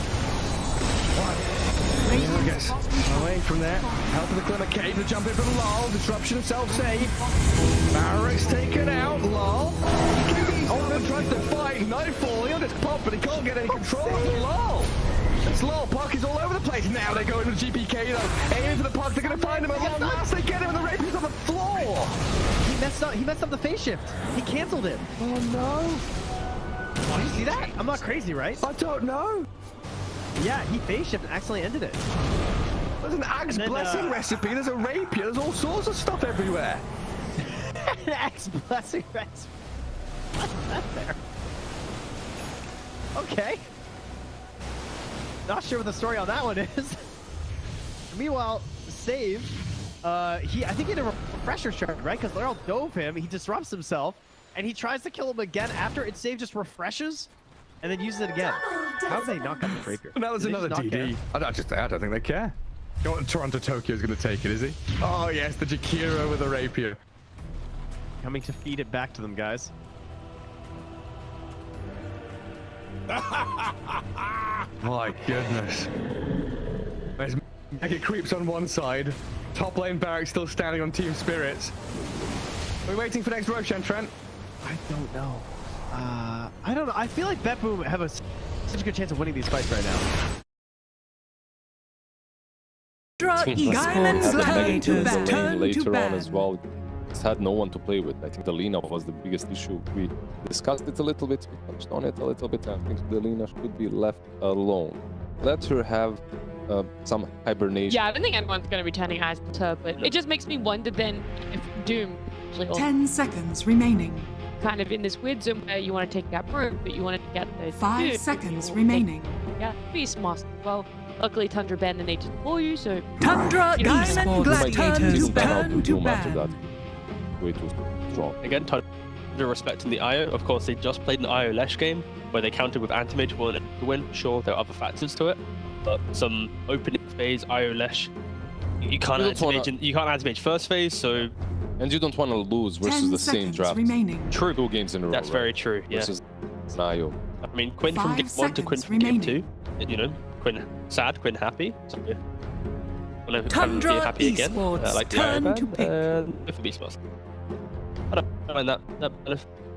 Yes. Away from there. Help of the Glimmer Cave to jump in from Lol. Disruption self-save. Barracks taken out. Lol. Oh, tries to fight. Nightfall. He'll just pop, but he can't get any control of Lol. It's Lol. Puck is all over the place. Now they go into GPK though. Aiming for the Puck. They're going to find him at long last. They get him and the Rapier's on the floor. He messed up the phase shift. He canceled it. Oh no. Oh, you see that? I'm not crazy, right? I don't know. Yeah, he phase shift and accidentally ended it. There's an Axe Blessing recipe. There's a Rapier. There's all sorts of stuff everywhere. An Axe Blessing recipe. What's that there? Okay. Not sure what the story on that one is. Meanwhile, Save, I think he had a refresher shard, right? Because Laurel dove him, he disrupts himself, and he tries to kill him again after it Save just refreshes and then uses it again. How have they not got the Rapier? Now there's another DD. I don't think they care. Toronto Tokyo is going to take it, is he? Oh yes, the Jakiro with the Rapier. Coming to feed it back to them, guys. My goodness. There's Mega Creeps on one side. Top lane Barracks still standing on Team Spirits. We're waiting for next Roshan, Trent. I don't know. I don't know. I feel like BetBoom have a such a good chance of winning these fights right now. Gaimin Gladiators turn later to on ban. as well. It's had no one to play with. I think the Lina was the biggest issue. We discussed it a little bit, we touched on it a little bit. I think the Lina should be left alone. Let her have some hibernation. Yeah, I don't think anyone's going to be turning eyes to her, but it just makes me wonder then if Doom actually 10 seconds remaining. kind of in this weird zone where you want to take out Brute, but you want to get the 5 seconds remaining. Yeah, Beastmaster. Well, luckily Tundra banned the nature for you, so Tundra Gaimin Gladiators turn to after that. ban. Way too strong. Again, Tundra respecting the IO. Of course, they just played an IO Lesh game where they countered with anti-mage wanted to win. Sure, there are other factors to it, but some opening phase IO Lesh, you can't anti-mage first phase, so. And you don't want to lose versus the same draft. Remaining. True. 2 games in a row. That's very true. Yeah. Versus an IO. I mean, Quinn from game 1 to Quinn from game 2. You know, Quinn sad, Quinn happy. So, yeah. Well, if Tundra be happy again, like the IO ban, if it be Beastmaster. I don't mind that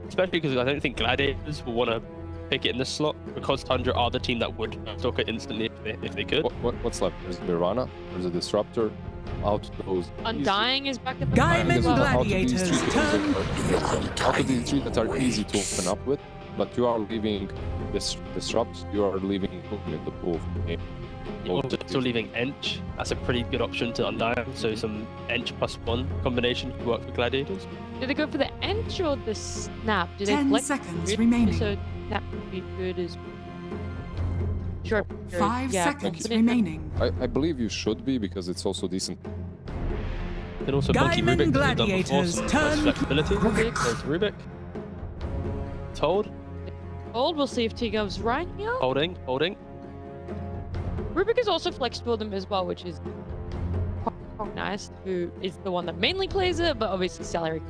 especially because I don't think Gladiators will want to pick it in this slot, because Tundra are the team that would stock it instantly if they could. What's left? There's Mirana, there's a Disruptor, out those. Undying is back at the Gaimin Gladiators turn. Out of these 3 that are easy to open up with, but you are leaving this Disrupt, you are leaving Hook in the pool. You're also still leaving Ench. That's a pretty good option to Undying, so some Ench +1 combination could work for Gladiators. Do they go for the Ench or the Snap? Do they 10 flex seconds it? remaining. So Snap would be good as sure. 5 seconds remaining. I believe you should be, because it's also decent. And also Monkey Gaimin Rubik, Gladiators turn. Flexibility. There's Rubik. It's hold. Hold, we'll see if T goes right here. Holding. Rubik is also flex for them as well, which is quite nice. Who is the one that mainly plays it, but obviously salary.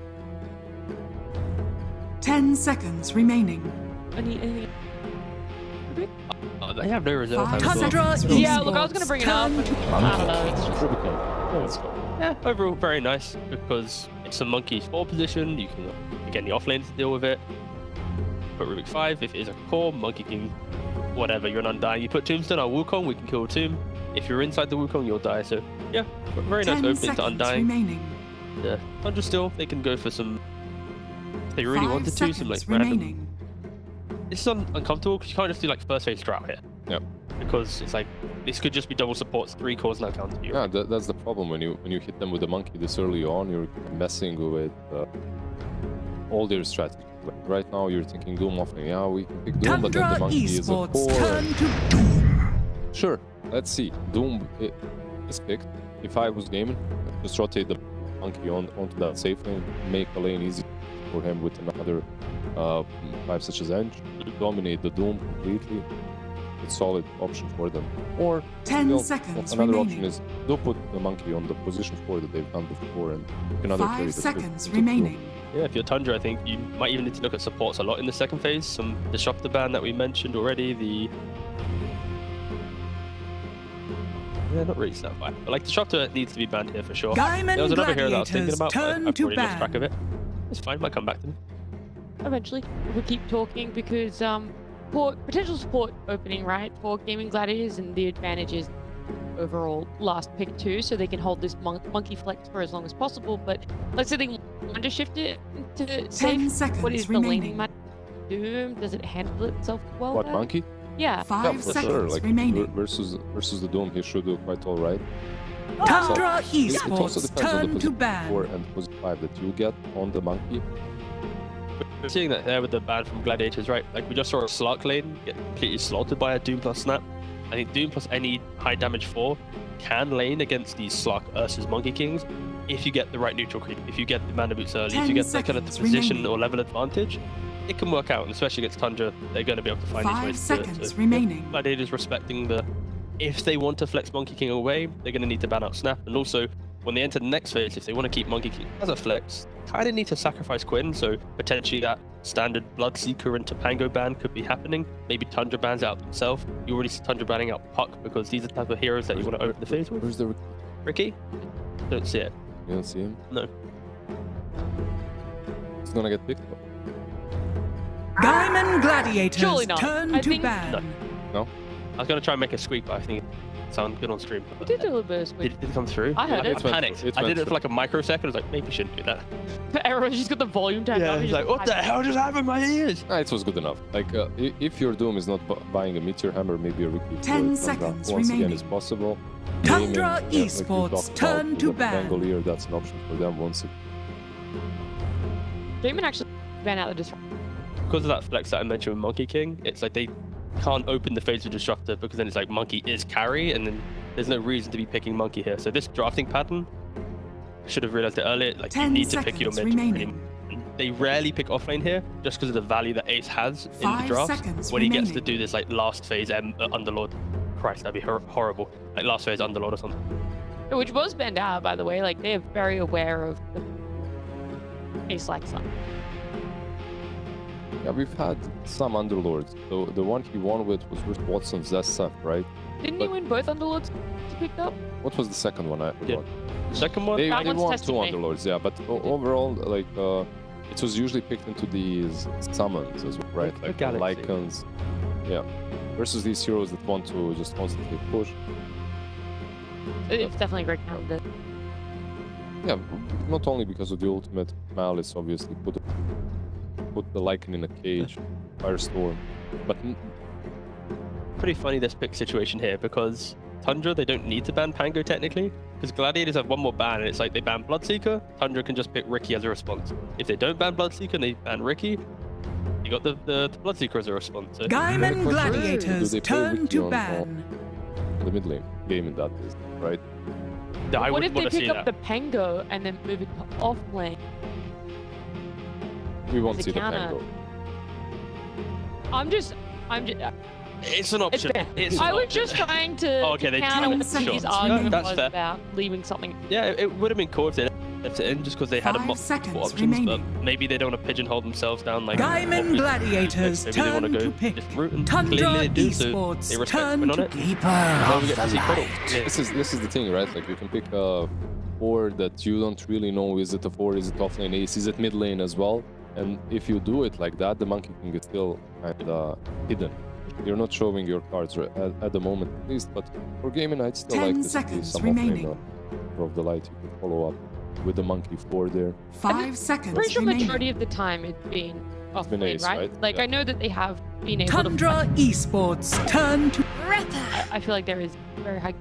10 seconds remaining. Anything? Rubik? Oh, they have no reserve. Tundra Yeah, look, I was going to bring it up. Yeah, overall very nice, because it's a Monkey 4 position. You can get the offlane to deal with it. Put Rubik 5. If it is a core, Monkey King, whatever, you're an Undying. You put Tombstone on Wukong, we can kill a Tomb. If you're inside the Wukong, you'll die. So yeah, very nice opening to Undying. Remaining. Yeah, Tundra still, they can go for some, if they really wanted to, some like remaining. random. This is uncomfortable because you can't just do like first phase drought here. Yeah. Because it's like, this could just be double supports, 3 cores now counter you. Yeah, that's the problem. When you hit them with the Monkey this early on, you're messing with all their strategies. Like right now, you're thinking Doom offlane. Yeah, we can pick Doom, but then the Monkey is a core. Sure, let's see. Doom is picked. If I was gaming, just rotate the Monkey onto that safe lane, make a lane easy for him with another 5 such as Edge, dominate the Doom completely. It's a solid option for them. Or 10 seconds another remaining. option is they'll put the Monkey on the position 4 that they've done before, and another 5 seconds remaining. Yeah, if you're Tundra, I think you might even need to look at supports a lot in the second phase. Some Disruptor ban that we mentioned already. Yeah, not really Snap ban, but like Disruptor needs to be banned here for sure. Gaimin There was another hero that I was thinking Gladiators about, but turn I've to already lost ban. track of it. It's fine, might come back to me. Eventually, we'll keep talking because potential support opening, right, for Gaimin Gladiators, and the advantage is overall last pick 2, so they can hold this monkey flex for as long as possible. But let's say they want to shift it to safe. What is the laning map? Doom? Does it handle itself well? What, there? Monkey? Yeah. 5 for seconds sure. Like remaining. versus the Doom, he should do quite all right. Tundra It also Esports depends on the turn to position ban. 4 and position 5 that you get on the Monkey. We're seeing that there with the ban from Gladiators, right? Like we just saw a Slark lane get completely slaughtered by a Doom plus Snap. I think Doom plus any high damage 4 can lane against these Slark versus Monkey Kings if you get the right neutral creep, if you get the mana boots early, if you get that kind of position or level advantage, it can work out. And especially against Tundra, they're going to be able to find these 5 ways to do it. seconds So, remaining. Gladiators respecting the, if they want to flex Monkey King away, they're going to need to ban out Snap. And also, when they enter the next phase, if they want to keep Monkey King as a flex, kind of need to sacrifice Quinn, so potentially that standard Bloodseeker and Topanga ban could be happening. Maybe Tundra bans out himself. You already see Tundra banning out Puck, because these are the type of heroes that you want to open the phase with. Where's the Ricky? Don't see it. You don't see him? No. He's gonna get picked up. Gaimin Gladiators Surely not. turn I to think ban. No. No? I was going to try and make a squeak, but I think it sounded good on stream. You did do a little bit of squeak. Did it come through? I heard it. I panicked. I did it for like a microsecond. I was like, maybe we shouldn't do that. Everyone's just got the volume turned up. He's like, what the hell just happened in my ears? It was good enough. Like, if your Doom is not buying a Meteor Hammer, maybe a Ricky 10 seconds once remaining. again is possible. Tundra Gaming, Esports, turn to ban. Bangalore, that's an option for them once it. Gaimin actually ran out the disruptor. Because of that flex that I mentioned with Monkey King, it's like they can't open the phase of Disruptor because then it's like Monkey is carry, and then there's no reason to be picking Monkey here. So this drafting pattern, I should have realized it earlier, like you need to pick your mid. They rarely pick offlane here just because of the value that Ace has in the draft. When he gets to do this like last phase Underlord, Christ, that'd be horrible. Like last phase Underlord or something. Which was banned out, by the way. Like they are very aware of the Ace like something. Yeah, we've had some Underlords. The one he won with was with Watson's SF, right? Didn't he win both Underlords he picked up? What was the second one? I forgot. The second one? They won 2 Underlords, yeah, but overall, like, it was usually picked into these summons as well, right? Like Lycans. Yeah. Versus these heroes that want to just constantly push. It's definitely a great candidate. Yeah, not only because of the ultimate Malice, obviously, put the Lycan in a cage, Firestorm, but pretty funny this pick situation here because Tundra, they don't need to ban Pango technically because Gladiators have one more ban and it's like they ban Bloodseeker, Tundra can just pick Ricky as a response. If they don't ban Bloodseeker and they ban Ricky, you got the Bloodseeker as a response. So Gaimin Gladiators turn to ban. The mid lane, Gaimin that is, right? Yeah, what if they pick up the Pango and then move it to off lane? We won't see the Pango. I'm just. It's an option. I was just trying to counter what his argument was about leaving something. Yeah, it would have been cool if they left it in just because they had multiple options, but maybe they don't want to pigeonhole themselves down like. Gaimin Gladiators maybe they want to go different route and Tundra they do, so Esports they respect turn on to it. keeper We get to see Cuddle. Yeah. This is the thing, right? Like you can pick a 4 that you don't really know. Is it a 4? Is it offlane ace? Is it mid lane as well? And if you do it like that, the Monkey King is still kind of hidden. You're not showing your cards at the moment, at least. But for Gaimin, I'd still like to see some offlane of the light. You can follow up with the Monkey 4 there. 5 seconds pretty sure remaining. Majority of the time it's been offlane, Ace, right? Like yeah. I know that they have been able Tundra Esports turn to I feel like there is very high.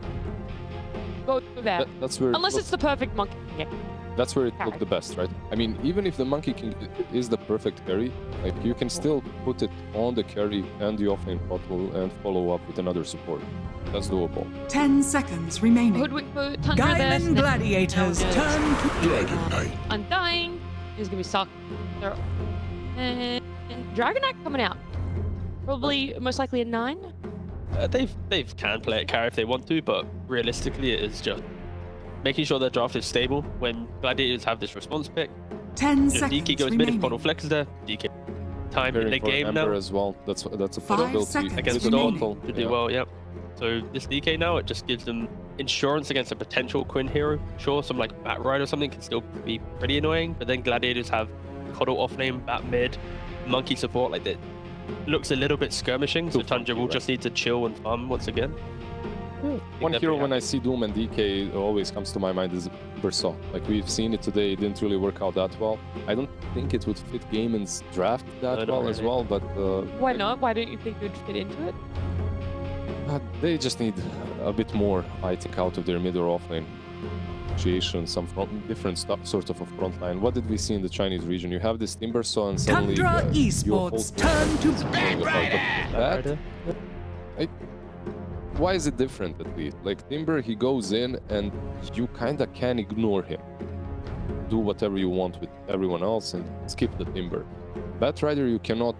Go there. That's where. Unless it's the perfect Monkey King. That's where it looked the best, right? I mean, even if the Monkey King is the perfect carry, like you can still put it on the carry and the offlane bottle and follow up with another support. That's doable. 10 seconds remaining. Hoodwink for Tundra there. Gaimin Gladiators turn to Undying is gonna be sucked. And Dragon Knight coming out. Probably most likely a 9. They can play it carry if they want to, but realistically it is just making sure their draft is stable. When Gladiators have this response pick, 10 seconds DK goes mid if Portal flexes there, DK time in the game now. As well. That's a possibility against the Portal to do well, yeah. So this DK now, it just gives them insurance against a potential Quinn hero. Sure, some like Bat Ride or something can still be pretty annoying, but then Gladiators have Coddle offlane, Bat mid, Monkey support like that. Looks a little bit skirmishing, so Tundra will just need to chill and farm once again. One hero when I see Doom and DK always comes to my mind is Bersaw. Like we've seen it today, it didn't really work out that well. I don't think it would fit Gaimin's draft that well as well, but... Why not? Why don't you think it would fit into it? They just need a bit more, I think, out of their mid or offlane situation, some different sort of a front line. What did we see in the Chinese region? You have this Timbersaw and suddenly... Tundra Esports turn to why is it different at least? Like Timber, he goes in and you kinda can ignore him. Do whatever you want with everyone else and skip the Timber. Batrider, you cannot...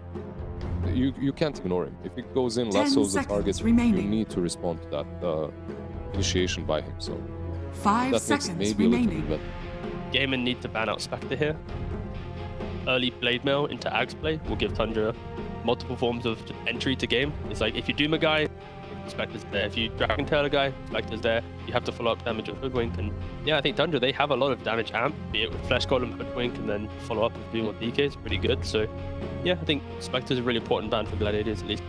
You can't ignore him. If he goes in, lassos the target, you need to respond to that initiation by him. So 5 that seconds makes maybe remaining. a little bit better. Gaimin need to ban out Spectre here. Early Blade Mail into Ags play will give Tundra multiple forms of entry to game. It's like if you Doom a guy, Spectre's there. If you Dragon Tail a guy, Spectre's there. You have to follow up damage with Hoodwink. And yeah, I think Tundra, they have a lot of damage amp, be it with Flesh Golem, Hoodwink, and then follow up with Doom or DK is pretty good. So yeah, I think Spectre's a really important ban for Gladiators at least.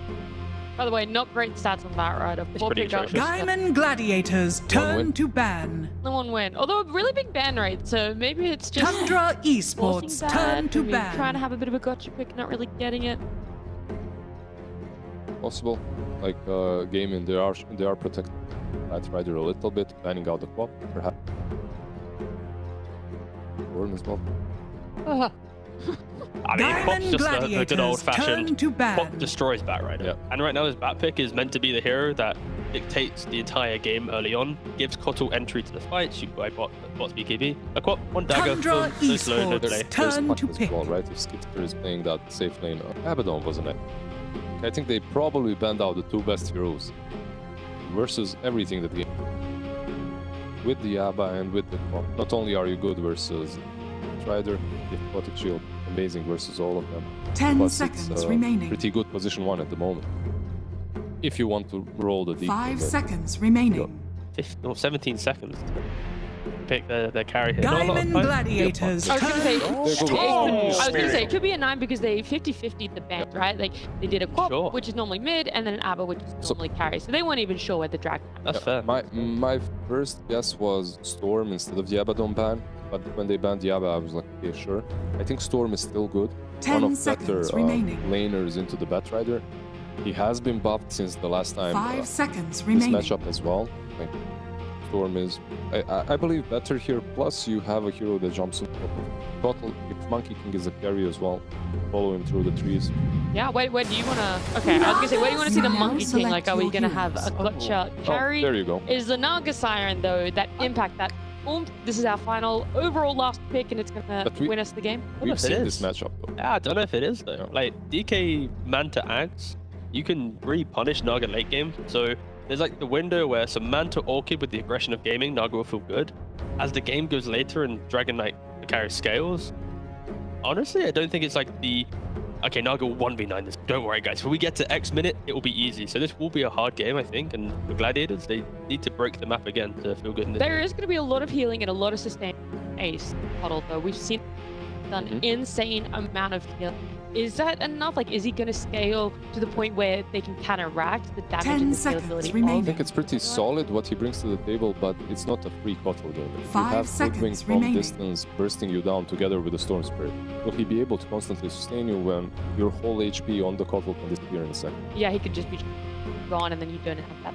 By the way, not great stats on that rider. Poor pretty pickup. atrocious. Gaimin Gladiators turn to ban. No one win. Although a really big ban rate, so maybe it's just Tundra Esports forcing turn to maybe ban. Trying to have a bit of a gotcha pick, not really getting it. Possible. Like Gaimin, they are protecting that rider a little bit, banning out the quad, perhaps. Worm as well. I mean, Quap's just a good old-fashioned Quap Quap destroys Batrider. Yeah. And right now his bat pick is meant to be the hero that dictates the entire game early on, gives Kotal entry to the fight, shoot by bots BKB. A Quap, one dagger, Tundra boom, no slow, no delay. turn to As pick. well, right? If Skipster is playing that safe lane, Abaddon wasn't it? I think they probably banned out the two best heroes versus everything that game. With the Abba and with the Quap. Not only are you good versus Strider, the Aquatic Shield, amazing versus all of them. 10 Plus seconds it's, remaining. Pretty good position 1 at the moment. If you want to roll the deep. 5 seconds remaining. 17 seconds to pick their carry here. Gaimin Gladiators I was gonna say, turn. it could be a 9 because they 50-50'd the band, right? Like they did a Quap, which is normally mid, and then an Abba, which is normally carry. So they weren't even sure where the dragon. That's fair. My first guess was Storm instead of the Abaddon ban, but when they banned the Abba, I was like, okay, sure. I think Storm is still good. 10 One of seconds better remaining. laners into the Batrider. He has been buffed since the last time. 5 seconds This remaining. matchup as well. Like, Storm is, I believe, better here. Plus, you have a hero that jumps on top of Kotal. If Monkey King is a carry as well, follow him through the trees. Yeah, where do you wanna? Okay, I was gonna say, where do you wanna see the Monkey King? Like, are we gonna have a gotcha carry? There you go. Is the Naga Siren though that impact that? This is our final overall last pick, and it's gonna win us the game. We've seen this matchup though. Yeah, I don't know if it is though. Like DK Manta Ags, you can really punish Naga late game. So there's like the window where some Manta Orchid with the aggression of gaming, Naga will feel good. As the game goes later and Dragon Knight carry scales, honestly, I don't think it's like the okay, Naga will 1v9 this. Don't worry, guys. When we get to X minute, it will be easy. So this will be a hard game, I think. And the Gladiators, they need to break the map again to feel good in this. There is going to be a lot of healing and a lot of sustain ace Puddle, though. We've seen an insane amount of healing. Is that enough? Like, is he going to scale to the point where they can counteract the damage 10 and the seconds scalability? remaining. I think it's pretty solid what he brings to the table, but it's not a free Kotal game. If you 5 have seconds Woodwing from remaining. distance bursting you down together with the Storm Spirit, will he be able to constantly sustain you when your whole HP on the Kotal can disappear in a second? Yeah, he could just be gone, and then you don't have that.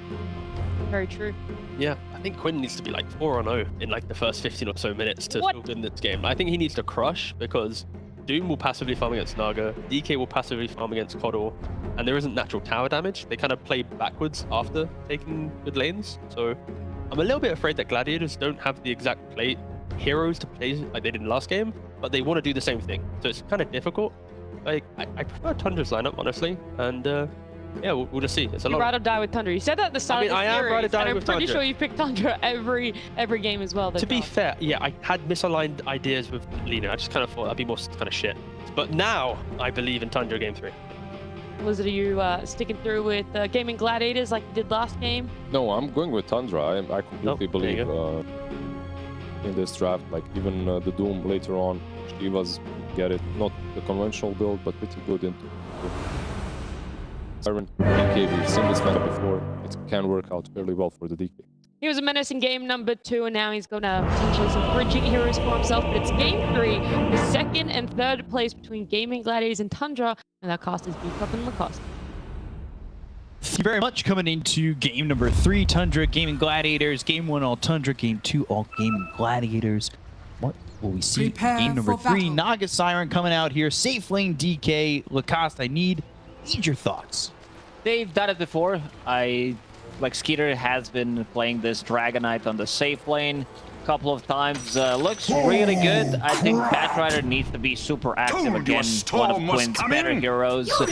Very true. Yeah, I think Quinn needs to be like 4-0 in like the first 15 or so minutes to feel good in this game. I think he needs to crush because Doom will passively farm against Naga, DK will passively farm against Kotal, and there isn't natural tower damage. They kind of play backwards after taking good lanes. So I'm a little bit afraid that Gladiators don't have the exact play heroes to play like they did in last game, but they want to do the same thing. So it's kind of difficult. Like I prefer Tundra's lineup, honestly, and yeah, we'll just see. It's a You lot. ride or die with Tundra. You said that at the start of the I am series, ride or die and with I'm pretty Tundra. sure you picked Tundra every game as well. To be fair, yeah, I had misaligned ideas with Lena. I just kind of thought that'd be more kind of shit. But now I believe in Tundra game 3. Blizzard, are you sticking through with Gaimin Gladiators like you did last game? No, I'm going with Tundra. I completely believe in this draft. Like even the Doom later on, she was get it. Not the conventional build, but pretty good into Siren. DK, we've seen this meta before. It can work out fairly well for the DK. He was a menace in game number 2, and now he's going to potentially some bridging heroes for himself. But it's game 3, the second and third place between Gaimin Gladiators and Tundra, and that cost is Beacup and Lacoste. Thank you very much. Coming into game number 3, Tundra, Gaimin Gladiators. Game 1, all Tundra. Game 2, all Gaimin Gladiators. What will we see? Prepare Game number for 3, battle. Naga Siren coming out here. Safe lane DK. Lacoste, I need your thoughts. They've done it before. Like Skeeter has been playing this Dragon Knight on the safe lane a couple of times. Looks really good. I think Batrider needs to be super active again. One of Quinn's better heroes, and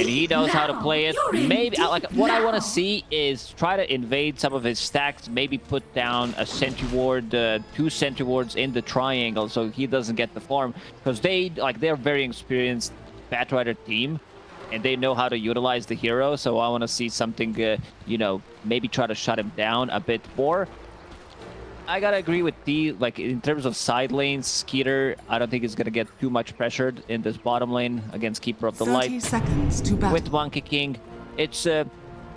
he knows how to play it. Maybe like what I want to see is try to invade some of his stacks. Maybe put down a sentry ward, 2 sentry wards in the triangle, so he doesn't get the farm. Because they're very experienced Batrider team, and they know how to utilize the hero. So I want to see something, you know, maybe try to shut him down a bit more. I gotta agree with D, like in terms of side lanes, Skeeter, I don't think he's gonna get too much pressured in this bottom lane against Keeper of the 30 Light. seconds to battle. With Monkey King, it's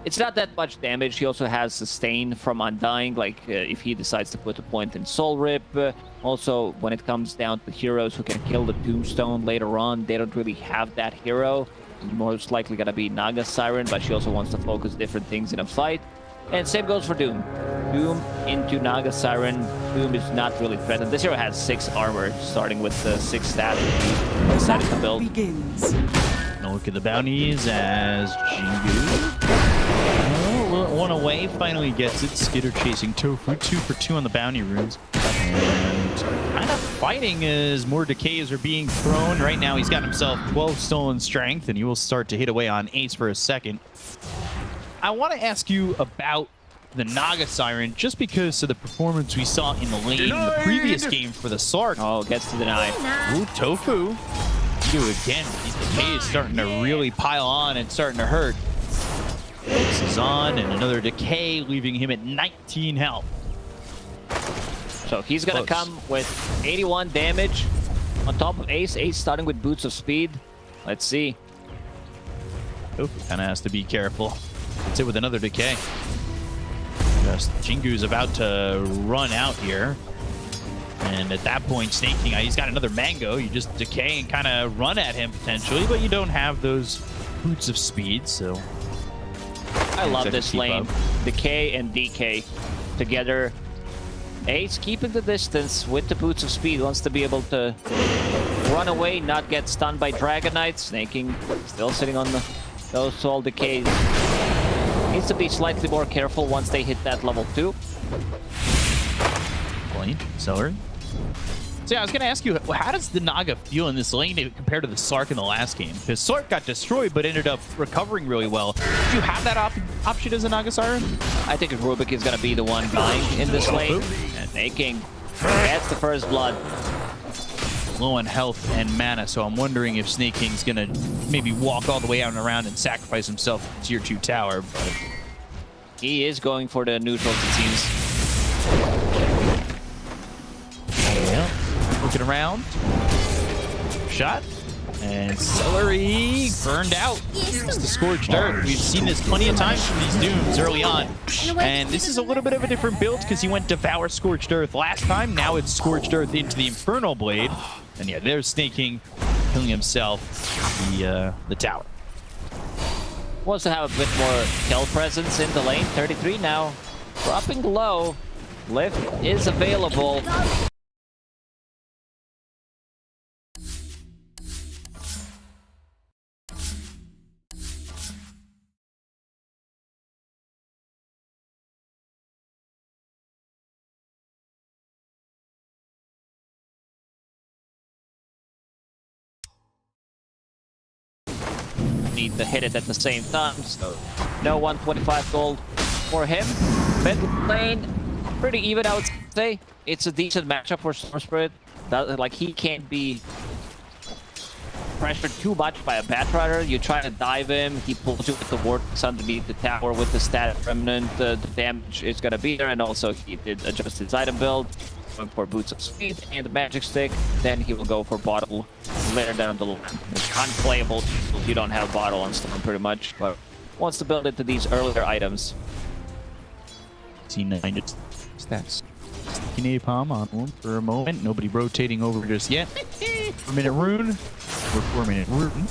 It's not that much damage. He also has sustain from Undying, like if he decides to put a point in Soul Rip. Also, when it comes down to heroes who can kill the Tombstone later on, they don't really have that hero. Most likely gonna be Naga Siren, but she also wants to focus different things in a fight. And same goes for Doom. Doom into Naga Siren. Doom is not really threatened. This hero has 6 armor, starting with 6 stats. Decided to build. Now look at the bounties as Jingu. One away, finally gets it. Skitter chasing Tofu, 2 for 2 on the bounty runes. And kind of fighting as more decays are being thrown. Right now he's got himself 12 stolen strength, and he will start to hit away on Ace for a second. I want to ask you about the Naga Siren, just because of the performance we saw in the lane in the previous game for the Sark. Oh, gets to deny. Ooh, Tofu. Do again. These decays starting to really pile on and starting to hurt. This is on, and another decay, leaving him at 19 health. So he's gonna come with 81 damage on top of Ace. Ace starting with Boots of Speed. Let's see. Tofu kind of has to be careful. Let's hit with another decay. Just Jingu's about to run out here. And at that point, Snake King, he's got another Mango. You just decay and kind of run at him potentially, but you don't have those Boots of Speed, so... I love this lane. Decay and DK together. Ace keeping the distance with the Boots of Speed. Wants to be able to run away, not get stunned by Dragon Knight. Snake King still sitting on those Soul Decays. Needs to be slightly more careful once they hit that level 2. Lane, Celery. So yeah, I was going to ask you, how does the Naga feel in this lane compared to the Sark in the last game? Because Sark got destroyed, but ended up recovering really well. Do you have that option as a Naga Siren? I think Rubik is going to be the one dying in this lane. And Snake King gets the first blood. Low on health and mana, so I'm wondering if Snake King's going to maybe walk all the way out and around and sacrifice himself to tier 2 tower. But he is going for the neutrals, it seems. Looking around. Shot. And Celery burned out. It's the Scorched Earth. We've seen this plenty of times from these Dooms early on. And this is a little bit of a different build because he went Devour Scorched Earth last time. Now it's Scorched Earth into the Infernal Blade. And yeah, there's Snake King killing himself the tower. Wants to have a bit more kill presence in the lane. 33 now. Dropping low. Lift is available. Need to hit it at the same time, so no 125 gold for him. Mid lane, pretty even, I would say. It's a decent matchup for Storm Spirit. Like, he can't be pressured too much by a Batrider. You try to dive him, he pulls you with the Vortex underneath the tower with the Static Remnant. The damage is gonna be there, and also he did adjust his item build. Going for Boots of Speed and the Magic Stick, then he will go for Bottle later down the line. It's unplayable. You don't have Bottle on Storm pretty much, but wants to build into these earlier items. C9 stats. Sticking Napalm on one for a moment. Nobody rotating over just yet. 4-minute rune. Or 4-minute rune.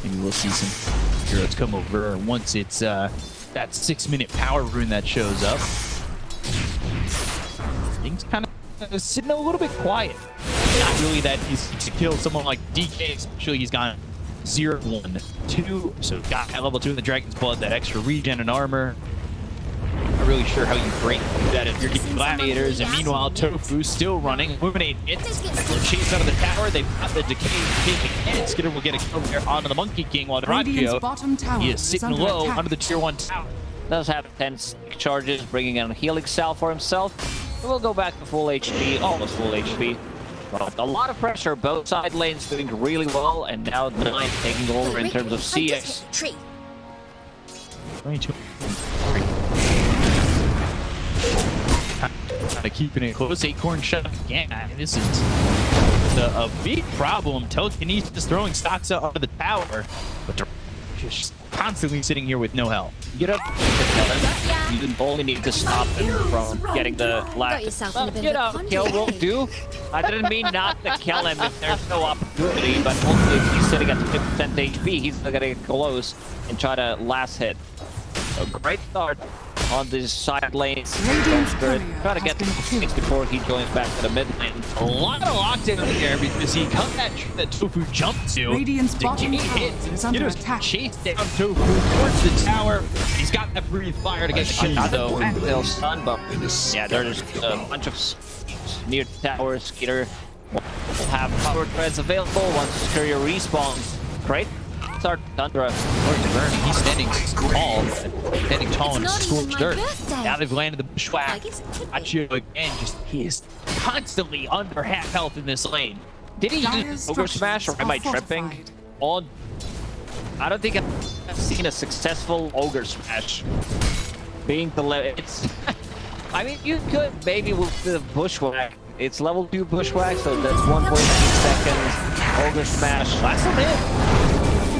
Maybe we'll see some heroes come over once it's that 6-minute power rune that shows up. Things kind of sitting a little bit quiet. Not really that easy to kill someone like DK, especially he's gone 0, 1, 2. So got at level 2 in the Dragon's Blood, that extra regen and armor. Not really sure how you break that if you're getting Gladiators. And meanwhile, Tofu's still running. Illuminate hits. Chase out of the tower. They've got the decay taking hits. Skidder will get a kill there onto the Monkey King while Dratio, he is sitting low under the tier 1 tower. Does have 10 stick charges, bringing in a Helix Cell for himself. We'll go back to full HP, almost full HP. But a lot of pressure, both side lanes doing really well, and now 9 taking over in terms of CX. 22. Kind of keeping it close. Acorn shot again. This is a big problem. Telekinesis throwing stocks out of the tower. But just constantly sitting here with no help. You don't you only need to stop him from getting the last. Kill will do. I didn't mean not to kill him if there's no opportunity, but hopefully if he's sitting at 50% HP, he's not gonna get close and try to last hit. A great start on this side lane. Try to get the 6 before he joins back to the mid lane. A lot of lockdown here because he got that Tofu jumped to. Radiant's bottom get tower hit. is under Just attack. chase down Tofu towards the tower. He's got that breathe fire to get the kill though. They'll stun, but yeah, there's a bunch of near the tower. Skeeter will have power threads available once Courier respawns. Great start, Tundra. He's standing tall in scorched dirt. Now they've landed the bushwhack. Achio again, he is constantly under half health in this lane. Did he use Ogre Smash, or am I tripping? I don't think I've seen a successful Ogre Smash being delivered. I mean, you could maybe with the bushwhack. It's level 2 bushwhack, so that's 1.8 seconds. Ogre Smash. Last one in.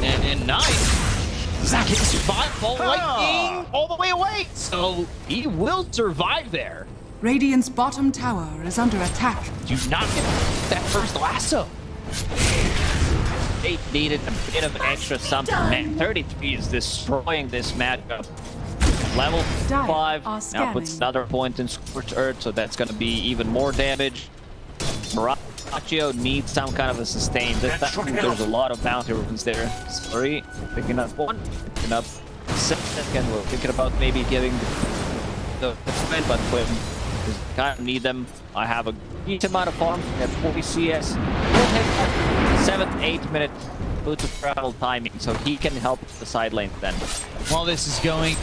And 9. Zach hits 5 ball lightning all the way away. So he will survive there. Radiant's bottom tower is under attack. Do not get that first lasso. They needed a bit of extra something. Man, 33 is destroying this matchup. Level 5 now puts another point in Scorched Earth, so that's going to be even more damage. Achio needs some kind of a sustain. This time there's a lot of bounty runes there. Sorry, picking up 1, picking up 2nd. We're thinking about maybe giving the Quinn, but Quinn kind of need them. I have a decent amount of farms. We have 40 CS. We'll hit 7-8 minute boots of travel timing, so he can help the side lane then. While this is going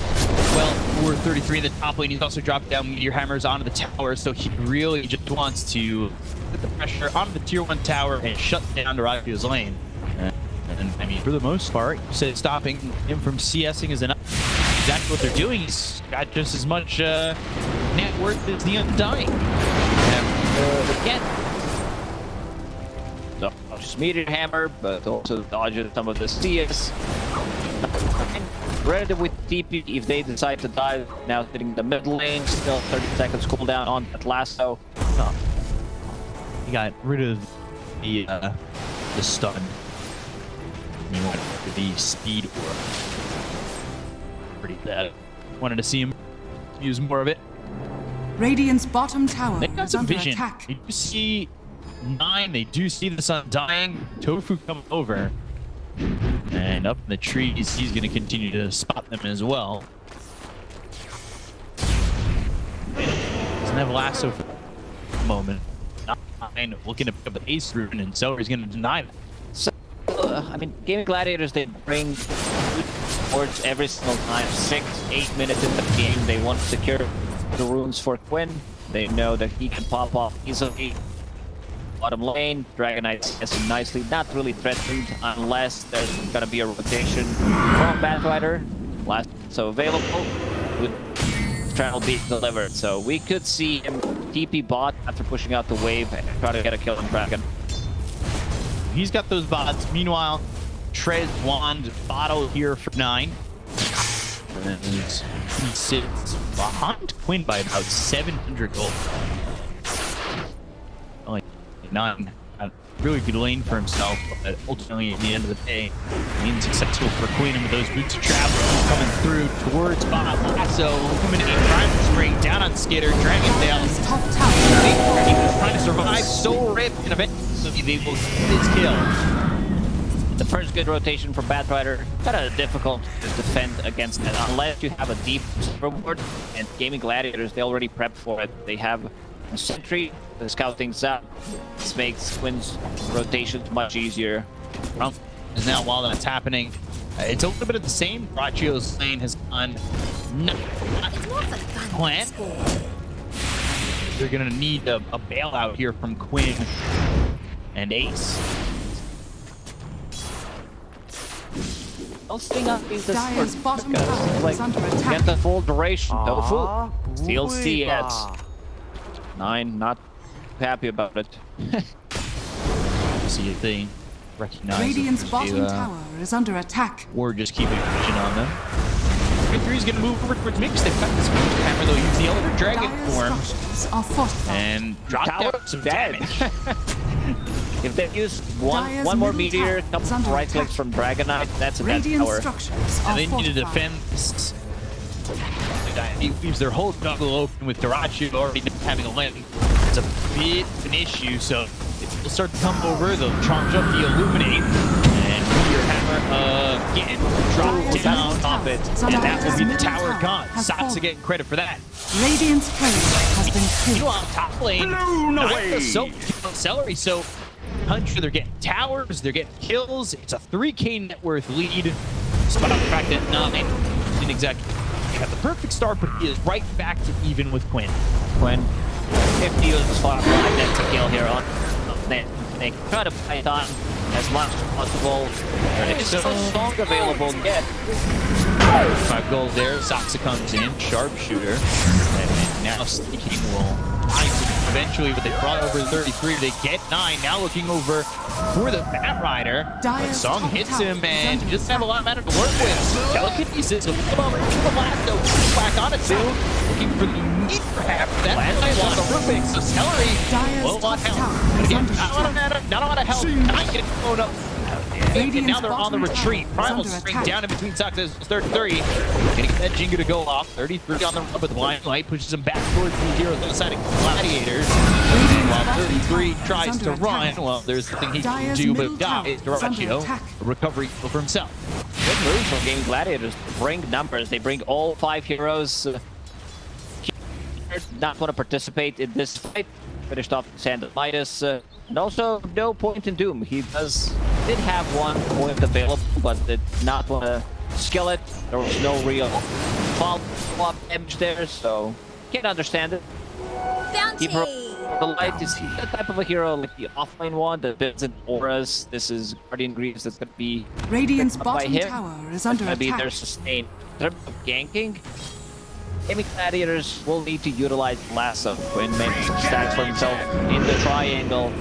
well for 33 in the top lane, he's also dropped down Meteor Hammers onto the tower, so he really just wants to put the pressure on the tier 1 tower and shut down Doragio's lane. And I mean, for the most part, stopping him from CSing is enough. Exactly what they're doing. He's got just as much net worth as the Undying. Again. So, just Meteor Hammer, but also dodges some of the CS. Ready with TP if they decide to dive. Now sitting in the mid lane, still 30 seconds cooldown on that lasso. He got rid of the stun. He went for the speed aura. Pretty bad. Wanted to see him use more of it. Radiant's bottom tower They got is some under vision. attack. They do see 9. They do see the sun dying. Tofu coming over. And up in the trees, he's going to continue to spot them as well. Doesn't have lasso for the moment. 9 looking to pick up an ace rune, and so he's going to deny that. So, I mean, Gaimin Gladiators, they bring towards every single time. 6-8 minutes into the game, they want to secure the runes for Quinn. They know that he can pop off easily. Bottom lane, Dragon Knight is nicely, not really threatened unless there's gonna be a rotation from Batrider. Last so available with Straddle being delivered. So we could see him TP bot after pushing out the wave and try to get a kill on Dragon. He's got those bots. Meanwhile, Trez Wand bottle here for 9. And he sits behind Quinn by about 700 gold. Only 9. A really good lane for himself, but ultimately at the end of the day, being successful for Quinn, and with those boots of travel coming through towards bot. Lasso eliminating Prime Spring down on Skitter, Dragondale. He was trying to survive, so ripped, and eventually they will get his kill. The first good rotation from Batrider, kind of difficult to defend against it unless you have a deep reward. And Gaimin Gladiators, they already prepped for it. They have a sentry, the scouting's up. This makes Quinn's rotations much easier. Is now while that's happening, it's a little bit of the same. Bracio's lane has gone not plan. They're gonna need a bailout here from Quinn and Ace. Don't sting up these bottom like, get the full duration. Tofu still CS. 9 not happy about it. See if they recognize Radiant's it. bottom tower is under attack. Or just keeping vision on them. 3 is going to move over towards Mix. They've got this Mage Hammer, though. Use the Elder Dragon form. And drop down some damage. If they use one more meteor, couple right clicks from Dragonite, that's a dead tower. And they need to defend this. He leaves their whole jungle open with Darachu already having a lane. It's a bit of an issue, so they'll start to come over. They'll charge up the Illuminate. And Meteor Hammer again drop down off it. And that will be the tower gone. Saksa getting credit for that. Radiant's player has been killed. Meanwhile, top lane, not so Celery, so Tundra, they're getting towers, they're getting kills. It's a 3K net worth lead. Despite the fact that 9 didn't exactly have the perfect start, but he is right back to even with Quinn. 50 was the spot right next to kill here on they try to play time as much as possible. There's no song available yet. 5 gold there. Saksa comes in, sharpshooter, and now Sneaking will eventually, but they brought over 33. They get 9. Now looking over for the Bat Rider. But Song hits him, and he doesn't have a lot of mana to work with. Telekinesis, a little over to the last, though. Back on it, too. Looking for the meat, perhaps. That's nice on the Rubik. So Celery, low on health. But again, not a lot of mana, not a lot of health. Not getting blown up. And now they're on the retreat. Primal string down in between Saksa's 33. Gonna get that Jinga to go off. 33 on the run, but the blind light pushes him back towards the heroes on the side of Gladiators. And while 33 tries to run, well, there's nothing he can do but die. Darachu, a recovery for himself. Good move from Gaimin Gladiators to bring numbers. They bring all 5 heroes. Not want to participate in this fight. Finished off Sand Midas. And also, no point in Doom. He did have 1 point available, but did not want to skill it. There was no real follow-up damage there, so can't understand it. Keeper the Light is the type of a hero like the offlane one that builds in auras. This is Guardian Greaves that's going to be Radiant's bottom by him. tower is under attack. Be their sustain. In terms of ganking, Gaimin Gladiators will need to utilize Lasso when making stacks for himself in the triangle.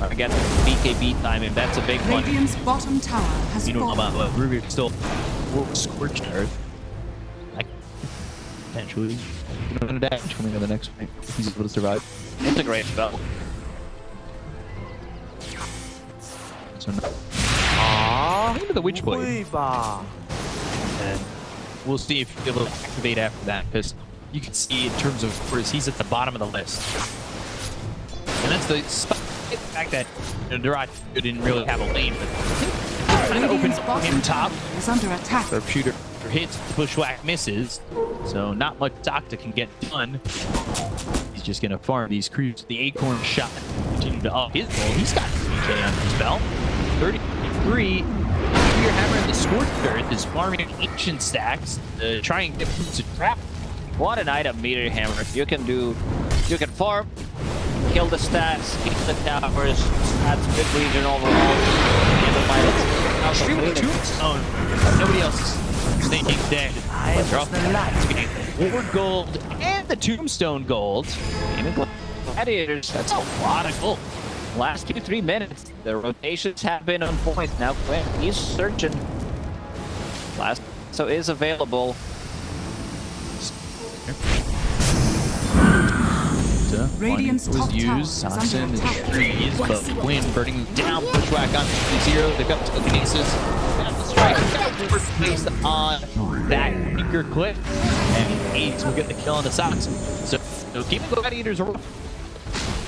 Again, BKB time, and that's a big one. Radiant's bottom tower has you know about Rubik still Scorched Earth. Like, potentially. Going to damage coming on the next fight. He's able to survive. It's a great spell. So into the Witchblade. And we'll see if he'll be able to activate after that, because you can see in terms of whereas he's at the bottom of the list. And that's the fact that Darachu didn't really have a lane, but kind of opened him top. Is under attack. Sharpshooter hits, bushwhack misses, so not much Saksa can get done. He's just gonna farm these creeps. The Acorn shot continue to up his goal. He's got 3K on his belt. 33. Your Hammer in the Scorched Earth is farming ancient stacks to try and get him to trap. What an item, Meteor Hammer. You can farm, kill the stats, keep the towers, adds big region overall. Extreme Tombstone. Nobody else is thinking dead. Drop the 4 gold and the Tombstone gold. Gladiators, that's a lot of gold. Last 2-3 minutes, the rotations have been on point. Now Quinn, he's searching. Last so is available. Radiant's was used. Saksa is trees, but Quinn burning down Bushwhack on 0. They've got telekinesis. That's the strike. Placed on that anchor clip, and Aids will get the kill on the Saksa. So Gaimin Gladiators are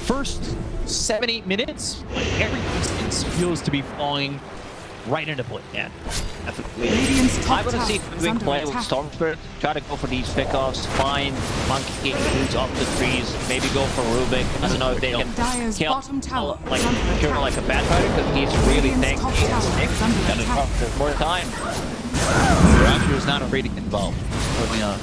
first 7-8 minutes. Every instance feels to be falling right into place. Yeah, definitely. I want to see Twig play with Storm Spirit, try to go for these pickoffs, find Monkey Foods off the trees, maybe go for Rubik. I don't know if they can kill like a bad fighter, because he's really tanky. There's more time. Roger is not afraid to get involved. Early on.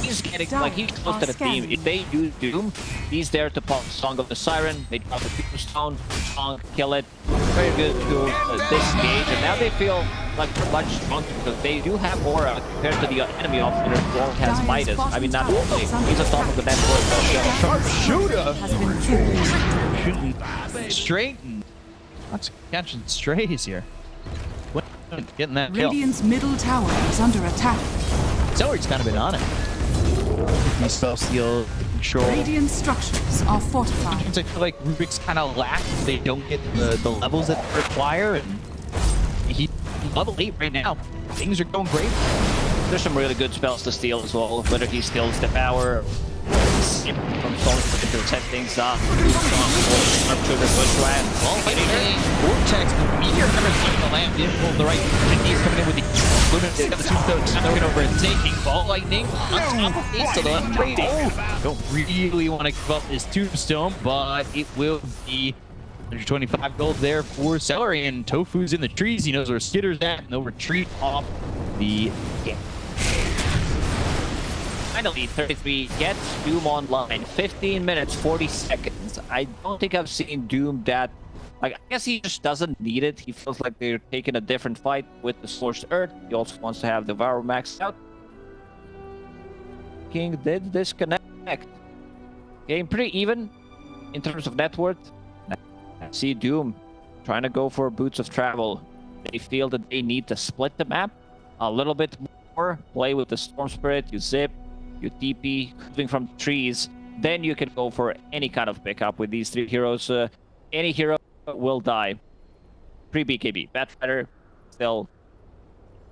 He's getting, like, he's close to the team. If they use Doom, he's there to pop Song of the Siren. They drop the Tombstone, Song, kill it. Very good to disengage, and now they feel like they're much stronger because they do have aura compared to the enemy offlaner who only has Midas. I mean, not only, he's on top of the network. Sharpshooter! Straightened. That's catching strays here. Getting that kill. Radiant's middle tower is under attack. Celery's kind of been on it. He spell steal, control. Radiant structures are fortified. Sometimes I feel like Rubik's kind of lack. They don't get the levels that they require, and he's level 8 right now. Things are going great. There's some really good spells to steal as well, whether he steals the power from Storm to set things up. Up to the bush land. Well, Vortex, Meteor Hammer's taking the lamp, didn't pull the right, and he's coming in with the Luminous, got the tombstone, looking over and taking Ball Lightning on top of Ace to the left. Oh, don't really want to give up his tombstone, but it will be 125 gold there for Celery, and Tofu's in the trees. He knows where Skitter's at, and they'll retreat off the game. Finally, 33 gets Doom online. 15 minutes, 40 seconds. I don't think I've seen Doom that... Like, I guess he just doesn't need it. He feels like they're taking a different fight with the Scorched Earth. He also wants to have Devour maxed out. King did disconnect. Game pretty even in terms of net worth. See Doom trying to go for Boots of Travel. They feel that they need to split the map a little bit more. Play with the Storm Spirit. You zip. You TP, moving from trees, then you can go for any kind of pickup with these 3 heroes. Any hero will die. Pre-BKB. Batrider still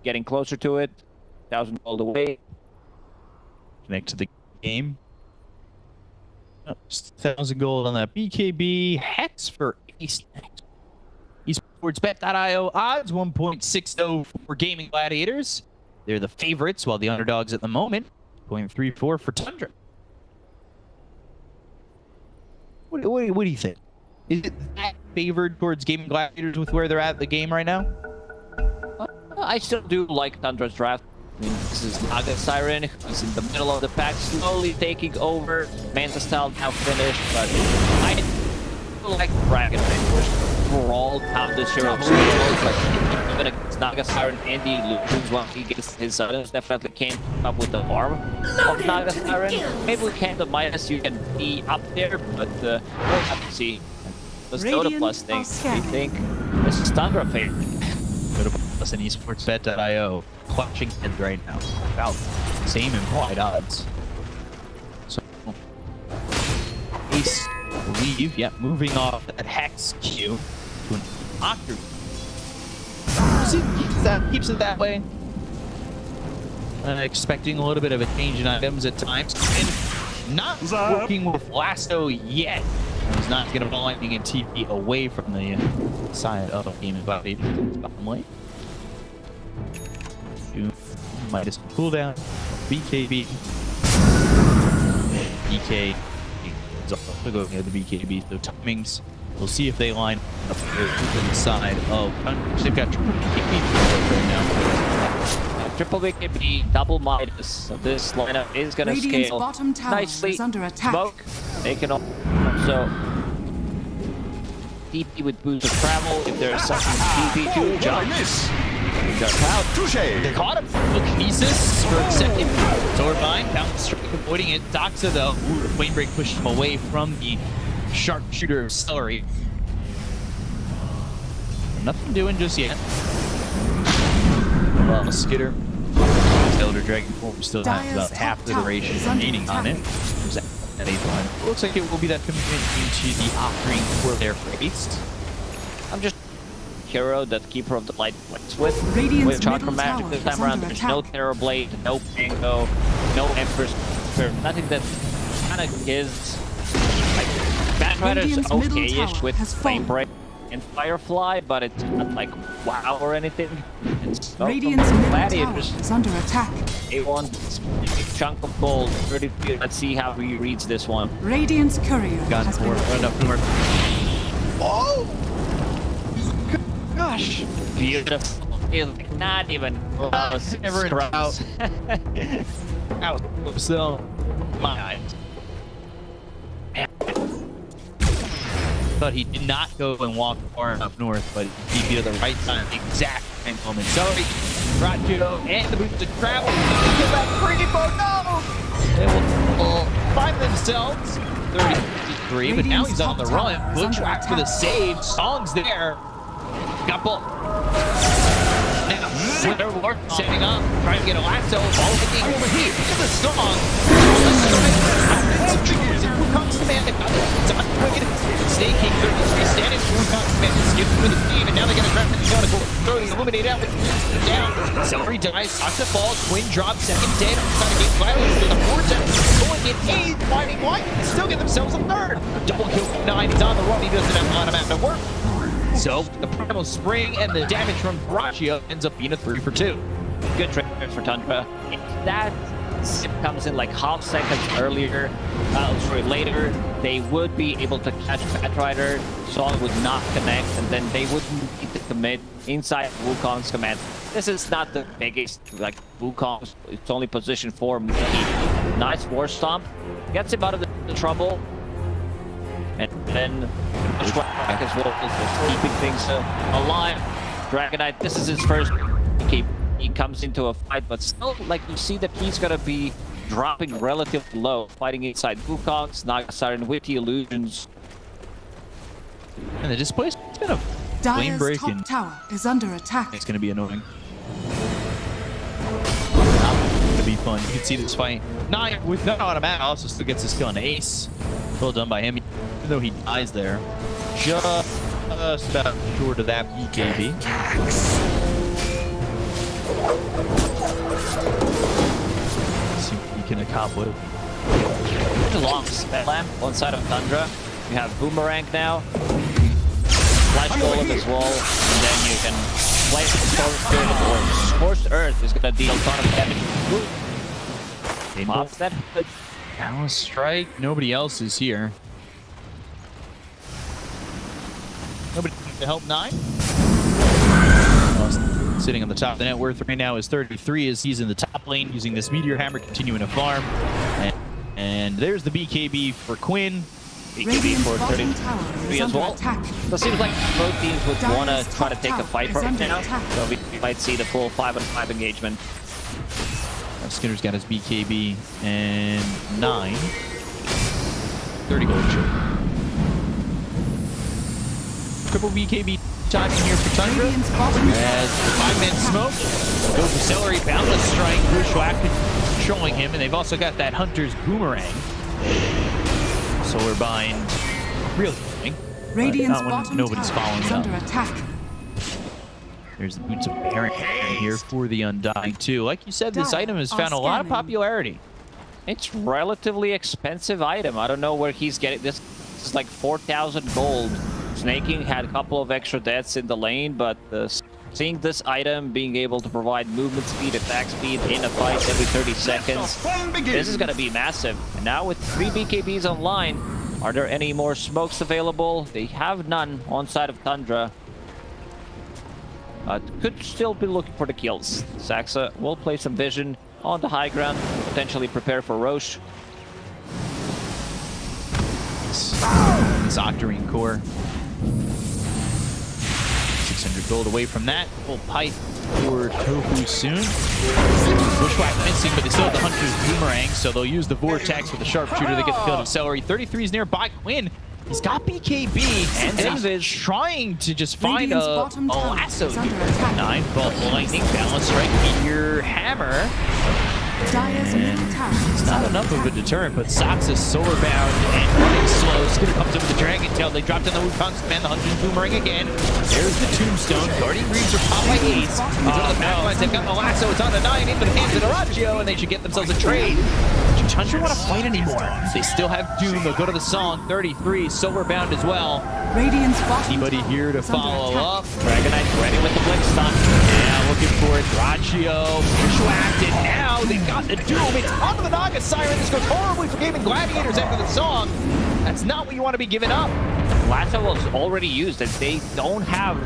getting closer to it. 1,000 gold away. Connect to the game. Oh, 1,000 gold on that BKB. Hex for Ace. Esportsbet.io odds 1.60 for Gaimin Gladiators. They're the favorites, while the underdogs at the moment 0.34 for Tundra. What do you think? Is it that favored towards Gaimin Gladiators with where they're at the game right now? I still do like Tundra's draft. I mean, this is Naga Siren. He's in the middle of the pack, slowly taking over. Manta Style now finished, but I like Dragon for all count this hero. Like, even against Naga Siren and the illusions, while he gets his suddens, definitely can't keep up with the arm of Naga Siren. Maybe we can't the minus, you can be up there, but we'll have to see. Let's go to plus things. We think this is Tundra favorite. Go to plus and esportsbet.io. Clutching heads right now. About same implied odds. So Ace leave, yeah, moving off that Hex Q to an Octave. Keeps it that way. Expecting a little bit of a change in items at times. And not working with Lasso yet. He's not going to ball lightning and TP away from the side of Gaimin Gladiators. Bottom lane. Minus cooldown. BKB. BK is also going near the BKB. So timings. We'll see if they line up here to the side of Tundra. They've got triple BKB right now. Triple BKB, double minus. So this lineup is going to scale nicely. Under attack. Smoke. They can also TP with Boots of Travel if there's something TP to jump. They caught him. Telekinesis for a second. Swordbind, bounce strike, avoiding it. Doxa though. Ooh, the Flame Break pushed him away from the sharpshooter of Celery. Nothing doing just yet. Well, Skitter. Elder Dragon Form still has about half the duration remaining on it. At 8th line. Looks like it will be that commitment into the offering for their faced. I'm just hero that Keeper of the Light plays with Chakra Magic this time around. There's no Terror Blade, no Pango, no Emperor's Spirit, nothing that kind of gives like Batrider's okay-ish with Flame Break and Firefly, but it's not like wow or anything. It's Radiant's Gladiators is under attack. A1 big chunk of gold, 33. Let's see how he reads this one. Radiant's courier has been run up north. Oh! Gosh! Beautiful. It's not even close. Never out. Out. So, my eyes. Man. Thought he did not go and walk far enough north, but he did at the right time, exact right moment. So, Rajo and the Boots of Travel. Get that free no! They will find themselves 30 victory, but now he's on the run. Bushwhacked for the save. Song's there. Got ball. Now, they're setting up, trying to get a lasso. Ball hitting over here. Look at the song. Wukong's command. Staking 33 standing. Wukong's command is skipping for the team, and now they're going to grab the shot. Throw the Illuminate out. Down. Celery dies. Aster falls. Quinn drops. Second dead. Trying to get violence with the vortex. Going in eighth. Fighting white. They still get themselves a third. Double kill. 9. He's on the run. He doesn't have a lot of to work. So the Primal Spring and the damage from Braccio ends up being a 3 for 2. Good trade for Tundra. If that comes in like half seconds earlier, later, they would be able to catch Batrider. Song would not connect, and then they would need to commit inside Wukong's command. This is not the biggest, like Wukong's. It's only position 4. Nice War Stomp gets him out of the trouble. And then Bushwhack as well is keeping things alive. Dragonite, this is his first keep. He comes into a fight, but still, like, you see that he's gonna be dropping relatively low, fighting inside Wukong's, Nagasaren with the illusions. And the displacement's been a flame break, and tower is under attack. It's gonna be annoying. It's gonna be fun. You can see this fight. 9 with no automatic, also still gets his kill on Ace. Well done by him, even though he dies there. Just about short of that BKB. See what he can accomplish. There's a long spell lamp on side of Tundra. You have Boomerang now. Flash Golem as well, and then you can play Scorched Earth, or Scorched Earth is gonna deal a ton of damage. Mops that hood. Balance strike. Nobody else is here. Nobody to help 9. Sitting on the top of the net worth right now is 33 as he's in the top lane using this Meteor Hammer, continuing to farm. And there's the BKB for Quinn. BKB for 33 as well. So it seems like both teams would want to try to take a fight right now. So we might see the full 5-on-5 engagement. Skinner's got his BKB and 9. 30 gold short. Triple BKB timing here for Tundra. As the 5-man smoke. Go for Celery, Boundless Strike, Bushwhack controlling him, and they've also got that Hunter's Boomerang. Solar Bind, really annoying. Radiant's nobody's following under attack. There's the Boots of Baron here for the Undying too. Like you said, this item has found a lot of popularity. It's relatively expensive item. I don't know where he's getting this. This is like 4,000 gold. Snaking had a couple of extra deaths in the lane, but seeing this item being able to provide movement speed, attack speed in a fight every 30 seconds, this is going to be massive. And now with 3 BKBs online, are there any more smokes available? They have none on side of Tundra. Could still be looking for the kills. Saxa will play some vision on the high ground, potentially prepare for Roche. This Octarine core. 600 gold away from that. Full pipe for Tofu soon. Bushwhack missing, but they still have the Hunter's Boomerang, so they'll use the Vortex with the Sharpshooter. They get the kill to Celery. 33 is nearby. Quinn. He's got BKB, and he's trying to just find a lasso here. 9, Vault Lightning, Balance Strike, Meteor Hammer. And it's not enough of a deterrent, but Sox is solar bound and running slow. Skipper comes in with the Dragon Tail. They dropped in the Wukong's command, the Hunter's Boomerang again. There's the Tombstone. Guardian Greaves are popped by Ace. He's on the back lines. They've got the lasso. It's on the 9 into the hands of Araccio, and they should get themselves a trade. Do Tundra want to fight anymore? They still have Doom. They'll go to the song. 33, solar bound as well. Anybody here to follow up? Dragonite ready with the Blink Stun. Yeah, looking for it. Araccio, Bushwhacked, and now they've got the Doom. It's onto the Naga Siren. This goes horribly for Gaimin Gladiators after the song. That's not what you want to be giving up. Lasso was already used, and they don't have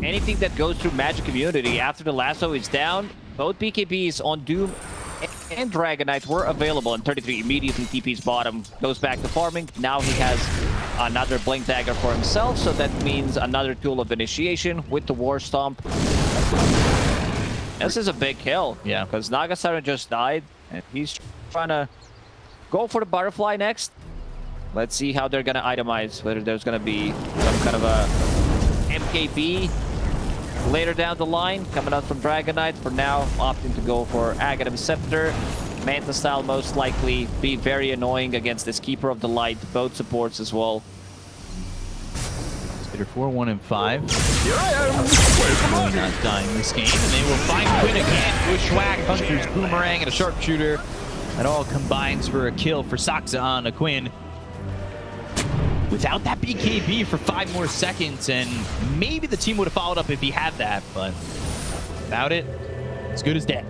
anything that goes through Magic Immunity. After the Lasso is down, both BKBs on Doom and Dragonite were available, and 33 immediately TP's bottom, goes back to farming. Now he has another Blink Dagger for himself, so that means another tool of initiation with the War Stomp. This is a big kill, yeah, because Nagasaren just died, and he's trying to go for the Butterfly next. Let's see how they're gonna itemize, whether there's gonna be some kind of a MKB later down the line, coming out from Dragon Knight. For now, opting to go for Aghanim Scepter. Manta style most likely be very annoying against this Keeper of the Light, both supports as well. Spitter 4, 1 and 5. Here I am! Not dying this game, and they will find Quinn again. Bushwhack, Hunter's Boomerang, and a Sharpshooter. That all combines for a kill for Saksa on a Quinn. Without that BKB for 5 more seconds, and maybe the team would have followed up if he had that, but without it, as good as dead.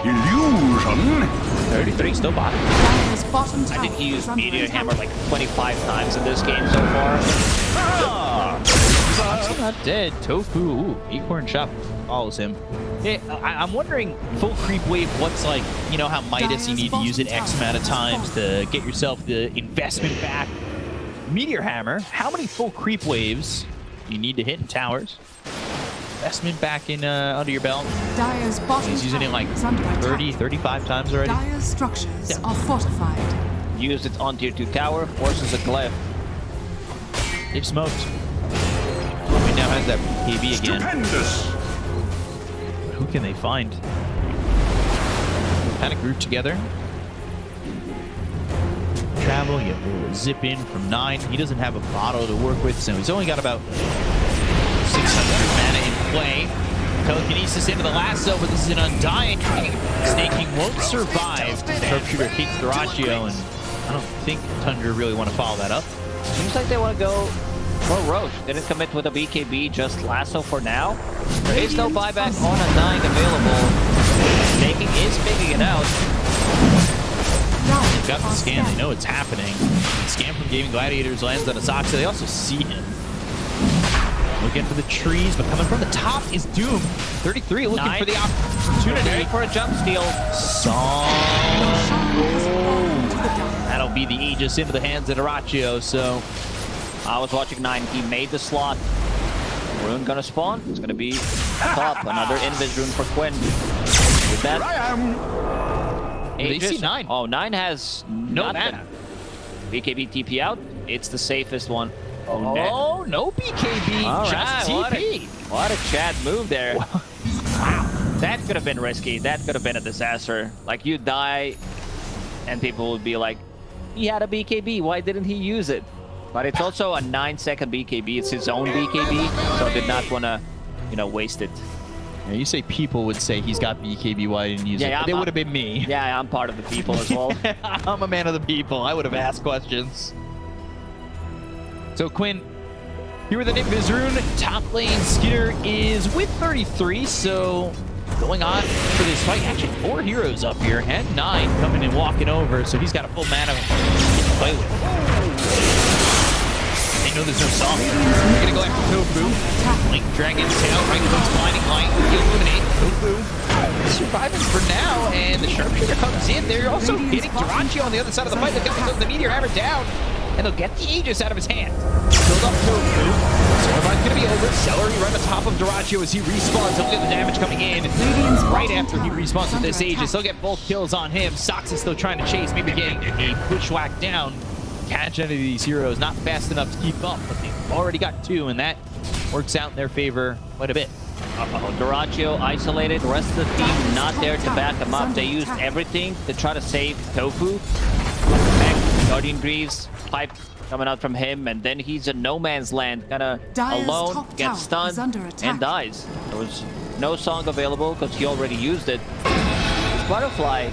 Illusion. 33 still bottom. I think he used Meteor Hammer like 25 times in this game so far. Still not dead. Tofu, ooh, Acorn Shop follows him. Yeah, I'm wondering, full creep wave, what's like, you know how Midas, you need to use it X amount of times to get yourself the investment back. Meteor Hammer, how many full creep waves you need to hit in towers? Investment back in under your belt. He's using it like 30, 35 times already. Dire's structures are fortified. Used it on tier 2 tower, forces a glyph. They've smoked. He now has that KB again. Stupendous. Who can they find? Kind of grouped together. Travel, you zip in from 9. He doesn't have a bottle to work with, so he's only got about 600 mana in play. Telekinesis into the lasso, but this is an Undying. Snaking won't survive. Sharpshooter hits Thrachio, and I don't think Tundra really want to follow that up. Seems like they want to go for Roche. Didn't commit with a BKB, just lasso for now. There is no buyback on Undying available. Snaking is picking it out. They've got the scan, they know it's happening. Scan from Gaimin Gladiators lands on Asaxa. They also see him. Looking for the trees, but coming from the top is Doom. 33 looking for the opportunity. For a jump steal. Song. That'll be the Aegis into the hands of Thrachio, so I was watching 9. He made the slot. Rune gonna spawn. It's gonna be top. Another Invis rune for Quinn. With that, they see 9. Oh, 9 has no mana. BKB TP out. It's the safest one. Oh, no BKB. All just right, TP. What a Chad move there. Wow. That could have been risky. That could have been a disaster. Like, you die, and people would be like, he had a BKB. Why didn't he use it? But it's also a 9-second BKB. It's his own BKB, so did not want to, you know, waste it. Yeah, you say people would say he's got BKB, why didn't he use it? They would have been me. Yeah, I'm part of the people as well. I'm a man of the people. I would have asked questions. So Quinn, here with an Invis rune, top lane Skitter is with 33, so going on for this fight. Actually, 4 heroes up here, and 9 coming and walking over, so he's got a full mana to play with. They know there's no song. They're gonna go after Tofu. Link Dragon's Tail, right clicks Blinding Light, Illuminate. Tofu surviving for now, and the Sharpshooter comes in. They're also hitting Thrachio on the other side of the fight. They've got the Meteor Hammer down, and they'll get the Aegis out of his hand. Build up Tofu. Servant's gonna be over. Celery right on top of Thrachio as he respawns. He'll get the damage coming in right after he respawns with this Aegis. They'll get both kills on him. Sox is still trying to chase, maybe getting a bushwhack down. Catch any of these heroes, not fast enough to keep up, but they've already got 2, and that works out in their favor quite a bit. Thrachio isolated, the rest of the team not there to back him up. They used everything to try to save Tofu. Back, Guardian Greaves, pipe coming out from him, and then he's in no man's land, kind of alone, gets stunned, and dies. There was no song available because he already used it. This Butterfly,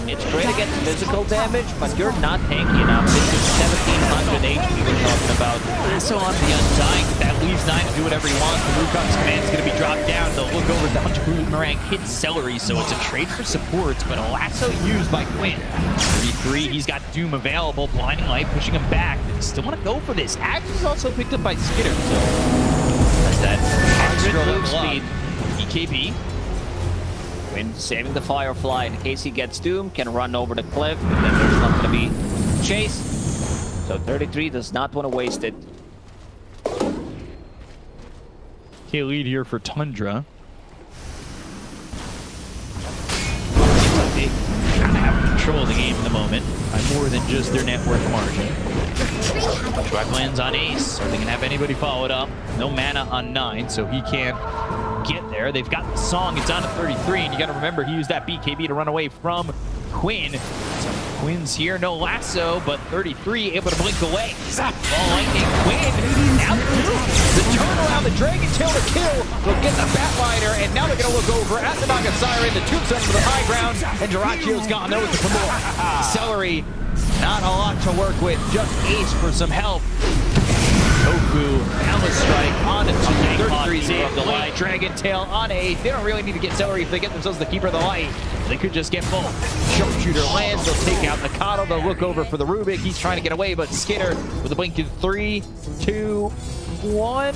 it's great against physical damage, but you're not tanky enough. This is 1700 HP we're talking about. So on the Undying, that leaves 9 to do whatever he wants. The Wukong's command's going to be dropped down. They'll look over the Hunter Boomerang, hit Celery, so it's a trade for supports, but a lasso used by Quinn. 33, he's got Doom available. Blinding Light pushing him back. They still want to go for this. Axe is also picked up by Skitter, so that's that extra move speed. EKB. Quinn saving the Firefly in case he gets Doom, can run over the cliff, and then there's not going to be chase. So 33 does not want to waste it. Okay, lead here for Tundra. Seems like they kind of have control of the game at the moment by more than just their net worth margin. Schwack lands on Ace. Are they going to have anybody follow it up? No mana on 9, so he can't get there. They've got the song. It's on to 33, and you got to remember he used that BKB to run away from Quinn. So Quinn's here, no lasso, but 33 able to blink away. Ball lightning, Quinn. Now the turnaround, the Dragon Tail to kill. Will get the Batliner, and now they're going to look over at the Naga Siren. The tombstone to the high ground, and Jirachio's gone. That was the more. Celery, not a lot to work with. Just Ace for some help. Tofu, Alice Strike on 33's in. The light Dragon Tail on Ace. They don't really need to get Celery if they get themselves the Keeper of the Light. They could just get both. Sharpshooter lands. They'll take out Mikado. They'll look over for the Rubik. He's trying to get away, but Skitter with a blink in 3, 2, 1.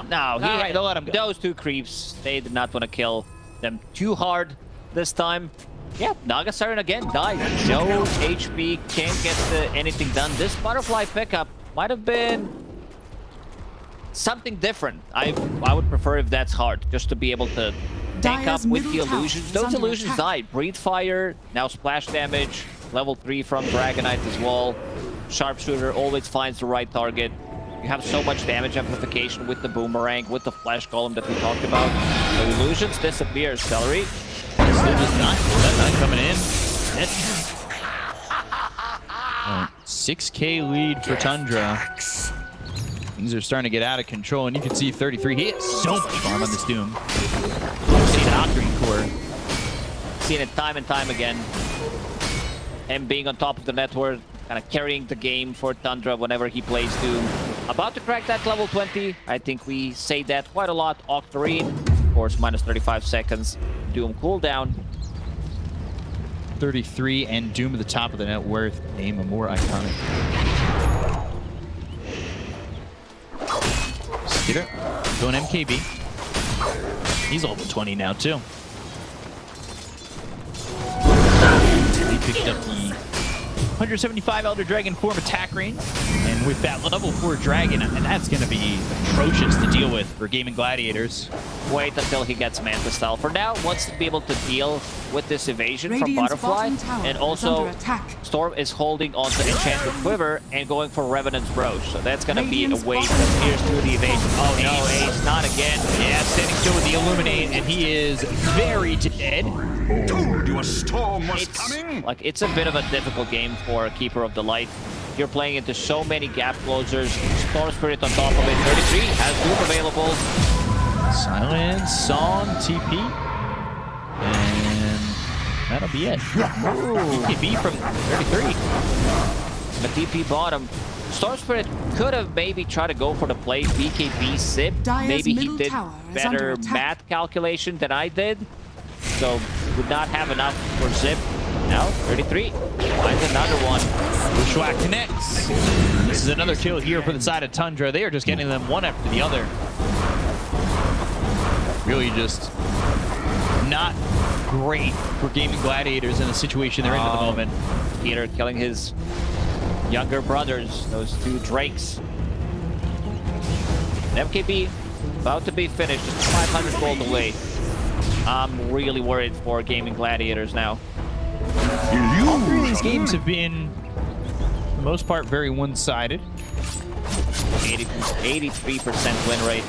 No, they'll let him go. Those two creeps, they did not want to kill them too hard this time. Yeah, Naga Siren again died. No HP, can't get anything done. This butterfly pickup might have been something different. I would prefer if that's hard, just to be able to tank up with the illusions. Those illusions died. Breathe Fire, now splash damage, level 3 from Dragonite as well. Sharpshooter always finds the right target. You have so much damage amplification with the Boomerang, with the Flash Golem that we talked about. The illusions disappear. Celery. Still just not. That 9 coming in. 6K lead for Tundra. Things are starting to get out of control, and you can see 33. He has so much farm on this Doom. Seen an Octarine core. Seen it time and time again. Him being on top of the network, kind of carrying the game for Tundra whenever he plays Doom. About to crack that level 20. I think we say that quite a lot. Octarine, of course, minus 35 seconds. Doom cooldown. 33 and Doom at the top of the net worth. Name a more iconic. Skitter going MKB. He's level 20 now too. He picked up the 175 Elder Dragon form attack range, and with that level 4 Dragon, and that's going to be atrocious to deal with for Gaimin Gladiators. Wait until he gets Manta Style. For now, wants to be able to deal with this evasion from Butterfly, and also Storm is holding on to Enchanted Quiver and going for Revenant's Broach. So that's going to be a way to pierce through the evasion. Oh no, Ace, not again. Yeah, standing still with the Illuminate, and he is very dead. Told you a storm was coming. Like, it's a bit of a difficult game for Keeper of the Light. You're playing into so many gap closers. Storm Spirit on top of it. 33 has Doom available. Silence, Song, TP. And that'll be it. TP from 33. The TP bottom. Storm Spirit could have maybe tried to go for the play BKB Zip. Maybe he did better math calculation than I did. So would not have enough for Zip. Now 33 finds another one. Schwack connects. This is another kill here for the side of Tundra. They are just getting them one after the other. Really just not great for Gaimin Gladiators in the situation they're in at the moment. Peter killing his younger brothers, those two Drakes. MKB about to be finished, just 500 gold away. I'm really worried for Gaimin Gladiators now. All 3 of these games have been, for the most part, very one-sided. 83% win rate.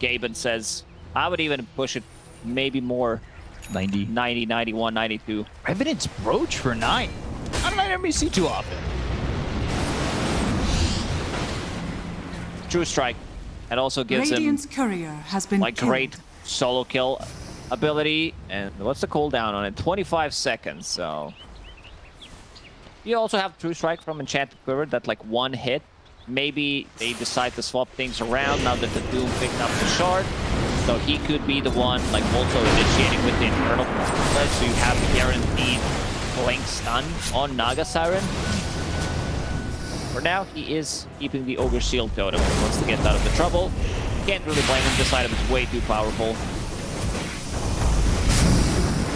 Gaben says, I would even push it maybe more. 90, 91, 92. Revenant's Broach for 9. I don't know see too often. True Strike. That also gives Radiant's him courier has been like killed. Great solo kill ability. And what's the cooldown on it? 25 seconds. So you also have True Strike from Enchanted Quiver that like one hit. Maybe they decide to swap things around now that the Doom picked up the shard. So he could be the one like also initiating with the Infernal Pledge. So you have guaranteed blink stun on Naga Siren. For now, he is keeping the Ogre Shield Totem. He wants to get out of the trouble. Can't really blame him. This item is way too powerful.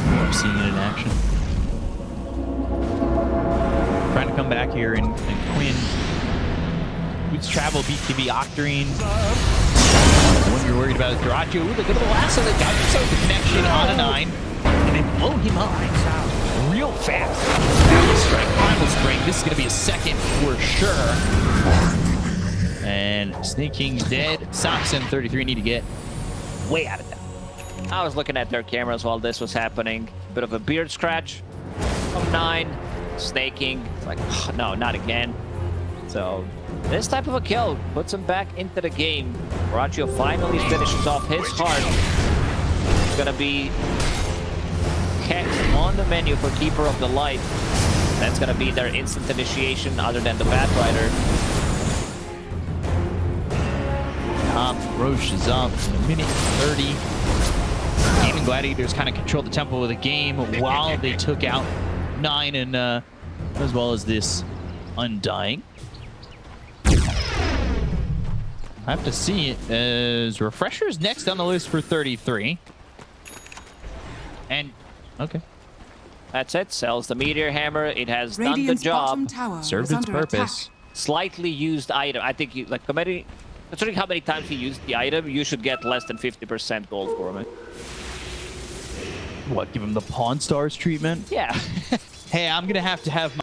I'm seeing it in action. Trying to come back here, and Quinn boots travel, BKB Octarine. The one you're worried about is Jirachio. Ooh, they go to the lasso. They got themselves the connection on a 9, and they blow him up. real fast. Battle Strike, Primal Spring. This is going to be a second for sure. And Snake King's dead. Soxen 33 need to get way out of that. I was looking at their cameras while this was happening. Bit of a beard scratch from 9. Snaking. It's like, oh, no, not again. So this type of a kill puts him back into the game. Ratio finally finishes off his heart. It's going to be Hex on the menu for Keeper of the Light. That's going to be their instant initiation other than the Batrider. Roche is up in a minute 30. Gaimin Gladiators kind of controlled the tempo of the game while they took out 9 and as well as this Undying. I have to see it as Refresher's next on the list for 33. And okay. That's it. Sells the Meteor Hammer. It has done the job. Served its purpose. Slightly used item. I think you like considering how many times you used the item, you should get less than 50% gold for him. What, give him the Pawn Stars treatment? Yeah. Hey, I'm gonna have to have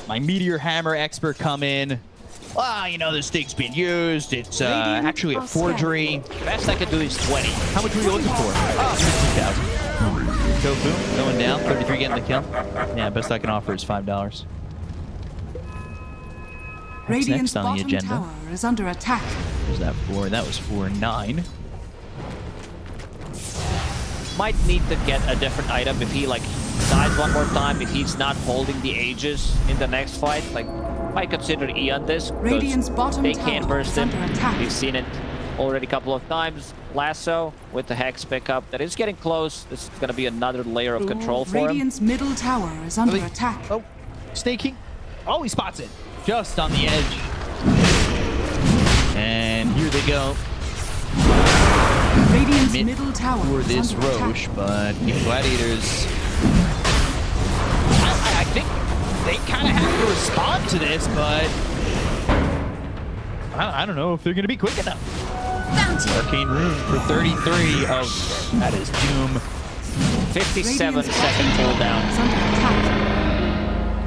my Meteor Hammer expert come in. Ah, you know, this thing's been used. It's actually a forgery. Best I can do is 20. How much were you looking for? Oh, 50,000. Tofu going down. 33 getting the kill. Yeah, best I can offer is $5. Radiant's next on the bottom agenda tower is under attack. Where's that for? That was for 9. Might need to get a different item if he like dies one more time. If he's not holding the Aegis in the next fight, like might consider Eon this. Radiant's bottom they tower can't burst is him. under attack. We've seen it already a couple of times. Lasso with the Hex pickup. That is getting close. This is going to be another layer of control for him. Radiant's middle tower is under attack. Oh, Snaking. Oh, he spots it. Just on the edge. And here they go. Radiant's middle tower for this is under Roche, attack. but the Gladiators, I think they kind of have to respond to this, but I don't know if they're going to be quick enough. Arcane Rune for 33 of, that is Doom. 57-second cooldown.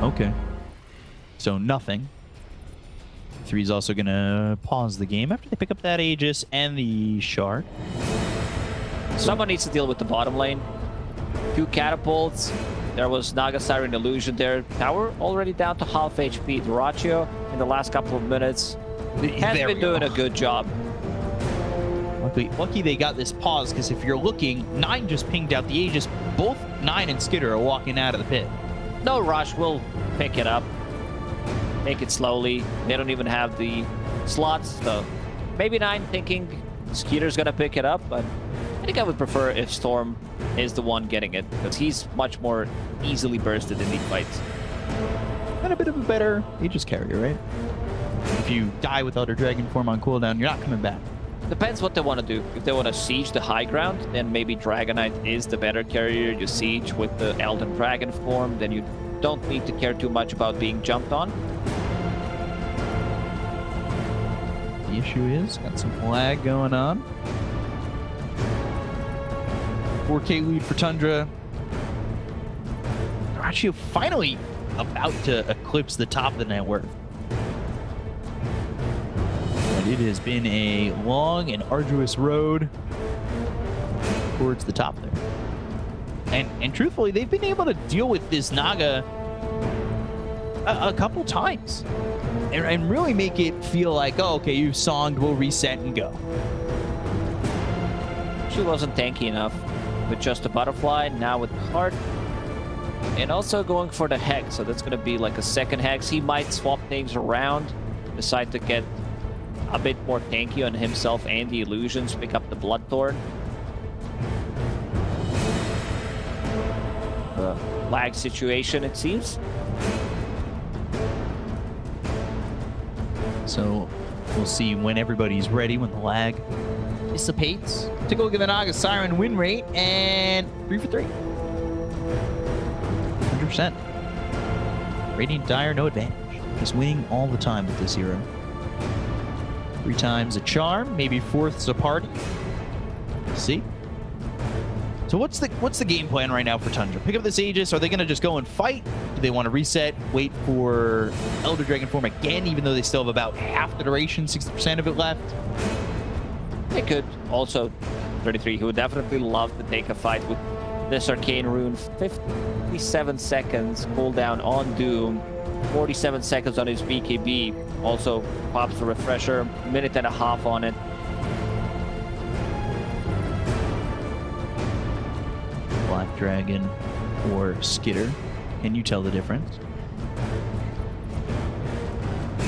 Okay. So nothing. 3 is also going to pause the game after they pick up that Aegis and the Shard. Someone needs to deal with the bottom lane. Few catapults. There was Naga Siren Illusion there. Tower already down to half HP. Duraccio in the last couple of minutes has been doing a good job. Lucky they got this pause, because if you're looking, 9 just pinged out the Aegis. Both 9 and Skitter are walking out of the pit. No rush. We'll pick it up. Make it slowly. They don't even have the slots, so maybe 9 thinking Skeeter's gonna pick it up, but I think I would prefer if Storm is the one getting it, because he's much more easily bursted in these fights. And a bit of a better Aegis carrier, right? If you die with Elder Dragon form on cooldown, you're not coming back. Depends what they want to do. If they want to siege the high ground, then maybe Dragonite is the better carrier. You siege with the Elden Dragon form, then you don't need to care too much about being jumped on. The issue is, got some lag going on. 4K lead for Tundra. They're actually finally about to eclipse the top of the net worth. But it has been a long and arduous road towards the top there. And truthfully, they've been able to deal with this Naga a couple times. And really make it feel like, oh, okay, you've songed, we'll reset and go. She wasn't tanky enough with just a butterfly, now with Heart. And also going for the Hex, so that's going to be like a second Hex. He might swap things around, decide to get a bit more tanky on himself and the illusions, pick up the Bloodthorn. Lag situation, it seems. So we'll see when everybody's ready, when the lag dissipates. Take a look at the Naga Siren win rate, and 3 for 3. 100%. Radiant Dire, no advantage. Just winning all the time with this hero. 3 times a charm, maybe 4th's a party. See? So what's the game plan right now for Tundra? Pick up this Aegis. Are they going to just go and fight? Do they want to reset, wait for Elder Dragon form again, even though they still have about half the duration, 60% of it left? They could. Also, 33, he would definitely love to take a fight with this Arcane Rune. 57 seconds cooldown on Doom. 47 seconds on his BKB. Also pops the refresher. Minute and a half on it. Black Dragon or Skitter. Can you tell the difference?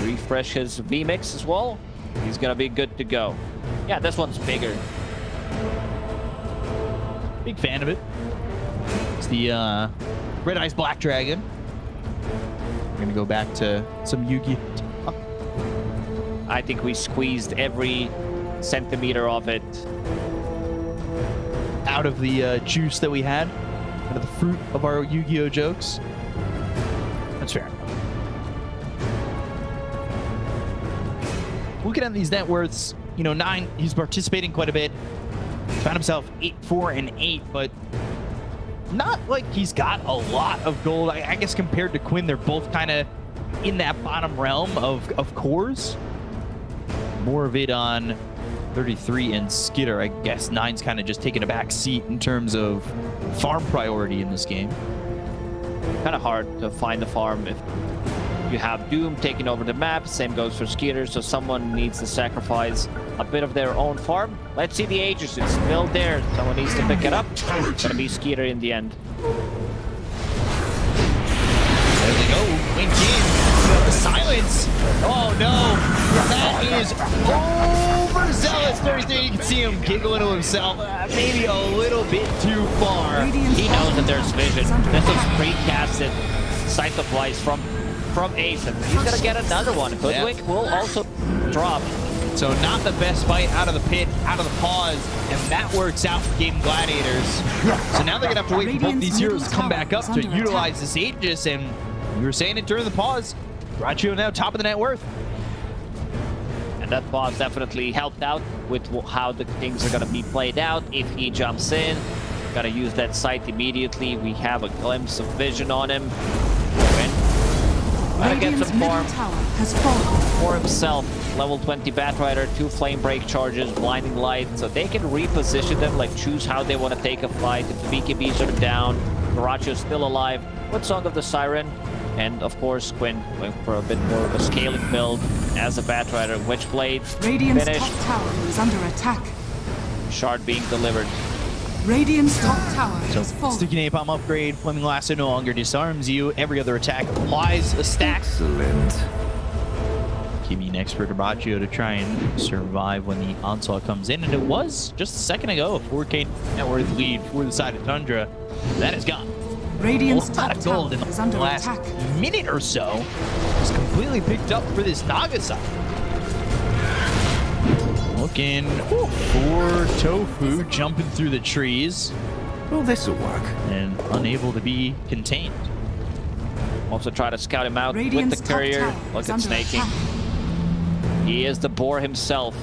Refresh his VMix as well. He's gonna be good to go. Yeah, this one's bigger. Big fan of it. It's the Red Eyes Black Dragon. We're gonna go back to some Yu-Gi-Oh! I think we squeezed every centimeter of it out of the juice that we had, out of the fruit of our Yu-Gi-Oh! Jokes. That's fair enough. Looking at these net worths, you know, 9, he's participating quite a bit. Found himself 8, 4, and 8, but not like he's got a lot of gold. I guess compared to Quinn, they're both kind of in that bottom realm of cores. More of it on 33 and Skitter. I guess 9's kind of just taking a back seat in terms of farm priority in this game. Kind of hard to find the farm if you have Doom taking over the map. Same goes for Skitter, so someone needs to sacrifice a bit of their own farm. Let's see the Aegis. It's still there. Someone needs to pick it up. It's gonna be Skitter in the end. There they go. Wink in. The silence. Oh no. That is overzealous. 33. You can see him giggling to himself. Maybe a little bit too far. He knows that there's vision. This is pre-casted Sight of Wise from Ace, and he's gonna get another one. Hoodwink will also drop. So not the best fight out of the pit, out of the pause, and that works out for Gaimin Gladiators. So now they're gonna have to wait for both these heroes to come back up to utilize this Aegis, and we were saying it during the pause. Braccio now top of the net worth. And that pause definitely helped out with how the things are gonna be played out. If he jumps in, gotta use that sight immediately. We have a glimpse of vision on him. Gotta get some farm for himself. Level 20 Batrider, 2 Flame Break charges, Blinding Light, so they can reposition them, like choose how they want to take a fight. If the BKBs are down, Baracchio's still alive. What Song of the Siren? And of course, Quinn going for a bit more of a scaling build as a Batrider. Witchblade Radiant's finished. top tower is under attack. Shard being delivered. Radiant's top tower So is full. Sticky Napalm upgrade, Flaming Lasso no longer disarms you. Every other attack applies a stack. Excellent. Give me an expert Braccio to try and survive when the onslaught comes in. And it was just a second ago, a 4K net worth lead for the side of Tundra. That is gone. Radiant's A lot top of gold in tower is the under last attack. minute or so. It's completely picked up for this Naga side. Looking for Tofu jumping through the trees. Well, this'll work. And unable to be contained. Also try to scout him out Radiant's with the courier. top tower Look is at under snaking. attack. He is the boar himself.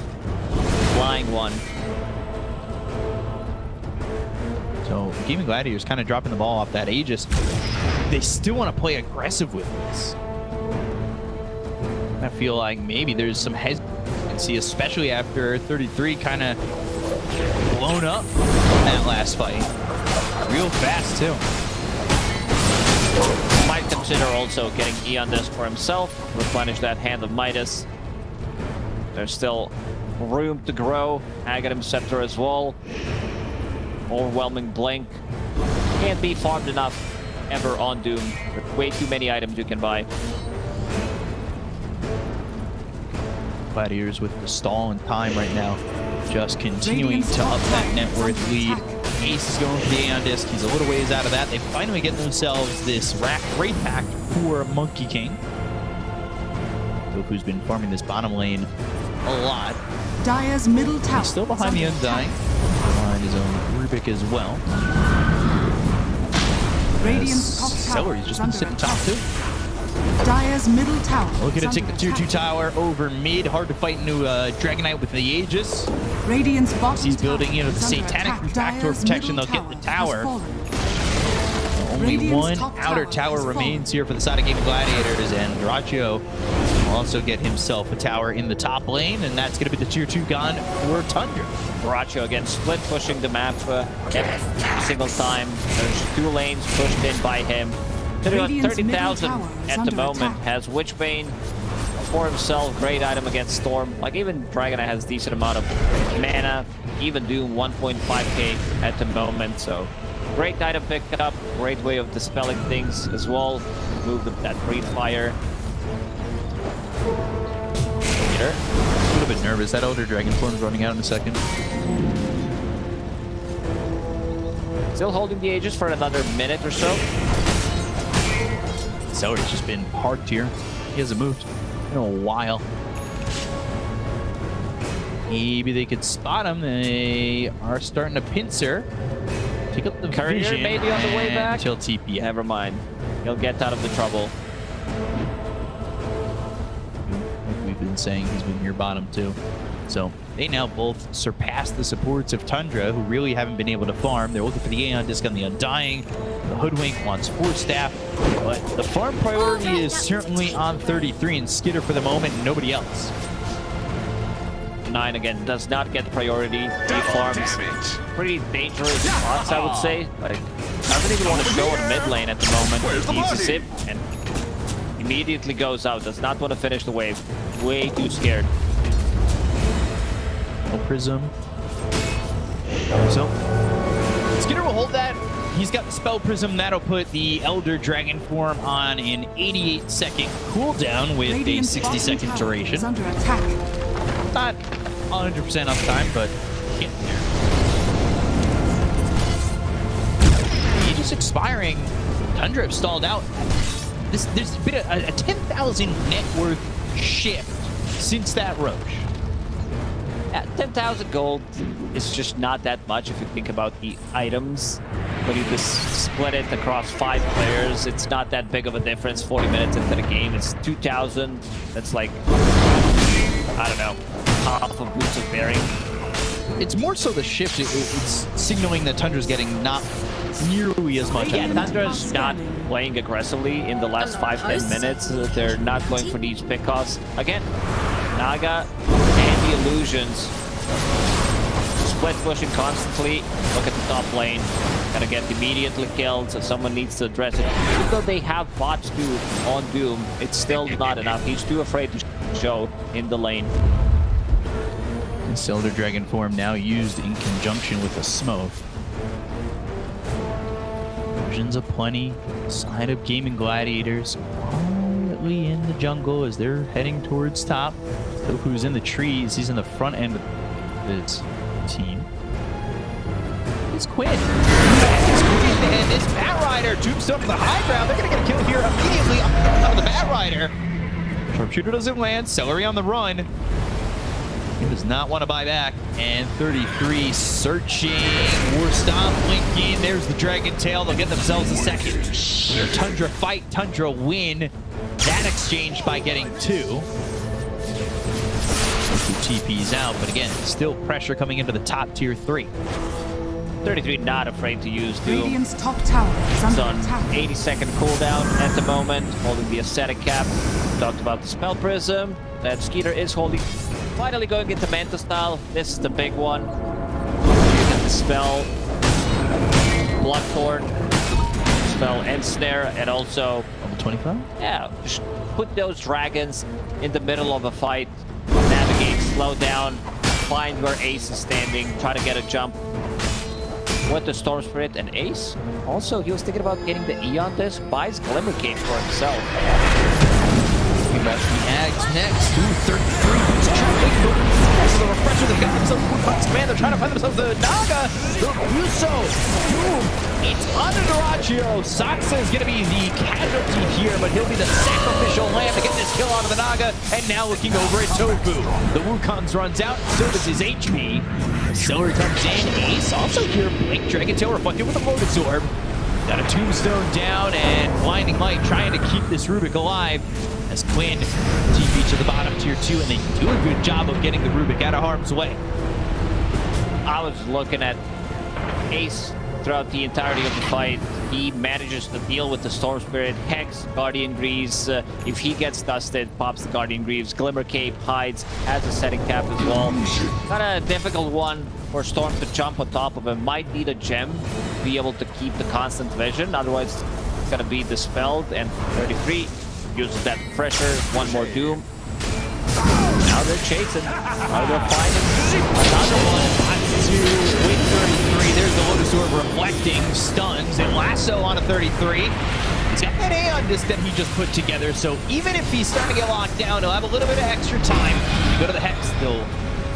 Flying one. So Gaimin Gladiators kind of dropping the ball off that Aegis. They still want to play aggressive with this. I feel like maybe there's some hesitancy, especially after 33 kind of blown up in that last fight. Real fast, too. Might consider also getting E on this for himself. Replenish that Hand of Midas. There's still room to grow. Aghanim Scepter as well. Overwhelming Blink. Can't be farmed enough ever on Doom. There's way too many items you can buy. Gladiators with the stall in time right now. Just continuing to up that net worth lead. Ace is going for the Aeon Disc. He's a little ways out of that. They finally get themselves this Wraith Pact for Monkey King. Goku's been farming this bottom lane a lot. Dire's middle tower. He's still behind the Undying. Behind his own Rubik as well. Radiant's top tower Celery's just been sitting top too. Dire's middle tower. Looking to take the tier 2 tower over mid. Hard to fight into Dragon Knight with the Aegis. Radiant's bottom He's building tower into the is under Satanic attack. Backdoor Dire's protection. They'll middle get the tower tower. has fallen. Only Radiant's one top outer tower tower has remains here for the side of Gaimin Gladiators, and Dyrachyo will also get himself a tower in the top lane, and that's going to be the tier 2 gone for Tundra. Dyrachyo again split pushing the map every single time. There's 2 lanes pushed in by him. 30,000 at the moment. Has Witchbane for himself. Great item against Storm. Like even Dragon has decent amount of mana. Even Doom 1.5k at the moment. So great item pick up. Great way of dispelling things as well. Move that Breathe Fire. A little bit nervous. That Elder Dragon Form's running out in a second. Still holding the Aegis for another minute or so. Soda's just been parked here. He hasn't moved in a while. Maybe they could spot him. They are starting to pincer. Take up the Courier vision maybe on the way back. Until TP. Never mind. He'll get out of the trouble. Like we've been saying, he's been near bottom too. So they now both surpass the supports of Tundra, who really haven't been able to farm. They're looking for the Aeon Disc on the Undying. The Hoodwink wants Force Staff. But the farm priority is certainly on 33 and Skitter for the moment, and nobody else. 9 again does not get priority. He farms pretty dangerous spots, I would say. Like, doesn't even want to show in mid lane at the moment. He needs a sip and immediately goes out. Does not want to finish the wave. Way too scared. No Prism. So Skitter will hold that. He's got the Spell Prism. That'll put the Elder Dragon form on an 88-second cooldown with a 60-second duration. Under attack. Not 100% uptime, but getting there. He's just expiring. Tundra have stalled out. There's been a 10,000 net worth shift since that Roche. Yeah, 10,000 gold is just not that much if you think about the items. When you just split it across 5 players, it's not that big of a difference. 40 minutes into the game, it's 2,000. That's like, I don't know, half of Boots of Bearing. It's more so the shift. It's signaling that Tundra's getting not nearly as much. Yeah, Tundra's not playing aggressively in the last 5-10 minutes. They're not going for these pickoffs. Again, Naga and the Illusions split pushing constantly. Look at the top lane. Gonna get immediately killed, so someone needs to address it. Even though they have bots too on Doom, it's still not enough. He's too afraid to show in the lane. This Elder Dragon form now used in conjunction with a smoke. Visions aplenty. Side of Gaimin Gladiators. Quietly in the jungle as they're heading towards top. Toku's in the trees. He's in the front end of this team. It's Quinn. It's Quinn and this Bat Rider. Tombstone to the high ground. They're going to get a kill here immediately on the Bat Rider. Sharpshooter doesn't land. Celery on the run. He does not want to buy back. And 33 searching. War Stomp linking. There's the Dragon Tail. They'll get themselves a second. Their Tundra fight. Tundra win that exchange by getting 2. TP's out, but again, still pressure coming into the top tier 3. 33 not afraid to use Doom. Radiant's top tower is It's under on attack. 80-second cooldown at the moment, holding the Ascetic Cap. Talked about the Spell Prism that Skeeter is holding. Finally going into Manta style. This is the big one. You get the Spell, Bloodthorn, Spell Ensnare, and also... Level 25? Yeah, just put those dragons in the middle of a fight. Navigate, slow down, find where Ace is standing, try to get a jump with the Storm Spirit and Ace. Also, he was thinking about getting the Aeon Disc, buys Glimmer Cape for himself. Talking about the Ags next. 233. He's trying to the refresher. They've got themselves Footbox Command. They're trying to find themselves the Naga. The Russo. Boom. It's under Dyrachyo. Saksa is going to be the casualty here, but he'll be the sacrificial lamb to get this kill out of the Naga. And now looking over at Tofu. The Wukong's runs out. So does his HP. Celery comes in. Ace also here. Blink Dragon Tail reflected with a Lotus Orb. Got a tombstone down, and Blinding Light trying to keep this Rubik alive as Quinn TP to the bottom tier 2, and they do a good job of getting the Rubik out of harm's way. I was looking at Ace throughout the entirety of the fight. He manages to deal with the Storm Spirit, Hex, Guardian Greaves. If he gets dusted, pops the Guardian Greaves. Glimmer Cape hides, has a setting cap as well. Not a difficult one for Storm to jump on top of him. Might need a gem to be able to keep the constant vision. Otherwise, it's going to be dispelled. And 33 uses that pressure. One more Doom. Now they're chasing. Now they're finding another one. To win 33. There's the Lotus Orb reflecting, stuns, and Lasso on a 33. He's got that Aeon Disc that he just put together, so even if he's starting to get locked down, he'll have a little bit of extra time. You go to the Hex, they'll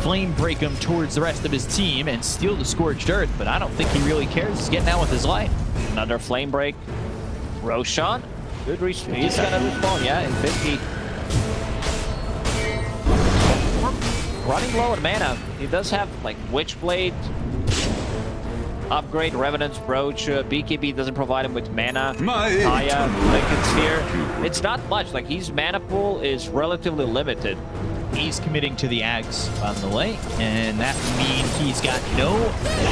flame break him towards the rest of his team and steal the Scorched Earth, but I don't think he really cares. He's getting out with his life. Another flame break. Roshan. Good respawn. He's gonna respawn, yeah, in 50. Running low on mana. He does have like Witchblade, upgrade, Revenant's Brooch. BKB doesn't provide him with mana. Kaya, Lincoln Sphere. It's not much. Like his mana pool is relatively limited. He's committing to the Ags on the way, and that means he's got no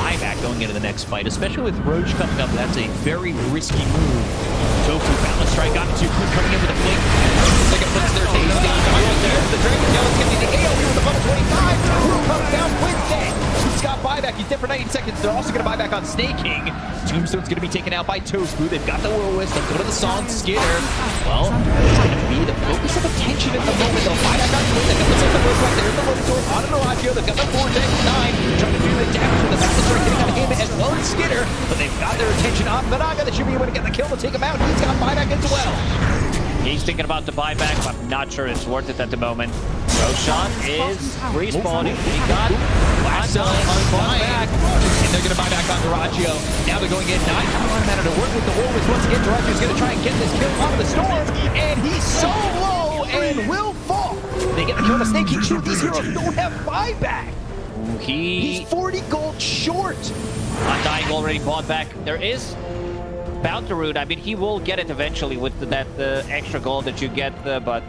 buyback going into the next fight, especially with Roach coming up. That's a very risky move. Tofu, Balance Strike, got to coming in with a blink. Like it puts their taste down. There's the Dragon Tail is getting the AoE with the level 25. Who comes down with dead? He's got buyback. He's dead for 90 seconds. They're also going to buy back on Snake King. Tombstone's going to be taken out by Tofu. They've got the Will-O-Wisp. Let's go to the song. Skitter. Well, it's going to be the focus of attention at the moment. They'll buy back on Quinn. They've got the second Will right there. There's the Lotus Orb on Anaragio. They've got the 4-9. Trying to do the damage with the Balance Strike getting out of him as well as Skitter. But they've got their attention on Vanaga. They should be able to get the kill to take him out. He's got buyback as well. He's thinking about the buyback, but I'm not sure it's worth it at the moment. Roshan is respawning. He got Lasso on back. And they're going to buy back on Duraggio. Now they're going in 9 mana to work with the Wolves. Once again, Duraggio's going to try and get this kill on the Storm. And he's so low and will fall. They get the kill on the Snake King. Shoot, these heroes don't have buyback. He's 40 gold short. Undying already bought back. There is Bound to Root. I mean, he will get it eventually with that extra gold that you get, but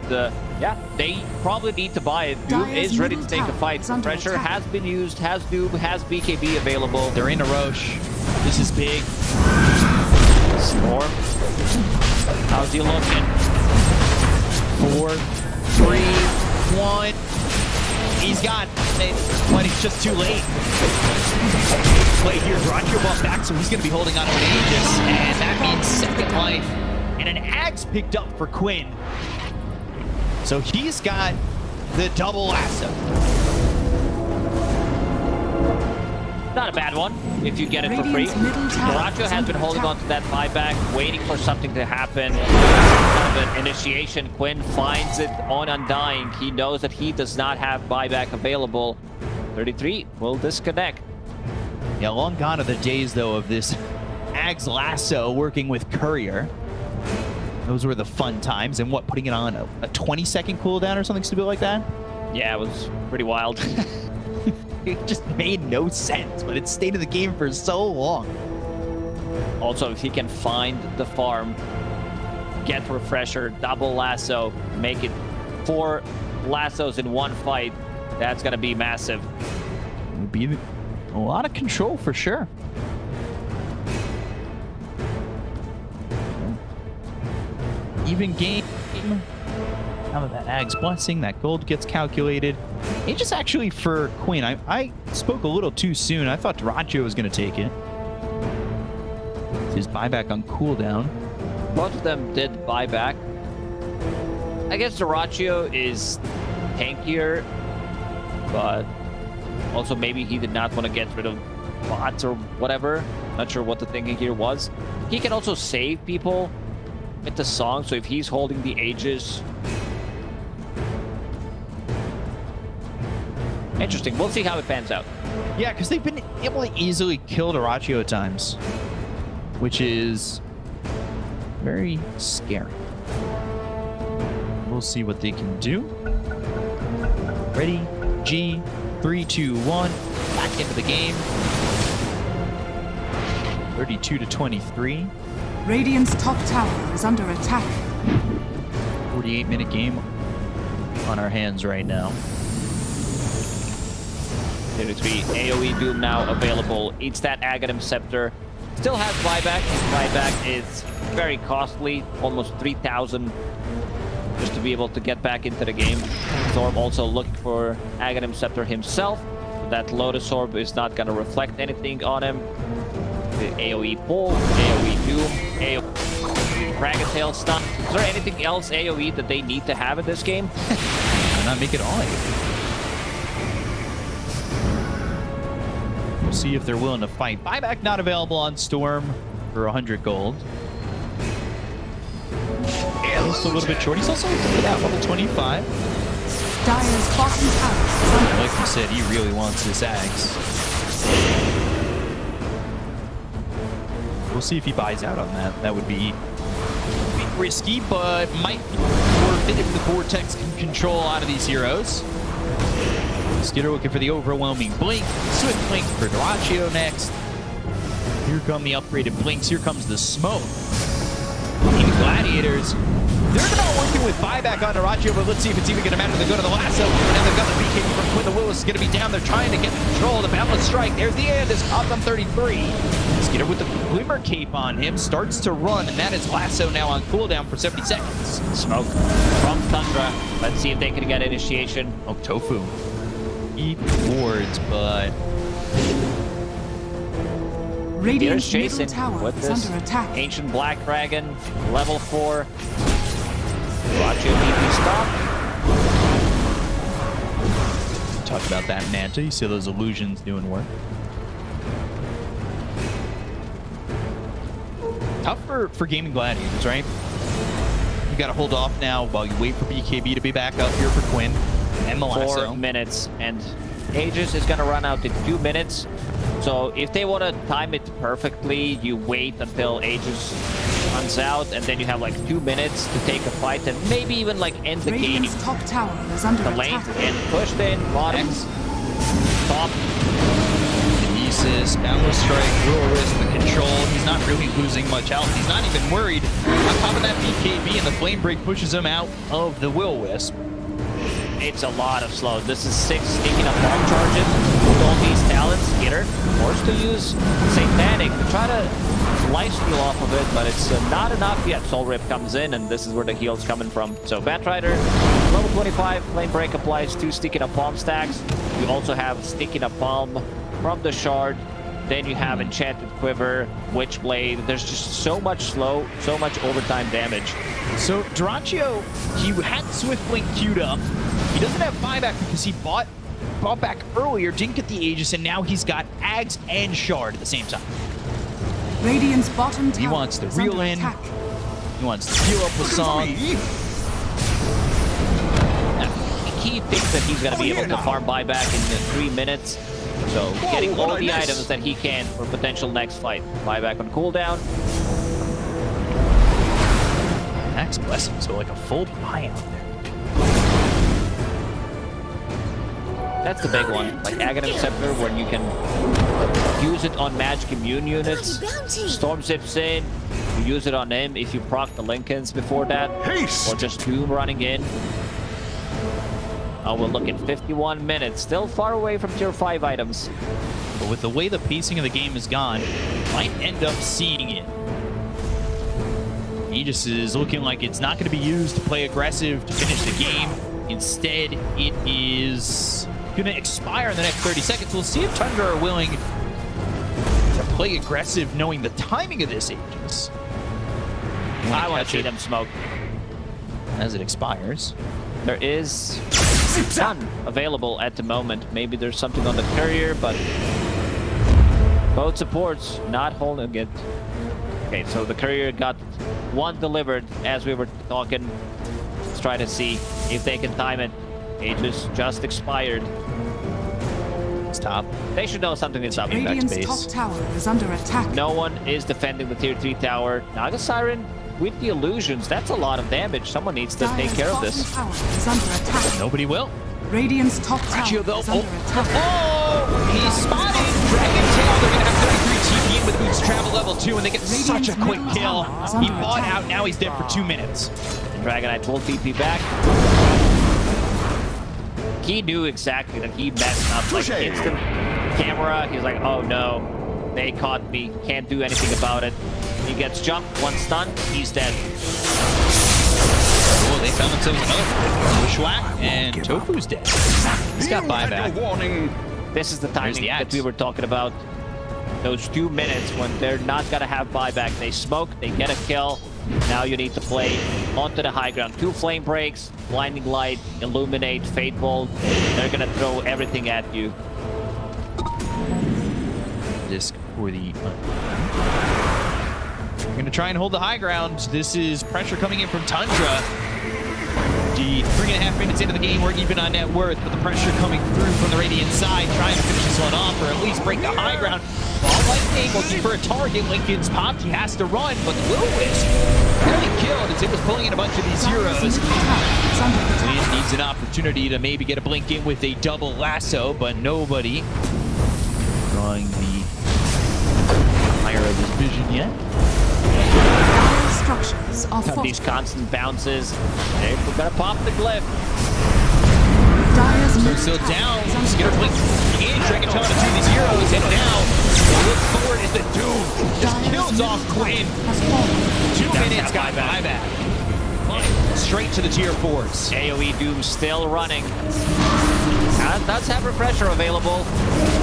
yeah, they probably need to buy it. Doom is ready to take a fight. Pressure has been used, has Doom, has BKB available. They're in a Roche. This is big. Storm. How's he looking? 4, 3, 1. He's got it, but it's just too late. Play here, Duraggio ball back, so he's going to be holding on to an Aegis, and that means second life. And an Axe picked up for Quinn. So he's got the double lasso. Not a bad one if you get it for free. Duraggio has been holding on to that buyback, waiting for something to happen. Kind of an initiation. Quinn finds it on Undying. He knows that he does not have buyback available. 33 will disconnect. Yeah, long gone are the days, though, of this Ags Lasso working with Courier. Those were the fun times. And what, putting it on a 20-second cooldown or something stupid like that? Yeah, it was pretty wild. It just made no sense, but it stayed in the game for so long. Also, if he can find the farm, get Refresher, double lasso, make it 4 lassos in one fight, that's going to be massive. It would be a lot of control for sure. Even game. Now that Ag's Blessing, that gold gets calculated. It's just actually for Quinn. I spoke a little too soon. I thought Duraggio was going to take it. It's his buyback on cooldown. Both of them did buyback. I guess Duraggio is tankier, but also maybe he did not want to get rid of bots or whatever. Not sure what the thinking here was. He can also save people with the song, so if he's holding the Aegis. Interesting. We'll see how it pans out. Yeah, because they've been able to easily kill Duraggio at times, which is very scary. We'll see what they can do. Ready? G. 3, 2, 1. Back into the game. 32 to 23. Radiant's top tower is under attack. 48-minute game on our hands right now. 33 AoE Doom now available. Eats that Aghanim Scepter. Still has buyback. Buyback is very costly, almost 3,000 just to be able to get back into the game. Zorb also looking for Aghanim Scepter himself. That Lotus Orb is not going to reflect anything on him. The AoE Pull, AoE Doom, AoE Dragon Tail Stun. Is there anything else AoE that they need to have in this game? Why not make it all? We'll see if they're willing to fight. Buyback not available on Storm for 100 gold. Just a little bit short. He's also at that level 25. Dire's bottom tower. Like you said, he really wants this axe. We'll see if he buys out on that. That would be risky, but might be worth it if the Vortex can control out of these heroes. Skitter looking for the overwhelming blink. Swift blink for Doraccio next. Here come the upgraded blinks. Here comes the smoke. Gaimin Gladiators. They're not working with buyback on Doraccio, but let's see if it's even going to matter. They go to the lasso, and they've got the BKB from Quinn. The Willis is going to be down. They're trying to get control. The Boundless Strike. There's the end. It's caught on 33. Skitter with the Glimmer Cape on him starts to run, and that is lasso now on cooldown for 70 seconds. Smoke from Tundra. Let's see if they can get initiation. Oh, Tofu. Eat wards, but Radiant's middle chasing tower with is this under attack. Ancient Black Dragon, level 4. Doraccio BP stop. Talk about that Manta. You see those illusions doing work. Tough for Gaimin Gladiators, right? You got to hold off now while you wait for BKB to be back up here for Quinn. And the lasso. 4 minutes, and Aegis is going to run out in 2 minutes. So if they want to time it perfectly, you wait until Aegis runs out, and then you have like 2 minutes to take a fight, and maybe even like end the game. Radiant's top tower is under The lane attack. and pushed in, bottoms, top. Kinesis, Boundless Strike, Will Risk the control. He's not really losing much health. He's not even worried. On top of that BKB, and the Flame Break pushes him out of the Will-Wisp. It's a lot of slow. This is 6 sneaking up bomb charges with all these talents. Skitter forced to use Satanic to try to lifesteal off of it, but it's not enough yet. Soul Rip comes in, and this is where the heal's coming from. So Batrider, level 25, Flame Break applies 2 sticking up palm stacks. You also have sticking up palm from the shard. Then you have Enchanted Quiver, Witchblade. There's just so much slow, so much overtime damage. So Doraccio, he had Swift Blink queued up. He doesn't have buyback because he bought back earlier, didn't get the Aegis, and now he's got Ags and Shard at the same time. Radiant's bottom tower He wants to is reel under in. attack. He wants to heal up with Song. He thinks that he's going to be able to farm buyback in 3 minutes. So getting all the items that he can for potential next fight. Buyback on cooldown. Max Blessing, so like a full buy out there. That's the big one. Like Aghanim Scepter, when you can use it on Magic Immune units. Storm zips in. You use it on him if you proc the Lincolns before that. Or just Doom running in. Oh, we're looking 51 minutes. Still far away from tier 5 items. But with the way the pacing of the game has gone, might end up seeing it. Aegis is looking like it's not going to be used to play aggressive to finish the game. Instead, it is going to expire in the next 30 seconds. We'll see if Tundra are willing to play aggressive knowing the timing of this Aegis. I want to see them smoke. As it expires. There is none available at the moment. Maybe there's something on the courier, but both supports not holding it. Okay, so the courier got 1 delivered as we were talking. Let's try to see if they can time it. Aegis just expired. Stop. They should know something is up in Radiant's backspace. top tower is under attack. No one is defending the tier 3 tower. Naga Siren with the illusions. That's a lot of damage. Someone needs to take care of this. Tower is under attack. Nobody will. Radiant's top tower though. is under attack. Oh! He's spotted! Dragon Tail, they're going to have 33 TP in with boots travel level level 2, and they get such a quick kill. He bought out, now he's dead for 2 minutes. Dragonite will TP back. He knew exactly that he messed up, like instant camera. He's like, oh no, they caught me, can't do anything about it. He gets jumped, 1 stun, he's dead. Oh, they found themselves another bushwhack, and Tofu's dead. He's got buyback. This is the timing that we were talking about. Those 2 minutes when they're not gonna have buyback. They smoke, they get a kill. Now you need to play onto the high ground. 2 flame breaks, blinding light, illuminate, fate bolt. They're gonna throw everything at you. Disc for the... We're gonna try and hold the high ground. This is pressure coming in from Tundra. 3.5 minutes into the game, we're even on net worth, but the pressure coming through from the Radiant side, trying to finish this one off, or at least break the high ground. Ball Lightning looking for a target. Lincoln's popped, he has to run, but Lewis barely killed as it was pulling in a bunch of these heroes. Wind needs an opportunity to maybe get a blink in with a double lasso, but nobody drawing the fire of his vision yet. Got these constant bounces. They're gonna pop the glyph. Still down. Skitter blink in. Dragon Taunt to these heroes, and now the look forward is the Doom. Just kills off Quinn. 2 minutes got buyback. Straight to the tier 4s. AoE Doom still running. Does have Refresher available.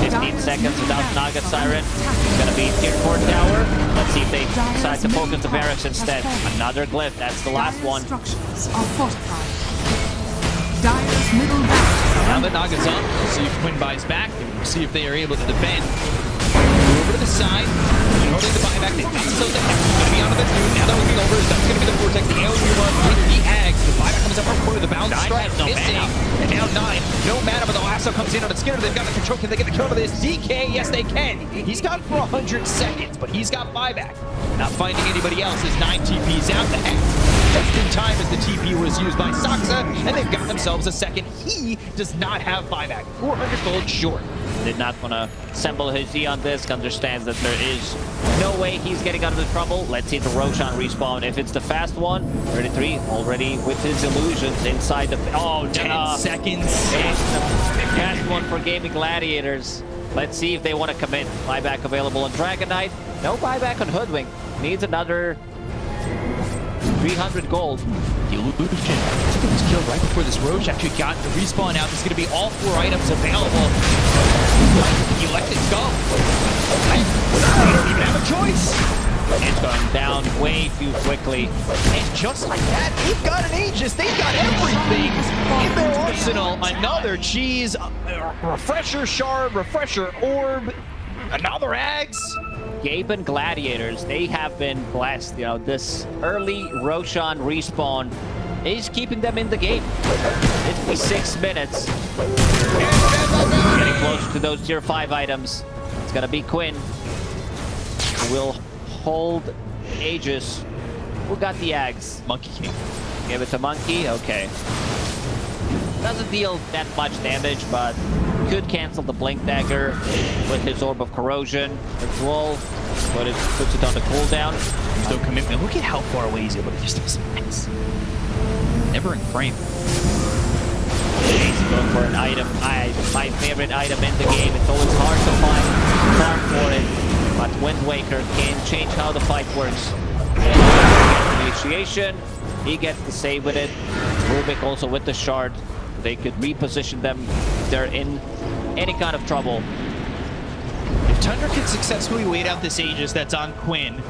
15 seconds without Naga Siren. It's gonna be tier 4 tower. Let's see if they decide to focus the barracks instead. Another glyph, that's the last one. Now that Naga's up, we'll see if Quinn buys back, and we'll see if they are able to defend. Over to the side, holding the buyback. They think so that it's going to be onto the Doom. Now that looking over, that's going to be the Vortex. The AoE run with the Ags. The buyback comes up from corner. The bounce strike missing. And now 9. No mana, but the lasso comes in on the Skinner. They've got the control. Can they get the kill to this? DK, yes they can. He's got for 100 seconds, but he's got buyback. Not finding anybody else as 9 TPs out the heck. Just in time as the TP was used by Saksa, and they've got themselves a second. He does not have buyback. 400 gold short. Did not want to assemble his E on this. Understands that there is no way he's getting out of the trouble. Let's see the Roshan respawn. If it's the fast one, 33 already with his illusions inside the... Oh, 10 seconds. It's the fast one for Gaimin Gladiators. Let's see if they want to commit. Buyback available on Dragonite. No buyback on Hoodwink. Needs another 300 gold. The illusion. He was killed right before this Roche actually got the respawn out. There's going to be all 4 items available. He let it go. They don't even have a choice. It's going down way too quickly. And just like that, they've got an Aegis. They've got everything in their arsenal. Another cheese, refresher shard, refresher orb, another Ags. Gaimin Gladiators, they have been blessed. You know, this early Roshan respawn is keeping them in the game. 56 minutes. Getting closer to those tier 5 items. It's gonna be Quinn, who will hold Aegis. Who got the Ags? Monkey King. Give it to Monkey, okay. Doesn't deal that much damage, but could cancel the Blink Dagger with his Orb of Corrosion. Ritual, but it puts it on the cooldown. There's no commitment. Look at how far away he's able to use those Ags. Never in frame. He's going for an item. My favorite item in the game. It's always hard to find farm for it, but Wind Waker can change how the fight works. Initiation, he gets the save with it. Rubik also with the shard. They could reposition them if they're in any kind of trouble. If Tundra can successfully wait out this Aegis that's on Quinn,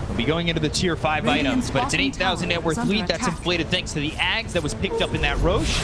we'll be going into the tier 5 items, but it's an 8,000 net worth lead that's inflated thanks to the Ags that was picked up in that Roche.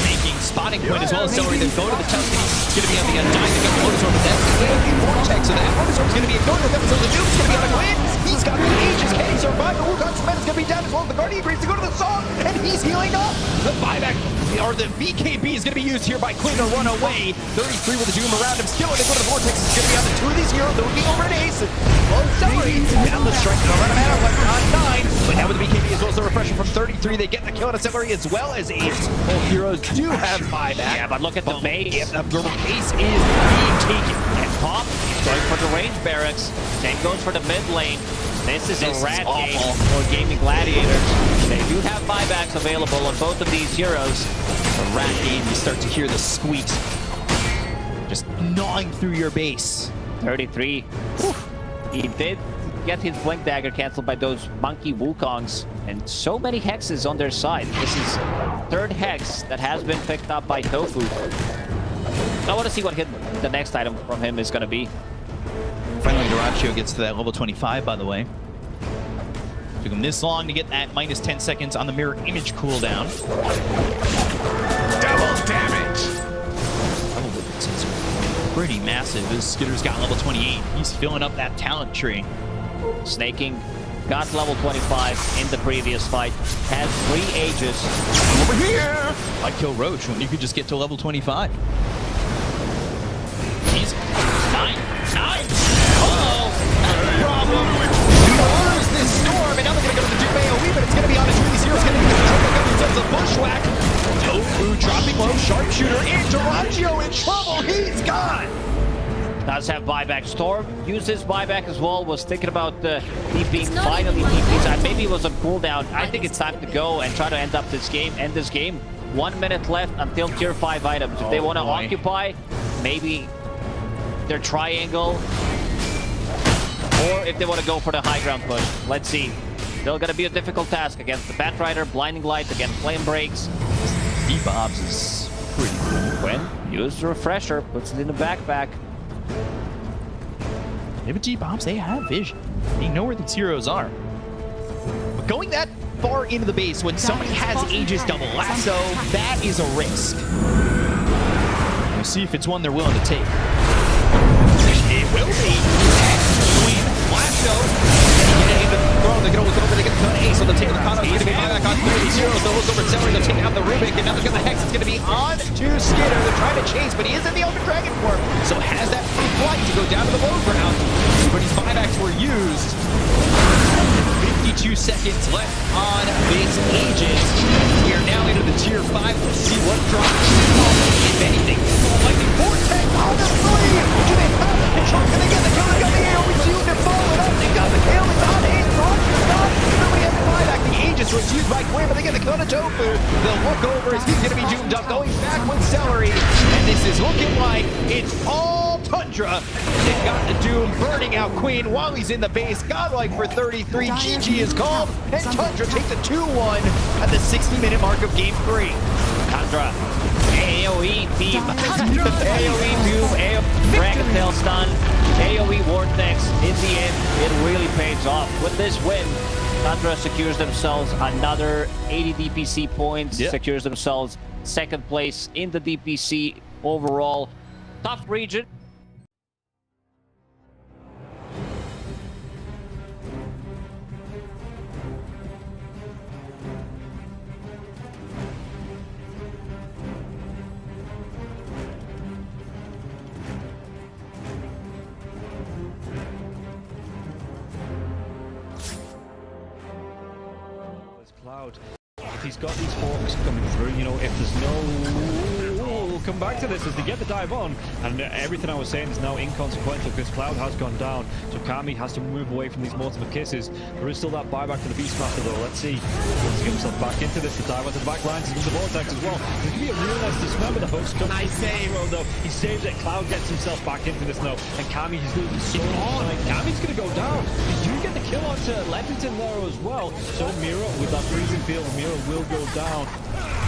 Making spotting Quinn as well as Celery. Then go to the Tuscany. It's going to be on the Undying. They got the Lotus Orb, but that's the AoE Vortex. So that Lotus Orb is going to be a go to them. So the Doom's going to be on a Quinn. He's got the Aegis. Can he survive? The Wukong Cement is going to be down as well. The Guardian agrees to go to the Song, and he's healing up. The buyback, or the BKB is going to be used here by Quinn to run away. 33 with the Doom around him. Still, and go to the Vortex. It's going to be on the 2 of these heroes. They're looking over an Ace. Well, Celery down the strike. They'll run him out left on 9. But now with the BKB as well as the refresher from 33, they get the kill on Celery as well as Ace. Both heroes do have buyback. Yeah, but look at the base. The base is being taken. And Pop going for the range barracks. Then goes for the mid lane. This is a rat game for Gaimin Gladiators. They do have buybacks available on both of these heroes. A rat game, you start to hear the squeaks just gnawing through your base. 33. He did get his Blink Dagger canceled by those monkey Wukongs. And so many hexes on their side. This is third hex that has been picked up by Tofu. I want to see what the next item from him is going to be. Friendly Duraccio gets to that level 25, by the way. Took him this long to get that minus 10 seconds on the mirror image cooldown. Double damage! Pretty massive. This Skitter's got level 28. He's filling up that talent tree. Snaking got level 25 in the previous fight. Has 3 Aegis. Over here! Why kill Roach when you could just get to level 25? He's 9. Uh-oh! That's the problem. Lures this storm, and now they're going to go to the Doom AoE, but it's going to be on his really zero. It's going to be the triple gun themselves a bushwhack. Tofu dropping low, sharpshooter into Duraccio in trouble. He's gone! Does have buyback. Storm used his buyback as well. Was thinking about DPing, finally DPs. Maybe it was a cooldown. I think it's time to go and try to end this game. 1 minute left until tier 5 items. If they want to occupy, maybe their triangle, or if they want to go for the high ground push. Let's see. Still gonna be a difficult task against the Batrider, Blinding Light, against Flame Breaks. D-Bobs is pretty cool. Quinn used the refresher, puts it in the backpack. Yeah, but G-Bombs, they have vision. They know where these heroes are. But going that far into the base when somebody has Aegis double lasso, that is a risk. We'll see if it's one they're willing to take. It will be. Queen, lasso. They're going to look over, they get the ace, so they're taking the Kano. It's going to be buyback on 30 zeros. They'll look over Celery, they're taking out the Rubik, and now they're going to Hex. It's going to be on to Skitter. They're trying to chase, but he is in the open dragon form, so has that free flight to go down to the low ground. But his buybacks were used. 52 seconds left on base Aegis. We are now into the tier 5. Let's see what drops. If anything, lightning vortex on the 3. Do they have the control? Can they get the kill? They got the AoE shield to follow it up. They got the kill. It's on Ace. Roger's gone. Nobody has the buyback. The Aegis was used by Quinn, but they get the kill to Tofu. They'll look over as he's going to be doomed up, going back with Celery. And this is looking like it's all Tundra. They've got the Doom burning out Queen while he's in the base. Godlike for 33. GG is called, and Tundra takes the 2-1 at the 60-minute mark of Game 3. Tundra, AoE team. AoE Doom, AoE Dragon Tail stun, AoE Vortex. In the end, it really pays off. With this win, Tundra secures themselves another 80 DPC points, secures themselves second place in the DPC overall. Tough region. Cloud. If he's got these hawks coming through, you know, if there's no... We'll come back to this as they get the dive on, and everything I was saying is now inconsequential because Cloud has gone down, so Kami has to move away from these multiple kisses. There is still that buyback to the Beastmaster though. Let's see. Let's get himself back into this. The dive onto the back lines into the Vortex as well. There could be a real nice dismember. The hooks come. Nice save. Though. He saves it. Cloud gets himself back into this now, and Kami is losing so much. Kami's going to go down. They do get the kill onto Leppington there as well. So Mira with that freezing field, Mira will go down.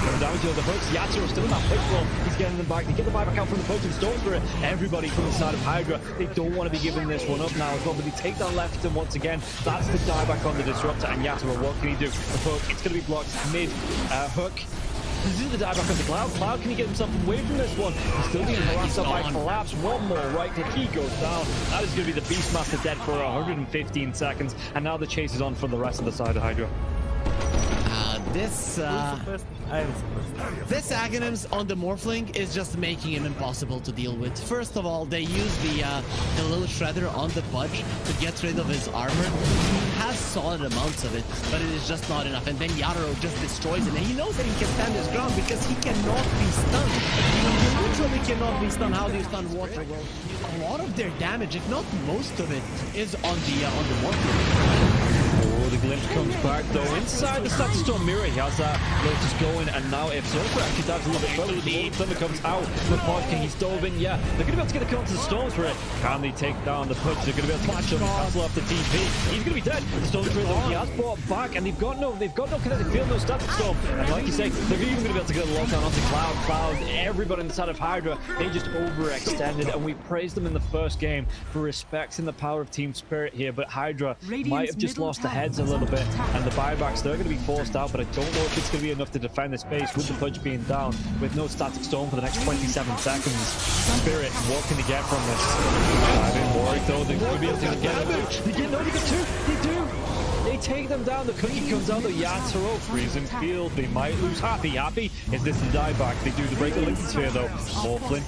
Coming down to the hooks. Yatsuo still in that push roll. He's getting them back. They get the buyback out from the potion stone spirit. Everybody from the side of Hydra. They don't want to be giving this one up now as well, but they take down Leppington once again. That's the dieback on the Disruptor, and Yatsuo, what can he do? The hook, it's going to be blocked mid. Hook. This is the dieback on the Cloud. Cloud, can he get himself away from this one? He's still being harassed up by Collapse. One more right click. He goes down. That is going to be the Beastmaster dead for 115 seconds, and now the chase is on from the rest of the side of Hydra. This Aghanims on the Morphling is just making him impossible to deal with. First of all, they use the little shredder on the Pudge to get rid of his armor. He has solid amounts of it, but it is just not enough. And then Yatoro just destroys him. And he knows that he can stand his ground because he cannot be stunned. You literally cannot be stunned. How do you stun water? Well, a lot of their damage, if not most of it, is on the Morphling. Oh, the glimpse comes back though. Inside the Static Storm mirror, he has that Lotus going, and now if Surfer actually dives a little bit further, the Thunder comes out. The Pod King, he's dove in, yeah. They're going to be able to get a count to the Storms for it. Can they take down the Pudge? They're going to be able to catch him, cancel off the TP. He's going to be dead. The Storm Drizzle, he has brought back, and they've got no kinetic field, no Static Storm. And like you say, they're even going to be able to get a lockdown onto Cloud, everybody on the side of Hydra. They just overextended, and we praised them in the first game for respecting the power of Team Spirit here, but Hydra might have just lost the heads a little bit, and the buybacks, they're going to be forced out, but I don't know if it's going to be enough to defend this base with the Pudge being down, with no Static Storm for the next 27 seconds. Spirit, what can they get from this? I've been worried though, they're going to be able to get it. They got two, they do! They take them down, the cookie comes out, the Yatoro, freezing field, they might lose Happy, is this the dieback? They do the break the Lincoln Sphere though. Morphling,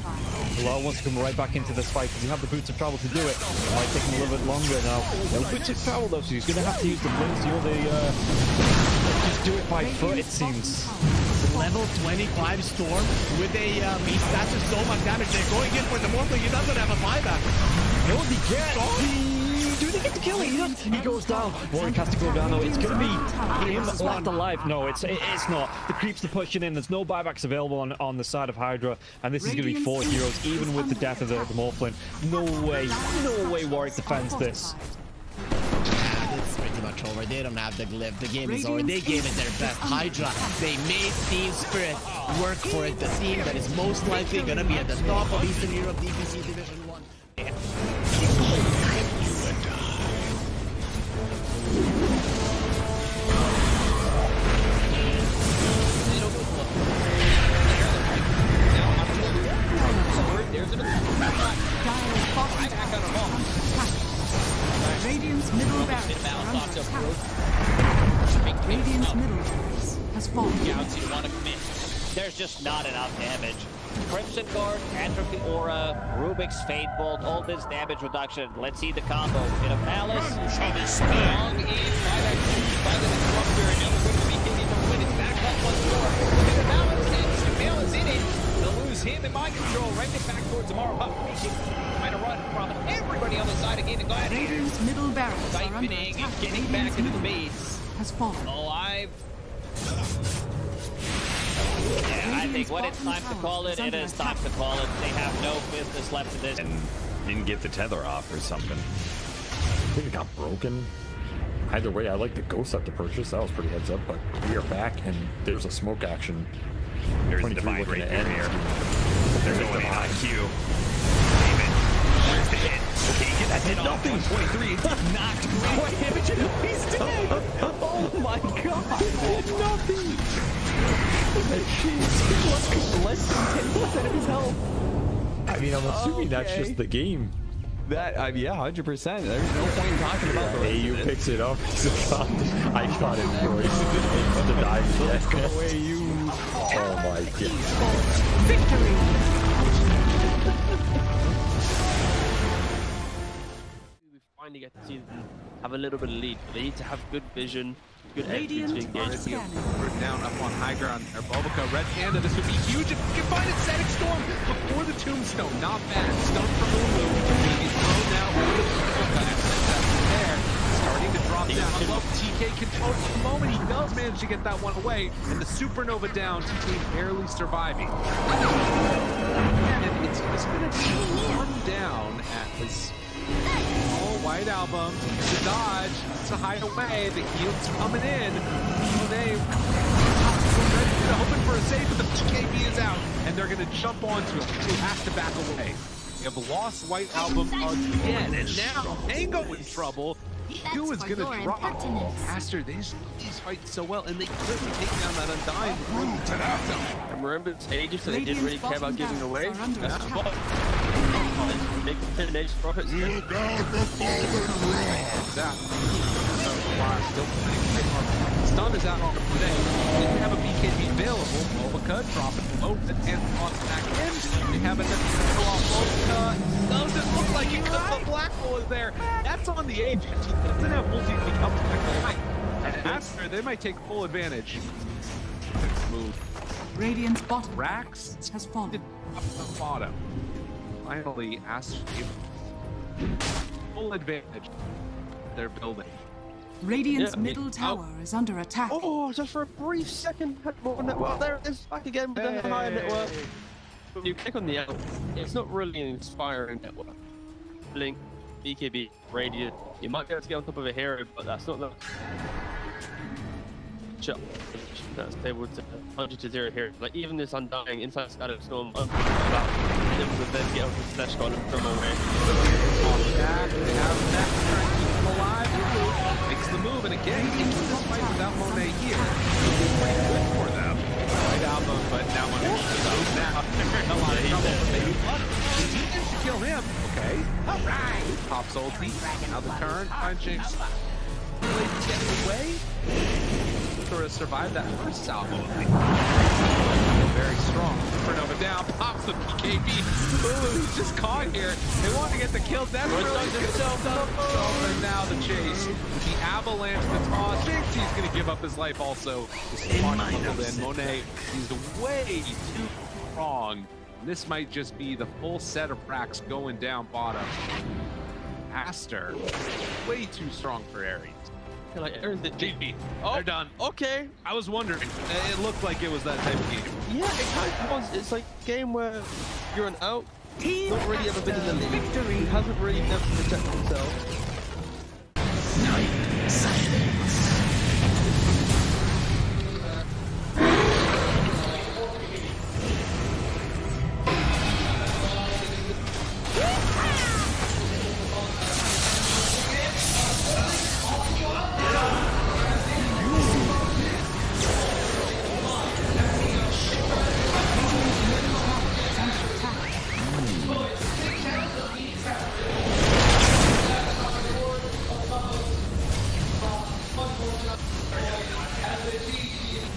Bilal wants to come right back into this fight because he have the boots of travel to do it. It might take him a little bit longer now. No boots of travel though, so he's going to have to use the blinks, just do it by foot it seems. Level 25 Storm with a beast, that's just so much damage. They're going in for the Morphling, he doesn't have a buyback. No, they get do they get the kill? He goes down. Warwick has to go down though. It's going to be him left alive. No, it's not. The creeps are pushing in. There's no buybacks available on the side of Hydra, and this is going to be 4 heroes, even with the death of the Morphling. No way Warwick defends this. It's pretty much over. They don't have the glyph. The game is over. They gave it their best. Hydra, they made Team Spirit work for it. The team that is most likely going to be at the top of Eastern Europe DPC Division 1. Radiant's middle barracks are under attack. Radiant's middle barracks has fallen. Gauzy to want to commit. There's just not enough damage. Crimson Guard, Atrophy Aura, Rubik's Fate Bolt, all this damage reduction. Let's see the combo. In a Palace, strong in by the Disruptor, and now we're going to be hitting the win. It's back up once more. In a Palace, and Sumail is in it. They'll lose him in mind control. Right back towards Amara. Trying to run from everybody on the side of Gaimin Gladiators. Radiant's middle barracks are under Siphoning attack. and getting back into the base. Has fallen. Alive. Yeah, I think when it's time to call it, it is time to call it. They have no business left in this. And didn't get the tether off or something. I think it got broken. Either way, I like the Ghost up to purchase. That was pretty heads up, but we are back and there's a smoke action. There's a divine right there here. They're going on Q. There's the hit. Okay, that did nothing. 23. Knocked. What damage? He's dead. Oh my god. Nothing. Less than 10% of his health. I mean, I'm assuming that's just the game. That, yeah, 100%. There's no point in talking about the rest AU of it. picks it up. I shot him twice. The dive. Go away, you. Oh my god. Victory. We finally get to see them have a little bit of lead. They need to have good vision, good entry to engage. We're down up on Hydra on Bulbaca. Red Panda, this would be huge if we can find a Static Storm before the Tombstone. Not bad. Stun from Ooredoo. He's thrown now over the Tombstone. There. Starting to drop down. I love TK controls for the moment. He does manage to get that one away. And the Supernova down. TK barely surviving. And it's going to be one down at his White Album to dodge, to hide away. The heal's coming in. So they hoping for a save, but the PKB is out, and they're going to jump onto him. He has to back away. They have lost White Album again, and now Mango in trouble. Q is going to drop. Aster, these fight so well, and they quickly take down that Undying. And remember, it's ages, so they didn't really care about giving away. That's what. Big 10 profits. Exactly. Fire still playing great hard. Stun is out on today. Didn't have a BKB available. Mobica dropping low and on back in. They have a Mobica. Doesn't look like it because the black hole is there. That's on the agent. He doesn't have multi to come back. And Aster, they might take full advantage. Move. Radiant's bottom Rax has fallen. Up the bottom. Finally, Aster full advantage. They're building. Radiant's middle tower is under attack. Oh, just for a brief second, had more network. There it is, back again with the higher network. When you click on the L, it's not really an inspiring network. Blink, BKB, Radiant. You might be able to get on top of a hero, but that's not the that's able to 100-0 here. Like even this Undying inside Scatter Storm, about able to then get over the slash column from away. They have that trying to keep him alive. Makes the move, and again, into this fight without Monet here. It's pretty good for them. Right album, but now Monet is out. Now they're in a lot of trouble. Maybe he needs to kill him. Okay. Alright. Pops ulti. Now the current punching. Really getting away. Sort of survived that first salvo. Very strong. Supernova down, pops the BKB. Ooh, he's just caught here. They want to get the kills. That's really himself up. And now the chase. The avalanche, the toss. Thinks he's going to give up his life also. Then Monet is way too strong. This might just be the full set of racks going down bottom. Aster, way too strong for Ares. Like Ares the GG. Oh, they're done. Okay. I was wondering. It looked like it was that type of game. Yeah, it kind of was. It's like a game where you're an out. Team not really ever been in the league. Victory. He hasn't really never protected himself.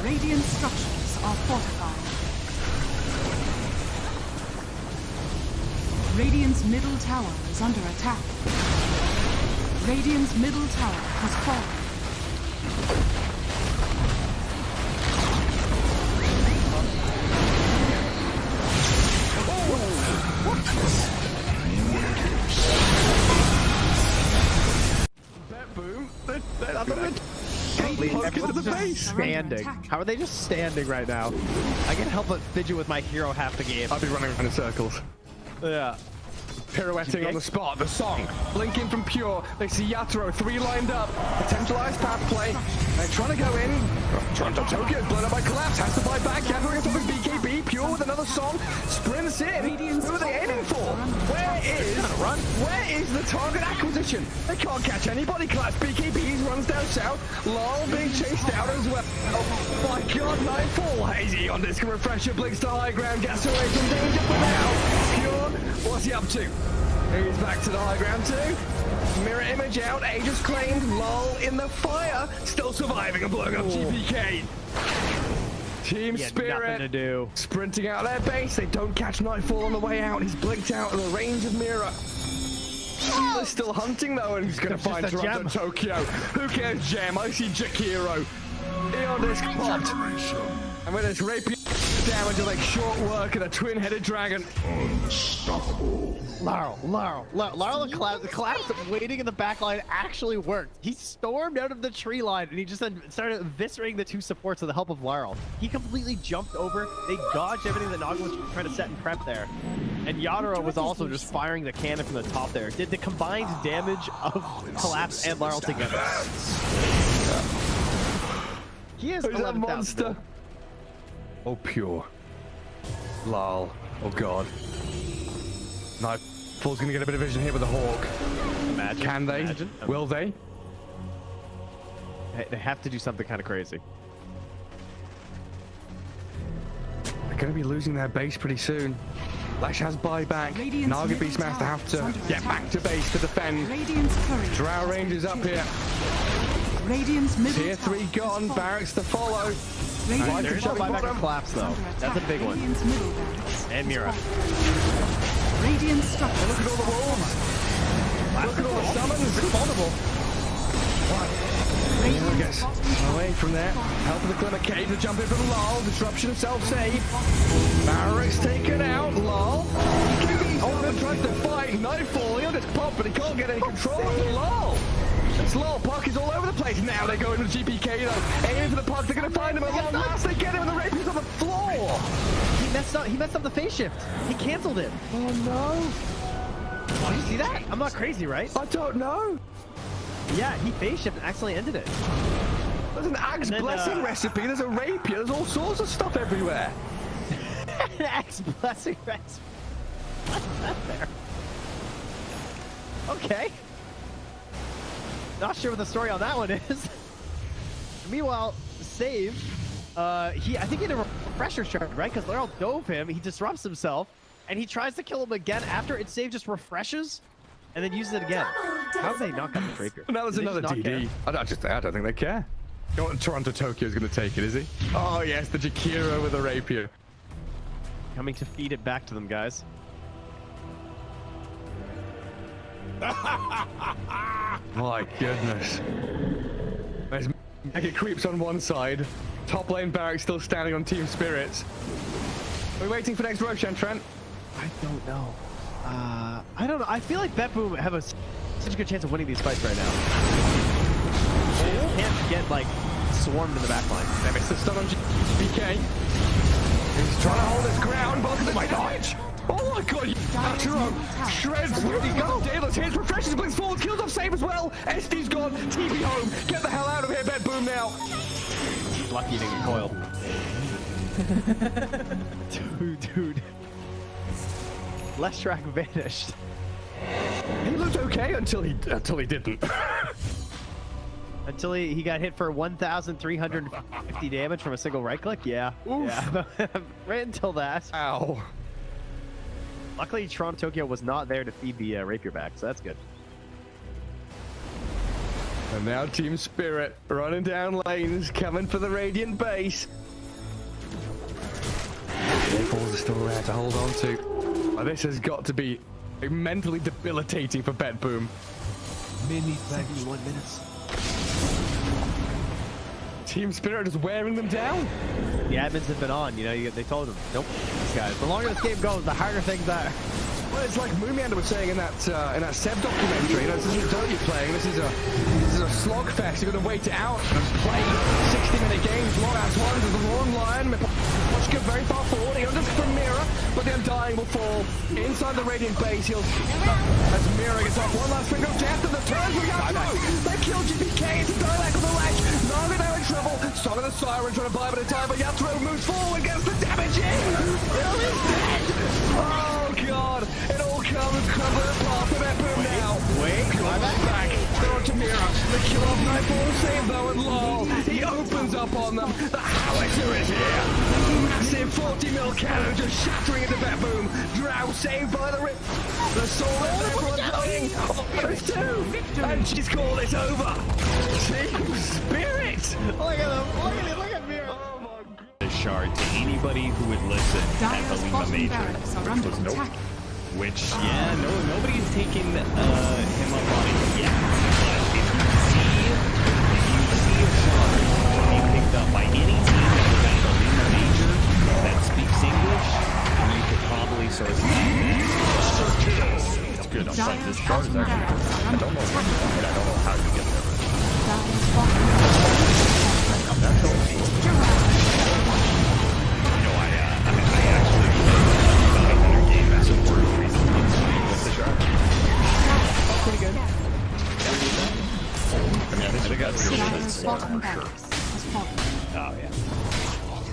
Radiant structures are fortified. Radiant's middle tower is under attack. Radiant's middle tower has fallen. Boom. Standing. How are they just standing right now? I can't help but fidget with my hero half the game. I'll be running around in circles. Yeah. Pirouetting on the spot, the song, blinking from Pure, they see Yatoro, 3 lined up, potentialized path play, they're trying to go in, Toronto Tokyo is blown up by Collapse, has to buy back, Yatoro gets off his BKB, Pure with another song, sprints in, who are they aiming for? Where is the target acquisition? They can't catch anybody, Collapse, BKB runs down south, Lol being chased out as well, oh my god, Nightfall, Hazy on disc refresher, blinks to high ground, gets away from danger for now, Pure, what's he up to? He's back to the high ground too. Mirror image out, Aegis claimed, Lol in the fire, still surviving and blowing up GPK. Team Spirit nothing to do. Sprinting out their base, they don't catch Nightfall on the way out, he's blinked out in the range of Mirror. They're still hunting though, and he's gonna find Toronto Tokyo. Who cares, Gem? I see Jakiro. Eon disc popped. And with this rapier damage, like short work and a twin-headed dragon. Unstoppable. Laurel, the collapse waiting in the back line actually worked. He stormed out of the tree line and he just then started eviscerating the 2 supports with the help of Laurel. He completely jumped over. They dodged everything that Naga was trying to set and prep there. And Yatoro was also just firing the cannon from the top there. Did the combined damage of Collapse and Laurel together. He is a monster. Oh, Pure. Lol. Oh, God. Nightfall's gonna get a bit of vision here with the Hawk. Imagine. Can they? Imagine. Will they? They have to do something kind of crazy. They're gonna be losing their base pretty soon. Lash has buyback. Naga Beastmaster have to get back to base to defend. Drow Rangers up here. Radiant's middle Tier 3 gone, barracks to follow. There's no buyback or collapse though. That's a big one. And Mira. Radiant structure. Look at all the wolves. Look at all the summons. It's vulnerable. Mira gets away from there. Help of the Glimmer K to jump in from Lol. Disruption, self-save. Barracks taken out. Lol. Oliver tries to fight. Nightfall. He'll just pop, but he can't get any control of Lol. It's Lol. Puck is all over the place. Now they're going with GPK though. Aiming for the puck. They're going to find him at long last. They get him and the rapier's on the floor. He messed up the phase shift. He canceled it. Oh no. Did you see that? I'm not crazy, right? I don't know. Yeah, he phase shift and accidentally ended it. There's an Axe Blessing recipe. There's a rapier. There's all sorts of stuff everywhere. An Axe Blessing recipe. What's that there? Okay. Not sure what the story on that one is. Meanwhile, Save, I think he had a refresher shard, right? Because Laurel dove him, he disrupts himself, and he tries to kill him again after it Save just refreshes, and then uses it again. How have they not got the rapier? Now there's another DD. I don't think they care. Toronto Tokyo's going to take it, is he? Oh yes, the Jakiro with the rapier. Coming to feed it back to them, guys. My goodness. There's Mega creeps on one side. Top lane barracks still standing on Team Spirits. Are we waiting for next Roshan, Trent? I don't know. I don't know. I feel like BetBoom have such a good chance of winning these fights right now. They can't get like swarmed in the back line. They missed the stun on BK. He's trying to hold his ground, but oh my god! Oh my god! Yaturo shreds. Where'd he go? Daedalus hits, refreshes, blinks forward, kills off Save as well. SD's gone. TV home. Get the hell out of here, BetBoom now. Lucky he didn't get coiled. Dude. Leshrac vanished. He looked okay until he didn't. Until he got hit for 1,350 damage from a single right click? Yeah. Oof. Yeah. Right until that. Ow. Luckily, Toronto Tokyo was not there to feed the rapier back, so that's good. And now Team Spirit running down lanes, coming for the Radiant base. Balls are still there to hold on to. Oh, this has got to be mentally debilitating for BetBoom. 71 minutes. Team Spirit is wearing them down. The admins have been on, they told them, nope, these guys. The longer this game goes, the harder things are. Well, it's like Moomiander was saying in that Seb documentary. This isn't Dota you're playing. This is a slogfest. You're gonna wait it out and play 60-minute games, long ass ones. There's a long line. Push go very far forward. He'll just from Mira, but the Undying will fall inside the Radiant base. As Mira gets off one last finger of death, and the turns will go through. They kill GPK. It's a dialect on the ledge. Naga now in trouble. Song of the Siren trying to buy him at a time, but Yatro moves forward, gets the damage in. Bill is dead. Oh god. It all comes crumbling apart for BetBoom now. Wait, back. They're on to Mira. The kill off Nightfall save though, and lol. He opens up on them. The howitzer is here. Massive 40 mil cannon just shattering into BetBoom. Drow saved by the rip. The soul of everyone dying. There's two. And she's called it over. Team Spirit. Look at him. Look at Mira. Oh my god. The shard to anybody who would listen at the Lima Major. Which, yeah, nobody's taken him up on it yet. But if you see a shard being picked up by any team that was at the Lima Major that speaks English, you could probably sort of it's good. This shard is actually I don't know how you get there. That's all. Pretty good. Oh yeah.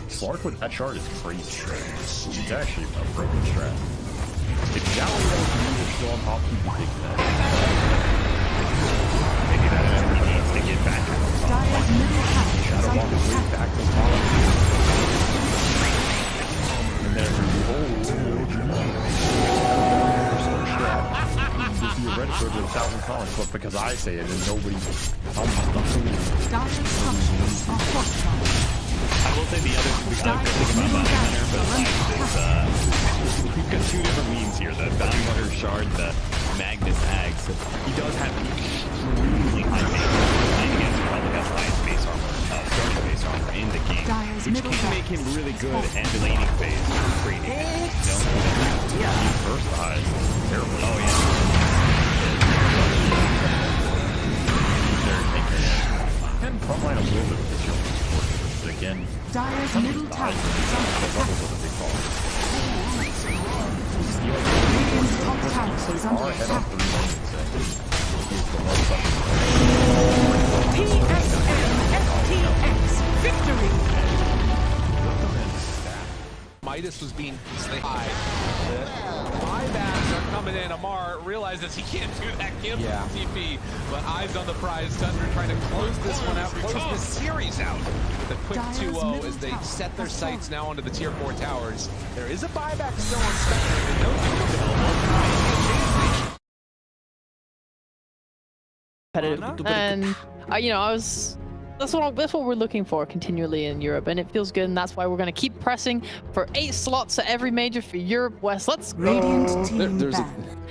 Slark with that shard is crazy. It's actually a broken strat. If Jowly doesn't use it, still on top, he can take that. Maybe that actually needs to get back to the top. Shadow Walk his way back to the top. And then theoretically, 1,000 times, but because I say it and nobody I will say the other thing about Bounty Hunter, but we've got two different memes here. The Bounty Hunter shard, the Magnus Ags. He does have extremely high base armor, and again, he probably has the highest base armor, starting base armor in the game, which can make him really good at the laning phase for trading. First the highest. Terrible. Oh, yeah. And frontline a little bit of the jump support, but again, Dyer's middle tower is Radiant's top tower is under attack. PSM FTX victory! Midas was being high. Buybacks are coming in. Amar realizes he can't do that kill TP, but eyes on the prize. Tundra trying to close this one out, close this series out with a quick 2-0 as they set their sights now onto the tier 4 towers. There is a buyback still on Spectre, and no competitive. And you know, that's what we're looking for continually in Europe, and it feels good, and that's why we're going to keep pressing for 8 slots at every major for Europe West. Let's go.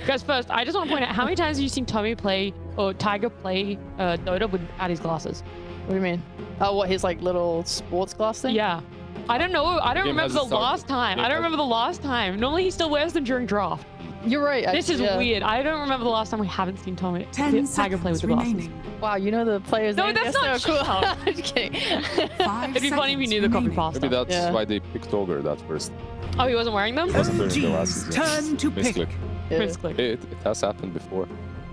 Guys, first, I just want to point out, how many times have you seen Tommy play, or Tiger play Dota without his glasses? What do you mean? Oh, what, his like little sports glass thing? Yeah. I don't know. I don't remember the last time. I don't remember the last time. Normally he still wears them during draft. You're right. This is weird. I don't remember the last time we haven't seen Tommy Tiger play with the glasses. Wow, you know the players' No, names? that's not cool. I'm just kidding. It'd be funny if you knew the copy pasta. Maybe that's why they picked Ogre that first. Oh, he wasn't wearing them? He wasn't wearing the glasses. Turn to pick. Misclick. It has happened before.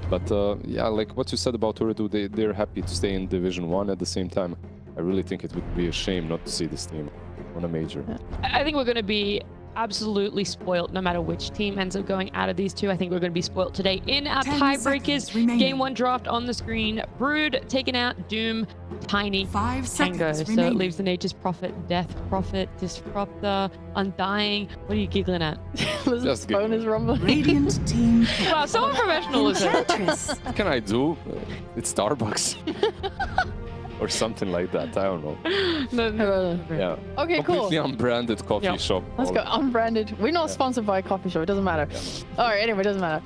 But yeah, like what you said about Ooredoo, they're happy to stay in Division 1 at the same time. I really think it would be a shame not to see this team on a major. I think we're going to be absolutely spoiled no matter which team ends up going out of these two. I think we're going to be spoiled today in our tiebreakers. Game 1 draft on the screen. Brood taking out Doom, Tiny, Tango. So it leaves the Nature's Prophet, Death Prophet, Disruptor, Undying. What are you giggling at? Just phone is rumbling. Radiant team. Wow, so unprofessional is it? What can I do? It's Starbucks. Or something like that. I don't know. Yeah. Okay, cool. Completely unbranded coffee shop. Let's go. Unbranded. We're not sponsored by a coffee shop. It doesn't matter. All right. Anyway, it doesn't matter.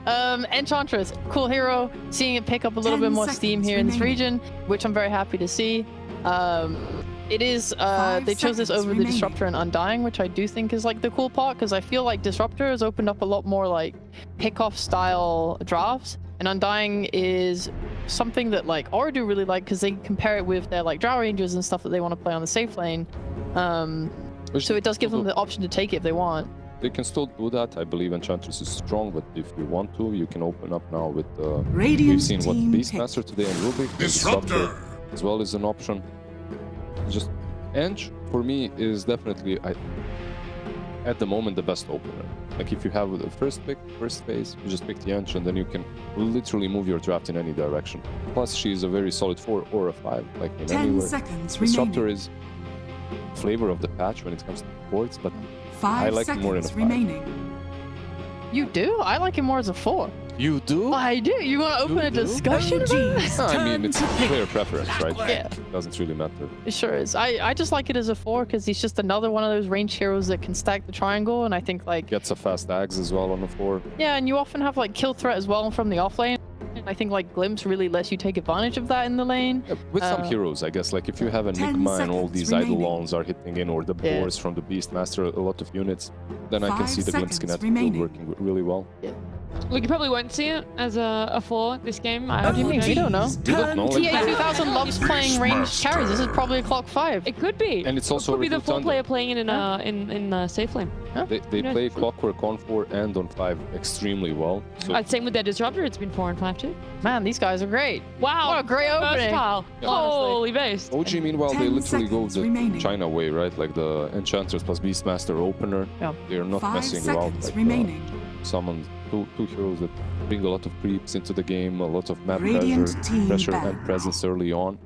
Enchantress, cool hero. Seeing it pick up a little bit more steam here in this region, which I'm very happy to see. It is. They chose this over the Disruptor and Undying, which I do think is like the cool part, because I feel like Disruptor has opened up a lot more like pick-off style drafts. And Undying is something that like Ooredoo really like, because they compare it with their like Drow Rangers and stuff that they want to play on the safe lane. So it does give them the option to take it if they want. They can still do that. I believe Enchantress is strong, but if you want to, you can open up now with we've seen what Beastmaster today and Rubik. Disruptor as well is an option. Just Eng for me is definitely at the moment the best opener. Like if you have the first phase, you just pick the Eng, and then you can literally move your draft in any direction. Plus, she's a very solid 4 or a 5, like in 10 anywhere. seconds Disruptor remaining. is flavor of the patch when it comes to ports, but 5 I like it more in a 5. remaining. You do? I like it more as a 4. You do? I do. You want to open a discussion about it? I mean, it's player preference, right? Yeah. It doesn't really matter. It sure is. I just like it as a 4 because he's just another one of those range heroes that can stack the triangle, and I think like Gets a fast Ags as well on the 4. yeah, and you often have like kill threat as well from the off lane. I think like Glimpse really lets you take advantage of that in the lane. Yeah, with some heroes, I guess. Like if you have Enigma and all these Eidolons are hitting in, or the boars from the Beastmaster, a lot of units, then I can see the Glimpse Kinetic build working really well. Yeah. Look, you probably won't see it as a 4 this game. What do you mean? We don't know. We don't know. TA 2000 loves playing ranged carries. This is probably a clock 5. It could be. And it's also could be the 4 Tundra. player playing it in safe lane. They play Clockwork on 4 and on 5 extremely well. So Same with their Disruptor. It's been 4 and 5 too. Man, these guys are great. Wow. What a great opening. Versatile. Holy based. OG, meanwhile, they literally go the China way, right? Like the Enchantress plus Beastmaster opener. Yeah. They're not 5 messing around. seconds Like, remaining. Summon two heroes that bring a lot of creeps into the game, a lot of map Radiant team pressure ban. and presence early on.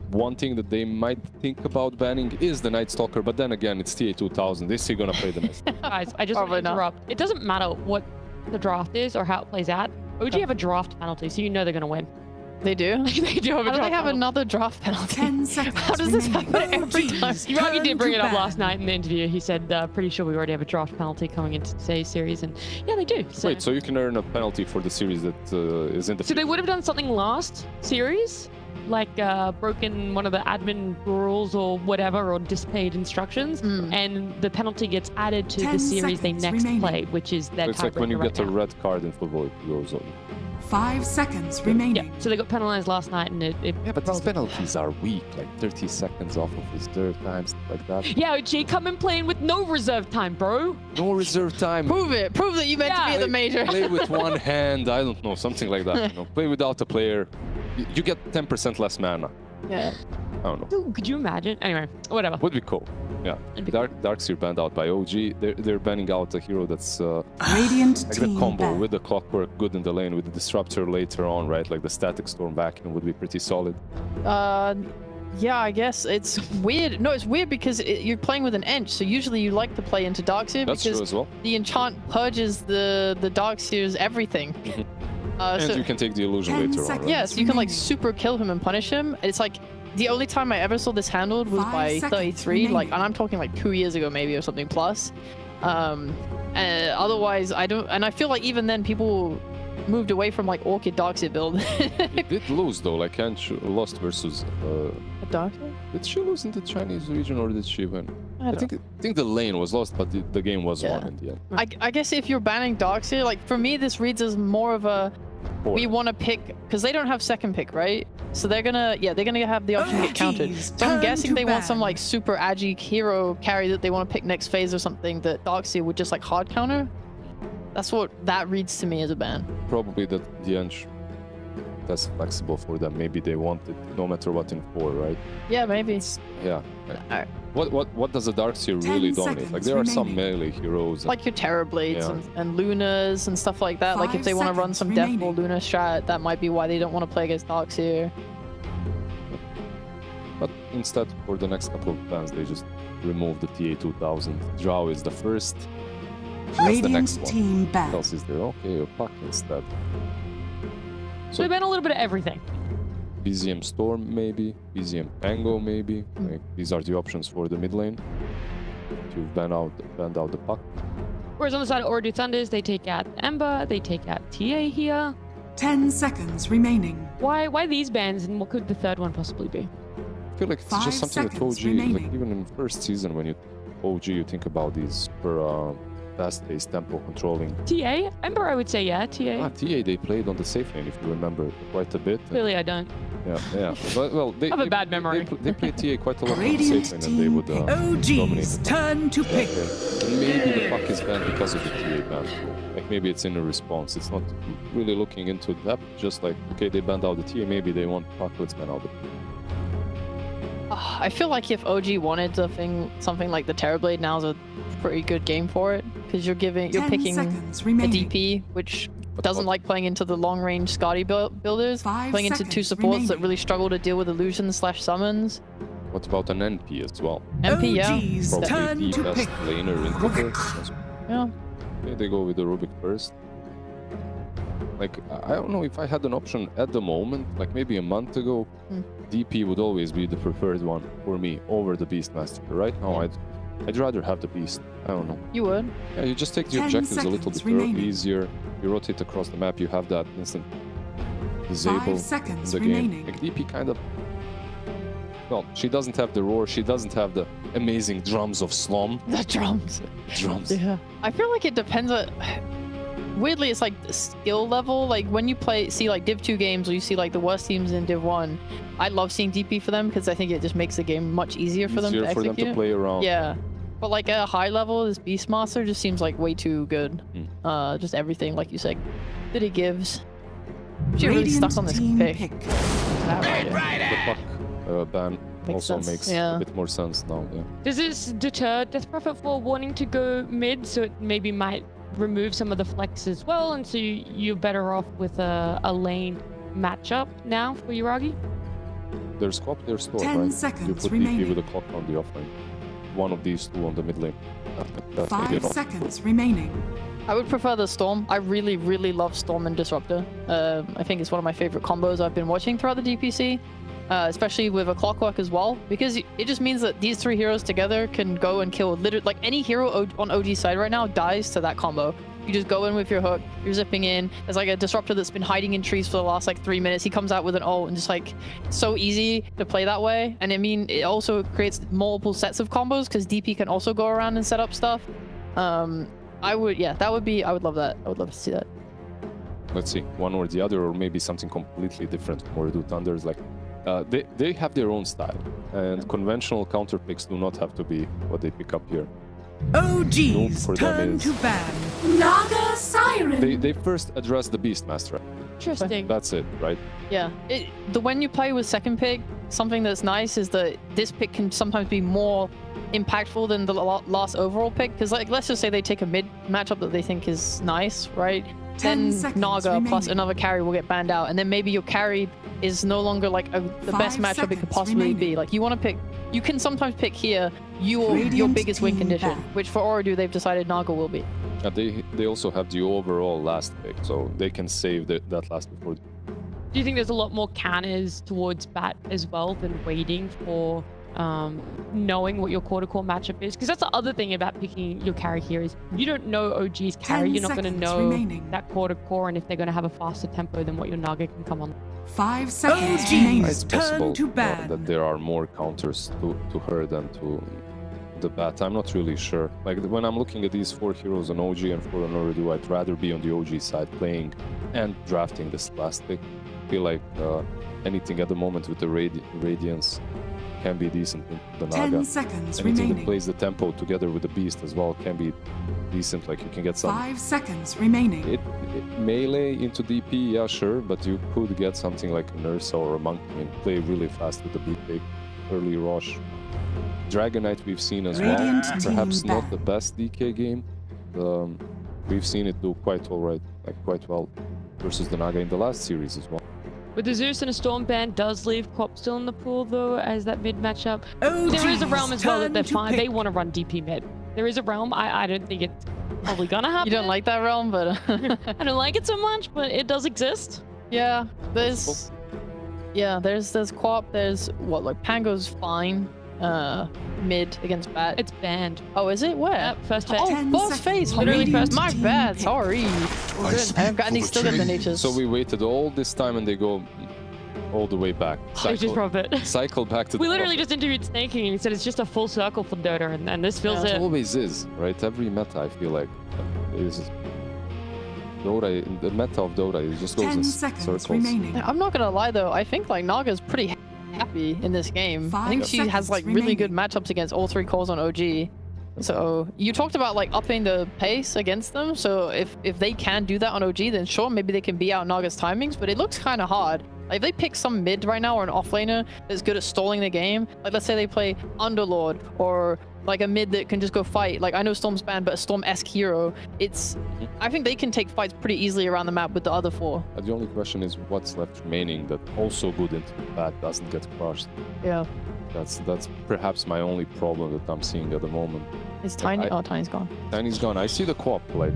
One thing that they might think about banning is the Night Stalker, but then again, it's TA 2000. Is he gonna play the next? Guys, I just want to interrupt. It doesn't matter what the draft is or how it plays out. OG have a draft penalty, so you know they're gonna win. They do? They do have a How do draft they have penalty. another draft penalty? 10 seconds. How does this happen every time? Iragi did bring it up last night in the interview. He said, pretty sure we already have a draft penalty coming into today's series, and yeah, they do. So. Wait, so you can earn a penalty for the series that is in the... So they would have done something last series, like broken one of the admin rules or whatever, or disobeyed instructions, and the penalty gets added to the series they next play, which is their It's like when you get a red card in football, it goes on. 5 seconds remaining. Yeah, so they got penalized last night, and it yeah, but these penalties are weak, like 30 seconds off of reserve time, stuff like that. Yeah, OG, come in playing with no reserve time, bro. No reserve time. Prove it. Prove that you meant to be at the major. Play with one hand, I don't know, something like that. You know, play without a player. You get 10% less mana. Yeah. I don't know. Dude, could you imagine? Anyway, whatever. Would be cool. Yeah. Darkseer banned out by OG. They're banning out a hero that's Radiant like the combo with the clockwork good in the lane, with the disruptor later on, right? Like the static storm back would be pretty solid. Yeah, I guess it's weird. No, it's weird because you're playing with an Ench, so usually you like to play into Darkseer That's because true as well. the enchant purges the Darkseer's everything. And so, you can take the illusion later on, right? yeah, so you can like super kill him and punish him. It's like the only time I ever saw this handled was by 33, like, and I'm talking like 2 years ago maybe or something plus. Otherwise, I don't, and I feel like even then people moved away from like Orchid Darkseer build. It did lose though, like Ench lost versus. Darkseer? Did she lose in the Chinese region or did she win? I think the lane was lost, but the game was won in the end. I guess if you're banning Darkseer, like for me, this reads as more of a we want to pick because they don't have second pick, right? So they're gonna have the option to get countered. So I'm guessing they want some like super agi hero carry that they want to pick next phase or something that Darkseer would just like hard counter. That's what that reads to me as a ban. Probably that the Ench that's flexible for them. Maybe they want it no matter what in 4, right? Yeah, maybe. Yeah. What does a Darkseer really dominate? Like there are some melee heroes. Like your Terrorblades and Lunas and stuff like that. Like if they want to run some Deathball Luna strat, that might be why they don't want to play against Darkseer. But instead, for the next couple of bans, they just remove the TA2000. Drow is the first. That's the next one. What else is there? Okay, a puck instead. So they ban a little bit of everything. BZM Storm maybe, BZM Pango maybe. Like, these are the options for the mid lane. You've banned out the puck. Whereas on the side of Ooredoo Thunders, they take out Ember, they take out TA here. 10 seconds remaining. Why these bans, and what could the third one possibly be? I feel like it's just something that OG, like even in first season when you OG, you think about these super fast-paced tempo controlling. TA? Ember, I would say, yeah, TA. TA, they played on the safe lane, if you remember, quite a bit. Clearly, I don't. Yeah. Well, they have a bad memory. They played TA quite a lot on the safe lane, and they would OG's turn to pick. And maybe the puck is banned because of the TA ban. Like maybe it's in a response. It's not really looking into that. Just like, okay, they banned out the TA, maybe they want puck, let's ban out the TA. I feel like if OG wanted something like the Terrorblade, now's a pretty good game for it because you're picking a DP, which doesn't like playing into the long-range Scotty builders, playing into 2 supports that really struggle to deal with illusions/summons. What about an NP as well? NP, yeah. Probably the best laner in cover. Yeah. Okay, they go with the Rubik first. Like, I don't know if I had an option at the moment, like maybe a month ago, DP would always be the preferred one for me over the Beastmaster. Right now, I'd rather have the Beast. I don't know. You would? Yeah, you just take the objectives a little bit easier. You rotate across the map, you have that instant disable in the game. Like DP kind of... Well, she doesn't have the roar, she doesn't have the amazing drums of Slum. The drums. Drums. Yeah. I feel like it depends on... Weirdly, it's like the skill level. Like when you see like Div 2 games or you see like the worst teams in Div 1, I love seeing DP for them because I think it just makes the game much easier for them to execute. Easier for them to play around. Yeah. But like at a high level, this Beastmaster just seems like way too good. Just everything, like you said, that it gives. You're really stuck on this pick. The puck ban also makes a bit more sense now. Yeah. Does this deter Death Prophet for wanting to go mid, so it maybe might remove some of the flex as well, and so you're better off with a lane matchup now for Uragi? There's swap, there's store, right? 10 seconds you put remaining. DP with a clock on the offlane. One of these two on the mid lane. 5 seconds remaining. I would prefer the Storm. I really, really love Storm and Disruptor. I think it's one of my favorite combos I've been watching throughout the DPC, especially with a Clockwork as well, because it just means that these three heroes together can go and kill literally, like any hero on OG side right now dies to that combo. You just go in with your hook, you're zipping in. There's like a Disruptor that's been hiding in trees for the last like 3 minutes. He comes out with an ult and just like, so easy to play that way. And I mean, it also creates multiple sets of combos because DP can also go around and set up stuff. I would love that. I would love to see that. Let's see, one or the other, or maybe something completely different from Ooredoo Thunder. Like, they have their own style, and conventional counter picks do not have to be what they pick up here. OG's turn to ban. Naga Siren. They first address the Beastmaster. Interesting. That's it, right? Yeah. When you play with second pick, something that's nice is that this pick can sometimes be more impactful than the last overall pick. Because like, let's just say they take a mid matchup that they think is nice, right? Then Naga plus another carry will get banned out, and then maybe your carry is no longer like the best matchup it could possibly be. Like you want to pick, you can sometimes pick here your biggest win condition, which for Ooredoo they've decided Naga will be. They also have the overall last pick, so they can save that last before. Do you think there's a lot more counters towards bat as well than waiting for knowing what your core-to-core matchup is? Because that's the other thing about picking your carry here is you don't know OG's carry. You're not going to know that core-to-core and if they're going to have a faster tempo than what your Naga can come on. 5 seconds remaining. It's possible that there are more counters to her than to the bat. I'm not really sure. Like when I'm looking at these 4 heroes on OG and 4 on Ooredoo, I'd rather be on the OG side playing and drafting this last pick. I feel like anything at the moment with the Radiance can be decent in the Naga. 10 seconds Anything remaining. that plays the tempo together with the Beast as well can be decent. Like you can get some 5 seconds remaining. It melee into DP, yeah, sure, but you could get something like an Ursa or a Monkey and play really fast with the beat pick, early rush. Dragon Knight we've seen as well. Perhaps not the best DK game. We've seen it do quite well versus the Naga in the last series as well. With the Zeus and a Storm ban does leave Quap still in the pool though as that mid matchup. There is a realm as well that they're fine. They want to run DP mid. There is a realm. I don't think it's probably gonna happen. You don't like that realm, but I don't like it so much, but it does exist. Yeah, there's Quap. There's what, like Pango's fine. Mid against bat. It's banned. Oh, is it? Where? Yep, first phase. Oh, first phase. Literally first. My bad. Sorry. And he still got the natures. So we waited all this time and they go all the way back. They just drop it. Cycle back to we literally just interviewed Snaking and he said it's just a full circle for Dota and this feels it. It always is, right? Every meta I feel like is Dota, the meta of Dota, it just goes in circles. Remaining. I'm not gonna lie though, I think like Naga's pretty happy in this game. I think she has like really good matchups against all 3 cores on OG. So you talked about like upping the pace against them. So if they can do that on OG, then sure, maybe they can beat out Naga's timings, but it looks kind of hard. Like if they pick some mid right now or an offlaner that's good at stalling the game, like let's say they play Underlord or like a mid that can just go fight. Like I know Storm's banned, but a Storm-esque hero, I think they can take fights pretty easily around the map with the other 4. The only question is what's left remaining that also good into the bat doesn't get crushed. Yeah. That's perhaps my only problem that I'm seeing at the moment. Is Tiny? Oh, Tiny's gone. Tiny's gone. I see the Quap. Like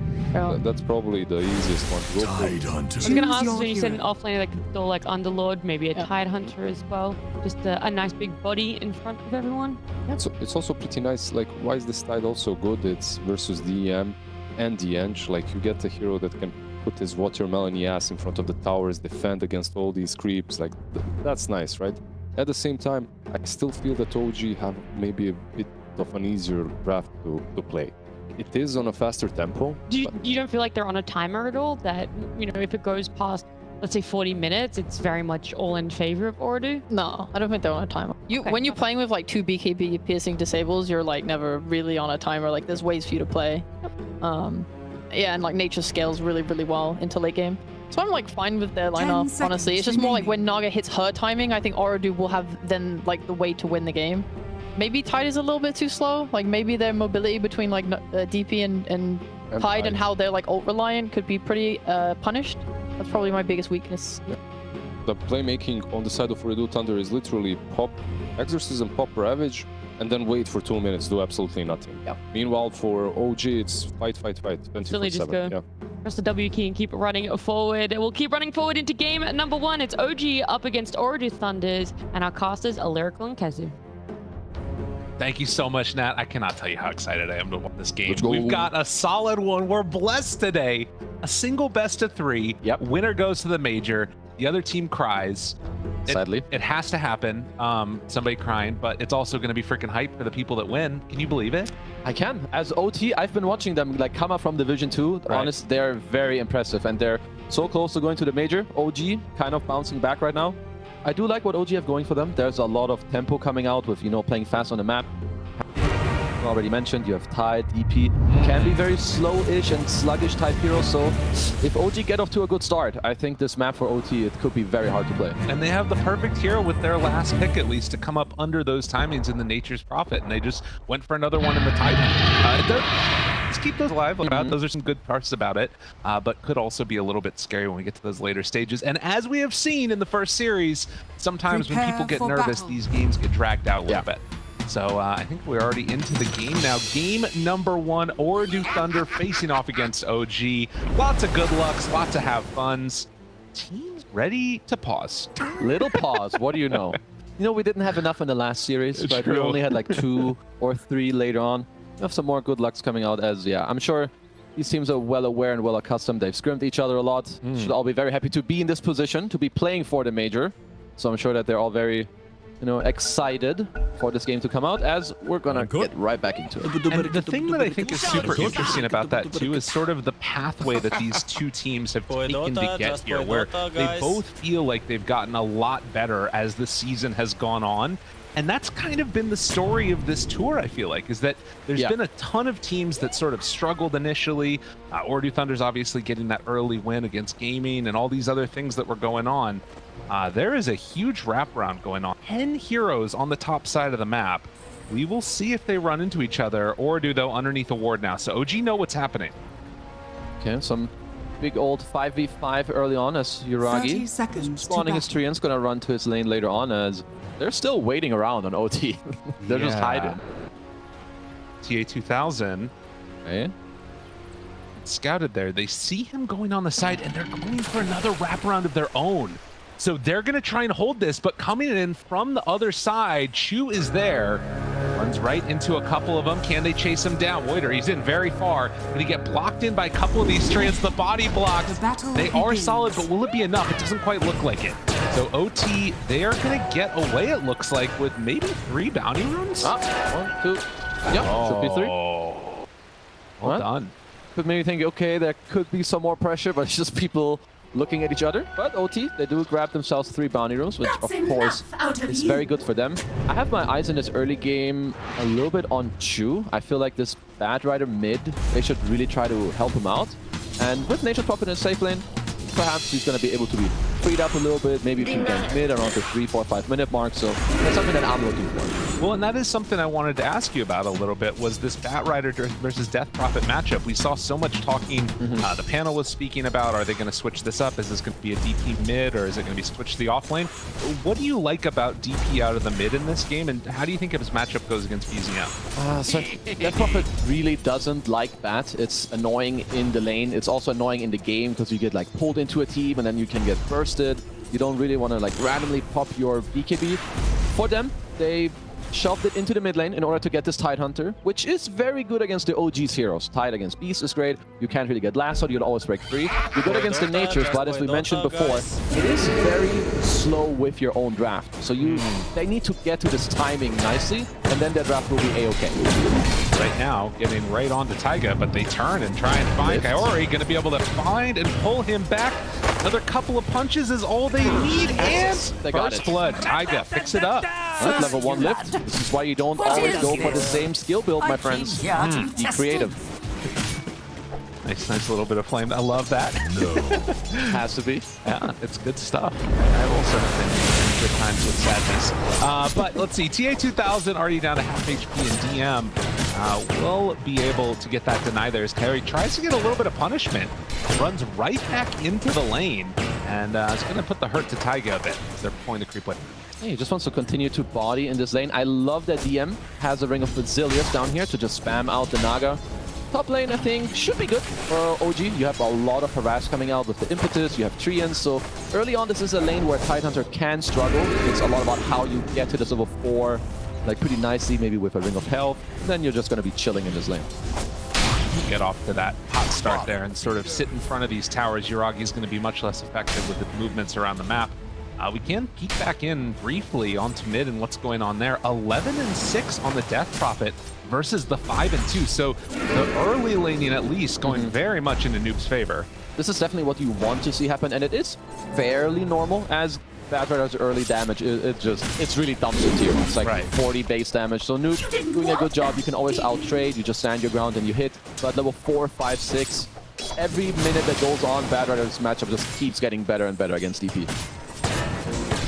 that's probably the easiest one to go for. I was gonna ask when you said an offlaner that could still like Underlord, maybe a Tide Hunter as well. Just a nice big body in front of everyone. Yeah. So it's also pretty nice. Like why is this Tide also good? It's versus DEM and the Eng. Like you get a hero that can put his watermelon ass in front of the towers, defend against all these creeps. Like that's nice, right? At the same time, I still feel that OG have maybe a bit of an easier draft to play. It is on a faster tempo. You don't feel like they're on a timer at all? That, you know, if it goes past, let's say 40 minutes, it's very much all in favor of Ooredoo? No, I don't think they're on a timer. When you're playing with like 2 BKB piercing disables, you're like never really on a timer. Like there's ways for you to play. Yeah, and like nature scales really, really well into late game. So I'm like fine with their lineup, honestly. It's just more like when Naga hits her timing, I think Ooredoo will have then like the way to win the game. Maybe Tide is a little bit too slow. Like maybe their mobility between like DP and Tide and how they're like ult reliant could be pretty punished. That's probably my biggest weakness. Yeah. The playmaking on the side of Ooredoo Thunder is literally pop Exorcism, pop Ravage, and then wait for 2 minutes, do absolutely nothing. Yeah. Meanwhile, for OG, it's fight, 24/7. Just go. Yeah. Press the W key and keep running forward. We'll keep running forward into game number 1. It's OG up against Ooredoo Thunders, and our casters are Lyrical and Kezu. Thank you so much, Nat. I cannot tell you how excited I am to watch this game. Let's go. We've got a solid one. We're blessed today. A single best of 3. Yep. Winner goes to the major. The other team cries. Sadly. It has to happen. Somebody crying, but it's also going to be freaking hype for the people that win. Can you believe it? I can. As OT, I've been watching them like come up from Division 2. Right. Honest, they're very impressive, and they're so close to going to the major. OG kind of bouncing back right now. I do like what OG have going for them. There's a lot of tempo coming out with, you know, playing fast on the map. Already mentioned, you have Tide, DP. Can be very slow-ish and sluggish type heroes, so if OG get off to a good start, I think this map for OT, it could be very hard to play. And they have the perfect hero with their last pick, at least, to come up under those timings in the Nature's Prophet, and they just went for another one in the Tide. Just keep those alive. Those are some good parts about it, but could also be a little bit scary when we get to those later stages. And as we have seen in the first series, sometimes when people get nervous, these games get dragged out a little bit. So I think we're already into the game now. Game number 1, Ooredoo Thunder facing off against OG. Lots of good lucks, lots to have funs. Teams ready to pause. Little pause, what do you know? You know, we didn't have enough in the last series, but we only had like 2 or 3 later on. We have some more good lucks coming out as, I'm sure these teams are well aware and well accustomed. They've scrimmed each other a lot. Should all be very happy to be in this position, to be playing for the major. So I'm sure that they're all very, you know, excited for this game to come out, as we're gonna get right back into it. And the thing that I think is super interesting about that too is sort of the pathway that these two teams have taken to get here, where they both feel like they've gotten a lot better as the season has gone on. And that's kind of been the story of this tour, I feel like, is that there's been a ton of teams that sort of struggled initially. Ooredoo Thunder's obviously getting that early win against Gaimin and all these other things that were going on. There is a huge wraparound going on. 10 heroes on the top side of the map. We will see if they run into each other. Ooredoo, though, underneath the ward now. So OG know what's happening. Okay, some big old 5v5 early on as Yuragi spawning his Treant's gonna run to his lane later on, as they're still waiting around on OT. They're just hiding. TA2000 scouted there. They see him going on the side, and they're going for another wraparound of their own. So they're going to try and hold this, but coming in from the other side, Chu is there. Runs right into a couple of them. Can they chase him down? Woiter, he's in very far. Did he get blocked in by a couple of these Treants? The body blocks. They are solid, but will it be enough? It doesn't quite look like it. So OT, they are going to get away, it looks like, with maybe 3 bounty runes? 1, 2. Yep, should be 3. Well done. Could maybe think, okay, there could be some more pressure, but it's just people looking at each other. But OT, they do grab themselves 3 bounty rooms, which of course is very good for them. I have my eyes in this early game a little bit on Chu. I feel like this Bad Rider mid, they should really try to help him out. And with Nature's Prophet in a safe lane, perhaps he's going to be able to be freed up a little bit. Maybe you can get mid around the 3, 4, 5 minute mark. So that's something that I'm looking for. Well, and that is something I wanted to ask you about a little bit, was this Bat Rider versus Death Prophet matchup. We saw so much talking. The panel was speaking about, are they going to switch this up? Is this going to be a DP mid, or is it going to be switched to the off lane? What do you like about DP out of the mid in this game, and how do you think his matchup goes against BZM? So Death Prophet really doesn't like Bat. It's annoying in the lane. It's also annoying in the game because you get like pulled into a team and then you can get bursted. You don't really want to like randomly pop your BKB. For them, they shoved it into the mid lane in order to get this Tide Hunter, which is very good against the OG's heroes. Tide against Beast is great. You can't really get lassoed, you'll always break free. You're good against the Natures, but as we mentioned before, it is very slow with your own draft. So they need to get to this timing nicely, and then their draft will be A-okay. Right now, getting right on to Taiga, but they turn and try and find Kaori. Going to be able to find and pull him back. Another couple of punches is all they need, and they got First Blood. Taiga picks it up. Right, level 1 lift. This is why you don't always go for the same skill build, my friends. Be creative. Nice little bit of flame. I love that. Has to be. Yeah, it's good stuff. I've also been good times with sadness. But let's see, TA2000 already down to half HP and DM. Will be able to get that deny there as Carry tries to get a little bit of punishment. Runs right back into the lane. And it's going to put the hurt to Taiga a bit as they're pulling the creep with. Hey, he just wants to continue to body in this lane. I love that DM has a Ring of Bazilius down here to just spam out the Naga. Top lane, I think, should be good for OG. You have a lot of harass coming out with the Impetus. You have Treants. So early on, this is a lane where Tidehunter can struggle. It's a lot about how you get to this level 4, like pretty nicely, maybe with a Ring of Health. Then you're just going to be chilling in this lane. Get off to that hot start there and sort of sit in front of these towers. Yuragi is going to be much less effective with the movements around the map. We can peek back in briefly onto mid and what's going on there. 11-6 on the Death Prophet versus the 5-2. So the early laning at least going very much into Noob's favor. This is definitely what you want to see happen, and it is fairly normal as Bad Rider's early damage. It's really dumpster tier. It's like 40 base damage. So Noob doing a good job. You can always out-trade. You just stand your ground and you hit. But level 4, 5, 6, every minute that goes on, Bad Rider's matchup just keeps getting better and better against DP.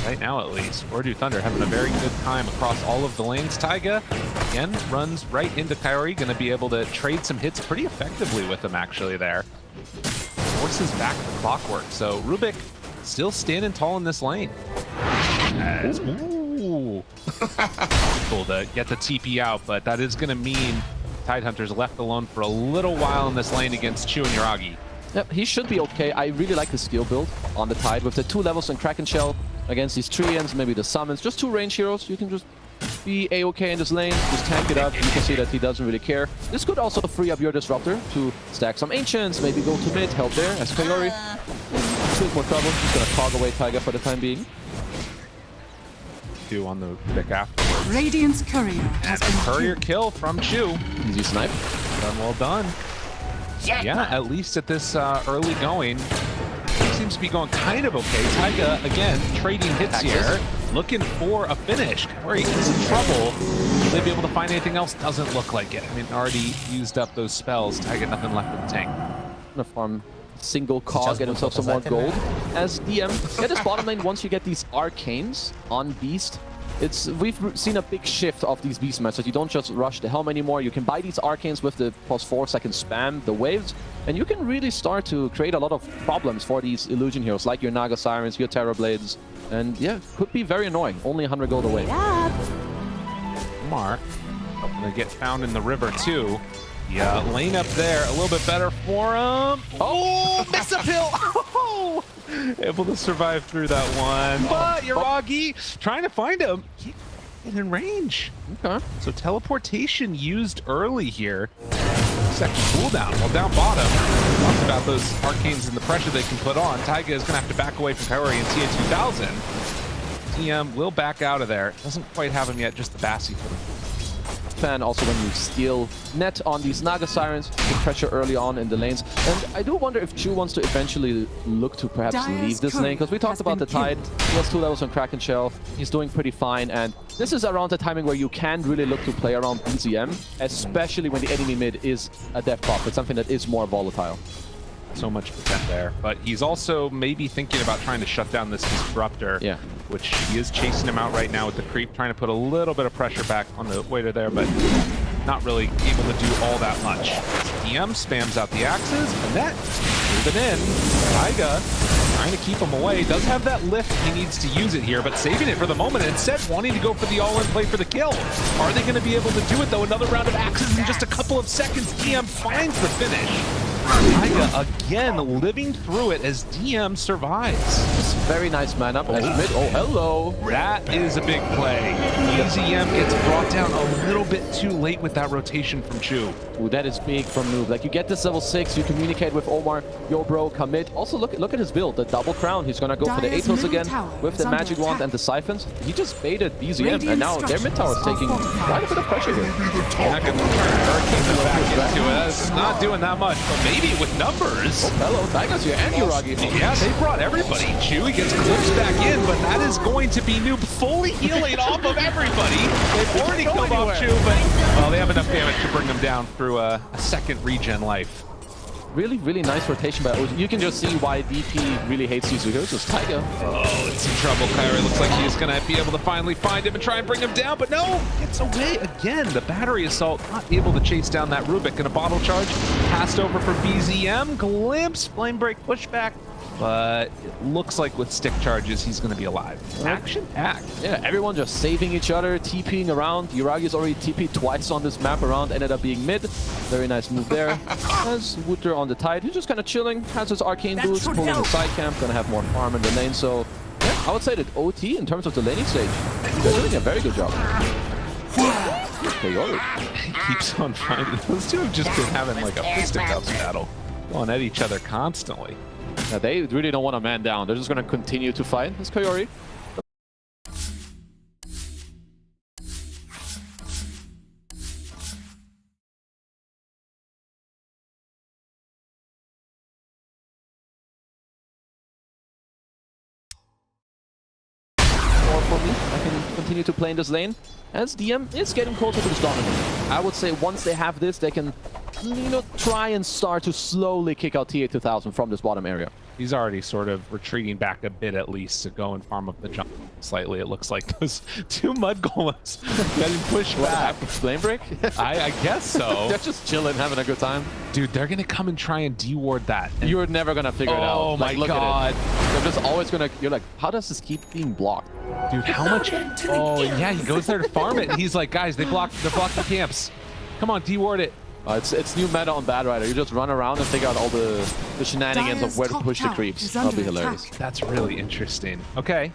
Right now, at least, Ooredoo Thunder having a very good time across all of the lanes. Taiga, again, runs right into Kaori, going to be able to trade some hits pretty effectively with him, actually, there. Forces back the clockwork, so Rubik still standing tall in this lane. Ooh. Cool to get the TP out, but that is going to mean Tidehunter's left alone for a little while in this lane against Chu and Yuragi. Yep, he should be okay. I really like the skill build on the Tide with the 2 levels in Kraken Shell against these Treants, maybe the Summons. Just 2 range heroes. You can just be A-okay in this lane. Just tank it up. You can see that he doesn't really care. This could also free up your Disruptor to stack some Ancients, maybe go to mid, help there as Kaori. Bit more trouble. He's going to cog away Taiga for the time being. 2 on the pick afterwards. Radiant's courier has been courier kill from Chu. Easy snipe. Done well done. Yeah, at least at this early going, seems to be going kind of okay. Taiga, again, trading hits here, looking for a finish. Kaori is in trouble. Will they be able to find anything else? Doesn't look like it. I mean, already used up those spells. Taiga, nothing left in the tank. Gonna farm single cog, get himself some more gold. As DM, get his bottom lane once you get these arcanes on Beast. We've seen a big shift of these Beast matches. You don't just rush the helm anymore. You can buy these arcanes with the +4-second spam, the waves, and you can really start to create a lot of problems for these illusion heroes, like your Naga Sirens, your Terror Blades, and yeah, could be very annoying. Only 100 gold away. Mark, gonna get found in the river too. Yeah, lane up there, a little bit better for him. Oh, miss a pill! Oh! Able to survive through that one. But Yuragi trying to find him. He get in range. Okay. So teleportation used early here. Second cooldown. Well, down bottom, talked about those arcanes and the pressure they can put on. Taiga is going to have to back away from Kaori and TA2000. TM will back out of there. Doesn't quite have him yet, just the Bassi for him. Fan also when you steal net on these Naga Sirens, you pressure early on in the lanes. And I do wonder if Chu wants to eventually look to perhaps leave this lane, because we talked about the Tide. He has 2 levels on Kraken Shell. He's doing pretty fine, and this is around the timing where you can really look to play around BZM, especially when the enemy mid is a Death Prophet, something that is more volatile. So much percent there, but he's also maybe thinking about trying to shut down this Disruptor, which he is chasing him out right now with the creep, trying to put a little bit of pressure back on the waiter there, but not really able to do all that much. DM spams out the axes, and that moving in. Taiga trying to keep him away. Does have that lift, he needs to use it here, but saving it for the moment, and instead wanting to go for the all-in play for the kill. Are they going to be able to do it though? Another round of axes in just a couple of seconds. DM finds the finish. Taiga again living through it as DM survives. Just very nice man up as mid. Oh, hello. That is a big play. BZM gets brought down a little bit too late with that rotation from Chu. Ooh, that is big from Noob. Like, you get this level 6, you communicate with Omar, yo bro, commit. Also, look at his build, the double crown. He's gonna go for the Atos again with the magic wand and the siphons. He just baited BZM, and now their mid tower is taking quite a bit of pressure here. Back into it. That's not doing that much, but maybe with numbers. Oh, hello, Taiga's here and Yuragi. Yeah, they brought everybody. Chewy gets clipped back in, but that is going to be Noob fully healing off of everybody. They've already killed off Chew, but well, they have enough damage to bring them down through a second regen life. Really, really nice rotation by OG. You can just see why DP really hates these heroes. It's Taiga. Oh, it's in trouble. Kairi looks like he's going to be able to finally find him and try and bring him down, but no, gets away again. The battery assault not able to chase down that Rubik, and a bottle charge passed over for BZM. Glimpse, flame break, pushback. but it looks like with stick charges, he's going to be alive. Action-packed. Yeah, everyone just saving each other, TPing around. Yuragi's already TP'd twice on this map around, ended up being mid. Very nice move there. Has Wooter on the tide. He's just kind of chilling, has his arcane boost, pulling the side camp, gonna have more farm in the lane. So yeah, I would say that OT, in terms of the laning stage, they're doing a very good job. He keeps on finding. Those two have just been having like a fisticuffs battle, going at each other constantly. Yeah, they really don't want a man down. They're just gonna continue to fight. It's Coyote. For me, I can continue to play in this lane, as DM is getting closer to this dominant. I would say once they have this, they can, you know, try and start to slowly kick out TA 2000 from this bottom area. He's already sort of retreating back a bit at least to go and farm up the jump slightly. It looks like those two mud golems getting pushed back. Flame break? I guess so. They're just chilling, having a good time. Dude, they're going to come and try and deward that. And you're never going to figure it out. Oh my look god. At it. They're just always going to... You're like, how does this keep being blocked? Dude, how much... Oh, yeah, he goes there to farm it. And he's like, guys, they're blocking the camps. Come on, deward it. It's new meta on Bad Rider. You just run around and figure out all the shenanigans of where to push the creeps. That'll be hilarious. That's really interesting. Okay.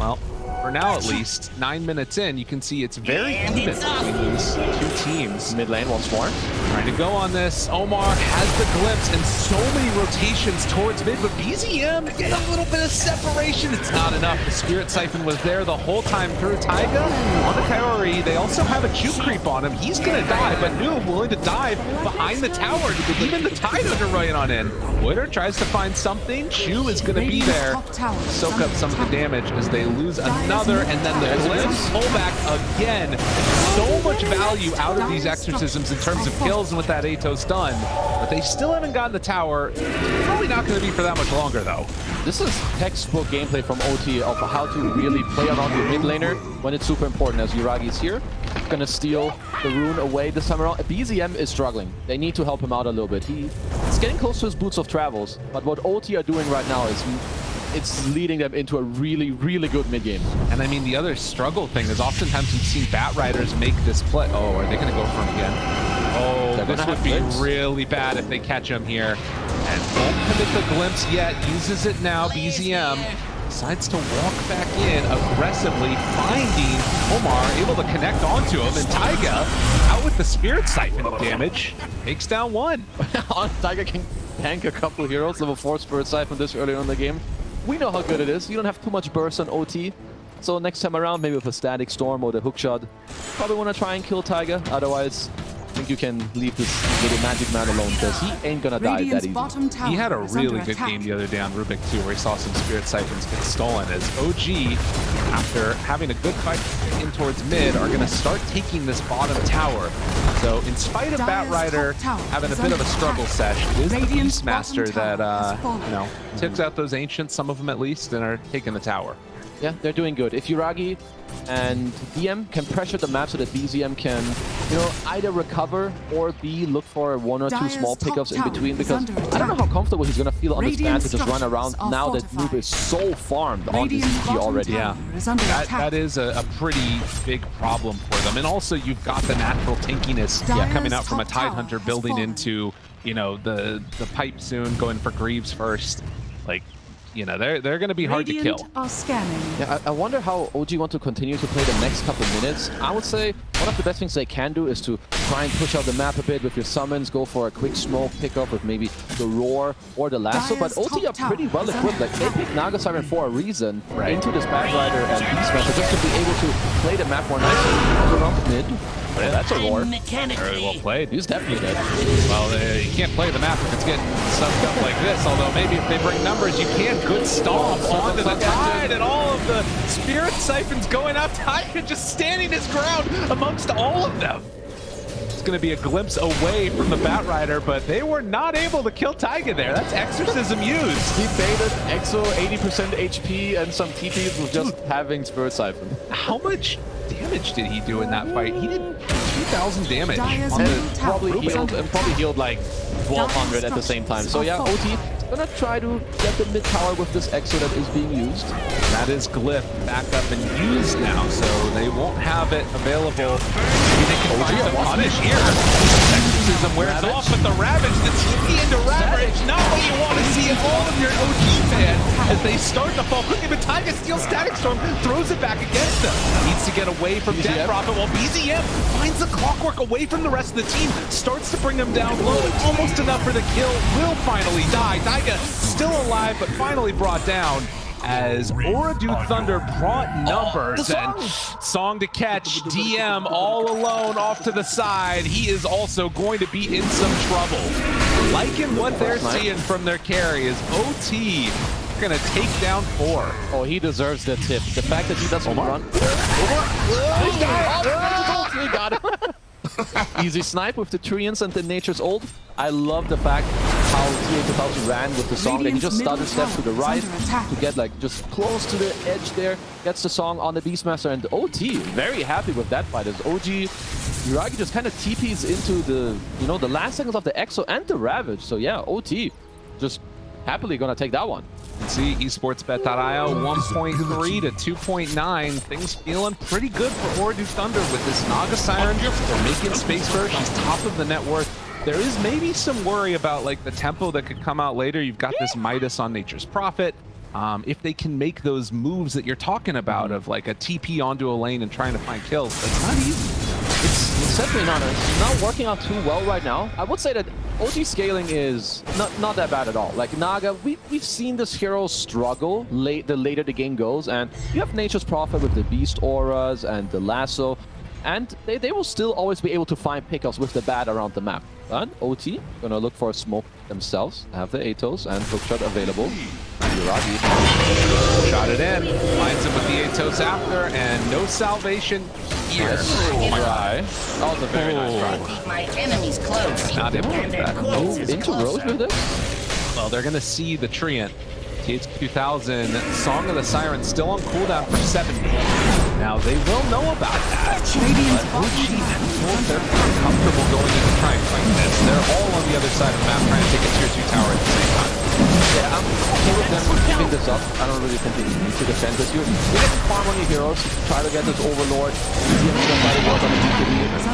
Well, for now at least, 9 minutes in, you can see it's very even between these two teams. Mid lane once more. Trying to go on this. Omar has the glimpse and so many rotations towards mid, but BZM get a little bit of separation. It's not enough. The Spirit Siphon was there the whole time through. Taiga on the Kaori. They also have a Juke creep on him. He's going to die, but Noom willing to dive behind the tower. Even the Tide Underwrite on in. Witter tries to find something. Chu is going to be there. Soak up some of the damage as they lose another, and then the glimpse pullback again. So much value out of these exorcisms in terms of kills and with that Atos stun, but they still haven't gotten the tower. Probably not going to be for that much longer though. This is textbook gameplay from OT of how to really play around your mid laner when it's super important, as Yuragi's here. Gonna steal the rune away this time around. BZM is struggling. They need to help him out a little bit. He's getting close to his Boots of Travels, but what OT are doing right now is it's leading them into a really, really good mid game. And I mean, the other struggle thing is oftentimes we've seen Bat Riders make this play. Oh, are they going to go for him again? Oh, this would be really bad if they catch him here. And won't commit the glimpse yet. Uses it now. BZM decides to walk back in aggressively, finding Omar, able to connect onto him, and Taiga out with the Spirit Siphon damage. Takes down one. Taiga can tank a couple heroes, level 4 Spirit Siphon this earlier in the game. We know how good it is. You don't have too much burst on OT. So next time around, maybe with a Static Storm or the Hookshot, probably want to try and kill Taiga. Otherwise, I think you can leave this little Magic Man alone, because he ain't gonna die that easy. He had a really good game the other day on Rubik too, where he saw some Spirit Siphons get stolen, as OG, after having a good fight in towards mid, are gonna start taking this bottom tower. So in spite of Bat Rider having a bit of a struggle sesh, it is the Beastmaster that, you know, tips out those Ancients, some of them at least, and are taking the tower. Yeah, they're doing good. If Yuragi and DM can pressure the map so that BZM can, you know, either recover or B, look for 1 or 2 small pickups in between, because I don't know how comfortable he's going to feel on this path to just run around now that Noob is so farmed on this EP already. Yeah, that is a pretty big problem for them. And also you've got the natural tankiness coming out from a Tide Hunter building into, you know, the pipe soon, going for Greaves first. Like, you know, they're going to be hard to kill. Yeah, I wonder how OG want to continue to play the next couple minutes. I would say one of the best things they can do is to try and push out the map a bit with your summons, go for a quick smoke pickup with maybe the Roar or the Lasso, but OT are pretty well equipped. Like, they picked Naga Siren for a reason into this Bad Rider and Beastmaster just to be able to play the map more nicely. Around mid. Yeah, that's a Roar. Very well played. He's definitely dead. Well, you can't play the map if it's getting sucked up like this, although maybe if they bring numbers, you can. Good stomp onto the Tide, and all of the Spirit Siphons going out. Taiga just standing his ground amongst all of them. It's going to be a glimpse away from the Bat Rider, but they were not able to kill Taiga there. That's Exorcism used. He baited Exo 80% HP and some TPs with just having Spirit Siphon. How much damage did he do in that fight? He did 2,000 damage. And probably healed like 1,200 at the same time. So yeah, OT gonna try to get the mid tower with this Exo that is being used. That is Glyph back up and used now, so they won't have it available. Maybe they can find the punish here. Exorcism wears off, but the Ravage, the TP into Ravage, not what you want to see in all of your OG fan as they start to fall quickly, but Taiga steals Static Storm, throws it back against them. Needs to get away from Death Prophet while BZM finds the clockwork away from the rest of the team, starts to bring them down low, almost enough for the kill, will finally die. Taiga still alive, but finally brought down as Ooredoo Thunder brought numbers and Song to catch, DM all alone off to the side. He is also going to be in some trouble. Liking what they're seeing from their carry is OT gonna take down 4. Oh, he deserves the tip. The fact that he doesn't run. He got him. Easy snipe with the Treants and the Nature's ult. I love the fact how TA2000 ran with the Song. That he just stutter step to the right to get like just close to the edge there. Gets the Song on the Beastmaster, and OT very happy with that fight as OG Yuragi just kind of TPs into the, you know, the last seconds of the Exo and the Ravage. So yeah, OT just happily gonna take that one. See, esportsbet.io 1.3 to 2.9. Things feeling pretty good for Ooredoo Thunder with this Naga Siren. They're making space for her. She's top of the net worth. There is maybe some worry about like the tempo that could come out later. You've got this Midas on Nature's Prophet. If they can make those moves that you're talking about of like a TP onto a lane and trying to find kills, that's not easy. It's definitely not. It's not working out too well right now. I would say that OG scaling is not that bad at all. Like Naga, we've seen this hero struggle the later the game goes, and you have Nature's Prophet with the Beast Auras and the Lasso, and they will still always be able to find pickups with the bat around the map. But OT gonna look for a smoke themselves, have the Atos and hookshot available. Yuragi shot it in, finds him with the Atos after, and no salvation here. Try. That was a very nice try. Keep my enemies close. Not able with that. Move into Roche with this? Well, they're gonna see the Treant. TH2000, Song of the Siren still on cooldown for 70. Now they will know about that, but OG they're comfortable going in to try and fight this. They're all on the other side of the map trying to take a tier 2 tower at the same time. Yeah, I'm okay with them keeping this up. I don't really think they need to defend this. You get to farm on your heroes, try to get this Overlord.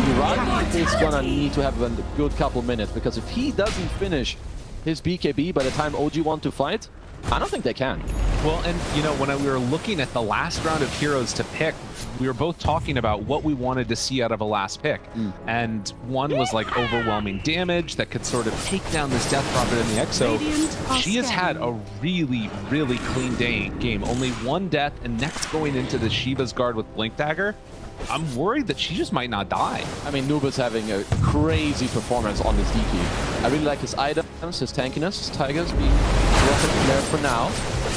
Yuragi is gonna need to have a good couple minutes, because if he doesn't finish his BKB by the time OG want to fight, I don't think they can. Well, and you know, when we were looking at the last round of heroes to pick, we were both talking about what we wanted to see out of a last pick. And one was like overwhelming damage that could sort of take down this Death Prophet in the Exo. She has had a really, really clean game. Only 1 death, and next going into the Shiva's Guard with Blink Dagger. I'm worried that she just might not die. I mean, Nuba's having a crazy performance on this DK. I really like his items, his tankiness. His Tiger's being there for now.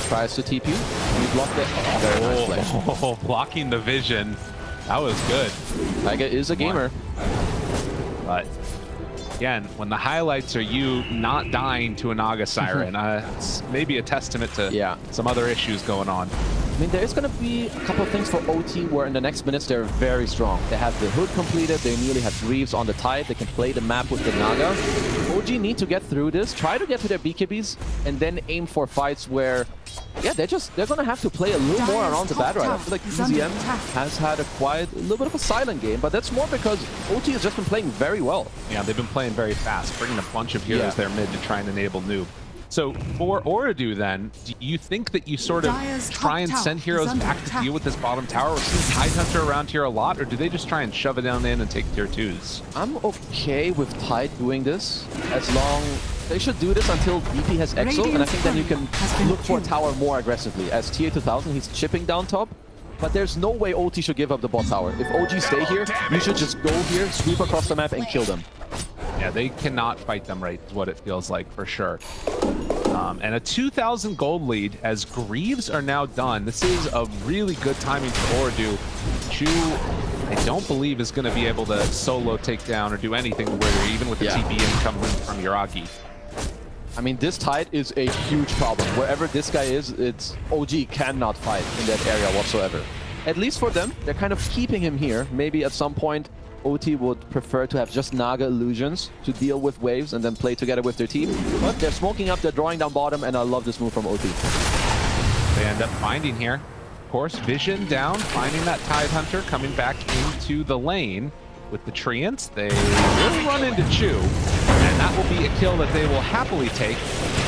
Tries to TP, and he blocked it. Very nice play. Oh, blocking the vision. That was good. Tiger is a gamer. But again, when the highlights are you not dying to a Naga Siren, it's maybe a testament to some other issues going on. I mean, there is going to be a couple of things for OT where in the next minutes they're very strong. They have the Hood completed, they nearly have Greaves on the Tide, they can play the map with the Naga. OG need to get through this, try to get to their BKBs, and then aim for fights where, yeah, they're going to have to play a little more around the bat right. I feel like BZM has had a little bit of a silent game, but that's more because OT has just been playing very well. Yeah, they've been playing very fast, bringing a bunch of heroes there mid to try and enable Noob. So for Ooredoo then, do you think that you sort of try and send heroes back to deal with this bottom tower? We're seeing Tidehunter around here a lot, or do they just try and shove it down in and take tier 2s? I'm okay with Tide doing this, as long... They should do this until BP has Exo, and I think then you can look for a tower more aggressively. As TA2000, he's chipping down top, but there's no way OT should give up the bot tower. If OG stay here, you should just go here, sweep across the map, and kill them. Yeah, they cannot fight them right, is what it feels like, for sure. And a 2,000 gold lead as Greaves are now done. This is a really good timing for Ooredoo. Chu, I don't believe, is going to be able to solo take down or do anything where even with the TP incoming from Yuragi. I mean, this Tide is a huge problem. Wherever this guy is, it's OG cannot fight in that area whatsoever. At least for them, they're kind of keeping him here. Maybe at some point OT would prefer to have just Naga illusions to deal with waves and then play together with their team. But they're smoking up, they're drawing down bottom, and I love this move from OT. They end up finding here. Of course, vision down, finding that Tide Hunter coming back into the lane. With the Treants, they will run into Chu, and that will be a kill that they will happily take.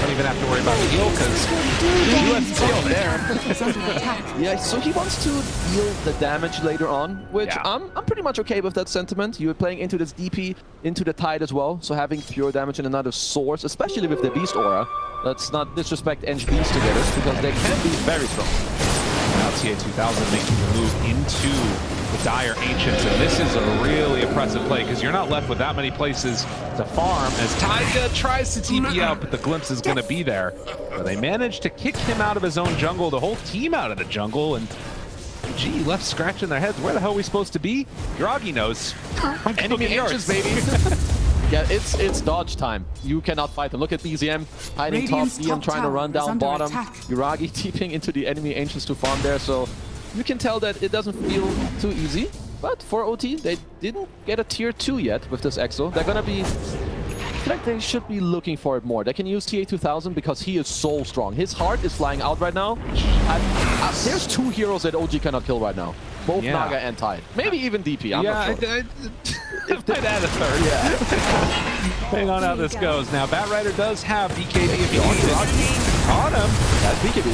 Don't even have to worry about the heal, because Chu has heal there. Yeah, so he wants to deal the damage later on, which I'm pretty much okay with that sentiment. You're playing into this DP, into the Tide as well, so having pure damage and another source, especially with the Beast Aura, let's not disrespect Beast together, because they can be very strong. Now TA2000 making the move into the Dire Ancients, and this is a really impressive play because you're not left with that many places to farm as Taiga tries to TP out, but the glimpse is going to be there. But they managed to kick him out of his own jungle, the whole team out of the jungle, and gee, left scratching their heads. Where the hell are we supposed to be? Groggy knows. Enemy Ancients, baby. Yeah, it's dodge time. You cannot fight them. Look at BZM hiding top, DM trying to run down bottom. Yuragi TPing into the enemy Ancients to farm there, so you can tell that it doesn't feel too easy. But for OT, they didn't get a tier 2 yet with this Exo. They're gonna be... I feel like they should be looking for it more. They can use TA2000 because he is so strong. His heart is flying out right now. There's 2 heroes that OG cannot kill right now. Both Naga and Tide. Maybe even DP, I'm not sure. If they add a third, Hang on how this goes. Now, Batrider does have BKB if he needs it. On him. That's BKB.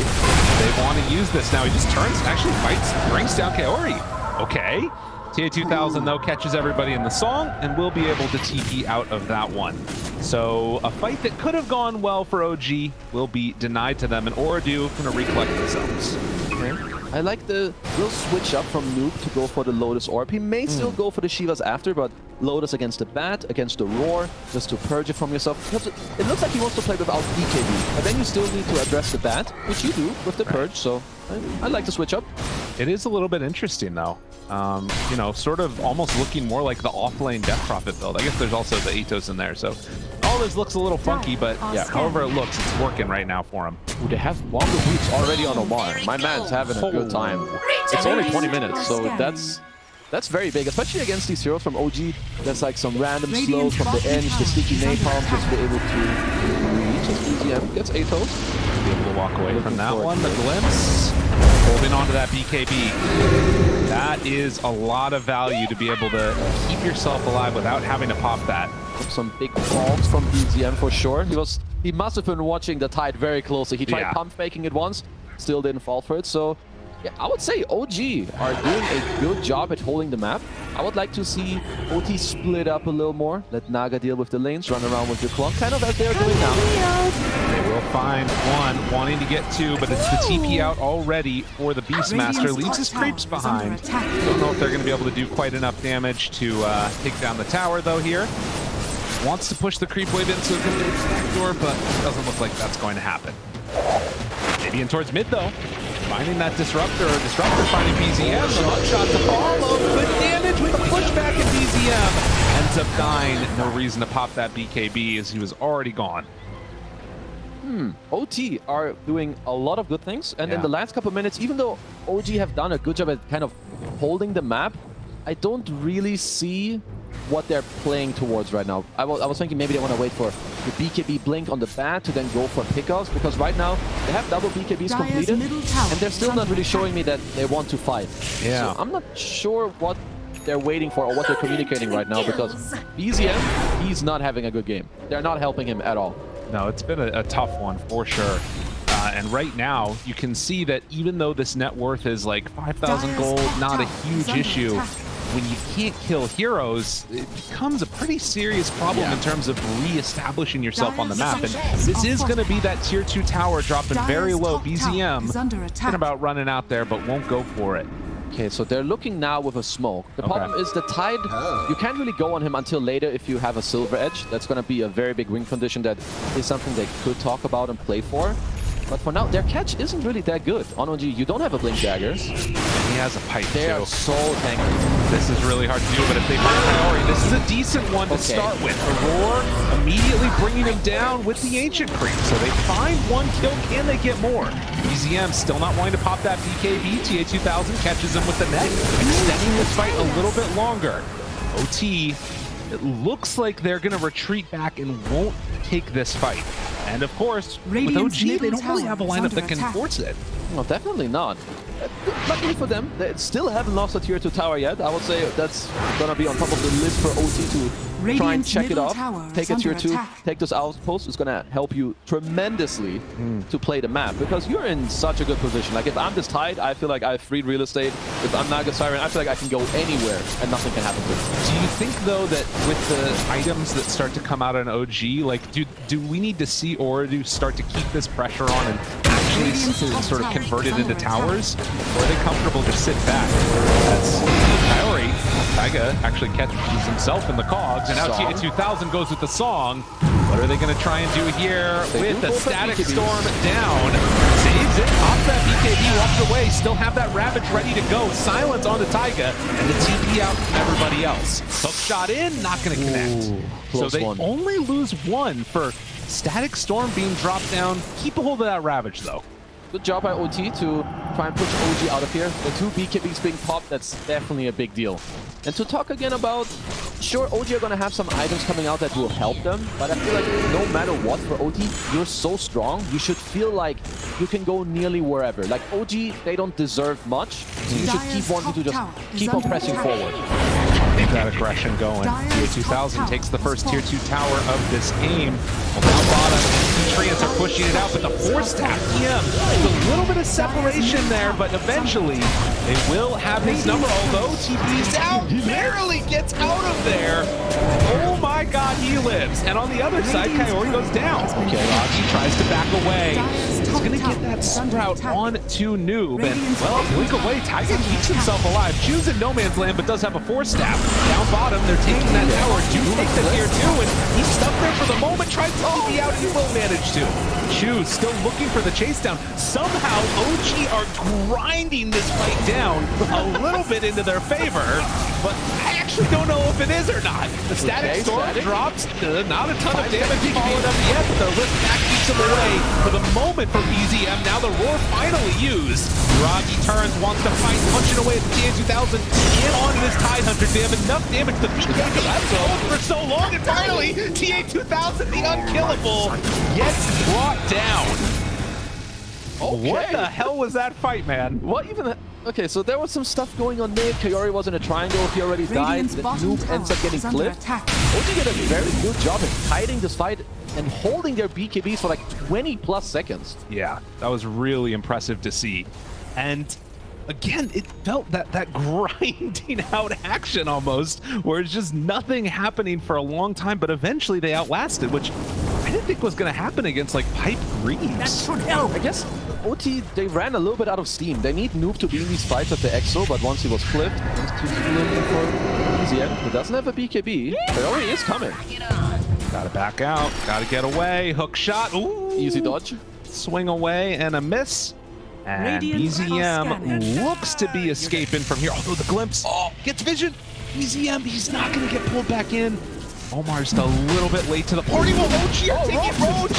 They want to use this now. He just turns, actually fights, brings down Kaori. Okay. TA2000, though, catches everybody in the song and will be able to TP out of that one. So a fight that could have gone well for OG will be denied to them, and Ooredoo going to recollect themselves. Okay. I like the little switch up from Noob to go for the Lotus Orb. He may still go for the Shivas after, but Lotus against the Bat, against the Roar, just to purge it from yourself. It looks like he wants to play without BKB, but then you still need to address the Bat, which you do with the Purge, so I like to switch up. It is a little bit interesting, though. You know, sort of almost looking more like the off-lane Death Prophet build. I guess there's also the Atos in there, so all this looks a little funky, but yeah, however it looks, it's working right now for him. Ooh, they have Wombo Boots already on Omar. My man's having a good time. It's only 20 minutes, so that's very big, especially against these heroes from OG. There's like some random slows from the edge, the sticky napalm, just be able to reach as BZM gets Atos. Be able to walk away from that one. The glimpse, holding on to that BKB. That is a lot of value to be able to keep yourself alive without having to pop that. Some big faults from BZM for sure. He must have been watching the Tide very closely. He tried pump faking it once, still didn't fall for it. So yeah, I would say OG are doing a good job at holding the map. I would like to see OT split up a little more. Let Naga deal with the lanes, run around with your clock, kind of as they're doing now. They will find one, wanting to get two, but it's the TP out already for the Beastmaster. Leaves his creeps behind. Don't know if they're going to be able to do quite enough damage to take down the tower, though, here. Wants to push the creep wave into a good backdoor, but doesn't look like that's going to happen. Maybe in towards mid, though. Finding that Disruptor, or Disruptor finding BZM. The hook shot to follow. Good damage with the pushback, and BZM ends up dying. No reason to pop that BKB as he was already gone. OT are doing a lot of good things, and in the last couple of minutes, even though OG have done a good job at kind of holding the map, I don't really see what they're playing towards right now. I was thinking maybe they want to wait for the BKB blink on the Bat to then go for pickoffs, because right now they have double BKBs completed, and they're still not really showing me that they want to fight. Yeah. So I'm not sure what they're waiting for or what they're communicating right now, because BZM, he's not having a good game. They're not helping him at all. No, it's been a tough one for sure. And right now, you can see that even though this net worth is like 5,000 gold, not a huge issue, when you can't kill heroes, it becomes a pretty serious problem in terms of re-establishing yourself on the map. And this is going to be that tier 2 tower dropping very low. BZM thinking about running out there, but won't go for it. Okay, so they're looking now with a smoke. The problem is the Tide, you can't really go on him until later if you have a Silver Edge. That's going to be a very big win condition that is something they could talk about and play for. But for now, their catch isn't really that good. On OG, you don't have a Blink Dagger. And he has a pipe, They are so tanky. This is really hard to do, but if they find Priori, this is a decent one to start with. Aurora immediately bringing him down with the Ancient Creep. So they find one kill. Can they get more? BZM still not wanting to pop that BKB. TA2000 catches him with the net, extending this fight a little bit longer. OT, it looks like they're going to retreat back and won't take this fight. And of course, with OG, they don't really have a lineup that can force it. No, definitely not. Luckily for them, they still haven't lost a tier 2 tower yet. I would say that's gonna be on top of the list for OT to try and check it off. Take a tier 2, take those outposts. It's gonna help you tremendously to play the map, because you're in such a good position. Like if I'm this tight, I feel like I have free real estate. If I'm Naga Siren, I feel like I can go anywhere and nothing can happen to me. Do you think though that with the items that start to come out on OG, like do we need to see Ooredoo start to keep this pressure on and actually sort of convert it into towers? Or are they comfortable just sit back? As Kaori, Taiga actually catches himself in the cogs, and now TA2000 goes with the song. What are they going to try and do here with the static storm down? Saves it, pops that BKB, walks away, still have that Ravage ready to go. Silence on the Taiga, and the TP out from everybody else. Hook shot in, not going to connect. So they only lose one for static storm being dropped down. Keep a hold of that Ravage though. Good job by OT to try and push OG out of here. The 2 BKBs being popped, that's definitely a big deal. And to talk again about, sure, OG are going to have some items coming out that will help them, but I feel like no matter what for OT, you're so strong, you should feel like you can go nearly wherever. Like OG, they don't deserve much, so you should keep wanting to just keep on pressing forward. Keep that aggression going. TA2000 takes the first tier 2 tower of this game. Well, now bottom, Treants are pushing it out, but the 4-stack TM, a little bit of separation there, but eventually they will have his number, although TP's out, barely gets out of there. Oh my god, he lives. And on the other side, Kaori goes down. Okay, Rocky tries to back away. He's gonna get that sprout on to Noob, and well, blink away, Taiga keeps himself alive. Choose in no man's land, but does have a 4-stack. Down bottom, they're taking that tower. Do take the tier 2, and he's stuck there for the moment. Tries to TP out, and he will manage to. Choose still looking for the chase down. Somehow, OG are grinding this fight down a little bit into their favor, but I actually don't know if it is or not. The static storm drops, not a ton of damage followed up yet, but the lift back keeps him away for the moment for BZM. Now the roar finally used. Rocky turns, wants to fight, punching away at the TA2000 and onto this Tidehunter. They have enough damage to beat that for so long, and finally, TA2000, the unkillable, gets brought down. What the hell was that fight, man? What even? Okay, so there was some stuff going on there. Kaori was in a triangle. He already died. The Noob ends up getting clipped. OG did a very good job in hiding this fight and holding their BKBs for like 20+ seconds. Yeah, that was really impressive to see. And again, it felt that grinding out action almost, where it's just nothing happening for a long time, but eventually they outlasted, which I didn't think was going to happen against like Pipe Greaves. That should help. I guess OT, they ran a little bit out of steam. They need Noob to be in these fights with the EXO, but once he was clipped, he's too looking for BZM. He doesn't have a BKB, but already is coming. Gotta back out, gotta get away. Hook shot, ooh. Easy dodge. Swing away and a miss. And BZM looks to be escaping from here, although the glimpse gets vision. BZM, he's not going to get pulled back in. Omar's just a little bit late to the party. Will OG are taking road.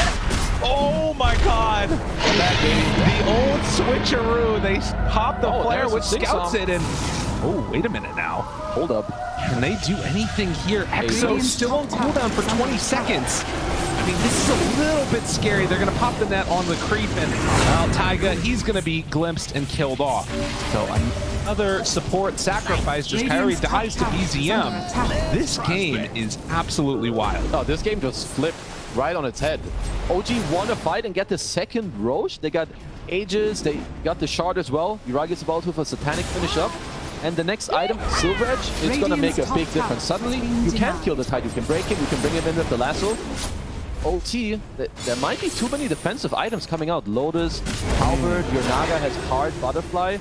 Oh my god. The old switcheroo. They pop the flare, which scouts it, and oh, wait a minute now. Hold up. Can they do anything here? EXO still on cooldown for 20 seconds. I mean, this is a little bit scary. They're going to pop the net on the creep, and Taiga, he's going to be glimpsed and killed off. So another support sacrifice, just Kaori dies to BZM. This game is absolutely wild. Oh, this game just flipped right on its head. OG won a fight and get the second Roche. They got Aegis, they got the Shard as well. Uragi's about with a Satanic finish up. And the next item, Silver Edge, it's going to make a big difference. Suddenly, you can kill the Tide, you can break him, you can bring him in with the lasso. OT, there might be too many defensive items coming out. Lotus, Halberd, your Naga has Hard, Butterfly.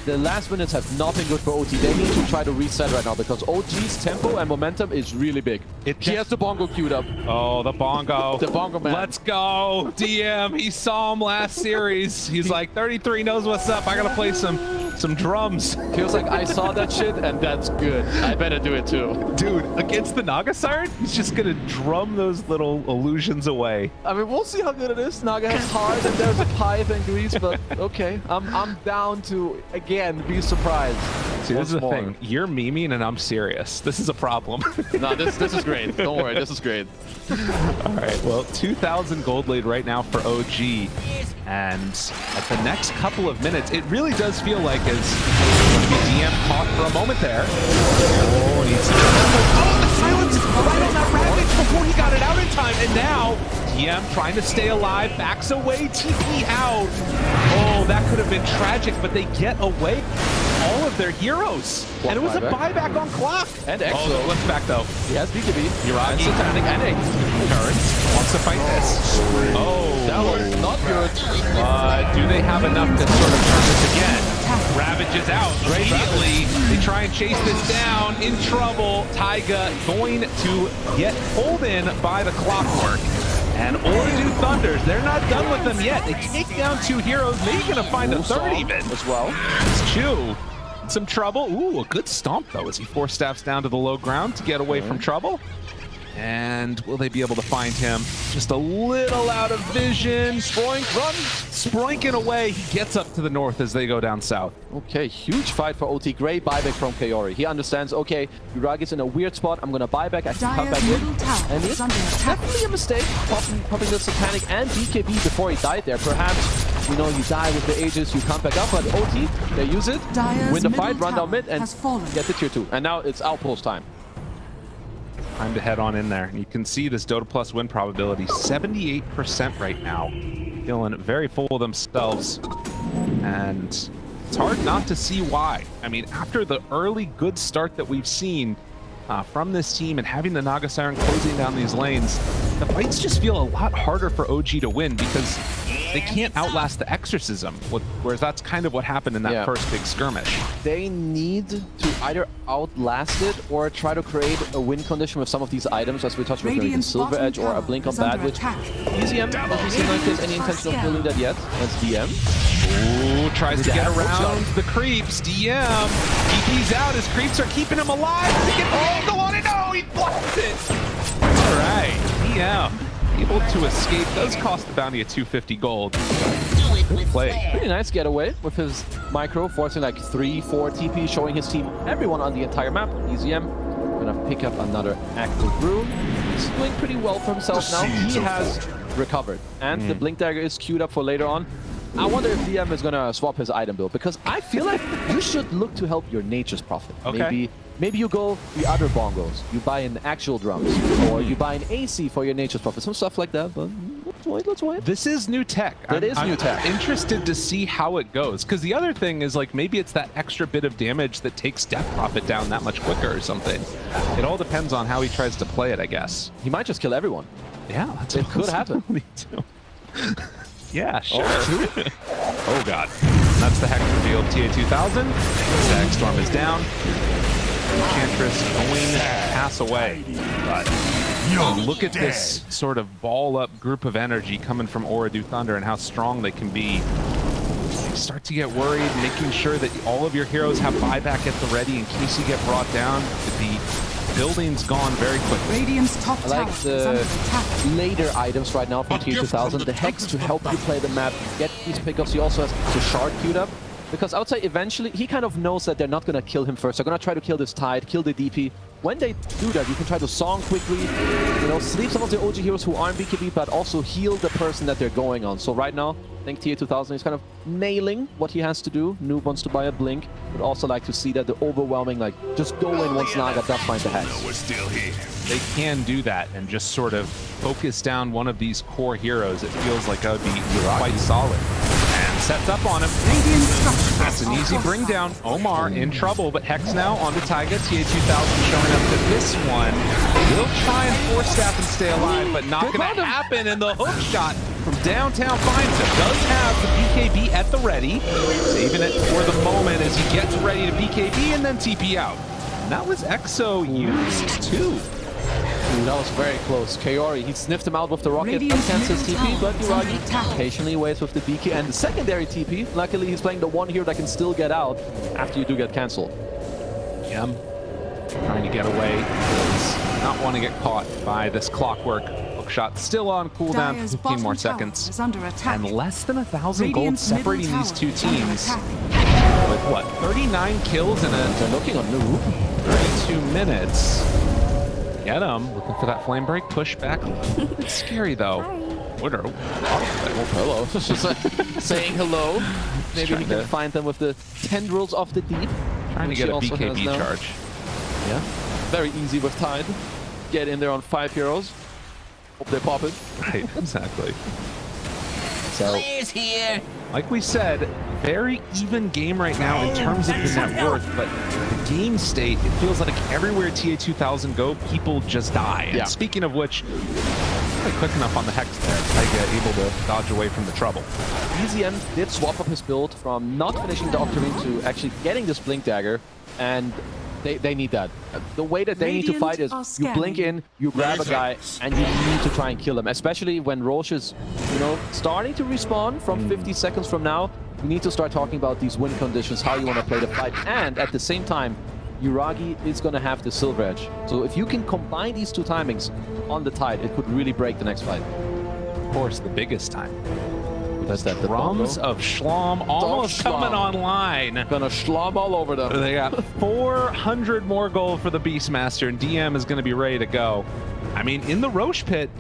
The last minutes have not been good for OT. They need to try to reset right now because OG's tempo and momentum is really big. He has the bongo queued up. Oh, the bongo. The bongo man. Let's go. DM, he saw him last series. He's like, 33 knows what's up. I got to play some Some drums. Feels like I saw that shit, and that's good. I better do it too. Dude, against the Naga Siren, he's just gonna drum those little illusions away. I mean, we'll see how good it is. Naga has hard, and there's a pipe and grease, but okay. I'm down to, again, be surprised. See, this is the thing. You're memeing, and I'm serious. This is a problem. No, this is great. Don't worry, this is great. All right, well, 2,000 gold lead right now for OG. And at the next couple of minutes, it really does feel like as going to be DM caught for a moment there. Oh, he's the silence right on that Ravage before he got it out in time. And now DM trying to stay alive, backs away, TP out. Oh, that could have been tragic, but they get away all of their heroes. And it was a buyback on clock. And Exo. Oh, looks back though. He has BKB. Yuragi, Satanic, and Turns wants to fight this. Oh, that was not good. Do they have enough to sort of turn this again? Ravage is out immediately. They try and chase this down. In trouble. Taiga going to get pulled in by the clockwork. And Ooredoo Thunders, they're not done with them yet. They take down 2 heroes, maybe gonna find a third even. As well. It's Chu. Some trouble. Ooh, a good stomp though as he 4-staffs down to the low ground to get away from trouble. And will they be able to find him? Just a little out of vision. Sproink, run! Sproinking away. He gets up to the north as they go down south. Okay, huge fight for OT. Great buyback from Kaori. He understands, okay, Yuragi's in a weird spot. I'm gonna buy back. I can come back in. And it's definitely a mistake popping the Satanic and BKB before he died there. Perhaps, you know, you die with the Aegis, you come back up, but OT, they use it, win the fight, run down mid, and get the tier 2. And now it's Outpost time. Time to head on in there. You can see this Dota Plus win probability, 78% right now. Feeling very full of themselves. And it's hard not to see why. I mean, after the early good start that we've seen from this team and having the Naga Siren closing down these lanes, the fights just feel a lot harder for OG to win because they can't outlast the Exorcism, whereas that's kind of what happened in that first big skirmish. They need to either outlast it or try to create a win condition with some of these items, as we touched with maybe Silver Edge or a Blink on Bad, which EZM doesn't seem like there's any intention of building that yet. That's DM. Ooh, tries to get around the creeps. DM. DP's out. His creeps are keeping him alive. Go on and no, he blocked it. All right, DM. Able to escape. Does cost the bounty of 250 gold. Good play. Pretty nice getaway with his micro, forcing like 3-4 TP, showing his team everyone on the entire map. EZM gonna pick up another active rune. He's doing pretty well for himself now. He has recovered, and the Blink Dagger is queued up for later on. I wonder if DM is gonna swap his item build, because I feel like you should look to help your Nature's Prophet. Okay. Maybe you go the other bongos. You buy an actual drums, or you buy an AC for your Nature's Prophet. Some stuff like that, but let's wait. This is new tech. It is new tech. I'm interested to see how it goes, because the other thing is, like, maybe it's that extra bit of damage that takes Death Prophet down that much quicker or something. It all depends on how he tries to play it, I guess. He might just kill everyone. Yeah, that's it could happen. Yeah, sure. Oh, God. That's the Hex reveal of TA2000. Stagstorm is down. Enchantress going to pass away. But look at this sort of ball-up group of energy coming from Ooredoo Thunder and how strong they can be. You start to get worried, making sure that all of your heroes have buyback at the ready in case you get brought down. The building's gone very quickly. Radiant's top I like the later items right now from TA2000. The Hex to help you play the map, get these pickups. He also has the Shard queued up. Because I would say eventually, he kind of knows that they're not going to kill him first. They're going to try to kill this Tide, kill the DP. When they do that, you can try to song quickly, you know, sleep some of the OG heroes who aren't BKB, but also heal the person that they're going on. So right now, I think TA2000 is kind of nailing what he has to do. Noob wants to buy a Blink, but also like to see that the overwhelming, like, just go in once Naga does find the Hex. They can do that and just sort of focus down one of these core heroes. It feels like that would be quite solid. And sets up on him. That's an easy bring down. Omar in trouble, but Hex now onto Taiga. TA2000 showing up to this one. Will try and force staff and stay alive, but not going to happen. And the hook shot from downtown finds him. Does have the BKB at the ready. Saving it for the moment as he gets ready to BKB and then TP out. And that was Exo used too. Ooh, that was very close. Kaori, he sniffed him out with the rocket, against his TP, but Yuragi patiently waits with the BK and the secondary TP. Luckily, he's playing the one here that can still get out after you do get cancelled. Yeah, trying to get away. Does not want to get caught by this clockwork. Hookshot still on cooldown for 15 more seconds. And less than 1,000 gold separating these two teams. With what, 39 kills in They're looking on Noob. 32 minutes. Get him. Looking for that flame break. Push back. It's scary though. Ooredoo. Oh, hello. Just saying hello. Maybe we can find them with the tendrils of the deep. Trying to get a BKB charge. Yeah. Very easy with Tide. Get in there on 5 heroes. Hope they pop it. Right, exactly. So, here. like we said, very even game right now in terms of the net worth, but the game state, it feels like everywhere TA2000 go, people just die. And speaking of which, really quick enough on the Hex there, I get able to dodge away from the trouble. EZM did swap up his build from not finishing the Octarine to actually getting this Blink Dagger, and they need that. The way that they need to fight is you blink in, you grab a guy, and you need to try and kill him. Especially when Roche is, you know, starting to respawn from 50 seconds from now. You need to start talking about these win conditions, how you want to play the fight, and at the same time, Yuragi is going to have the Silver Edge. So if you can combine these two timings on the Tide, it could really break the next fight. Of course, the biggest time. That's that. The drums of Schlom almost coming online. Gonna Schlom all over them. They got 400 more gold for the Beastmaster, and DM is going to be ready to go. I mean, in the Roche pit,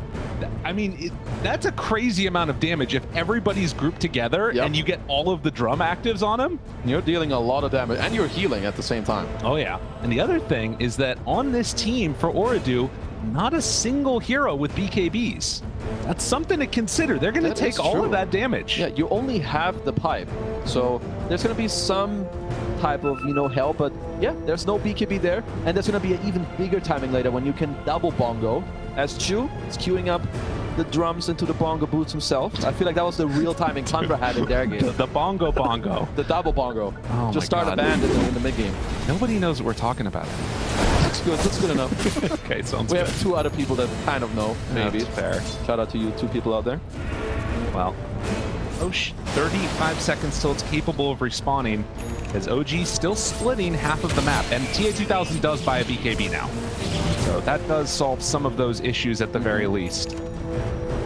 I mean, that's a crazy amount of damage if everybody's grouped together and you get all of the drum actives on them. You're dealing a lot of damage, and you're healing at the same time. Oh, yeah. And the other thing is that on this team for Ooredoo, not a single hero with BKBs. That's something to consider. They're going to take all of that damage. Yeah, you only have the pipe. So there's going to be some type of, you know, help, but yeah, there's no BKB there. And there's going to be an even bigger timing later when you can double bongo. As Chu is queuing up the drums into the bongo boots himself. I feel like that was the real timing Tundra had in their game. The bongo. The double bongo. Oh, just start a band in the mid game. Nobody knows what we're talking about. That's good. That's good enough. Okay, sounds we good. have 2 other people that kind of know. Maybe. That's fair. Shout out to you 2 people out there. Well, Osh, 35 seconds till it's capable of respawning. As OG still splitting half of the map, and TA2000 does buy a BKB now. So that does solve some of those issues at the very least.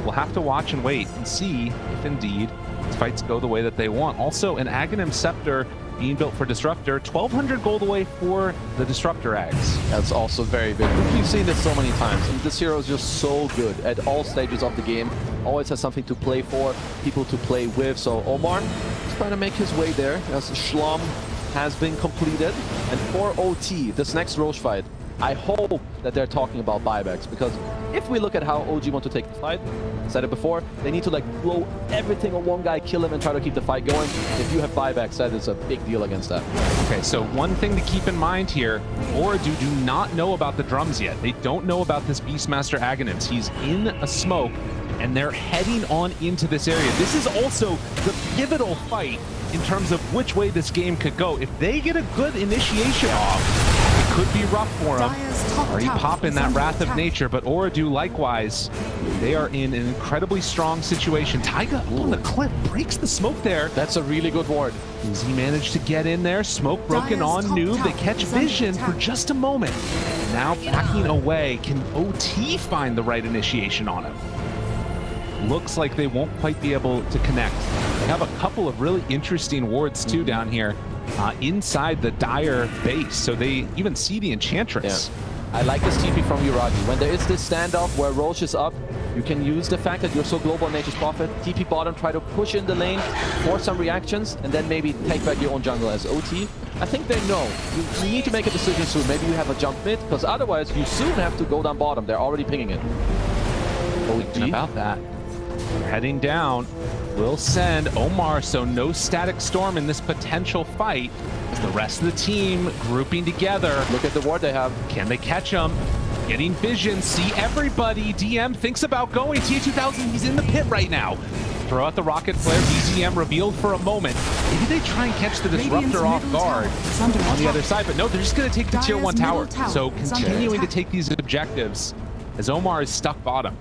We'll have to watch and wait and see if indeed fights go the way that they want. Also, an Aghanim Scepter being built for Disruptor, 1,200 gold away for the Disruptor Ags. That's also very big. We've seen this so many times, and this hero is just so good at all stages of the game. Always has something to play for, people to play with. So Omar is trying to make his way there as Schlom has been completed. And for OT, this next Roche fight, I hope that they're talking about buybacks, because if we look at how OG want to take the fight, I said it before, they need to like blow everything on one guy, kill him, and try to keep the fight going. If you have buybacks, that is a big deal against that. Okay, so one thing to keep in mind here, Ooredoo do not know about the drums yet. They don't know about this Beastmaster Aghanims. He's in a smoke, and they're heading on into this area. This is also the pivotal fight in terms of which way this game could go. If they get a good initiation off, it could be rough for them. Already popping that Wrath of Nature, but Ooredoo likewise, they are in an incredibly strong situation. Taiga on the cliff breaks the smoke there. That's a really good ward. Does he manage to get in there? Smoke broken on Noob. They catch vision for just a moment. Now backing away. Can OT find the right initiation on him? Looks like they won't quite be able to connect. They have a couple of really interesting wards too down here inside the Dire base, so they even see the Enchantress. Yeah. I like this TP from Yuragi. When there is this standoff where Roche is up, you can use the fact that you're so global in Nature's Prophet, TP bottom, try to push in the lane, force some reactions, and then maybe take back your own jungle as OT. I think they know. You need to make a decision soon. Maybe you have a jump mid, because otherwise you soon have to go down bottom. They're already pinging it. OT about that. Heading down. Will send Omar, so no Static Storm in this potential fight. As the rest of the team grouping together. Look at the ward they have. Can they catch him? Getting vision, see everybody. DM thinks about going. TA2000, he's in the pit right now. Throw out the rocket flare, BZM revealed for a moment. Maybe they try and catch the Disruptor off guard on the other side, but no, they're just going to take the tier 1 tower. So continuing to take these objectives. as Omar is stuck bottom.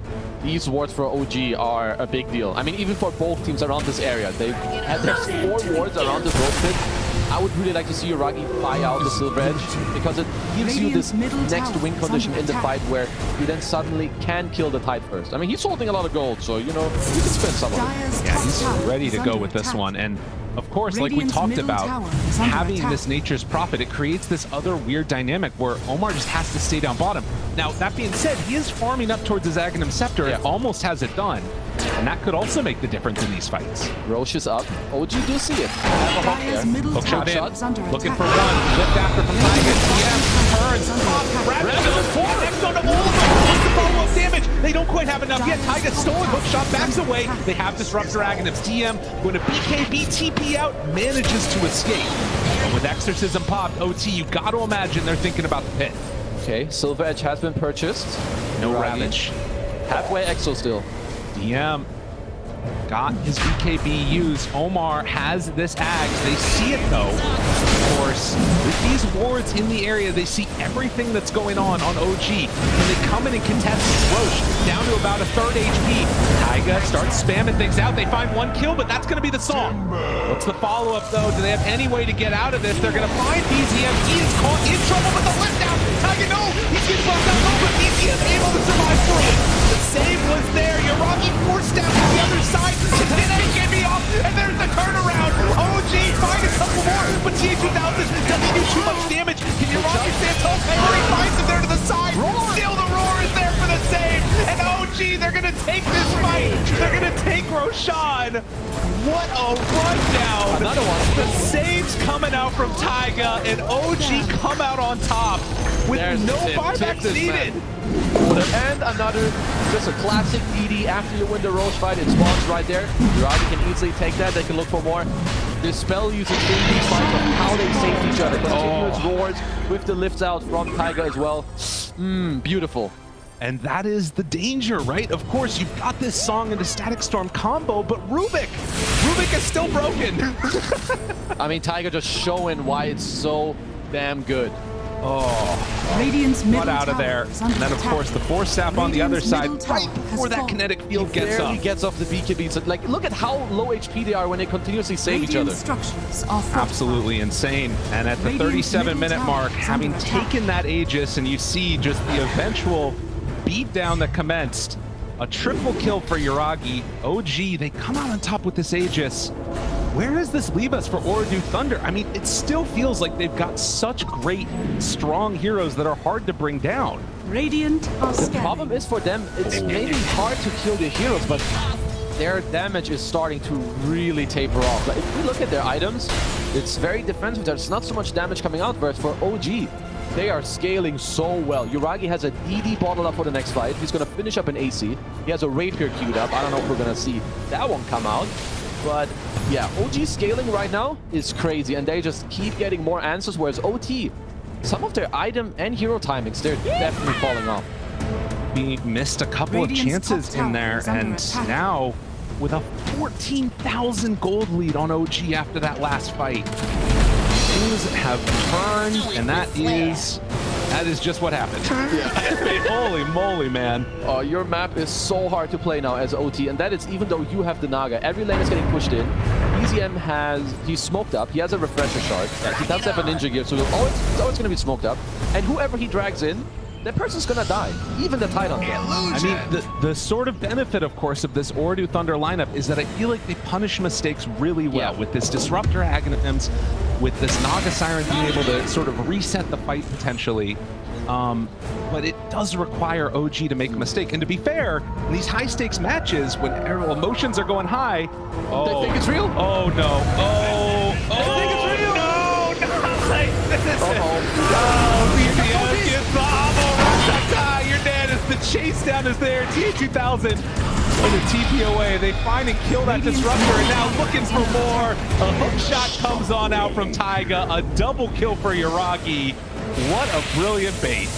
These wards for OG are a big deal. I mean, even for both teams around this area. There's 4 wards around this road pit. I would really like to see Yuragi buy out the Silver Edge because it gives you this next win condition in the fight where you then suddenly can kill the Tide first. I mean, he's holding a lot of gold, so, you know, you can spend some of it. Yeah, he's ready to go with this one. And of course, like we talked about, having this Nature's Prophet, it creates this other weird dynamic where Omar just has to stay down bottom. Now, that being said, he is farming up towards his Aghanim Scepter. Yeah. Almost has it done. And that could also make the difference in these fights. Roche is up. OG do see it. Have a hook there. Hook shot in. Looking for one. Lift after from Taiga. TM turns. Rabbit goes for it. Go to all of them. Wants the follow-up damage. They don't quite have enough yet. Taiga stolen. Hook shot backs away. They have Disruptor Aghanims. TM going to BKB TP out. Manages to escape. But with Exorcism popped, OT, you got to imagine they're thinking about the pit. Okay, Silver Edge has been purchased. No Ravage. Halfway Exo still. DM got his BKB used. Omar has this Ags. They see it though. Of course, with these wards in the area, they see everything that's going on OG. And they come in and contest Roche down to about a 3rd HP. Taiga starts spamming things out. They find 1 kill, but that's going to be the song. What's the follow-up though? Do they have any way to get out of this? They're going to find BZM. He is caught in trouble with the lift down. Taiga, no! He's getting left out low, but BZM able to survive through it. The save was there. Yuragi forced down to the other side. It's an AKB off, and there's the turnaround. OG find a couple more, but T2000 doesn't do too much damage. Can Yuragi Santos? He finds it there to the side. Still the roar is there for the save. And OG, they're going to take this fight. They're going to take Roshan. What a rundown. Another one. The saves coming out from Taiga, and OG come out on top with no buybacks needed. And another, just a classic DD after you win the Roche fight. It spawns right there. Yuragi can easily take that. They can look for more. Dispel using these fights of how they save each other. Continuous roars with the lifts out from Taiga as well. Beautiful. And that is the danger, right? Of course, you've got this Song and the Static Storm combo, but Rubik is still broken. I mean, Taiga just showing why it's so damn good. Oh, Radiant's what out of there. And then, of course, the Force Staff on the other side, right before that kinetic field gets up. He gets off the BKB. So, like, look at how low HP they are when they continuously save each other. Absolutely insane. And at the 37-minute mark, having taken that Aegis, and you see just the eventual beatdown that commenced, a triple kill for Yuragi. OG, they come out on top with this Aegis. Where does this leave us for Ooredoo Thunder? I mean, it still feels like they've got such great, strong heroes that are hard to bring down. Radiant are the problem is for them, it's maybe hard to kill the heroes, but their damage is starting to really taper off. Like, if we look at their items, it's very defensive. There's not so much damage coming out, but for OG, they are scaling so well. Yuragi has a DD bottle up for the next fight. He's going to finish up an AC. He has a Rapier queued up. I don't know if we're going to see that one come out. But yeah, OG scaling right now is crazy, and they just keep getting more answers, whereas OT, some of their item and hero timings, they're definitely falling off. We missed a couple of chances in there, and now with a 14,000 gold lead on OG after that last fight. Things have turned, and that is just what happened. Holy moly, man. Your map is so hard to play now as OT, and that is even though you have the Naga. Every lane is getting pushed in. BZM he's smoked up. He has a refresher shard. He does have a ninja gear, so it's always going to be smoked up. And whoever he drags in, that person's gonna die, even the Titan. I mean, the sort of benefit, of course, of this Ooredoo Thunder lineup is that I feel like they punish mistakes really well with this Disruptor Aghanims, with this Naga Siren being able to sort of reset the fight potentially. But it does require OG to make a mistake. And to be fair, in these high-stakes matches, when emotions are going high... They think it's real? Oh, no. They think it's real? No, not like this. You're dead. As the chase down is there. TA2000 with a TPOA. They find and kill that Disruptor, and now looking for more. A hook shot comes on out from Taiga. A double kill for Yuragi. What a brilliant bait.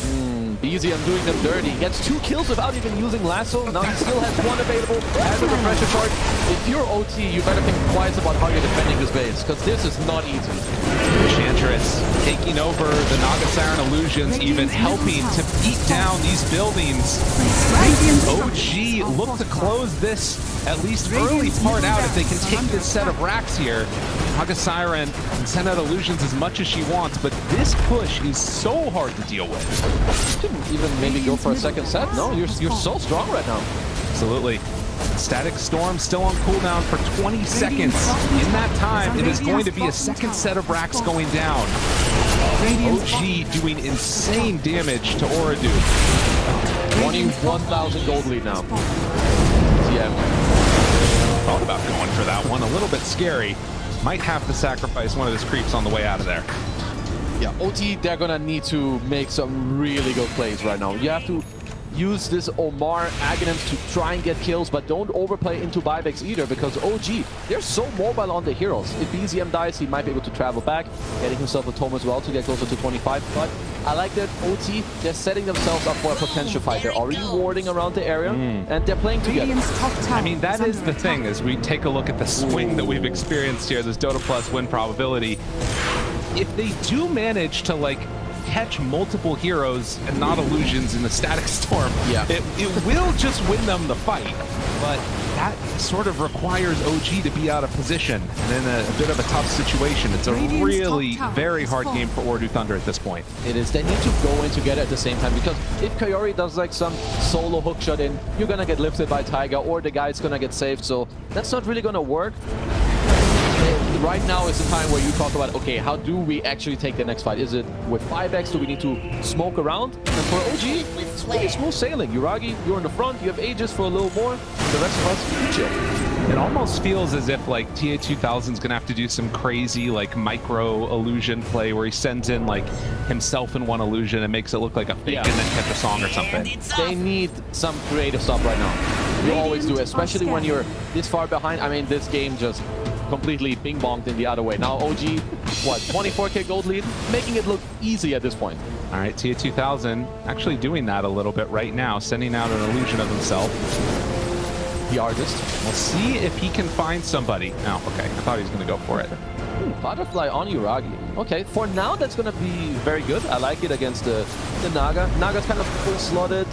BZM doing them dirty. Gets 2 kills without even using Lasso. Now he still has 1 available. Has a refresher shard. If you're OT, you better think twice about how you're defending this base, because this is not easy. Enchantress taking taking over the Naga Siren Illusions, even helping to beat down these buildings. OG look to close this at least early part out if they can take this set of racks here. Naga Siren can send out Illusions as much as she wants, but this push is so hard to deal with. You couldn't even maybe go for a second set. No, you're so strong right now. Absolutely. Static Storm still on cooldown for 20 seconds. In that time, it is going to be a second set of racks going down. OG doing insane damage to Ooredoo. 21,000 gold lead now. Yeah. Thought about going for that one. A little bit scary. Might have to sacrifice one of his creeps on the way out of there. Yeah, OT, they're gonna need to make some really good plays right now. You have to use this Omar Aghanim's to try and get kills, but don't overplay into buybacks either, because OG, they're so mobile on the heroes. If BZM dies, he might be able to travel back, getting himself a tome as well to get closer to 25. But I like that OT, they're setting themselves up for a potential fight. They're already warding around the area, and they're playing together. I mean, that is the thing, as we take a look at the swing that we've experienced here, this Dota Plus win probability. If they do manage to, like, catch multiple heroes and not Illusions in the Static Storm, it will just win them the fight. But that sort of requires OG to be out of position and in a bit of a tough situation. It's a really very hard game for Ooredoo Thunder at this point. It is. They need to go in together at the same time, because if Coyote does like some solo hook shot in, you're gonna get lifted by Tiger, or the guy's gonna get saved, so that's not really gonna work. Right now is the time where you talk about, okay, how do we actually take the next fight? Is it with 5x? Do we need to smoke around? And for OG, it's pretty smooth sailing. Yuragi, you're in the front, you have Aegis for a little more. The rest of us, chill. It almost feels as if like TA2000 is gonna have to do some crazy like micro illusion play where he sends in like himself in one illusion and makes it look like a fake and then catch a song or something. They need some creative stuff right now. You always do, especially when you're this far behind. I mean, this game just completely ping-bonged in the other way. Now OG, what, 24k gold lead? Making it look easy at this point. All right, TA2000 actually doing that a little bit right now, sending out an illusion of himself. The artist. We'll see if he can find somebody. Oh, okay, I thought he was going to go for it. Ooh, Butterfly on Yuragi. Okay, for now that's going to be very good. I like it against the Naga. Naga's kind of full-slotted.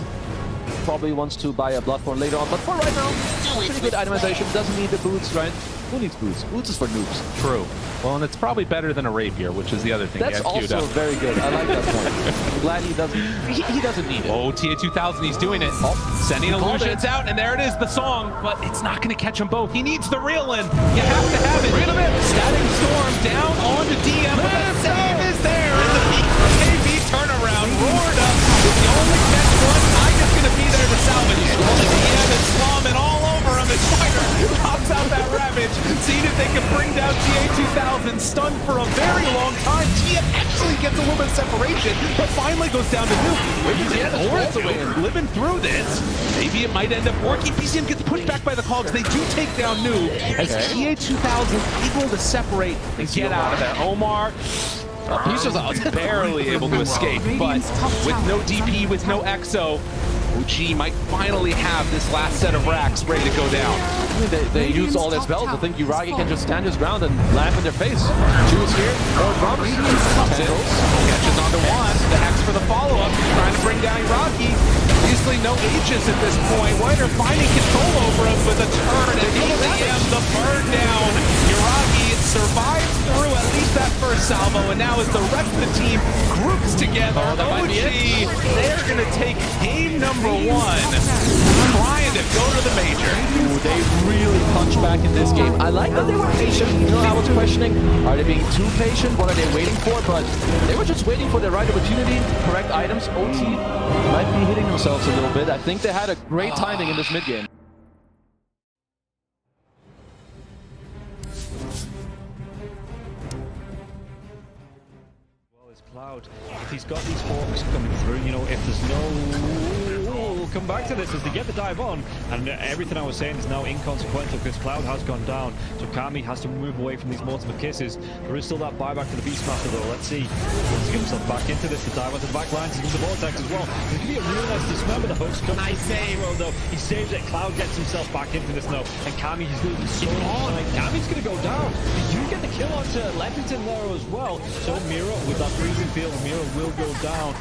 Probably wants to buy a Bloodborne later on, but for right now, pretty good itemization. Doesn't need the boots, right? Who needs boots? Boots is for noobs. True. Well, and it's probably better than a rapier, which is the other thing. That's also very good. I like that point. I'm glad he doesn't. He doesn't need it. Oh, TA2000, he's doing it. Oh, sending illusions out, and there it is, the song. But it's not going to catch them both. He needs the reel in. You have to have it. Reel him in. Static Storm down onto DM, but the save is there. And the BKB turnaround roared up. The only catch one. Tiger's going to be there to salvage it. DM is slamming all over him. And Spider pops out that Ravage. Seeing if they can bring down TA2000. Stunned for a very long time. TM actually gets a little bit of separation, but finally goes down to Nuke. Ooredoo living through this. Maybe it might end up working. BZM gets pushed back by the Cogs. They do take down Nuke as TA2000 able to separate and get out of there. Omar. He's just barely able to escape, but with no DP, with no EXO, OG might finally have this last set of racks ready to go down. I mean, they use all their spells. I think Yuragi can just stand his ground and laugh in their face. Choose here, more drums. Catches onto one. The Hex for the follow-up. Trying to bring down Yuragi. Obviously no Aegis at this point. Whiter finding control over him with a turn and BZM the burn down. Yuragi survives through at least that first salvo, and now as the rest of the team groups together, OG, they're going to take game number one, trying to go to the major. Ooh, they really punched back in this game. I like that they were patient. You know, I was questioning, are they being too patient? What are they waiting for? But they were just waiting for the right opportunity, correct items. OT might be hitting themselves a little bit. I think they had a great timing in this mid-game. Cloud, if he's got these hawks coming through, you know, if there's no we'll come back to this as they get the dive on, and everything I was saying is now inconsequential because Cloud has gone down, so Kami has to move away from these Mortimer Kisses. There is still that buyback for the Beastmaster though. Let's see. Wants to get himself back into this. The dive onto the back lines. He's the Vortex as well. There's going to be a real nice dismember. The host comes. Nice save. Though. He saves it. Cloud gets himself back into this now, and Kami is losing so much. Kami's going to go down. You get the kill onto Leppington there as well. So Mira with that freezing field, Mira will go down.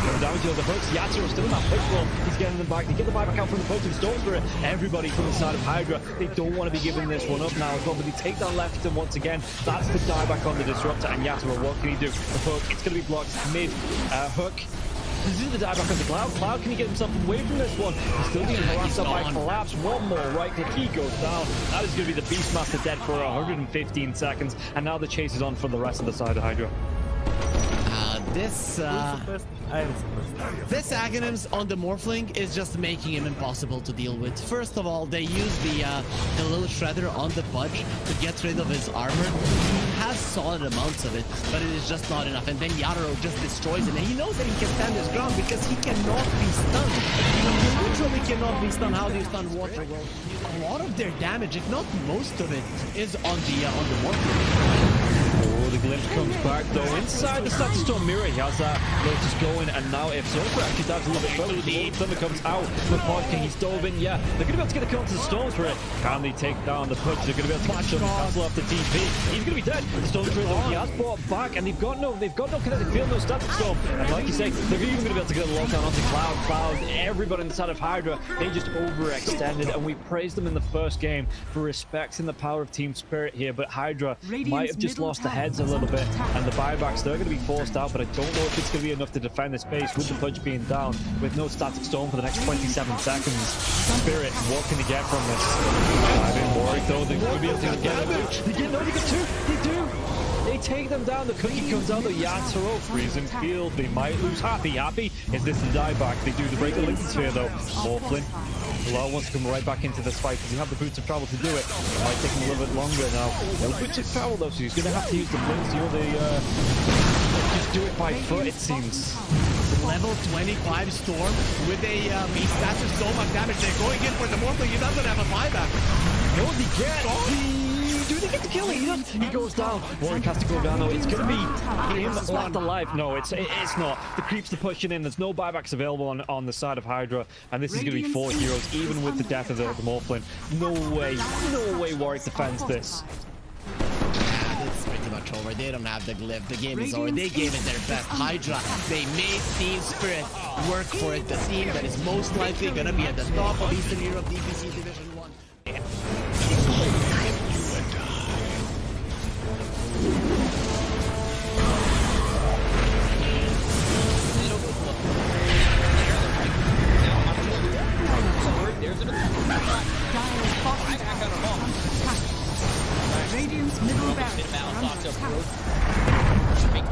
No damage to the hooks. Yatsuo still in that push wall. He's getting them back. They get the buyback out from the poach and Storm Spirit. Everybody from the side of Hydra. They don't want to be giving this one up now as well, but they take down Leppington once again. That's the dieback on the Disruptor, and Yatsuo, what can he do? The hook, it's going to be blocked mid hook. This is the dieback on the Cloud. Cloud, can he get himself away from this one? He's still being harassed up by Collapse. One more right click, he goes down. That is going to be the Beastmaster dead for 115 seconds, and now the chase is on for the rest of the side of Hydra. This Aghanims on the Morphling is just making him impossible to deal with. First of all, they use the little shredder on the Pudge to get rid of his armor. He has solid amounts of it, but it is just not enough. And then Yatoro just destroys him, and he knows that he can stand his ground because he cannot be stunned. He literally cannot be stunned. How do you stun water? Well, a lot of their damage, if not most of it, is on the Morphling. Oh, the glimpse comes back though. Inside the Status Storm Mirror, he has that Lotus going, and now if Zofra actually dives a little bit further, the Thunder comes out. The Pod King, he's dove in, yeah. They're going to be able to get the counter to the Storms for it. Can they take down the push? They're going to be able to catch up the castle off the TP. He's going to be dead. The Storm Spirit though, he has brought back, and they've got no kinetic field, no Static Storm. And like you say, they're even going to be able to get a lockdown onto Cloud. Everybody on the side of Hydra, they just overextended, and we praised them in the first game for respecting the power of Team Spirit here, but Hydra might have just lost the heads a little bit, and the buybacks, they're going to be forced out, but I don't know if it's going to be enough to defend this base with the Pudge being down, with no Static Storm for the next 27 seconds. Spirit, what can they get from this? I've been worried though, they're going to be able to get it. They get two, they do! They take them down, the cookie comes out, the Yatsuo, freezing field, they might lose. Happy, is this the dieback? They do the break the Lincoln Sphere though. Morphling, Bilal wants to come right back into this fight because he have the boots of travel to do it. It might take him a little bit longer now. No boots of travel though, so he's going to have to use the blinks, just do it by foot it seems. Level 25 Storm with a beast. That's just so much damage. They're going in for the Morphling. He doesn't have a buyback. No, they get. Do they get the kill? He goes down. Warwick has to go down though. It's going to be him left alive. No, it's not. The creeps are pushing in. There's no buybacks available on the side of Hydra, and this is going to be 4 heroes, even with the death of the Morphling. No way Warwick defends this. It's pretty much over. They don't have the glyph. The game is over. They gave it their best. Hydra, they made Team Spirit work for it. The team that is most likely going to be at the top of Eastern Europe DPC Division 1. Radiant's middle barracks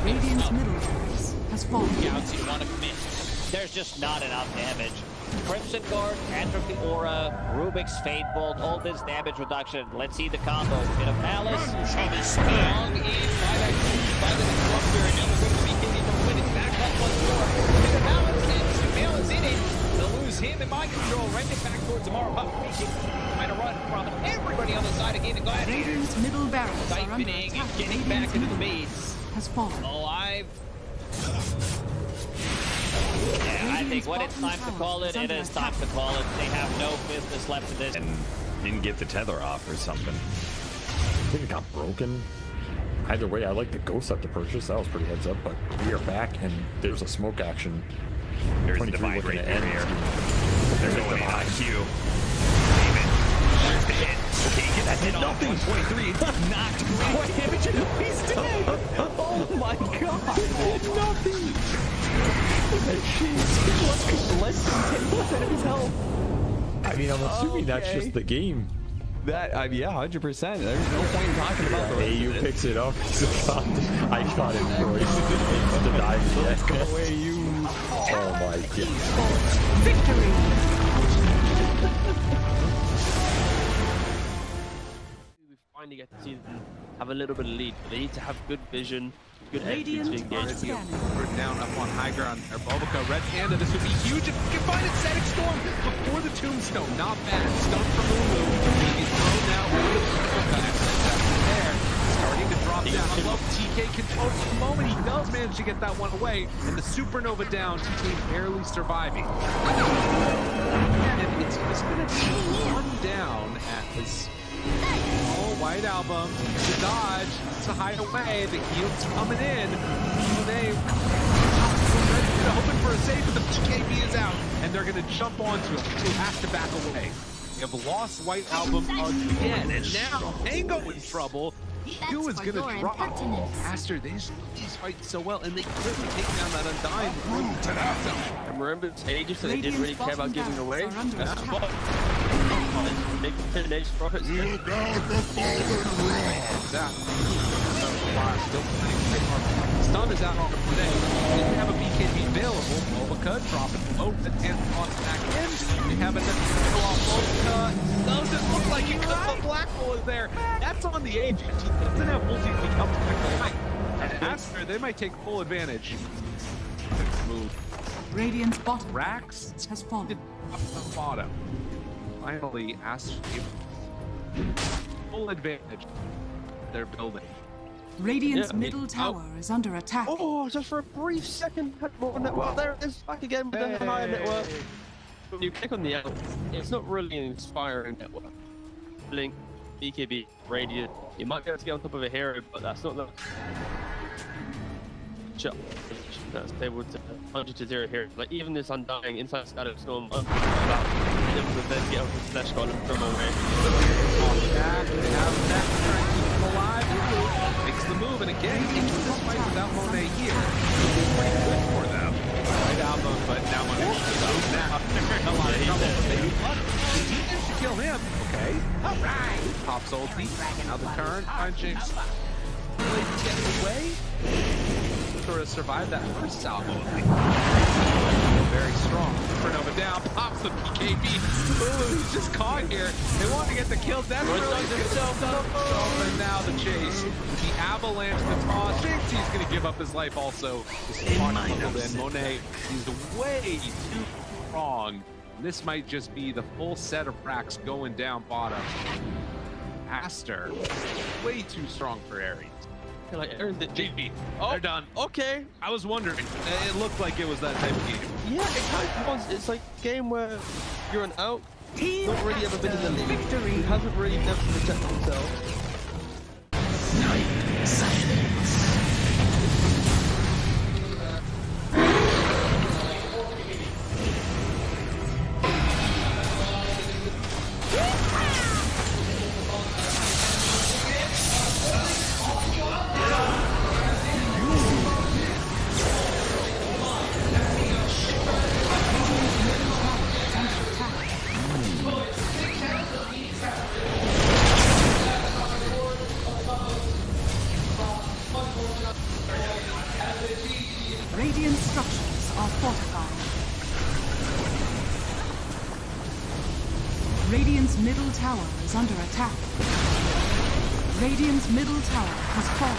Radiant's middle barracks has fallen. Scouts, you want to commit. There's just not enough damage. Crimson Guard, Atrophy Aura, Rubik's Fate Bolt, all this damage reduction. Let's see the combo. Bit of Malice. Strong in by the Disruptor, and now we're going to be hitting from winning back up once more. Bit of Malice, and Malice in it. They'll lose him in mind control. Rent it back towards Amara. Trying to run from everybody on the side of Gaimin Gladiators. Radiant's middle barracks are under Siphoning attack. and getting back into the base. Has fallen. Alive. Yeah, I think when it's time to call it, it is time to call it. They have no business left in this. And didn't get the tether off or something. I think it got broken. Either way, I like the ghost up to purchase. That was pretty heads up, but we are back and there's a smoke action. There's the divide right there. They're going in on Q. There's the hit. Okay, get that hit off. 123. Knocked. What damage? He's dead. Oh my god. Nothing. I mean, I'm assuming that's just the game. That, yeah, 100%. There's no point in talking about the rest AU of it. picks it up. I shot it twice. The dive yet. Go away, you. Oh my god. Victory! finally get to see them have a little bit of lead. But they need to have good vision, good entry to engage. We're down up on high ground. Bobica, red panda. This would be huge if we can find it. Static storm before the tombstone. Not bad. Stone from Ooredoo. He's thrown now. There. Starting to drop down. I love TK control for the moment. He does manage to get that one away. And the supernova down. TK barely surviving. And it's just going to be one down at this. Oh, White Album, the dodge, to hide away, the heal's coming in. They hoping for a save, but the PKB is out, and they're going to jump onto him. He has to back away. They have lost White Album again, and now Tango in trouble. Who is going to drop Aster? These fight so well, and they quickly take down that Undying. And remember, it's ages, so they didn't really care about giving away. Make the 10 ace profits. Stun is out on the play. Didn't have a BKB available. Bobica dropping low and on back in. They have a Bobica. Doesn't look like it because the black hole is there. That's on the agent. He doesn't have multi if he comes back to light. And Aster, they might take full advantage. Move. Radiant's bottom Rax has fallen. Up the bottom. Finally, Aster full advantage. They're building. Radiant's middle tower is under attack. Oh, just for a brief second, had more network. There it is, back again with the higher network. When you click on the L, it's not really an inspiring network. Blink, BKB, Radiant. You might be able to get on top of a hero, but that's not the shot that's able to 100-0 here. Like even this Undying inside Static Storm, able to then get up to Slash Golem from away. They have that to try and keep him alive. Makes the move, and again, into this fight without Monet here. Pretty good for them. Right album, but now Monet is out. Now they're in a lot of trouble. The team should kill him. Okay. Alright. Pops ulti. Now the turn. Punching. Getting away. Sort of survived that first salvo. Very strong. Supernova down, pops the PKB. Ooh, he's just caught here. They want to get the kill. That's really and now the chase. The avalanche, the toss. Thinks he's going to give up his life also. Then Monet is way too strong. This might just be the full set of racks going down bottom. Aster, way too strong for Ares. Like Ares the GP. Oh, they're done. Okay. I was wondering. It looked like it was that type of game. Yeah, it kind of was. It's like a game where you're an out. Not really ever been in the league. Victory. He hasn't really never protected himself. Radiant structures are fortified. Radiant's middle tower is under attack. Radiant's middle tower has fallen.